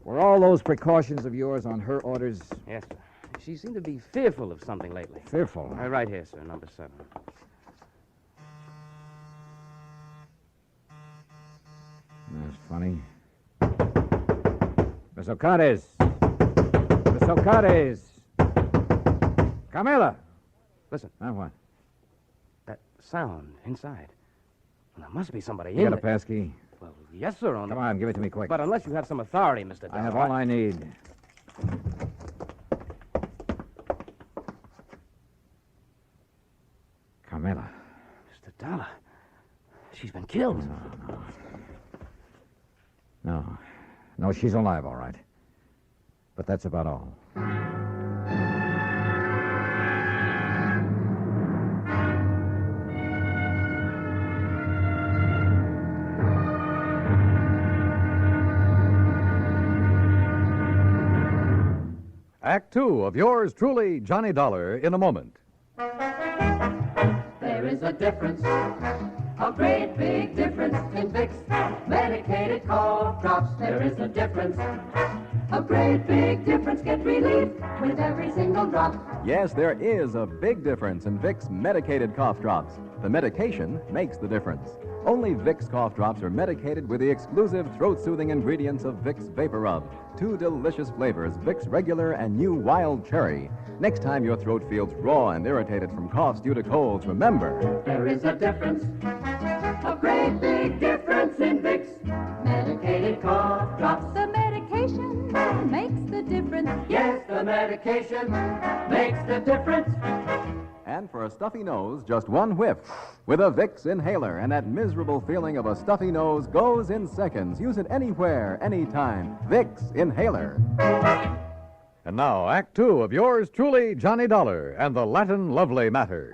S10: Were all those precautions of yours on her orders?
S13: Yes, sir. She seemed to be fearful of something lately.
S10: Fearful?
S13: Right here, sir, number 7.
S10: That's funny. Miss O'Carroll's. Miss O'Carroll's. Carmela.
S13: Listen.
S10: What?
S13: That sound inside. Well, there must be somebody
S10: You
S13: in
S10: got a
S13: there.
S10: passkey?
S13: Well, yes, sir.
S10: Come on, give it to me quick.
S13: But unless you have some authority, Mr. Dollar.
S10: I have all I need. Carmela.
S13: Mr. Dollar. She's been killed.
S10: No, she's alive, all right. But that's about all.
S14: Act 2 of yours truly, Johnny Dollar, in a moment.
S18: There is a difference, a great big difference in Vicks medicated cough drops. There is a difference, a great big difference. Get relief with every single drop.
S21: Yes, there is a big difference in Vicks medicated cough drops. The medication makes the difference. Only Vicks cough drops are medicated with the exclusive throat-soothing ingredients of Vicks Vapor Rub. 2 delicious flavors, Vicks Regular and new Wild Cherry. Next time your throat feels raw and irritated from coughs due to colds, remember...
S18: There is a difference, a great big difference in Vicks medicated cough drops.
S22: The medication makes the difference.
S18: Yes, the medication makes the difference.
S21: And for a stuffy nose, just one whiff with a Vicks inhaler, and that miserable feeling of a stuffy nose goes in seconds. Use it anywhere, anytime. Vicks inhaler.
S14: And now, Act 2 of yours truly, Johnny Dollar, and the Latin Lovely Matter.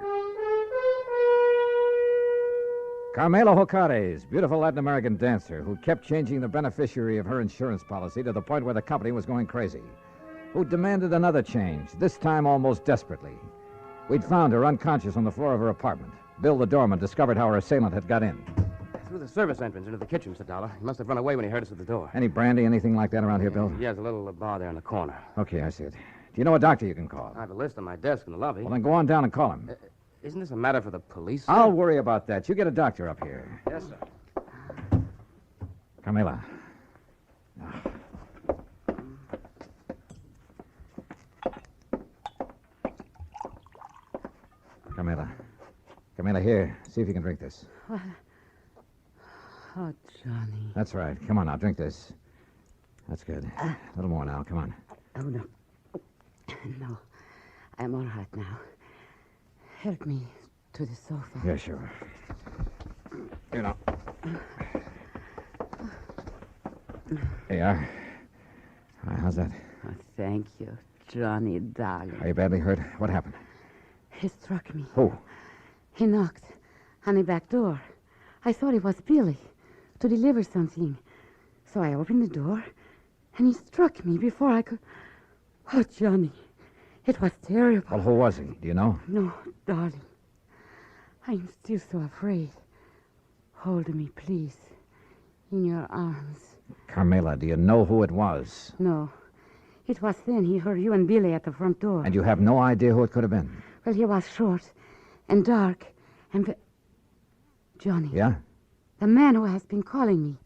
S10: Carmela O'Carroll's, beautiful Latin American dancer who kept changing the beneficiary of her insurance policy to the point where the company was going crazy, who demanded another change, this time almost desperately. We'd found her unconscious on the floor of her apartment. Bill, the doorman, discovered how her assailant had got in.
S13: Through the service entrance into the kitchen, Mr. Dollar. He must have run away when he heard us at the door.
S10: Any brandy, anything like that around here, Bill?
S13: He has a little bar there in the corner.
S10: Okay, I see it. Do you know a doctor you can call?
S13: I have a list on my desk in the lobby.
S10: Well, then go on down and call him.
S13: Isn't this a matter for the police, sir?
S10: I'll worry about that. You get a doctor up here.
S13: Yes, sir.
S10: Carmela. Carmela, here. See if you can drink this.
S22: What? Oh, Johnny.
S10: That's right. Come on now, drink this. That's good. A little more now. Come on.
S22: Oh, no. No. I'm all right now. Help me to the sofa.
S10: Yeah, sure. You know. There you are. How's that?
S22: Oh, thank you, Johnny, darling.
S10: Are you badly hurt? What happened?
S22: He struck me.
S10: Who?
S22: He knocked on the back door. I thought it was Billy to deliver something. So I opened the door, and he struck me before I could... Oh, Johnny, It was terrible.
S10: Well, who was he? Do you know?
S22: No, darling. I'm still so afraid. Hold me, please. In your arms.
S10: Carmela, do you know who it was?
S22: No. It was then he heard you and Billy at the front door.
S10: And you have no idea who it could have been?
S22: Well, he was short and dark and... Johnny.
S10: Yeah?
S22: The man who has been calling me.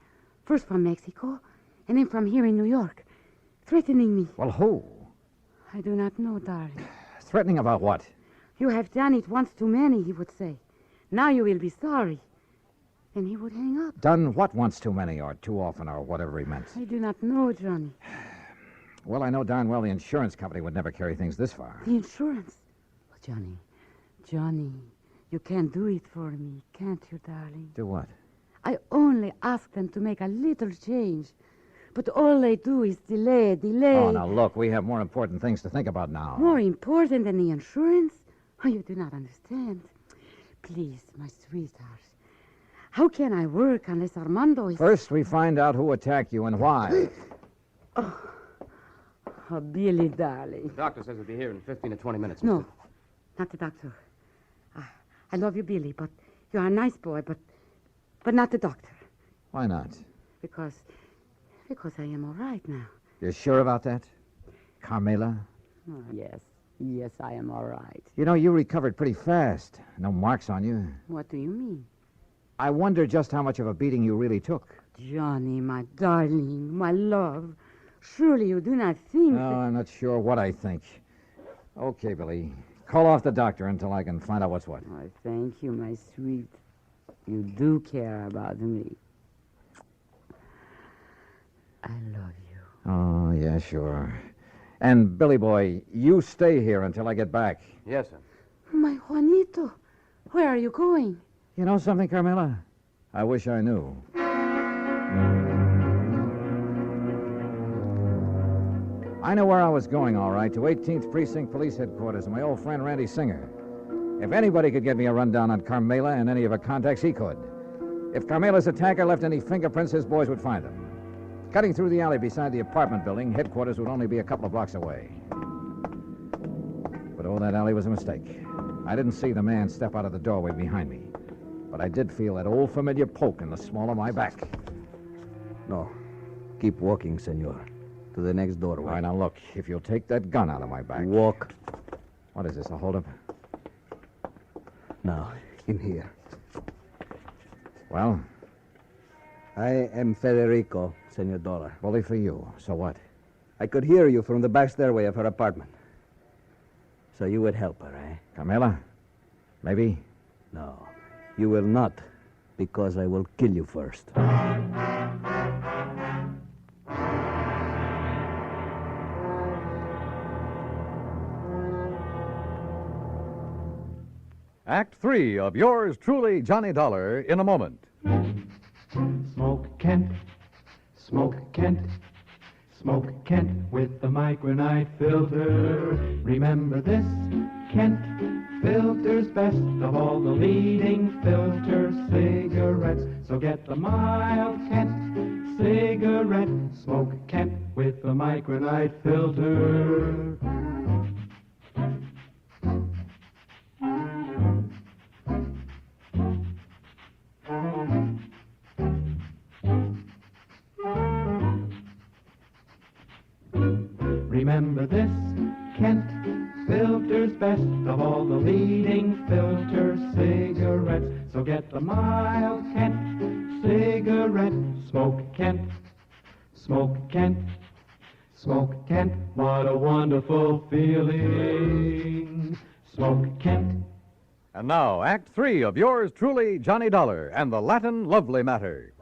S22: First from Mexico, and then from here in New York. Threatening me.
S10: Well, who?
S22: I do not know, darling.
S10: Threatening about what?
S22: You have done it once too many, he would say. Now you will be sorry. Then he would hang up.
S10: Done what once too many or too often or whatever he meant?
S22: I do not know, Johnny.
S10: Well, I know darn well the insurance company would never carry things this far.
S22: The insurance? Well, Johnny, you can't do it for me, can't you, darling?
S10: Do what?
S22: I only ask them to make a little change. But all they do is delay.
S10: Oh, now look, we have more important things to think about now.
S22: More important than the insurance? Oh, you do not understand. Please, my sweetheart. How can I work unless Armando is...
S10: First, we find out who attacked you and why.
S22: Oh, Billy, darling.
S13: The doctor says he'll be here in 15 to 20 minutes.
S22: No, not the doctor. I love you, Billy, but you're a nice boy, but not the doctor.
S10: Why not?
S22: Because I am all right now.
S10: You're sure about that? Carmela?
S22: Oh, yes, I am all right.
S10: You know, you recovered pretty fast. No marks on you.
S22: What do you mean?
S10: I wonder just how much of a beating you really took.
S22: Johnny, my darling, my love. Surely you do not think
S10: No, I'm not sure what I think. Okay, Billy. Call off the doctor until I can find out what's what.
S22: Oh, thank you, my sweet. You do care about me. I love you.
S10: Oh, yeah, sure. And, Billy boy, you stay here until I get back.
S13: Yes, sir.
S22: My Juanito, where are you going?
S10: You know something, Carmela? I wish I knew. I know where I was going, all right, to 18th Precinct Police Headquarters and my old friend Randy Singer. If anybody could get me a rundown on Carmela and any of her contacts, he could. If Carmela's attacker left any fingerprints, his boys would find them. Cutting through the alley beside the apartment building, headquarters would only be a couple of blocks away. But oh, that alley was a mistake. I didn't see the man step out of the doorway behind me. But I did feel that old familiar poke in the small of my back.
S12: No. Keep walking, senor. To the next doorway.
S10: All right, now look. If you'll take that gun out of my back.
S12: Walk.
S10: What is this, a holdup?
S12: Now, in here.
S10: Well?
S12: I am Federico, Senor Dollar.
S10: Bully for you. So what?
S12: I could hear you from the back stairway of her apartment. So you would help her, eh?
S10: Carmela? Maybe?
S12: No. You will not, because I will kill you first.
S21: Act 3 of yours truly, Johnny Dollar, in a moment.
S1: Smoke Kent, Smoke Kent, Smoke Kent with the micronite filter. Remember this, Kent filters best of all the leading filter cigarettes. So get the mild Kent cigarette. Smoke Kent with the micronite filter. Remember this, Kent filters best of all the leading filter cigarettes. So get the mild Kent cigarette. Smoke Kent, Smoke Kent, Smoke Kent. What a wonderful feeling. Smoke Kent.
S21: And now, Act 3 of yours truly, Johnny Dollar, and the Latin Lovely Matter.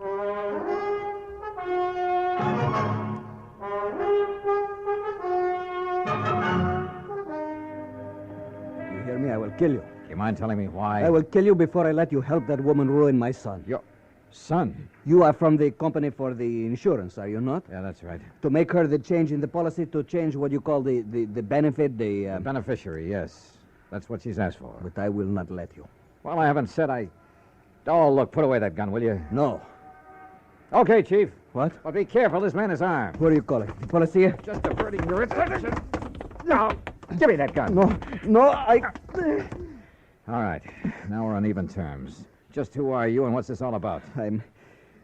S12: You hear me? I will kill you.
S10: Do you mind telling me why?
S12: I will kill you before I let you help that woman ruin my son.
S10: Your son?
S12: You are from the company for the insurance, are you not?
S10: Yeah, that's right.
S12: To make her the change in the policy, to change what you call the benefit,
S10: The beneficiary, yes. That's what she's asked for.
S12: But I will not let you.
S10: Well, I haven't said I... Oh, look, put away that gun, will you?
S12: No.
S10: Okay, Chief.
S12: What?
S10: But be careful, this man is armed.
S12: What are you calling? The policia?
S10: Just averting your attention. No. Give me that gun.
S12: No, I...
S10: All right. Now we're on even terms. Just who are you and what's this all about?
S12: I'm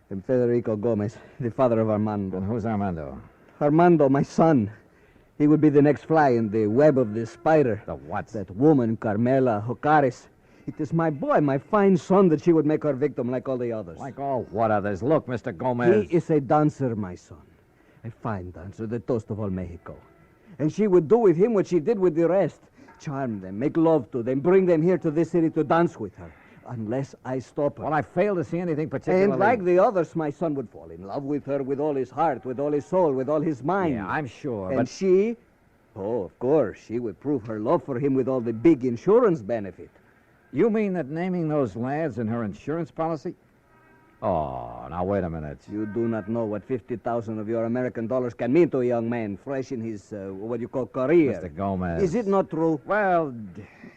S12: Federico Gomez, the father of Armando.
S10: And who's Armando?
S12: Armando, my son. He would be the next fly in the web of the spider.
S10: The what?
S12: That woman, Carmela Jocares. It is my boy, my fine son, that she would make her victim like all the others.
S10: Like all what others? Look, Mr. Gomez.
S12: He is a dancer, my son. A fine dancer, the toast of all Mexico. And she would do with him what she did with the rest. Charm them, make love to them, bring them here to this city to dance with her. Unless I stop her.
S10: Well, I fail to see anything particularly...
S12: And like the others, my son would fall in love with her with all his heart, with all his soul, with all his mind.
S10: Yeah, I'm sure,
S12: And
S10: but...
S12: she... Oh, of course, she would prove her love for him with all the big insurance benefit.
S10: You mean that naming those lads in her insurance policy? Oh, now wait a minute.
S12: You do not know what 50,000 of your American dollars can mean to a young man fresh in his, what you call, career.
S10: Mr. Gomez.
S12: Is it not true?
S10: Well,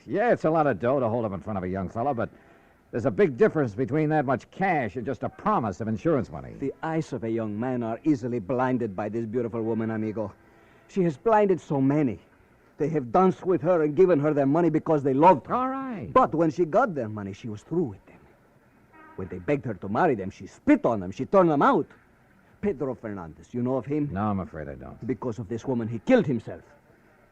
S10: yeah, it's a lot of dough to hold up in front of a young fellow, but there's a big difference between that much cash and just a promise of insurance money.
S12: The eyes of a young man are easily blinded by this beautiful woman, amigo. She has blinded so many. They have danced with her and given her their money because they loved her.
S10: All right.
S12: But when she got their money, she was through with them. When they begged her to marry them, she spit on them. She turned them out. Pedro Fernandez, you know of him?
S10: No, I'm afraid I don't.
S12: Because of this woman, he killed himself.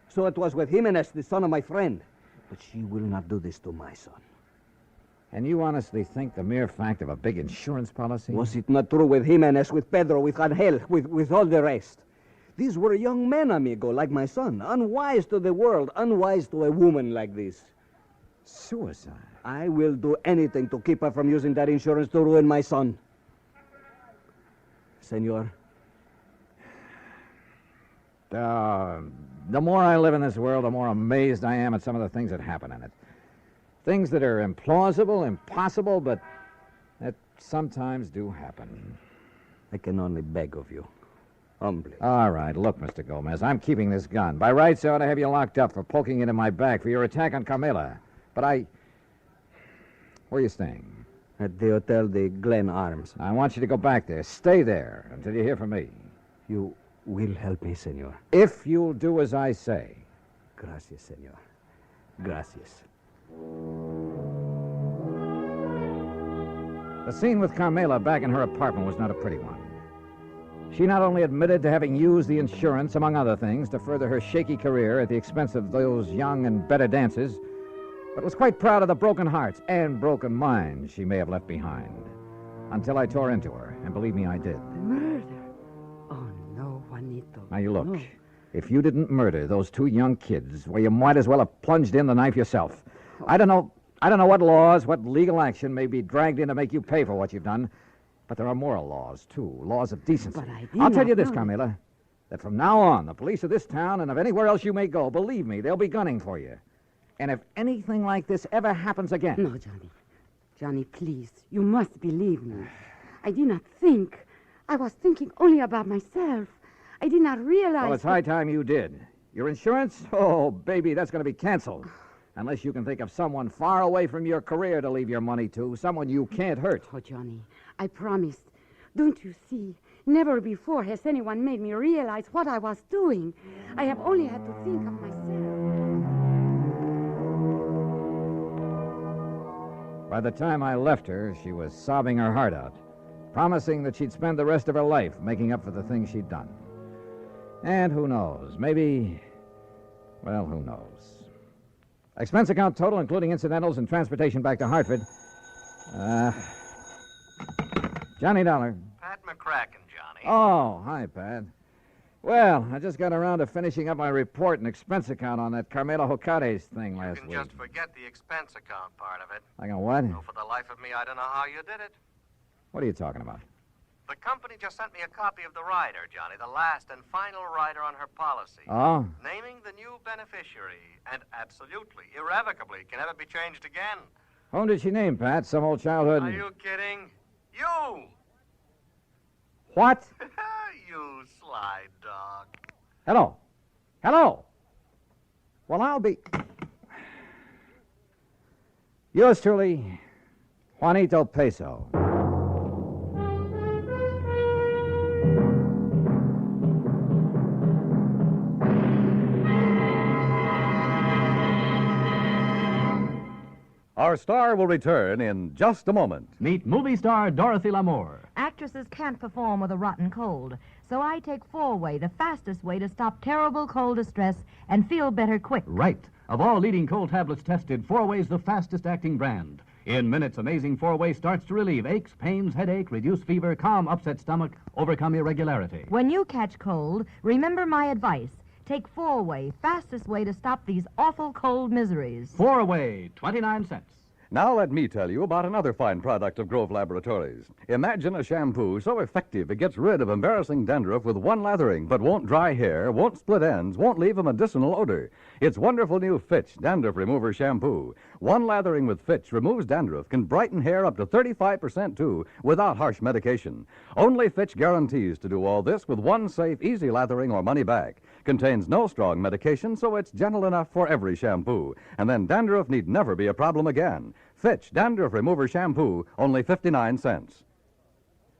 S12: So it was with Jimenez, the son of my friend. But she will not do this to my son.
S10: And you honestly think the mere fact of a big insurance policy?
S12: Was it not true with Jimenez, with Pedro, with Angel, with all the rest? These were young men, amigo, like my son. Unwise to the world, unwise to a woman like this.
S10: Suicide?
S12: I will do anything to keep her from using that insurance to ruin my son. Senor.
S10: The more I live in this world, the more amazed I am at some of the things that happen in it. Things that are implausible, impossible, but that sometimes do happen.
S12: I can only beg of you. Humbly.
S10: All right, look, Mr. Gomez, I'm keeping this gun. By rights, I ought to have you locked up for poking it in my back for your attack on Carmela. But Where are you staying?
S12: At the Hotel de Glen Arms.
S10: I want you to go back there. Stay there until you hear from me.
S12: You will help me, senor.
S10: If you'll do as I say.
S12: Gracias, senor. Gracias.
S10: The scene with Carmela back in her apartment was not a pretty one. She not only admitted to having used the insurance, among other things, to further her shaky career at the expense of those young and better dancers, but was quite proud of the broken hearts and broken minds she may have left behind. Until I tore into her, and believe me, I did.
S22: Murder? Oh, no, Juanito.
S10: Now, you look.
S22: No.
S10: If you didn't murder those two young kids, well, you might as well have plunged in the knife yourself. I don't know what laws, what legal action may be dragged in to make you pay for what you've done, but there are moral laws, too, laws of decency.
S22: But I did
S10: I'll tell you
S22: not
S10: this,
S22: know.
S10: Carmela, that from now on, the police of this town and of anywhere else you may go, believe me, they'll be gunning for you. And if anything like this ever happens again...
S22: No, Johnny. Johnny, please. You must believe me. I did not think. I was thinking only about myself. I did not realize...
S10: Well, it's high time you did. Your insurance? Oh, baby, that's going to be canceled. Unless you can think of someone far away from your career to leave your money to, someone you can't hurt.
S22: Oh, Johnny, I promised. Don't you see? Never before has anyone made me realize what I was doing. I have only had to think of myself.
S10: By the time I left her, she was sobbing her heart out, promising that she'd spend the rest of her life making up for the things she'd done. And who knows, maybe... Well, who knows? Expense account total, including incidentals and transportation back to Hartford. Johnny Dollar.
S19: Pat McCracken, Johnny.
S10: Oh, hi, Pat. Well, I just got around to finishing up my report and expense account on that Carmela Jocares thing last week.
S19: Just forget the expense account part of it.
S10: Like on what?
S19: No, for the life of me, I don't know how you did it.
S10: What are you talking about?
S19: The company just sent me a copy of the rider, Johnny, the last and final rider on her policy.
S10: Oh?
S19: Naming the new beneficiary, and absolutely, irrevocably, can never be changed again.
S10: Whom did she name, Pat? Some old childhood...
S19: Are you kidding? You!
S10: What?
S19: You sly dog.
S10: Hello. Hello. Well, I'll be... Yours truly, Juanito Peso.
S21: Our star will return in just a moment.
S16: Meet movie star Dorothy Lamour.
S20: Actresses can't perform with a rotten cold, so I take 4-Way, the fastest way to stop terrible cold distress and feel better quick.
S16: Right. Of all leading cold tablets tested, 4-Way's the fastest acting brand. In minutes, amazing 4-Way starts to relieve aches, pains, headache, reduce fever, calm upset stomach, overcome irregularity.
S20: When you catch cold, remember my advice. Take 4-Way, fastest way to stop these awful cold miseries.
S16: 4-Way, 29 cents.
S21: Now let me tell you about another fine product of Grove Laboratories. Imagine a shampoo so effective it gets rid of embarrassing dandruff with one lathering, but won't dry hair, won't split ends, won't leave a medicinal odor. It's wonderful new Fitch Dandruff Remover Shampoo. One lathering with Fitch removes dandruff, can brighten hair up to 35% too, without harsh medication. Only Fitch guarantees to do all this with one safe, easy lathering or money back. Contains no strong medication, so it's gentle enough for every shampoo. And then dandruff need never be a problem again. Fitch Dandruff Remover Shampoo, only 59 cents.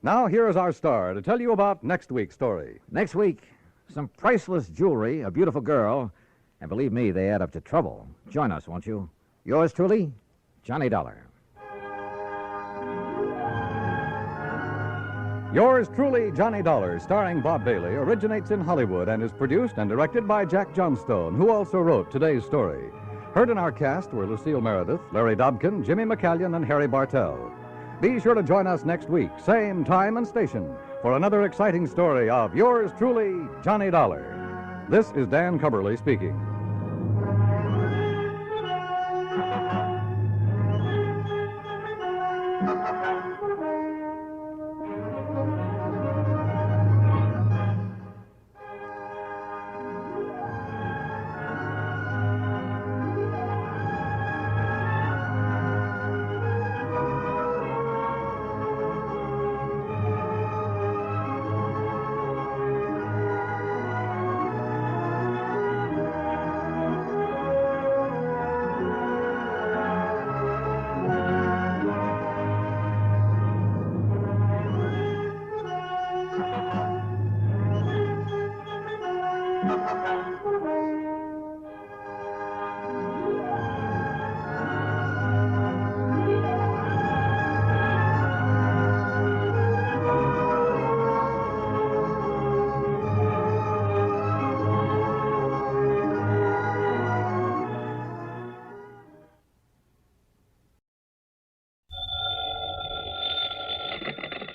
S21: Now, here is our star to tell you about next week's story.
S10: Next week, some priceless jewelry, a beautiful girl, and believe me, they add up to trouble. Join us, won't you? Yours truly, Johnny Dollar.
S21: Yours truly, Johnny Dollar, starring Bob Bailey, originates in Hollywood and is produced and directed by Jack Johnstone, who also wrote today's story. Heard in our cast were Lucille Meredith, Larry Dobkin, Jimmy McCallion, and Harry Bartell. Be sure to join us next week, same time and station, for another exciting story of yours truly, Johnny Dollar. This is Dan Cubberly speaking.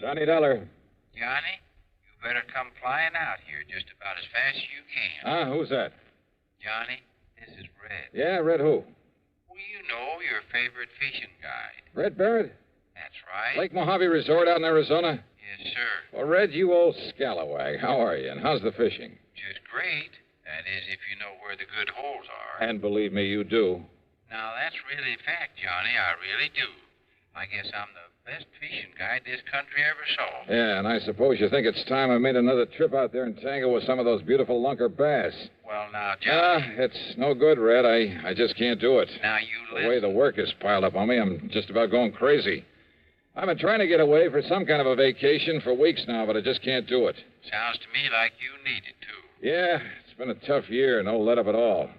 S2: Johnny Dollar.
S7: Johnny, you better come flying out here just about as fast as you can.
S2: Who's that?
S7: Johnny, this is Red.
S2: Yeah, Red who?
S7: Well, you know, your favorite fishing guide.
S2: Red Barrett?
S7: That's right.
S2: Lake Mojave Resort out in Arizona?
S7: Yes, sir.
S2: Well, Red, you old scalawag. How are you, and how's the fishing?
S7: Just great. That is, if you know where the good holes are.
S2: And believe me, you do.
S7: Now, that's really fact, Johnny. I really do. I guess I'm the best fishing guide this country ever saw.
S2: Yeah, and I suppose you think it's time I made another trip out there and tangle with some of those beautiful lunker bass.
S7: Well, now, Johnny.
S2: It's no good, Red. I just can't do it.
S7: Now, you listen.
S2: The way the work is piled up on me, I'm just about going crazy. I've been trying to get away for some kind of a vacation for weeks now, but I just can't do it.
S7: Sounds to me like you need it, too.
S2: Yeah, it's been a tough year, no let up at all.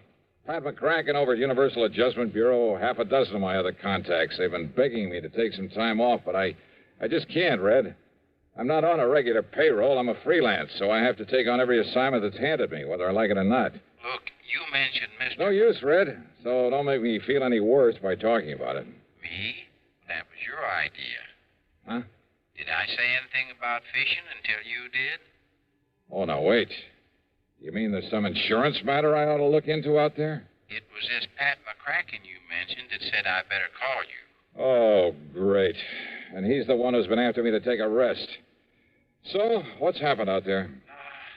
S2: Pat McCracken over at Universal Adjustment Bureau, half a dozen of my other contacts. They've been begging me to take some time off, but I just can't, Red. I'm not on a regular payroll. I'm a freelance, so I have to take on every assignment that's handed me, whether I like it or not.
S7: Look, you mentioned Mr.
S2: No use, Red, so don't make me feel any worse by talking about it.
S7: Me? That was your idea.
S2: Huh?
S7: Did I say anything about fishing until you did?
S2: Oh, now, wait. You mean there's some insurance matter I ought to look into out there?
S7: It was this Pat McCracken you mentioned that said I better call you.
S2: Oh, great. And he's the one who's been after me to take a rest. So, what's happened out there?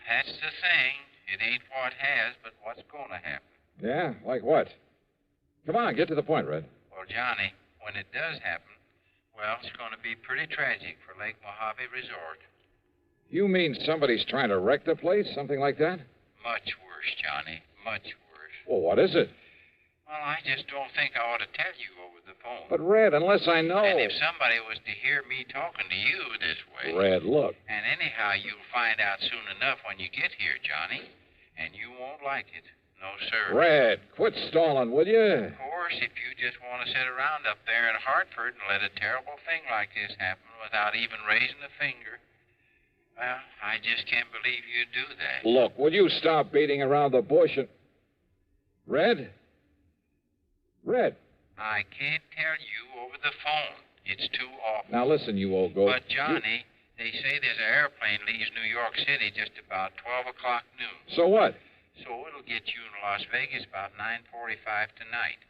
S7: That's the thing. It ain't what has, but what's going to happen.
S2: Yeah? Like what? Come on, get to the point, Red.
S7: Well, Johnny, when it does happen, well, it's going to be pretty tragic for Lake Mojave Resort.
S2: You mean somebody's trying to wreck the place? Something like that?
S7: Much worse, Johnny. Much worse.
S2: Well, what is it?
S7: Well, I just don't think I ought to tell you over the phone.
S2: But, Red, unless I know...
S7: And if somebody was to hear me talking to you this way...
S2: Red, look.
S7: And anyhow, you'll find out soon enough when you get here, Johnny. And you won't like it.
S8: No, sir.
S2: Red, quit stalling, will you?
S8: Of course, if you just want to sit around up there in Hartford and let a terrible thing like this happen without even raising a finger, well, I just can't believe you'd do that.
S2: Look, will you stop beating around the bush and... Red? Red.
S8: I can't tell you over the phone. It's too awful.
S2: Now listen, you old goat.
S8: But, Johnny, they say there's an airplane leaves New York City just about 12 o'clock noon.
S2: So what?
S8: So it'll get you in Las Vegas about 9:45 tonight.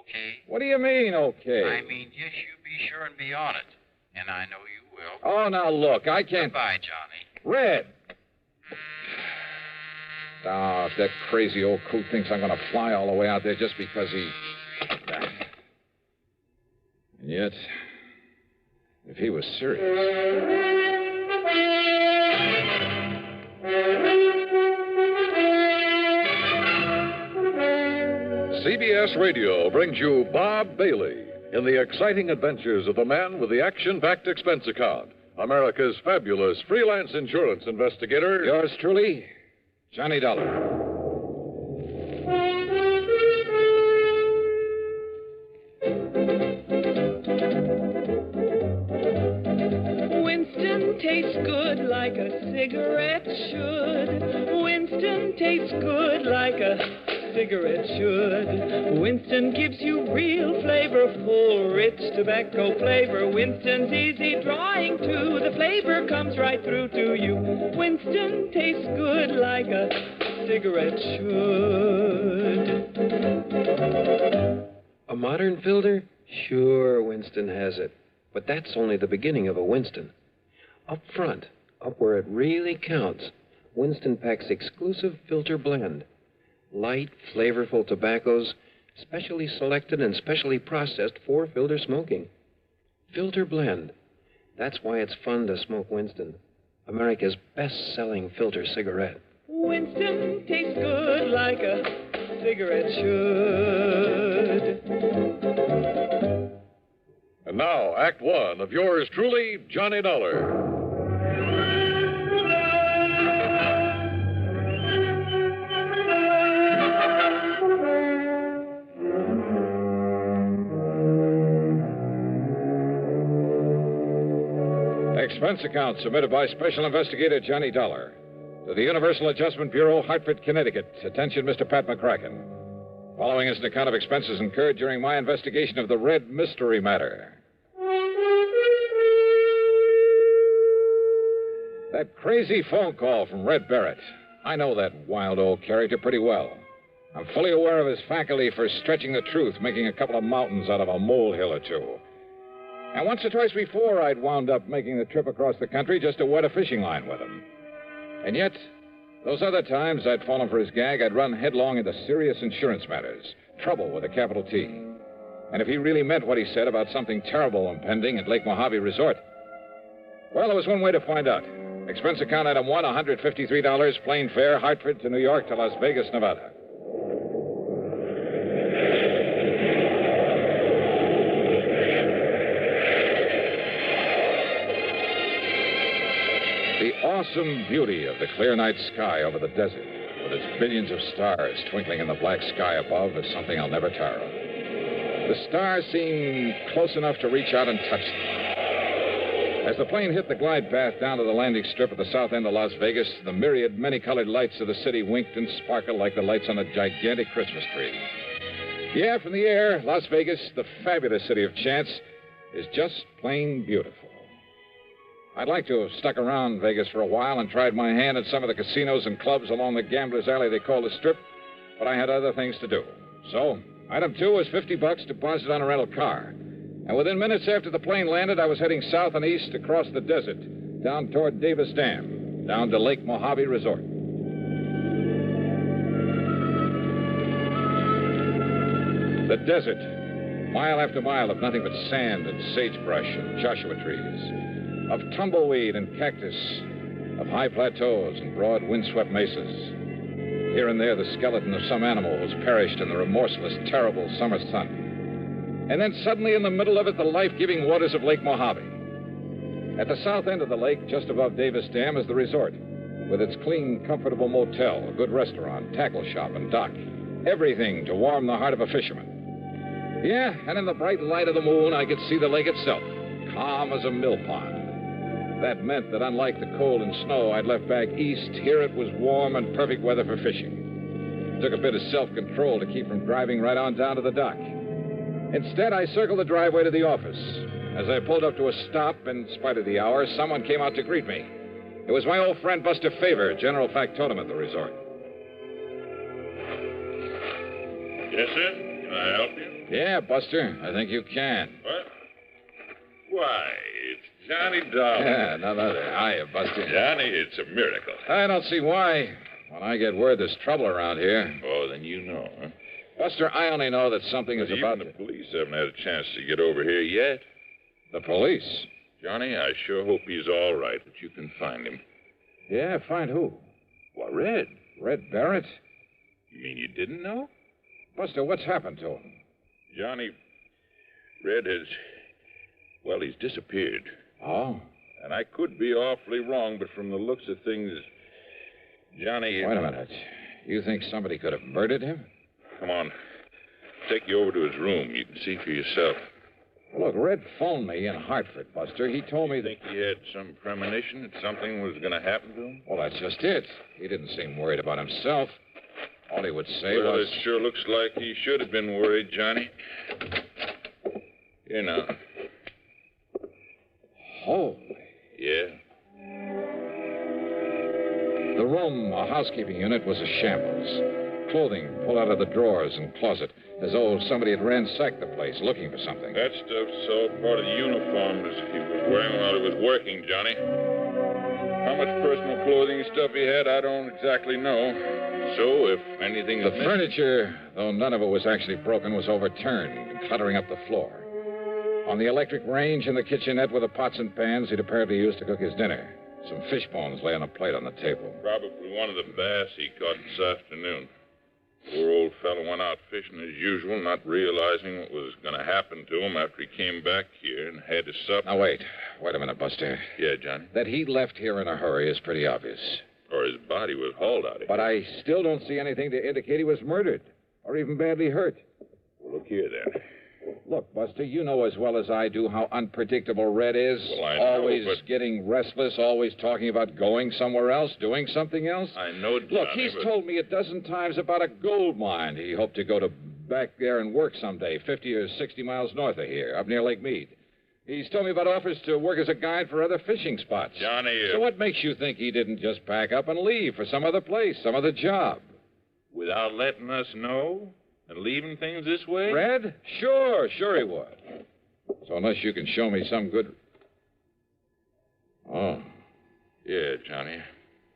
S8: Okay?
S2: What do you mean, okay?
S8: I mean, just you be sure and be on it. And I know you will.
S2: Oh, now look, I can't...
S8: Goodbye, Johnny.
S2: Red! Oh, if that crazy old coot thinks I'm going to fly all the way out there just because he... And yet, if he was serious...
S4: CBS Radio brings you Bob Bailey in the exciting adventures of the man with the action-packed expense account, America's fabulous freelance insurance investigator.
S2: Yours truly, Johnny Dollar.
S11: Winston tastes good like a cigarette should. Winston tastes good like a cigarette should. Winston gives you real flavorful, rich tobacco flavor. Winston's easy drawing too. The flavor comes right through to you. Winston tastes good like a cigarette should.
S23: A modern filter? Sure, Winston has it. But that's only the beginning of a Winston. Up front, up where it really counts, Winston packs exclusive filter blend. Light, flavorful tobaccos, specially selected and specially processed for filter smoking. Filter blend. That's why it's fun to smoke Winston, America's best-selling filter cigarette.
S11: Winston tastes good like a cigarette should.
S4: And now, Act One of yours truly, Johnny Dollar.
S2: Expense account submitted by Special Investigator Johnny Dollar to the Universal Adjustment Bureau, Hartford, Connecticut. Attention, Mr. Pat McCracken. Following is an account of expenses incurred during my investigation of the Red Mystery Matter. That crazy phone call from Red Barrett. I know that wild old character pretty well. I'm fully aware of his faculty for stretching the truth, making a couple of mountains out of a molehill or two. And once or twice before, I'd wound up making the trip across the country just to wet a fishing line with him. And yet, those other times I'd fallen for his gag, I'd run headlong into serious insurance matters. Trouble with a capital T. And if he really meant what he said about something terrible impending at Lake Mojave Resort, well, there was one way to find out. Expense account item 1, $153, plane fare, Hartford to New York to Las Vegas, Nevada. The awesome beauty of the clear night sky over the desert, with its billions of stars twinkling in the black sky above, is something I'll never tire of. The stars seem close enough to reach out and touch them. As the plane hit the glide path down to the landing strip at the south end of Las Vegas, the myriad, many-colored lights of the city winked and sparkled like the lights on a gigantic Christmas tree. Yeah, from the air, Las Vegas, the fabulous city of chance, is just plain beautiful. I'd like to have stuck around Vegas for a while and tried my hand at some of the casinos and clubs along the gambler's alley they call the Strip, but I had other things to do. So, item 2 was $50 deposited on a rental car. And within minutes after the plane landed, I was heading south and east across the desert, down toward Davis Dam, down to Lake Mojave Resort. The desert, mile after mile of nothing but sand and sagebrush and Joshua trees, of tumbleweed and cactus, of high plateaus and broad windswept mesas. Here and there, the skeleton of some animal was perished in the remorseless, terrible summer sun. And then suddenly in the middle of it, the life-giving waters of Lake Mojave. At the south end of the lake, just above Davis Dam, is the resort. with its clean, comfortable motel, a good restaurant, tackle shop, and dock. Everything to warm the heart of a fisherman. Yeah, and in the bright light of the moon, I could see the lake itself, calm as a mill pond. That meant that unlike the cold and snow I'd left back east, here it was warm and perfect weather for fishing. It took a bit of self-control to keep from driving right on down to the dock. Instead, I circled the driveway to the office. As I pulled up to a stop, in spite of the hour, someone came out to greet me. It was my old friend Buster Favor, general factotum at the resort.
S5: Yes, sir? Can I help you?
S2: Yeah, Buster, I think you can.
S5: What? Why, it's Johnny Dollar.
S2: Yeah, none other. Hiya, Buster.
S5: Johnny, it's a miracle.
S2: I don't see why. When I get word there's trouble around here.
S5: Oh, then you know, huh?
S2: Buster, I only know that something is about
S5: to... Even the police haven't had a chance to get over here yet.
S2: The police?
S5: Johnny, I sure hope he's all right, but you can find him.
S2: Yeah, find who?
S5: Why, Red.
S2: Red Barrett?
S5: You mean you didn't know?
S2: Buster, what's happened to him?
S5: Johnny, Red has... Well, he's disappeared.
S2: Oh?
S5: And I could be awfully wrong, but from the looks of things, Johnny...
S2: Wait a minute. You think somebody could have murdered him?
S5: Come on. Take you over to his room. You can see for yourself.
S2: Look, Red phoned me in Hartford, Buster. He told me that...
S5: Think he had some premonition that something was going to happen to him?
S2: Well, that's just it. He didn't seem worried about himself. All he would say was...
S5: Well, it sure looks like he should have been worried, Johnny. Here now.
S2: Holy.
S5: Yeah?
S2: The room, a housekeeping unit, was a shambles. Clothing pulled out of the drawers and closet, as though somebody had ransacked the place looking for something.
S5: That stuff's all part of the uniform as he was wearing while he was working, Johnny. How much personal clothing stuff he had, I don't exactly know. So, if anything...
S2: The furniture, though none of it was actually broken, was overturned and cluttering up the floor. On the electric range in the kitchenette were the pots and pans he'd apparently used to cook his dinner. Some fish bones lay on a plate on the table.
S5: Probably one of the bass he caught this afternoon. Poor old fellow went out fishing as usual, not realizing what was going to happen to him after he came back here and had his supper.
S2: Now, wait a minute, Buster.
S5: Yeah, Johnny?
S2: That he left here in a hurry is pretty obvious.
S5: Or his body was hauled out of here.
S2: But I still don't see anything to indicate he was murdered, or even badly hurt.
S5: Well, look here, then.
S2: Look, Buster, you know as well as I do how unpredictable Red is.
S5: Well, I know,
S2: always getting restless, always talking about going somewhere else, doing something else.
S5: I know, Johnny,
S2: Look, he's told me a dozen times about a gold mine he hoped to go to back there and work someday, 50 or 60 miles north of here, up near Lake Mead. He's told me about offers to work as a guide for other fishing spots.
S5: Johnny...
S2: So what makes you think he didn't just pack up and leave for some other place, some other job?
S5: Without letting us know? And leaving things this way?
S2: Red? Sure he would. So unless you can show me some good... Oh.
S5: Yeah, Johnny.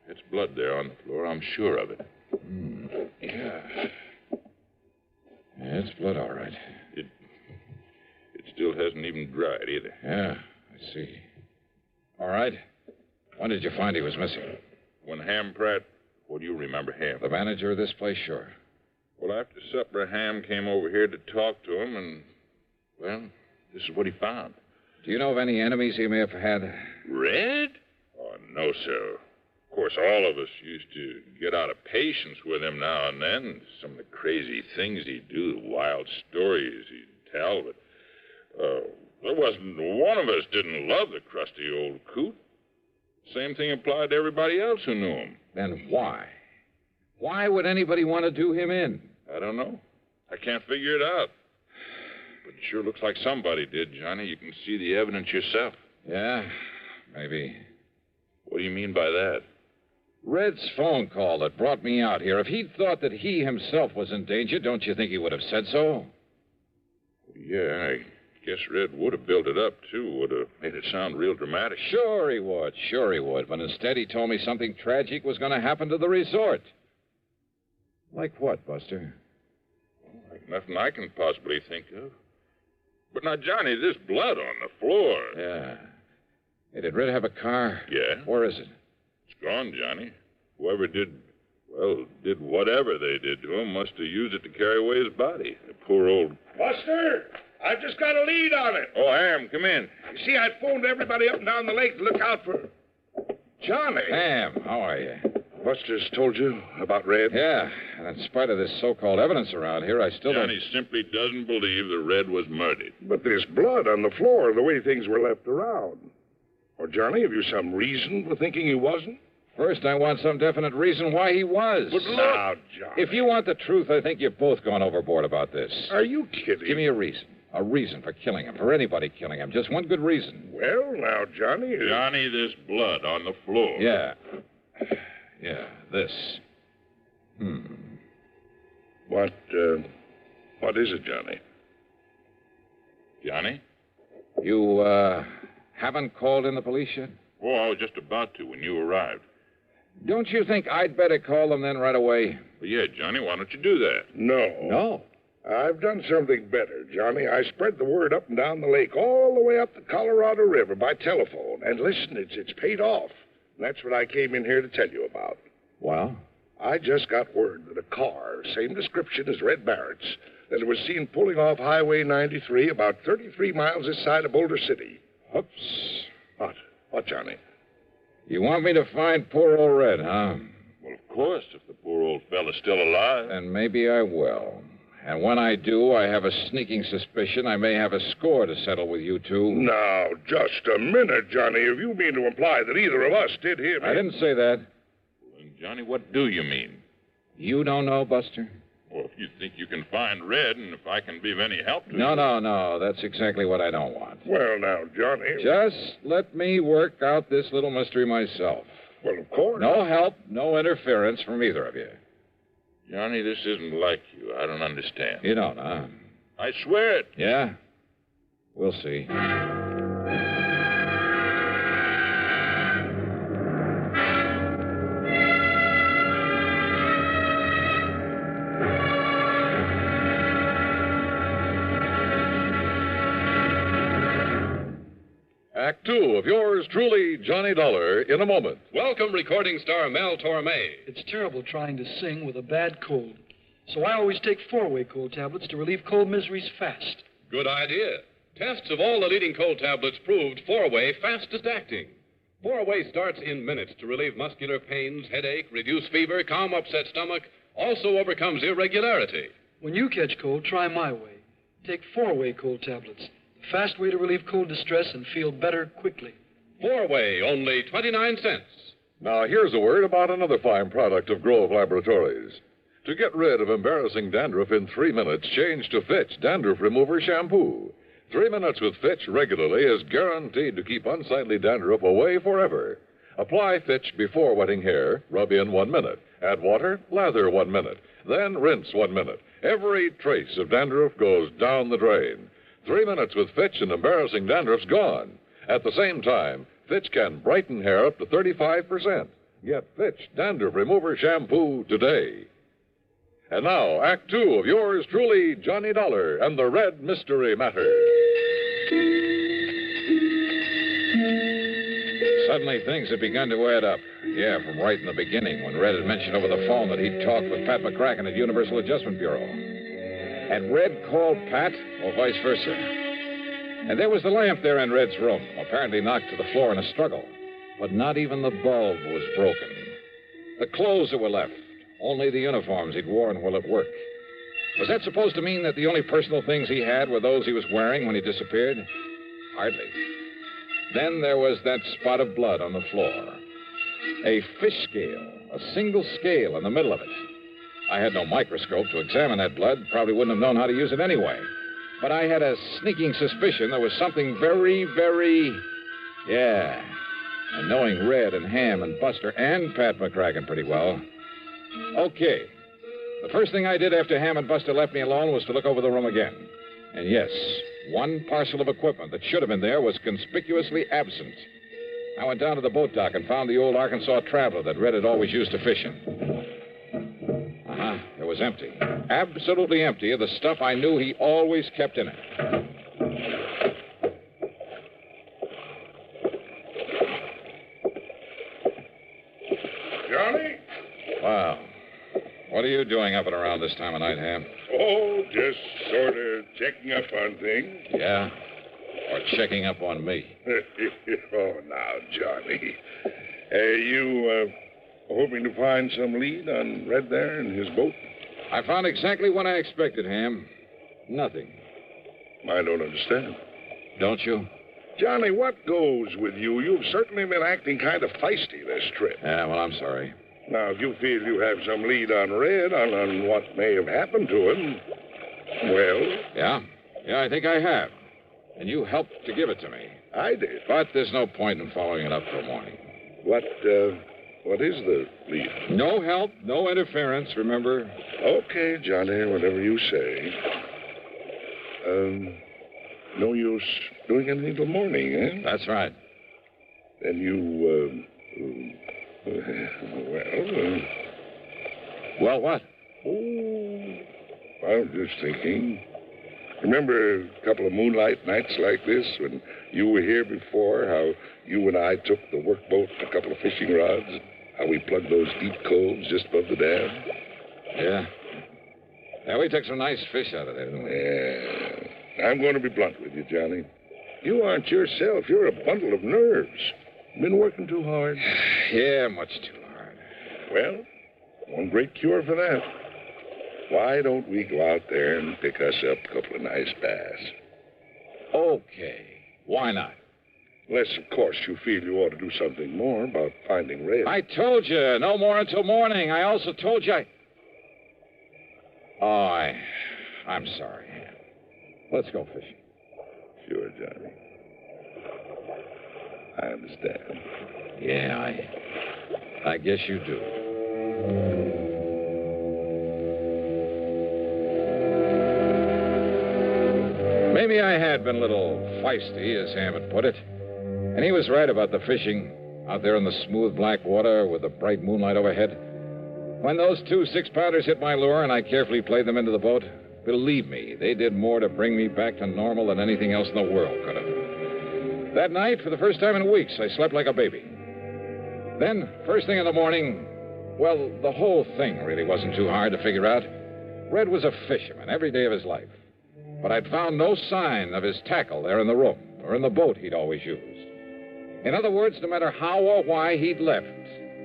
S5: It's blood there on the floor. I'm sure of it.
S2: Yeah, it's blood, all right.
S5: It still hasn't even dried either.
S2: Yeah, I see. All right. When did you find he was missing?
S5: When Ham Pratt... Well, you remember Ham.
S2: The manager of this place? Sure.
S5: Well, after supper, Ham came over here to talk to him, and, well, this is what he found.
S2: Do you know of any enemies he may have had?
S5: Red? Oh, no, sir. Of course, all of us used to get out of patience with him now and then. Some of the crazy things he'd do, the wild stories he'd tell, but there wasn't one of us didn't love the crusty old coot. Same thing applied to everybody else who knew him.
S2: Then why? Why would anybody want to do him in?
S5: I don't know. I can't figure it out. But it sure looks like somebody did, Johnny. You can see the evidence yourself.
S2: Yeah, maybe.
S5: What do you mean by that?
S2: Red's phone call that brought me out here. If he'd thought that he himself was in danger, don't you think he would have said so?
S5: Yeah, I guess Red would have built it up, too. Would have made it sound real dramatic.
S2: Sure he would. But instead he told me something tragic was going to happen to the resort. Like what, Buster?
S5: Like nothing I can possibly think of. But now, Johnny, this blood on the floor.
S2: Yeah. Hey, did Red have a car?
S5: Yeah.
S2: Where is it?
S5: It's gone, Johnny. Whoever did whatever they did to him must have used it to carry away his body. The poor old...
S6: Buster! I've just got a lead on it.
S5: Oh, Ham, come in.
S6: You see, I phoned everybody up and down the lake to look out for... Johnny.
S2: Ham, how are you?
S6: Buster's told you about Red?
S2: Yeah, and in spite of this so-called evidence around here, I still
S5: Johnny simply doesn't believe that Red was murdered.
S6: But there's blood on the floor, the way things were left around. Or, Johnny, have you some reason for thinking he wasn't?
S2: First, I want some definite reason why he was.
S6: But now, Johnny.
S2: If you want the truth, I think you've both gone overboard about this.
S6: Are you kidding?
S2: Give me a reason. A reason for killing him, for anybody killing him. Just one good reason.
S6: Well, now, Johnny...
S5: Johnny, there's blood on the floor.
S2: Yeah. Yeah, this.
S6: What is it, Johnny?
S5: Johnny?
S2: You, haven't called in the police yet?
S5: Oh, I was just about to when you arrived.
S2: Don't you think I'd better call them then right away?
S5: Well, yeah, Johnny, why don't you do that?
S6: No.
S2: No?
S6: I've done something better, Johnny. I spread the word up and down the lake, all the way up the Colorado River by telephone. And listen, it's paid off. And that's what I came in here to tell you about.
S2: Well?
S6: I just got word that a car, same description as Red Barrett's, that it was seen pulling off Highway 93 about 33 miles this side of Boulder City.
S2: Oops.
S6: What, Johnny?
S2: You want me to find poor old Red, huh?
S5: Well, of course, if the poor old fella's still alive.
S2: And maybe I will. And when I do, I have a sneaking suspicion I may have a score to settle with you two.
S6: Now, just a minute, Johnny. If you mean to imply that either of us did him...
S2: I didn't say that.
S5: Well, Johnny, what do you mean?
S2: You don't know, Buster?
S5: Well, if you think you can find Red, and if I can be of any help to you...
S2: No. That's exactly what I don't want.
S6: Well, now, Johnny...
S2: Just let me work out this little mystery myself.
S6: Well, of course.
S2: No help, no interference from either of you.
S5: Johnny, this isn't like you. I don't understand.
S2: You don't, huh?
S5: I swear it.
S2: Yeah? We'll see.
S3: Act two of yours truly, Johnny Dollar, in a moment.
S9: Welcome, recording star Mel Torme.
S15: It's terrible trying to sing with a bad cold. So I always take 4-way cold tablets to relieve cold miseries fast.
S9: Good idea. Tests of all the leading cold tablets proved 4-way fastest acting. 4-way starts in minutes to relieve muscular pains, headache, reduce fever, calm upset stomach, also overcomes irregularity.
S15: When you catch cold, try my way. Take 4-way cold tablets. The fast way to relieve cold distress and feel better quickly.
S9: 4-way, only 29 cents.
S3: Now, here's a word about another fine product of Grove Laboratories. To get rid of embarrassing dandruff in 3 minutes, change to Fitch Dandruff Remover Shampoo. 3 minutes with Fitch regularly is guaranteed to keep unsightly dandruff away forever. Apply Fitch before wetting hair, rub in 1 minute. Add water, lather 1 minute. Then rinse 1 minute. Every trace of dandruff goes down the drain. 3 minutes with Fitch and embarrassing dandruff's gone. At the same time, Fitch can brighten hair up to 35%. Get Fitch Dandruff Remover Shampoo today. And now, Act Two of yours truly, Johnny Dollar and the Red Mystery Matter.
S2: Suddenly, things had begun to add up. Yeah, from right in the beginning, when Red had mentioned over the phone that he'd talked with Pat McCracken at Universal Adjustment Bureau. Had Red called Pat, or vice versa? And there was the lamp there in Red's room, apparently knocked to the floor in a struggle. But not even the bulb was broken. The clothes that were left, only the uniforms he'd worn while at work. Was that supposed to mean that the only personal things he had were those he was wearing when he disappeared? Hardly. Then there was that spot of blood on the floor. A fish scale, a single scale in the middle of it. I had no microscope to examine that blood, probably wouldn't have known how to use it anyway. But I had a sneaking suspicion there was something very, yeah. And knowing Red and Ham and Buster and Pat McCracken pretty well. Okay. The first thing I did after Ham and Buster left me alone was to look over the room again. And yes, one parcel of equipment that should have been there was conspicuously absent. I went down to the boat dock and found the old Arkansas Traveler that Red had always used to fish in. It was empty. Absolutely empty of the stuff I knew he always kept in it.
S6: Johnny?
S2: Wow. What are you doing up and around this time of night, Ham?
S6: Oh, just sort of checking up on things.
S2: Yeah? Or checking up on me?
S6: Oh, now, Johnny. You hoping to find some lead on Red there and his boat?
S2: I found exactly what I expected, Ham. Nothing.
S6: I don't understand.
S2: Don't you?
S6: Johnny, what goes with you? You've certainly been acting kind of feisty this trip.
S2: Yeah, well, I'm sorry.
S6: Now, if you feel you have some lead on Red, on what may have happened to him, well...
S2: Yeah, I think I have. And you helped to give it to me.
S6: I did.
S2: But there's no point in following it up till morning.
S6: What is the lead?
S2: No help, no interference, remember?
S6: Okay, Johnny, whatever you say. No use doing anything till morning, eh?
S2: That's right.
S6: Then you,
S2: Well, what?
S6: Oh, I'm just thinking. Remember a couple of moonlight nights like this when you were here before, how you and I took the workboat and a couple of fishing rods, how we plugged those deep coves just above the dam?
S2: Yeah. Yeah, we took some nice fish out of there, didn't we?
S6: Yeah. I'm going to be blunt with you, Johnny. You aren't yourself. You're a bundle of nerves. Been working too hard?
S2: Yeah, much too hard.
S6: Well, one great cure for that. Why don't we go out there and pick us up a couple of nice bass?
S2: Okay. Why not?
S6: Unless, of course, you feel you ought to do something more about finding Red.
S2: I told you, no more until morning. I also told you I'm sorry. Let's go fishing.
S6: Sure, Johnny. I understand.
S2: Yeah, I guess you do. Maybe I had been a little feisty, as Ham had put it. And he was right about the fishing out there in the smooth black water with the bright moonlight overhead. When those 2 6-pounders hit my lure and I carefully played them into the boat, believe me, they did more to bring me back to normal than anything else in the world could have. That night, for the first time in weeks, I slept like a baby. Then, first thing in the morning, well, the whole thing really wasn't too hard to figure out. Red was a fisherman every day of his life. But I'd found no sign of his tackle there in the room or in the boat he'd always used. In other words, no matter how or why he'd left,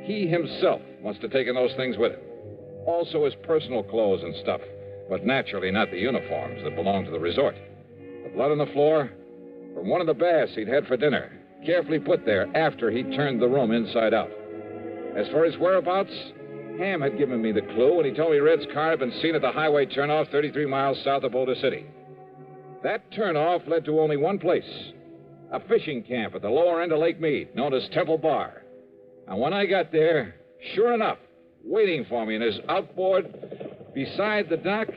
S2: he himself must have taken those things with him. Also his personal clothes and stuff, but naturally not the uniforms that belonged to the resort. The blood on the floor from one of the bass he'd had for dinner, carefully put there after he'd turned the room inside out. As for his whereabouts, Ham had given me the clue when he told me Red's car had been seen at the highway turnoff 33 miles south of Boulder City. That turnoff led to only one place, a fishing camp at the lower end of Lake Mead, known as Temple Bar. And when I got there, sure enough, waiting for me in his outboard beside the dock,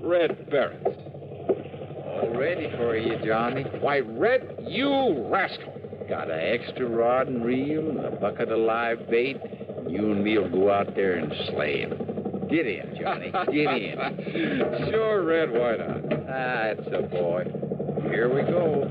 S2: Red Barrett.
S7: All ready for you, Johnny.
S2: Why, Red, you rascal.
S7: Got an extra rod and reel and a bucket of live bait. You and me'll go out there and slay him. Get in, Johnny. Get in.
S2: Sure, Red, why not?
S7: That's a boy. Here we go.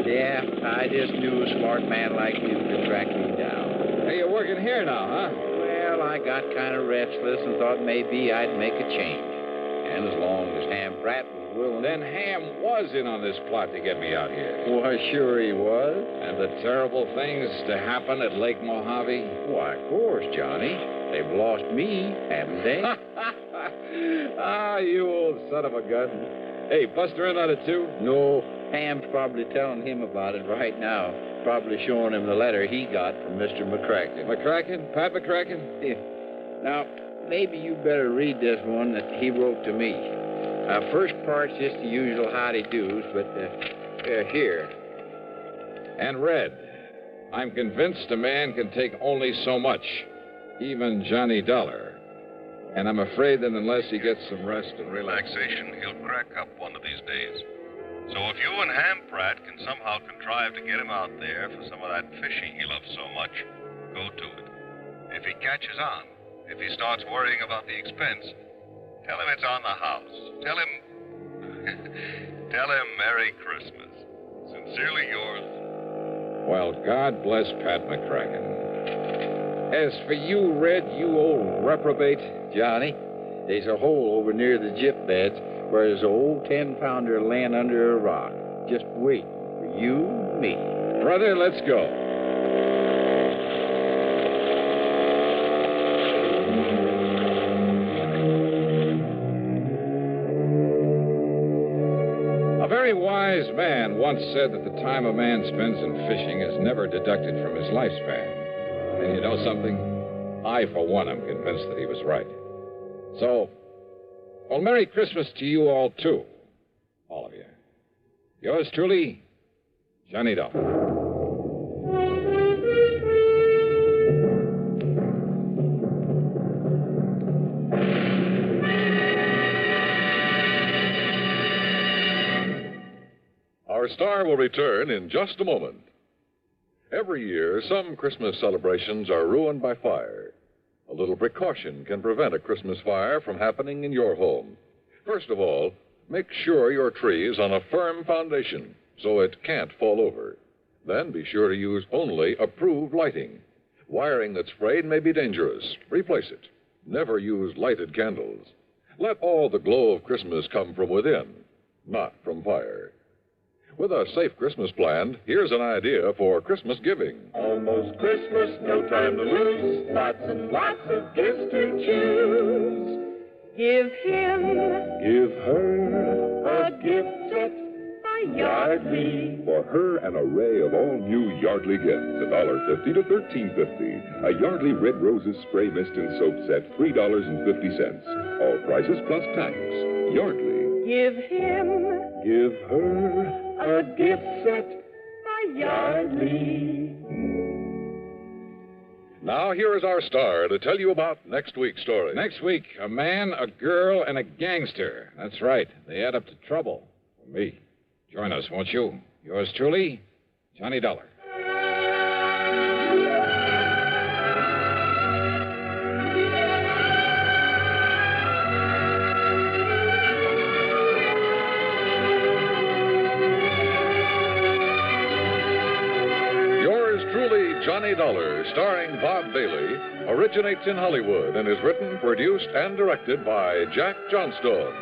S7: Yeah, I just knew a smart man like you could track me down.
S2: Hey, you're working here now, huh?
S7: Well, I got kind of restless and thought maybe I'd make a change. And as long as Ham Pratt was willing...
S2: Then Ham was in on this plot to get me out here.
S7: Why, sure he was.
S2: And the terrible things to happen at Lake Mojave?
S7: Why, of course, Johnny. They've lost me, haven't they?
S2: Ah, you old son of a gun. Hey, Buster in on it, too?
S7: No, Ham's probably telling him about it right now. Probably showing him the letter he got from Mr. McCracken.
S2: McCracken? Pat McCracken?
S7: Yeah. Now, maybe you better read this one that he wrote to me. First part's just the usual howdy-do's, but here.
S2: And Red, I'm convinced a man can take only so much, even Johnny Dollar. And I'm afraid that unless he gets some rest and
S4: relaxation, he'll crack up one of these days. So if you and Ham Pratt can somehow contrive to get him out there for some of that fishing he loves so much, go to it. If he catches on, if he starts worrying about the expense, tell him it's on the house. Tell him Merry Christmas. Sincerely yours.
S2: Well, God bless Pat McCracken. As for you, Red, you old reprobate...
S7: Johnny, there's a hole over near the gyp beds where there's an old 10-pounder laying under a rock, just waiting for
S14: You, me.
S2: Brother, let's go. A very wise man once said that the time a man spends in fishing is never deducted from his lifespan. And you know something? I, for one, am convinced that he was right. So, well, Merry Christmas to you all, too. All of you. Yours truly, Johnny Dollar.
S3: Our star will return in just a moment. Every year, some Christmas celebrations are ruined by fire. A little precaution can prevent a Christmas fire from happening in your home. First of all, make sure your tree is on a firm foundation so it can't fall over. Then be sure to use only approved lighting. Wiring that's frayed may be dangerous. Replace it. Never use lighted candles. Let all the glow of Christmas come from within, not from fire. With a safe Christmas plan, here's an idea for Christmas giving.
S17: Almost Christmas, no time to lose. Lots and lots of gifts to choose. Give him,
S5: Give her
S17: a gift set by Yardley.
S5: For her an array of all new Yardley gifts, $1.50 to $13.50. A Yardley Red Roses Spray Mist and Soap Set, $3.50. All prices plus tax. Yardley.
S17: Give him,
S5: Give her
S17: a gift set by Yardley.
S3: Now, here is our star to tell you about next week's story.
S2: Next week, a man, a girl, and a gangster. That's right. They add up to trouble. For me. Join us, won't you? Yours truly, Johnny Dollar.
S3: Johnny Dollar, starring Bob Bailey, originates in Hollywood and is written, produced, and directed by Jack Johnstone.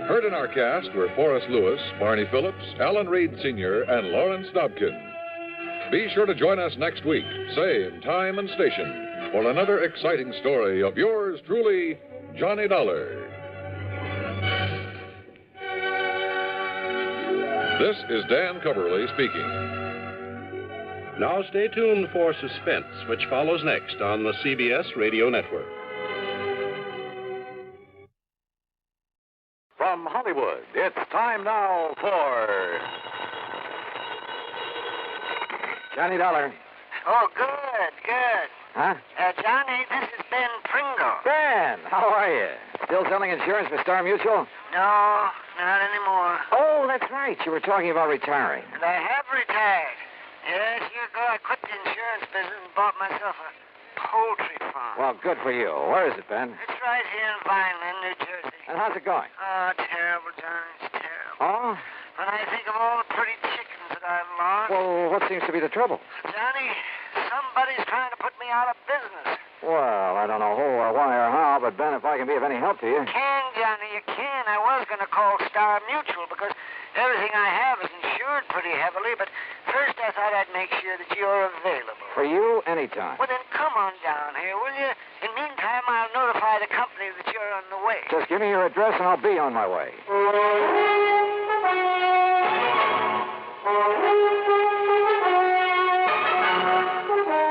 S3: Heard in our cast were Forrest Lewis, Barney Phillips, Alan Reed Sr., and Lawrence Dobkin. Be sure to join us next week, same time and station, for another exciting story of yours truly, Johnny Dollar. This is Dan Coverly speaking.
S14: Now stay tuned for Suspense, which follows next on the CBS Radio Network.
S4: From Hollywood, it's time now for
S10: Johnny Dollar.
S18: Oh, good.
S10: Huh?
S18: Johnny, this is Ben Pringle.
S10: Ben, how are you? Still selling insurance for Star Mutual?
S18: No, not anymore.
S10: Oh, that's right. You were talking about retiring.
S18: And I have retired. Yes, year ago I quit the insurance business and bought myself a poultry farm.
S10: Well, good for you. Where is it, Ben?
S18: It's right here in Vineland, New Jersey.
S10: And how's it going?
S18: Oh, terrible, Johnny. It's terrible.
S10: Oh?
S18: When I think of all the pretty chickens that I've lost.
S10: Well, what seems to be the trouble?
S18: Johnny, somebody's trying to put me out of business.
S10: Well, I don't know who or why or how, but Ben, if I can be of any help to you.
S18: You can, Johnny, you can. I was going to call Star Mutual because everything I have is insured pretty heavily, but first I thought I'd make sure that you're available.
S10: For you, anytime.
S18: Well, then come on down here, will you? In the meantime, I'll notify the company that you're on the way.
S10: Just give me your address and I'll be on my way.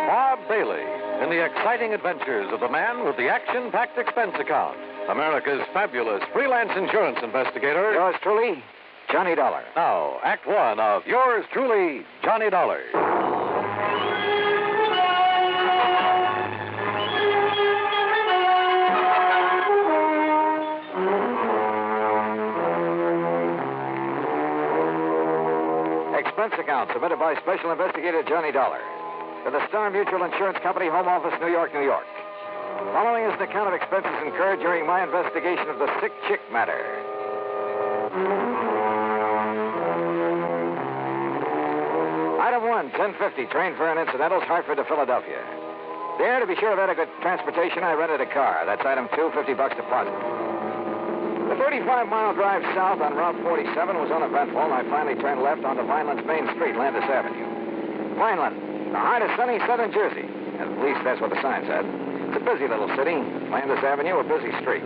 S4: Bob Bailey in the exciting adventures of the man with the action-packed expense account, America's fabulous freelance insurance investigator.
S10: Yours truly, Johnny Dollar.
S4: Now, Act One of yours truly, Johnny Dollar.
S10: Expense account submitted by Special Investigator Johnny Dollar to the Star Mutual Insurance Company, Home Office, New York, New York. Following is an account of expenses incurred during my investigation of the sick chick matter. Item 1, 1050, train fare and incidentals, Hartford to Philadelphia. There, to be sure of adequate transportation, I rented a car. That's item 2, $50 deposit. The
S2: 35-mile drive south on Route 47 was uneventful, and I finally turned left onto Vineland's main street, Landis Avenue. Vineland, the heart of sunny southern Jersey. At least that's what the sign said. It's a busy little city. Landis Avenue, a busy street.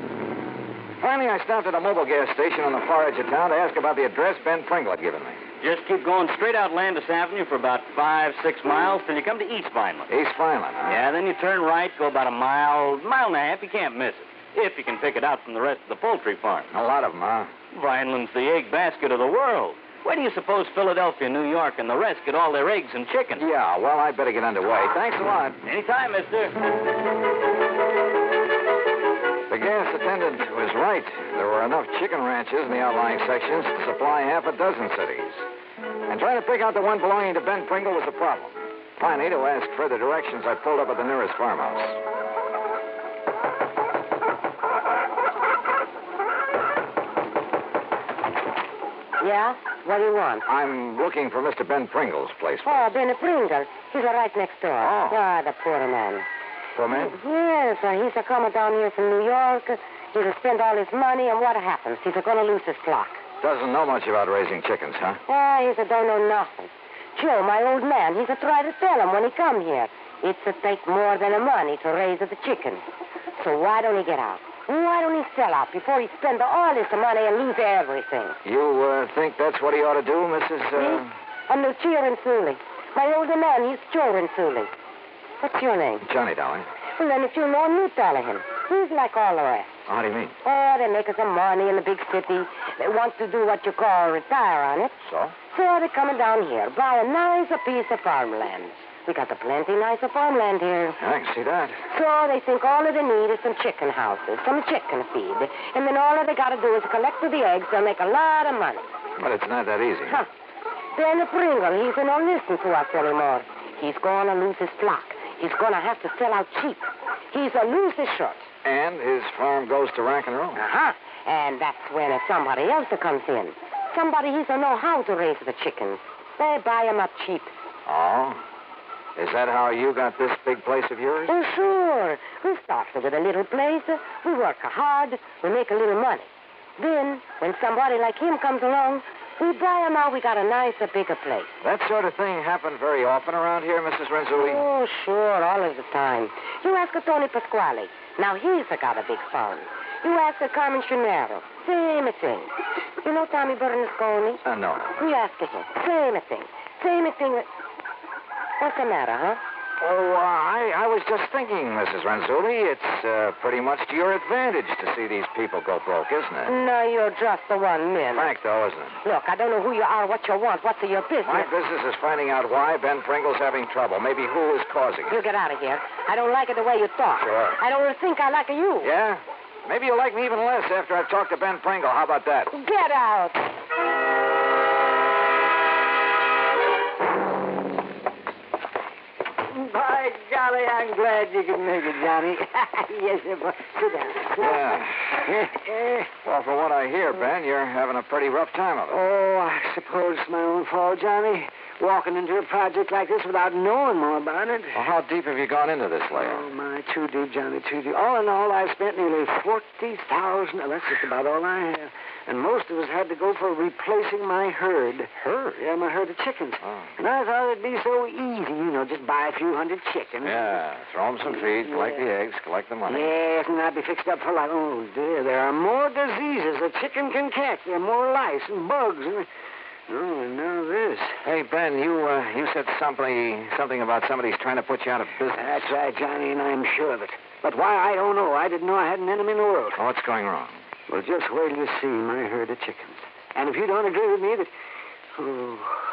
S2: Finally, I stopped at a mobile gas station on the far edge of town to ask about the address Ben Pringle had given me.
S1: Just keep going straight out Landis Avenue for about 5-6 miles till you come to East Vineland.
S2: East Vineland, huh?
S1: Yeah, then you turn right, go about a mile and a half. You can't miss it. If you can pick it out from the rest of the poultry farm.
S2: A lot of them, huh?
S1: Vineland's the egg basket of the world. Where do you suppose Philadelphia, New York, and the rest get all their eggs and chicken?
S2: Yeah, well, I better get underway. Thanks a lot.
S1: Anytime, mister.
S2: The gas attendant was right. There were enough chicken ranches in the outlying sections to supply half a dozen cities. And trying to pick out the one belonging to Ben Pringle was a problem. Finally, to ask further directions, I pulled up at the nearest farmhouse.
S12: Yeah? What do you want?
S2: I'm looking for Mr. Ben Pringle's place.
S12: Oh, Benny Pringle. He's right next door.
S2: Oh.
S12: Ah, the poor man.
S2: Poor man?
S12: Yes, he's a coming down here from New York. He's a spend all his money, and what happens? He's going to lose his flock.
S2: Doesn't know much about raising chickens, huh?
S12: He's a don't know nothing. Joe, my old man, he's a try to tell him when he come here. It's a take more than the money to raise the chickens. So why don't he get out? Why don't he sell out before he spend all his money and lose everything?
S2: You think that's what he ought to do, Mrs.
S12: Me? I'm Lucia Rinsulli. My older man, he's Joe Rinsulli. What's your name?
S2: Johnny, darling.
S12: Well, then if you know him, you tell him. He's like all the rest.
S2: How do you mean?
S12: Oh, they make some money in the big city. They want to do what you call retire on it.
S2: So?
S12: So they're coming down here, buy a nice piece of farmland. We got a plenty nicer farmland here.
S2: I can see that.
S12: So they think all that they need is some chicken houses, some chicken feed. And then all that they got to do is collect the eggs. They'll make a lot of money.
S2: But it's not that easy.
S12: Huh. Ben Pringle, he's not listen to us anymore. He's going to lose his flock. He's going to have to sell out cheap. He's a lose his shirt.
S2: And his farm goes to rack and roll.
S12: Uh-huh. And that's when somebody else comes in. Somebody he don't know how to raise the chickens. They buy 'em up cheap.
S2: Oh? Is that how you got this big place of yours?
S12: Oh, sure. We started with a little place. We work hard. We make a little money. Then, when somebody like him comes along, we buy him out. We got a nicer, bigger place.
S2: That sort of thing happened very often around here, Mrs. Rinsulli?
S12: Oh, sure, all of the time. You ask Tony Pasquale. Now, he's got a big farm. You ask Carmen Chinero. Same thing. You know Tommy Bernasconi?
S2: No.
S12: You ask him. Same thing. Same thing. What's the matter, huh?
S2: Oh, I was just thinking, Mrs. Rinsulli, it's pretty much to your advantage to see these people go broke, isn't it?
S12: No, you're just the one man.
S2: Frank, though, isn't it?
S12: Look, I don't know who you are, what you want. What's your business?
S2: My business is finding out why Ben Pringle's having trouble. Maybe who is causing it.
S12: You get out of here. I don't like it the way you talk.
S2: Sure.
S12: I don't think I like you.
S2: Yeah? Maybe you'll like me even less after I've talked to Ben Pringle. How about that?
S12: Get out. By golly, I'm glad you could make it, Johnny. Yes, sir. Sit down.
S2: Yeah. Well, for what I hear, Ben, you're having a pretty rough time of it.
S13: Oh, I suppose it's my own fault, Johnny. Walking into a project like this without knowing more about it.
S2: Well, how deep have you gone into this layer?
S13: Oh, my, too deep, Johnny, too deep. All in all, I've spent nearly $40,000. That's just about all I have. And most of us had to go for replacing my herd.
S2: Herd?
S13: Yeah, my herd of chickens.
S2: Oh.
S13: And I thought it'd be so easy, just buy a few hundred chickens.
S2: Yeah, throw them some feed, collect the eggs, collect the money.
S13: Yes, and I'd be fixed up for life. Oh, dear, there are more diseases a chicken can catch. There are more lice and bugs. Oh, and now this.
S2: Hey, Ben, you said something about somebody's trying to put you out of business.
S13: That's right, Johnny, and I'm sure of it. But why, I don't know. I didn't know I had an enemy in the world.
S2: Oh, what's going wrong?
S13: Well, just wait till you see my herd of chickens. And if you don't agree with me,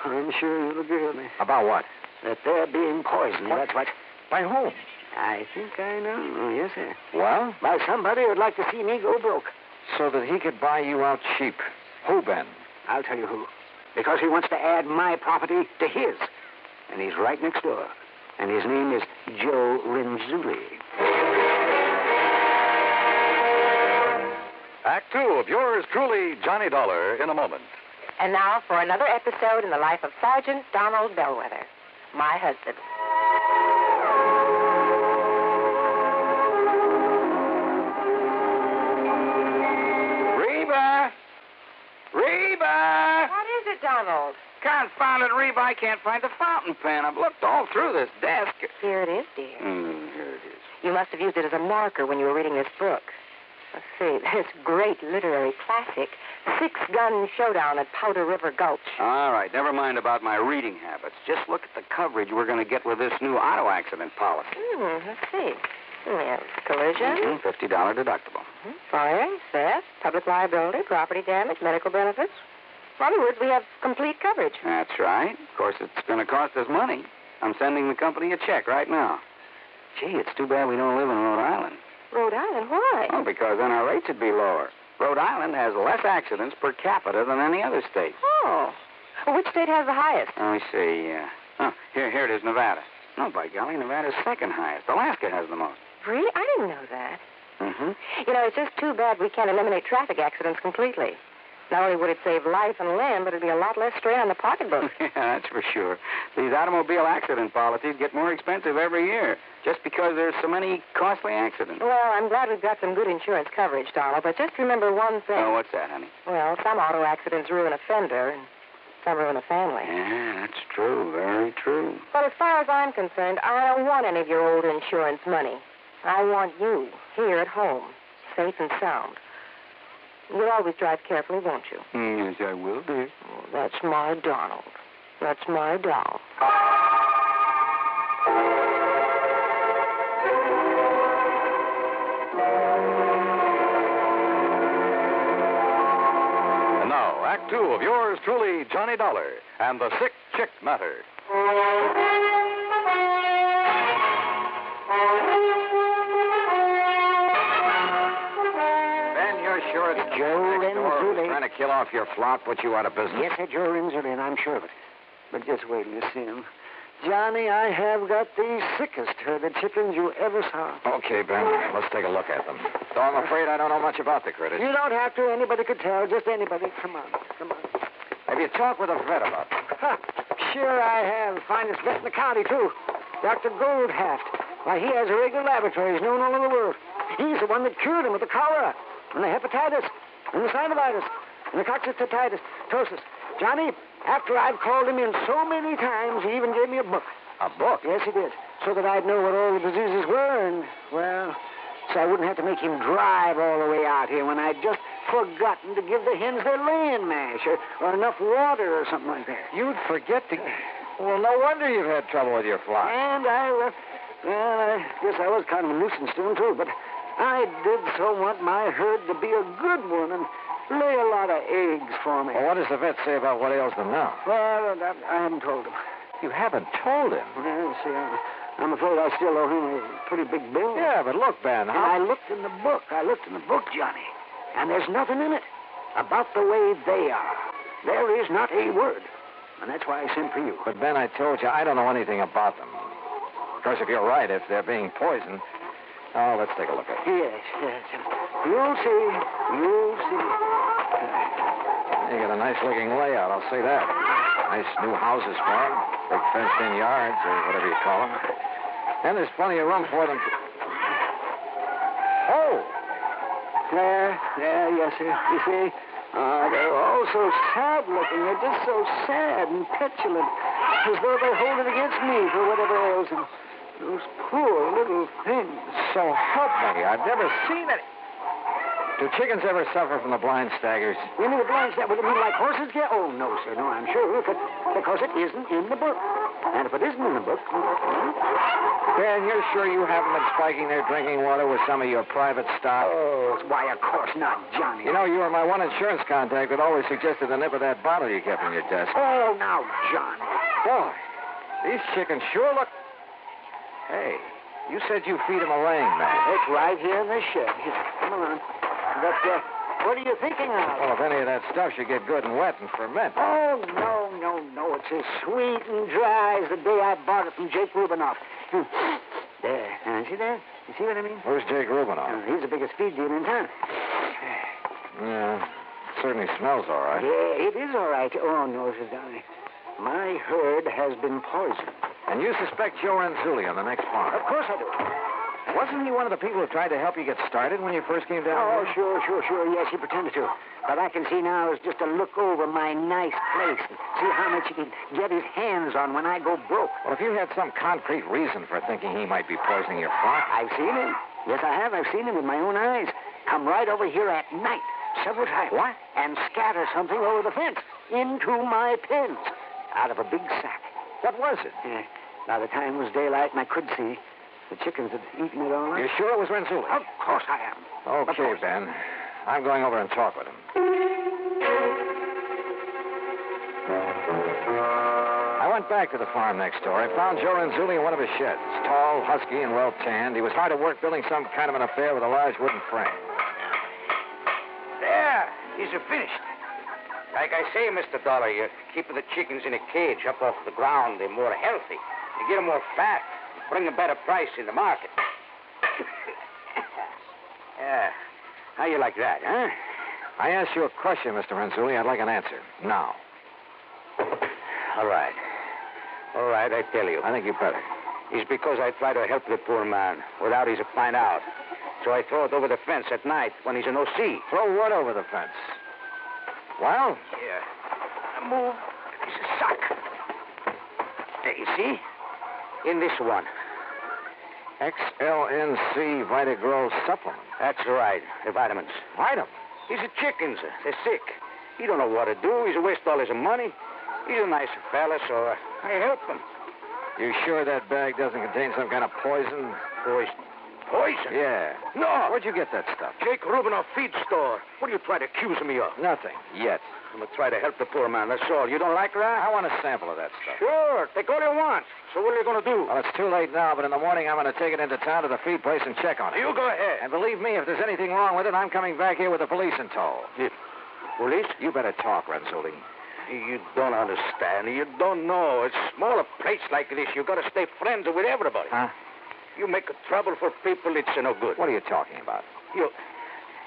S13: I'm sure you'll agree with me.
S2: About what?
S13: That they're being poisoned.
S2: What?
S13: That's what.
S2: By whom?
S13: I think I know. Oh, yes, sir.
S2: Well?
S13: By somebody who'd like to see me go broke.
S2: So that he could buy you out cheap. Who, Ben?
S13: I'll tell you who. Because he wants to add my property to his. And he's right next door. And his name is Joe Rinsulli.
S4: Act 2 of yours truly, Johnny Dollar, in a moment.
S24: And now for another episode in the life of Sergeant Donald Bellwether, my husband.
S4: Reba!
S24: What is it, Donald?
S1: Confounded Reeve, I can't find the fountain pen. I've looked all through this desk.
S24: Here it is, dear.
S1: Here it is.
S24: You must have used it as a marker when you were reading this book. Let's see, this great literary classic, Six-Gun Showdown at Powder River Gulch.
S1: All right, never mind about my reading habits. Just look at the coverage we're going to get with this new auto accident policy.
S24: Let's see. Yes, collision.
S1: $50 deductible.
S24: Fire, theft, public liability, property damage, medical benefits. In other words, we have complete coverage.
S1: That's right. Of course, it's going to cost us money. I'm sending the company a check right now. Gee, it's too bad we don't live in Rhode Island.
S24: Rhode Island? Why?
S1: Oh, because then our rates would be lower. Rhode Island has less accidents per capita than any other state.
S24: Oh. Well, which state has the highest?
S1: Let me see. Here it is, Nevada. No, by golly, Nevada's second highest. Alaska has the most.
S24: Really? I didn't know that.
S1: Mm-hmm.
S24: You know, it's just too bad we can't eliminate traffic accidents completely. Not only would it save life and limb, but it'd be a lot less strain on the pocketbook.
S1: Yeah, that's for sure. These automobile accident policies get more expensive every year just because there's so many costly accidents.
S24: Well, I'm glad we've got some good insurance coverage, Donald, but just remember one thing.
S1: Oh, what's that, honey?
S24: Well, some auto accidents ruin a fender, and some ruin a family.
S1: Yeah, that's true. Very true.
S24: But as far as I'm concerned, I don't want any of your old insurance money. I want you here at home, safe and sound. You'll always drive carefully, won't you?
S1: Yes, I will, dear.
S24: Oh, that's my Donald. That's my doll.
S4: And now, Act Two of yours truly, Johnny Dollar, and the Sick Chick Matter.
S1: Sure it's
S13: Joe Renzulli
S1: trying to kill off your flock, put you out of business.
S13: Yes, sir, Joe Renzulli, and I'm sure of it. But just wait till you see him. Johnny, I have got the sickest herd of chickens you ever saw.
S1: Okay, Ben, let's take a look at them. Though I'm afraid I don't know much about the critters.
S13: You don't have to. Anybody could tell. Just anybody. Come on.
S1: Have you talked with a vet about them?
S13: Huh. Sure I have. Finest vet in the county, too. Dr. Goldhaft. Why, he has a regular laboratory. He's known all over the world. He's the one that cured him with the cholera, and the hepatitis, and the synovitis, and the coccytitis, ptosis. Johnny, after I've called him in so many times, he even gave me a book.
S1: A book?
S13: Yes, he did. So that I'd know what all the diseases were, and, well, so I wouldn't have to make him drive all the way out here when I'd just forgotten to give the hens their laying mash or enough water or something like that.
S1: You'd forget to... Well, no wonder you've had trouble with your flock.
S13: And I guess I was kind of a nuisance to him, too, but I did so want my herd to be a good one and lay a lot of eggs for me.
S1: Well, what does the vet say about what ails them now?
S13: Well, I haven't told him.
S1: You haven't told him?
S13: Well, see, I'm afraid I still owe him a pretty big bill.
S1: Yeah, but look, Ben,
S13: I looked in the book. Johnny, and there's nothing in it about the way they are. There is not a word. And that's why I sent for you.
S1: But, Ben, I told you, I don't know anything about them. Of course, if you're right, if they're being poisoned... Oh, let's take a look at it.
S13: Yes. You'll see.
S1: You got a nice-looking layout, I'll say that. Nice new houses for them, big fenced-in yards, or whatever you call them. And there's plenty of room for them to... Oh!
S13: Yes, sir. You see? They're all so sad-looking. They're just so sad and petulant, as though they hold it against me for whatever ails them. Those poor little things.
S1: So help me, I've never seen it. Do chickens ever suffer from the blind staggers?
S13: You mean the blind staggers? What do you mean, like horses get? Oh, no, sir. No, I'm sure. Because it isn't in the book. And if it isn't in the book...
S1: Ben, you're sure you haven't been spiking their drinking water with some of your private stock?
S13: Oh, why, of course not, Johnny.
S1: You know, you were my one insurance contact that always suggested the nip of that bottle you kept in your desk.
S13: Oh, now, Johnny.
S1: Boy, these chickens sure look... Hey, you said you feed them a laying mash.
S13: It's right here in the shed. Here, come along. But, what are you thinking of?
S1: Well, if any of that stuff should get good and wet and ferment.
S13: Oh, no. It's as sweet and dry as the day I bought it from Jake Rubinoff. There. See that? You see what I mean?
S1: Who's Jake Rubinoff?
S13: He's the biggest feed dealer in town.
S1: Yeah, it certainly smells all right.
S13: Yeah, it is all right. Oh, no, Sir Johnny. My herd has been poisoned.
S1: And you suspect Joe Renzulli on the next farm?
S13: Of course I do.
S1: Wasn't he one of the people who tried to help you get started when you first came down
S13: Oh,
S1: here?
S13: sure. Yes, he pretended to. But I can see now is just to look over my nice place and see how much he can get his hands on when I go broke.
S1: Well, if you had some concrete reason for thinking he might be poisoning your flock...
S13: I've seen him. Yes, I have. I've seen him with my own eyes. Come right over here at night, several times.
S1: What?
S13: And scatter something over the fence into my pens out of a big sack.
S1: What was it?
S13: Now, the time was daylight, and I could see. The chickens had eaten it all night.
S1: You sure it was Renzulli?
S13: Of course I am.
S1: Okay, Ben. I'm going over and talk with him. I went back to the farm next door. I found Joe Renzulli in one of his sheds. Tall, husky, and well-tanned. He was hard at work building some kind of an affair with a large wooden frame.
S16: There. He's finished. Like I say, Mr. Dollar, you're keeping the chickens in a cage up off the ground. They're more healthy. You get them more fat. Bring a better price in the market. Yeah. How you like that, huh?
S1: I asked you a question, Mr. Renzulli. I'd like an answer. Now.
S16: All right, I tell you.
S1: I think you better.
S16: It's because I try to help the poor man without he's find out. So I throw it over the fence at night when he's in O.C.
S1: Throw what over the fence? Well?
S16: Yeah. Move this sack. There, you see? In this one.
S1: XLNC Vitagrow supplement.
S16: That's right. The vitamins.
S1: Vitamins?
S16: These are chickens. They're sick. He don't know what to do. He's a waste all his money. He's a nice fella, so I help him.
S1: You sure that bag doesn't contain some kind of poison?
S16: Poison?
S1: Yeah.
S16: No.
S1: Where'd you get that stuff?
S16: Jake Rubinoff feed store. What are you trying to accuse me of?
S1: Nothing. Yet.
S16: I'm going to try to help the poor man, that's all. You don't like that?
S1: I want a sample of that stuff.
S16: Sure. Take all you want. So what are you going to do?
S1: Well, it's too late now, but in the morning I'm going to take it into town to the feed place and check on it.
S16: You go ahead.
S1: And believe me, if there's anything wrong with it, I'm coming back here with the police in tow.
S16: Police?
S1: You better talk, Renzulli.
S16: You don't understand. You don't know. It's smaller place like this. You got to stay friends with everybody.
S1: Huh?
S16: You make trouble for people, it's no good.
S1: What are you talking about?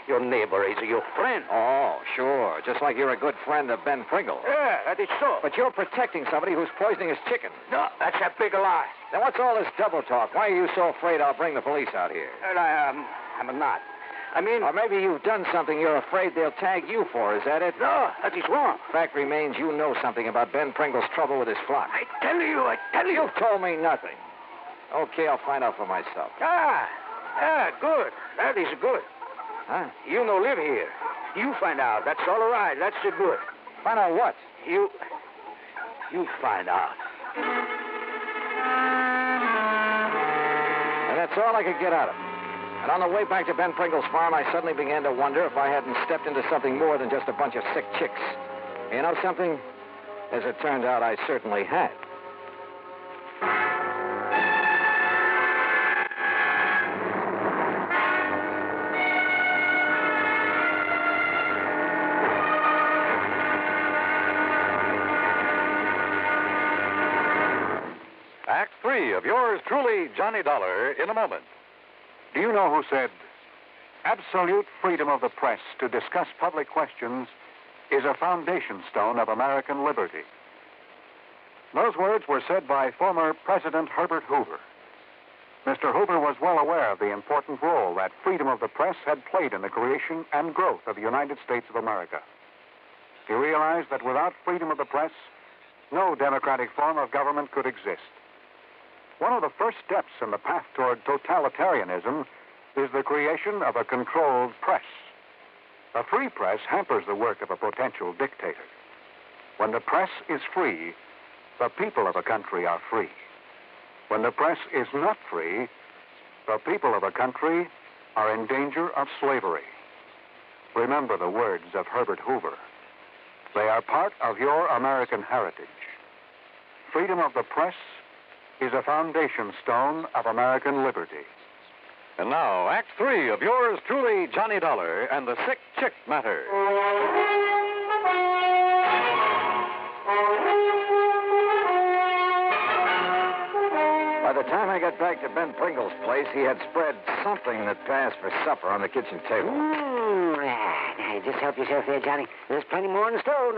S16: Your neighbor is your friend.
S1: Oh, sure. Just like you're a good friend of Ben Pringle.
S16: Yeah, that is so.
S1: But you're protecting somebody who's poisoning his chicken.
S16: No, that's a big lie.
S1: Then what's all this double talk? Why are you so afraid I'll bring the police out here?
S16: Well, I'm not. I mean...
S1: Or maybe you've done something you're afraid they'll tag you for. Is that it?
S16: No, that is wrong.
S1: Fact remains you know something about Ben Pringle's trouble with his flock.
S16: I tell you.
S1: You've told me nothing. Okay, I'll find out for myself.
S16: Good. That is good.
S1: Huh?
S16: You no live here. You find out. That's all right. That's good.
S1: Find out what?
S16: You find out.
S1: And that's all I could get out of him. And on the way back to Ben Pringle's farm, I suddenly began to wonder if I hadn't stepped into something more than just a bunch of sick chicks. You know something? As it turned out, I certainly had.
S4: Act 3 of yours truly, Johnny Dollar, in a moment.
S19: Do you know who said, absolute freedom of the press to discuss public questions is a foundation stone of American liberty? Those words were said by former President Herbert Hoover. Mr. Hoover was well aware of the important role that freedom of the press had played in the creation and growth of the United States of America. He realized that without freedom of the press, no democratic form of government could exist. One of the first steps in the path toward totalitarianism is the creation of a controlled press. A free press hampers the work of a potential dictator. When the press is free, the people of a country are free. When the press is not free, the people of a country are in danger of slavery. Remember the words of Herbert Hoover. They are part of your American heritage. Freedom of the press is a foundation stone of American liberty.
S4: And now, Act 3 of yours truly, Johnny Dollar and the Sick Chick Matter.
S1: By the time I got back to Ben Pringle's place, he had spread something that passed for supper on the kitchen table.
S13: Just help yourself there, Johnny. There's plenty more in the stove.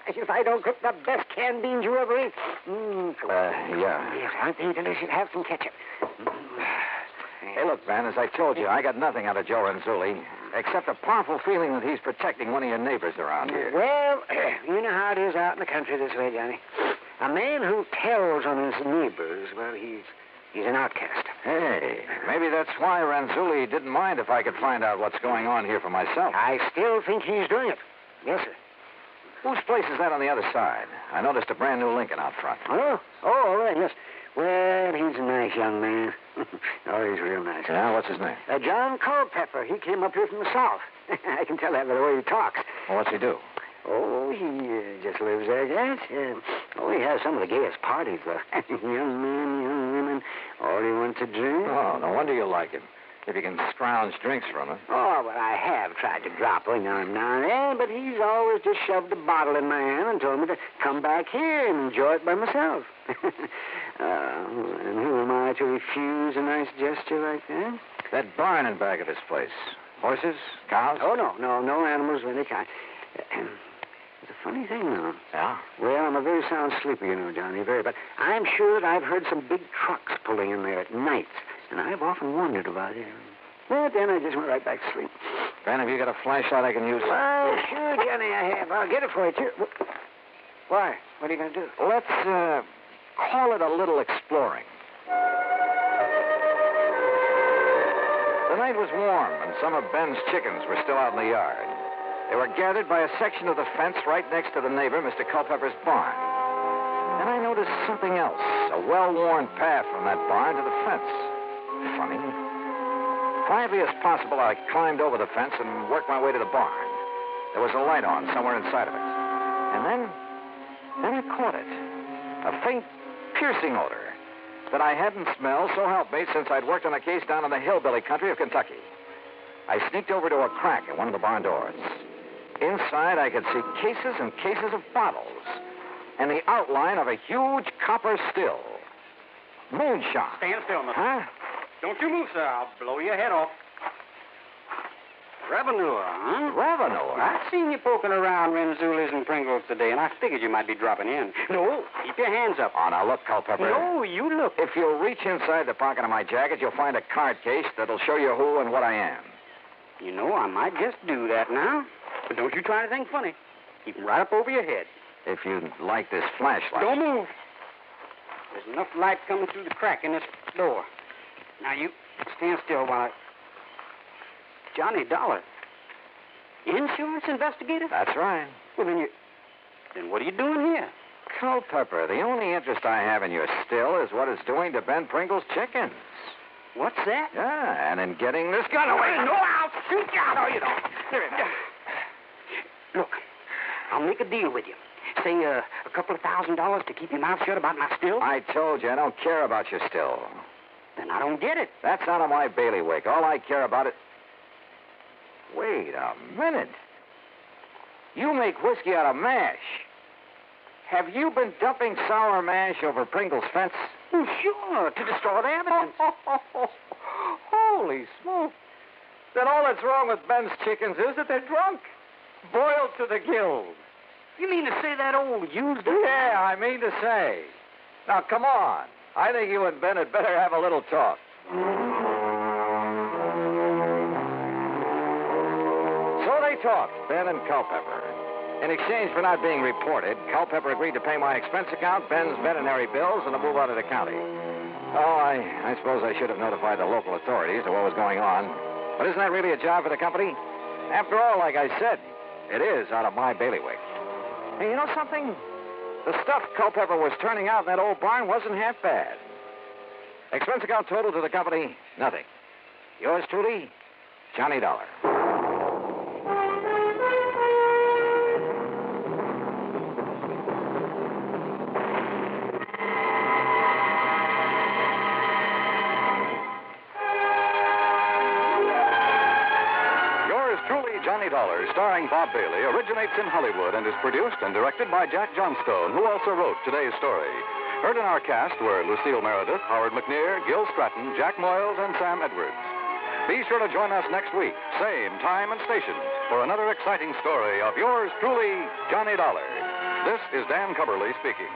S13: If I don't cook the best canned beans you ever ate.
S1: Yeah.
S13: Yes, aren't they delicious? Have some ketchup.
S1: Hey, look, Ben, as I told you, I got nothing out of Joe Renzulli, except a powerful feeling that he's protecting one of your neighbors around here.
S13: Well, you know how it is out in the country this way, Johnny. A man who tells on his neighbors, well, he's an outcast.
S1: Hey, maybe that's why Renzulli didn't mind if I could find out what's going on here for myself.
S13: I still think he's doing it. Yes, sir.
S1: Whose place is that on the other side? I noticed a brand new Lincoln out front.
S13: Oh, all right, yes. Well, he's a nice young man. Oh, he's real nice.
S1: Yeah, what's his name?
S13: John Culpepper. He came up here from the South. I can tell that by the way he talks.
S1: Well, what's he do?
S13: Oh, he just lives there, yes. He has some of the gayest parties, though. Young men, young women, all he wants to drink.
S1: Oh, no wonder you like him. If you can scrounge drinks from him.
S13: Oh, well, I have tried to drop one on him now and then, but he's always just shoved a bottle in my hand and told me to come back here and enjoy it by myself. And who am I to refuse a nice gesture like that?
S1: That barn in back of his place. Horses? Cows?
S13: Oh, no animals of any kind. It's a funny thing, though.
S1: Yeah?
S13: Well, I'm a very sound sleeper, you know, Johnny, but I'm sure that I've heard some big trucks pulling in there at night. And I've often wondered about it. But then I just went right back to sleep.
S1: Ben, have you got a flashlight I can use?
S13: Well, sure, Johnny, I have. I'll get it for you, too. Why? What are you going to do?
S1: Let's, call it a little exploring. The night was warm, and some of Ben's chickens were still out in the yard. They were gathered by a section of the fence right next to the neighbor, Mr. Culpepper's barn. And I noticed something else, a well-worn path from that barn to the fence. Funny. Quietly as possible, I climbed over the fence and worked my way to the barn. There was a light on somewhere inside of it. And then I caught it. A faint, piercing odor that I hadn't smelled, so help me, since I'd worked on a case down in the hillbilly country of Kentucky. I sneaked over to a crack in one of the barn doors. Inside, I could see cases and cases of bottles and the outline of a huge copper still. Moonshine.
S8: Stand still, mister.
S1: Huh?
S8: Don't you move, sir. I'll blow your head off. Revenue, huh?
S1: Revenue?
S8: I've seen you poking around Renzulli's and Pringles today, and I figured you might be dropping in. No, keep your hands up.
S1: Oh, now look, Culpepper.
S8: No, you look.
S1: If you'll reach inside the pocket of my jacket, you'll find a card case that'll show you who and what I am.
S8: You know, I might just do that now. But don't you try to think funny. Keep 'em right up over your head.
S1: If you'd like this flashlight.
S8: Don't move. There's enough light coming through the crack in this door. Now, you stand still while I... Johnny Dollar. Insurance investigator?
S1: That's right.
S8: Well, then what are you doing here?
S1: Culpepper, the only interest I have in your still is what it's doing to Ben Pringle's chickens.
S8: What's that?
S1: Yeah, and in getting this gun away.
S8: No, I'll shoot you. No, you don't. Look, I'll make a deal with you. Say, a couple of $1,000 to keep your mouth shut about my still?
S1: I told you, I don't care about your still.
S8: Then I don't get it.
S1: That's out of my bailiwick. All I care about it... Wait a minute. You make whiskey out of mash. Have you been dumping sour mash over Pringle's fence?
S8: Oh, sure, to destroy the evidence.
S1: Holy smoke. Then all that's wrong with Ben's chickens is that they're drunk. Boiled to the gills.
S8: You mean to say that old used...
S1: Yeah, I mean to say. Now, come on. I think you and Ben had better have a little talk. So they talked, Ben and Culpepper. In exchange for not being reported, Culpepper agreed to pay my expense account, Ben's veterinary bills, and to move out of the county. Oh, I suppose I should have notified the local authorities of what was going on. But isn't that really a job for the company? After all, like I said, it is out of my bailiwick. Hey, you know something? The stuff Culpepper was turning out in that old barn wasn't half bad. Expense account total to the company, nothing. Yours truly, Johnny Dollar.
S4: Johnny Dollar, starring Bob Bailey, originates in Hollywood and is produced and directed by Jack Johnstone, who also wrote today's story. Heard in our cast were Lucille Meredith, Howard McNear, Gil Stratton, Jack Moyles, and Sam Edwards. Be sure to join us next week, same time and station, for another exciting story of yours truly, Johnny Dollar. This is Dan Cubberly speaking.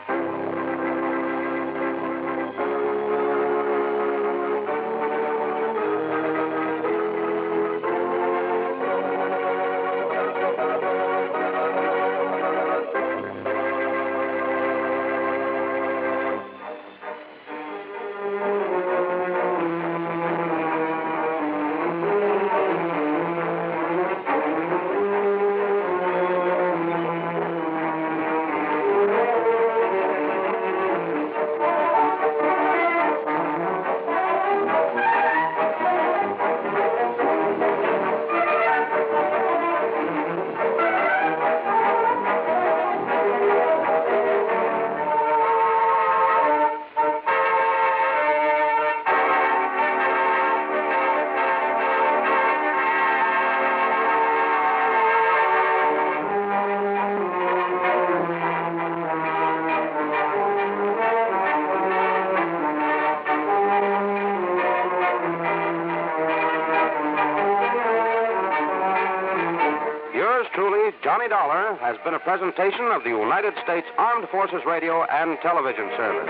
S20: Johnny Dollar has been a presentation of the United States Armed Forces Radio and Television Service.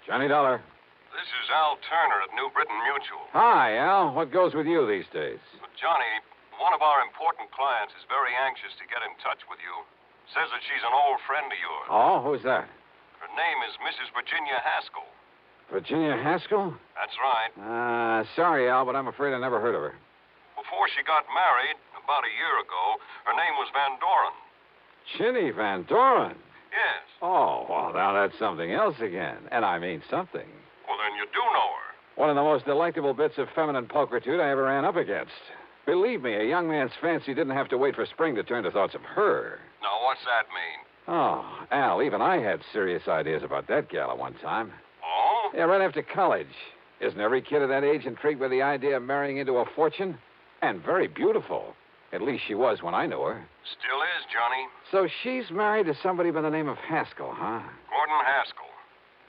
S2: $20.
S14: This is Al Turner at New Britain Mutual.
S2: Hi, Al. What goes with you these days?
S14: Johnny, one of our important clients is very anxious to get in touch with you. Says that she's an old friend of yours.
S2: Oh, who's that?
S14: Her name is Mrs. Virginia Haskell.
S2: Virginia Haskell?
S14: That's right.
S2: Sorry, Al, but I'm afraid I never heard of her.
S14: Before she got married, about a year ago, her name was Van Doren.
S2: Chinny Van Doren?
S14: Yes.
S2: Oh, well, now that's something else again. And I mean something.
S14: Well, then you do know her.
S2: One of the most delectable bits of feminine pulchritude I ever ran up against. Believe me, a young man's fancy didn't have to wait for spring to turn to thoughts of her.
S14: Now, what's that mean?
S2: Oh, Al, even I had serious ideas about that gal at one time.
S14: Oh?
S2: Yeah, right after college. Isn't every kid of that age intrigued by the idea of marrying into a fortune? And very beautiful. At least she was when I knew her.
S14: Still is, Johnny.
S2: So she's married to somebody by the name of Haskell, huh?
S14: Gordon Haskell.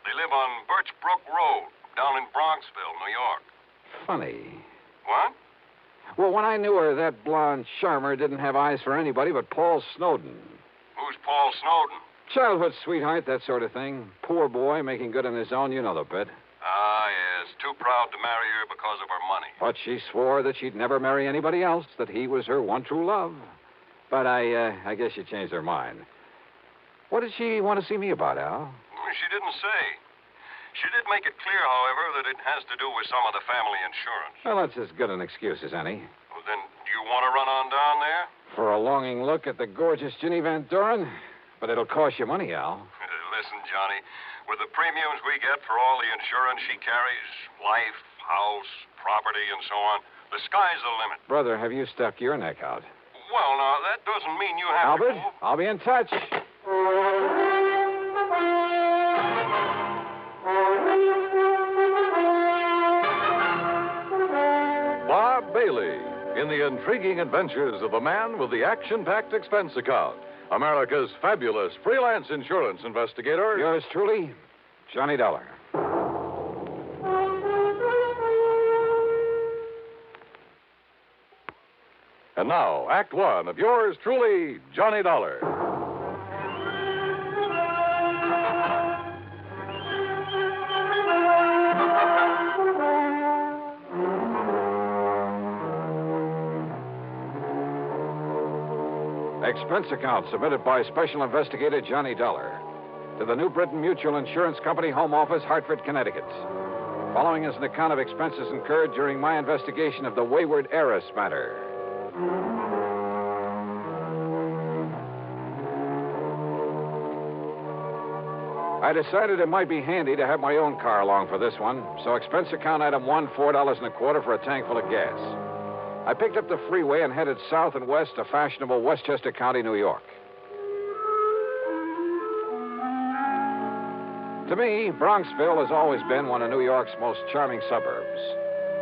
S14: They live on Birch Brook Road, down in Bronxville, New York.
S2: Funny.
S14: What?
S2: Well, when I knew her, that blonde charmer didn't have eyes for anybody but Paul Snowden.
S14: Who's Paul Snowden?
S2: Childhood sweetheart, that sort of thing. Poor boy, making good on his own, you know the bit.
S14: Ah, yes. Too proud to marry her because of her money.
S2: But she swore that she'd never marry anybody else, that he was her one true love. But I guess she changed her mind. What did she want to see me about, Al?
S14: She didn't say. She did make it clear, however, that it has to do with some of the family insurance.
S2: Well, that's as good an excuse as any.
S14: Well, then, do you want to run on down there?
S2: For a longing look at the gorgeous Ginny Van Doren? But it'll cost you money, Al.
S14: Listen, Johnny, with the premiums we get for all the insurance she carries, life, house, property, and so on, the sky's the limit.
S2: Brother, have you stuck your neck out?
S14: Well, now, that doesn't mean you have
S2: Albert,
S14: to...
S2: I'll be in touch.
S4: Bob Bailey in the intriguing adventures of the man with the action-packed expense account. America's fabulous freelance insurance investigator.
S2: Yours truly, Johnny Dollar.
S4: And now, Act One of yours truly, Johnny Dollar.
S2: Expense account submitted by Special Investigator Johnny Dollar to the New Britain Mutual Insurance Company Home Office, Hartford, Connecticut. Following is an account of expenses incurred during my investigation of the Wayward Heiress matter. I decided it might be handy to have my own car along for this one, so expense account item 1, $4.25 for a tank full of gas. I picked up the freeway and headed south and west to fashionable Westchester County, New York. To me, Bronxville has always been one of New York's most charming suburbs.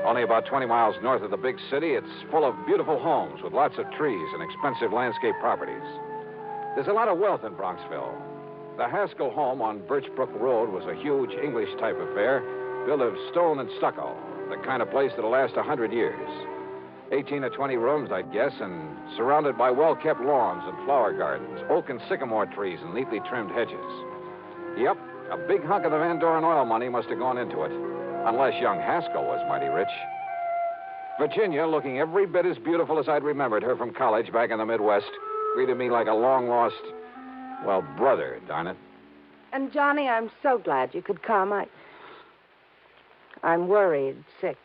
S2: Only about 20 miles north of the big city, it's full of beautiful homes with lots of trees and expensive landscape properties. There's a lot of wealth in Bronxville. The Haskell home on Birch Brook Road was a huge English-type affair, built of stone and stucco, the kind of place that'll last 100 years. 18 or 20 rooms, I'd guess, and surrounded by well-kept lawns and flower gardens, oak and sycamore trees, and neatly trimmed hedges. Yep, a big hunk of the Van Doren oil money must have gone into it, unless young Haskell was mighty rich. Virginia, looking every bit as beautiful as I'd remembered her from college back in the Midwest, greeted me like a long-lost, well, brother, darn it.
S24: And, Johnny, I'm so glad you could come. I'm worried, sick.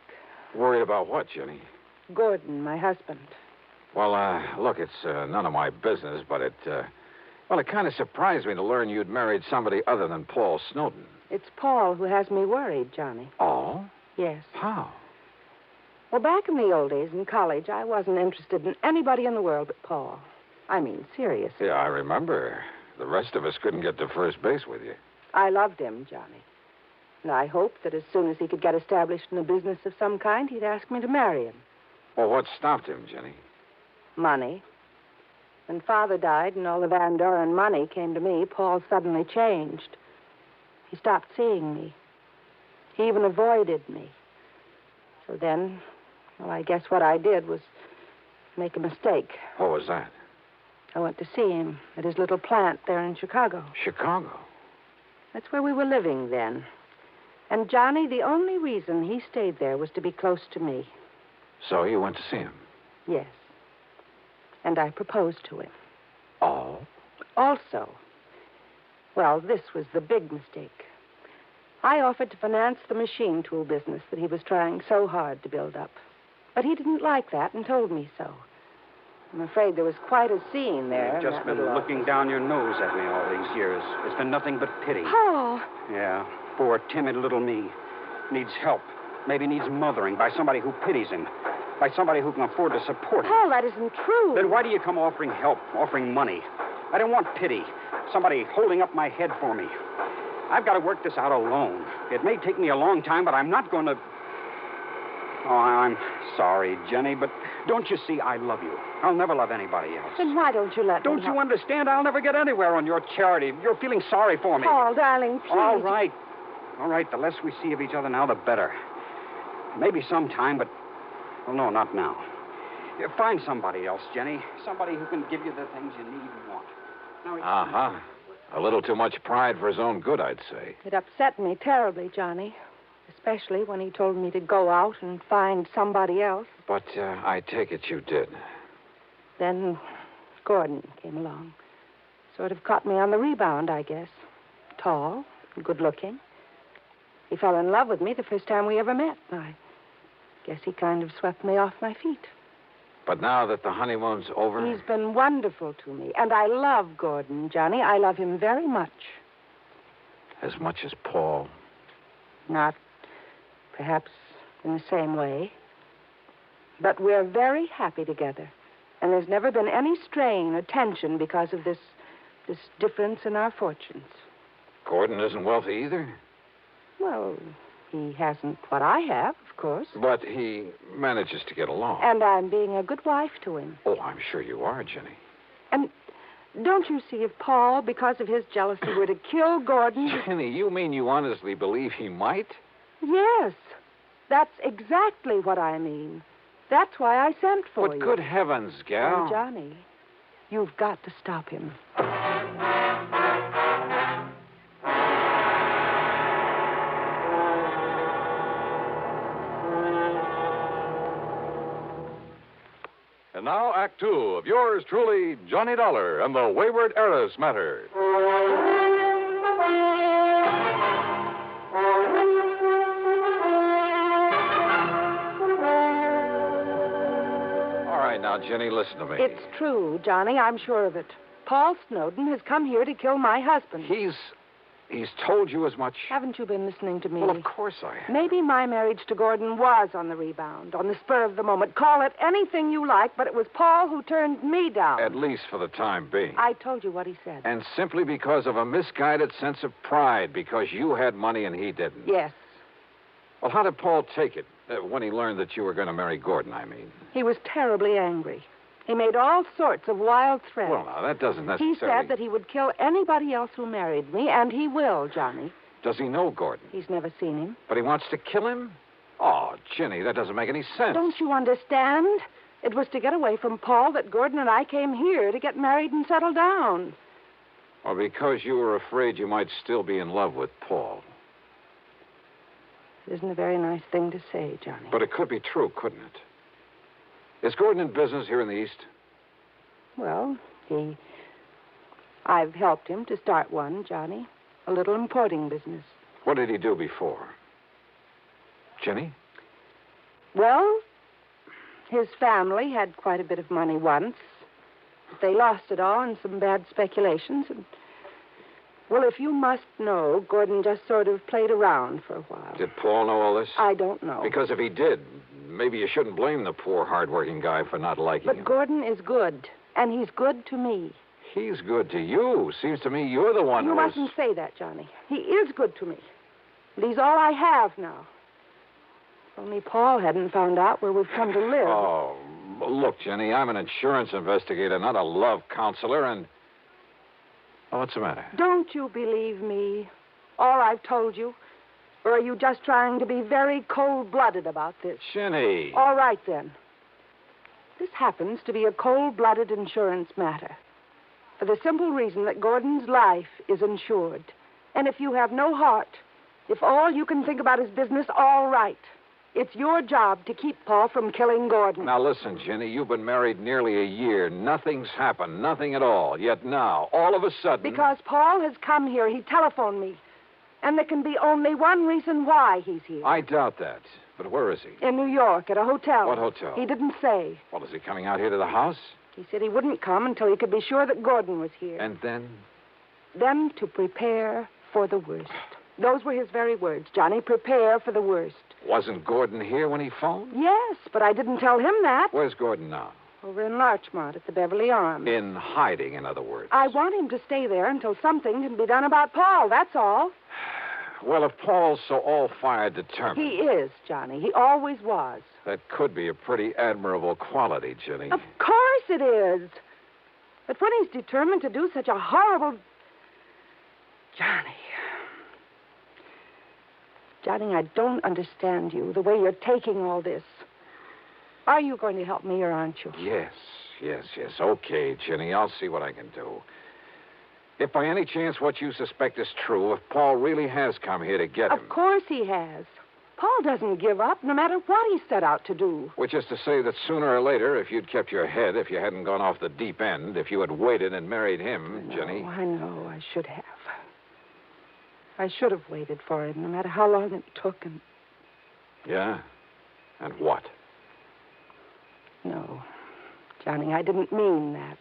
S2: Worried about what, Jenny?
S24: Gordon, my husband.
S2: Well, look, it's none of my business, but it kind of surprised me to learn you'd married somebody other than Paul Snowden.
S24: It's Paul who has me worried, Johnny.
S2: Oh?
S24: Yes.
S2: How?
S24: Well, back in the old days in college, I wasn't interested in anybody in the world but Paul. I mean, seriously.
S2: Yeah, I remember. The rest of us couldn't get to first base with you.
S24: I loved him, Johnny. And I hoped that as soon as he could get established in a business of some kind, he'd ask me to marry him.
S2: Well, what stopped him, Jenny?
S24: Money. When Father died and all the Van Doren money came to me, Paul suddenly changed. He stopped seeing me. He even avoided me. So then, well, I guess what I did was make a mistake.
S2: What was that?
S24: I went to see him at his little plant there in Chicago.
S2: Chicago?
S24: That's where we were living then. And, Johnny, the only reason he stayed there was to be close to me.
S2: So you went to see him?
S24: Yes. And I proposed to him.
S2: Oh?
S24: Also, well, this was the big mistake. I offered to finance the machine tool business that he was trying so hard to build up. But he didn't like that and told me so. I'm afraid there was quite a scene there.
S16: You've just been looking down your nose at me all these years. It's been nothing but pity.
S24: Paul!
S16: Yeah, poor, timid little me. Needs help. Maybe needs mothering by somebody who pities him. By somebody who can afford to support him.
S24: Paul, that isn't true.
S16: Then why do you come offering help, offering money? I don't want pity. Somebody holding up my head for me. I've got to work this out alone. It may take me a long time, but I'm not going to... Oh, I'm sorry, Jenny, but don't you see I love you? I'll never love anybody else.
S24: Then why don't you let me
S16: Don't you understand? I'll never get anywhere on your charity. You're feeling sorry for me.
S24: Paul, darling, please.
S16: All right. All right, the less we see of each other now, the better. Maybe sometime, but... Well, no, not now. Find somebody else, Jenny. Somebody who can give you the things you need and want.
S2: Uh-huh. A little too much pride for his own good, I'd say.
S24: It upset me terribly, Johnny. Especially when he told me to go out and find somebody else.
S2: But I take it you did.
S24: Then Gordon came along. Sort of caught me on the rebound, I guess. Tall, good-looking. He fell in love with me the first time we ever met. I guess he kind of swept me off my feet.
S2: But now that the honeymoon's over...
S24: He's been wonderful to me. And I love Gordon, Johnny. I love him very much.
S2: As much as Paul?
S24: Not perhaps in the same way. But we're very happy together. And there's never been any strain or tension because of this difference in our fortunes.
S2: Gordon isn't wealthy either?
S24: Well, he hasn't what I have, of course.
S2: But he manages to get along.
S24: And I'm being a good wife to him.
S2: Oh, I'm sure you are, Jenny.
S24: And don't you see if Paul, because of his jealousy, were to kill Gordon...
S2: Jenny, you mean you honestly believe he might?
S24: Yes. That's exactly what I mean. That's why I sent for you.
S2: But good heavens, gal.
S24: Oh, Johnny, you've got to stop him.
S4: And now, Act Two of yours truly, Johnny Dollar and the Wayward Heiress matter.
S2: All right, now, Jenny, listen to me.
S24: It's true, Johnny. I'm sure of it. Paul Snowden has come here to kill my husband.
S2: He's told you as much?
S24: Haven't you been listening to me?
S2: Well, of course I have.
S24: Maybe my marriage to Gordon was on the rebound, on the spur of the moment. Call it anything you like, but it was Paul who turned me down.
S2: At least for the time being.
S24: I told you what he said.
S2: And simply because of a misguided sense of pride, because you had money and he didn't.
S24: Yes.
S2: Well, how did Paul take it when he learned that you were going to marry Gordon, I mean?
S24: He was terribly angry. He made all sorts of wild threats.
S2: Well, now, that doesn't necessarily...
S24: He said that he would kill anybody else who married me, and he will, Johnny.
S2: Does he know Gordon?
S24: He's never seen him.
S2: But he wants to kill him? Oh, Jenny, that doesn't make any sense.
S24: Don't you understand? It was to get away from Paul that Gordon and I came here to get married and settle down.
S2: Well, because you were afraid you might still be in love with Paul.
S24: It isn't a very nice thing to say, Johnny.
S2: But it could be true, couldn't it? Is Gordon in business here in the East?
S24: Well, I've helped him to start one, Johnny. a little importing business.
S2: What did he do before? Jenny?
S24: Well, his family had quite a bit of money once. But they lost it all in some bad speculations. And, well, if you must know, Gordon just sort of played around for a while.
S2: Did Paul know all this?
S24: I don't know.
S2: Because if he did, maybe you shouldn't blame the poor, hard-working guy for not liking him.
S24: But Gordon is good, and he's good to me.
S2: He's good to you. Seems to me you're the one
S24: You
S2: who
S24: mustn't say that, Johnny. He is good to me. And he's all I have now. If only Paul hadn't found out where we've come to live.
S2: Oh, look, Jenny, I'm an insurance investigator, not a love counselor, and... Oh, what's the matter?
S24: Don't you believe me? All I've told you? Or are you just trying to be very cold-blooded about this?
S2: Jenny!
S24: All right, then. This happens to be a cold-blooded insurance matter. For the simple reason that Gordon's life is insured. And if you have no heart, if all you can think about is business, all right. It's your job to keep Paul from killing Gordon.
S2: Now, listen, Jenny, you've been married nearly a year. Nothing's happened, nothing at all. Yet now, all of a sudden...
S24: Because Paul has come here. He telephoned me. And there can be only one reason why he's here.
S2: I doubt that. But where is he?
S24: In New York, at a hotel.
S2: What hotel?
S24: He didn't say.
S2: Well, is he coming out here to the house?
S24: He said he wouldn't come until he could be sure that Gordon was here.
S2: And then?
S24: Then to prepare for the worst. Those were his very words, Johnny. Prepare for the worst.
S2: Wasn't Gordon here when he phoned?
S24: Yes, but I didn't tell him that.
S2: Where's Gordon now?
S24: Over in Larchmont at the Beverly Arms.
S2: In hiding, in other words.
S24: I want him to stay there until something can be done about Paul, that's all.
S2: Well, if Paul's so all-fired determined...
S24: He is, Johnny. He always was.
S2: That could be a pretty admirable quality, Jenny.
S24: Of course it is. But when he's determined to do such a horrible... Johnny, I don't understand you, the way you're taking all this. Are you going to help me or aren't you?
S2: Yes. Okay, Jenny, I'll see what I can do. If by any chance what you suspect is true, if Paul really has come here to get him...
S24: Of course he has. Paul doesn't give up, no matter what he set out to do.
S2: Which is to say that sooner or later, if you'd kept your head, if you hadn't gone off the deep end, if you had waited and married him, Jenny...
S24: I know. I should have. I should have waited for him, no matter how long it took. And...
S2: Yeah? And what?
S24: No. Johnny, I didn't mean that.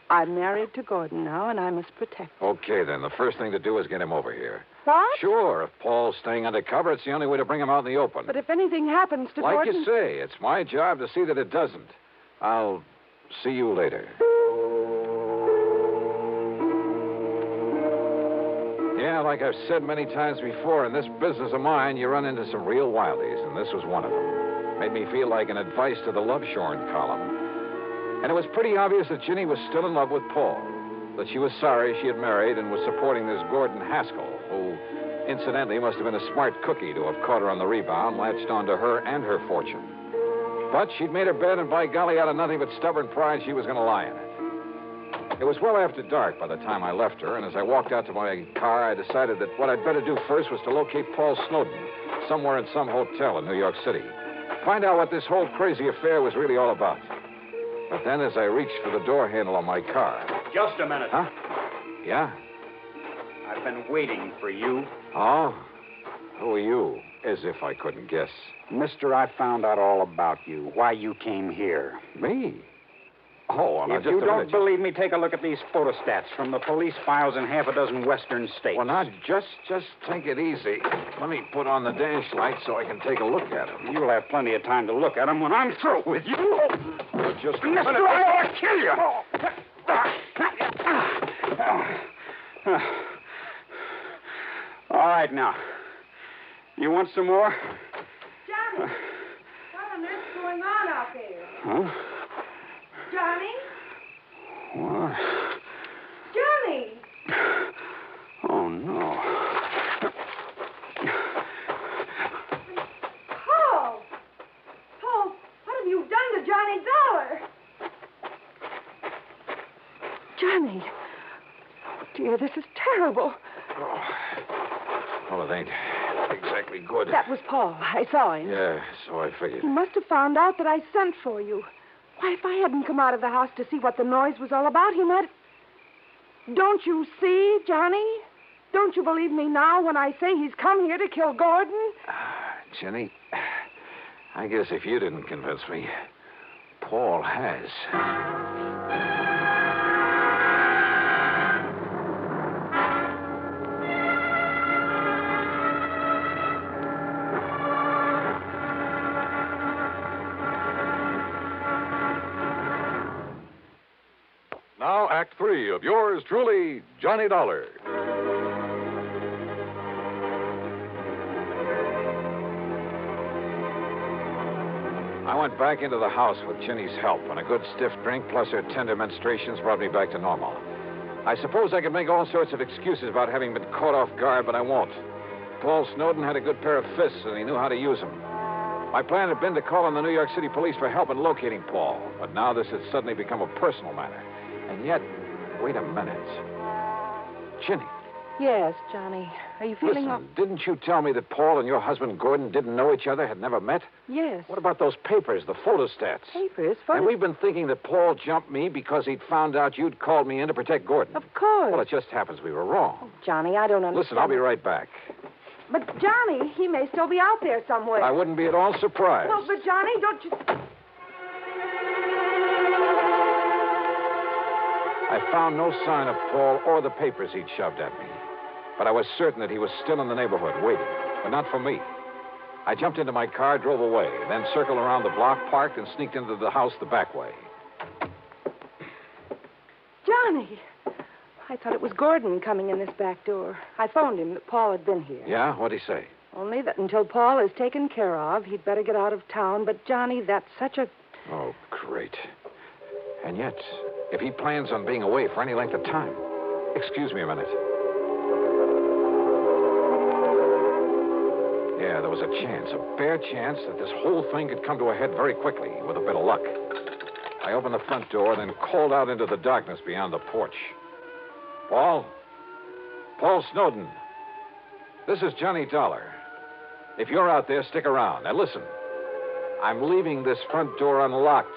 S24: I'm married to Gordon now, and I must protect him.
S2: Okay, then. The first thing to do is get him over here.
S24: What?
S2: Sure. If Paul's staying undercover, it's the only way to bring him out in the open.
S24: But if anything happens to
S2: Gordon...
S24: Like
S2: you say, it's my job to see that it doesn't. I'll see you later. Yeah, like I've said many times before, in this business of mine, you run into some real wildies, and this was one of them. Made me feel like an advice to the love shorn column. And it was pretty obvious that Ginny was still in love with Paul, that she was sorry she had married and was supporting this Gordon Haskell, who, incidentally, must have been a smart cookie to have caught her on the rebound, latched onto her and her fortune. But she'd made her bed, and by golly, out of nothing but stubborn pride, she was going to lie in it. It was well after dark by the time I left her, and as I walked out to my car, I decided that what I'd better do first was to locate Paul Snowden, somewhere in some hotel in New York City. Find out what this whole crazy affair was really all about. But then, as I reached for the door handle on my car...
S16: Just a minute.
S2: Huh? Yeah?
S16: I've been waiting for you.
S2: Oh? Who are you? As if I couldn't guess.
S16: Mister, I found out all about you, why you came here.
S2: Me? Oh, well,
S16: if you don't believe me, take a look at these photostats from the police files in half a dozen western states.
S2: Well, now, just take it easy. Let me put on the dash light so I can take a look at them.
S16: You'll have plenty of time to look at them when I'm through with you.
S2: Well, just a
S16: Mister,
S2: minute.
S16: I ought to kill you. All right, now. You want some more?
S24: Johnny, what on earth's going on out there?
S16: Huh?
S24: Johnny?
S16: What?
S24: Johnny!
S16: Oh, no.
S24: Paul! Paul, what have you done to Johnny Dollar? Johnny! Oh, dear, this is terrible.
S2: Well, it ain't exactly good.
S24: That was Paul. I saw him.
S2: Yeah, so I figured.
S24: He must have found out that I sent for you. Why, if I hadn't come out of the house to see what the noise was all about, he might... Don't you see, Johnny? Don't you believe me now when I say he's come here to kill Gordon?
S10: Jenny, I guess if you didn't convince me, Paul has.
S4: Now, Act 3 of yours truly, Johnny Dollar.
S10: I went back into the house with Ginny's help, and a good stiff drink plus her tender menstruations brought me back to normal. I suppose I could make all sorts of excuses about having been caught off guard, but I won't. Paul Snowden had a good pair of fists, and he knew how to use them. My plan had been to call on the New York City police for help in locating Paul, but now this had suddenly become a personal matter. And yet, wait a minute. Ginny.
S24: Yes, Johnny. Are you feeling...
S10: Listen, didn't you tell me that Paul and your husband Gordon didn't know each other, had never met?
S24: Yes.
S10: What about those papers, the photostats?
S24: Papers?
S10: And we've been thinking that Paul jumped me because he'd found out you'd called me in to protect Gordon.
S24: Of course.
S10: Well, it just happens we were wrong.
S24: Oh, Johnny, I don't understand.
S10: Listen, I'll be right back.
S24: But, Johnny, he may still be out there somewhere.
S10: I wouldn't be at all surprised.
S24: Well, but, Johnny, don't you...
S10: I found no sign of Paul or the papers he'd shoved at me. But I was certain that he was still in the neighborhood, waiting. But not for me. I jumped into my car, drove away, then circled around the block, parked, and sneaked into the house the back way.
S24: Johnny! I thought it was Gordon coming in this back door. I phoned him that Paul had been here.
S10: Yeah? What'd he say?
S24: Only that until Paul is taken care of, he'd better get out of town. But, Johnny, that's such a...
S10: Oh, great. And yet, if he plans on being away for any length of time... Excuse me a minute. Yeah, there was a chance, a bare chance, that this whole thing could come to a head very quickly, with a bit of luck. I opened the front door, then called out into the darkness beyond the porch. Paul? Paul Snowden. This is Johnny Dollar. If you're out there, stick around. Now, listen. I'm leaving this front door unlocked,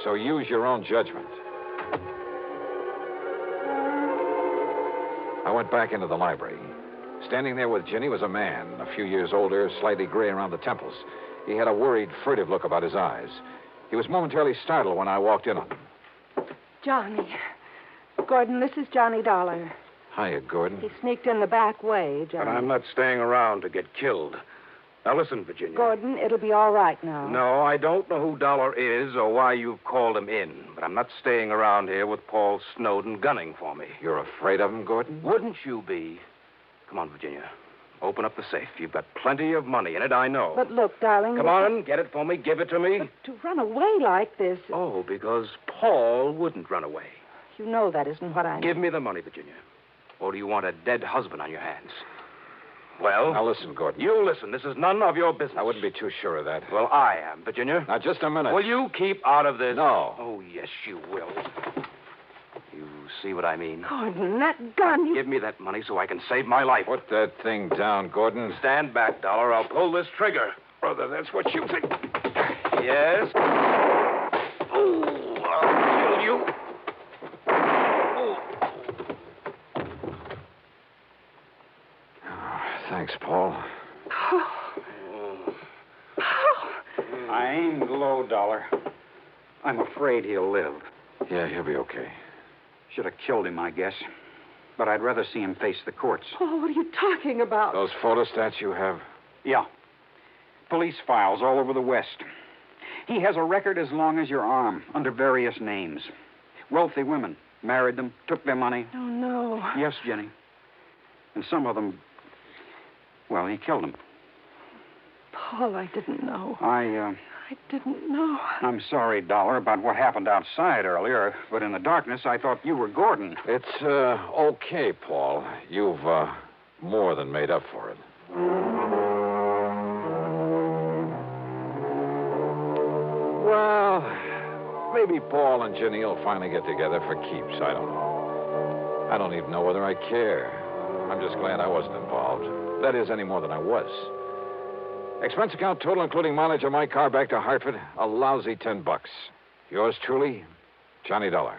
S10: so use your own judgment. I went back into the library. Standing there with Ginny was a man, a few years older, slightly gray around the temples. He had a worried, furtive look about his eyes. He was momentarily startled when I walked in on him.
S24: Johnny. Gordon, this is Johnny Dollar.
S10: Hiya, Gordon.
S24: He sneaked in the back way, Johnny.
S11: But I'm not staying around to get killed. Now, listen, Virginia.
S24: Gordon, it'll be all right now.
S11: No, I don't know who Dollar is or why you've called him in, but I'm not staying around here with Paul Snowden gunning for me.
S10: You're afraid of him, Gordon?
S11: Wouldn't you be? Come on, Virginia. Open up the safe. You've got plenty of money in it, I know.
S24: But look, darling...
S11: Come on, get it for me. Give it to me.
S24: But to run away like this...
S11: Oh, because Paul wouldn't run away.
S24: You know that isn't what I...
S11: Give me the money, Virginia. Or do you want a dead husband on your hands? Well...
S10: Now, listen, Gordon.
S11: You listen. This is none of your business.
S10: I wouldn't be too sure of that.
S11: Well, I am, Virginia.
S10: Now, just a minute.
S11: Will you keep out of this?
S10: No.
S11: Oh, yes, you will. You see what I mean?
S24: Gordon, that gun...
S11: Now, give me that money so I can save my life.
S10: Put that thing down, Gordon.
S11: Stand back, Dollar. I'll pull this trigger.
S10: Brother, that's what you think.
S11: Yes? Oh, I'll kill you.
S10: Thanks, Paul.
S16: I aimed low, Dollar. I'm afraid he'll live.
S10: Yeah, he'll be okay.
S16: Should have killed him, I guess. But I'd rather see him face the courts.
S24: Paul, what are you talking about?
S10: Those photostats you have?
S16: Yeah. Police files all over the West. He has a record as long as your arm, under various names. Wealthy women. Married them, took their money.
S24: Oh, no.
S16: Yes, Jenny. And some of them... Well, he killed them.
S24: Paul, I didn't know.
S16: I
S24: didn't know.
S16: I'm sorry, Dollar, about what happened outside earlier, but in the darkness, I thought you were Gordon.
S10: It's, okay, Paul. You've, more than made up for it. Well, maybe Paul and Ginny will finally get together for keeps. I don't know. I don't even know whether I care. I'm just glad I wasn't involved. That is, any more than I was. Expense account total, including mileage on my car back to Hartford, a lousy $10. Yours truly, Johnny Dollar.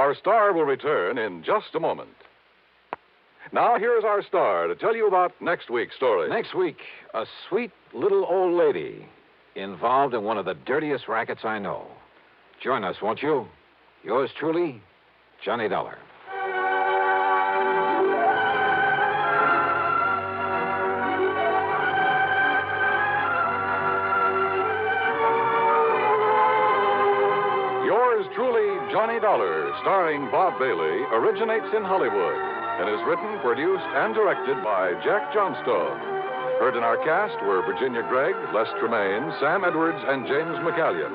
S4: Our star will return in just a moment. Now, here's our star to tell you about next week's story.
S10: Next week, a sweet little old lady involved in one of the dirtiest rackets I know. Join us, won't you? Yours truly, Johnny Dollar.
S4: Yours truly, Johnny Dollar, starring Bob Bailey, originates in Hollywood and is written, produced, and directed by Jack Johnstone. Heard in our cast were Virginia Gregg, Les Tremaine, Sam Edwards, and James McCallion.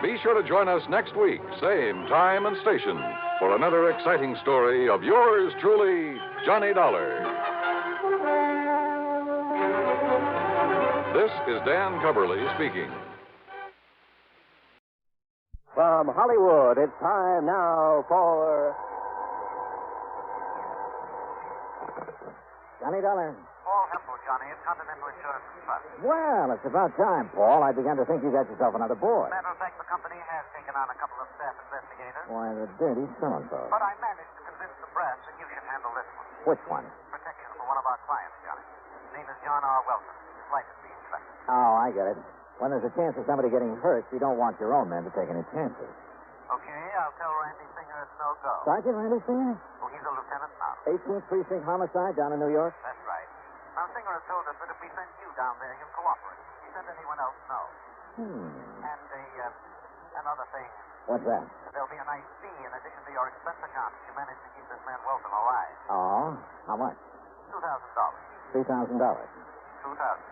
S4: Be sure to join us next week, same time and station, for another exciting story of yours truly, Johnny Dollar. This is Dan Coverly speaking.
S20: From Hollywood, it's time now for
S10: Johnny Dollar.
S15: Paul Hempel, Johnny, at Continental Insurance Trust.
S10: Well, it's about time, Paul. I began to think you got yourself another boy.
S15: Matter of fact, the company has taken on a couple of staff investigators.
S10: Why, the dirty so-and-so.
S15: But I managed to convince the brass that you should handle this one.
S10: Which one?
S15: Protection for one of our clients, Johnny. His name is John R. Welton. His life is being threatened.
S10: Oh, I get it. When there's a chance of somebody getting hurt, you don't want your own men to take any chances.
S15: Okay, I'll tell Randy Singer it's no go.
S10: Sergeant Randy Singer?
S15: Oh, he's a lieutenant now.
S10: 18th Precinct homicide down in New York?
S15: That's right. Now, Singer has told us that if we send you down there, he'll cooperate. He sent anyone else, no. And another thing.
S10: What's that?
S15: There'll be a nice fee in addition to your expense account if you manage to keep this man Welton alive.
S10: Oh? How much?
S15: $2,000.
S10: $3,000.
S15: $2,000,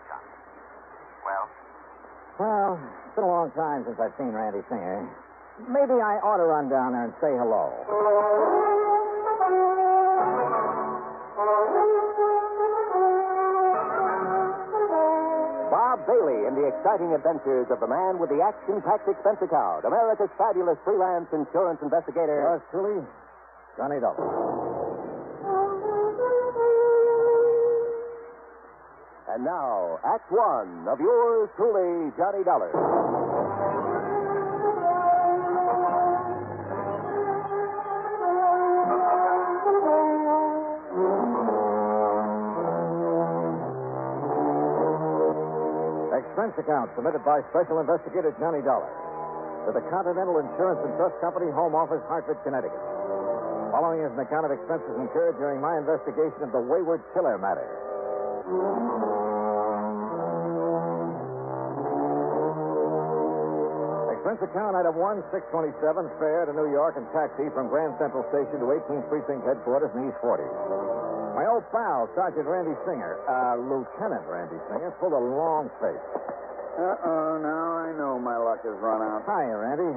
S15: Johnny. Well?
S10: Well, it's been a long time since I've seen Randy Singer. Maybe I ought to run down there and say hello.
S20: Bob Bailey in the exciting adventures of the man with the action-packed expense account, America's fabulous freelance insurance investigator.
S10: Yours truly, Johnny Dollar.
S20: And now, Act One of yours truly, Johnny Dollar.
S10: Expense account submitted by Special Investigator Johnny Dollar to the Continental Insurance and Trust Company, Home Office, Hartford, Connecticut. Following is an account of expenses incurred during my investigation of the Wayward killer matter. Expense account item 1627, fare to New York and taxi from Grand Central Station to 18th Precinct headquarters in East 40. My old pal, Sergeant Randy Singer, Lieutenant Randy Singer, pulled a long face.
S21: Now I know my luck has run out.
S10: Hiya, Randy.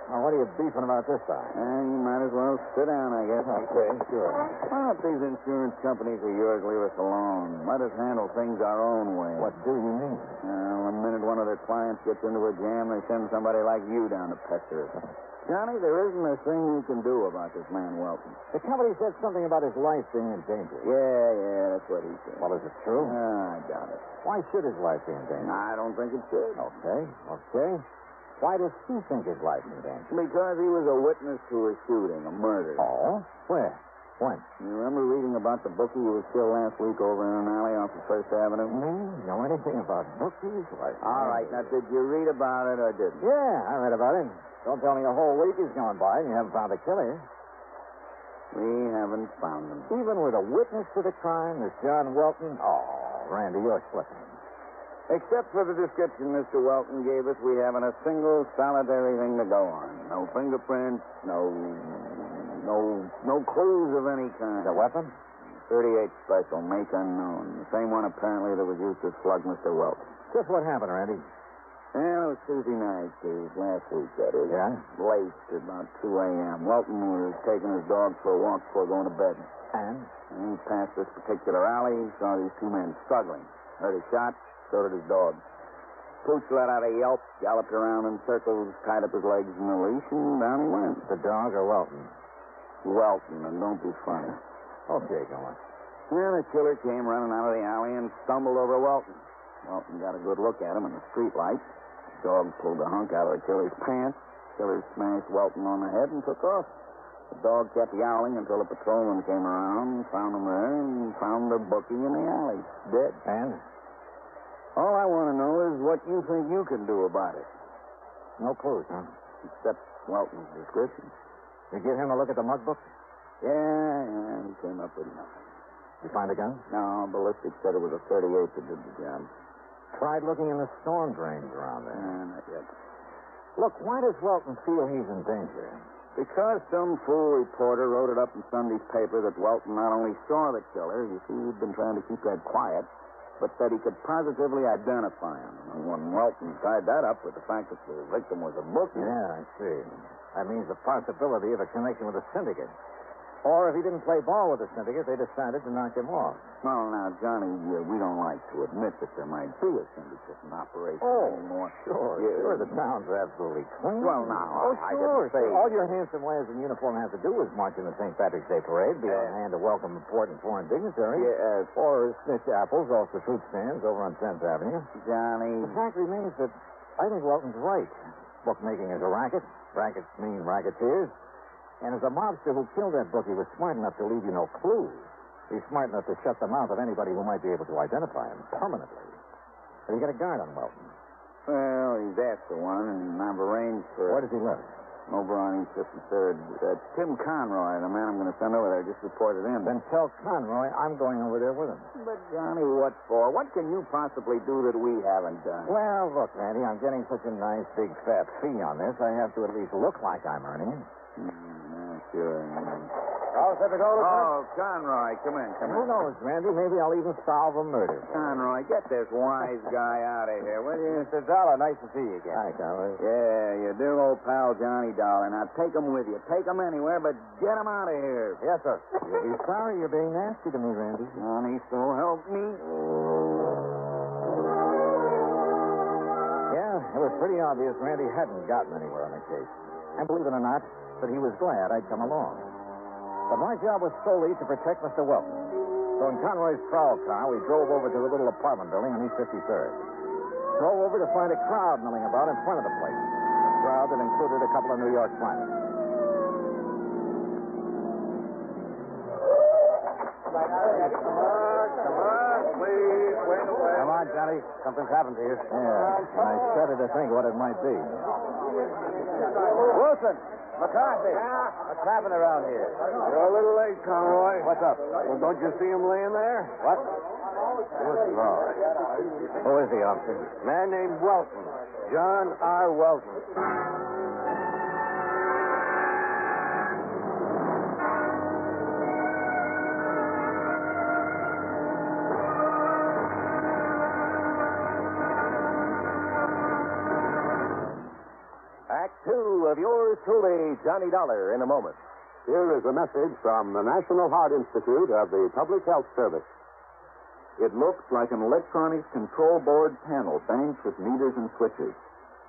S10: Well, what are you beefing about this time?
S21: You might as well sit down, I guess.
S10: Okay, sure.
S21: Why don't these insurance companies of yours leave us alone? Let us handle things our own way.
S10: What do you mean?
S21: The minute one of their clients gets into a jam, they send somebody like you down to pester us. Johnny, there isn't a thing you can do about this man Welton.
S10: The company said something about his life being in danger.
S21: Yeah, that's what he said.
S10: Well, is it true?
S21: I doubt it.
S10: Why should his life be in danger?
S21: I don't think it should.
S10: Okay. Why does he think his life's in danger?
S21: Because he was a witness to a shooting, a murder.
S10: Oh? Where? When?
S21: You remember reading about the bookie who was killed last week over in an alley off of First Avenue?
S10: Know anything about bookies?
S21: All right, now, did you read about it or didn't?
S10: Yeah, I read about it. Don't tell me a whole week has gone by and you haven't found the killer.
S21: We haven't found him.
S10: Even with a witness to the crime, this John Welton? Oh, Randy, you're slipping.
S21: Except for the description Mr. Welton gave us, we haven't a single solitary thing to go on. No fingerprints, no clues of any kind.
S10: The weapon?
S21: 38 special, make unknown. The same one apparently that was used to slug Mr. Welton.
S10: Just what happened, Randy?
S21: Well, it was Tuesday night, last week, that is.
S10: Yeah?
S21: Late, about 2 a.m. Welton was taking his dog for a walk before going to bed.
S10: And
S21: he passed this particular alley, saw these two men struggling. Heard a shot, so did his dog. Pooch let out a yelp, galloped around in circles, tied up his legs in a leash, and down he went.
S10: The dog or Welton?
S21: Welton, and don't be funny.
S10: Okay, go on.
S21: Then the killer came running out of the alley and stumbled over Welton. Welton got a good look at him in the street light. The dog pulled the hunk out of the killer's pants. The killer smashed Welton on the head and took off. The dog kept yowling until a patrolman came around, found him there, and found the bookie in the alley, dead.
S1: And?
S21: All I want to know is what you think you can do about it.
S1: No clues, huh?
S21: Except Welton's description.
S1: You give him a look at the mug book?
S21: Yeah, he came up with nothing.
S1: You find a gun?
S21: No, ballistics said it was a 38 that did the job.
S1: Tried looking in the storm drains around there.
S21: Not yet.
S1: Look, why does Welton feel he's in danger?
S21: Because some fool reporter wrote it up in Sunday's paper that Welton not only saw the killer, you see, he'd been trying to keep that quiet, but that he could positively identify him. And when Welton tied that up with the fact that the victim was a bookie...
S1: Yeah, I see. That means the possibility of a connection with a syndicate. Or if he didn't play ball with the syndicate, they decided to knock him off.
S21: Well, now, Johnny, we don't like to admit that there might be a syndicate in operation anymore.
S1: Sure. The town's absolutely clean.
S21: Well, now,
S1: I sure. All your handsome lads in uniform have to do is march in the St. Patrick's Day parade, be on hand to welcome important foreign dignitaries. Or snitch apples off the fruit stands over on 10th Avenue.
S21: Johnny.
S1: The fact remains that I think Welton's right. Bookmaking is a racket. Rackets mean racketeers. And as a mobster who killed that bookie was smart enough to leave you no clues, he's smart enough to shut the mouth of anybody who might be able to identify him permanently. Have you got a guard on Welton?
S21: Well, he's asked for one, and I've arranged for...
S1: Where does he live?
S21: Over on East 53rd. Tim Conroy, the man I'm going to send over there, just reported in.
S1: Then tell Conroy I'm going over there with him.
S21: But, Johnny, what for? What can you possibly do that we haven't done?
S1: Well, look, Randy, I'm getting such a nice, big, fat fee on this, I have to at least look like I'm earning it.
S21: Sure.
S1: All set to go,
S21: Oh, Conroy, come in.
S1: Who knows, Randy? Maybe I'll even solve a murder.
S21: Conroy, get this wise guy out of here, will you?
S1: Mr. Dollar, nice to see you again. Hi, Conroy.
S21: Yeah, your dear old pal, Johnny Dollar. Now, take him with you. Take him anywhere, but get him out of here.
S1: Yes, sir. You'll be sorry you're being nasty to me, Randy.
S21: Johnny, so help me.
S1: Yeah, it was pretty obvious Randy hadn't gotten anywhere on the case. And believe it or not, that he was glad I'd come along. But my job was solely to protect Mr. Welton. So in Conroy's prowl car, we drove over to the little apartment building on East 53rd. Drove over to find a crowd milling about in front of the place. A crowd that included a couple of New York climbers.
S21: Come on, please. Wait away.
S1: Come on, Johnny. Something's happened to you. Yeah, and I started to think what it might be.
S21: Wilson! McCarthy! What's happening around here?
S6: You're a little late, Conroy.
S1: What's up?
S6: Well, don't you see him laying there?
S1: What? Good Lord. Who is he, officer?
S6: Man named Welton. John R. Welton.
S20: Act 2 of yours truly, Johnny Dollar, in a moment. Here is a message from the National Heart Institute of the Public Health Service.
S21: It looks like an electronics control board panel banked with meters and switches.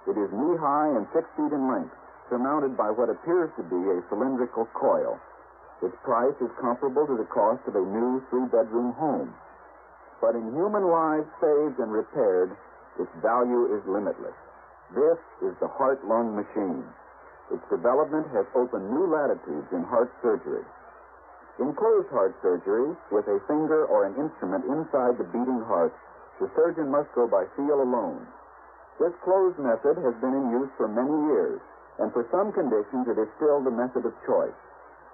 S21: It is knee-high and 6 feet in length, surmounted by what appears to be a cylindrical coil. Its price is comparable to the cost of a new 3-bedroom home. But in human lives saved and repaired, its value is limitless. This is the heart-lung machine. Its development has opened new latitudes in heart surgery. In closed heart surgery, with a finger or an instrument inside the beating heart, the surgeon must go by feel alone. This closed method has been in use for many years, and for some conditions it is still the method of choice.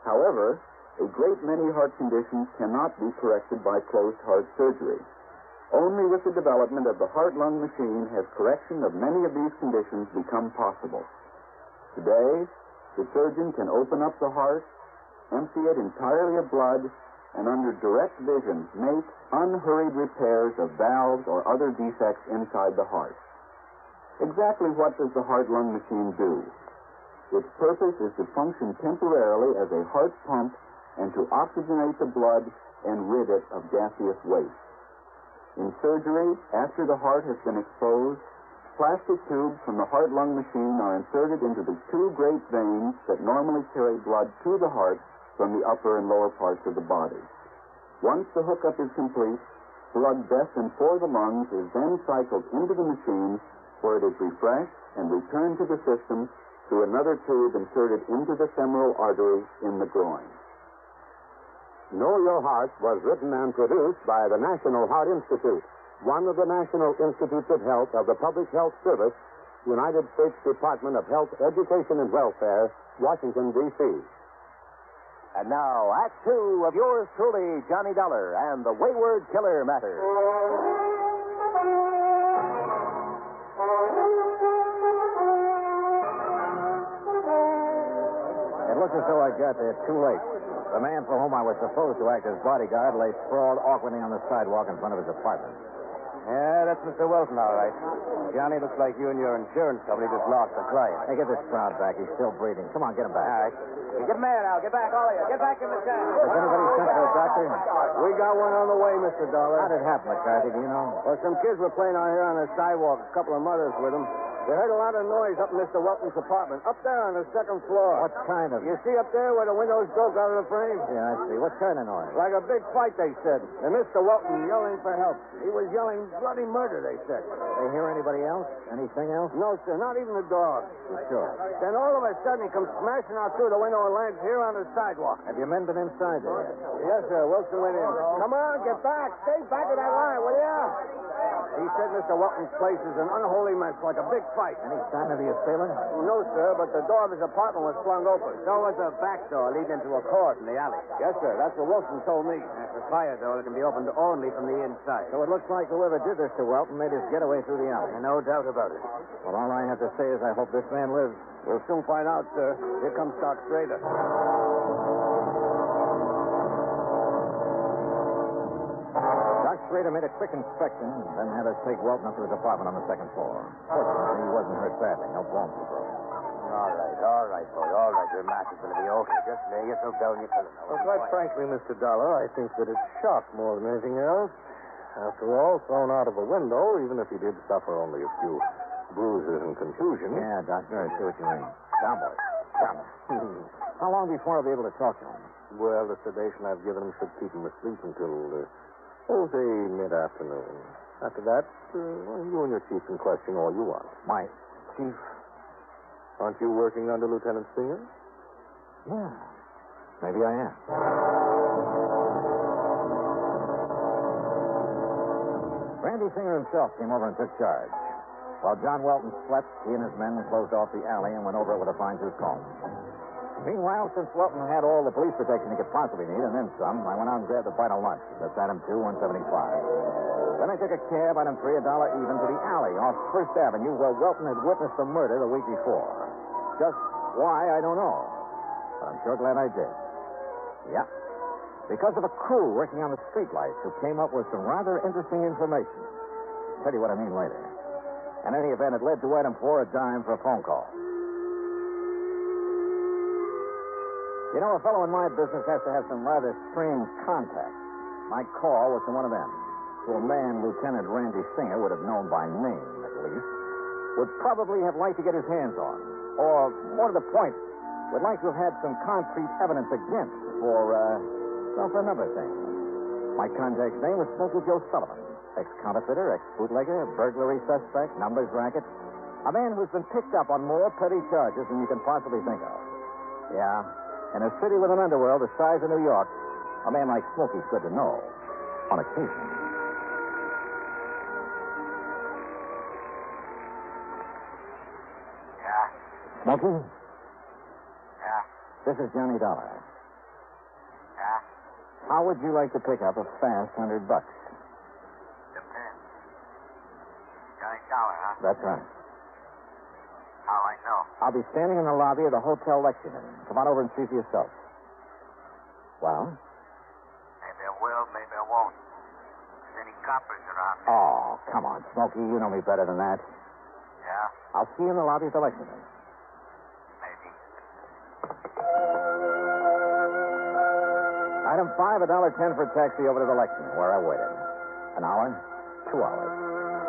S21: However, a great many heart conditions cannot be corrected by closed heart surgery. Only with the development of the heart-lung machine has correction of many of these conditions become possible. Today, the surgeon can open up the heart, empty it entirely of blood, and under direct vision make unhurried repairs of valves or other defects inside the heart. Exactly what does the heart-lung machine do? Its purpose is to function temporarily as a heart pump and to oxygenate the blood and rid it of gaseous waste. In surgery, after the heart has been exposed, plastic tubes from the heart-lung machine are inserted into the 2 great veins that normally carry blood to the heart from the upper and lower parts of the body. Once the hookup is complete, blood destined for the lungs is then cycled into the machine where it is refreshed and returned to the system
S20: through another tube inserted into the femoral artery in the groin. Know Your Heart was written and produced by the National Heart Institute, one of the National Institutes of Health of the Public Health Service, United States Department of Health, Education, and Welfare, Washington, D.C.
S21: And now, Act Two of yours truly, Johnny Dollar, and the Wayward Killer Matter.
S10: It looks as though I got there too late. The man for whom I was supposed to act as bodyguard lay sprawled awkwardly on the sidewalk in front of his apartment.
S21: Yeah, that's Mr. Wilson, all right. Johnny, looks like you and your insurance company just lost a client.
S10: Hey, get this crowd back. He's still breathing. Come on, get him back.
S21: All right. Hey, get him there now. Get back, all of you. Get back in the tent.
S10: Has anybody sent for a doctor?
S21: We got one on the way, Mr. Dollar.
S10: How did it happen, McCarthy? Do you know?
S21: Well, some kids were playing out here on the sidewalk. A couple of mothers with them. They heard a lot of noise up in Mr. Welton's apartment. Up there on the second floor.
S10: What kind of...
S21: You see up there where the windows broke out of the frame?
S10: Yeah, I see. What kind of noise?
S21: Like a big fight, they said. And Mr. Welton yelling for help. He was yelling bloody murder, they said.
S10: They hear anybody else? Anything else?
S21: No, sir. Not even the dog.
S10: You sure?
S21: Then all of a sudden, he comes smashing out through the window and lands here on the sidewalk.
S10: Have your men been inside there yet?
S21: Yes, sir. Wilson went in. Come on, get back. Stay back of that line, will ya? He said Mr. Welton's place is an unholy mess, like a big fight.
S10: Any sign of the assailant?
S21: No, sir, but the door of his apartment was flung open. So was the back door leading into a court in the alley. Yes, sir. That's what Wilson told me. That's a fire door that can be opened only from the inside.
S10: So it looks like whoever did this to Welton made his getaway through the alley.
S21: No doubt about it.
S10: Well, all I have to say is I hope this man lives.
S21: We'll soon find out, sir. Here comes Doc Strader.
S10: Schrader made a quick inspection, then had us take Welton up to his apartment on the second floor. Fortunately, he wasn't hurt badly. No bones were broken.
S21: All right, boy. All right. Your master's going to be okay. Just lay yourself down in your pillow. Well, quite frankly, Mr. Dollar, I think that it's shock more than anything else. After all, thrown out of a window, even if he did suffer only a few bruises and contusions.
S10: Yeah, Doctor, I see what you mean. Down, boy. Down. How long before I'll be able to talk to him?
S21: Well, the sedation I've given him should keep him asleep until... say mid-afternoon. After that, you and your chief can question all you want.
S10: My chief?
S21: Aren't you working under Lieutenant Singer?
S10: Yeah. Maybe I am. Randy Singer himself came over and took charge. While John Welton slept, he and his men closed off the alley and went over it with a fine-tooth comb. Meanwhile, since Welton had all the police protection he could possibly need, and then some, I went out and grabbed the final lunch. That's item 2, 175. Then I took a cab, item 3, $1 even, to the alley off First Avenue where Welton had witnessed the murder the week before. Just why, I don't know. But I'm sure glad I did. Yeah. Because of a crew working on the streetlights who came up with some rather interesting information. I'll tell you what I mean later. In any event, it led to item 4, a dime for a phone call. You know, a fellow in my business has to have some rather strange contacts. My call was to one of them, to a man Lieutenant Randy Singer would have known by name, at least, would probably have liked to get his hands on, or, more to the point, would like to have had some concrete evidence against for a number of things. My contact's name was Smokey Joe Sullivan, ex-counterfeiter, ex-bootlegger, burglary suspect, numbers racket, a man who's been picked up on more petty charges than you can possibly think of. Yeah. In a city with an underworld the size of New York, a man like Smokey's good to know. On occasion.
S18: Yeah?
S10: Smokey?
S18: Yeah?
S10: This is Johnny Dollar.
S18: Yeah?
S10: How would you like to pick up a fast $100?
S18: Depends. Johnny Dollar, huh?
S10: That's right.
S18: How I know?
S10: I'll be standing in the lobby of the Hotel Lexington. Come on over and see for yourself. Well?
S18: Maybe I will, maybe I won't. There's any coppers around here.
S10: Oh, come on, Smokey. You know me better than that.
S18: Yeah?
S10: I'll see you in the lobby of the Lexington.
S18: Maybe.
S10: Item 5, $1.10 for a taxi over to the Lexington, where I waited. An hour, 2 hours.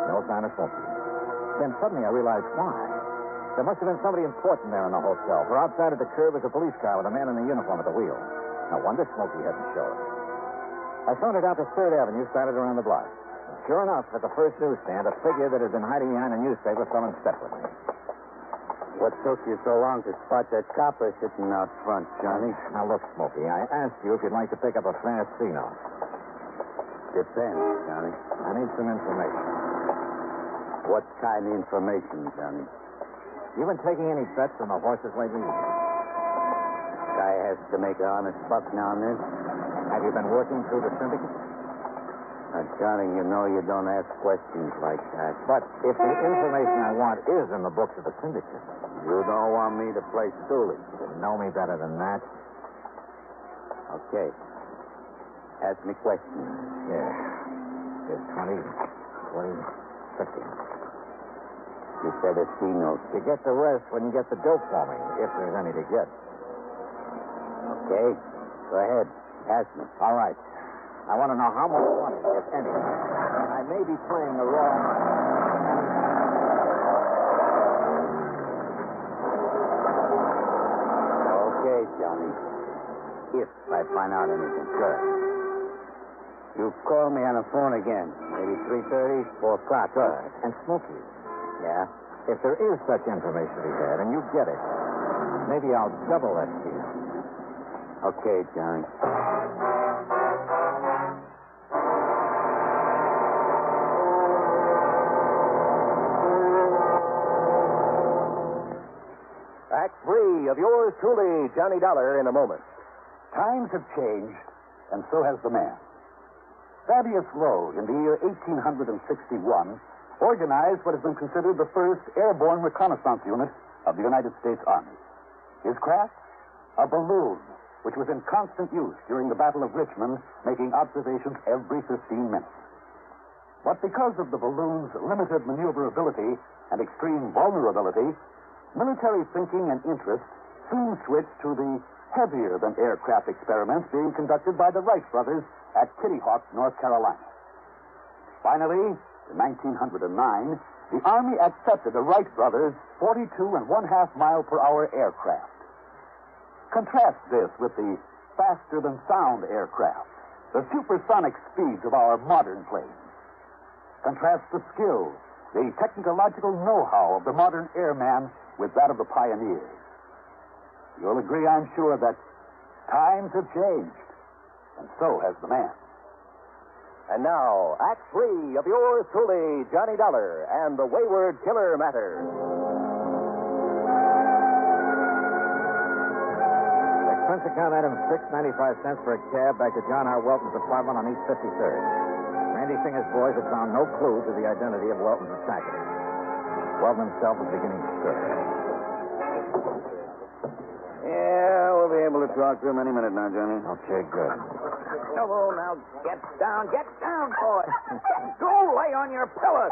S10: No sign of Smokey. Then suddenly I realized why. There must have been somebody important there in the hotel, for outside at the curb was a police car with a man in a uniform at the wheel. No wonder Smokey hadn't showed. I sauntered out to 3rd Avenue, started around the block. And sure enough, at the first newsstand, a figure that had been hiding behind a newspaper fell in step with me.
S21: What took you so long to spot that copper sitting out front, Johnny?
S1: Now, look, Smokey, I asked you if you'd like to pick up a fast C note.
S21: Depends, Johnny.
S1: I need some information.
S21: What kind of information, Johnny?
S1: You been taking any bets on the horses lately?
S21: Guy has to make an honest buck now and then.
S1: Have you been working through the syndicate?
S21: Johnny, you know you don't ask questions like that.
S1: But if the information I want is in the books of the syndicate...
S21: You don't want me to play stoolie.
S1: You know me better than that.
S21: Okay. Ask me questions.
S1: Yeah. Here's 20, 20, 50.
S21: You said a C note.
S1: You get the rest when you get the dope for me, if there's any to get.
S21: Okay. Go ahead. Ask me.
S1: All right. I want to know how much money, if any. I may be playing the wrong...
S21: Okay, Johnny. If I find out anything. Good. You call me on the phone again. Maybe 3:30, 4 o'clock.
S1: Good. And Smokey.
S21: Yeah?
S1: If there is such information to be had, and you get it, maybe I'll double that deal.
S21: Okay, Johnny.
S7: Act 3 of yours truly, Johnny Dollar, in a moment. Times have changed, and so has the man. Thaddeus Lowe, in the year 1861, organized what has been considered the first airborne reconnaissance unit of the United States Army. His craft? A balloon, which was in constant use during the Battle of Richmond, making observations every 15 minutes. But because of the balloon's limited maneuverability and extreme vulnerability, military thinking and interest soon switched to the heavier-than-aircraft experiments being conducted by the Wright brothers at Kitty Hawk, North Carolina. Finally, in 1909, the Army accepted the Wright brothers' 42.5-mile-per-hour aircraft. Contrast this with the faster-than-sound aircraft, the supersonic speeds of our modern planes. Contrast the skill, the technological know-how of the modern airman with that of the pioneers. You'll agree, I'm sure, that times have changed, and so has the man. And now, Act 3 of yours truly, Johnny Dollar, and the Wayward Killer Matter.
S1: Expense account item 6.95 cents for a cab back to John R. Welton's apartment on East 53rd. Randy Singer's boys had found no clue to the identity of Welton's attacker. Welton himself was beginning to stir.
S21: Yeah, we'll be able to talk to him any minute now, Johnny.
S1: Okay, good.
S21: Oh, now get down, boy. Go lay on your pillows.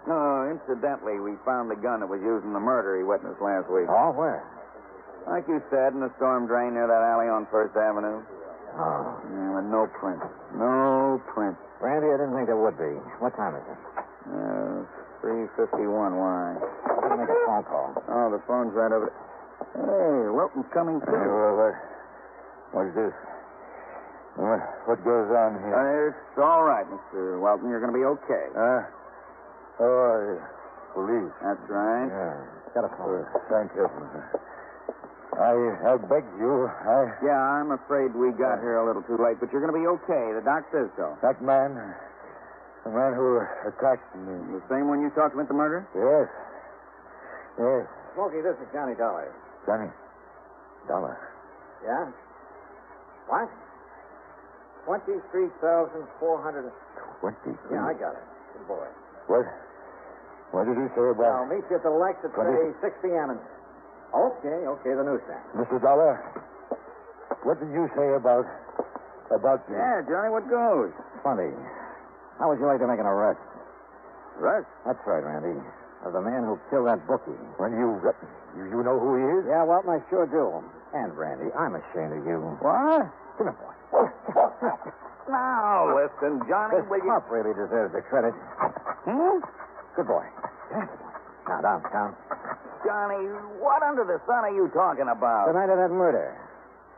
S21: No, incidentally, we found the gun that was used in the murder he witnessed last week.
S1: Oh, where?
S21: Like you said, in the storm drain near that alley on First Avenue.
S1: Oh.
S21: Yeah, but no print. No print.
S1: Randy, I didn't think there would be. What time is it?
S21: 3:51. Why?
S1: I'm going to make a phone call.
S21: Oh, the phone's right over there. Hey, Welton's coming through.
S1: Hey, what's this? What goes on here?
S21: It's all right, Mr. Welton. You're going to be okay.
S1: Police.
S21: That's right.
S1: Yeah. Got a phone. Thank you. I beg you.
S21: Yeah, I'm afraid we got here a little too late, but you're going to be okay. The doc says so.
S1: That man, the man who attacked me.
S21: The same one you talked to at the murder?
S1: Yes. Yes.
S8: Smokey, this is Johnny Dollar.
S1: Johnny Dollar.
S8: Yeah? What? 23,400.
S1: 20.
S8: Yeah, I got it. Good boy.
S1: What did he say about...
S8: I'll meet you at the Lex at,
S1: 20?
S8: say, 6 p.m. Okay, the newsstand.
S1: Mr. Dollar, what did you say about me?
S21: Yeah, Johnny, what goes?
S1: Funny. How would you like to make an arrest?
S21: Arrest?
S1: That's right, Randy. Of the man who killed that bookie. When you know who he is?
S8: Yeah, Welton, I sure do.
S1: And, Randy, I'm ashamed of you.
S21: What?
S1: Come here, boy.
S21: Now, listen, Johnny,
S1: This pup really deserves the credit. Good boy. Now, down.
S21: Johnny, what under the sun are you talking about?
S1: The night of that murder.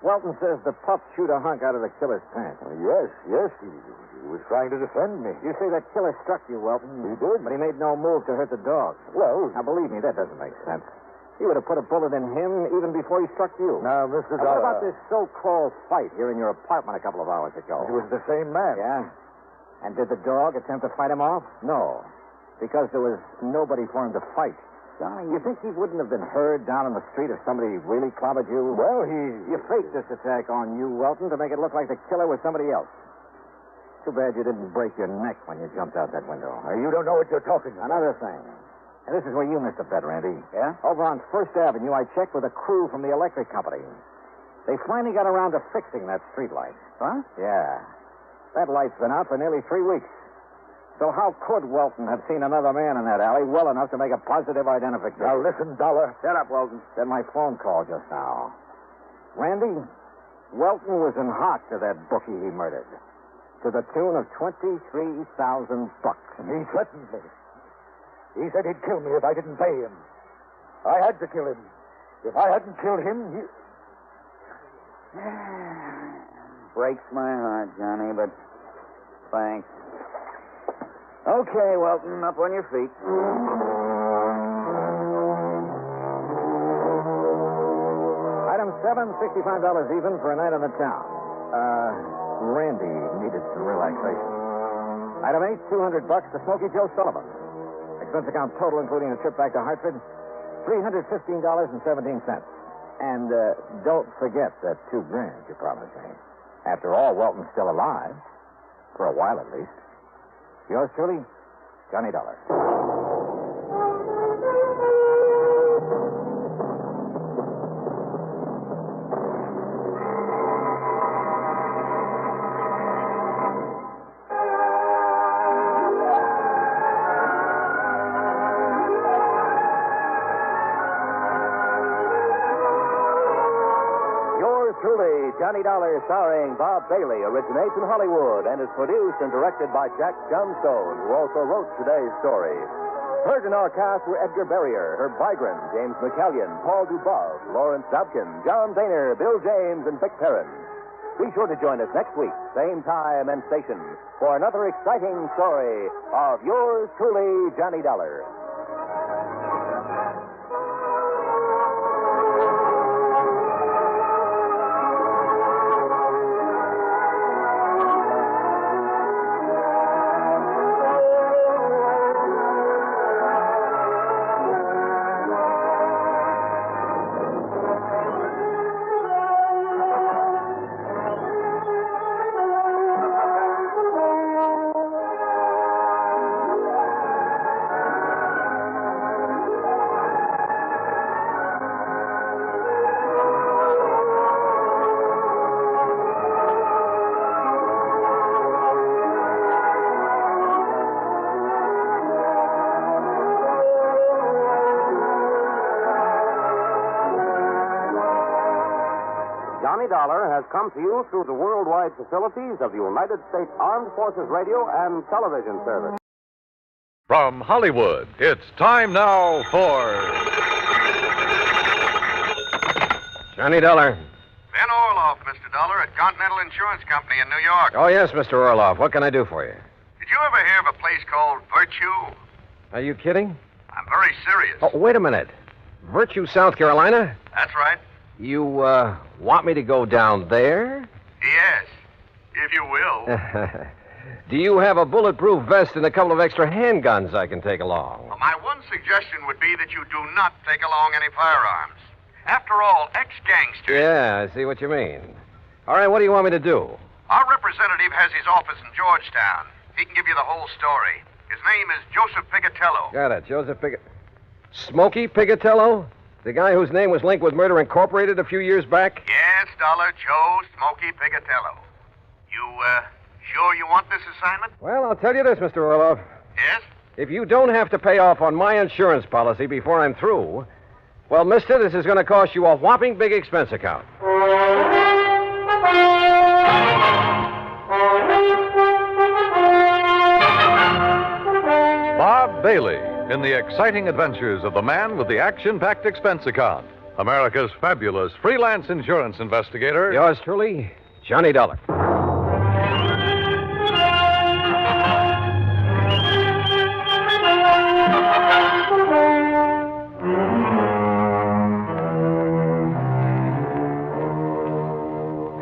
S1: Welton says the pup chewed a hunk out of the killer's pants.
S6: Yes. He was trying to defend me.
S1: You say that killer struck you, Welton.
S6: He did.
S1: But he made no move to hurt the dog.
S6: Well...
S1: Now, believe me, that doesn't make sense. He would have put a bullet in him even before he struck you.
S6: Now, Mr.
S1: What about this so-called fight here in your apartment a couple of hours ago?
S6: It was the same man.
S1: Yeah? And did the dog attempt to fight him off? No. Because there was nobody for him to fight. Johnny, you think he wouldn't have been heard down in the street if somebody really clobbered you?
S6: Well,
S1: You faked this attack on you, Welton, to make it look like the killer was somebody else. Too bad you didn't break your neck when you jumped out that window.
S6: You don't know what you're talking about.
S1: Another thing. And this is where you missed a bet, Randy.
S6: Yeah?
S1: Over on First Avenue, I checked with a crew from the electric company. They finally got around to fixing that street light.
S6: Huh?
S1: Yeah. That light's been out for nearly 3 weeks. So how could Welton have seen another man in that alley well enough to make a positive identification?
S6: Now, listen, Dollar.
S1: Shut up, Welton. Said my phone call just now. Randy, Welton was in hot to that bookie he murdered. To the tune of $23,000.
S6: He threatened me. He said he'd kill me if I didn't pay him. I had to kill him. If I hadn't killed him, he...
S21: Breaks my heart, Johnny, but thanks. Okay, Welton, up on your feet.
S1: Item 7, $65 even for a night on the town. Randy needed some relaxation. Item 8, $200 to Smokey Joe Sullivan. Expense account total, including a trip back to Hartford, $315.17. And don't forget that $2,000 you promised me. After all, Welton's still alive. For a while, at least. Yours truly, Johnny Dollar.
S20: Johnny Dollar, starring Bob Bailey, originates in Hollywood and is produced and directed by Jack Johnstone, who also wrote today's story. Heard in our cast were Edgar Barrier, Herb Vigran, James McCallion, Paul Dubov, Lawrence Dobkin, John Daner, Bill James, and Vic Perrin. Be sure to join us next week, same time and station, for another exciting story of yours truly, Johnny Dollar. Johnny Dollar has come to you through the worldwide facilities of the United States Armed Forces Radio and Television Service.
S4: From Hollywood, it's time now for...
S11: Johnny Dollar.
S14: Ben Orloff, Mr. Dollar, at Continental Insurance Company in New York.
S11: Oh, yes, Mr. Orloff. What can I do for you?
S14: Did you ever hear of a place called Virtue?
S11: Are you kidding?
S14: I'm very serious.
S11: Oh, wait a minute. Virtue, South Carolina?
S14: That's right.
S11: You, want me to go down there?
S14: Yes, if you will.
S11: Do you have a bulletproof vest and a couple of extra handguns I can take along?
S14: Well, my one suggestion would be that you do not take along any firearms. After all, ex-gangsters...
S11: Yeah, I see what you mean. All right, what do you want me to do?
S14: Our representative has his office in Georgetown. He can give you the whole story. His name is Joseph Pigatello.
S11: Got it, Joseph Smokey Pigatello? The guy whose name was linked with Murder Incorporated a few years back?
S14: Yes, Dollar, Joe Smokey Pigatello. You, sure you want this assignment?
S11: Well, I'll tell you this, Mr. Orloff.
S14: Yes?
S11: If you don't have to pay off on my insurance policy before I'm through, well, mister, this is going to cost you a whopping big expense account.
S4: Bob Bailey in the exciting adventures of the man with the action-packed expense account.
S3: America's fabulous freelance insurance investigator.
S11: Yours truly, Johnny Dollar.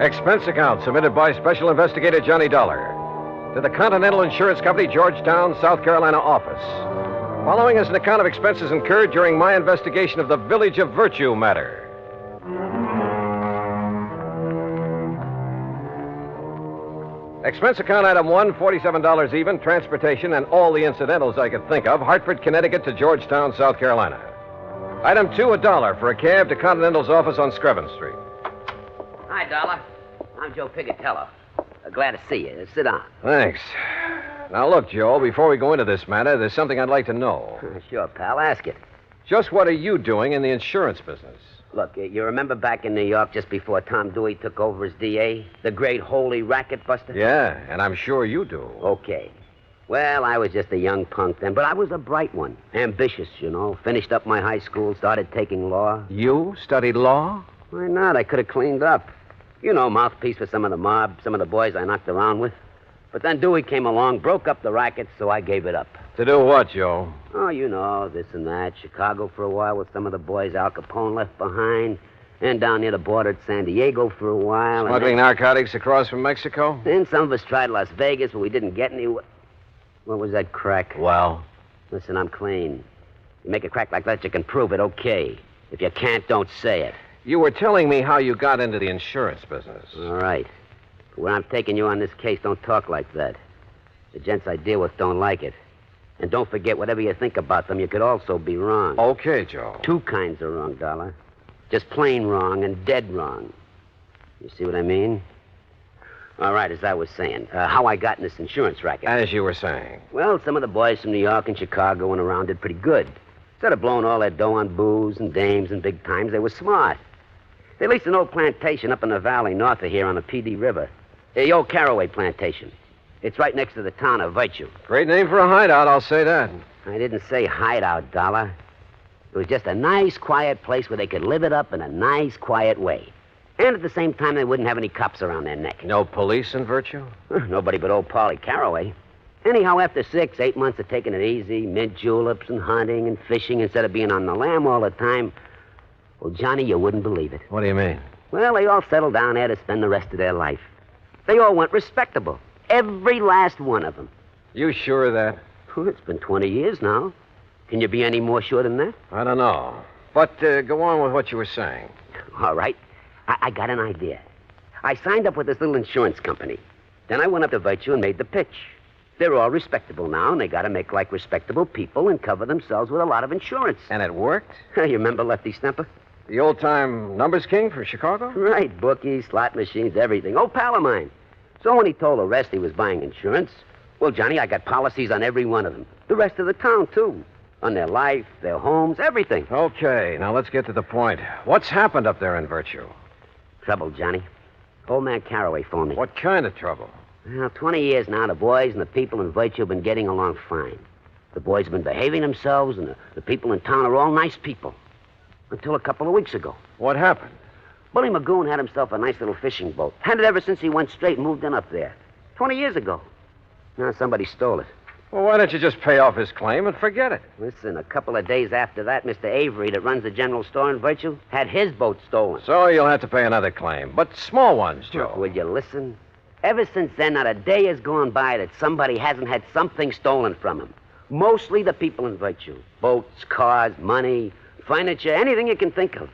S11: Expense account submitted by Special Investigator Johnny Dollar to the Continental Insurance Company, Georgetown, South Carolina office. Following is an account of expenses incurred during my investigation of the Village of Virtue matter. Expense account item 1, $47 even, transportation and all the incidentals I could think of, Hartford, Connecticut to Georgetown, South Carolina. Item 2, $1 for a cab to Continental's office on Screven Street.
S5: Hi, Dollar. I'm Joe Pigatello. Glad to see you. Sit down.
S11: Thanks. Now, look, Joe, before we go into this matter, there's something I'd like to know.
S5: Sure, pal. Ask it.
S11: Just what are you doing in the insurance business?
S5: Look, you remember back in New York just before Tom Dewey took over as DA? The great holy racket buster?
S11: Yeah, and I'm sure you do.
S5: Okay. Well, I was just a young punk then, but I was a bright one. Ambitious, you know. Finished up my high school, started taking law.
S11: You studied law?
S5: Why not? I could have cleaned up. You know, mouthpiece for some of the mob, some of the boys I knocked around with. But then Dewey came along, broke up the racket, so I gave it up.
S11: To do what, Joe?
S5: Oh, you know, this and that. Chicago for a while with some of the boys Al Capone left behind. And down near the border at San Diego for a while.
S11: Smuggling narcotics across from Mexico?
S5: Then some of us tried Las Vegas, but we didn't get anywhere. What was that crack?
S11: Well?
S5: Listen, I'm clean. You make a crack like that, you can prove it, okay. If you can't, don't say it.
S11: You were telling me how you got into the insurance business.
S5: All right. But when I'm taking you on this case, don't talk like that. The gents I deal with don't like it. And don't forget, whatever you think about them, you could also be wrong.
S11: Okay, Joe.
S5: Two kinds of wrong, Dollar. Just plain wrong and dead wrong. You see what I mean? All right, as I was saying, how I got in this insurance racket.
S11: As you were saying.
S5: Well, some of the boys from New York and Chicago and around did pretty good. Instead of blowing all their dough on booze and dames and big times, they were smart. They leased an old plantation up in the valley north of here on the PD River. The old Caraway plantation. It's right next to the town of Virtue.
S11: Great name for a hideout, I'll say that.
S5: I didn't say hideout, Dollar. It was just a nice, quiet place where they could live it up in a nice, quiet way. And at the same time, they wouldn't have any cops around their neck.
S11: No police in Virtue?
S5: Nobody but old Paulie Caraway. Anyhow, after 6, 8 months of taking it easy, mint juleps and hunting and fishing instead of being on the lam all the time, well, Johnny, you wouldn't believe it.
S11: What do you mean?
S5: Well, they all settled down there to spend the rest of their life. They all went respectable. Every last one of them.
S11: You sure of that?
S5: Well, it's been 20 years now. Can you be any more sure than that?
S11: I don't know. But go on with what you were saying.
S5: All right. I got an idea. I signed up with this little insurance company. Then I went up to Virtue and made the pitch. They're all respectable now, and they got to make like respectable people and cover themselves with a lot of insurance.
S11: And it worked?
S5: You remember Lefty Stemper?
S11: The old-time numbers king from Chicago?
S5: Right. Bookies, slot machines, everything. Old pal of mine. So when he told the rest he was buying insurance, well, Johnny, I got policies on every one of them. The rest of the town, too. On their life, their homes, everything.
S11: Okay, now let's get to the point. What's happened up there in Virtue?
S5: Trouble, Johnny. Old man Caraway phoned me.
S11: What kind of trouble?
S5: Well, 20 years now, the boys and the people in Virtue have been getting along fine. The boys have been behaving themselves, and the people in town are all nice people. Until a couple of weeks ago.
S11: What happened?
S5: Bully Magoon had himself a nice little fishing boat. Had it ever since he went straight and moved in up there. 20 years ago. Now somebody stole it.
S11: Well, why don't you just pay off his claim and forget it?
S5: Listen, a couple of days after that, Mr. Avery, that runs the general store in Virtue, had his boat stolen.
S11: So you'll have to pay another claim. But small ones, Joe.
S5: Look, will you listen? Ever since then, not a day has gone by that somebody hasn't had something stolen from him. Mostly the people in Virtue. Boats, cars, money, furniture, anything you can think of.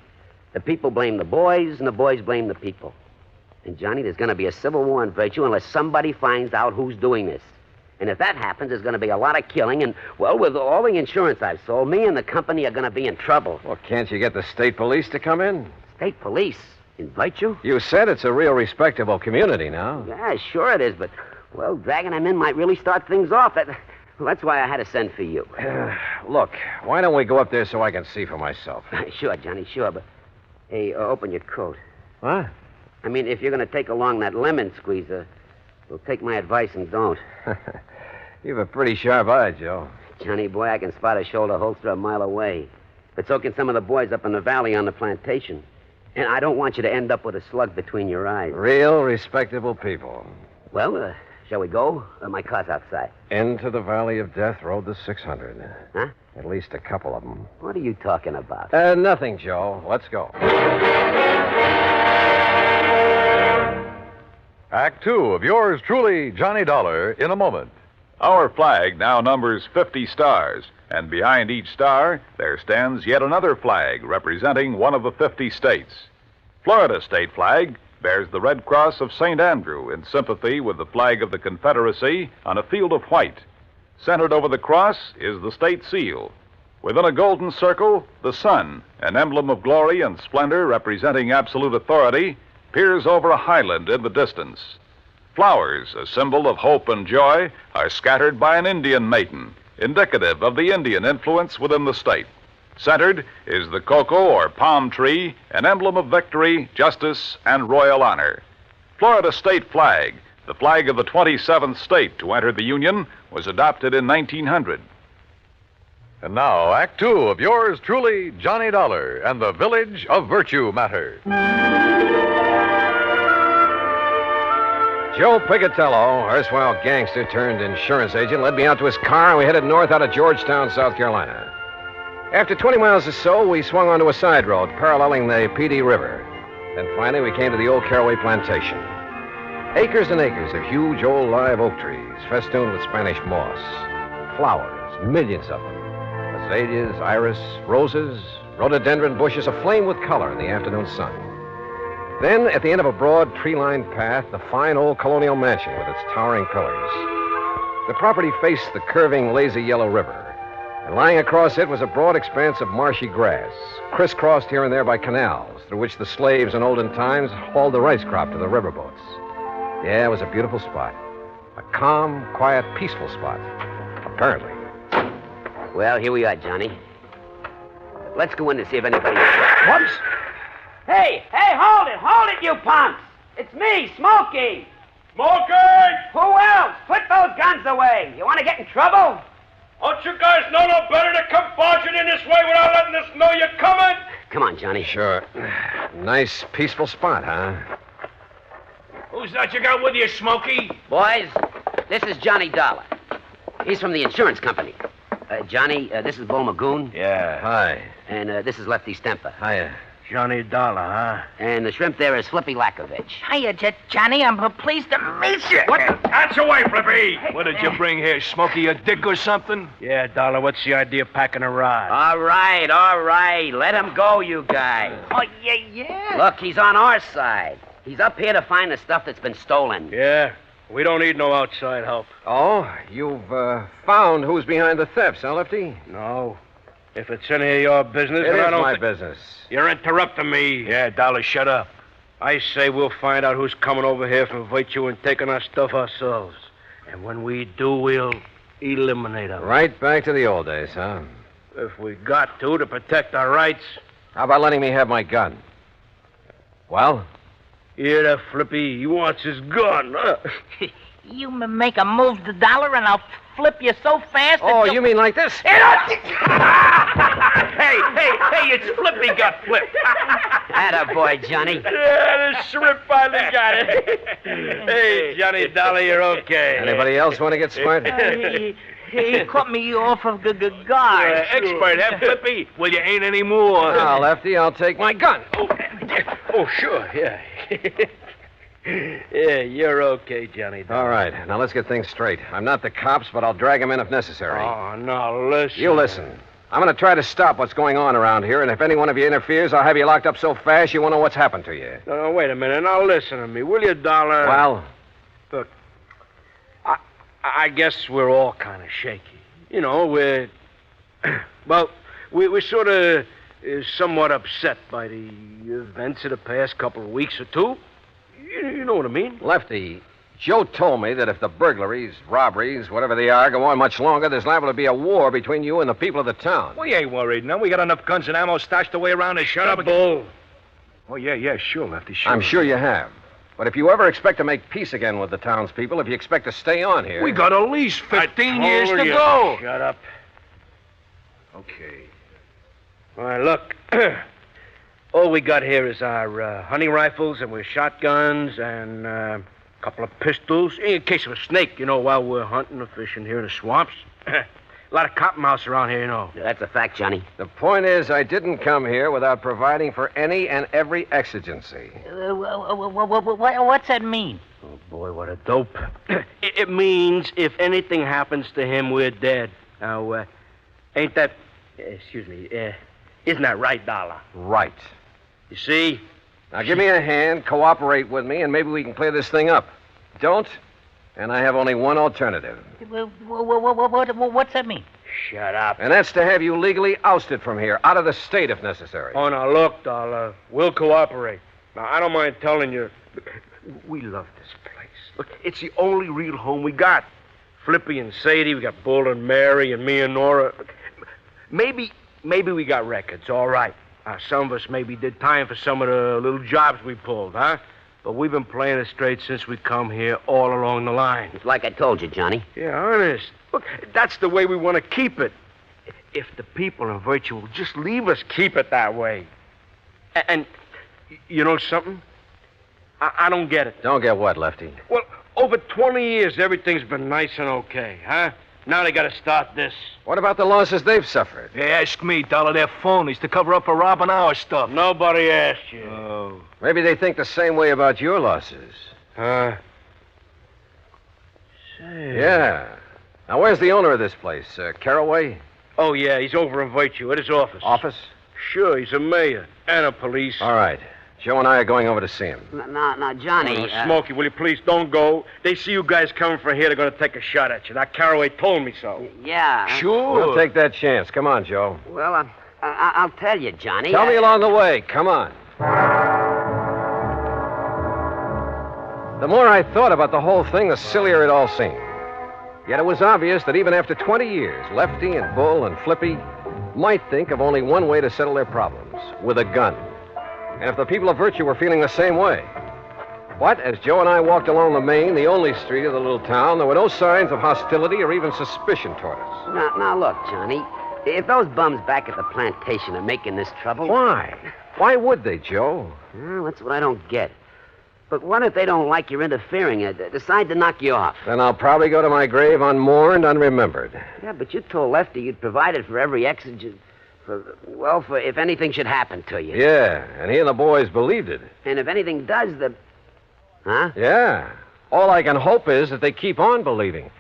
S5: The people blame the boys, and the boys blame the people. And, Johnny, there's going to be a civil war in Virtue unless somebody finds out who's doing this. And if that happens, there's going to be a lot of killing, and, well, with all the insurance I've sold, me and the company are going to be in trouble.
S11: Well, can't you get the state police to come in?
S5: State police? In Virtue?
S11: You said it's a real respectable community now.
S5: Yeah, sure it is, but, well, dragging them in might really start things off. That's why I had to send for you.
S11: Look, why don't we go up there so I can see for myself?
S5: Sure, Johnny, sure, but... Hey, open your coat.
S11: What?
S5: I mean, if you're going to take along that lemon squeezer, well, take my advice and don't.
S11: You've a pretty sharp eye, Joe.
S5: Johnny boy, I can spot a shoulder holster a mile away. But so can some of the boys up in the valley on the plantation. And I don't want you to end up with a slug between your eyes.
S11: Real respectable people.
S5: Well, shall we go? My car's outside.
S11: Into the Valley of Death rode the 600.
S5: Huh?
S11: At least a couple of them.
S5: What are you talking about?
S11: Nothing, Joe. Let's go.
S4: Act 2 of yours truly, Johnny Dollar, in a moment. Our flag now numbers 50 stars, and behind each star there stands yet another flag representing one of the 50 states. Florida state flag bears the Red Cross of St. Andrew in sympathy with the flag of the Confederacy on a field of white. Centered over the cross is the state seal. Within a golden circle, the sun, an emblem of glory and splendor representing absolute authority, peers over a highland in the distance. Flowers, a symbol of hope and joy, are scattered by an Indian maiden, indicative of the Indian influence within the state. Centered is the cocoa or palm tree, an emblem of victory, justice, and royal honor. Florida state flag, the flag of the 27th state to enter the Union, was adopted in 1900.
S3: And now, Act 2 of yours truly, Johnny Dollar and the Village of Virtue Matter.
S11: Joe Pigatello, erstwhile gangster turned insurance agent, led me out to his car, and we headed north out of Georgetown, South Carolina. After 20 miles or so, we swung onto a side road paralleling the PD River. Then finally, we came to the old Caraway Plantation. Acres and acres of huge old live oak trees, festooned with Spanish moss. Flowers, millions of them. Azaleas, iris, roses, rhododendron bushes aflame with color in the afternoon sun. Then, at the end of a broad, tree-lined path, the fine old colonial mansion with its towering pillars. The property faced the curving, lazy yellow river, and lying across it was a broad expanse of marshy grass, crisscrossed here and there by canals, through which the slaves in olden times hauled the rice crop to the riverboats. Yeah, it was a beautiful spot. A calm, quiet, peaceful spot. Apparently.
S5: Well, here we are, Johnny. Let's go in to see if anybody...
S11: What?
S5: Hey, hold it, you punks! It's me, Smokey!
S9: Smokey!
S5: Who else? Put those guns away. You want to get in trouble?
S9: Don't you guys know no better to come barging in this way without letting us know you're coming?
S5: Come on, Johnny.
S11: Sure. Nice, peaceful spot, huh?
S9: Who's that you got with you, Smokey?
S5: Boys, this is Johnny Dollar. He's from the insurance company. Johnny, this is Bo Magoon.
S9: Yeah.
S11: Hi.
S5: And this is Lefty Stemper.
S11: Hiya.
S9: Johnny Dollar, huh?
S5: And the shrimp there is Flippy Lakovich.
S18: Hiya, Johnny. I'm pleased to meet you.
S9: What? Hands away, Flippy! What did you bring here, Smokey? A dick or something?
S17: Yeah, Dollar, what's the idea of packing a rod?
S5: All right. Let him go, you guys.
S18: Oh, yeah.
S5: Look, he's on our side. He's up here to find the stuff that's been stolen.
S17: Yeah, we don't need no outside help.
S11: Oh, you've found who's behind the thefts, huh, Lefty?
S17: No. If it's any of your business,
S11: It
S17: then I
S11: is
S17: don't
S11: my business.
S17: You're interrupting me.
S9: Yeah, Dollar, shut up.
S17: I say we'll find out who's coming over here from Virtue and taking our stuff ourselves. And when we do, we'll eliminate them.
S11: Right back to the old days, huh?
S17: If we got to protect our rights.
S11: How about letting me have my gun? Well?
S17: Yeah, that Flippy, he wants his gun.
S18: You make a move to Dollar and I'll flip you so fast that
S11: Oh, you mean like this?
S9: Hey, it's Flippy got flipped.
S5: Attaboy, Johnny.
S17: Yeah, the shrimp finally got it. Hey, Johnny Dollar, you're okay.
S11: Anybody else want to get smart?
S18: He caught me off of the guard.
S9: Expert, huh, Flippy? Well, you ain't any more.
S11: Now, Lefty, I'll take my gun.
S17: Oh, sure, yeah. Yeah, you're okay, Johnny Dollar.
S11: All right, now let's get things straight. I'm not the cops, but I'll drag him in if necessary.
S17: Oh, now listen.
S11: You listen. I'm going to try to stop what's going on around here, and if any one of you interferes, I'll have you locked up so fast you won't know what's happened to you.
S17: No, wait a minute. Now listen to me, will you, Dollar?
S11: Well?
S17: Look, I guess we're all kind of shaky. You know, we're sort of somewhat upset by the events of the past couple of weeks or two. You know what I mean?
S11: Lefty, Joe told me that if the burglaries, robberies, whatever they are, go on much longer, there's liable to be a war between you and the people of the town.
S9: We ain't worried, no. We got enough guns and ammo stashed away around to shut up.
S17: Bull.
S9: Oh, yeah, sure, Lefty, sure.
S11: I'm sure you have. But if you ever expect to make peace again with the townspeople, if you expect to stay on here...
S9: We got at least 15 years to go.
S17: Shut up.
S9: Okay.
S17: All right, look. All we got here is our hunting rifles and we're shotguns and a couple of pistols in case of a snake, while we're hunting or fishing here in the swamps. A lot of cottonmouths around here,
S5: Yeah, that's a fact, Johnny.
S11: The point is, I didn't come here without providing for any and every exigency.
S12: What's that mean?
S17: Oh, boy, what a dope. It means if anything happens to him, we're dead. Now, ain't that... isn't that right, Dollar?
S11: Right.
S17: You see?
S11: Now, give me a hand, cooperate with me, and maybe we can clear this thing up. Don't, and I have only one alternative.
S12: What's that mean?
S17: Shut up.
S11: And that's to have you legally ousted from here, out of the state if necessary.
S17: Oh, now, look, Dollar, we'll cooperate. Now, I don't mind telling you, we love this place. Look, it's the only real home we got. Flippy and Sadie, we got Bull and Mary and me and Nora. Maybe we got records, all right. Some of us maybe did time for some of the little jobs we pulled, huh? But we've been playing it straight since we come here all along the line.
S5: It's like I told you, Johnny.
S17: Yeah, honest. Look, that's the way we want to keep it. If the people in Virtue will just leave us keep it that way. And you know something? I don't get it.
S11: Don't get what, Lefty?
S17: Well, over 20 years, everything's been nice and okay, huh? Now they gotta start this.
S11: What about the losses they've suffered?
S12: Hey, ask me, Dollar. They're phonies to cover up for robbing our stuff.
S17: Nobody asked you.
S11: Oh. Maybe they think the same way about your losses.
S17: Huh?
S11: Say. Yeah. Now, where's the owner of this place? Caraway?
S17: Oh, yeah, he's over in Virtue at his office.
S11: Office?
S17: Sure, he's a mayor and a police.
S11: All right. Joe and I are going over to see him.
S5: Now, Johnny...
S17: Smokey, will you please don't go? They see you guys coming from here, they're going to take a shot at you. That Caraway told me so.
S5: Yeah.
S11: Sure. We'll take that chance. Come on, Joe.
S5: Well, I'll tell you, Johnny.
S11: Tell me along the way. Come on. The more I thought about the whole thing, the sillier it all seemed. Yet it was obvious that even after 20 years, Lefty and Bull and Flippy might think of only one way to settle their problems, with a gun. And if the people of Virtue were feeling the same way. But as Joe and I walked along the main, the only street of the little town, there were no signs of hostility or even suspicion toward us.
S5: Now, look, Johnny. If those bums back at the plantation are making this trouble...
S11: Why? Why would they, Joe?
S5: Well, that's what I don't get. But what if they don't like your interfering and decide to knock you off?
S11: Then I'll probably go to my grave unmourned, unremembered.
S5: Yeah, but you told Lefty you'd provided for every exigent... For if anything should happen to you.
S11: Yeah, and he and the boys believed it.
S5: And if anything does, Huh?
S11: Yeah. All I can hope is that they keep on believing.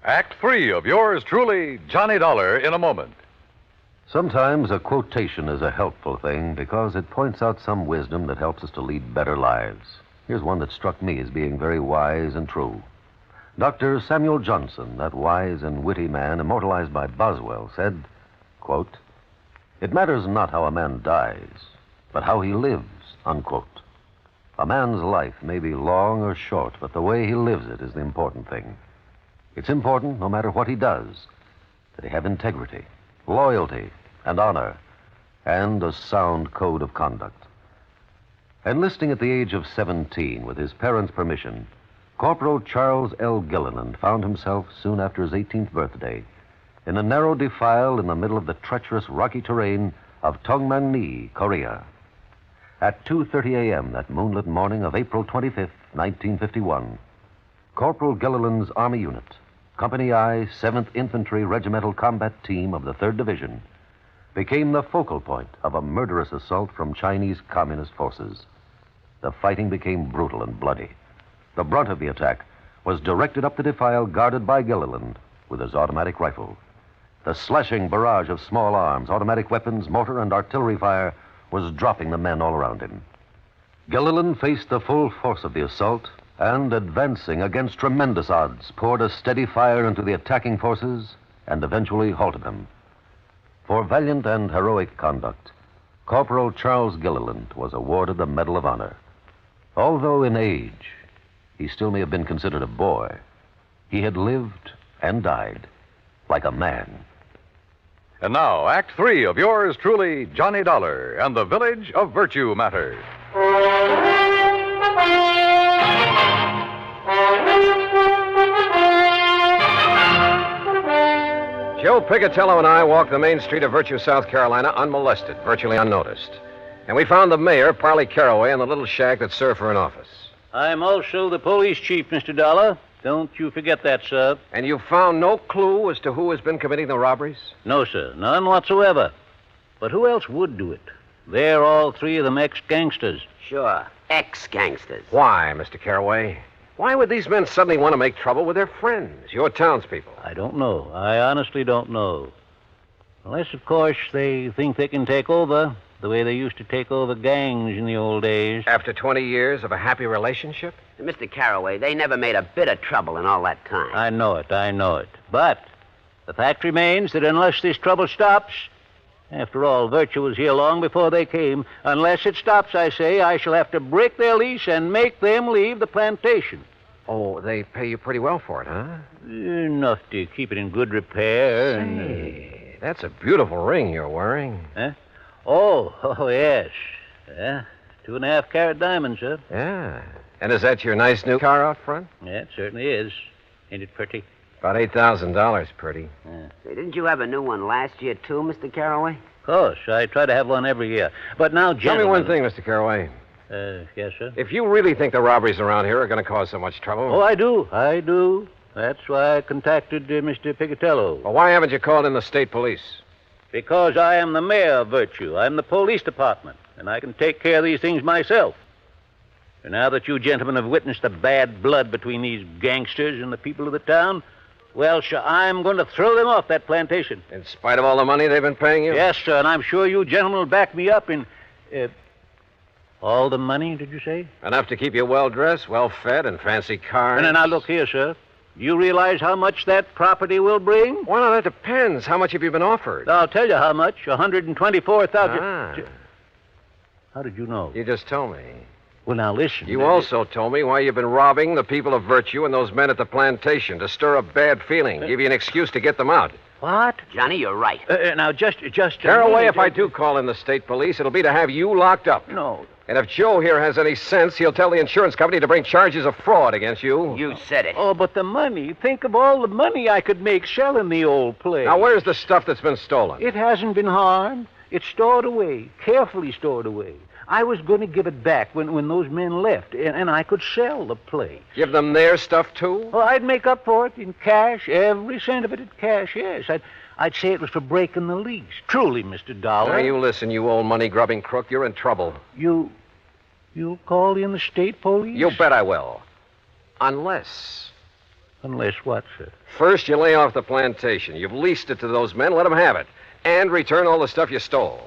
S4: Act 3 of yours truly, Johnny Dollar, in a moment.
S7: Sometimes a quotation is a helpful thing because it points out some wisdom that helps us to lead better lives. Here's one that struck me as being very wise and true. Dr. Samuel Johnson, that wise and witty man immortalized by Boswell, said, quote, "It matters not how a man dies, but how he lives," unquote. A man's life may be long or short, but the way he lives it is the important thing. It's important, no matter what he does, that he have integrity, loyalty, and honor, and a sound code of conduct. Enlisting at the age of 17 with his parents' permission, Corporal Charles L. Gilliland found himself, soon after his 18th birthday, in a narrow defile in the middle of the treacherous rocky terrain of Tongmangni, Korea. At 2:30 a.m. that moonlit morning of April 25th, 1951, Corporal Gilliland's Army Unit, Company I, 7th Infantry Regimental Combat Team of the 3rd Division, became the focal point of a murderous assault from Chinese Communist forces. The fighting became brutal and bloody. The brunt of the attack was directed up the defile guarded by Gilliland with his automatic rifle. The slashing barrage of small arms, automatic weapons, mortar, and artillery fire was dropping the men all around him. Gilliland faced the full force of the assault and, advancing against tremendous odds, poured a steady fire into the attacking forces and eventually halted them. For valiant and heroic conduct, Corporal Charles Gilliland was awarded the Medal of Honor. Although in age, he still may have been considered a boy, he had lived and died like a man.
S4: And now, Act 3 of yours truly, Johnny Dollar, and the Village of Virtue Matters.
S11: Joe Picatello and I walked the main street of Virtue, South Carolina, unmolested, virtually unnoticed. And we found the mayor, Parley Caraway, in the little shack that served for an office.
S13: I'm also the police chief, Mr. Dollar. Don't you forget that, sir.
S11: And you found no clue as to who has been committing the robberies?
S13: No, sir. None whatsoever. But who else would do it? They're all three of them ex-gangsters.
S5: Sure. Ex-gangsters.
S11: Why, Mr. Caraway? Why would these men suddenly want to make trouble with their friends, your townspeople?
S13: I don't know. I honestly don't know. Unless, of course, they think they can take over the way they used to take over gangs in the old days.
S11: After 20 years of a happy relationship?
S5: Mr. Caraway, they never made a bit of trouble in all that time.
S13: I know it. But the fact remains that unless this trouble stops, after all, Virtue was here long before they came, unless it stops, I say, I shall have to break their lease and make them leave the plantation.
S11: Oh, they pay you pretty well for it, huh?
S13: Enough to keep it in good repair.
S11: Say, that's a beautiful ring you're wearing.
S13: Huh? Oh, yes. 2.5-carat diamonds, sir.
S11: Yeah. And is that your nice new car out front?
S13: Yeah, it certainly is. Ain't it pretty?
S11: About $8,000 pretty.
S5: Yeah. Say, didn't you have a new one last year, too, Mr. Caraway?
S13: Of course. I try to have one every year. But now, gentlemen...
S11: Tell me one thing, Mr. Caraway.
S13: Yes, sir?
S11: If you really think the robberies around here are going to cause so much trouble...
S13: Oh, I do. That's why I contacted Mr. Picatello.
S11: Well, why haven't you called in the state police?
S13: Because I am the mayor of Virtue. I'm the police department, and I can take care of these things myself. And now that you gentlemen have witnessed the bad blood between these gangsters and the people of the town, well, sir, I'm going to throw them off that plantation.
S11: In spite of all the money they've been paying you?
S13: Yes, sir, and I'm sure you gentlemen will back me up in... all the money, did you say?
S11: Enough to keep you well-dressed, well-fed, and fancy cars.
S13: And now, look here, sir. Do you realize how much that property will bring?
S11: Well, now, that depends. How much have you been offered?
S13: I'll tell you how much. $124,000.
S11: Ah.
S13: How did you know?
S11: You just told me.
S13: Well, now, listen.
S11: You also told me why you've been robbing the people of Virtue and those men at the plantation to stir up bad feeling, give you an excuse to get them out.
S13: What?
S5: Johnny, you're right.
S13: Now, just
S11: Caraway, if I do call in the state police, it'll be to have you locked up.
S13: No.
S11: And if Joe here has any sense, he'll tell the insurance company to bring charges of fraud against you.
S5: You said it.
S13: Oh, but the money. Think of all the money I could make selling the old place.
S11: Now, where's the stuff that's been stolen?
S13: It hasn't been harmed. It's stored away, carefully stored away. I was going to give it back when those men left, and I could sell the place.
S11: Give them their stuff, too?
S13: Oh, I'd make up for it in cash, every cent of it in cash, yes. I'd say it was for breaking the lease. Truly, Mr. Dollar.
S11: Now, you listen, you old money-grubbing crook. You're in trouble.
S13: You'll call in the state police?
S11: You bet I will. Unless...
S13: Unless what, sir?
S11: First, you lay off the plantation. You've leased it to those men. Let them have it. And return all the stuff you stole.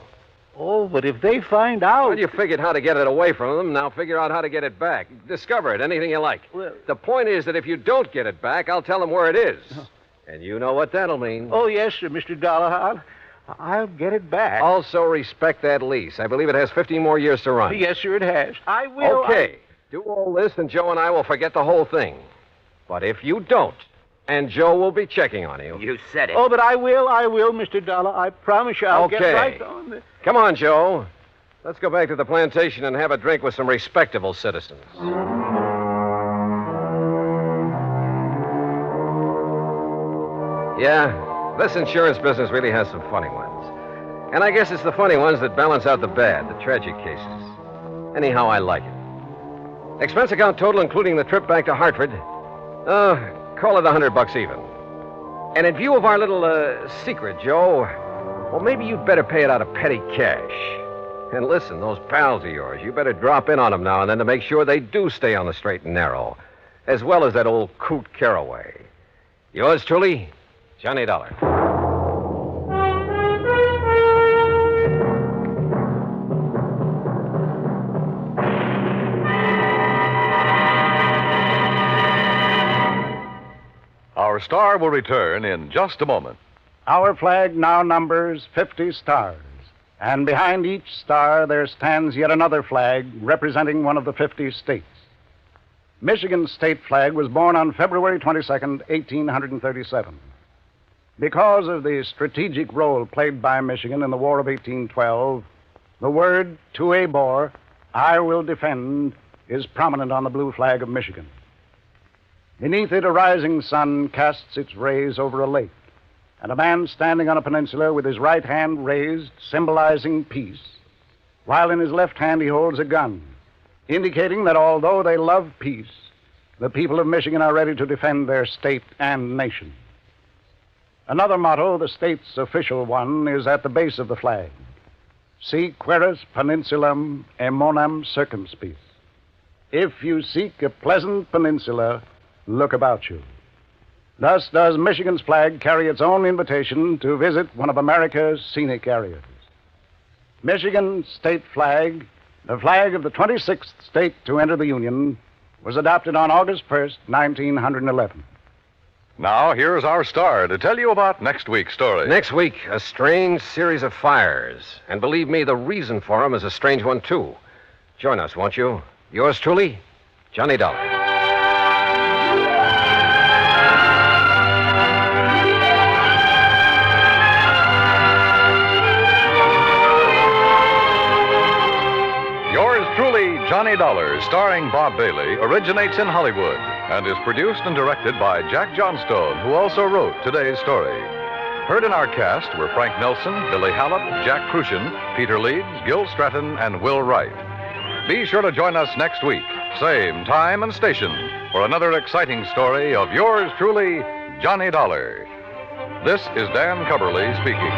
S13: Oh, but if they find out...
S11: Well, you figured how to get it away from them. Now figure out how to get it back. Discover it, anything you like.
S13: Well...
S11: The point is that if you don't get it back, I'll tell them where it is. And you know what that'll mean.
S13: Oh, yes, sir, Mr. Dollar. I'll get it back.
S11: Also respect that lease. I believe it has 15 more years to run.
S13: Yes, sir, it has. I will...
S11: Okay. Do all this, and Joe and I will forget the whole thing. But if you don't, and Joe will be checking on you.
S5: You said it.
S13: Oh, but I will, Mr. Dollar. I promise you I'll get right on the...
S11: Come on, Joe. Let's go back to the plantation and have a drink with some respectable citizens. Yeah, this insurance business really has some funny ones. And I guess it's the funny ones that balance out the bad, the tragic cases. Anyhow, I like it. Expense account total, including the trip back to Hartford. Call it $100 even. And in view of our little secret, Joe, well, maybe you'd better pay it out of petty cash. And listen, those pals of yours, you better drop in on them now and then to make sure they do stay on the straight and narrow, as well as that old coot Caraway. Yours truly, Johnny Dollar.
S4: Our star will return in just a moment.
S16: Our flag now numbers 50 stars. And behind each star there stands yet another flag representing one of the 50 states. Michigan's state flag was born on February 22nd, 1837. Because of the strategic role played by Michigan in the War of 1812, the word "to a bore, I will defend" is prominent on the blue flag of Michigan. Beneath it, a rising sun casts its rays over a lake.
S7: and a man standing on a peninsula with his right hand raised, symbolizing peace, while in his left hand he holds a gun, indicating that although they love peace, the people of Michigan are ready to defend their state and nation. Another motto, the state's official one, is at the base of the flag. Si queris peninsulam emonam circumspice. If you seek a pleasant peninsula, look about you. Thus does Michigan's flag carry its own invitation to visit one of America's scenic areas. Michigan's state flag, the flag of the 26th state to enter the Union, was adopted on August 1st, 1911.
S4: Now, here's our star to tell you about next week's story.
S11: Next week, a strange series of fires. And believe me, the reason for them is a strange one, too. Join us, won't you? Yours truly, Johnny Dollar.
S4: Yours truly, Johnny Dollar, starring Bob Bailey, originates in Hollywood and is produced and directed by Jack Johnstone, who also wrote today's story. Heard in our cast were Frank Nelson, Billy Hallett, Jack Crucian, Peter Leeds, Gil Stratton, and Will Wright. Be sure to join us next week, same time and station, for another exciting story of yours truly, Johnny Dollar. This is Dan Cubberly speaking.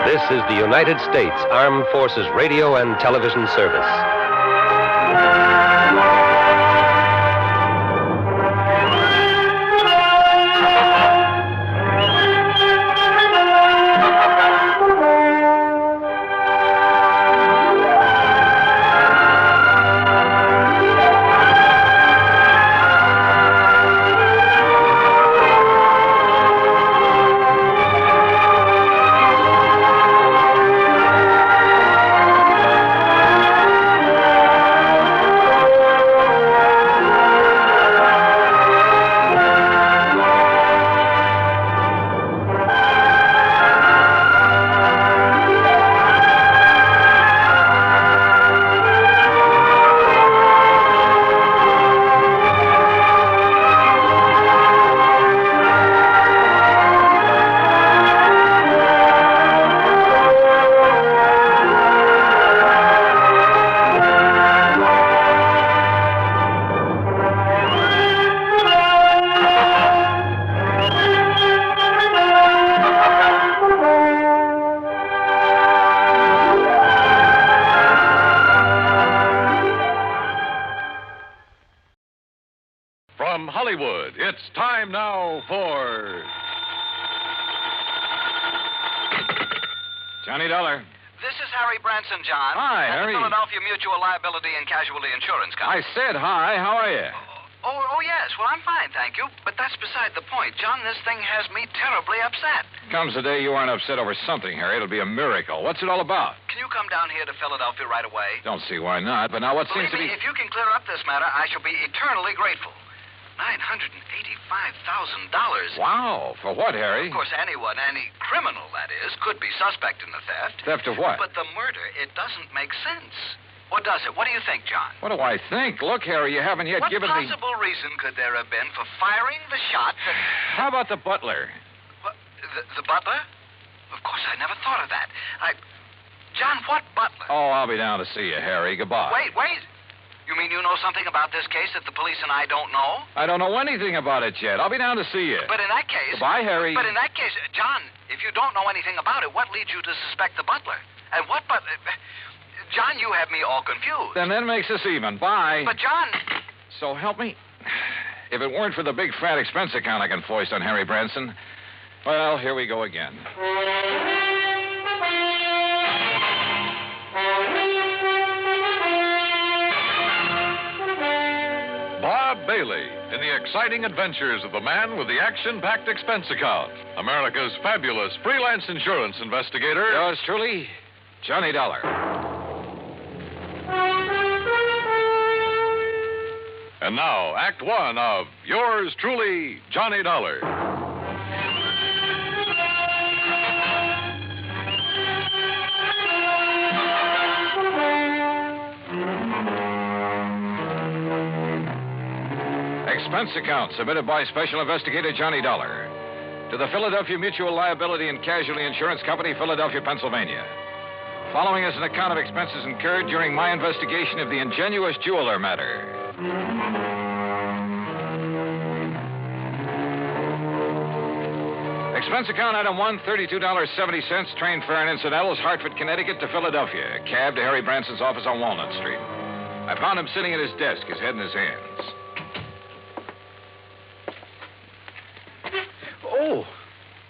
S2: This is the United States Armed Forces Radio and Television Service.
S4: From Hollywood, it's time now for...
S1: Johnny Dollar.
S19: This is Harry Branson, John.
S1: Hi,
S19: at
S1: Harry.
S19: the Philadelphia Mutual Liability and Casualty Insurance Company.
S1: I said hi. How are you?
S19: Oh, yes. Well, I'm fine, thank you. But that's beside the point. John, this thing has me terribly upset.
S1: Comes the day you aren't upset over something, Harry. It'll be a miracle. What's it all about?
S19: Can you come down here to Philadelphia right away?
S1: Don't see why not. But now what seems to be...
S19: If you can clear up this matter, I shall be eternally grateful. $985,000.
S1: Wow. For what, Harry?
S19: Of course, anyone, any criminal, that is, could be suspect in the theft.
S1: Theft of what?
S19: But the murder, it doesn't make sense. Or does it? What do you think, John?
S1: What do I think? Look, Harry, you haven't yet given me...
S19: What possible reason could there have been for firing the shot that...
S1: How about the butler?
S19: What, the butler? Of course, I never thought of that. John, what butler?
S1: Oh, I'll be down to see you, Harry. Goodbye.
S19: Wait. You mean you know something about this case that the police and I don't know?
S1: I don't know anything about it yet. I'll be down to see you.
S19: But in that case...
S1: Goodbye, Harry.
S19: But in that case, John, if you don't know anything about it, what leads you to suspect the butler? And what butler... John, you have me all confused.
S1: Then that makes us even. Bye.
S19: But, John...
S1: So help me. If it weren't for the big fat expense account I can foist on Harry Branson, well, here we go again.
S4: Bob Bailey in the exciting adventures of the man with the action-packed expense account. America's fabulous freelance insurance investigator.
S1: Yours truly, Johnny Dollar.
S3: And now, Act One of Yours Truly, Johnny Dollar.
S1: Expense account submitted by Special Investigator Johnny Dollar to the Philadelphia Mutual Liability and Casualty Insurance Company, Philadelphia, Pennsylvania. Following is an account of expenses incurred during my investigation of the Ingenious jeweler matter. Expense account item 1, $32.70, train fare and incidentals, Hartford, Connecticut to Philadelphia. Cab to Harry Branson's office on Walnut Street. I found him sitting at his desk, his head in his hands.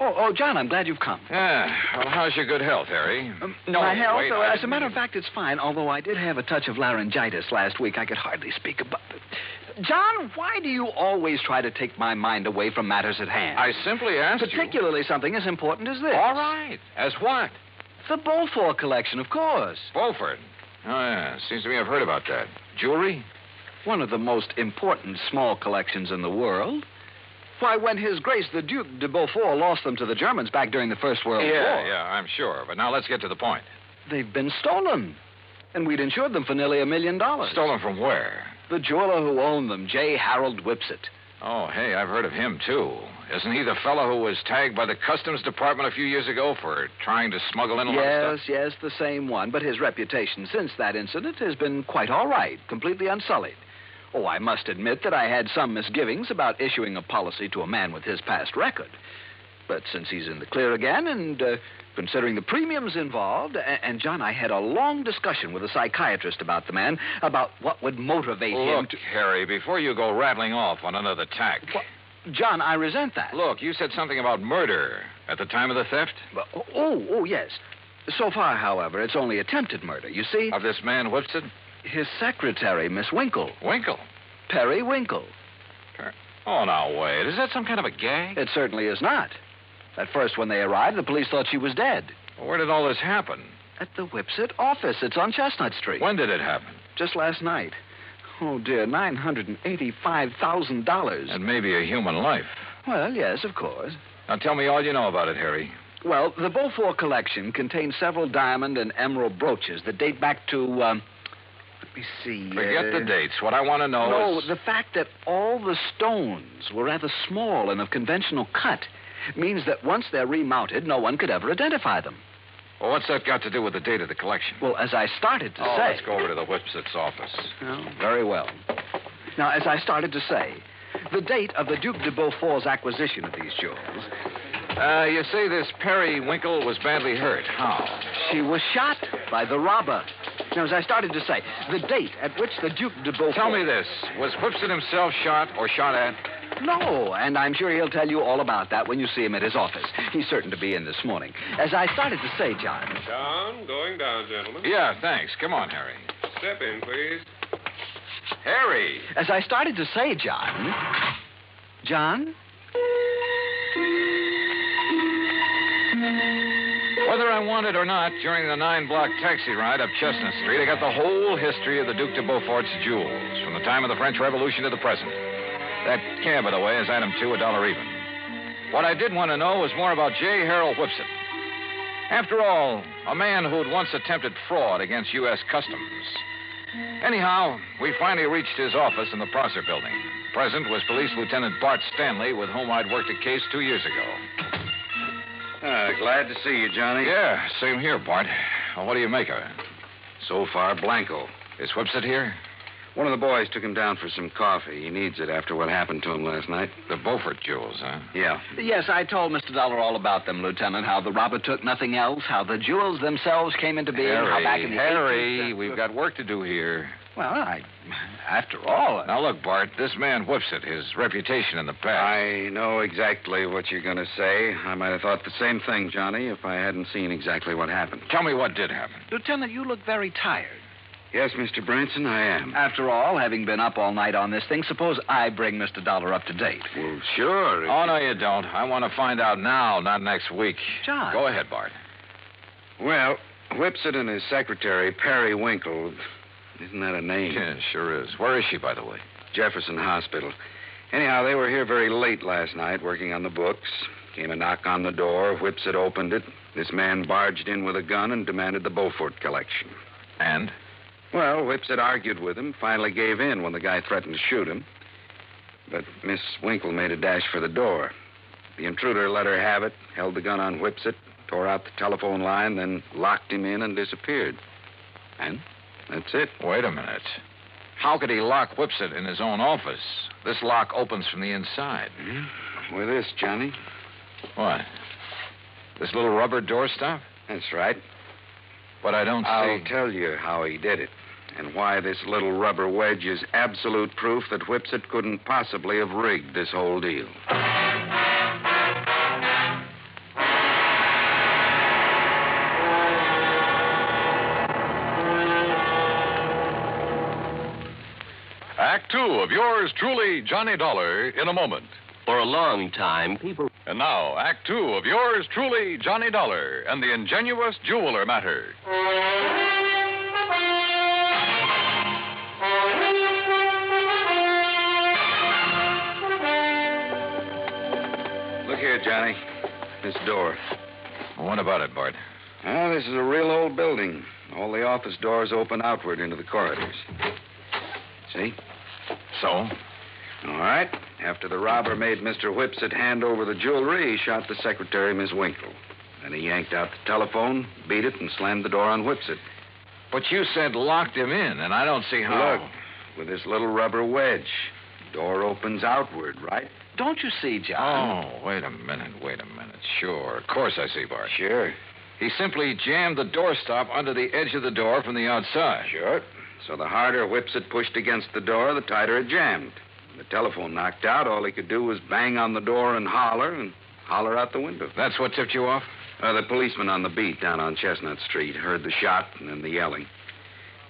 S19: Oh, John, I'm glad you've come.
S1: Yeah. Well, how's your good health, Harry?
S19: My health?
S1: Wait,
S19: As a matter of fact, it's fine, although I did have a touch of laryngitis last week. I could hardly speak about it. John, why do you always try to take my mind away from matters at hand?
S1: I simply asked
S19: Particularly something as important as this.
S1: All right. As what?
S19: The Beaufort collection, of course.
S1: Beaufort? Oh, yeah. Seems to me I've heard about that. Jewelry?
S19: One of the most important small collections in the world. Why, when His Grace the Duke de Beaufort lost them to the Germans back during the First World War.
S1: Yeah, I'm sure. But now let's get to the point.
S19: They've been stolen. And we'd insured them for nearly $1 million.
S1: Stolen from where?
S19: The jeweler who owned them, J. Harold Whipsett.
S1: Oh, hey, I've heard of him, too. Isn't he the fellow who was tagged by the Customs Department a few years ago for trying to smuggle in a lot of stuff?
S19: Yes, the same one. But his reputation since that incident has been quite all right, completely unsullied. Oh, I must admit that I had some misgivings about issuing a policy to a man with his past record. But since he's in the clear again, and considering the premiums involved, and John, I had a long discussion with a psychiatrist about the man, about what would motivate him
S1: Look, Harry, before you go rattling off on another tack.
S19: John, I resent that.
S1: Look, you said something about murder at the time of the theft?
S19: Oh, yes. So far, however, it's only attempted murder, you see?
S1: Of this man, Whipsett?
S19: His secretary, Miss Winkle.
S1: Winkle?
S19: Perry Winkle.
S1: Oh, now, wait. Is that some kind of a gag?
S19: It certainly is not. At first, when they arrived, the police thought she was dead.
S1: Well, where did all this happen?
S19: At the Whipsett office. It's on Chestnut Street.
S1: When did it happen?
S19: Just last night. Oh, dear, $985,000.
S1: And maybe a human life.
S19: Well, yes, of course.
S1: Now, tell me all you know about it, Harry.
S19: Well, the Beaufort collection contains several diamond and emerald brooches that date back to, let me see.
S1: Forget the dates. What I want to know is...
S19: No, the fact that all the stones were rather small and of conventional cut means that once they're remounted, no one could ever identify them.
S1: Well, what's that got to do with the date of the collection?
S19: Well, as I started to say...
S1: let's go over to the Whipsett's office.
S19: Oh, very well. Now, as I started to say, the date of the Duke de Beaufort's acquisition of these jewels...
S1: you say this Perry Winkle was badly hurt. How?
S19: She was shot by the robber. Now, as I started to say, the date at which the Duke de Beaufort...
S1: Tell me this. Was Whipsett himself shot or shot at?
S19: No, and I'm sure he'll tell you all about that when you see him at his office. He's certain to be in this morning. As I started to say, John...
S15: Down, going down, gentlemen.
S1: Yeah, thanks. Come on, Harry.
S15: Step in, please.
S1: Harry!
S19: As I started to say, John... John?
S1: Whether I wanted or not, during the 9-block taxi ride up Chestnut Street, I got the whole history of the Duke de Beaufort's jewels, from the time of the French Revolution to the present. That cab, by the way, is item 2, $1 even. What I did want to know was more about J. Harold Whipsett. After all, a man who'd once attempted fraud against U.S. Customs. Anyhow, we finally reached his office in the Prosser building. Present was Police Lieutenant Bart Stanley, with whom I'd worked a case 2 years ago.
S22: Glad to see you, Johnny.
S1: Yeah, same here, Bart. Well, what do you make of it?
S22: So far, blanco.
S1: Is Whipsett here?
S22: One of the boys took him down for some coffee. He needs it after what happened to him last night.
S1: The Beaufort jewels, huh?
S22: Yeah.
S19: Yes, I told Mr. Dollar all about them, Lieutenant, how the robber took nothing else, how the jewels themselves came into being, how back in the 80s...
S1: we've got work to do here.
S19: Well, after all...
S1: Now, look, Bart, this man Whipsett, his reputation in the past...
S22: I know exactly what you're going to say. I might have thought the same thing, Johnny, if I hadn't seen exactly what happened.
S1: Tell me what did happen.
S19: Lieutenant, you look very tired.
S22: Yes, Mr. Branson, I am.
S19: After all, having been up all night on this thing, suppose I bring Mr. Dollar up to date.
S22: Well, sure.
S1: Oh, no, you don't. I want to find out now, not next week.
S19: John.
S1: Go ahead, Bart.
S22: Well, Whipsett and his secretary, Perry Winkle... Isn't that a name?
S1: Yeah, sure is. Where is she, by the way?
S22: Jefferson Hospital. Anyhow, they were here very late last night working on the books. Came a knock on the door. Whipsit opened it. This man barged in with a gun and demanded the Beaufort collection.
S8: And?
S22: Well, Whipsit argued with him, finally gave in when the guy threatened to shoot him. But Miss Winkle made a dash for the door. The intruder let her have it, held the gun on Whipsit, tore out the telephone line, then locked him in and disappeared. And that's it.
S8: Wait a minute. How could he lock Whipsit in his own office? This lock opens from the inside.
S22: Mm-hmm. With this, Johnny.
S8: What? This little rubber doorstop?
S22: That's right.
S8: But I don't see...
S22: I'll tell you how he did it, and why this little rubber wedge is absolute proof that Whipsit couldn't possibly have rigged this whole deal.
S4: Act two of yours truly, Johnny Dollar, in a moment.
S2: For a long time, people...
S4: And now, Act two of yours truly, Johnny Dollar, and the Ingenious Jeweler Matter.
S22: Look here, Johnny. This door.
S8: What about it, Bart?
S22: Well, this is a real old building. All the office doors open outward into the corridors. See?
S8: So?
S22: All right. After the robber made Mr. Whipsit hand over the jewelry, he shot the secretary, Miss Winkle. Then he yanked out the telephone, beat it, and slammed the door on Whipsit.
S8: But you said locked him in, and I don't see how...
S22: Look, with this little rubber wedge. Door opens outward, right?
S19: Don't you see, John?
S8: Oh, wait a minute. Sure, of course I see, Bart.
S22: Sure.
S8: He simply jammed the doorstop under the edge of the door from the outside.
S22: Sure. So the harder Whipsit pushed against the door, the tighter it jammed. The telephone knocked out. All he could do was bang on the door and holler out the window.
S8: That's what tipped you off?
S22: The policeman on the beat down on Chestnut Street heard the shot and then the yelling.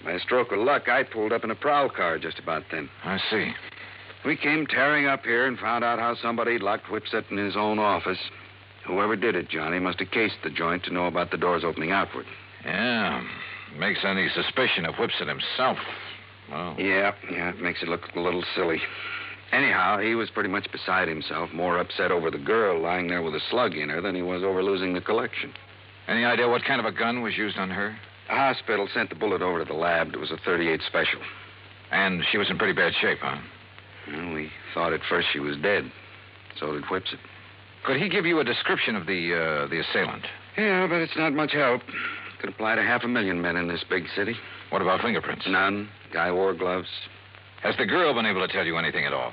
S22: By a stroke of luck, I pulled up in a prowl car just about then.
S8: I see.
S22: We came tearing up here and found out how somebody locked Whipsit in his own office. Whoever did it, Johnny, must have cased the joint to know about the doors opening outward.
S8: Yeah. Makes any suspicion of Whipsit himself. Well...
S22: Yeah, it makes it look a little silly. Anyhow, he was pretty much beside himself, more upset over the girl lying there with a slug in her than he was over losing the collection.
S8: Any idea what kind of a gun was used on her?
S22: The hospital sent the bullet over to the lab. It was a .38 special.
S8: And she was in pretty bad shape, huh?
S22: Well, we thought at first she was dead. So did Whipsit.
S8: Could he give you a description of the assailant?
S22: Yeah, but it's not much help. Could apply to 500,000 men in this big city.
S8: What about fingerprints?
S22: None. Guy wore gloves.
S8: Has the girl been able to tell you anything at all?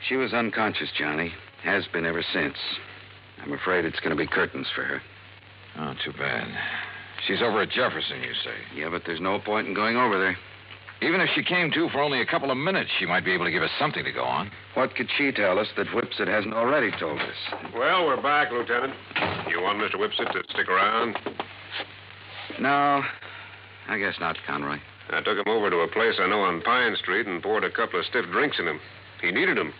S22: She was unconscious, Johnny. Has been ever since. I'm afraid it's going to be curtains for her.
S8: Oh, too bad. She's over at Jefferson, you say?
S22: Yeah, but there's no point in going over there.
S8: Even if she came to for only a couple of minutes, she might be able to give us something to go on.
S22: What could she tell us that Whipsit hasn't already told us?
S15: Well, we're back, Lieutenant. You want Mr. Whipsit to stick around?
S22: No, I guess not, Conroy.
S15: I took him over to a place I know on Pine Street and poured a couple of stiff drinks in him. He needed them.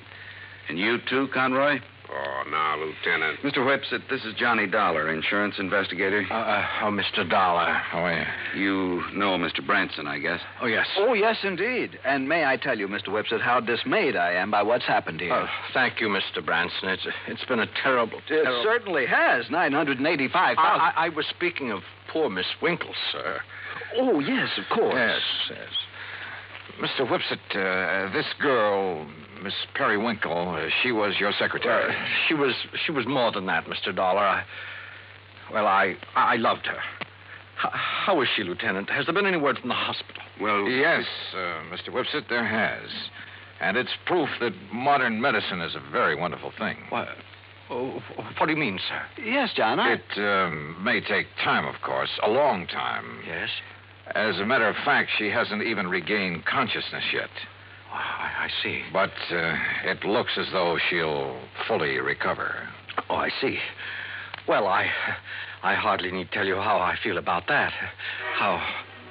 S22: And you too, Conroy?
S15: Oh, now, Lieutenant.
S22: Mr. Whipsit, this is Johnny Dollar, insurance investigator.
S8: Mr. Dollar. How are you?
S22: You know Mr. Branson, I guess.
S8: Oh, yes.
S19: Oh, yes, indeed. And may I tell you, Mr. Whipsit, how dismayed I am by what's happened here.
S8: Thank you, Mr. Branson. It's been a terrible...
S19: It certainly has. $985,000.
S8: I was speaking of poor Miss Winkle, sir.
S19: Oh, yes, of course.
S8: Yes. Mr. Whipsit, this girl, Miss Periwinkle, she was your secretary.
S2: She was more than that, Mr. Dollar. I loved her. How is she, Lieutenant? Has there been any word from the hospital?
S22: Well,
S8: yes, Mr. Whipsit, there has. And it's proof that modern medicine is a very wonderful thing.
S2: What do you mean, sir?
S19: Yes, John,
S8: It may take time, of course, a long time.
S2: Yes?
S8: As a matter of fact, she hasn't even regained consciousness yet.
S2: I see.
S8: But it looks as though she'll fully recover.
S2: Oh, I see. Well, I hardly need tell you how I feel about that. How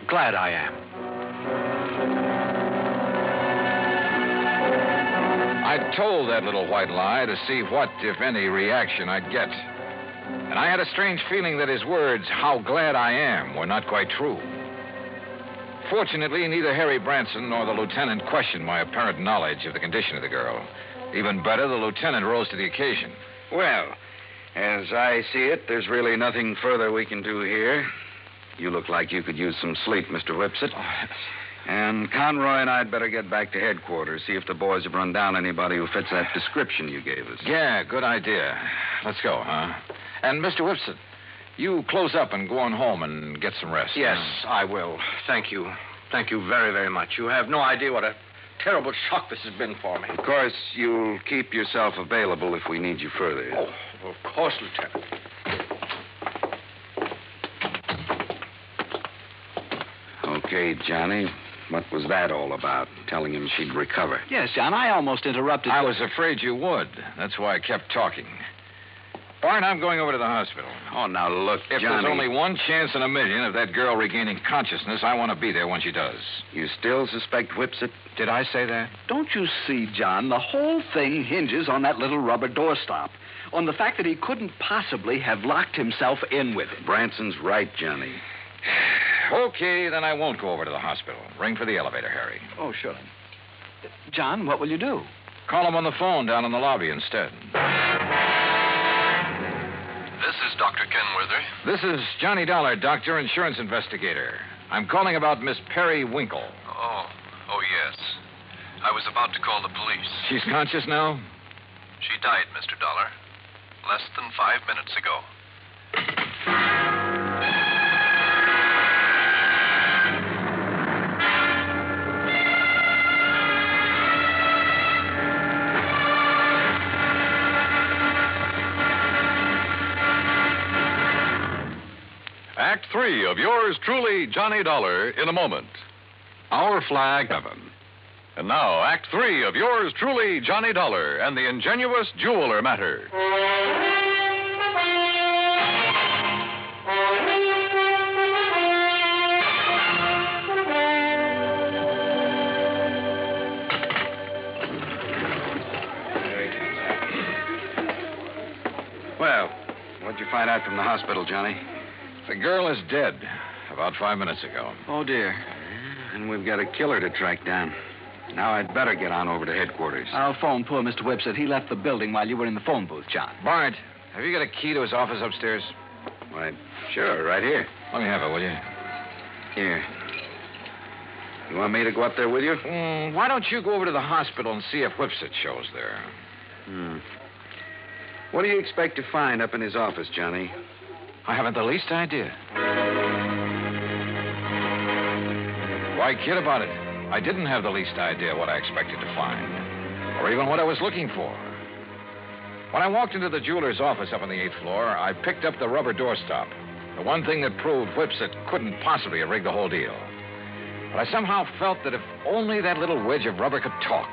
S2: glad I am.
S8: I told that little white lie to see what, if any, reaction I'd get. And I had a strange feeling that his words, how glad I am, were not quite true. Fortunately, neither Harry Branson nor the lieutenant questioned my apparent knowledge of the condition of the girl. Even better, the lieutenant rose to the occasion.
S22: Well, as I see it, there's really nothing further we can do here. You look like you could use some sleep, Mr. Whipsit. And Conroy and I'd better get back to headquarters, see if the boys have run down anybody who fits that description you gave us.
S8: Yeah, good idea. Let's go, huh? And, Mr. Whipsit, you close up and go on home and get some rest.
S11: Yes, I will. Thank you. Thank you very, very much. You have no idea what a terrible shock this has been for me.
S22: Of course, you'll keep yourself available if we need you further.
S11: Oh, of course, Lieutenant.
S22: Okay, Johnny. What was that all about? Telling him she'd recover.
S19: Yes, John, I almost interrupted.
S8: I was afraid you would. That's why I kept talking. Bart, I'm going over to the hospital.
S22: Oh, now look,
S8: If
S22: Johnny.
S8: there's only one chance in a million of that girl regaining consciousness, I want to be there when she does.
S22: You still suspect Whipsit?
S8: Did I say that?
S19: Don't you see, John, the whole thing hinges on that little rubber doorstop. On the fact that he couldn't possibly have locked himself in with it.
S22: Branson's right, Johnny.
S8: Okay, then I won't go over to the hospital. Ring for the elevator, Harry.
S19: Oh, sure. John, what will you do?
S8: Call him on the phone down in the lobby instead.
S6: This is Dr. Kenworthy.
S8: This is Johnny Dollar, doctor, insurance investigator. I'm calling about Miss Perry Winkle.
S6: Oh, yes. I was about to call the police.
S8: She's conscious now?
S6: She died, Mr. Dollar, less than 5 minutes ago.
S4: Act 3 of yours truly, Johnny Dollar, in a moment. Our flag, heaven. And now, Act 3 of yours truly, Johnny Dollar, and the ingenious jeweler matter.
S22: Well, what'd you find out from the hospital, Johnny?
S8: The girl is dead about 5 minutes ago.
S22: Oh, dear. And we've got a killer to track down. Now I'd better get on over to headquarters.
S19: I'll phone poor Mr. Whipsit. He left the building while you were in the phone booth, John.
S8: Bart, have you got a key to his office upstairs?
S22: Why, sure, right here.
S8: Let me have it, will you?
S22: Here. You want me to go up there with you?
S8: Why don't you go over to the hospital and see if Whipsit shows there?
S22: What do you expect to find up in his office, Johnny?
S8: I haven't the least idea. Why kid about it? I didn't have the least idea what I expected to find, or even what I was looking for. When I walked into the jeweler's office up on the 8th floor, I picked up the rubber doorstop, the one thing that proved Whipsit couldn't possibly have rigged the whole deal. But I somehow felt that if only that little wedge of rubber could talk.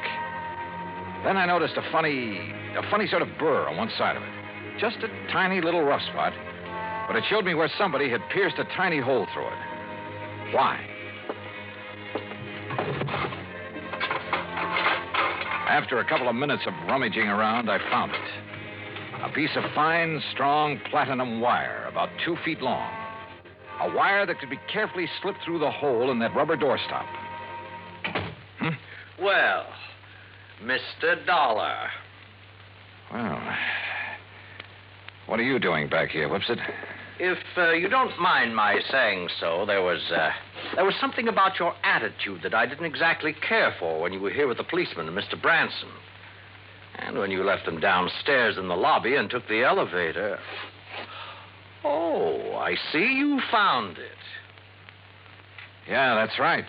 S8: Then I noticed a funny sort of burr on one side of it. Just a tiny little rough spot. But it showed me where somebody had pierced a tiny hole through it. Why? After a couple of minutes of rummaging around, I found it. A piece of fine, strong platinum wire, about 2 feet long. A wire that could be carefully slipped through the hole in that rubber doorstop.
S11: Well, Mr. Dollar.
S8: Well, what are you doing back here, Whipsit?
S11: If you don't mind my saying so, there was something about your attitude that I didn't exactly care for when you were here with the policeman and Mr. Branson. And when you left them downstairs in the lobby and took the elevator. Oh, I see you found it.
S8: Yeah, that's right.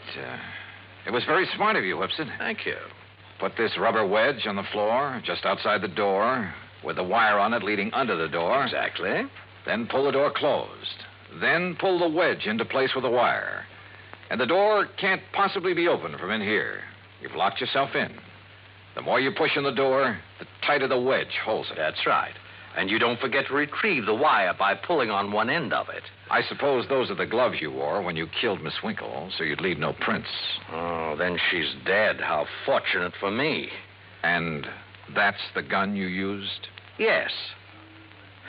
S8: It was very smart of you, Whipsit.
S11: Thank you.
S8: Put this rubber wedge on the floor, just outside the door, with the wire on it leading under the door.
S11: Exactly.
S8: Then pull the door closed. Then pull the wedge into place with the wire. And the door can't possibly be opened from in here. You've locked yourself in. The more you push on the door, the tighter the wedge holds it.
S11: That's right. And you don't forget to retrieve the wire by pulling on one end of it.
S8: I suppose those are the gloves you wore when you killed Miss Winkle, so you'd leave no prints.
S11: Oh, then she's dead. How fortunate for me.
S8: And that's the gun you used?
S11: Yes.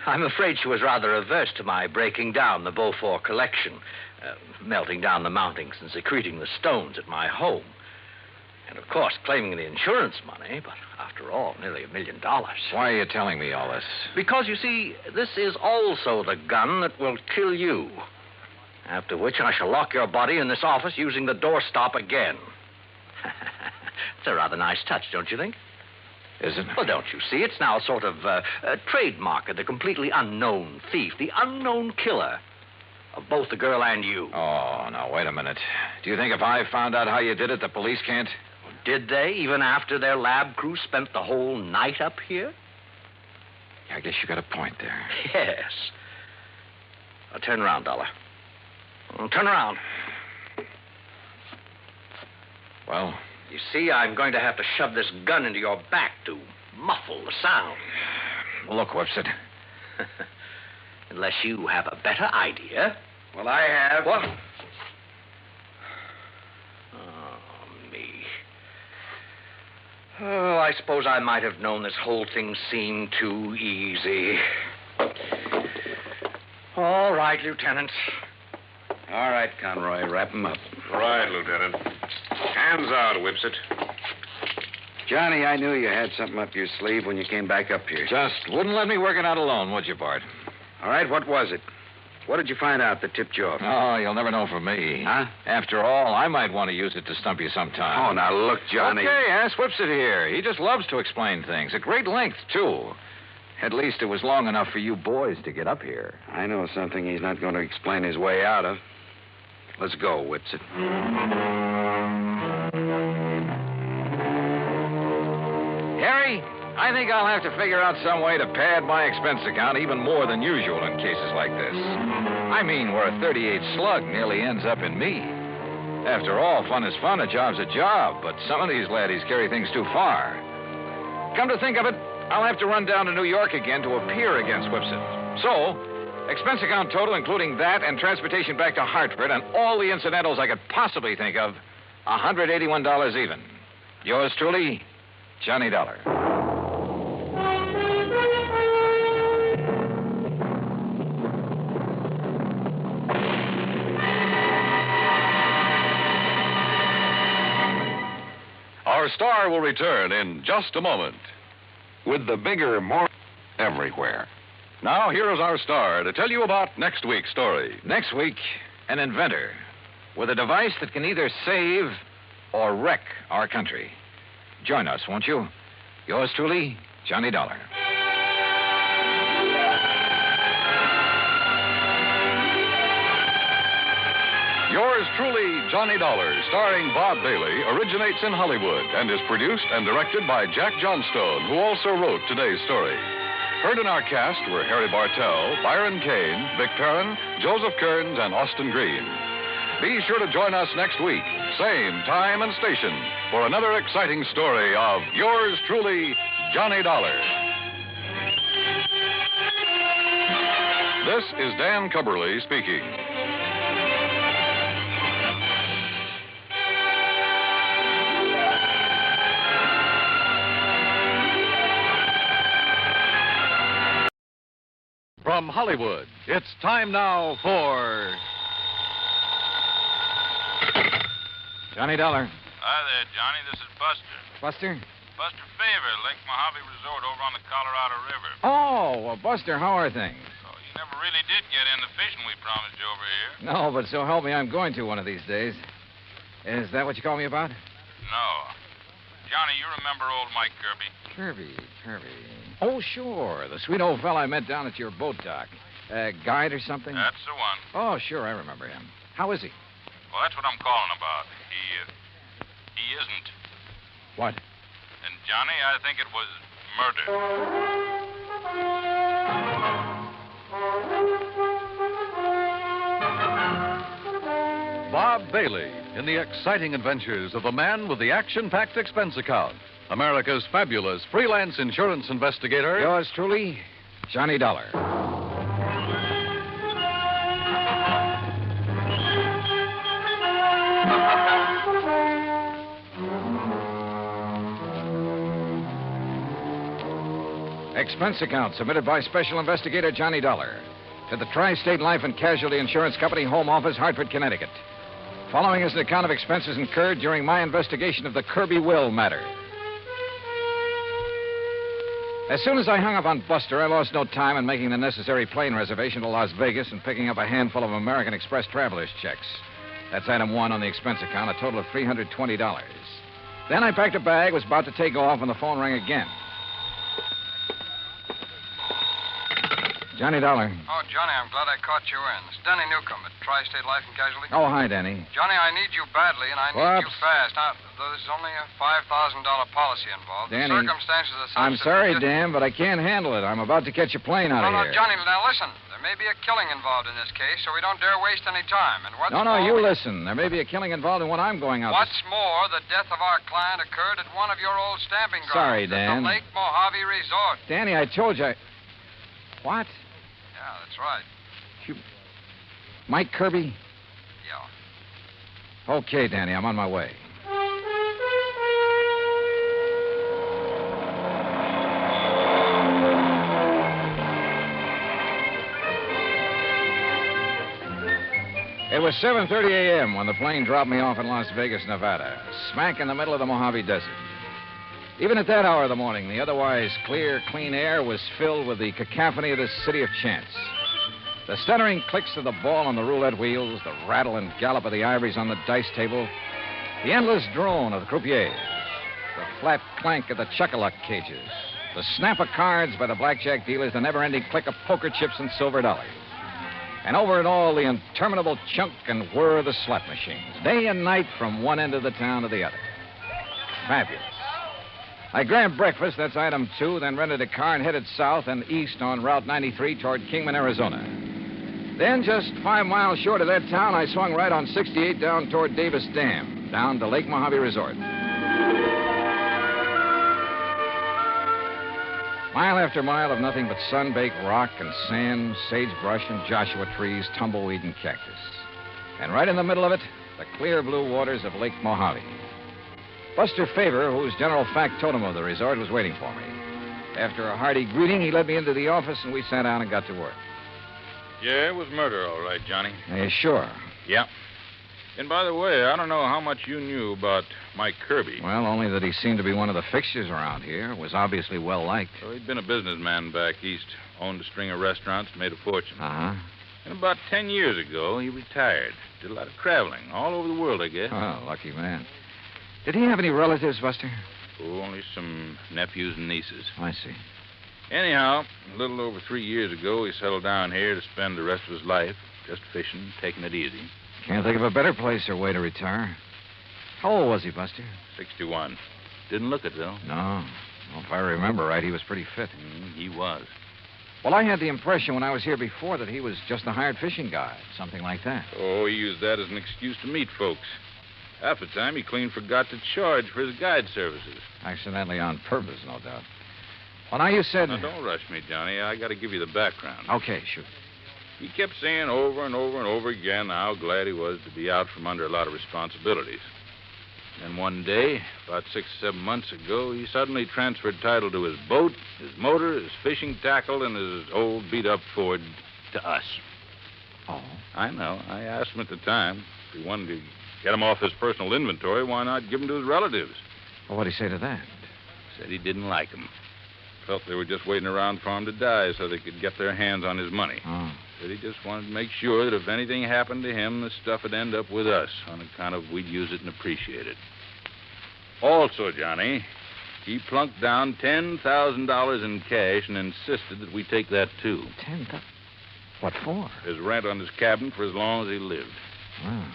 S10: I'm afraid she was rather averse to my breaking down the Beaufort collection, melting down the mountings and secreting the stones at my home. And, of course, claiming the insurance money, but after all, nearly $1 million.
S8: Why are you telling me all this?
S10: Because, you see, this is also the gun that will kill you. After which I shall lock your body in this office using the doorstop again. It's a rather nice touch, don't you think?
S8: Is it?
S10: Well, don't you see? It's now a sort of a trademark of the completely unknown thief, the unknown killer of both the girl and you.
S8: Oh, now, wait a minute. Do you think if I found out how you did it, the police can't?
S10: Did they, even after their lab crew spent the whole night up here?
S8: I guess you got a point there.
S10: Yes. Now, turn around, Dollar. Turn around.
S8: Well?
S10: You see, I'm going to have to shove this gun into your back to muffle the sound.
S8: Look, Whipsit.
S10: Unless you have a better idea.
S8: Well, I have.
S10: What? Oh, me. Oh, I suppose I might have known this whole thing seemed too easy. All right, Lieutenant.
S22: All right, Conroy, wrap him up.
S15: Right, Lieutenant. Hands out, Whipsit.
S22: Johnny, I knew you had something up your sleeve when you came back up here.
S8: Just wouldn't let me work it out alone, would you, Bart?
S22: All right, what was it? What did you find out that tipped you off?
S8: Oh, you'll never know from me.
S22: Huh?
S8: After all, I might want to use it to stump you sometime.
S22: Oh, now look, Johnny.
S8: Okay, ask Whipsit here. He just loves to explain things. At great length, too. At least it was long enough for you boys to get up here.
S22: I know something he's not going to explain his way out of. Let's go, Whipsit.
S8: Harry, I think I'll have to figure out some way to pad my expense account even more than usual in cases like this. I mean, where a 38 slug nearly ends up in me. After all, fun is fun, a job's a job, but some of these laddies carry things too far. Come to think of it, I'll have to run down to New York again to appear against Whipsit. So, expense account total, including that and transportation back to Hartford and all the incidentals I could possibly think of, $181 even. Yours truly, Johnny Dollar.
S4: Our star will return in just a moment.
S3: With the bigger, more everywhere.
S4: Now, here is our star to tell you about next week's story.
S8: Next week, an inventor with a device that can either save or wreck our country. Join us, won't you? Yours truly, Johnny Dollar.
S4: Yours truly, Johnny Dollar, starring Bob Bailey, originates in Hollywood and is produced and directed by Jack Johnstone, who also wrote today's story. Heard in our cast were Harry Bartell, Byron Kane, Vic Perrin, Joseph Kearns, and Austin Green. Be sure to join us next week, same time and station, for another exciting story of Yours truly, Johnny Dollar. This is Dan Cubberly speaking. From Hollywood, it's time now for...
S8: Johnny Dollar.
S21: Hi there, Johnny. This is Buster.
S8: Buster?
S21: Buster Favor, Lake Mojave Resort over on the Colorado River.
S8: Oh, well, Buster, how are things?
S21: Oh, you never really did get in the fishing we promised you over here.
S8: No, but so help me, I'm going to one of these days. Is that what you called me about?
S21: No. Johnny, you remember old Mike Kirby?
S8: Kirby. Oh, sure. The sweet old fella I met down at your boat dock. Guide or something?
S21: That's the one.
S8: Oh, sure, I remember him. How is he?
S21: Well, that's what I'm calling about. He isn't.
S8: What?
S21: And, Johnny, I think it was
S4: murder. Bob Bailey in the exciting adventures of the man with the action-packed expense account. America's fabulous freelance insurance investigator.
S8: Yours truly, Johnny Dollar. Expense account submitted by Special Investigator Johnny Dollar to the Tri-State Life and Casualty Insurance Company, Home Office, Hartford, Connecticut. Following is an account of expenses incurred during my investigation of the Kirby will matter. As soon as I hung up on Buster, I lost no time in making the necessary plane reservation to Las Vegas and picking up a handful of American Express traveler's checks. That's item 1 on the expense account, a total of $320. Then I packed a bag, was about to take off when the phone rang again. Johnny Dollar.
S14: Oh, Johnny, I'm glad I caught you in. It's Denny Newcomb at Tri-State Life and Casualty.
S8: Oh, hi, Danny.
S14: Johnny, I need you badly, and I need you fast. Now, there's only a $5,000 policy involved.
S8: Danny,
S14: the circumstances are such
S8: I'm sorry, Dan, but I can't handle it. I'm about to catch a plane out of here.
S14: No, Johnny, now listen. There may be a killing involved in this case, so we don't dare waste any time. And what's
S8: No,
S14: more,
S8: you listen. There may be a killing involved in what I'm going out
S14: What's more, the death of our client occurred at one of your old stamping grounds.
S8: Sorry, Dan.
S14: At the Lake Mojave Resort.
S8: Danny, I told you What?
S14: Yeah, that's right.
S8: Mike Kirby?
S14: Yeah.
S8: Okay, Danny, I'm on my way. It was 7:30 a.m. when the plane dropped me off in Las Vegas, Nevada, smack in the middle of the Mojave Desert. Even at that hour of the morning, the otherwise clear, clean air was filled with the cacophony of this city of chance. The stuttering clicks of the ball on the roulette wheels, the rattle and gallop of the ivories on the dice table, the endless drone of the croupiers, the flat clank of the chuck-a-luck cages, the snap of cards by the blackjack dealers, the never-ending click of poker chips and silver dollars. And over it all, the interminable chunk and whir of the slot machines, day and night from one end of the town to the other. Fabulous. I grabbed breakfast, that's item 2, then rented a car and headed south and east on Route 93 toward Kingman, Arizona. Then, just 5 miles short of that town, I swung right on 68 down toward Davis Dam, down to Lake Mojave Resort. Mile after mile of nothing but sun-baked rock and sand, sagebrush and Joshua trees, tumbleweed and cactus. And right in the middle of it, the clear blue waters of Lake Mojave. Buster Favor, who's general factotum of the resort, was waiting for me. After a hearty greeting, he led me into the office, and we sat down and got to work.
S20: Yeah, it was murder, all right, Johnny.
S8: Sure.
S20: Yeah. And by the way, I don't know how much you knew about Mike Kirby.
S8: Well, only that he seemed to be one of the fixtures around here. Was obviously well-liked.
S20: So he'd been a businessman back east, owned a string of restaurants, made a fortune.
S8: Uh-huh.
S20: And about 10 years ago, he retired. Did a lot of traveling, all over the world, I guess.
S8: Oh, lucky man. Did he have any relatives, Buster?
S20: Oh, only some nephews and nieces.
S8: I see.
S20: Anyhow, a little over 3 years ago, he settled down here to spend the rest of his life just fishing, taking it easy.
S8: Can't think of a better place or way to retire. How old was he, Buster?
S20: 61. Didn't look it, though.
S8: No. Well, if I remember right, he was pretty fit.
S20: He was.
S8: Well, I had the impression when I was here before that he was just a hired fishing guide, something like that.
S20: Oh, he used that as an excuse to meet folks. Half the time, he clean forgot to charge for his guide services.
S8: Accidentally on purpose, no doubt. Well, now you said...
S20: Now, don't rush me, Johnny. I got to give you the background.
S8: Okay, shoot.
S20: He kept saying over and over and over again how glad he was to be out from under a lot of responsibilities. And one day, about 6 or 7 months ago, he suddenly transferred title to his boat, his motor, his fishing tackle, and his old beat-up Ford to us.
S8: Oh?
S20: I know. I asked him at the time if he wanted to get him off his personal inventory, why not give him to his relatives?
S8: Well, what'd he say to that?
S20: Said he didn't like him. Felt they were just waiting around for him to die so they could get their hands on his money.
S8: Oh.
S20: Said he just wanted to make sure that if anything happened to him, the stuff would end up with us on account of we'd use it and appreciate it. Also, Johnny, he plunked down $10,000 in cash and insisted that we take that, too.
S8: $10,000? What for?
S20: His rent on his cabin for as long as he lived.
S8: Oh.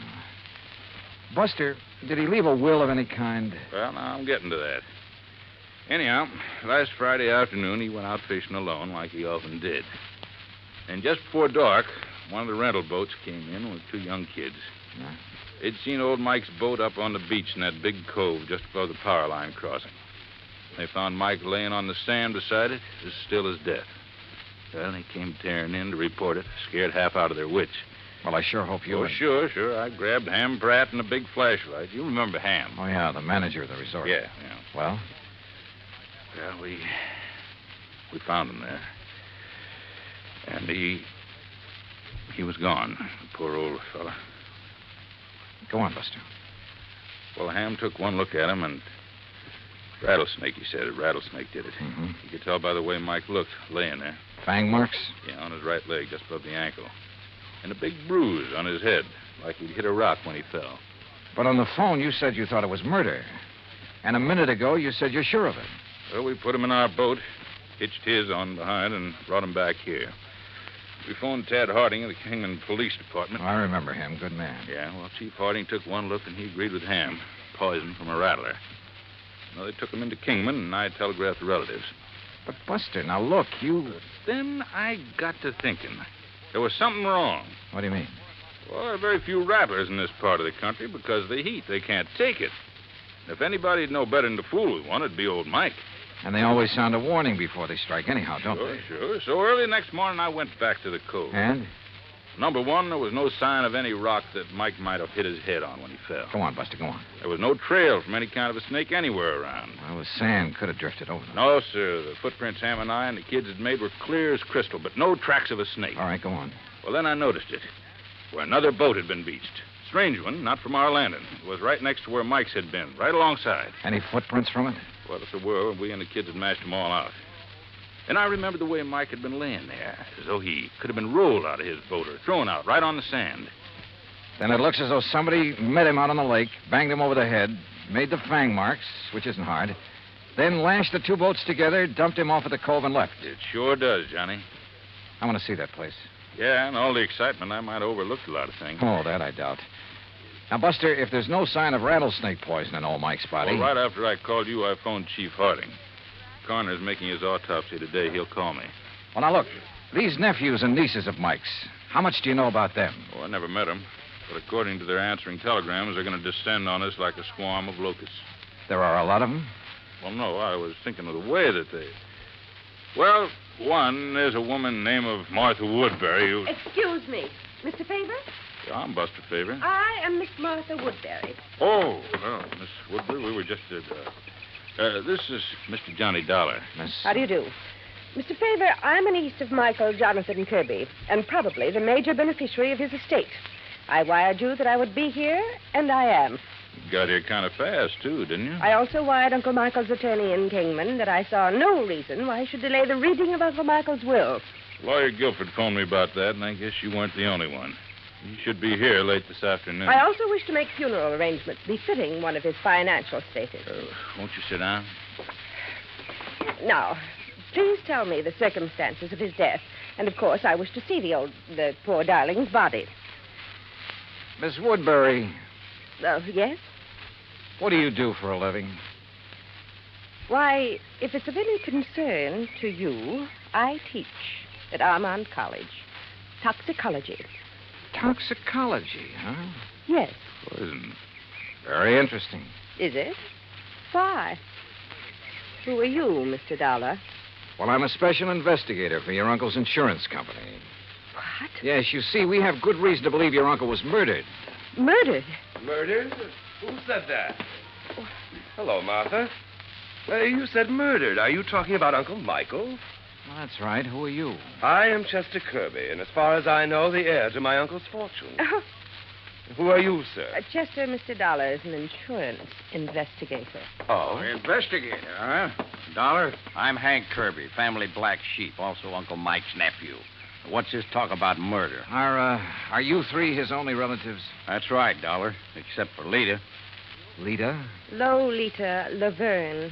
S8: Buster, did he leave a will of any kind?
S20: Well, now I'm getting to that. Anyhow, last Friday afternoon, he went out fishing alone like he often did. And just before dark, one of the rental boats came in with 2 young kids.
S8: Yeah.
S20: They'd seen old Mike's boat up on the beach in that big cove just above the power line crossing. They found Mike laying on the sand beside it, as still as death. Well, they came tearing in to report it, scared half out of their wits.
S8: Well, I sure hope you...
S20: Oh, sure. I grabbed Ham Pratt and a big flashlight. You remember Ham.
S8: Oh, yeah, the manager of the resort.
S20: Yeah.
S8: Well?
S20: Well, We found him there. And he was gone, the poor old fella.
S8: Go on, Buster.
S20: Well, Ham took one look at him, and rattlesnake, he said. A rattlesnake did it.
S8: Mm-hmm.
S20: You could tell by the way Mike looked, laying there.
S8: Fang marks?
S20: Yeah, on his right leg, just above the ankle. And a big bruise on his head, like he'd hit a rock when he fell.
S8: But on the phone, you said you thought it was murder. And a minute ago, you said you're sure of it.
S20: Well, we put him in our boat, hitched his on behind, and brought him back here. We phoned Tad Harding of the Kingman Police Department.
S8: I remember him. Good man.
S20: Yeah, well, Chief Harding took one look, and he agreed with Ham. Poison from a rattler. Well, they took him into Kingman, and I telegraphed the relatives.
S8: But, Buster, now look, you...
S20: Then I got to thinking. There was something wrong.
S8: What do you mean?
S20: Well, there are very few rattlers in this part of the country because of the heat. They can't take it. If anybody'd know better than to fool with one, it'd be old Mike.
S8: And they always sound a warning before they strike anyhow, don't they?
S20: Sure. So early next morning, I went back to the cove.
S8: And?
S20: Number one, there was no sign of any rock that Mike might have hit his head on when he fell.
S8: Go on, Buster, go on.
S20: There was no trail from any kind of a snake anywhere around.
S8: Well, the sand could have drifted over them.
S20: No, sir. The footprints Ham and I and the kids had made were clear as crystal, but no tracks of a snake.
S8: All right, go on.
S20: Well, then I noticed it. Where another boat had been beached. Strange one, not from our landing. It was right next to where Mike's had been, right alongside.
S8: Any footprints from it?
S20: Well, if there were, we and the kids had mashed them all out. And I remembered the way Mike had been laying there, as though he could have been rolled out of his boat or thrown out right on the sand.
S8: Then it looks as though somebody met him out on the lake, banged him over the head, made the fang marks, which isn't hard, then lashed the two boats together, dumped him off at the cove, and left.
S20: It sure does, Johnny.
S8: I want to see that place.
S20: Yeah, and all the excitement, I might have overlooked a lot of things.
S8: Oh, that I doubt. Now, Buster, if there's no sign of rattlesnake poison in old Mike's body...
S20: Well, right after I called you, I phoned Chief Harding. Coroner's making his autopsy today. He'll call me.
S8: Well, now, look, these nephews and nieces of Mike's, how much do you know about them?
S20: Oh, I never met them. But according to their answering telegrams, they're going to descend on us like a swarm of locusts.
S8: There are a lot of them?
S20: Well, no, I was thinking of the way that they... Well, one, there's a woman named of Martha Woodbury who...
S9: Excuse me. Mr. Faber?
S20: Yeah, I'm Buster Faber.
S9: I am Miss Martha Woodbury.
S20: Oh, well, Miss Woodbury, we were just at... this is Mr. Johnny Dollar.
S8: Miss...
S9: How do you do? Mr. Faber, I'm a niece of Michael Jonathan Kirby, and probably the major beneficiary of his estate. I wired you that I would be here, and I am.
S20: You got here kind of fast, too, didn't you?
S9: I also wired Uncle Michael's attorney in Kingman that I saw no reason why he should delay the reading of Uncle Michael's will.
S20: Lawyer Guilford phoned me about that, and I guess you weren't the only one. You should be here late this afternoon.
S9: I also wish to make funeral arrangements befitting one of his financial status.
S20: Won't you sit down?
S9: Now, please tell me the circumstances of his death. And, of course, I wish to see the poor darling's body.
S8: Miss Woodbury.
S9: Yes?
S8: What do you do for a living?
S9: Why, if it's of any concern to you, I teach at Armand College. Toxicology.
S8: Toxicology, huh?
S9: Yes.
S20: Poison.
S8: Very interesting.
S9: Is it? Why? Who are you, Mr. Dollar?
S8: Well, I'm a special investigator for your uncle's insurance company.
S9: What?
S8: Yes, you see, we have good reason to believe your uncle was murdered.
S9: Murdered?
S18: Murdered? Who said that? Hello, Martha. You said murdered. Are you talking about Uncle Michael?
S8: Well, that's right. Who are you?
S18: I am Chester Kirby, and as far as I know, the heir to my uncle's fortune. Who are you, sir?
S9: Chester, Mr. Dollar, is an insurance investigator.
S18: Oh?
S23: Investigator, huh? Dollar, I'm Hank Kirby, family black sheep, also Uncle Mike's nephew. What's this talk about murder?
S8: Are you three his only relatives?
S23: That's right, Dollar, except for Lita.
S8: Lita?
S9: Lolita Laverne.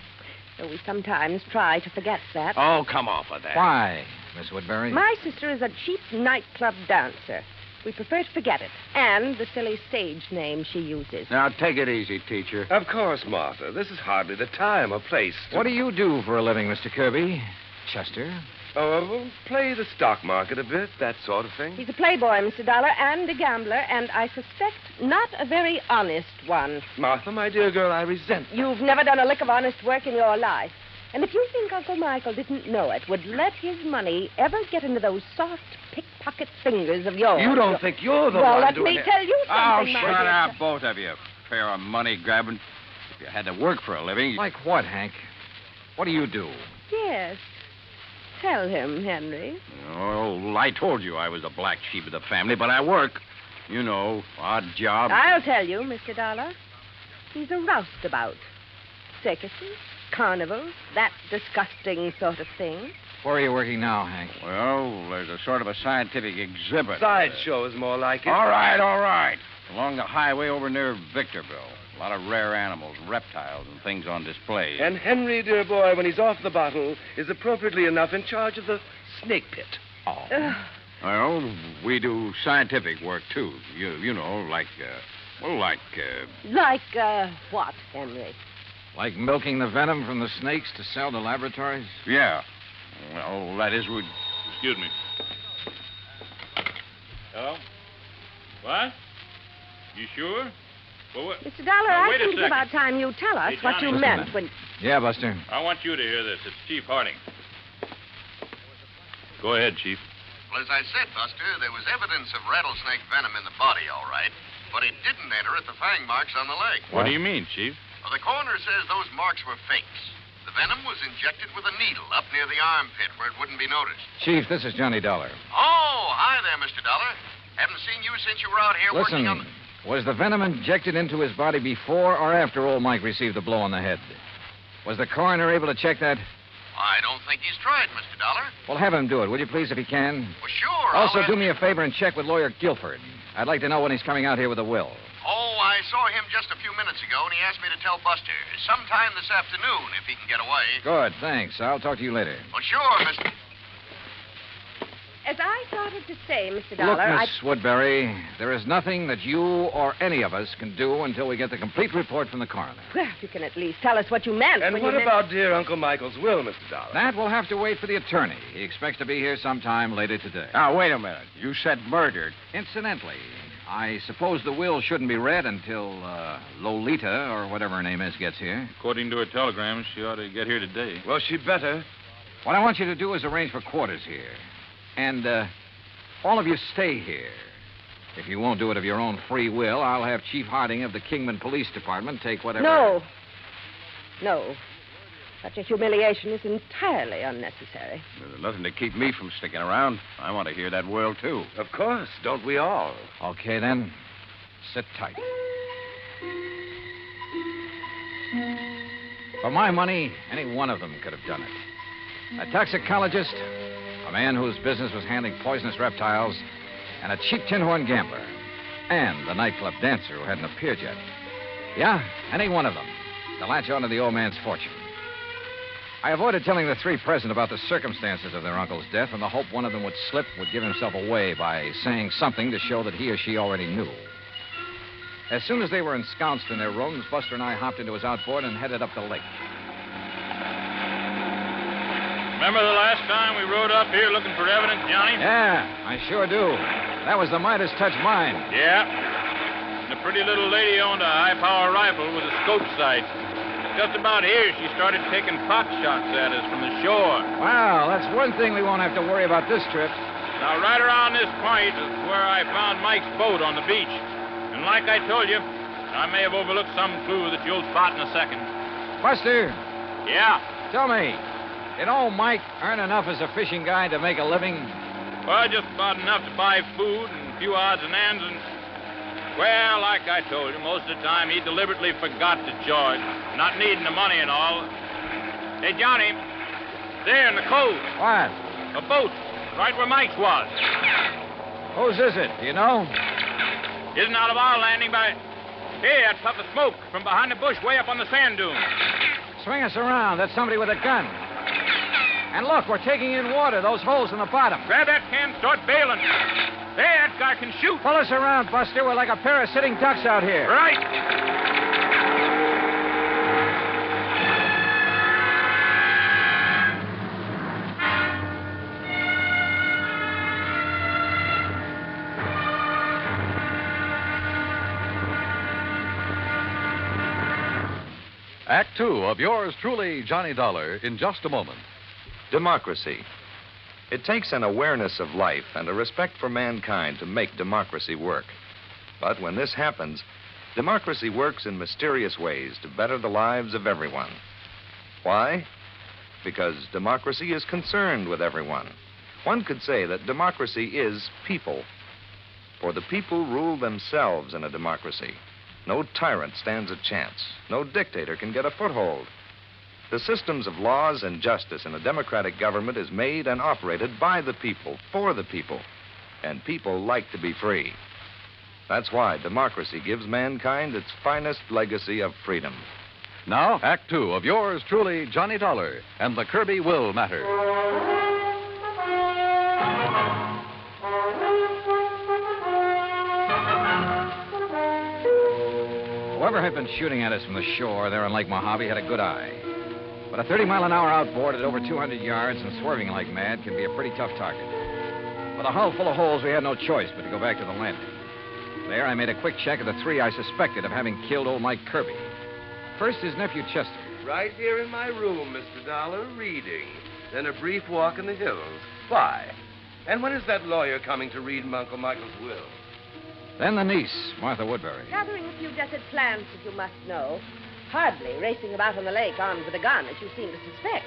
S9: Though we sometimes try to forget that.
S23: Oh, come off of that.
S8: Why, Miss Woodbury?
S9: My sister is a cheap nightclub dancer. We prefer to forget it. And the silly stage name she uses.
S23: Now, take it easy, teacher.
S18: Of course, Martha. This is hardly the time or place to...
S8: What do you do for a living, Mr. Kirby? Chester?
S18: Play the stock market a bit, that sort of thing.
S9: He's a playboy, Mr. Dollar, and a gambler, and I suspect not a very honest one.
S18: Martha, my dear girl, I resent that.
S9: You've never done a lick of honest work in your life. And if you think Uncle Michael didn't know it, would let his money ever get into those soft pickpocket fingers of yours...
S18: You don't think you're the
S9: well,
S18: one to...
S9: Well, let me tell you something,
S23: Oh, shut up, both of you. Pair of money-grabbing. If you had to work for a living...
S8: Like what, Hank? What do you do?
S9: Yes. tell him, Henry?
S23: Oh, I told you I was the black sheep of the family, but I work. You know, odd job.
S9: I'll tell you, Mr. Dollar. He's a roustabout. Circuses, carnivals, that disgusting sort of thing.
S8: Where are you working now, Hank?
S23: Well, there's a sort of a scientific exhibit.
S18: Sideshow is more like it.
S23: All right. Along the highway over near Victorville. A lot of rare animals, reptiles, and things on display.
S18: And Henry, dear boy, when he's off the bottle, is appropriately enough in charge of the snake pit.
S23: Oh. Well, we do scientific work, too. You know, like
S9: what, Henry?
S8: Like milking the venom from the snakes to sell to laboratories?
S23: Yeah. Well, that is what...
S20: Excuse me. Hello? What? You sure? Well, what...
S9: Mr. Dollar, I think it's about time you tell us what you meant when...
S8: Yeah, Buster.
S20: I want you to hear this. It's Chief Harding. Go ahead, Chief.
S5: Well, as I said, Buster, there was evidence of rattlesnake venom in the body, all right. But it didn't enter at the fang marks on the leg.
S20: What do you mean, Chief?
S5: Well, the coroner says those marks were fakes. The venom was injected with a needle up near the armpit where it wouldn't be noticed.
S8: Chief, this is Johnny Dollar.
S5: Oh, hi there, Mr. Dollar. Haven't seen you since you were out here working on the...
S8: Was the venom injected into his body before or after old Mike received the blow on the head? Was the coroner able to check that?
S5: I don't think he's tried, Mr. Dollar.
S8: Well, have him do it, will you please, if he can?
S5: Well, sure.
S8: Also, do me a favor and check with Lawyer Guilford. I'd like to know when he's coming out here with a will.
S5: Oh, I saw him just a few minutes ago, and he asked me to tell Buster. Sometime this afternoon, if he can get away.
S8: Good, thanks. I'll talk to you later.
S5: Well, sure, Mr.
S9: As I started to say, Mr.
S8: Look,
S9: Dollar,
S8: Miss Woodbury, there is nothing that you or any of us can do until we get the complete report from the coroner.
S9: Well, you can at least tell us what you meant.
S18: And what about dear Uncle Michael's will, Mr. Dollar?
S8: That will have to wait for the attorney. He expects to be here sometime later today.
S23: Now, wait a minute. You said murdered.
S8: Incidentally, I suppose the will shouldn't be read until Lolita, or whatever her name is, gets here.
S20: According to her telegram, she ought to get here today.
S18: Well, she'd better.
S8: What I want you to do is arrange for quarters here. And all of you stay here. If you won't do it of your own free will, I'll have Chief Harding of the Kingman Police Department take whatever...
S9: No. Such a humiliation is entirely unnecessary.
S23: There's nothing to keep me from sticking around. I want to hear that will, too.
S18: Of course. Don't we all?
S8: Okay, then. Sit tight. For my money, any one of them could have done it. A toxicologist, a man whose business was handling poisonous reptiles, and a cheap tin horn gambler, and the nightclub dancer who hadn't appeared yet. Yeah, any one of them to latch onto the old man's fortune. I avoided telling the three present about the circumstances of their uncle's death in the hope one of them would slip, would give himself away by saying something to show that he or she already knew. As soon as they were ensconced in their rooms, Buster and I hopped into his outboard and headed up the lake.
S20: Remember the last time we rode up here looking for evidence, Johnny?
S8: Yeah, I sure do. That was the Midas touch mine.
S20: Yeah. And the pretty little lady owned a high-power rifle with a scope sight. Just about here, she started taking pot shots at us from the shore.
S8: Well, that's one thing we won't have to worry about this trip.
S20: Now, right around this point is where I found Mike's boat on the beach. And like I told you, I may have overlooked some clue that you'll spot in a second.
S8: Buster.
S20: Yeah?
S8: Tell me, did old Mike earn enough as a fishing guide to make a living?
S20: Well, just about enough to buy food and a few odds and ends and... Well, like I told you, most of the time he deliberately forgot to charge, not needing the money and all. Hey, Johnny, there in the cove.
S8: What?
S20: A boat, right where Mike's was.
S8: Whose is it? Do you know?
S20: Isn't out of our landing by... Hey, that puff of smoke from behind the bush way up on the sand dune.
S8: Swing us around. That's somebody with a gun. And look, we're taking in water, those holes in the bottom.
S20: Grab that can, start bailing. Hey, that guy can shoot.
S8: Pull us around, Buster. We're like a pair of sitting ducks out here.
S20: Right.
S4: Act Two of yours truly, Johnny Dollar, in just a moment.
S22: Democracy. It takes an awareness of life and a respect for mankind to make democracy work. But when this happens, democracy works in mysterious ways to better the lives of everyone. Why?
S12: because democracy is concerned with everyone. One could say that democracy is people. For the people rule themselves in a democracy. No tyrant stands a chance. No dictator can get a foothold. The systems of laws and justice in a democratic government is made and operated by the people, for the people. And people like to be free. That's why democracy gives mankind its finest legacy of freedom.
S4: Now, Act Two of yours truly, Johnny Dollar, and the Kirby Will Matter.
S11: Whoever had been shooting at us from the shore there on Lake Mojave had a good eye. But a 30-mile-an-hour outboard at over 200 yards and swerving like mad can be a pretty tough target. With a hull full of holes, we had no choice but to go back to the landing. There, I made a quick check of the three I suspected of having killed old Mike Kirby. First, his nephew, Chester.
S18: Right here in my room, Mr. Dollar, reading. Then a brief walk in the hills. Why? And when is that lawyer coming to read Uncle Michael's will?
S11: Then the niece, Martha Woodbury.
S9: Gathering a few desert plants, as you must know. Hardly racing about on the lake armed with a gun, as you seem to suspect.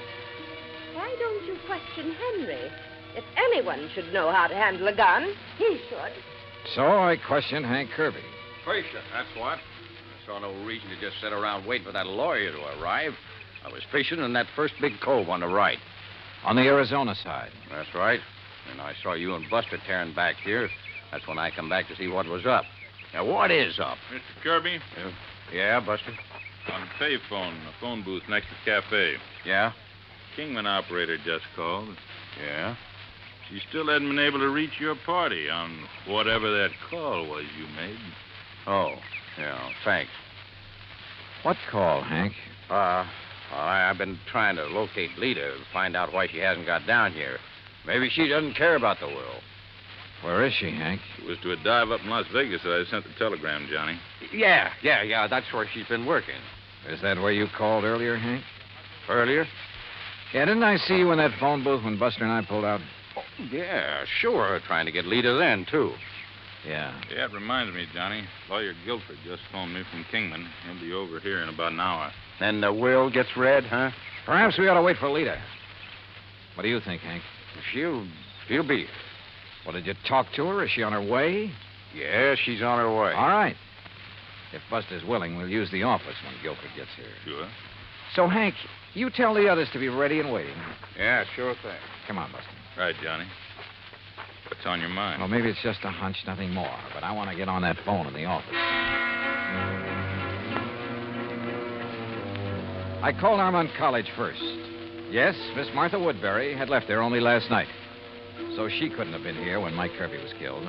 S9: Why don't you question Henry? If anyone should know how to handle a gun, he should.
S11: So I questioned Hank Kirby.
S23: Patient, that's what. I saw no reason to just sit around waiting for that lawyer to arrive. I was fishing in that first big cove on the right.
S11: On the Arizona side.
S23: That's right. And I saw you and Buster tearing back here. That's when I come back to see what was up. Now, what is up?
S20: Mr. Kirby?
S23: Yeah, Buster?
S20: On the payphone, the phone booth next to the cafe.
S23: Yeah?
S20: Kingman operator just called.
S23: Yeah?
S20: She still hadn't been able to reach your party on whatever that call was you made.
S23: Oh, yeah, thanks.
S11: What call, Hank?
S23: I've been trying to locate Lita to find out why she hasn't got down here. Maybe she doesn't care about the will.
S11: Where is she, Hank?
S20: It was to a dive up in Las Vegas that I sent the telegram, Johnny.
S23: Yeah. That's where she's been working.
S11: Is that where you called earlier, Hank?
S23: Earlier?
S11: Yeah, didn't I see you in that phone booth when Buster and I pulled out?
S23: Oh, yeah, sure. Trying to get Lita then, too.
S11: Yeah.
S20: Yeah, it reminds me, Johnny. Lawyer Guilford just phoned me from Kingman. He'll be over here in about an hour.
S23: Then the will gets read, huh?
S11: Perhaps we ought to wait for Lita. What do you think, Hank?
S23: She'll be here.
S11: Well, did you talk to her? Is she on her way?
S23: Yeah, she's on her way.
S11: All right. If Buster's willing, we'll use the office when Guilford gets here.
S20: Sure.
S11: So, Hank, you tell the others to be ready and waiting.
S23: Yeah, sure thing.
S11: Come on, Buster.
S20: Right, Johnny. What's on your mind?
S11: Well, maybe it's just a hunch, nothing more. But I want to get on that phone in the office. I called Armand College first. Yes, Miss Martha Woodbury had left there only last night. So she couldn't have been here when Mike Kirby was killed.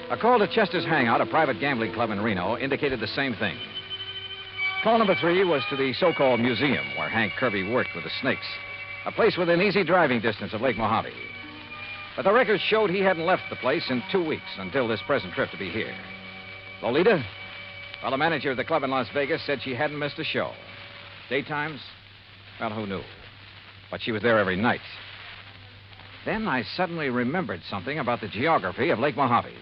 S11: A call to Chester's Hangout, a private gambling club in Reno, indicated the same thing. Call number 3 was to the so-called museum where Hank Kirby worked with the snakes, a place within easy driving distance of Lake Mojave. But the records showed he hadn't left the place in 2 weeks until this present trip to be here. Lolita? Well, the manager of the club in Las Vegas said she hadn't missed a show. Daytimes? Well, who knew? But she was there every night. Then I suddenly remembered something about the geography of Lake Mojave.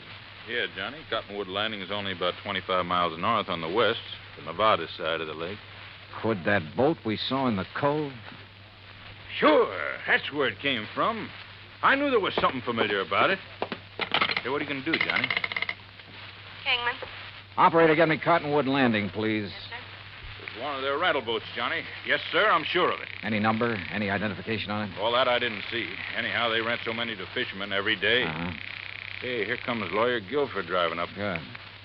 S20: Yeah, Johnny. Cottonwood Landing is only about 25 miles north on the west, the Nevada side of the lake.
S11: Could that boat we saw in the cove?
S20: Sure. That's where it came from. I knew there was something familiar about it. Hey, what are you going to do, Johnny?
S9: Kingman.
S11: Operator, get me Cottonwood Landing, please.
S20: It's one of their rental boats, Johnny. Yes, sir, I'm sure of it.
S11: Any number? Any identification on it?
S20: All that I didn't see. Anyhow, they rent so many to fishermen every day.
S11: Uh-huh.
S20: Hey, here comes Lawyer Guilford driving up.
S11: Good.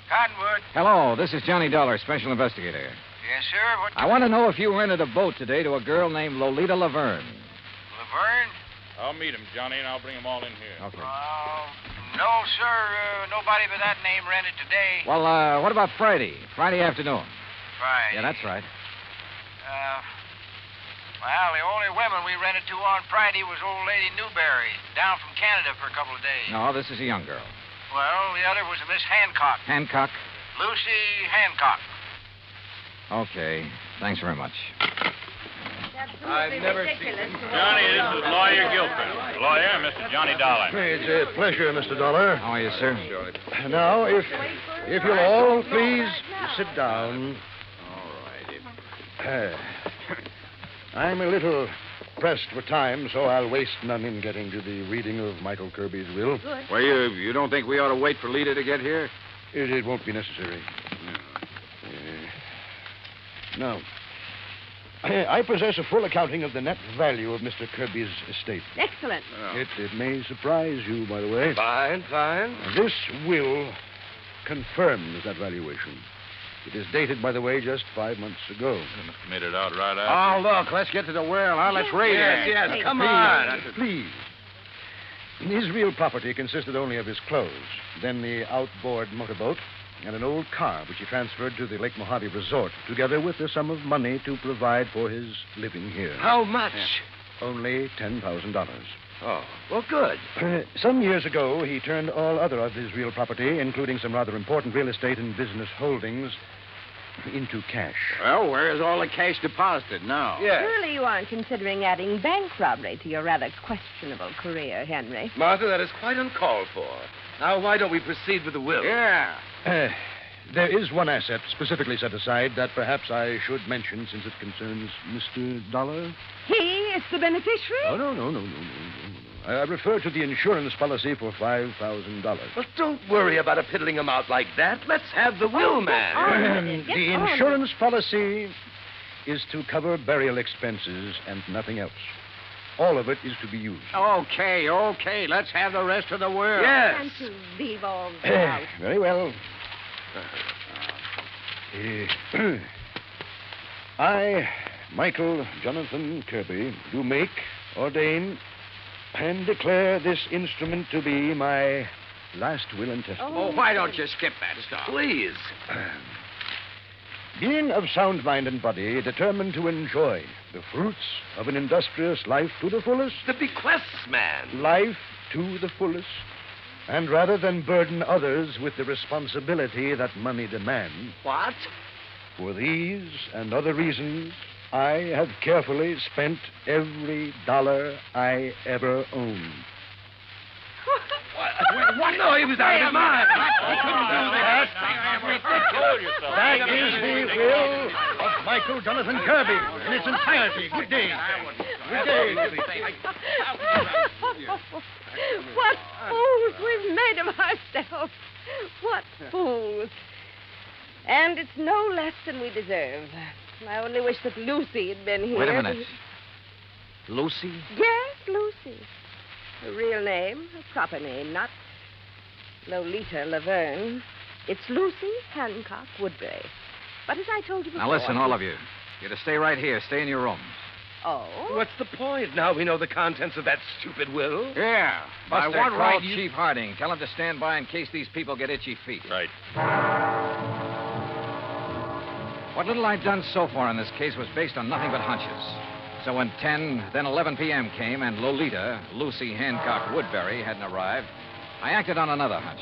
S14: Cottonwood.
S11: Hello, this is Johnny Dollar, special investigator.
S14: Yes, sir. What?
S11: I want to know if you rented a boat today to a girl named Lolita Laverne.
S14: Laverne?
S20: I'll meet him, Johnny, and I'll bring them all in here.
S11: Okay.
S14: No, sir. Nobody by that name rented today.
S11: Well, what about Friday? Friday afternoon.
S14: Friday?
S11: Yeah, that's right.
S14: Well, the only women we rented to on Friday was old lady Newberry, down from Canada for a couple of days.
S11: No, this is a young girl.
S14: Well, the other was a Miss Hancock.
S11: Hancock?
S14: Lucy Hancock.
S11: Okay. Thanks very much.
S9: I've never
S20: seen him. Johnny, this is Lawyer Guilford. Lawyer, Mr. Johnny Dollar.
S13: It's a pleasure, Mr. Dollar.
S11: How are you, sir?
S13: Now, if you'll all please sit down.
S23: All right.
S13: I'm a little pressed for time, so I'll waste none in getting to the reading of Michael Kirby's will.
S9: Good.
S20: Well, you don't think we ought to wait for Lita to get here?
S13: It won't be necessary. No. I possess a full accounting of the net value of Mr. Kirby's estate.
S9: Excellent.
S13: It may surprise you, by the way.
S18: Fine.
S13: This will confirms that valuation. It is dated, by the way, just 5 months ago.
S20: You must have made it out right after.
S23: Oh, look, let's get to the will. Now, let's read it.
S18: Yes, come on.
S13: Please. His real property consisted only of his clothes, then the outboard motorboat, and an old car which he transferred to the Lake Mojave resort, together with a sum of money to provide for his living here.
S18: How much?
S13: Only $10,000.
S18: Oh, well, good.
S13: Some years ago, he turned all other of his real property, including some rather important real estate and business holdings, into cash.
S23: Well, where is all the cash deposited now?
S18: Yes.
S9: Surely you aren't considering adding bank robbery to your rather questionable career, Henry.
S18: Martha, that is quite uncalled for. Now, why don't we proceed with the will?
S23: Yeah.
S13: There is one asset specifically set aside that perhaps I should mention since it concerns Mr. Dollar.
S9: He is the beneficiary?
S13: Oh, no. I refer to the insurance policy for $5,000.
S18: Well, don't worry about a piddling amount like that. Let's have the will, man.
S13: The insurance policy is to cover burial expenses and nothing else. All of it is to be used.
S23: Okay. Let's have the rest of the will.
S18: Yes.
S9: And to leave all out.
S13: Very well. I, Michael Jonathan Kirby, do make, ordain, and declare this instrument to be my last will and testament.
S23: Oh, why don't you skip that stuff?
S18: Please.
S13: Being of sound mind and body, determined to enjoy the fruits of an industrious life to the fullest.
S18: The bequests, man.
S13: Life to the fullest. And rather than burden others with the responsibility that money demands.
S18: What?
S13: For these and other reasons, I have carefully spent every dollar I ever owned.
S18: What? No, he was out of his mind. He couldn't do that.
S13: That is the will of Michael Jonathan Kirby in its entirety. Good day. Good day.
S9: What fools we've made of ourselves. What fools. And it's no less than we deserve. I only wish that Lucy had been here.
S8: Wait a minute. Lucy?
S9: Yes, Lucy. Her real name, her proper name, not Lolita Laverne. It's Lucy Hancock Woodbury. But as I told you before...
S8: Now listen, all of you. You're to stay right here. Stay in your rooms.
S9: Oh?
S18: What's the point? Now we know the contents of that stupid will.
S23: Yeah.
S8: Buster,
S23: By what
S8: call
S23: right
S8: Chief Harding. Tell him to stand by in case these people get itchy feet.
S20: Right.
S8: What little I've done so far in this case was based on nothing but hunches. So when 10, then 11 p.m. came and Lolita, Lucy Hancock Woodbury, hadn't arrived, I acted on another hunch.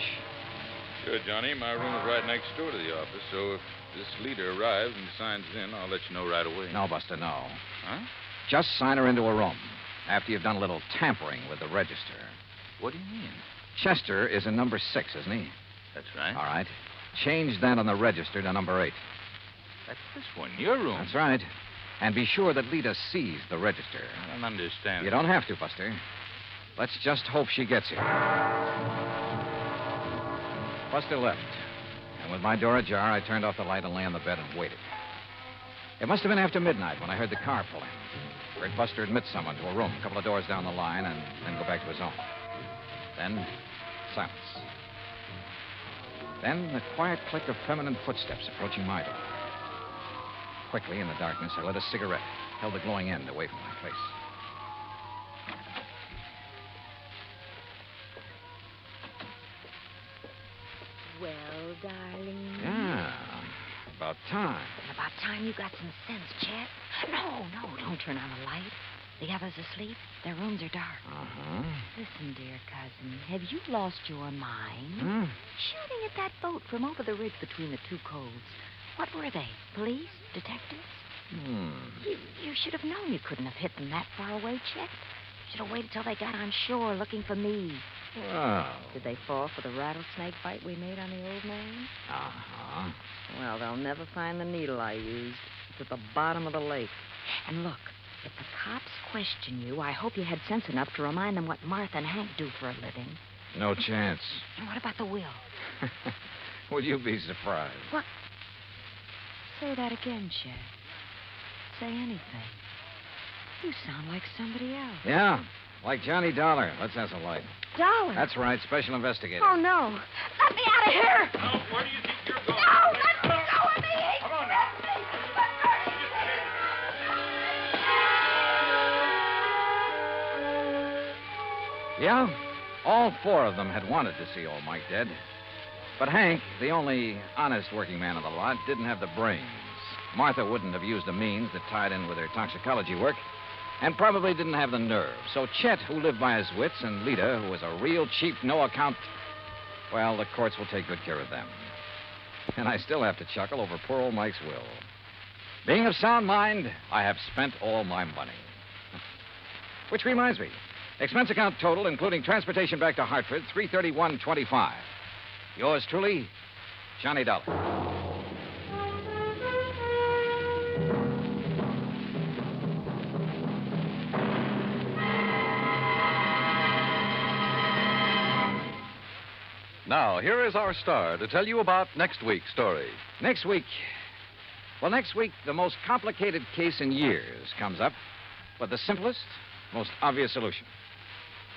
S20: Sure, Johnny. My room is right next door to the office, so if this leader arrives and signs in, I'll let you know right away.
S8: No, Buster, no.
S20: Huh?
S8: Just sign her into a room after you've done a little tampering with the register.
S20: What do you mean?
S8: Chester is in number 6, isn't he?
S20: That's right.
S8: All right. Change that on the register to number 8.
S20: That's this one, your room.
S8: That's right. And be sure that Lita sees the register.
S20: I don't understand.
S8: You don't have to, Buster. Let's just hope she gets here. Buster left. And with my door ajar, I turned off the light and lay on the bed and waited. It must have been after midnight when I heard the car pull in. Heard Buster admit someone to a room a couple of doors down the line and then go back to his own. Then, silence. Then the quiet click of feminine footsteps approaching my door. Quickly, in the darkness, I lit a cigarette, held the glowing end away from my face.
S7: Well, darling.
S8: Yeah, about time.
S7: About time you got some sense, Chet. No, don't turn on the light. The others asleep. Their rooms are dark.
S8: Uh-huh.
S7: Listen, dear cousin, have you lost your mind?
S8: Hmm?
S7: Shooting at that boat from over the ridge between the two coves. What were they? Police? Detectives? You should have known you couldn't have hit them that far away, Chet. You should have waited till they got on shore looking for me.
S8: Well.
S7: Did they fall for the rattlesnake bite we made on the old man?
S8: Uh-huh.
S7: Well, they'll never find the needle I used. It's at the bottom of the lake. And look, If the cops question you, I hope you had sense enough to remind them what Martha and Hank do for a living.
S8: No chance.
S7: And what about the will?
S8: Will you be surprised?
S7: What? Say that again, Chet. Say anything. You sound like somebody else.
S8: Yeah, like Johnny Dollar. Let's have some light.
S7: Dollar?
S8: That's right, special investigator.
S7: Oh, no. Let me out of here!
S21: Now, where do you think you're going?
S7: No, let me go of me!
S21: Come on now.
S8: Yeah, all four of them had wanted to see old Mike dead. But Hank, the only honest working man of the lot, didn't have the brains. Martha wouldn't have used the means that tied in with her toxicology work, and probably didn't have the nerve. So Chet, who lived by his wits, and Lita, who was a real cheap, no-account... Well, the courts will take good care of them. And I still have to chuckle over poor old Mike's will. Being of sound mind, I have spent all my money. Which reminds me, expense account total, including transportation back to Hartford, $331.25. Yours truly, Johnny Dollar.
S4: Now, here is our star to tell you about next week's story.
S8: Next week, the most complicated case in years comes up with the simplest, most obvious solution.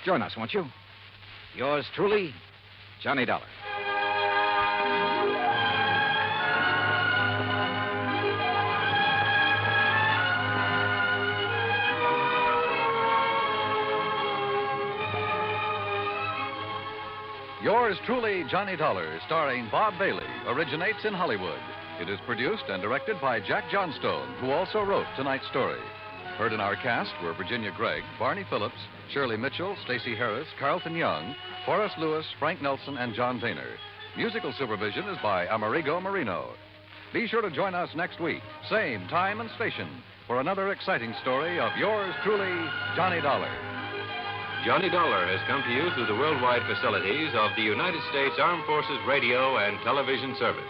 S8: Join us, won't you? Yours truly, Johnny Dollar.
S4: Yours truly, Johnny Dollar, starring Bob Bailey, originates in Hollywood. It is produced and directed by Jack Johnstone, who also wrote tonight's story. Heard in our cast were Virginia Gregg, Barney Phillips, Shirley Mitchell, Stacey Heiress, Carlton Young, Forrest Lewis, Frank Nelson, and John Boehner. Musical supervision is by Amerigo Marino. Be sure to join us next week, same time and station, for another exciting story of yours truly, Johnny Dollar.
S15: Johnny Dollar has come to you through the worldwide facilities of the United States Armed Forces Radio and Television Service.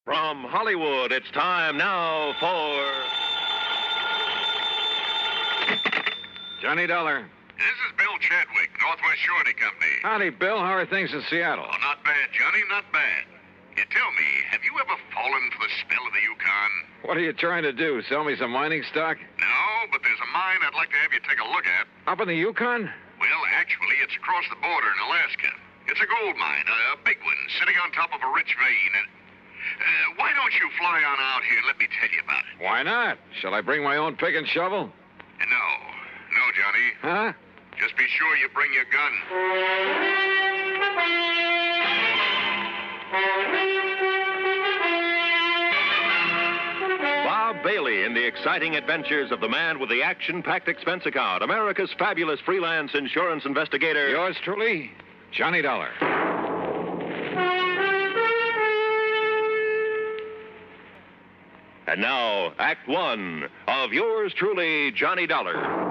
S1: From Hollywood, it's time now for...
S8: Johnny Dollar.
S5: This is Bill Chadwick, Northwest Surety Company.
S8: Howdy, Bill. How are things in Seattle?
S5: Oh, not bad, Johnny, not bad. You tell me, have you ever fallen for the spell of the Yukon?
S8: What are you trying to do? Sell me some mining stock?
S5: No, but there's a mine I'd like to have you take a look at.
S8: Up in the Yukon?
S5: Well, actually, it's across the border in Alaska. It's a gold mine, a big one, sitting on top of a rich vein. And why don't you fly on out here and let me tell you about it?
S8: Why not? Shall I bring my own pick and shovel?
S5: No, Johnny.
S8: Huh?
S5: Just be sure you bring your gun.
S1: Bob Bailey in the exciting adventures of the man with the action-packed expense account, America's fabulous freelance insurance investigator.
S8: Yours truly, Johnny Dollar.
S1: And now, Act One of yours truly, Johnny Dollar.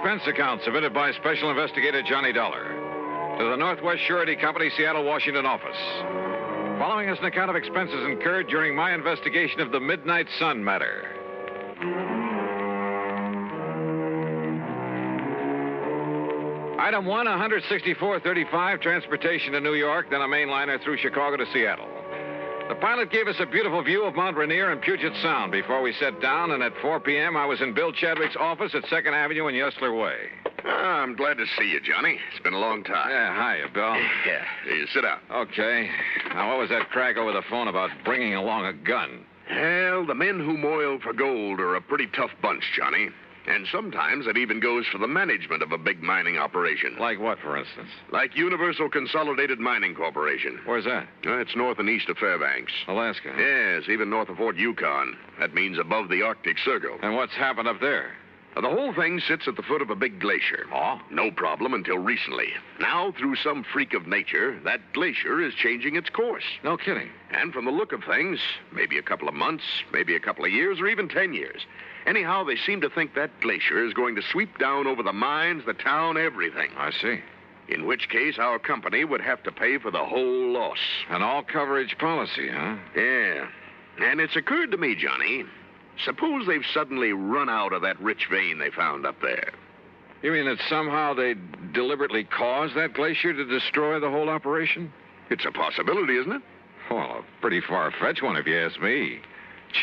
S8: expense account submitted by Special Investigator Johnny Dollar to the Northwest Surety Company, Seattle, Washington office. Following is an account of expenses incurred during my investigation of the Midnight Sun matter. Item 1, $164.35, transportation to New York, then a mainliner through Chicago to Seattle. The pilot gave us a beautiful view of Mount Rainier and Puget Sound before we set down, and at 4 p.m. I was in Bill Chadwick's office at 2nd Avenue and Yesler Way.
S5: I'm glad to see you, Johnny. It's been a long time.
S8: Yeah, hiya, Bill.
S5: Yeah, sit down.
S8: Okay. Now, what was that crack over the phone about bringing along a gun?
S5: Well, the men who moil for gold are a pretty tough bunch, Johnny. And sometimes it even goes for the management of a big mining operation.
S8: Like what, for instance?
S5: Like Universal Consolidated Mining Corporation.
S8: Where's that?
S5: It's north and east of Fairbanks.
S8: Alaska?
S5: Yes, even north of Fort Yukon. That means above the Arctic Circle.
S8: And what's happened up there?
S5: The whole thing sits at the foot of a big glacier.
S8: Oh?
S5: No problem until recently. Now, through some freak of nature, that glacier is changing its course.
S8: No kidding.
S5: And from the look of things, maybe a couple of months, maybe a couple of years, or even 10 years. Anyhow, they seem to think that glacier is going to sweep down over the mines, the town, everything.
S8: I see.
S5: In which case, our company would have to pay for the whole loss.
S8: An all-coverage policy, huh?
S5: Yeah. And it's occurred to me, Johnny, suppose they've suddenly run out of that rich vein they found up there.
S8: You mean that somehow they deliberately caused that glacier to destroy the whole operation?
S5: It's a possibility, isn't it?
S8: Well, a pretty far-fetched one, if you ask me.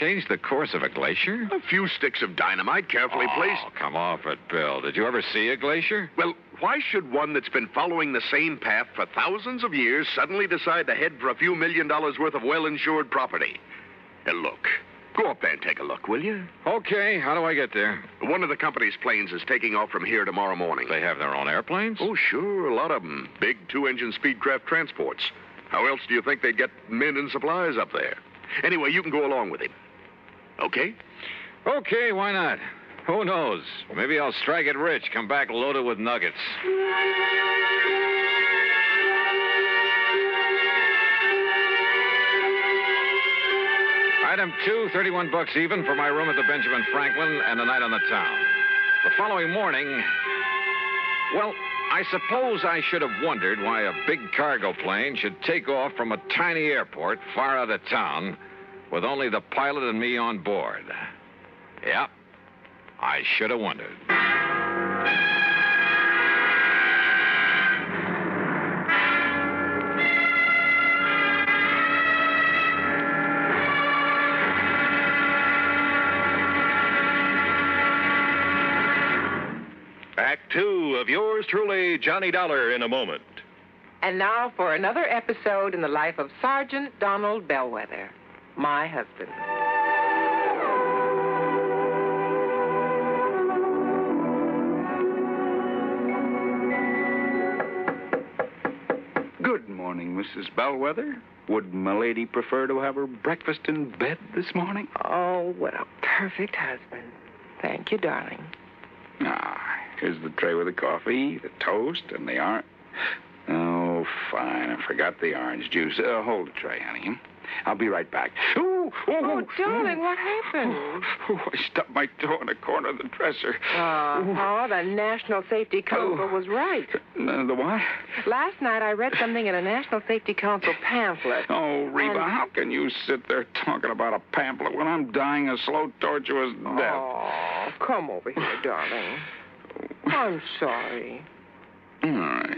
S8: Change the course of a glacier?
S5: A few sticks of dynamite carefully placed.
S8: Oh, come off it, Bill. Did you ever see a glacier?
S5: Well, why should one that's been following the same path for thousands of years suddenly decide to head for a few $1 million worth of well-insured property? Look, go up there and take a look, will you?
S8: Okay, how do I get there?
S5: One of the company's planes is taking off from here tomorrow morning.
S8: They have their own airplanes?
S5: Oh, sure, a lot of them. Big 2-engine Speedcraft transports. How else do you think they'd get men and supplies up there? Anyway, you can go along with him. Okay?
S8: Okay, why not? Who knows? Maybe I'll strike it rich, come back loaded with nuggets. Item 2, $31 even for my room at the Benjamin Franklin and a night on the town. The following morning, well, I suppose I should have wondered why a big cargo plane should take off from a tiny airport far out of town with only the pilot and me on board. Yep, I should have wondered.
S1: Act 2 of yours truly, Johnny Dollar, in a moment.
S2: And now for another episode in the life of Sergeant Donald Bellwether, my husband.
S22: Good morning, Mrs. Bellwether. Would my lady prefer to have her breakfast in bed this morning?
S2: Oh, what a perfect husband. Thank you, darling.
S22: Here's the tray with the coffee, the toast, and the orange. Oh, fine. I forgot the orange juice. Hold the tray, honey. I'll be right back.
S2: Oh, darling, what happened?
S22: I stubbed my toe in a corner of the dresser.
S2: The National Safety Council was right.
S22: The what?
S2: Last night I read something in a National Safety Council pamphlet.
S22: Oh, Reba, how can you sit there talking about a pamphlet when I'm dying a slow, tortuous death?
S2: Oh, come over here, darling. I'm sorry.
S22: All right.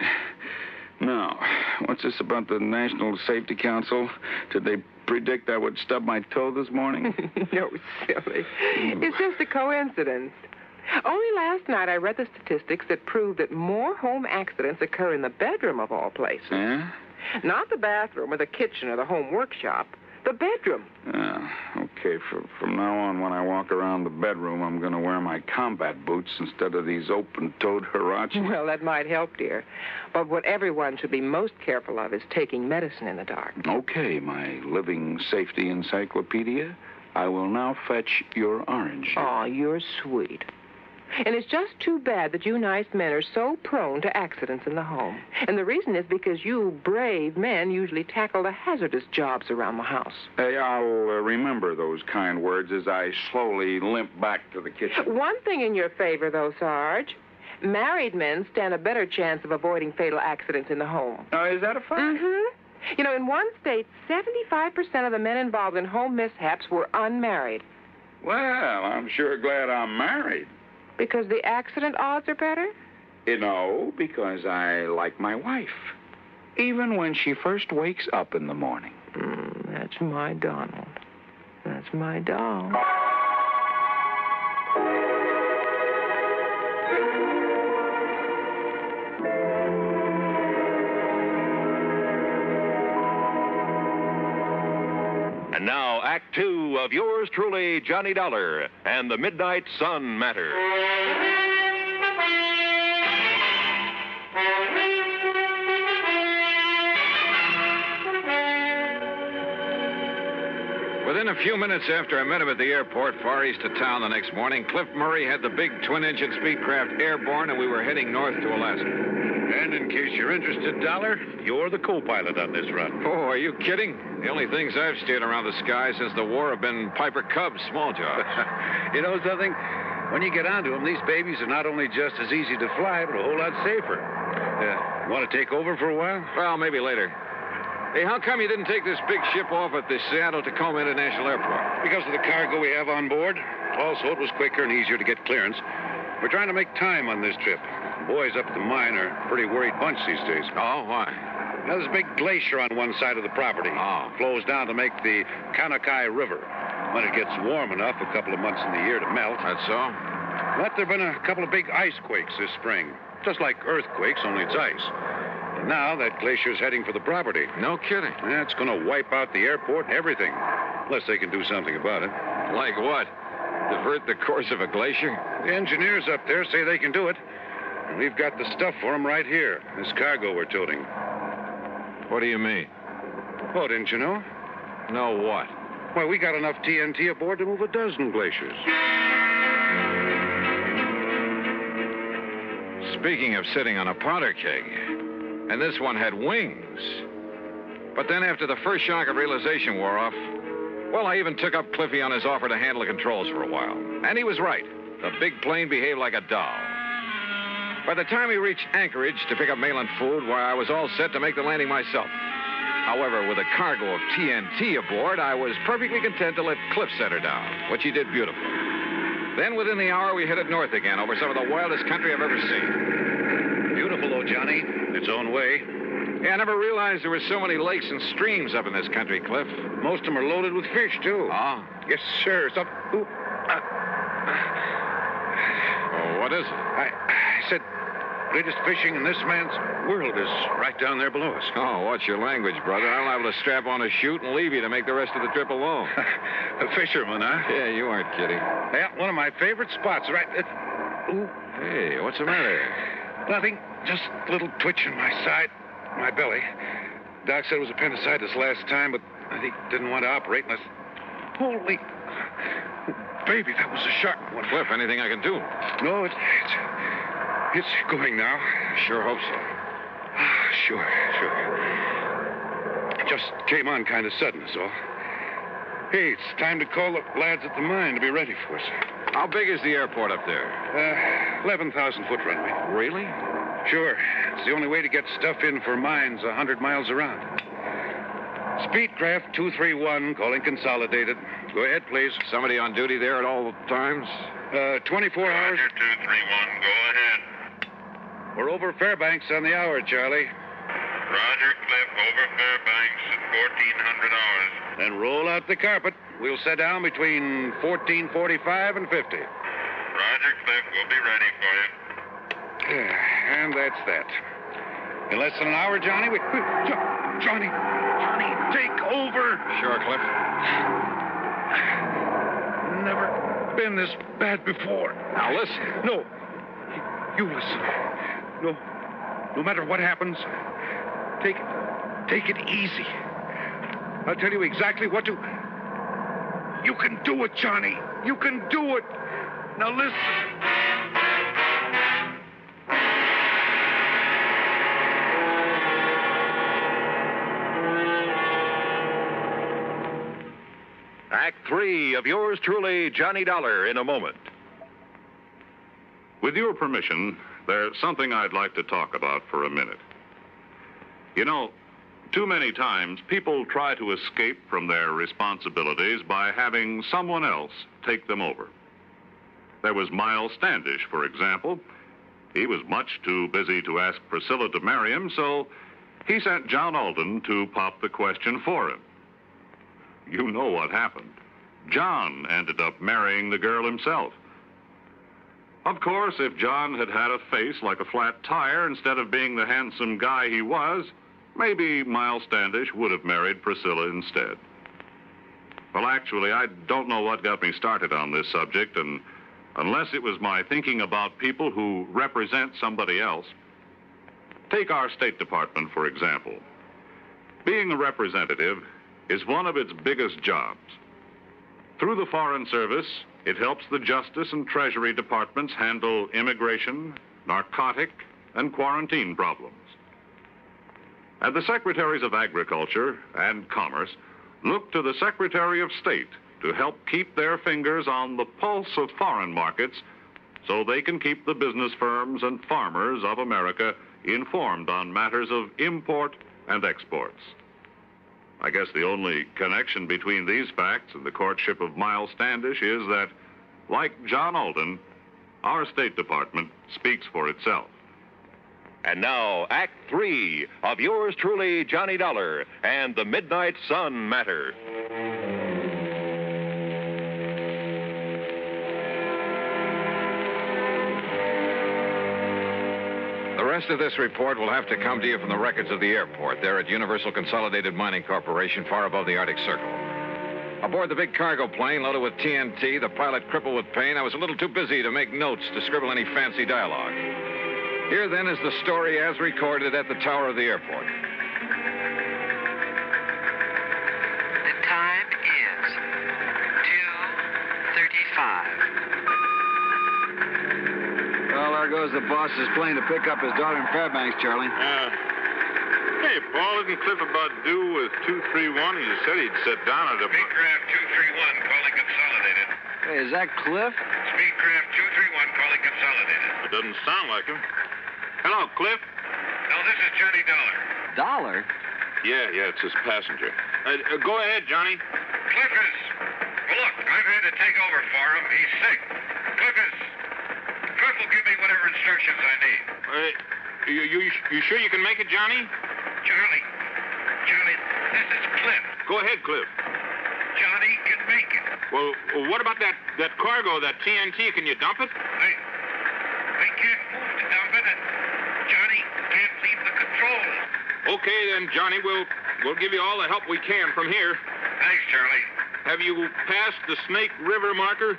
S22: Now, what's this about the National Safety Council? Did they predict I would stub my toe this morning?
S2: No, silly. It's just a coincidence. Only last night I read the statistics that prove that more home accidents occur in the bedroom of all places.
S22: Yeah?
S2: Not the bathroom or the kitchen or the home workshop. The bedroom.
S22: Okay. From now on, when I walk around the bedroom, I'm going to wear my combat boots instead of these open-toed huaraches.
S2: Well, that might help, dear. But what everyone should be most careful of is taking medicine in the dark.
S22: Okay, my living safety encyclopedia. I will now fetch your orange.
S2: Oh, you're sweet. And it's just too bad that you nice men are so prone to accidents in the home. And the reason is because you brave men usually tackle the hazardous jobs around the house.
S22: Hey, I'll remember those kind words as I slowly limp back to the kitchen.
S2: One thing in your favor, though, Sarge. Married men stand a better chance of avoiding fatal accidents in the home.
S20: Now, is that a fact?
S2: Mm-hmm. You know, in one state, 75% of the men involved in home mishaps were unmarried.
S20: Well, I'm sure glad I'm married.
S2: Because the accident odds are better?
S20: No, because I like my wife. Even when she first wakes up in the morning.
S2: That's my Donald. That's my doll.
S1: And now, Act Two of yours truly, Johnny Dollar, and the Midnight Sun Matter.
S8: Within a few minutes after I met him at the airport, far east of town the next morning, Cliff Murray had the big twin-engine Speedcraft airborne, and we were heading north to Alaska.
S5: And in case you're interested, Dollar, you're the co-pilot on this run.
S8: Oh, are you kidding? The only things I've steered around the sky since the war have been Piper Cubs, small jobs.
S5: You know something? When you get onto them, these babies are not only just as easy to fly, but a whole lot safer. Want to take over for a while?
S8: Well, maybe later. Hey, how come you didn't take this big ship off at the Seattle-Tacoma International Airport?
S5: Because of the cargo we have on board. Also, it was quicker and easier to get clearance. We're trying to make time on this trip. The boys up at the mine are a pretty worried bunch these days.
S8: Oh, why?
S5: Now, there's a big glacier on one side of the property.
S8: Oh.
S5: It flows down to make the Kanakai River. When it gets warm enough, a couple of months in the year to melt.
S8: That's so?
S5: But there have been a couple of big ice quakes this spring. Just like earthquakes, only it's ice. And now that glacier's heading for the property.
S8: No kidding.
S5: Yeah, it's going to wipe out the airport and everything. Unless they can do something about it.
S8: Like what? Divert the course of a glacier?
S5: The engineers up there say they can do it. And we've got the stuff for them right here. This cargo we're toting.
S8: What do you mean?
S5: Oh, didn't you know?
S8: No what?
S5: Why, we got enough TNT aboard to move a dozen glaciers.
S8: Speaking of sitting on a powder keg, and this one had wings. But then after the first shock of realization wore off, well, I even took up Cliffy on his offer to handle the controls for a while. And he was right. The big plane behaved like a doll. By the time we reached Anchorage to pick up mail and food, why, I was all set to make the landing myself. However, with a cargo of TNT aboard, I was perfectly content to let Cliff set her down, which he did beautifully. Then within the hour, we headed north again over some of the wildest country I've ever seen.
S5: Beautiful, though, Johnny. Its own way.
S8: Yeah, I never realized there were so many lakes and streams up in this country, Cliff.
S5: Most of them are loaded with fish, too.
S8: Oh?
S5: Yes, sir.
S8: Oh, what is it?
S5: I said, greatest fishing in this man's world is right down there below us.
S8: Oh, what's your language, brother? I'm liable to strap on a chute and leave you to make the rest of the trip alone.
S5: A fisherman, huh?
S8: Yeah, you aren't kidding.
S5: Yeah, one of my favorite spots, right? Ooh.
S8: Hey, what's the matter?
S5: Nothing. Just a little twitch in my side, my belly. Doc said it was appendicitis last time, but I think didn't want to operate unless... Holy... Baby, that was a sharp one.
S8: Cliff, anything I can do?
S5: No, it's going now.
S8: Sure hope so.
S5: Sure. Just came on kind of sudden, so. Hey, it's time to call the lads at the mine to be ready for us.
S8: How big is the airport up there?
S5: 11,000-foot runway.
S8: Really?
S5: Sure. It's the only way to get stuff in for mines 100 miles around. Speedcraft 231, calling consolidated. Go ahead, please.
S8: Somebody on duty there at all times?
S5: 24 hours.
S6: Roger, 231, go ahead.
S5: We're over Fairbanks on the hour, Charlie.
S6: Roger, Cliff, over Fairbanks at 1400 hours.
S5: Then roll out the carpet. We'll set down between 14:45 and 50.
S6: Roger, Cliff, we'll be ready for you.
S5: And that's that. In less than an hour, Johnny, Johnny, take over.
S8: Sure, Cliff.
S5: Never been this bad before.
S8: Now, listen.
S5: No. You listen. No matter what happens, take it easy. I'll tell you exactly what to... You can do it, Johnny. You can do it. Now, listen.
S1: Act 3 of yours truly, Johnny Dollar, in a moment.
S16: With your permission,
S3: there's something I'd like to talk about for a minute. You know, too many times people try to escape from their responsibilities by having someone else take them over. There was Miles Standish, for example. He was much too busy to ask Priscilla to marry him, so he sent John Alden to pop the question for him. You know what happened. John ended up marrying the girl himself. Of course, if John had had a face like a flat tire instead of being the handsome guy he was, maybe Miles Standish would have married Priscilla instead. Well, actually, I don't know what got me started on this subject, and unless it was my thinking about people who represent somebody else. Take our State Department, for example. Being a representative is one of its biggest jobs. Through the Foreign Service, it helps the Justice and Treasury Departments handle immigration, narcotic, and quarantine problems. And the Secretaries of Agriculture and Commerce look to the Secretary of State to help keep their fingers on the pulse of foreign markets so they can keep the business firms and farmers of America informed on matters of import and exports. I guess the only connection between these facts and the courtship of Miles Standish is that, like John Alden, our State Department speaks for itself.
S1: And now, Act 3 of yours truly, Johnny Dollar, and the Midnight Sun Matter.
S8: The rest of this report will have to come to you from the records of the airport there at Universal Consolidated Mining Corporation, far above the Arctic Circle. Aboard the big cargo plane loaded with TNT, the pilot crippled with pain, I was a little too busy to make notes to scribble any fancy dialogue. Here, then, is the story as recorded at the tower of the airport.
S16: The time is 2:35.
S22: Well, there goes the boss's plane to pick up his daughter in Fairbanks, Charlie.
S21: Hey, Paul, isn't Cliff about due with 231? He said he'd sit down at a...
S6: Speedcraft 231 calling Consolidated.
S22: Hey, is that Cliff?
S6: Speedcraft 231 calling Consolidated.
S21: It doesn't sound like him. Hello, Cliff?
S6: No, this is Johnny Dollar.
S22: Dollar?
S21: Yeah, it's his passenger. Go ahead, Johnny.
S6: Cliff is... Well, look, I've had to take over for him. He's sick. Cliff will give me whatever instructions I need.
S21: You sure you can make it, Johnny?
S6: Johnny, this is Cliff.
S21: Go ahead, Cliff.
S6: Johnny can make it.
S21: Well, what about that cargo, that TNT? Can you dump it?
S6: I can't move to dump it, and Johnny can't leave the controls.
S21: Okay, then, Johnny, we'll give you all the help we can from here.
S6: Thanks, Charlie.
S21: Have you passed the Snake River marker?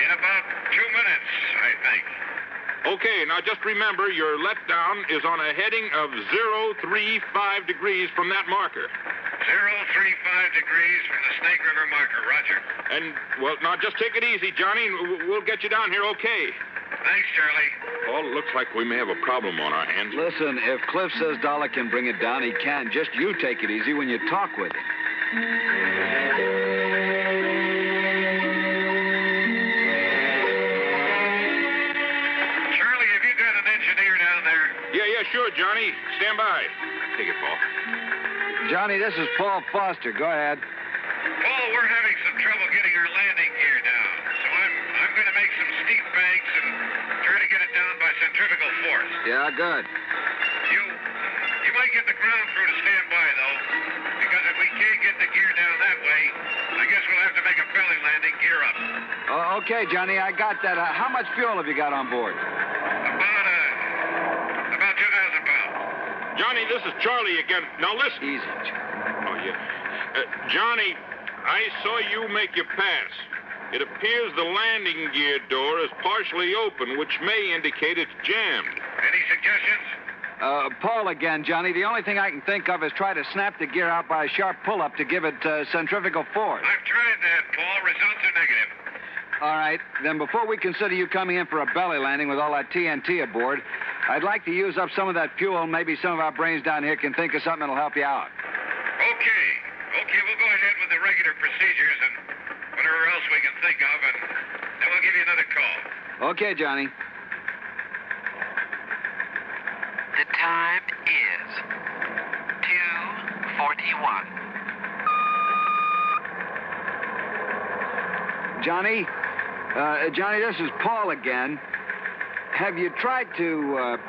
S6: In about 2 minutes, I think.
S21: Okay, now just remember your letdown is on a heading of 035 degrees from that marker.
S6: 035 degrees from the Snake River marker, Roger.
S21: And, well, now just take it easy, Johnny, and we'll get you down here okay.
S6: Thanks, Charlie.
S21: Well, it looks like we may have a problem on our hands.
S22: Listen, if Cliff says Dollar can bring it down, he can. Just you take it easy when you talk with him.
S6: Charlie, have you got an engineer down there?
S21: Yeah, sure, Johnny. Stand by. Take it, Paul.
S22: Johnny, this is Paul Foster. Go ahead.
S6: Paul, we're having some trouble getting our landing gear down. So I'm going to make some steep banks and try to get it down by centrifugal force.
S22: Yeah, good.
S6: You might get the ground crew to stand by, though, because if we can't get the gear down that way, I guess we'll have to make a belly landing gear up.
S22: Okay, Johnny, I got that. How much fuel have you got on board?
S6: About 2,000 pounds.
S21: Johnny, this is Charlie again. Now listen.
S22: Easy, Charlie.
S21: Oh, yeah. Johnny, I saw you make your pass. It appears the landing gear door is partially open, which may indicate it's jammed.
S6: Any suggestions?
S22: Paul again, Johnny. The only thing I can think of is try to snap the gear out by a sharp pull-up to give it centrifugal force.
S6: I've tried that, Paul. Results are negative.
S22: All right. Then before we consider you coming in for a belly landing with all that TNT aboard, I'd like to use up some of that fuel. Maybe some of our brains down here can think of something that'll help you out.
S6: Okay, we'll go ahead with the regular procedures and whatever else we can think of, and then we'll give you another call.
S22: Okay, Johnny.
S16: The time is 2:41.
S10: Johnny? Johnny, this is Paul again. Have you tried to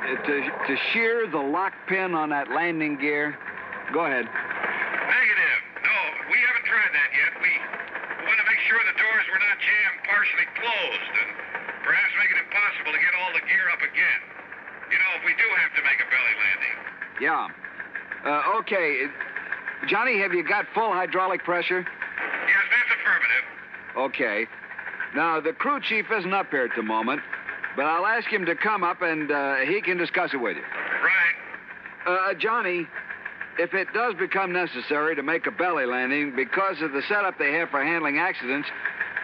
S10: shear the lock pin on that landing gear? Go ahead.
S6: Negative. No, we haven't tried that yet. We want to make sure the doors were not jammed partially closed and perhaps make it impossible to get all the gear up again. You know, if we do have to make a belly landing.
S10: Yeah. Okay. Johnny, have you got full hydraulic pressure?
S6: Yes, that's affirmative.
S10: Okay. Now, the crew chief isn't up here at the moment, but I'll ask him to come up and he can discuss it with you.
S6: Right.
S10: Johnny, if it does become necessary to make a belly landing because of the setup they have for handling accidents,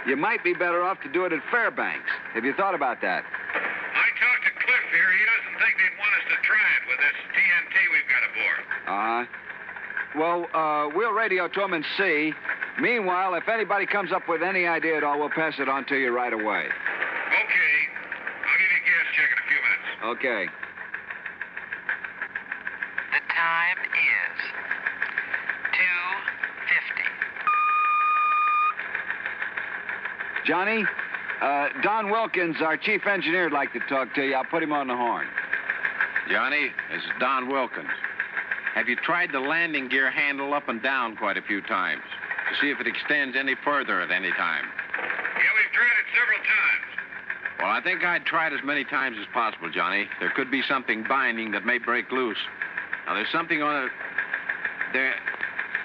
S10: you might be better off to do it at Fairbanks. Have you thought about that?
S6: I talked to Cliff here. He doesn't think they'd want us to try it with this TNT we've got aboard.
S10: Well, we'll radio to him and see. Meanwhile, if anybody comes up with any idea at all, we'll pass it on to you right away.
S6: Okay. I'll give you a gas check in a few minutes.
S10: Okay.
S16: The time is 2:50.
S10: Johnny, Don Wilkins, our chief engineer, would like to talk to you. I'll put him on the horn.
S23: Johnny, this is Don Wilkins. Have you tried the landing gear handle up and down quite a few times to see if it extends any further at any time?
S6: Yeah, we've tried it several times.
S23: Well, I think I'd try it as many times as possible, Johnny. There could be something binding that may break loose. Now, there's something on it.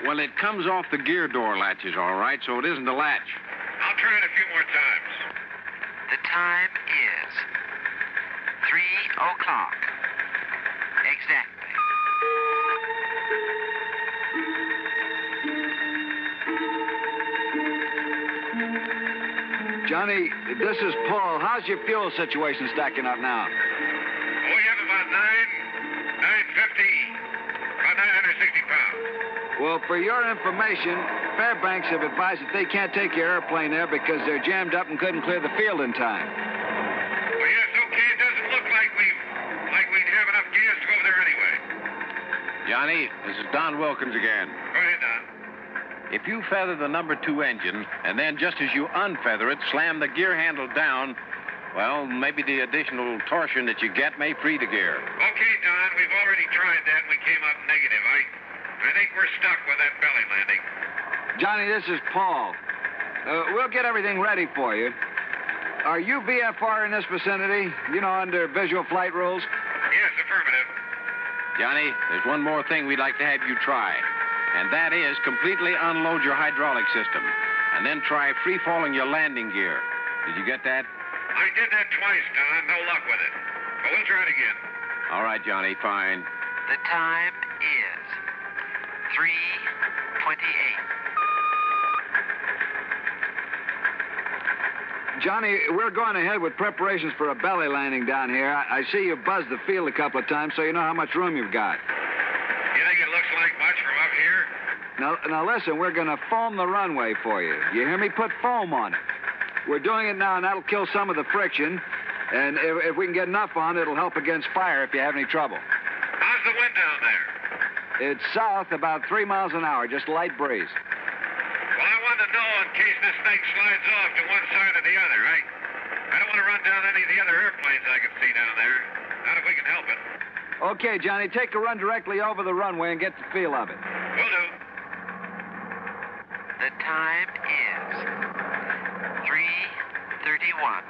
S23: Well, it comes off the gear door latches, all right, so it isn't a latch.
S6: I'll try it a few more times.
S16: The time is 3 o'clock. Exactly.
S10: Johnny, this is Paul. How's your fuel situation stacking up now?
S6: Oh, we have about 950, about 960 pounds.
S10: Well, for your information, Fairbanks have advised that they can't take your airplane there because they're jammed up and couldn't clear the field in time.
S6: Well, yes, okay. It doesn't look like we'd have enough gas to go over there anyway.
S23: Johnny, this is Don Wilkins again.
S6: Go ahead, Don.
S23: If you feather the number 2 engine, and then just as you unfeather it, slam the gear handle down, well, maybe the additional torsion that you get may free the gear.
S6: Okay, Don, we've already tried that and we came up negative. I think we're stuck with that belly landing.
S10: Johnny, this is Paul. We'll get everything ready for you. Are you VFR in this vicinity? You know, under visual flight rules?
S6: Yes, affirmative.
S23: Johnny, there's one more thing we'd like to have you try. And that is completely unload your hydraulic system. And then try free-falling your landing gear. Did you get that?
S6: I did that twice, Don. No luck with it. But we'll try it again.
S23: All right, Johnny, fine.
S16: The time is 3:28.
S10: Johnny, we're going ahead with preparations for a belly landing down here. I see you buzzed the field a couple of times, so you know how much room you've got.
S6: You think it looks like much from up here?
S10: Now listen, we're going to foam the runway for you. You hear me? Put foam on it. We're doing it now, and that'll kill some of the friction. And if we can get enough on, it'll help against fire if you have any trouble.
S6: How's the wind down there?
S10: It's south about 3 miles an hour, just light breeze.
S6: Well, I wanted to know in case this thing slides off to one side or the other. I don't want to run down any of the other airplanes I can see down there. Not if we can help it.
S10: Okay, Johnny, take a run directly over the runway and get the feel of it.
S6: Will do.
S16: The time is 3:31.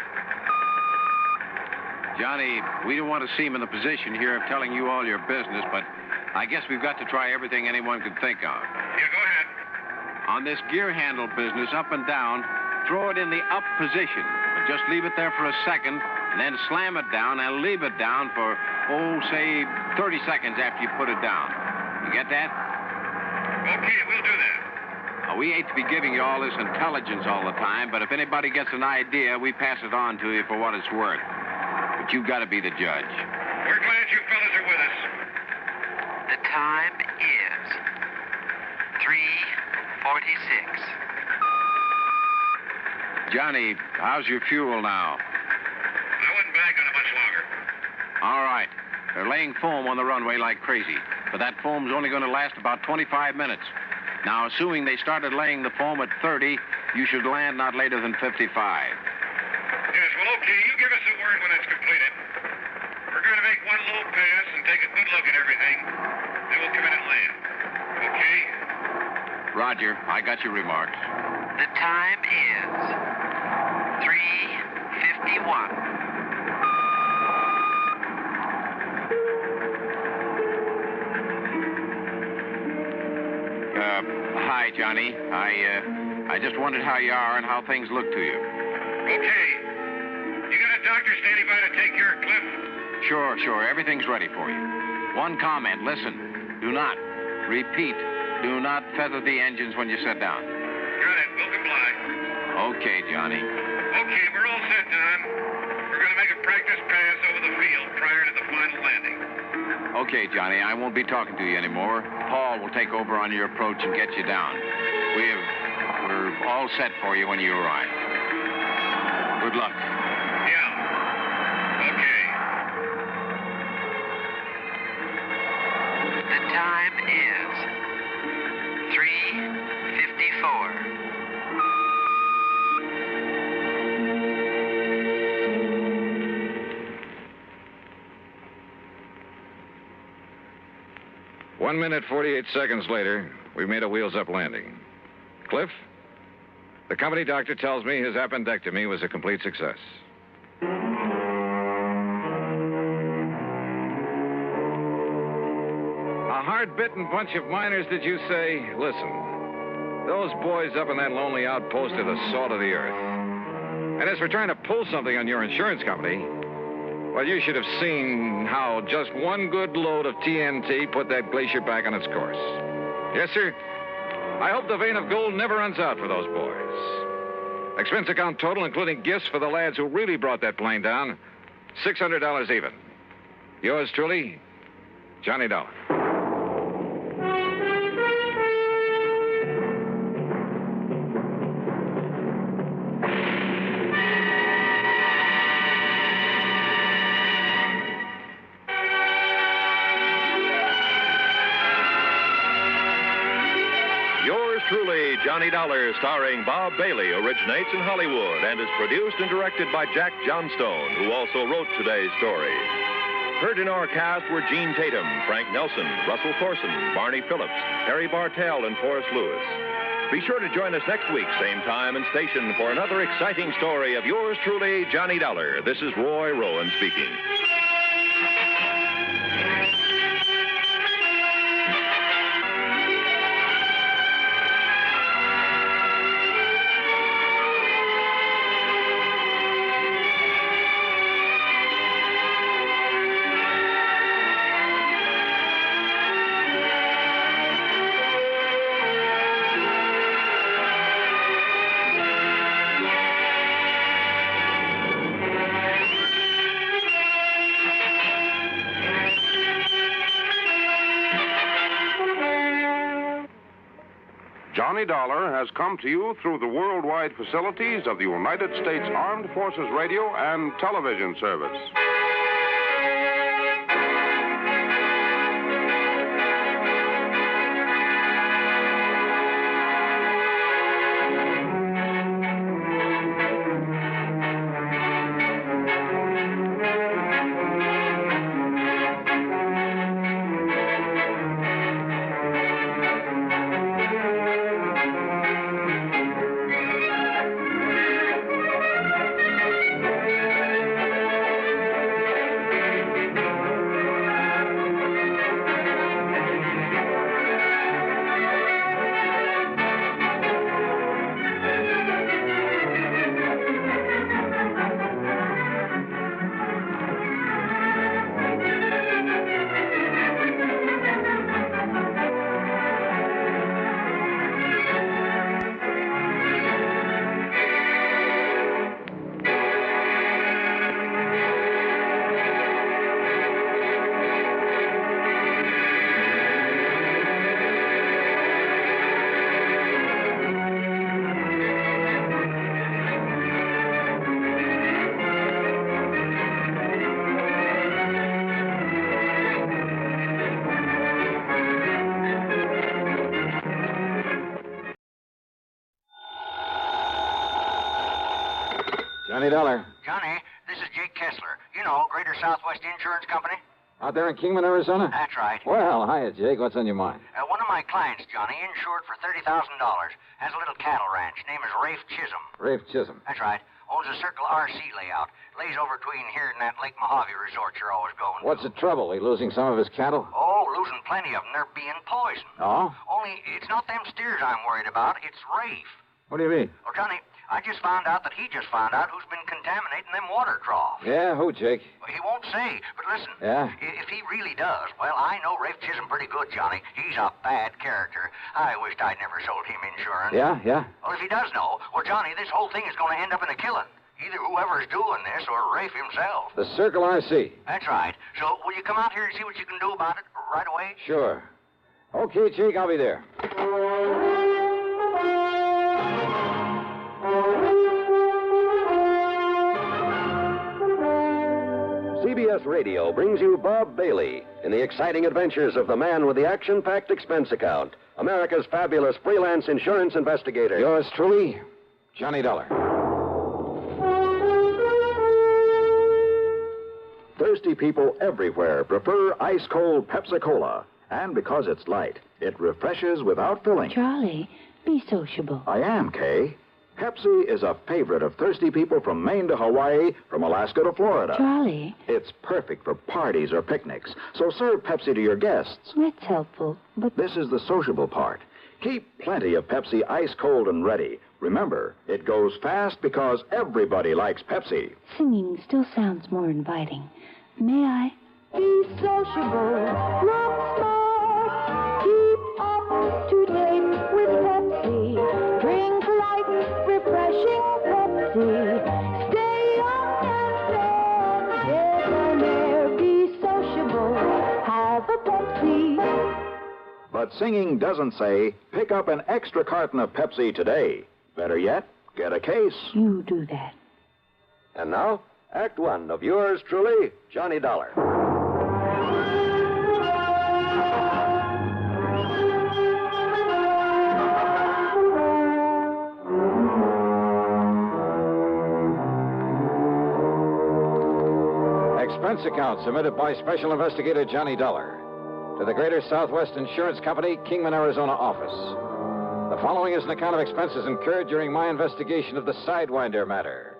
S23: Johnny, we don't want to seem in the position here of telling you all your business, but I guess we've got to try everything anyone could think of.
S6: Yeah, go ahead.
S23: On this gear handle business, up and down, throw it in the up position. But just leave it there for a second, and then slam it down and leave it down for, say 30 seconds after you put it down. You get that?
S6: Okay, we'll do that.
S23: We hate to be giving you all this intelligence all the time, but if anybody gets an idea, we pass it on to you for what it's worth. But you've got to be the judge.
S6: We're glad you fellas are with us.
S16: The time is 3:46.
S23: Johnny, how's your fuel now?
S6: I wouldn't bank on it much longer.
S23: All right. They're laying foam on the runway like crazy. But that foam's only going to last about 25 minutes. Now, assuming they started laying the foam at 30, you should land not later than 55.
S6: Yes, well, okay. You give us the word when it's completed. We're going to make one low pass and take a good look at everything. Then we'll come in and land. Okay?
S23: Roger. I got your remarks.
S16: The time is 3:51.
S23: Hi, Johnny. I just wondered how you are and how things look to you.
S6: Okay. You got a doctor standing by to take care of Cliff?
S23: Sure. Everything's ready for you. One comment. Listen. Do not, repeat, do not feather the engines when you sit down.
S6: Got it. We'll comply.
S23: Okay, Johnny.
S6: Okay, we're all set, Don. We're going to make a practice pass over the field prior to the final landing.
S23: Okay, Johnny, I won't be talking to you anymore. Paul will take over on your approach and get you down. We're all set for you when you arrive. Good luck.
S6: Yeah. Okay.
S16: The time is 3:54.
S8: One minute, 48 seconds later, we made a wheels-up landing. Cliff, the company doctor tells me his appendectomy was a complete success. A hard-bitten bunch of miners, did you say? Listen, those boys up in that lonely outpost are the salt of the earth. And as for trying to pull something on your insurance company, well, you should have seen how just one good load of TNT put that glacier back on its course. Yes, sir. I hope the vein of gold never runs out for those boys. Expense account total, including gifts for the lads who really brought that plane down, $600 even. Yours truly, Johnny Dollar.
S1: Truly, Johnny Dollar, starring Bob Bailey, originates in Hollywood and is produced and directed by Jack Johnstone, who also wrote today's story. Heard in our cast were Gene Tatum, Frank Nelson, Russell Thorson, Barney Phillips, Harry Bartell, and Forrest Lewis. Be sure to join us next week, same time and station, for another exciting story of yours truly, Johnny Dollar. This is Roy Rowan speaking.
S12: Johnny Dollar has come to you through the worldwide facilities of the United States Armed Forces Radio and Television Service.
S11: Johnny Dollar.
S14: Johnny, this is Jake Kessler. You know, Greater Southwest Insurance Company?
S11: Out there in Kingman, Arizona?
S14: That's right.
S11: Well, hiya, Jake. What's on your mind?
S14: One of my clients, Johnny, insured for $30,000, has a little cattle ranch. Name is Rafe Chisholm.
S11: Rafe Chisholm.
S14: That's right. Owns a Circle RC layout. Lays over between here and that Lake Mojave resort you're always going to.
S11: What's the trouble? He losing some of his cattle?
S14: Oh, losing plenty of them. They're being poisoned.
S11: Oh?
S14: Only it's not them steers I'm worried about. It's Rafe.
S11: What do you mean?
S14: Oh, Johnny, I just found out that he just found out who's been contaminating them water troughs.
S11: Yeah, who, Jake?
S14: Well, he won't say, but listen.
S11: Yeah?
S14: If he really does, well, I know Rafe Chisholm pretty good, Johnny. He's a bad character. I wished I'd never sold him insurance.
S11: Yeah?
S14: Well, if he does know, well, Johnny, this whole thing is going to end up in a killing. Either whoever's doing this or Rafe himself.
S11: The Circle RC.
S14: That's right. So, will you come out here and see what you can do about it right away?
S11: Sure. Okay, Jake, I'll be there.
S17: CBS Radio brings you Bob Bailey in the exciting adventures of the man with the action-packed expense account, America's fabulous freelance insurance investigator.
S11: Yours truly, Johnny Dollar.
S19: Thirsty people everywhere prefer ice-cold Pepsi-Cola. And because it's light, it refreshes without filling.
S24: Charlie, be sociable.
S19: I am, Kay. Pepsi is a favorite of thirsty people from Maine to Hawaii, from Alaska to Florida.
S24: Charlie.
S19: It's perfect for parties or picnics, so serve Pepsi to your guests.
S24: That's helpful, but...
S19: This is the sociable part. Keep plenty of Pepsi ice-cold and ready. Remember, it goes fast because everybody likes Pepsi.
S24: Singing still sounds more inviting. May I? Be sociable, not smart. Keep up to date with Pepsi. Drink light, refreshing Pepsi. Stay young and fair. Debonair, be sociable. Have a Pepsi.
S19: But singing doesn't say, pick up an extra carton of Pepsi today. Better yet, get a case.
S24: You do that.
S17: And now, Act One of yours truly, Johnny Dollar.
S11: Expense account submitted by Special Investigator Johnny Dollar to the Greater Southwest Insurance Company, Kingman, Arizona office. The following is an account of expenses incurred during my investigation of the Sidewinder matter.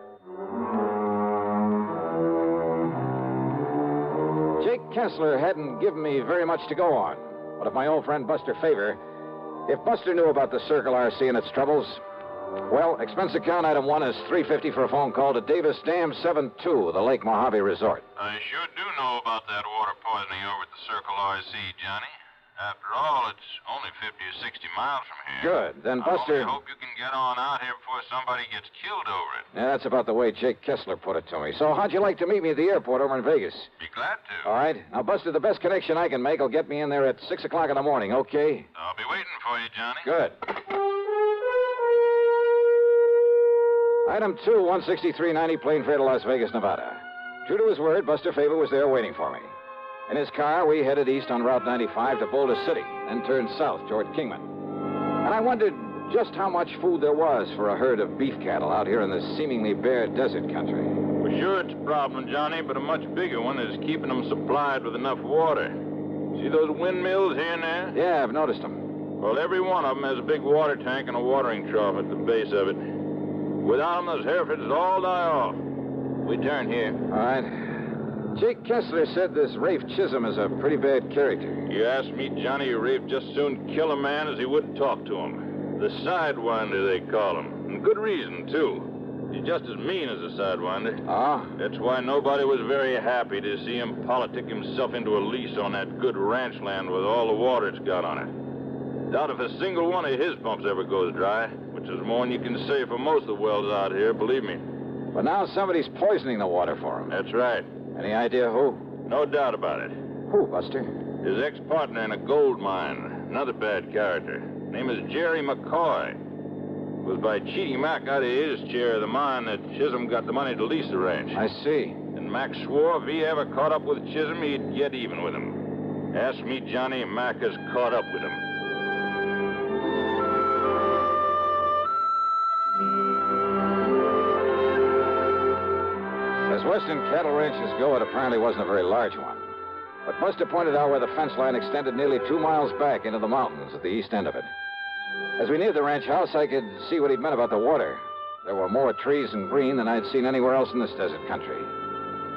S11: Jake Kessler hadn't given me very much to go on, but if my old friend Buster Favor, if Buster knew about the Circle RC and its troubles, well, expense account item 1 is $350 for a phone call to Davis Dam 72, the Lake Mojave Resort.
S21: I sure do know about that water poisoning over at the Circle RC, Johnny. After all, it's only 50 or 60 miles from here.
S11: Good. Then, Buster...
S21: I hope you can get on out here before somebody gets killed over it.
S11: Yeah, that's about the way Jake Kessler put it to me. So how'd you like to meet me at the airport over in Vegas?
S21: Be glad to.
S11: All right. Now, Buster, the best connection I can make will get me in there at 6 o'clock in the morning, okay?
S21: I'll be waiting for you, Johnny.
S11: Good. Item 2, 16390, plane fare to Las Vegas, Nevada. True to his word, Buster Favor was there waiting for me. In his car, we headed east on Route 95 to Boulder City, then turned south toward Kingman. And I wondered just how much food there was for a herd of beef cattle out here in this seemingly bare desert country.
S21: Well, sure, it's a problem, Johnny, but a much bigger one is keeping them supplied with enough water. See those windmills here and there?
S11: Yeah, I've noticed them.
S21: Well, every one of them has a big water tank and a watering trough at the base of it. Without them, those Herefords all die off. We turn here.
S11: All right. Jake Kessler said this Rafe Chisholm is a pretty bad character.
S21: You ask me, Johnny, Rafe just soon kill a man as he would talk to him. The Sidewinder, they call him. And good reason, too. He's just as mean as a Sidewinder.
S11: Ah?
S21: That's why nobody was very happy to see him politic himself into a lease on that good ranch land with all the water it's got on it. Doubt if a single one of his pumps ever goes dry, which is more than you can say for most of the wells out here, believe me.
S11: But now somebody's poisoning the water for him.
S21: That's right.
S11: Any idea who?
S21: No doubt about it.
S11: Who, Buster?
S21: His ex-partner in a gold mine. Another bad character. Name is Jerry McCoy. It was by cheating Mac out of his share of the mine that Chisholm got the money to lease the ranch.
S11: I see.
S21: And Mac swore if he ever caught up with Chisholm, he'd get even with him. Ask me, Johnny, Mac has caught up with him.
S8: worse than cattle ranches go, it apparently wasn't a very large one. But Buster pointed out where the fence line extended nearly 2 miles back into the mountains at the east end of it. As we neared the ranch house, I could see what he'd meant about the water. There were more trees and green than I'd seen anywhere else in this desert country.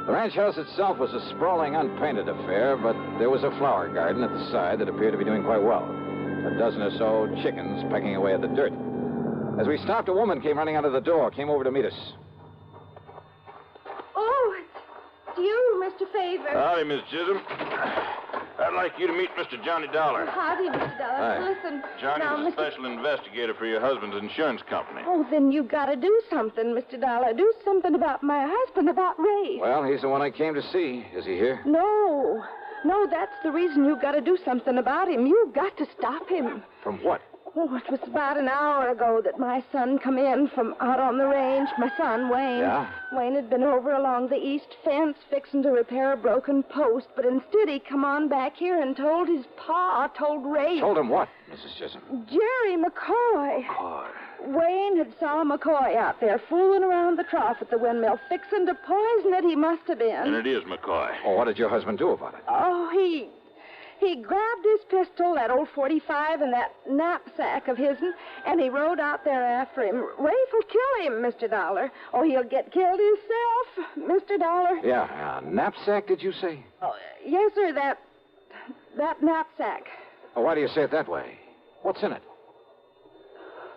S8: The ranch house itself was a sprawling, unpainted affair, but there was a flower garden at the side that appeared to be doing quite well. A dozen or so chickens pecking away at the dirt. As we stopped, a woman came running out of the door, came over to meet us.
S7: Oh, it's you, Mr. Favor.
S21: Howdy, Miss Chisholm. I'd like you to meet Mr. Johnny Dollar.
S7: Howdy, Mr. Dollar.
S21: Hi.
S7: Listen.
S21: Johnny's
S7: now,
S21: a special investigator for your husband's insurance company.
S7: Oh, then you got to do something, Mr. Dollar. Do something about my husband, about Ray.
S8: Well, he's the one I came to see. Is he here?
S7: No, that's the reason you got to do something about him. You've got to stop him.
S8: From what?
S7: Oh, it was about an hour ago that my son come in from out on the range. My son, Wayne.
S8: Yeah?
S7: Wayne had been over along the east fence fixing to repair a broken post, but instead he come on back here and told his pa, told Ray.
S8: Told him what, Mrs. Chisholm?
S7: Jerry McCoy. Wayne had saw McCoy out there fooling around the trough at the windmill, fixing to poison it, he must have been.
S21: And it is McCoy.
S8: Oh, what did your husband do about it?
S7: Oh, he grabbed his pistol, that old .45, and that knapsack of his'n, and he rode out there after him. Rafe will kill him, Mr. Dollar. Oh, he'll get killed himself, Mr. Dollar.
S8: Yeah, knapsack, did you say?
S7: Oh, yes, sir, that knapsack.
S8: Oh, why do you say it that way? What's in it?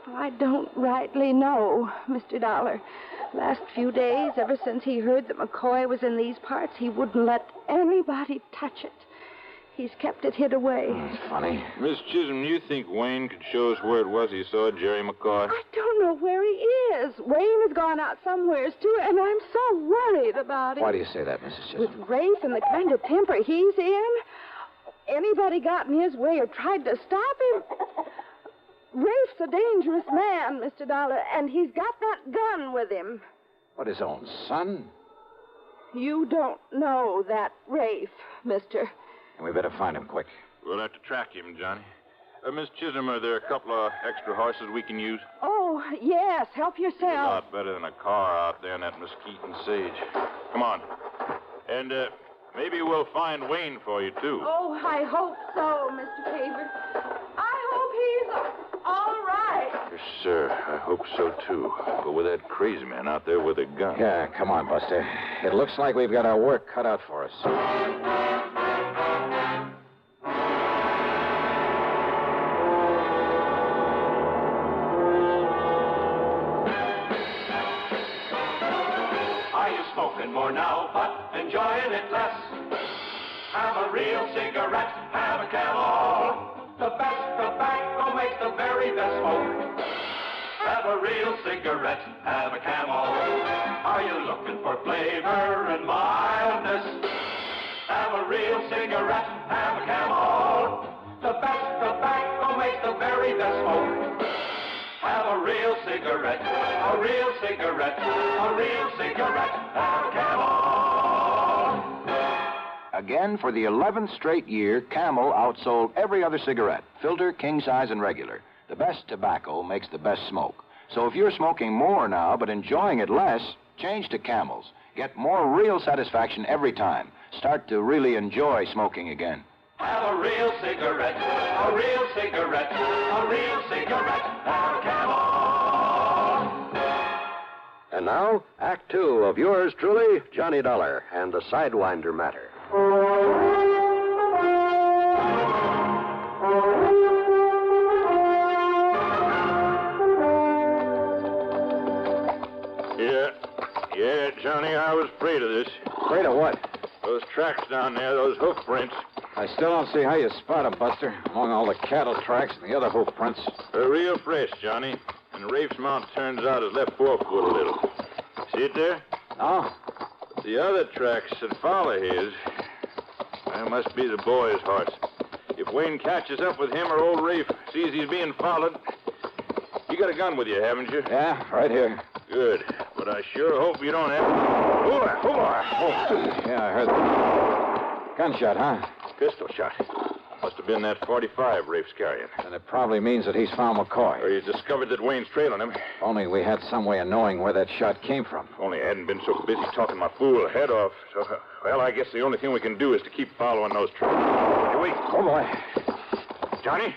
S7: I don't rightly know, Mr. Dollar. Last few days, ever since he heard that McCoy was in these parts, he wouldn't let anybody touch it. He's kept it hid away.
S8: That's funny.
S21: Miss Chisholm, do you think Wayne could show us where it was he saw Jerry McCoy?
S7: I don't know where he is. Wayne has gone out somewheres, too, and I'm so worried about him.
S8: Why do you say that, Mrs. Chisholm?
S7: With Rafe and the kind of temper he's in, anybody got in his way or tried to stop him? Rafe's a dangerous man, Mr. Dollar, and he's got that gun with him.
S8: What, his own son?
S7: You don't know that Rafe, mister.
S8: And we better find him quick.
S21: We'll have to track him, Johnny. Miss Chisholm, are there a couple of extra horses we can use?
S7: Oh, yes. Help
S21: A
S7: yourself.
S21: lot better than a car out there in that mesquite and sage. Come on. And maybe we'll find Wayne for you, too.
S7: Oh, I hope so, Mr. Favor. I hope he's all right.
S21: Yes, sir. I hope so, too. But with that crazy man out there with a gun.
S8: Yeah, come on, Buster. It looks like we've got our work cut out for us.
S9: More now, but enjoying it less. Have a real cigarette, have a Camel. The best tobacco makes the very best smoke. Have a real cigarette, have a Camel. Are you looking for flavor and mildness? Have a real cigarette, have a Camel. The best tobacco makes the very best smoke. Have a real cigarette, a real cigarette, a real cigarette, have a Camel.
S13: Again, for the 11th straight year, Camel outsold every other cigarette, filter, king size, and regular. The best tobacco makes the best smoke. So if you're smoking more now but enjoying it less, change to Camels. Get more real satisfaction every time. Start to really enjoy smoking again.
S9: Have a real cigarette, a real cigarette, a real cigarette, have a Camel.
S17: And now, Act Two of yours truly, Johnny Dollar, and the Sidewinder matter.
S21: Yeah, Johnny, I was afraid of this.
S8: Afraid of what?
S21: Those tracks down there, those hoof prints.
S8: I still don't see how you spot them, Buster, among all the cattle tracks and the other hoof prints.
S21: They're real fresh, Johnny. And Rafe's mount turns out his left forefoot a little. See it there?
S8: Oh.
S21: But the other tracks that follow his, that must be the boy's horse. If Wayne catches up with him or old Rafe sees he's being followed, you got a gun with you, haven't you?
S8: Yeah, right here.
S21: Good. But I sure hope you don't have... Oh,
S8: yeah, I heard that. Gunshot, huh?
S21: Pistol shot. Must have have been that 45 Rafe's carrying.
S11: And it probably means that he's found McCoy.
S21: Or he's discovered that Wayne's trailing him.
S11: If only we had some way of knowing where that shot came from.
S21: If only I hadn't been so busy talking my fool head off. So, well, I guess the only thing we can do is to keep following those trails. Hey, wait.
S11: Oh, boy.
S21: Johnny,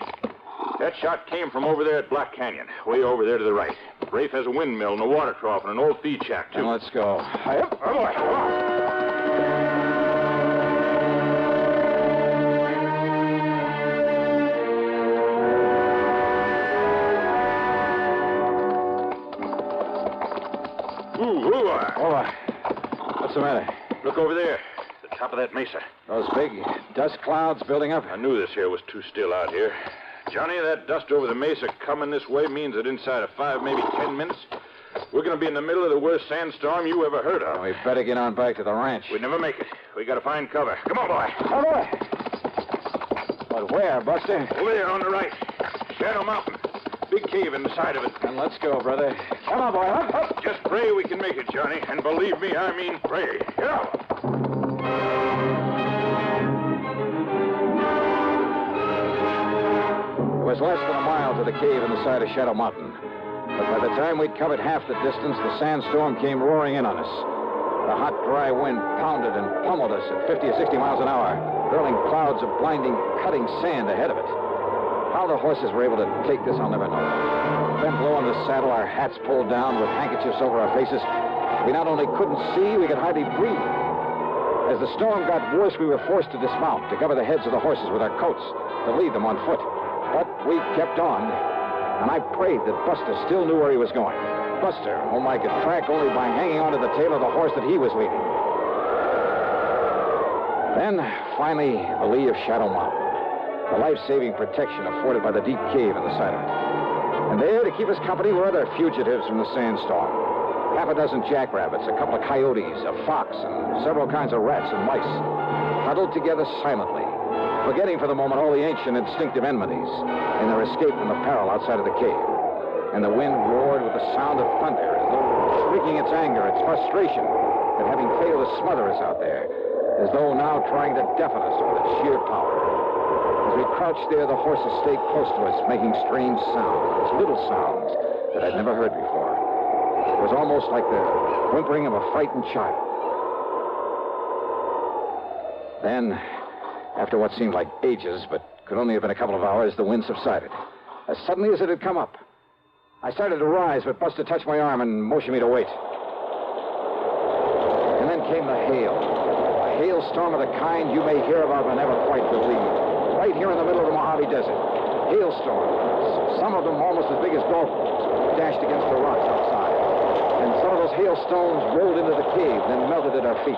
S21: that shot came from over there at Black Canyon, way over there to the right. Rafe has a windmill and a water trough and an old feed shack, too.
S11: Then let's go.
S21: Oh, boy. Come on.
S11: What's the matter?
S21: Look over there, the top of that mesa.
S11: Those big dust clouds building up?
S21: I knew this here was too still out here. Johnny, that dust over the mesa coming this way means that inside of 5, maybe 10 minutes, we're going to be in the middle of the worst sandstorm you ever heard of.
S11: We better get on back to the ranch.
S21: We'd never make it. We got to find cover. Come on, boy.
S11: Oh, boy. But where, Buster?
S21: Over there on the right. Shadow Mountain. Big cave in the side of it.
S11: Then let's go, brother. Come on, boy. Up, up.
S21: Just pray we can make it, Johnny. And believe me, I mean pray. Get out.
S11: It was less than a mile to the cave in the side of Shadow Mountain. But by the time we'd covered half the distance, the sandstorm came roaring in on us. The hot, dry wind pounded and pummeled us at 50 or 60 miles an hour, hurling clouds of blinding, cutting sand ahead of it. How the horses were able to take this, I'll never know. Bent low in the saddle, our hats pulled down with handkerchiefs over our faces. We not only couldn't see, we could hardly breathe. As the storm got worse, we were forced to dismount, to cover the heads of the horses with our coats, to lead them on foot. But we kept on, and I prayed that Buster still knew where he was going. Buster, whom I could track only by hanging onto the tail of the horse that he was leading. Then, finally, the lee of Shadow Mountain. The life-saving protection afforded by the deep cave in the side of it. And there, to keep us company, were other fugitives from the sandstorm. Half a dozen jackrabbits, a couple of coyotes, a fox, and several kinds of rats and mice, huddled together silently, forgetting for the moment all the ancient instinctive enmities in their escape from the peril outside of the cave. And the wind roared with the sound of thunder, as though shrieking its anger, its frustration at having failed to smother us out there, as though now trying to deafen us with its sheer power. As we crouched there, the horses stayed close to us, making strange sounds, little sounds that I'd never heard before. It was almost like the whimpering of a frightened child. Then, after what seemed like ages, but could only have been a couple of hours, the wind subsided, as suddenly as it had come up. I started to rise, but Buster touched my arm and motioned me to wait. And then came the hail. A hailstorm of the kind you may hear about but never quite believe. Right here in the middle of the Mojave Desert. Hailstorms, some of them almost as big as golf balls, dashed against the rocks outside. And some of those hailstones rolled into the cave, then melted at our feet.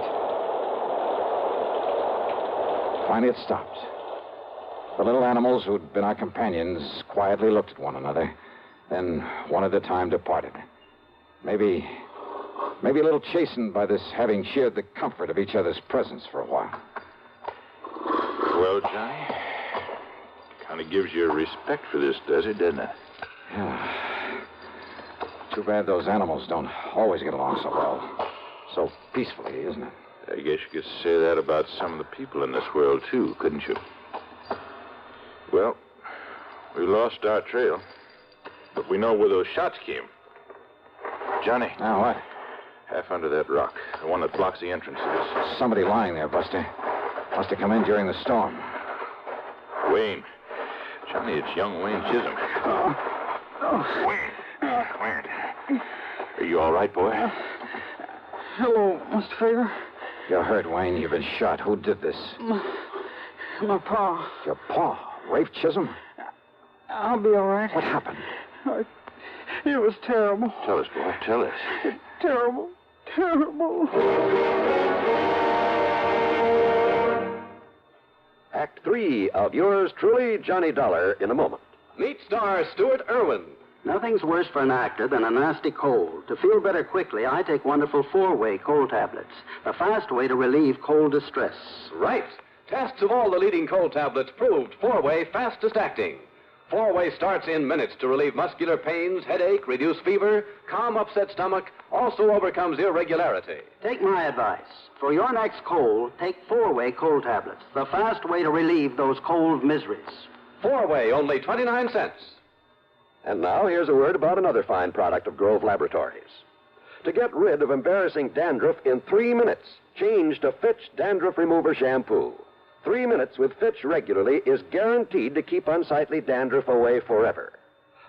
S11: Finally, it stopped. The little animals who'd been our companions quietly looked at one another, then one at a time departed. Maybe a little chastened by this having shared the comfort of each other's presence for a while.
S21: Well, Johnny, kind of gives you a respect for this desert, doesn't it?
S11: Yeah. Too bad those animals don't always get along so well. So peacefully, isn't it?
S21: I guess you could say that about some of the people in this world, too, couldn't you? Well, we lost our trail, but we know where those shots came. Johnny.
S11: Now, what?
S21: Half under that rock, the one that blocks the entrance to this.
S11: Somebody lying there, Buster. Must have come in during the storm.
S21: Wayne. Johnny, it's young Wayne Chisholm. Wayne. Wayne. Are you all right, boy?
S4: Hello, Mr. Favor.
S11: You're hurt, Wayne. You've been shot. Who did this?
S4: My pa.
S11: Your pa? Rafe Chisholm?
S4: I'll be all right.
S11: What happened?
S4: It was terrible.
S21: Tell us, boy. Tell us.
S4: Terrible. Terrible.
S17: Act 3 of yours truly, Johnny Dollar, in a moment. Meet star Stuart Irwin.
S15: Nothing's worse for an actor than a nasty cold. To feel better quickly, I take wonderful 4-way cold tablets. A fast way to relieve cold distress.
S17: Right. Tests of all the leading cold tablets proved 4-way fastest acting.
S11: 4-way starts in minutes to relieve muscular pains, headache, reduce fever, calm upset stomach, also overcomes irregularity.
S15: Take my advice. For your next cold, take 4-way cold tablets. The fast way to relieve those cold miseries.
S11: 4-way, only 29 cents.
S17: And now here's a word about another fine product of Grove Laboratories. To get rid of embarrassing dandruff in 3 minutes, change to Fitch Dandruff Remover Shampoo. 3 minutes with Fitch regularly is guaranteed to keep unsightly dandruff away forever.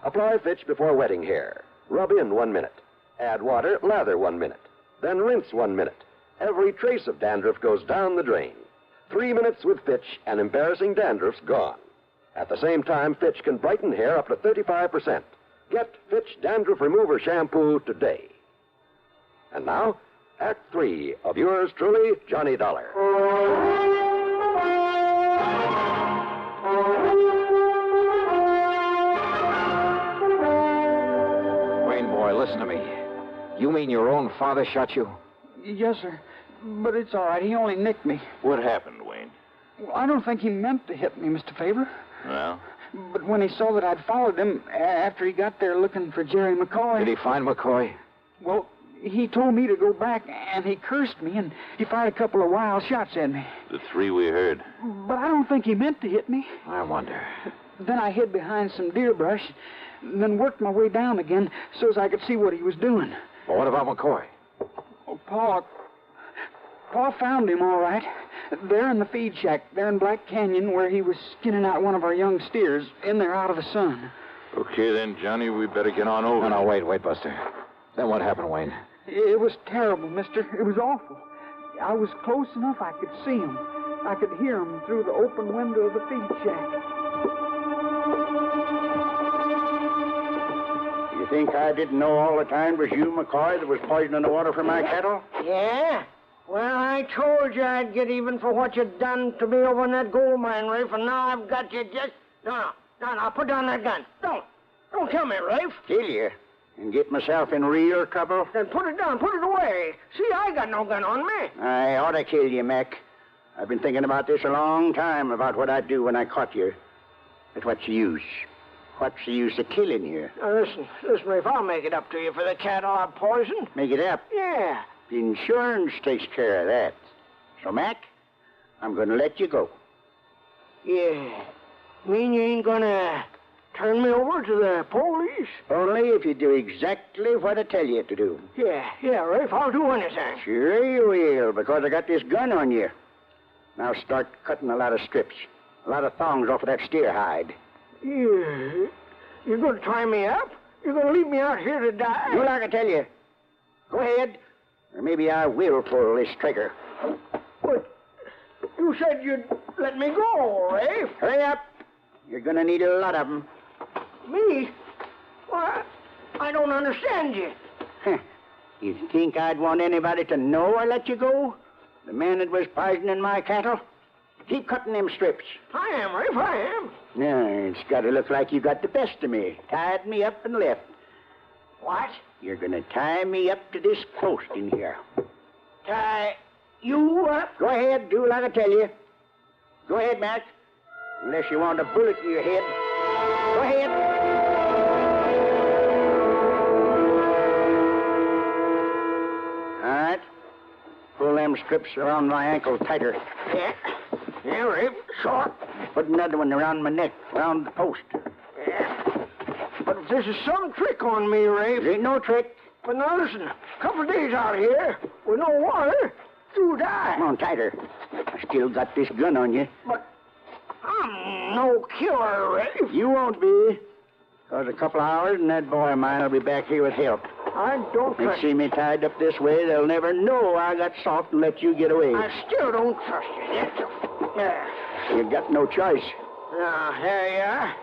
S17: Apply Fitch before wetting hair. Rub in 1 minute. Add water, lather 1 minute. Then rinse 1 minute. Every trace of dandruff goes down the drain. 3 minutes with Fitch and embarrassing dandruff's gone. At the same time, Fitch can brighten hair up to 35%. Get Fitch Dandruff Remover Shampoo today. And now, Act 3 of yours truly, Johnny Dollar.
S8: Wayne, boy, listen to me. You mean your own father shot you?
S4: Yes, sir. But it's all right. He only nicked me.
S21: What happened, Wayne?
S4: Well, I don't think he meant to hit me, Mr. Favor.
S21: Well?
S4: But when he saw that I'd followed him after he got there looking for Jerry McCoy...
S8: Did he find McCoy?
S4: Well, he told me to go back, and he cursed me, and he fired a couple of wild shots at me.
S21: The 3 we heard.
S4: But I don't think he meant to hit me.
S8: I wonder.
S4: Then I hid behind some deer brush, then worked my way down again so as I could see what he was doing.
S8: Well, what about McCoy?
S4: Oh, Pa found him all right. There in the feed shack, there in Black Canyon, where he was skinning out one of our young steers, in there out of the sun.
S21: Okay, then, Johnny, we better get on over.
S8: No, wait, Buster. Then what happened, Wayne?
S4: It was terrible, mister. It was awful. I was close enough I could see him. I could hear him through the open window of the feed shack.
S2: You think I didn't know all the time it was you, McCoy, that was poisoning the water for my cattle?
S5: Yeah? Well, I told you I'd get even for what you'd done to me over in that gold mine, Rafe, and now I've got you just... No, put down that gun. Don't kill me, Rafe.
S2: Kill you? And get myself in real trouble?
S5: Then put it down, put it away. See, I got no gun on me.
S2: I ought to kill you, Mac. I've been thinking about this a long time, about what I'd do when I caught you. But what's the use? What's the use of killing you?
S5: Now, listen, Rafe, I'll make it up to you for the cattle I poisoned.
S2: Make it up?
S5: Yeah.
S2: The insurance takes care of that. So, Mac, I'm going to let you go.
S5: Yeah. Mean you ain't going to turn me over to the police?
S2: Only if you do exactly what I tell you to do.
S5: Yeah, Rafe, I'll do anything.
S2: Sure you will, because I got this gun on you. Now start cutting a lot of strips, a lot of thongs off of that steer hide.
S5: Yeah. You're going to tie me up? You're going to leave me out here to die?
S2: Do like I tell you. Go ahead. Or maybe I will pull this trigger.
S5: But you said you'd let me go, Rafe.
S2: Hurry up. You're going to need a lot of them.
S5: Me? Well, I don't understand you.
S2: You think I'd want anybody to know I let you go? The man that was poisoning my cattle? Keep cutting them strips.
S5: I am, Rafe, I am.
S2: No, it's got to look like you got the best of me. Tied me up and left.
S5: What?
S2: You're going to tie me up to this post in here.
S5: Tie you up?
S2: Go ahead, do like I tell you. Go ahead, Mac. Unless you want a bullet in your head. Go ahead. All right. Pull them strips around my ankle tighter.
S5: Yeah, Rafe, short.
S2: Put another one around my neck, around the post.
S5: Yeah. But if this is some trick on me, Rafe...
S2: There ain't no trick.
S5: But now listen, a couple of days out here, with no water, you die.
S2: Come on, tighter. I still got this gun on you.
S5: But I'm no killer, Rafe.
S2: You won't be. Because a couple of hours and that boy of mine will be back here with help.
S5: I don't
S2: They
S5: trust
S2: see me tied up this way, they'll never know I got soft and let you get away.
S5: I still don't trust you yet. Yeah.
S2: You got no choice.
S5: Now, here you are.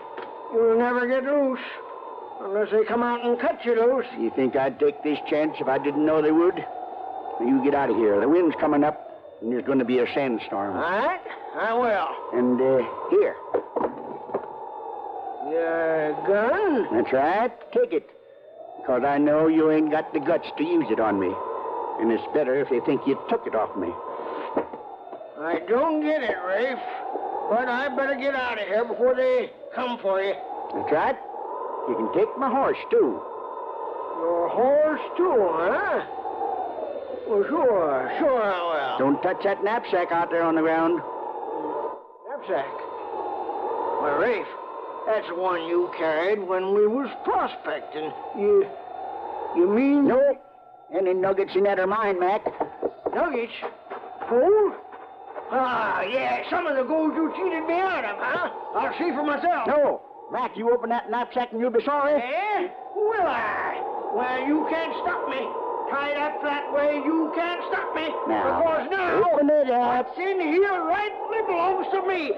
S5: You'll never get loose. Unless they come out and cut you loose.
S2: You think I'd take this chance if I didn't know they would? Now, you get out of here. The wind's coming up, and there's going to be a sandstorm.
S5: All right, I will.
S2: And, here.
S5: Your gun?
S2: That's right. Take it. Because I know you ain't got the guts to use it on me. And it's better if they think you took it off me.
S5: I don't get it, Rafe. But I better get out of here before they come for you.
S2: That's right. You can take my horse, too.
S5: Your horse, too, huh? Well, sure, I will.
S2: Don't touch that knapsack out there on the ground.
S5: Knapsack? Why, Rafe, that's the one you carried when we was prospecting. You mean...
S2: No. Any nuggets in that are mine, Mac.
S5: Nuggets? Gold? Ah, yeah, some of the gold you cheated me out of, huh? I'll see for myself.
S2: No. Mac, you open that knapsack and you'll be sorry.
S5: Eh? Will I? Well, you can't stop me. Tied up that way, you can't stop me.
S2: Now,
S5: because now,
S2: open it up.
S5: what's in here rightfully belongs to me.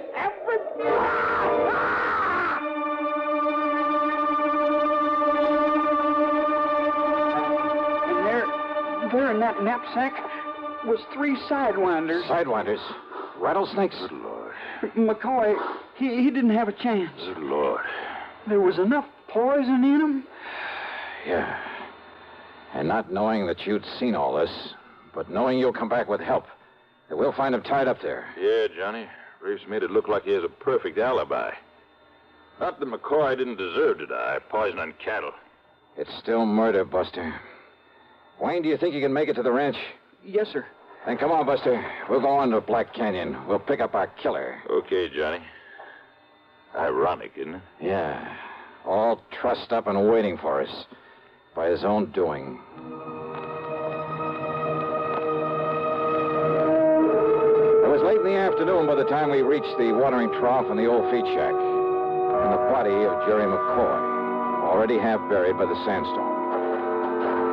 S4: And there in that knapsack was 3 sidewinders.
S8: Sidewinders? Rattlesnakes?
S12: Good Lord.
S4: McCoy, he didn't have a chance.
S12: Good Lord.
S4: There was enough poison in him.
S8: Yeah. And not knowing that you'd seen all this, but knowing you'll come back with help, that we'll find him tied up there.
S21: Yeah, Johnny. Rafe's made it look like he has a perfect alibi. Not that McCoy didn't deserve to die, poisoning cattle.
S8: It's still murder, Buster. Wayne, do you think you can make it to the ranch?
S4: Yes, sir.
S8: Then come on, Buster. We'll go on to Black Canyon. We'll pick up our killer.
S21: Okay, Johnny. Ironic, isn't it?
S8: Yeah. All trussed up and waiting for us. By his own doing. It was late in the afternoon by the time we reached the watering trough in the old feed shack. And the body of Jerry McCoy, already half buried by the sandstone.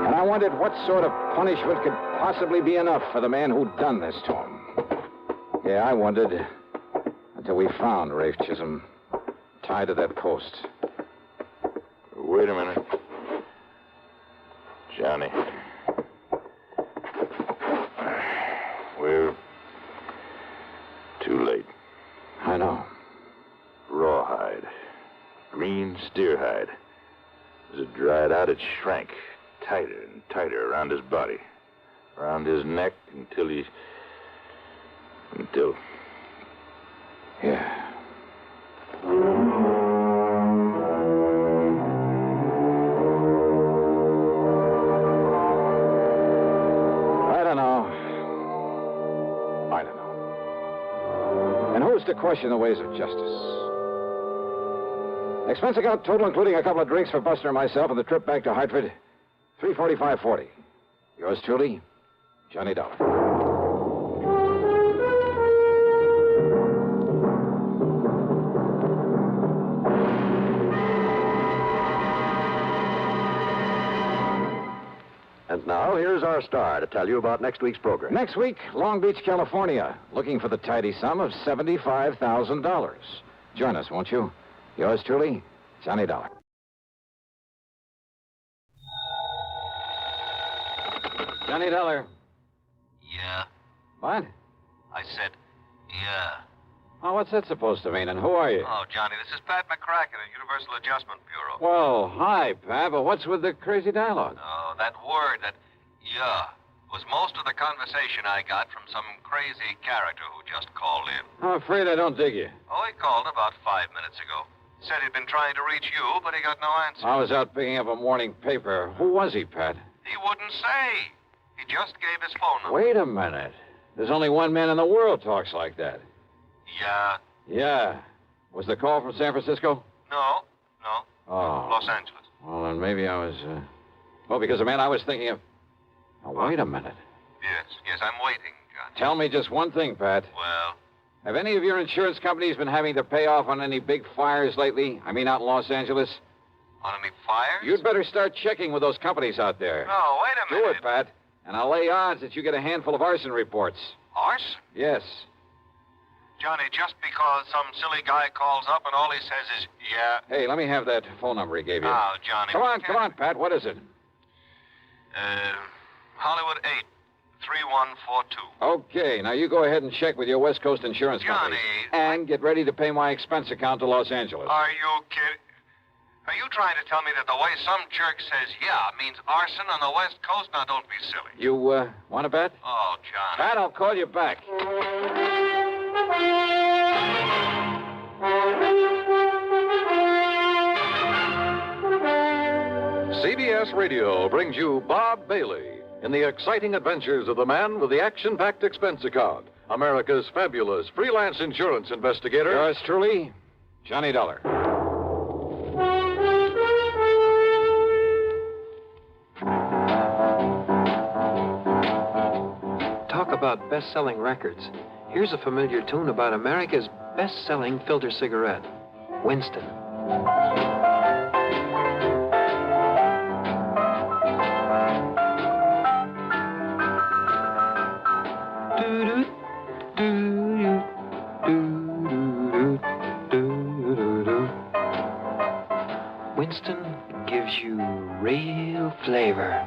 S8: And I wondered what sort of punishment could possibly be enough for the man who'd done this to him. Yeah, I wondered until we found Rafe Chisholm tied to that post.
S21: Wait a minute. Johnny. We're too late.
S8: I know.
S21: Rawhide. Green steer hide. As it dried out, it shrank tighter and tighter around his body. Around his neck until...
S8: Yeah. To question the ways of justice. Expense account total, including a couple of drinks for Buster and myself, and the trip back to Hartford, $345.40. Yours truly, Johnny Dollar.
S17: And now, here's our star to tell you about next week's program.
S8: Next week, Long Beach, California, looking for the tidy sum of $75,000. Join us, won't you? Yours truly, Johnny Dollar. Johnny Dollar.
S14: Yeah?
S8: What?
S14: I said, yeah.
S8: Oh, what's that supposed to mean, and who are you?
S14: Oh, Johnny, this is Pat McCracken at Universal Adjustment Bureau.
S8: Well, hi, Pat, but what's with the crazy dialogue?
S14: Oh, that word, that yeah, was most of the conversation I got from some crazy character who just called in.
S8: I'm afraid I don't dig you.
S14: Oh, he called about 5 minutes ago. Said he'd been trying to reach you, but he got no answer.
S8: I was out picking up a morning paper. Who was he, Pat?
S14: He wouldn't say. He just gave his phone number.
S8: Wait a minute. There's only one man in the world talks like that.
S14: Yeah?
S8: Yeah. Was the call from San Francisco?
S14: No.
S8: Oh.
S14: Los Angeles.
S8: Well, then maybe I was, Well, because the man I was thinking of... Now, wait a minute.
S14: Yes, I'm waiting, John.
S8: Tell me just one thing, Pat.
S14: Well?
S8: Have any of your insurance companies been having to pay off on any big fires lately? I mean, out in Los Angeles?
S14: On any fires?
S8: You'd better start checking with those companies out there.
S14: No, wait a minute.
S8: Do it, Pat. And I'll lay odds that you get a handful of arson reports.
S14: Arson?
S8: Yes.
S14: Johnny, just because some silly guy calls up and all he says is, yeah.
S8: Hey, let me have that phone number he gave you.
S14: Now, Johnny.
S8: Come on, Pat. What is it?
S14: Hollywood 8, 3142.
S8: Okay, now you go ahead and check with your West Coast insurance company. And get ready to pay my expense account to Los Angeles.
S14: Are you kidding? Are you trying to tell me that the way some jerk says yeah means arson on the West Coast? Now, don't be silly.
S8: You, want to bet?
S14: Oh, Johnny.
S8: Pat, I'll call you back.
S3: CBS Radio brings you Bob Bailey in the exciting adventures of the man with the action-packed expense account, America's fabulous freelance insurance investigator.
S8: Yours truly, Johnny Dollar.
S18: Talk about best-selling records. Here's a familiar tune about America's best-selling filter cigarette, Winston. Winston gives you real flavor,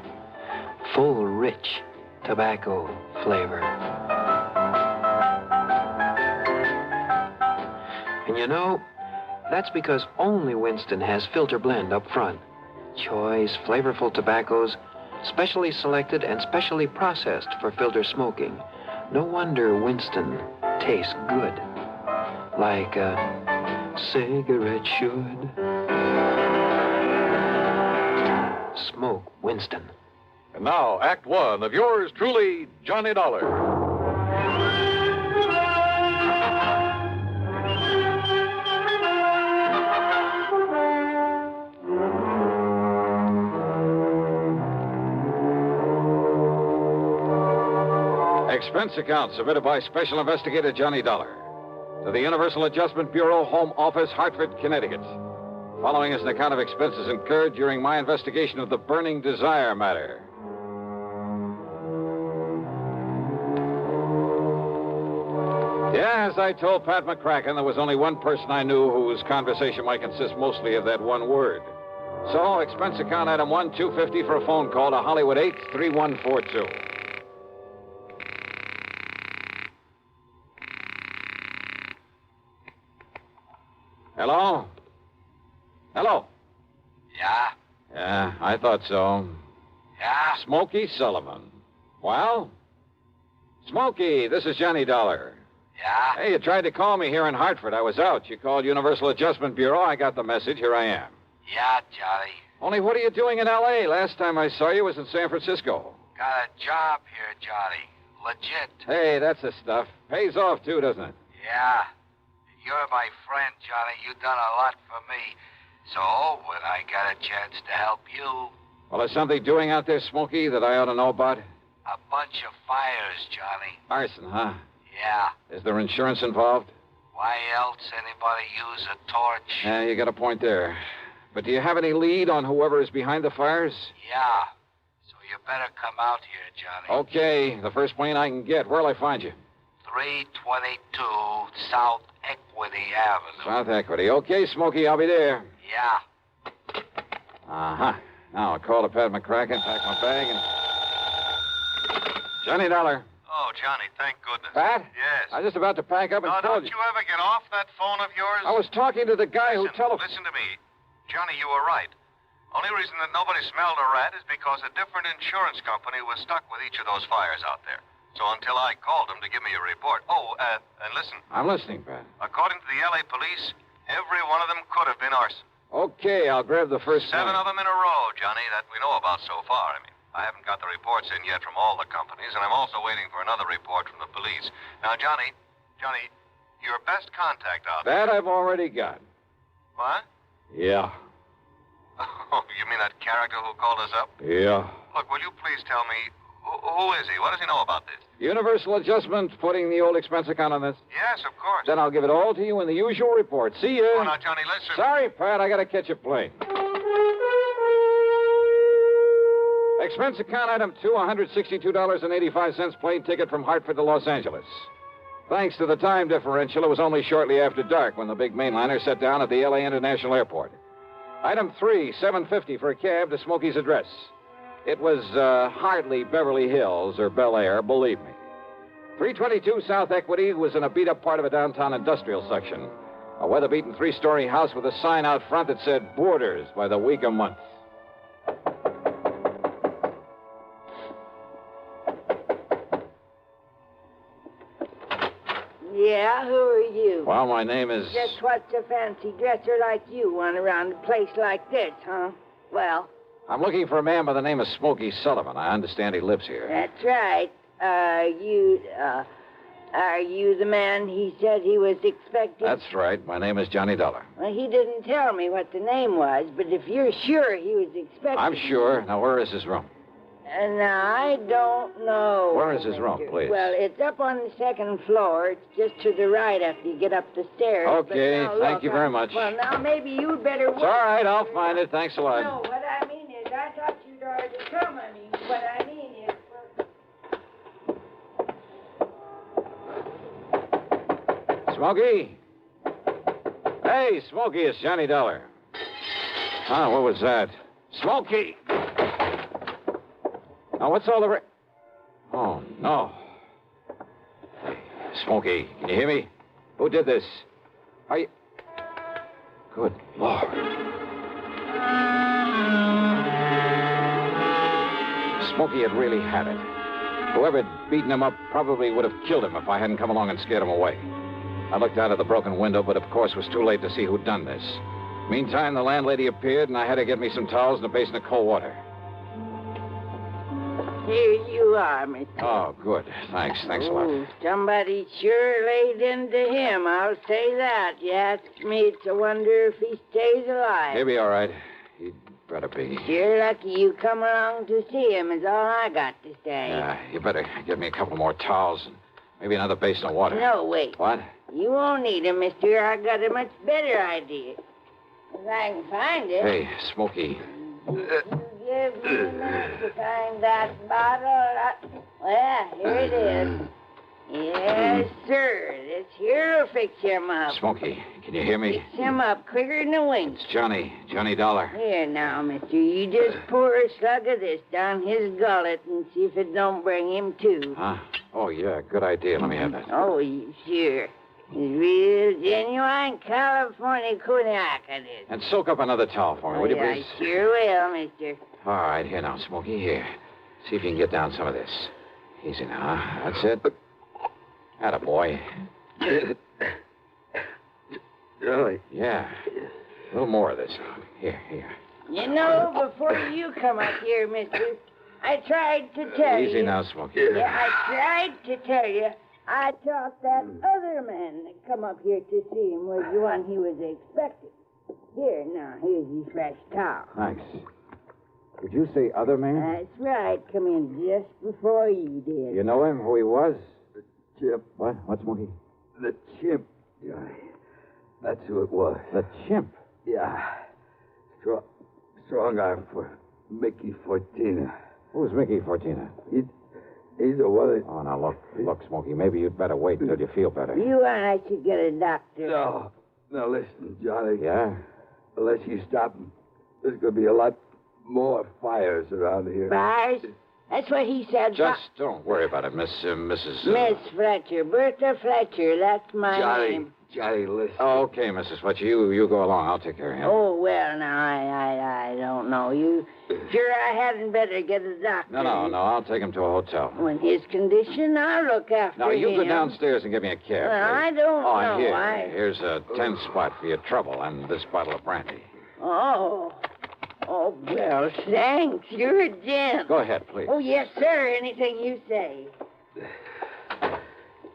S18: full, rich tobacco flavor. And you know, that's because only Winston has filter blend up front. Choice, flavorful tobaccos, specially selected and specially processed for filter smoking. No wonder Winston tastes good, like a cigarette should. Smoke Winston.
S3: And now, Act One of yours truly, Johnny Dollar.
S8: Expense account submitted by Special Investigator Johnny Dollar to the Universal Adjustment Bureau, Home Office, Hartford, Connecticut. Following is an account of expenses incurred during my investigation of the Burning Desire matter. Yeah, as I told Pat McCracken, there was only one person I knew whose conversation might consist mostly of that one word. So, expense account item 1, $250 for a phone call to Hollywood 8, 3142. Hello? Hello?
S14: Yeah?
S8: Yeah, I thought so.
S14: Yeah?
S8: Smokey Sullivan. Well? Smokey, this is Johnny Dollar.
S14: Yeah?
S8: Hey, you tried to call me here in Hartford. I was out. You called Universal Adjustment Bureau. I got the message. Here I am.
S14: Yeah, Johnny.
S8: Only what are you doing in L.A.? Last time I saw you was in San Francisco.
S14: Got a job here, Johnny. Legit.
S8: Hey, that's the stuff. Pays off, too, doesn't it?
S14: Yeah. You're my friend, Johnny. You've done a lot for me. So, when I got a chance to help you...
S8: Well, there's something doing out there, Smokey, that I ought to know about?
S14: A bunch of fires, Johnny.
S8: Arson, huh?
S14: Yeah.
S8: Is there insurance involved?
S14: Why else anybody use a torch?
S8: Yeah, you got a point there. But do you have any lead on whoever is behind the fires?
S14: Yeah. So you better come out here, Johnny.
S8: Okay. The first plane I can get. Where'll I find you?
S14: 322 South Equity Avenue.
S8: South Equity. Okay, Smokey, I'll be there.
S14: Yeah.
S8: Uh-huh. Now I'll call to Pat McCracken, pack my bag, and... Johnny Dollar.
S21: Oh, Johnny, thank goodness.
S8: Pat?
S21: Yes.
S8: I was just about to pack up and
S21: Now,
S8: call
S21: don't you ever get off that phone of yours?
S8: I was talking to the guy who telephoned...
S21: Listen to me. Johnny, you were right. Only reason that nobody smelled a rat is because a different insurance company was stuck with each of those fires out there. So until I called them to give me a report... Oh, and listen.
S8: I'm listening, Pat.
S21: According to the L.A. police, every one of them could have been arson.
S8: Okay, I'll grab the first
S21: 7
S8: plane.
S21: of them in a row, Johnny, that we know about so far. I mean, I haven't got the reports in yet from all the companies, and I'm also waiting for another report from the police. Now, Johnny, your best contact out there...
S8: That I've already got.
S21: What?
S8: Yeah.
S21: Oh, you mean that character who called us up?
S8: Yeah.
S21: Look, will you please tell me, who is he? What does he know about this?
S8: Universal Adjustment putting the old expense account on this?
S21: Yes, of course.
S8: Then I'll give it all to you in the usual report. See ya.
S21: Oh, now, Johnny, listen.
S8: Sorry, Pat, I gotta catch a plane. Expense account item 2, $162.85 plane ticket from Hartford to Los Angeles. Thanks to the time differential, it was only shortly after dark when the big mainliner set down at the L.A. International Airport. Item 3, $750 for a cab to Smokey's address. It was hardly Beverly Hills or Bel Air, believe me. 322 South Equity was in a beat-up part of a downtown industrial section. A weather-beaten 3-story house with a sign out front that said Boarders by the week a month.
S20: Yeah, who are you?
S8: Well, my name is...
S20: Just what's a fancy dresser like you want around a place like this, huh? Well,
S8: I'm looking for a man by the name of Smokey Sullivan. I understand he lives here.
S20: That's right. Are you the man he said he was expecting?
S8: That's right. My name is Johnny Dollar.
S20: Well, he didn't tell me what the name was, but if you're sure he was expecting...
S8: I'm sure. Now, where is his room?
S20: Now, I don't know.
S8: Where is his room, please?
S20: Well, it's up on the second floor. It's just to the right after you get up the stairs.
S8: Okay, thank you very much.
S20: Well, now, maybe you'd better...
S8: It's all right. I'll find it. Thanks a lot.
S20: No, what I mean is, I thought you'd already come. I mean, what I mean is...
S8: Smokey? Hey, Smokey, it's Johnny Dollar. Ah, what was that? Smokey! Now, what's all the... Oh, no. Hey, Smokey, can you hear me? Who did this? Are you... Good Lord. Smokey had really had it. Whoever had beaten him up probably would have killed him if I hadn't come along and scared him away. I looked out of the broken window, but of course it was too late to see who'd done this. Meantime, the landlady appeared, and I had to get me some towels and a basin of cold water.
S20: Here you are, Mr.
S8: Oh, good. Thanks a lot.
S20: Somebody sure laid into him, I'll say that. You ask me, it's a wonder if he stays alive.
S8: He'll be all right. He'd better be.
S20: You're lucky you come along to see him, is all I got to say.
S8: Yeah, you better get me a couple more towels and maybe another basin of water.
S20: No, wait.
S8: What?
S20: You won't need him, mister. I got a much better idea. If I can find it.
S8: Hey, Smokey.
S20: Give me a minute to find that bottle. Well, here it is. Yes, sir. This here'll fix him up.
S8: Smokey, can you hear me?
S20: Fix him up quicker than a wink.
S8: It's Johnny Dollar.
S20: Here now, mister. You just pour a slug of this down his gullet and see if it don't bring him to.
S8: Huh? Oh, yeah, good idea. Let me have that.
S20: Oh, sure. It's real genuine California cognac, it is.
S8: And soak up another towel for me, will you, please?
S20: I sure will, mister.
S8: All right, here now, Smokey, here. See if you can get down some of this. Easy now, huh? That's it. Attaboy.
S6: Really?
S8: Yeah. A little more of this. Here.
S20: You know, before you come up here, mister, I tried to tell you.
S8: Easy now, Smokey.
S20: Yeah, I tried to tell you. I thought that other man that come up here to see him was the one he was expecting. Here, now, here's your fresh towel.
S8: Thanks. Did you say other man?
S20: That's right. Come in just before you did.
S8: You know him, who he was?
S6: The chimp.
S8: What? What, Smokey?
S6: The chimp, Johnny. That's who it was.
S8: The chimp?
S6: Yeah. Strong arm for Mickey Fortina.
S8: Who's Mickey Fortina?
S6: He's the one that...
S8: Oh, now, look, Smokey, maybe you'd better wait until you feel better.
S20: You and I should get a doctor.
S6: No. Now, listen, Johnny.
S8: Yeah?
S6: Unless you stop him, there's going to be a lot more fires around here.
S20: Fires? That's what he said.
S8: Just don't worry about it, Mrs.
S20: Miss Fletcher. Bertha Fletcher. That's my name.
S6: Johnny, listen.
S8: Oh, okay, Mrs. Fletcher. You go along. I'll take care of him.
S20: Oh, well, now, I don't know. You sure I hadn't better get a doctor?
S8: No. I'll take him to a hotel.
S20: In his condition, I'll look after him.
S8: Now, you go downstairs and get me a cab.
S20: Well, I don't know.
S8: Here's a 10 spot for your trouble and this bottle of brandy.
S20: Oh, well, thanks. You're a gent.
S8: Go ahead, please.
S20: Oh, yes, sir. Anything you say.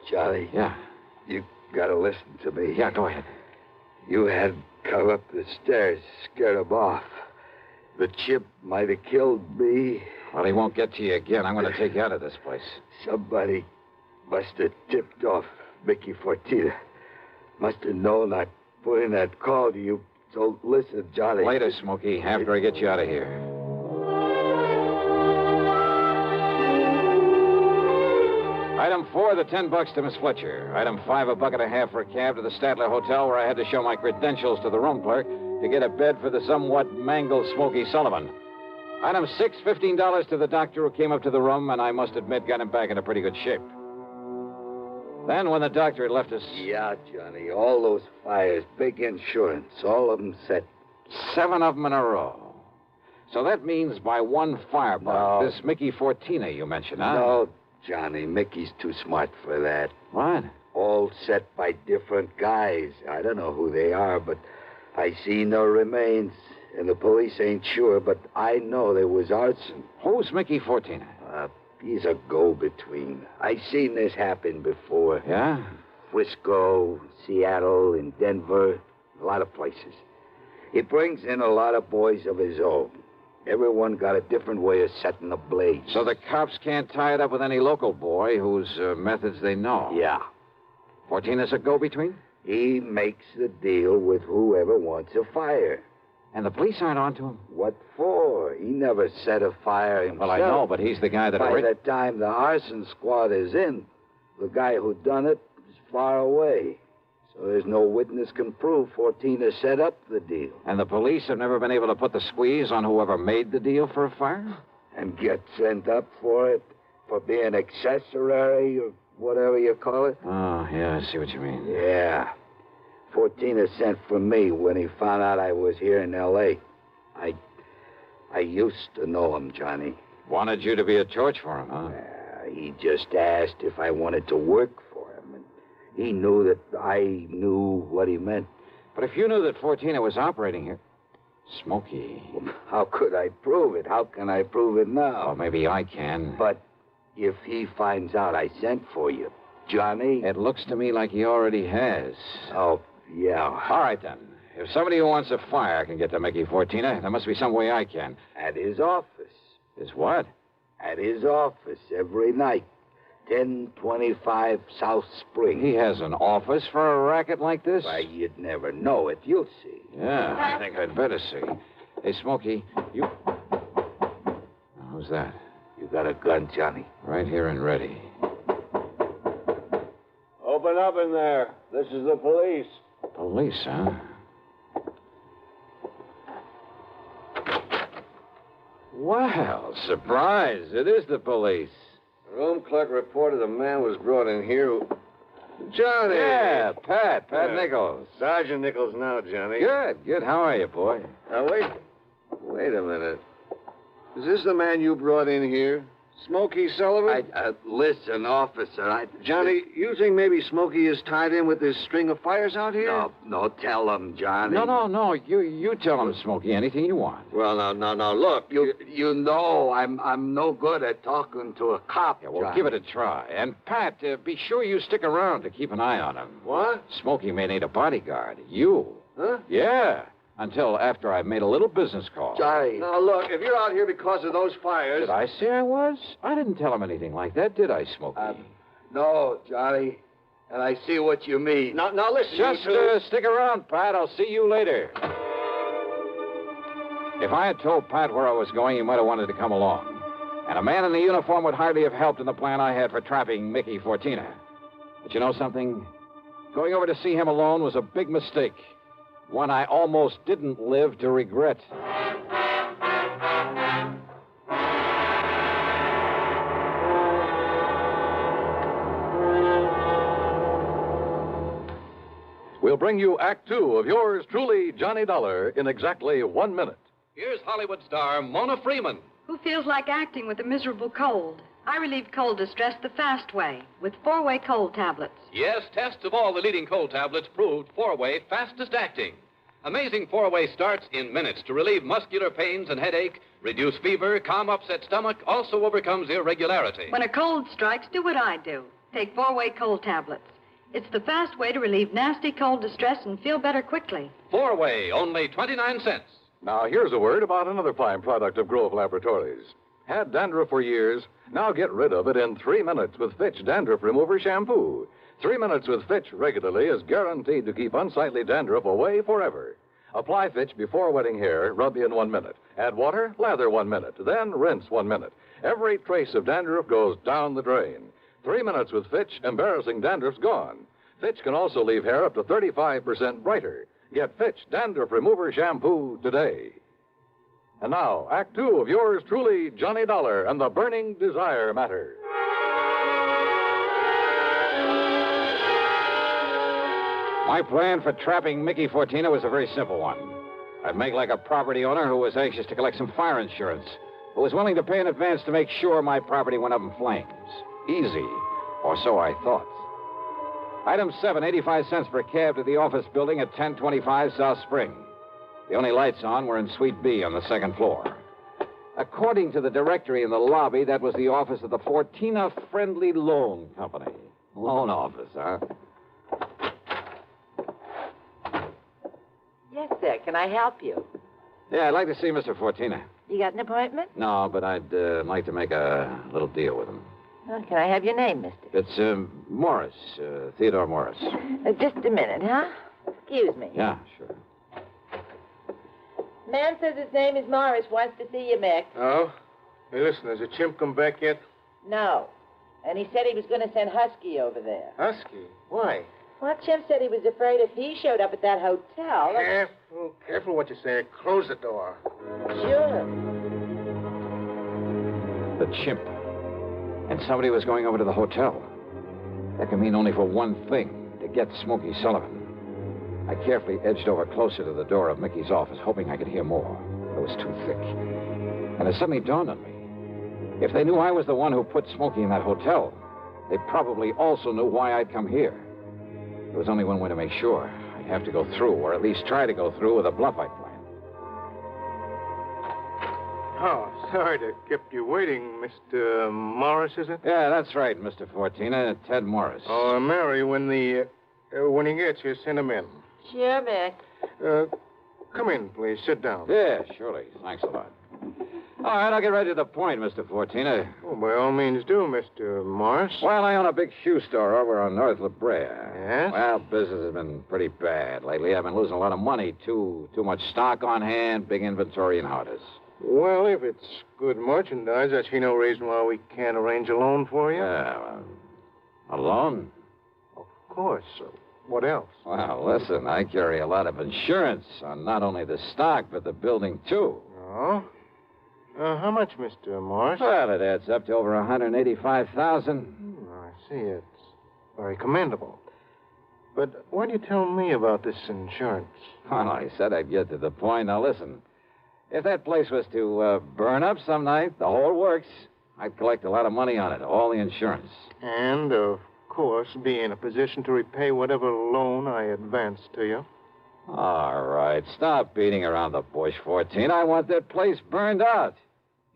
S6: Johnny.
S8: Yeah?
S6: You gotta listen to me.
S8: Yeah, go ahead.
S6: You had come up the stairs, scared him off. The chimp might have killed me.
S8: Well, he won't get to you again. I'm going to take you out of this place.
S6: Somebody must have tipped off Mickey Fortina. Must have known I'd put in that call to you. So listen, Johnny.
S8: Later, Smokey, after I get you out of here. Item 4, the $10 to Miss Fletcher. Item 5, a $1.50 for a cab to the Statler Hotel, where I had to show my credentials to the room clerk to get a bed for the somewhat mangled Smokey Sullivan. Item 6, $15 to the doctor who came up to the room, and I must admit got him back into pretty good shape. Then, when the doctor had left us...
S6: Yeah, Johnny, all those fires, big insurance, all of them set.
S8: 7 of them in a row. So that means by one firebug, this Mickey Fortina you mentioned, huh?
S6: No, Johnny, Mickey's too smart for that.
S8: What?
S6: All set by different guys. I don't know who they are, but I see no remains. And the police ain't sure, but I know there was arson.
S11: Who's Mickey Fortina?
S6: He's a go-between. I seen this happen before.
S11: Yeah?
S6: Frisco, Seattle, and Denver, a lot of places. He brings in a lot of boys of his own. Everyone got a different way of setting the blades.
S11: So the cops can't tie it up with any local boy whose methods they know?
S6: Yeah.
S11: Fortina's a go-between?
S6: He makes the deal with whoever wants a fire.
S11: And the police aren't onto him?
S6: What for? He never set a fire himself.
S11: Well, I know, but he's the guy that...
S6: By the time the arson squad is in, the guy who done it is far away. So there's no witness can prove Fortina set up the deal.
S11: And the police have never been able to put the squeeze on whoever made the deal for a fire?
S6: And get sent up for it? For being accessory or whatever you call it?
S11: Oh, yeah, I see what you mean.
S6: Yeah. Fortina sent for me when he found out I was here in L.A. I used to know him, Johnny.
S11: Wanted you to be a torch for him, huh?
S6: He just asked if I wanted to work for him, and he knew that I knew what he meant.
S11: But if you knew that Fortina was operating here... Smokey...
S6: How could I prove it? How can I prove it now?
S11: Well, maybe I can.
S6: But if he finds out I sent for you, Johnny...
S11: It looks to me like he already has.
S6: Oh, yeah.
S11: All right, then. If somebody who wants a fire can get to Mickey Fortina, there must be some way I can.
S6: At his office.
S11: His what?
S6: At his office every night. 1025 South Spring.
S11: He has an office for a racket like this?
S6: Why, you'd never know it. You'll see.
S11: Yeah, I think I'd better see. Hey, Smokey, you... Who's that?
S6: You got a gun, Johnny?
S11: Right here and ready.
S10: Open up in there. This is the police.
S11: Police, huh? Well, surprise. It is the police.
S10: The room clerk reported a man was brought in here who... Johnny!
S11: Yeah, Pat Nichols.
S10: Sergeant Nichols now, Johnny.
S11: Good. How are you, boy?
S10: Now, wait a minute. Is this the man you brought in here? Smokey Sullivan?
S6: Listen, officer,
S10: Johnny, you think maybe Smokey is tied in with this string of fires out here?
S6: No, tell him, Johnny.
S11: No. You tell him, Smokey, anything you want.
S10: Well, now, look.
S6: You know I'm no good at talking to a cop,
S11: Yeah, well,
S6: Johnny.
S11: give it a try. And, Pat, be sure you stick around to keep an eye on him.
S10: What?
S11: Smokey may need a bodyguard. You.
S10: Huh?
S11: Yeah. Until after I've made a little business call.
S6: Johnny.
S10: Now, look, if you're out here because of those fires...
S11: Did I say I was? I didn't tell him anything like that, did I, Smokey?
S6: No, Johnny. And I see what you mean.
S10: Now listen,
S11: Just stick around, Pat. I'll see you later. If I had told Pat where I was going, he might have wanted to come along. And a man in the uniform would hardly have helped in the plan I had for trapping Mickey Fortina. But you know something? Going over to see him alone was a big mistake. One I almost didn't live to regret.
S3: We'll bring you Act Two of yours truly, Johnny Dollar, in exactly 1 minute.
S16: Here's Hollywood star Mona Freeman.
S22: Who feels like acting with a miserable cold? I relieve cold distress the fast way with 4-way cold tablets.
S16: Yes, tests of all the leading cold tablets proved 4-way fastest acting. Amazing 4-way starts in minutes to relieve muscular pains and headache, reduce fever, calm upset stomach, also overcomes irregularity.
S22: When a cold strikes, do what I do. Take 4-way cold tablets. It's the fast way to relieve nasty cold distress and feel better quickly.
S16: 4-way, only 29 cents.
S3: Now, here's a word about another fine product of Grove Laboratories. Had dandruff for years? Now get rid of it in 3 minutes with Fitch Dandruff Remover Shampoo. 3 minutes with Fitch regularly is guaranteed to keep unsightly dandruff away forever. Apply Fitch before wetting hair, rub in 1 minute. Add water, lather 1 minute, then rinse 1 minute. Every trace of dandruff goes down the drain. 3 minutes with Fitch, embarrassing dandruff's gone. Fitch can also leave hair up to 35% brighter. Get Fitch Dandruff Remover Shampoo today. And now, Act Two of yours truly, Johnny Dollar and the Burning Desire Matter.
S11: My plan for trapping Mickey Fortina was a very simple one. I'd make like a property owner who was anxious to collect some fire insurance, who was willing to pay in advance to make sure my property went up in flames. Easy, or so I thought. Item 7, 85 cents per cab to the office building at 1025 South Spring. The only lights on were in Suite B on the second floor. According to the directory in the lobby, that was the office of the Fortina Friendly Loan Company. Loan office, huh?
S1: Yes, sir. Can I help you?
S11: Yeah, I'd like to see Mr. Fortina.
S1: You got an appointment?
S11: No, but I'd like to make a little deal with him.
S1: Well, can I have your name, mister?
S11: It's Morris, Theodore Morris.
S1: Just a minute, huh? Excuse me.
S11: Yeah, sure.
S1: Man says his name is Morris, wants to see you, Mick.
S10: Oh? Hey, listen, has the chimp come back yet?
S1: No. And he said he was going to send Husky over there.
S10: Husky? Why?
S1: Well, Chimp said he was afraid if he showed up at that hotel...
S10: Careful what you say. Close the door.
S1: Sure.
S11: The chimp. And somebody was going over to the hotel. That can mean only for one thing, to get Smokey Sullivan. I carefully edged over closer to the door of Mickey's office, hoping I could hear more. But it was too thick. And it suddenly dawned on me. If they knew I was the one who put Smokey in that hotel, they probably also knew why I'd come here. There was only one way to make sure. I'd have to go through, or at least try to go through with a bluff I'd planned.
S10: Oh, sorry to keep you waiting, Mr. Morris, is it?
S11: Yeah, that's right, Mr. Fortina. Ted Morris.
S10: Oh, Mary, when he gets here, send him in.
S1: Sure, Mick.
S10: Come in, please. Sit down.
S11: Yeah, surely. Thanks a lot. All right, I'll get right to the point, Mr. Fortina.
S10: Oh, by all means do, Mr. Morris.
S11: Well, I own a big shoe store over on North La Brea.
S10: Yes?
S11: Well, business has been pretty bad lately. I've been losing a lot of money. Too much stock on hand, big inventory, and how it is.
S10: Well, if it's good merchandise, I see no reason why we can't arrange a loan for you.
S11: Yeah, a loan?
S10: Of course. What else?
S11: Well, listen, I carry a lot of insurance on not only the stock, but the building, too.
S10: Oh? How much, Mr. Morris?
S11: Well, it adds up to over $185,000.
S10: I see. It's very commendable. But why do you tell me about this insurance?
S11: Well, I said I'd get to the point. Now, listen. If that place was to burn up some night, the whole works, I'd collect a lot of money on it, all the insurance.
S10: And, of course, be in a position to repay whatever loan I advance to you.
S11: All right. Stop beating around the bush, 14. I want that place burned out.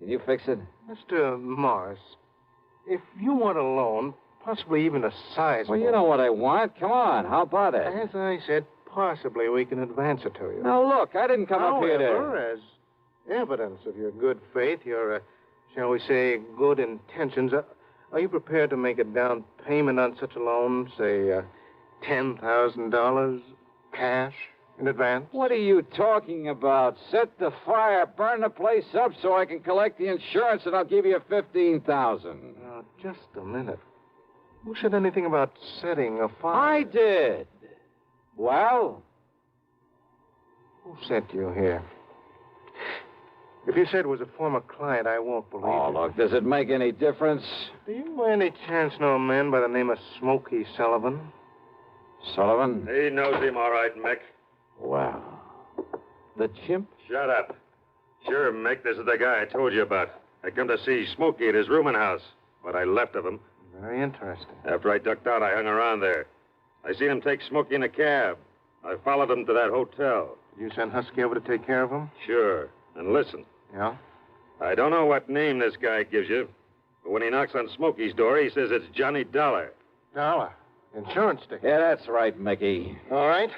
S11: Can you fix it?
S10: Mr. Morris, if you want a loan, possibly even a sizable...
S11: Well, you know what I want. Come on. How about it?
S10: As I said, possibly we can advance it to you.
S11: Now, look, I didn't come up here to...
S10: However, as evidence of your good faith, your, shall we say, good intentions, are you prepared to make a down payment on such a loan, say, $10,000 cash in advance?
S11: What are you talking about? Set the fire, burn the place up so I can collect the insurance, and I'll give you $15,000.
S10: Now, just a minute. Who said anything about setting a fire?
S11: I did. Well?
S10: Who sent you here? If you said it was a former client, I won't believe it.
S11: Oh, look, does it make any difference?
S10: Do you by any chance know a man by the name of Smokey Sullivan?
S11: Sullivan?
S19: He knows him all right, Mick.
S11: Wow. The chimp?
S19: Shut up. Sure, Mick, this is the guy I told you about. I come to see Smokey at his rooming house. What I left of him.
S10: Very interesting.
S19: After I ducked out, I hung around there. I seen him take Smokey in a cab. I followed him to that hotel.
S10: You sent Husky over to take care of him?
S19: Sure. And listen.
S10: Yeah?
S19: I don't know what name this guy gives you, but when he knocks on Smokey's door, he says it's Johnny Dollar.
S10: Dollar? Insurance ticket?
S11: Yeah, that's right, Mickey.
S10: All right.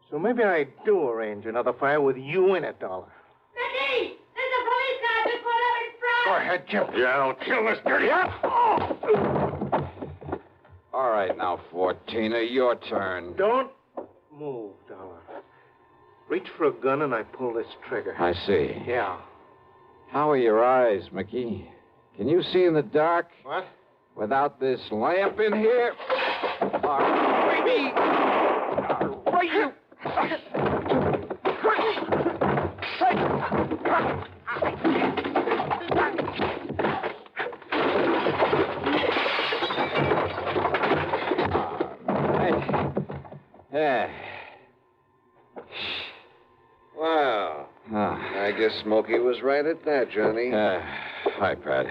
S10: So maybe I do arrange another fire with you in it, Dollar.
S20: Mickey! There's a police car just pulled up in front!
S10: Go ahead, Chimp.
S19: Yeah, I'll kill this dirty...
S11: All right, now, Fortina, your turn.
S10: Don't move, Dollar. Reach for a gun and I pull this trigger.
S11: I see.
S10: Yeah.
S11: How are your eyes, Mickey? Can you see in the dark?
S10: What?
S11: Without this lamp in here? Baby! Right, you! Yeah.
S10: Wow. I guess Smokey was right at that, Johnny.
S11: Hi, Pat.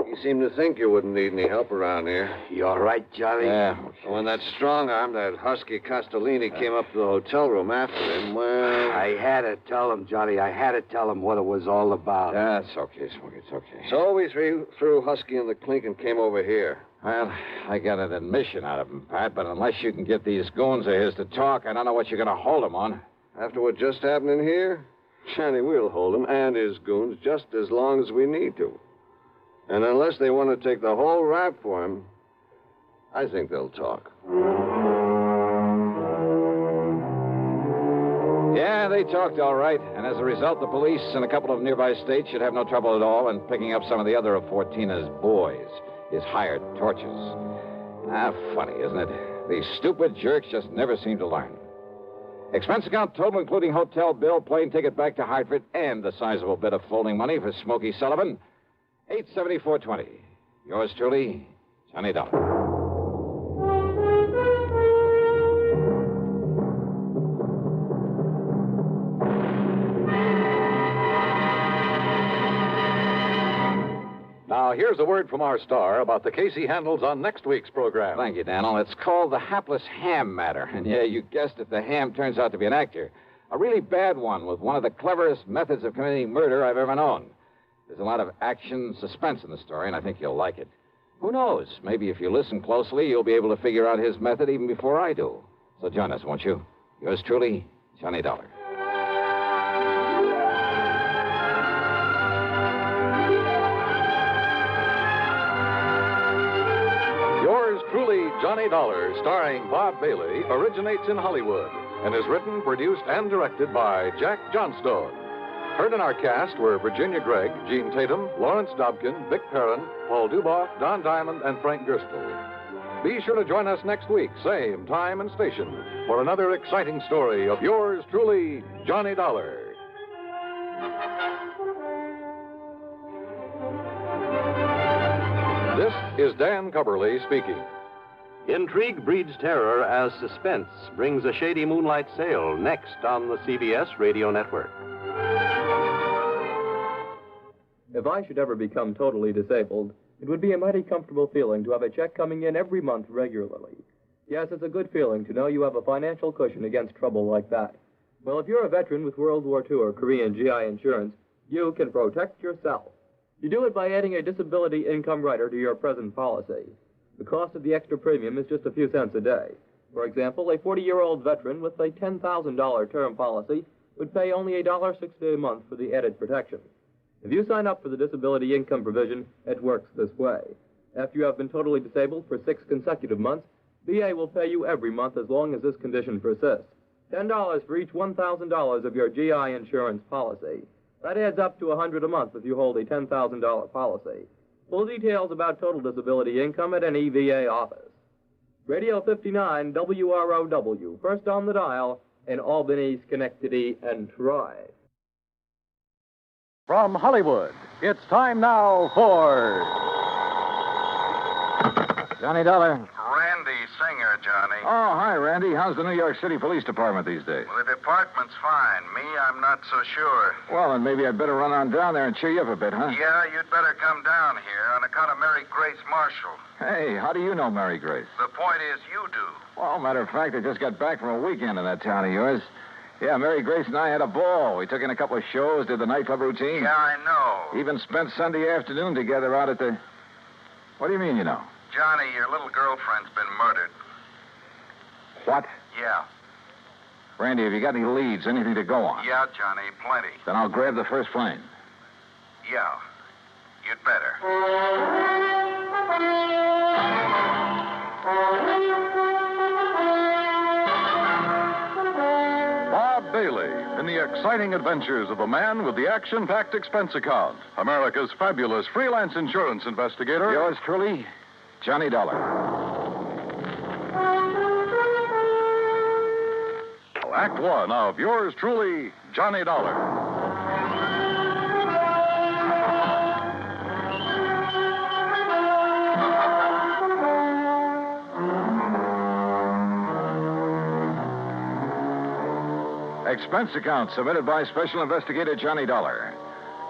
S10: He seemed to think you wouldn't need any help around here.
S6: You all right, Johnny?
S10: Yeah. When that strong arm, that husky Castellini, came up to the hotel room after him, well...
S6: I had to tell him, Johnny. I had to tell him what it was all about.
S10: Yeah, it's okay, Smokey. It's okay. So we threw Husky in the clink and came over here.
S11: Well, I got an admission out of him, Pat, but unless you can get these goons of his to talk, I don't know what you're going to hold them on.
S10: After what just happened in here, Johnny, we'll hold him and his goons just as long as we need to. And unless they want to take the whole rap for him, I think they'll talk.
S11: Yeah, they talked all right. And as a result, the police in a couple of nearby states should have no trouble at all in picking up some of the other of Fortina's boys, his hired torches. Funny, isn't it? These stupid jerks just never seem to learn. Expense account total, including hotel bill, plane ticket back to Hartford, and the sizable bit of folding money for Smokey Sullivan, $874.20. Yours truly, Johnny Dollar.
S3: Now, here's a word from our star about the case he handles on next week's program.
S11: Thank you, Daniel. It's called the hapless ham matter. And yeah, you guessed it, the ham turns out to be an actor. A really bad one with one of the cleverest methods of committing murder I've ever known. There's a lot of action, suspense in the story, and I think you'll like it. Who knows? Maybe if you listen closely, you'll be able to figure out his method even before I do. So join us, won't you? Yours truly, Johnny Dollar.
S3: Truly, Johnny Dollar, starring Bob Bailey, originates in Hollywood and is written, produced, and directed by Jack Johnstone. Heard in our cast were Virginia Gregg, Gene Tatum, Lawrence Dobkin, Vic Perrin, Paul Duboff, Don Diamond, and Frank Gerstle. Be sure to join us next week, same time and station, for another exciting story of yours truly, Johnny Dollar. This is Dan Cubberly speaking.
S17: Intrigue breeds terror as suspense brings a shady moonlight sail next on the CBS Radio Network.
S7: If I should ever become totally disabled, it would be a mighty comfortable feeling to have a check coming in every month regularly. Yes, it's a good feeling to know you have a financial cushion against trouble like that. Well, if you're a veteran with World War II or Korean GI insurance, you can protect yourself. You do it by adding a disability income rider to your present policy. The cost of the extra premium is just a few cents a day. For example, a 40-year-old veteran with a $10,000 term policy would pay only $1.60 a month for the added protection. If you sign up for the disability income provision, it works this way. After you have been totally disabled for 6 consecutive months, VA will pay you every month as long as this condition persists. $10 for each $1,000 of your GI insurance policy. That adds up to $100 a month if you hold a $10,000 policy. Full details about total disability income at any VA office. Radio 59 WROW, first on the dial in Albany, Schenectady, and Troy.
S3: From Hollywood, it's time now for...
S11: Johnny Dollar.
S8: Randy Singer, Johnny.
S3: Oh, hi, Randy. How's the New York City Police Department these days?
S8: Well, the department's fine. Me, I'm not so sure.
S3: Well, then maybe I'd better run on down there and cheer you up a bit, huh?
S8: Yeah, you'd better come down here on account of Mary Grace Marshall.
S3: Hey, how do you know Mary Grace?
S8: The point is, you do.
S3: Well, matter of fact, I just got back from a weekend in that town of yours. Yeah, Mary Grace and I had a ball. We took in a couple of shows, did the nightclub routine.
S8: Yeah, I know.
S3: Even spent Sunday afternoon together out at the... What do you mean, you know?
S8: Johnny, your little girlfriend's been murdered.
S3: What?
S8: Yeah.
S3: Randy, have you got any leads, anything to go on?
S8: Yeah, Johnny, plenty.
S3: Then I'll grab the first plane.
S8: Yeah, you'd better.
S3: Bob Bailey in the exciting adventures of the man with the action-packed expense account. America's fabulous freelance insurance investigator.
S11: Yours truly, Johnny Dollar.
S3: Act one of yours truly, Johnny Dollar. Expense account submitted by Special Investigator Johnny Dollar.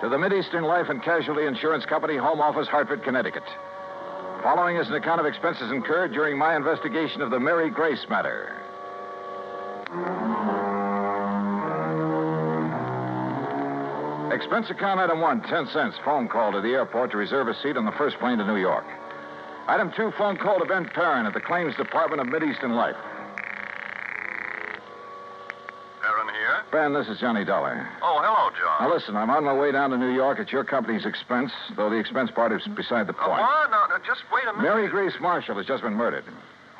S3: to the Mideastern Life and Casualty Insurance Company, Home Office, Hartford, Connecticut. Following is an account of expenses incurred during my investigation of the Mary Grace matter. Expense account item 1, 10 cents. Phone call to the airport to reserve a seat on the first plane to New York. Item 2, phone call to Ben Perrin at the Claims Department of Mideastern Life.
S9: Perrin here?
S3: Ben, this is Johnny Dollar.
S9: Oh, hello, John.
S3: Now, listen, I'm on my way down to New York at your company's expense, though the expense part is beside the point.
S9: What? No, just wait a minute.
S3: Mary Grace Marshall has just been murdered.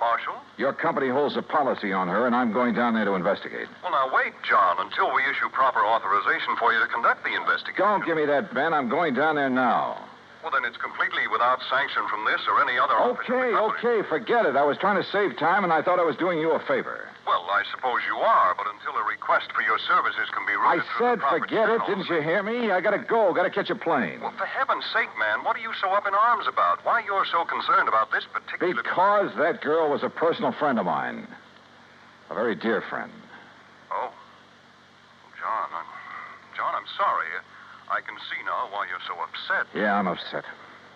S9: Marshall?
S3: Your company holds a policy on her, and I'm going down there to investigate.
S9: Well, now, wait, John, until we issue proper authorization for you to conduct the investigation.
S3: Don't give me that, Ben. I'm going down there now.
S9: Well, then it's completely without sanction from this or any other official company.
S3: Okay, forget it. I was trying to save time, and I thought I was doing you a favor.
S9: Well, I suppose you are, but until a request for your services can be routed through the proper
S3: forget it.
S9: channels...
S3: Didn't you hear me? I gotta go. Gotta catch a plane.
S9: Well, for heaven's sake, man, what are you so up in arms about? Why you're so concerned about this particular...
S3: Because that girl was a personal friend of mine. A very dear friend.
S9: Oh. John, I'm sorry. I can see now why you're so upset.
S3: Yeah, I'm upset.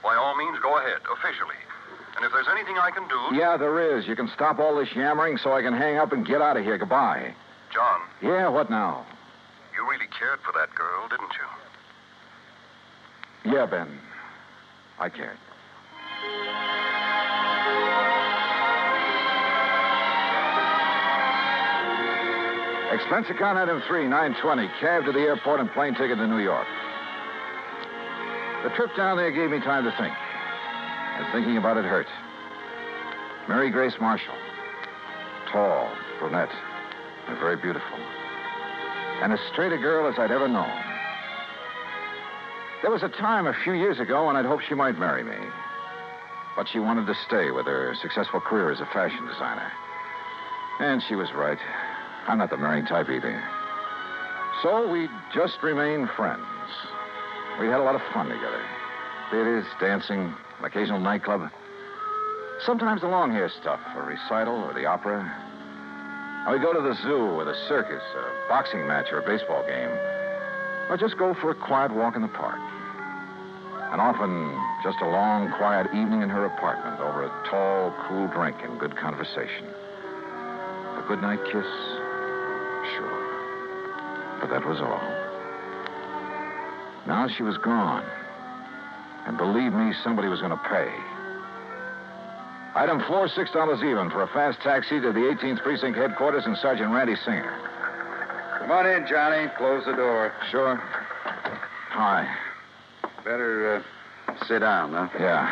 S9: By all means, go ahead, officially. And if there's anything I can do...
S3: Yeah, there is. You can stop all this yammering so I can hang up and get out of here. Goodbye.
S9: John.
S3: Yeah, what now?
S9: You really cared for that girl, didn't you?
S3: Yeah, Ben. I cared. Expense account item 3, $9.20. Cab to the airport and plane ticket to New York. The trip down there gave me time to think. And thinking about it hurt. Mary Grace Marshall. Tall, brunette, and very beautiful. And as straight a girl as I'd ever known. There was a time a few years ago when I'd hoped she might marry me. But she wanted to stay with her successful career as a fashion designer. And she was right. I'm not the marrying type either. So we just remained friends. We had a lot of fun together. Theaters, dancing, an occasional nightclub. Sometimes the long hair stuff, a recital or the opera. And we'd go to the zoo or the circus, a boxing match or a baseball game. Or just go for a quiet walk in the park. And often just a long, quiet evening in her apartment over a tall, cool drink and good conversation. A goodnight kiss? Sure. But that was all. Now she was gone. And believe me, somebody was going to pay. Item 4, $6 even for a fast taxi to the 18th Precinct headquarters and Sergeant Randy Singer.
S13: Come on in, Johnny. Close the door.
S3: Sure. Hi.
S13: Better sit down, huh?
S3: Yeah.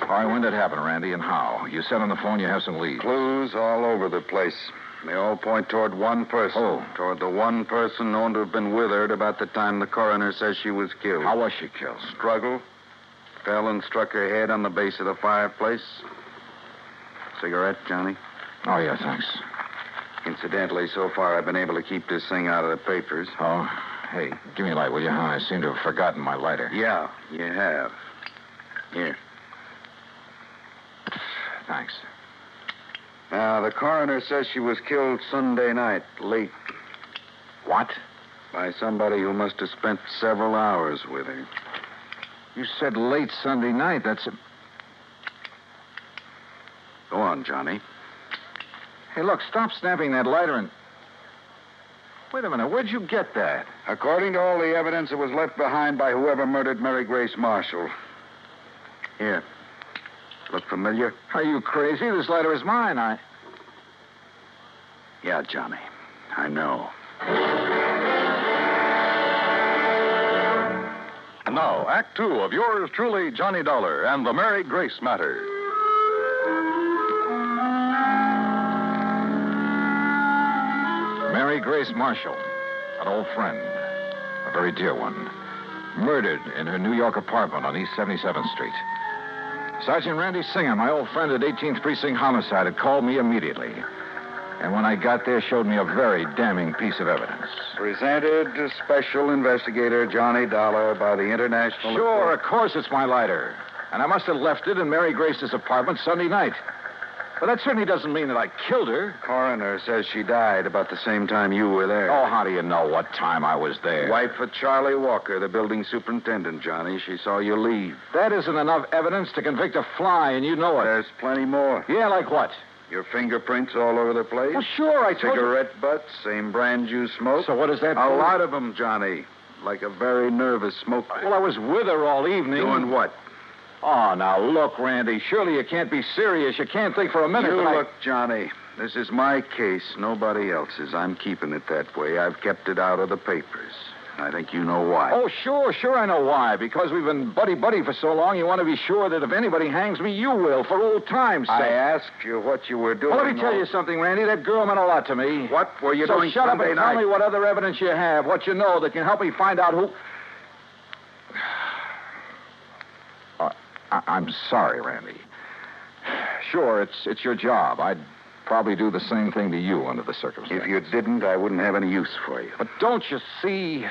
S3: All right, when did it happen, Randy, and how? You said on the phone you have some leads.
S13: Clues all over the place. They all point toward one person.
S3: Oh.
S13: Toward the one person known to have been with her at about the time the coroner says she was killed.
S3: How was she killed?
S13: Struggle. Fell and struck her head on the base of the fireplace. Cigarette, Johnny?
S3: Oh, yeah, thanks.
S13: Incidentally, so far I've been able to keep this thing out of the papers.
S3: Oh? Hey, give me a light, will you? I seem to have forgotten my lighter.
S13: Yeah, you have. Here.
S3: Thanks.
S13: Now, the coroner says she was killed Sunday night, late.
S3: What?
S13: By somebody who must have spent several hours with her.
S3: You said late Sunday night. That's a...
S13: Go on, Johnny.
S3: Hey, look, stop snapping that lighter and... Wait a minute, where'd you get that?
S13: According to all the evidence, it was left behind by whoever murdered Mary Grace Marshall. Here. Look familiar?
S3: Are you crazy? This lighter is mine.
S13: Yeah, Johnny. I know.
S9: And now, Act 2 of yours truly, Johnny Dollar, and the Mary Grace matter.
S3: Mary Grace Marshall, an old friend, a very dear one, murdered in her New York apartment on East 77th Street. Sergeant Randy Singer, my old friend at 18th Precinct Homicide, had called me immediately. And when I got there, showed me a very damning piece of evidence.
S13: Presented to Special Investigator Johnny Dollar by the International...
S3: Sure, of course it's my lighter. And I must have left it in Mary Grace's apartment Sunday night.
S21: But that certainly doesn't mean that I killed her.
S13: Coroner says she died about the same time you were there.
S21: Oh, how do you know what time I was there?
S13: Wife of Charlie Walker, the building superintendent, Johnny. She saw you leave.
S21: That isn't enough evidence to convict a fly, and you know it.
S13: There's plenty more.
S21: Yeah, like what?
S13: Your fingerprints all over the place.
S21: Well, sure, I told you.
S13: Cigarette butts, same brand you smoke.
S21: So what does that
S13: A
S21: prove?
S13: lot of them, Johnny. Like a very nervous smoker.
S21: Well, I was with her all evening.
S13: Doing what?
S21: Oh, now look, Randy. Surely you can't be serious. You can't think for a minute
S13: You
S21: that
S13: look, Johnny. This is my case, nobody else's. I'm keeping it that way. I've kept it out of the papers. I think you know why.
S21: Oh, sure I know why. Because we've been buddy-buddy for so long, you want to be sure that if anybody hangs me, you will, for old time's sake.
S13: I asked you what you were doing.
S21: Well, let me tell you something, Randy. That girl meant a lot to me.
S13: What were you doing
S21: So shut up
S13: Sunday
S21: and
S13: night?
S21: tell me what other evidence you have, what you know that can help me find out who... I'm sorry, Randy. Sure, it's your job. I'd probably do the same thing to you under the circumstances.
S13: If you didn't, I wouldn't have any use for you.
S21: But don't you see...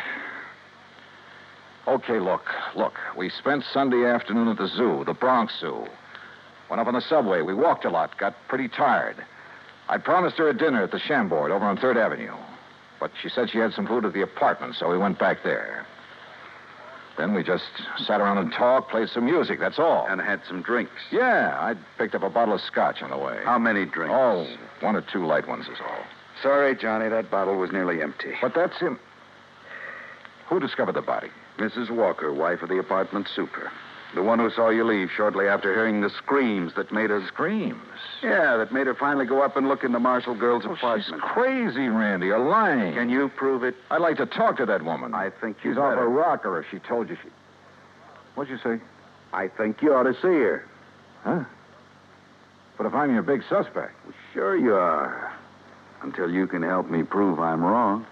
S21: Okay, look. We spent Sunday afternoon at the zoo, the Bronx Zoo. Went up on the subway. We walked a lot, got pretty tired. I promised her a dinner at the Chambord over on 3rd Avenue. But she said she had some food at the apartment, so we went back there. Then we just sat around and talked, played some music, that's all.
S13: And had some drinks.
S21: Yeah, I picked up a bottle of scotch on the way.
S13: How many drinks?
S21: Oh, 1 or 2 light ones is all.
S13: Sorry, Johnny, that bottle was nearly empty.
S21: But that's him. Who discovered the body?
S13: Mrs. Walker, wife of the apartment super. The one who saw you leave shortly after hearing the screams that made her...
S21: Screams?
S13: Yeah, that made her finally go up and look in the Marshall girl's apartment.
S21: She's crazy, Randy. You're lying.
S13: Can you prove it?
S21: I'd like to talk to that woman.
S13: I think you
S21: She's off
S13: better.
S21: her rocker if she told you she... What'd you say?
S13: I think you ought to see her.
S21: Huh? But if I'm your big suspect...
S13: Well, sure you are. Until you can help me prove I'm wrong.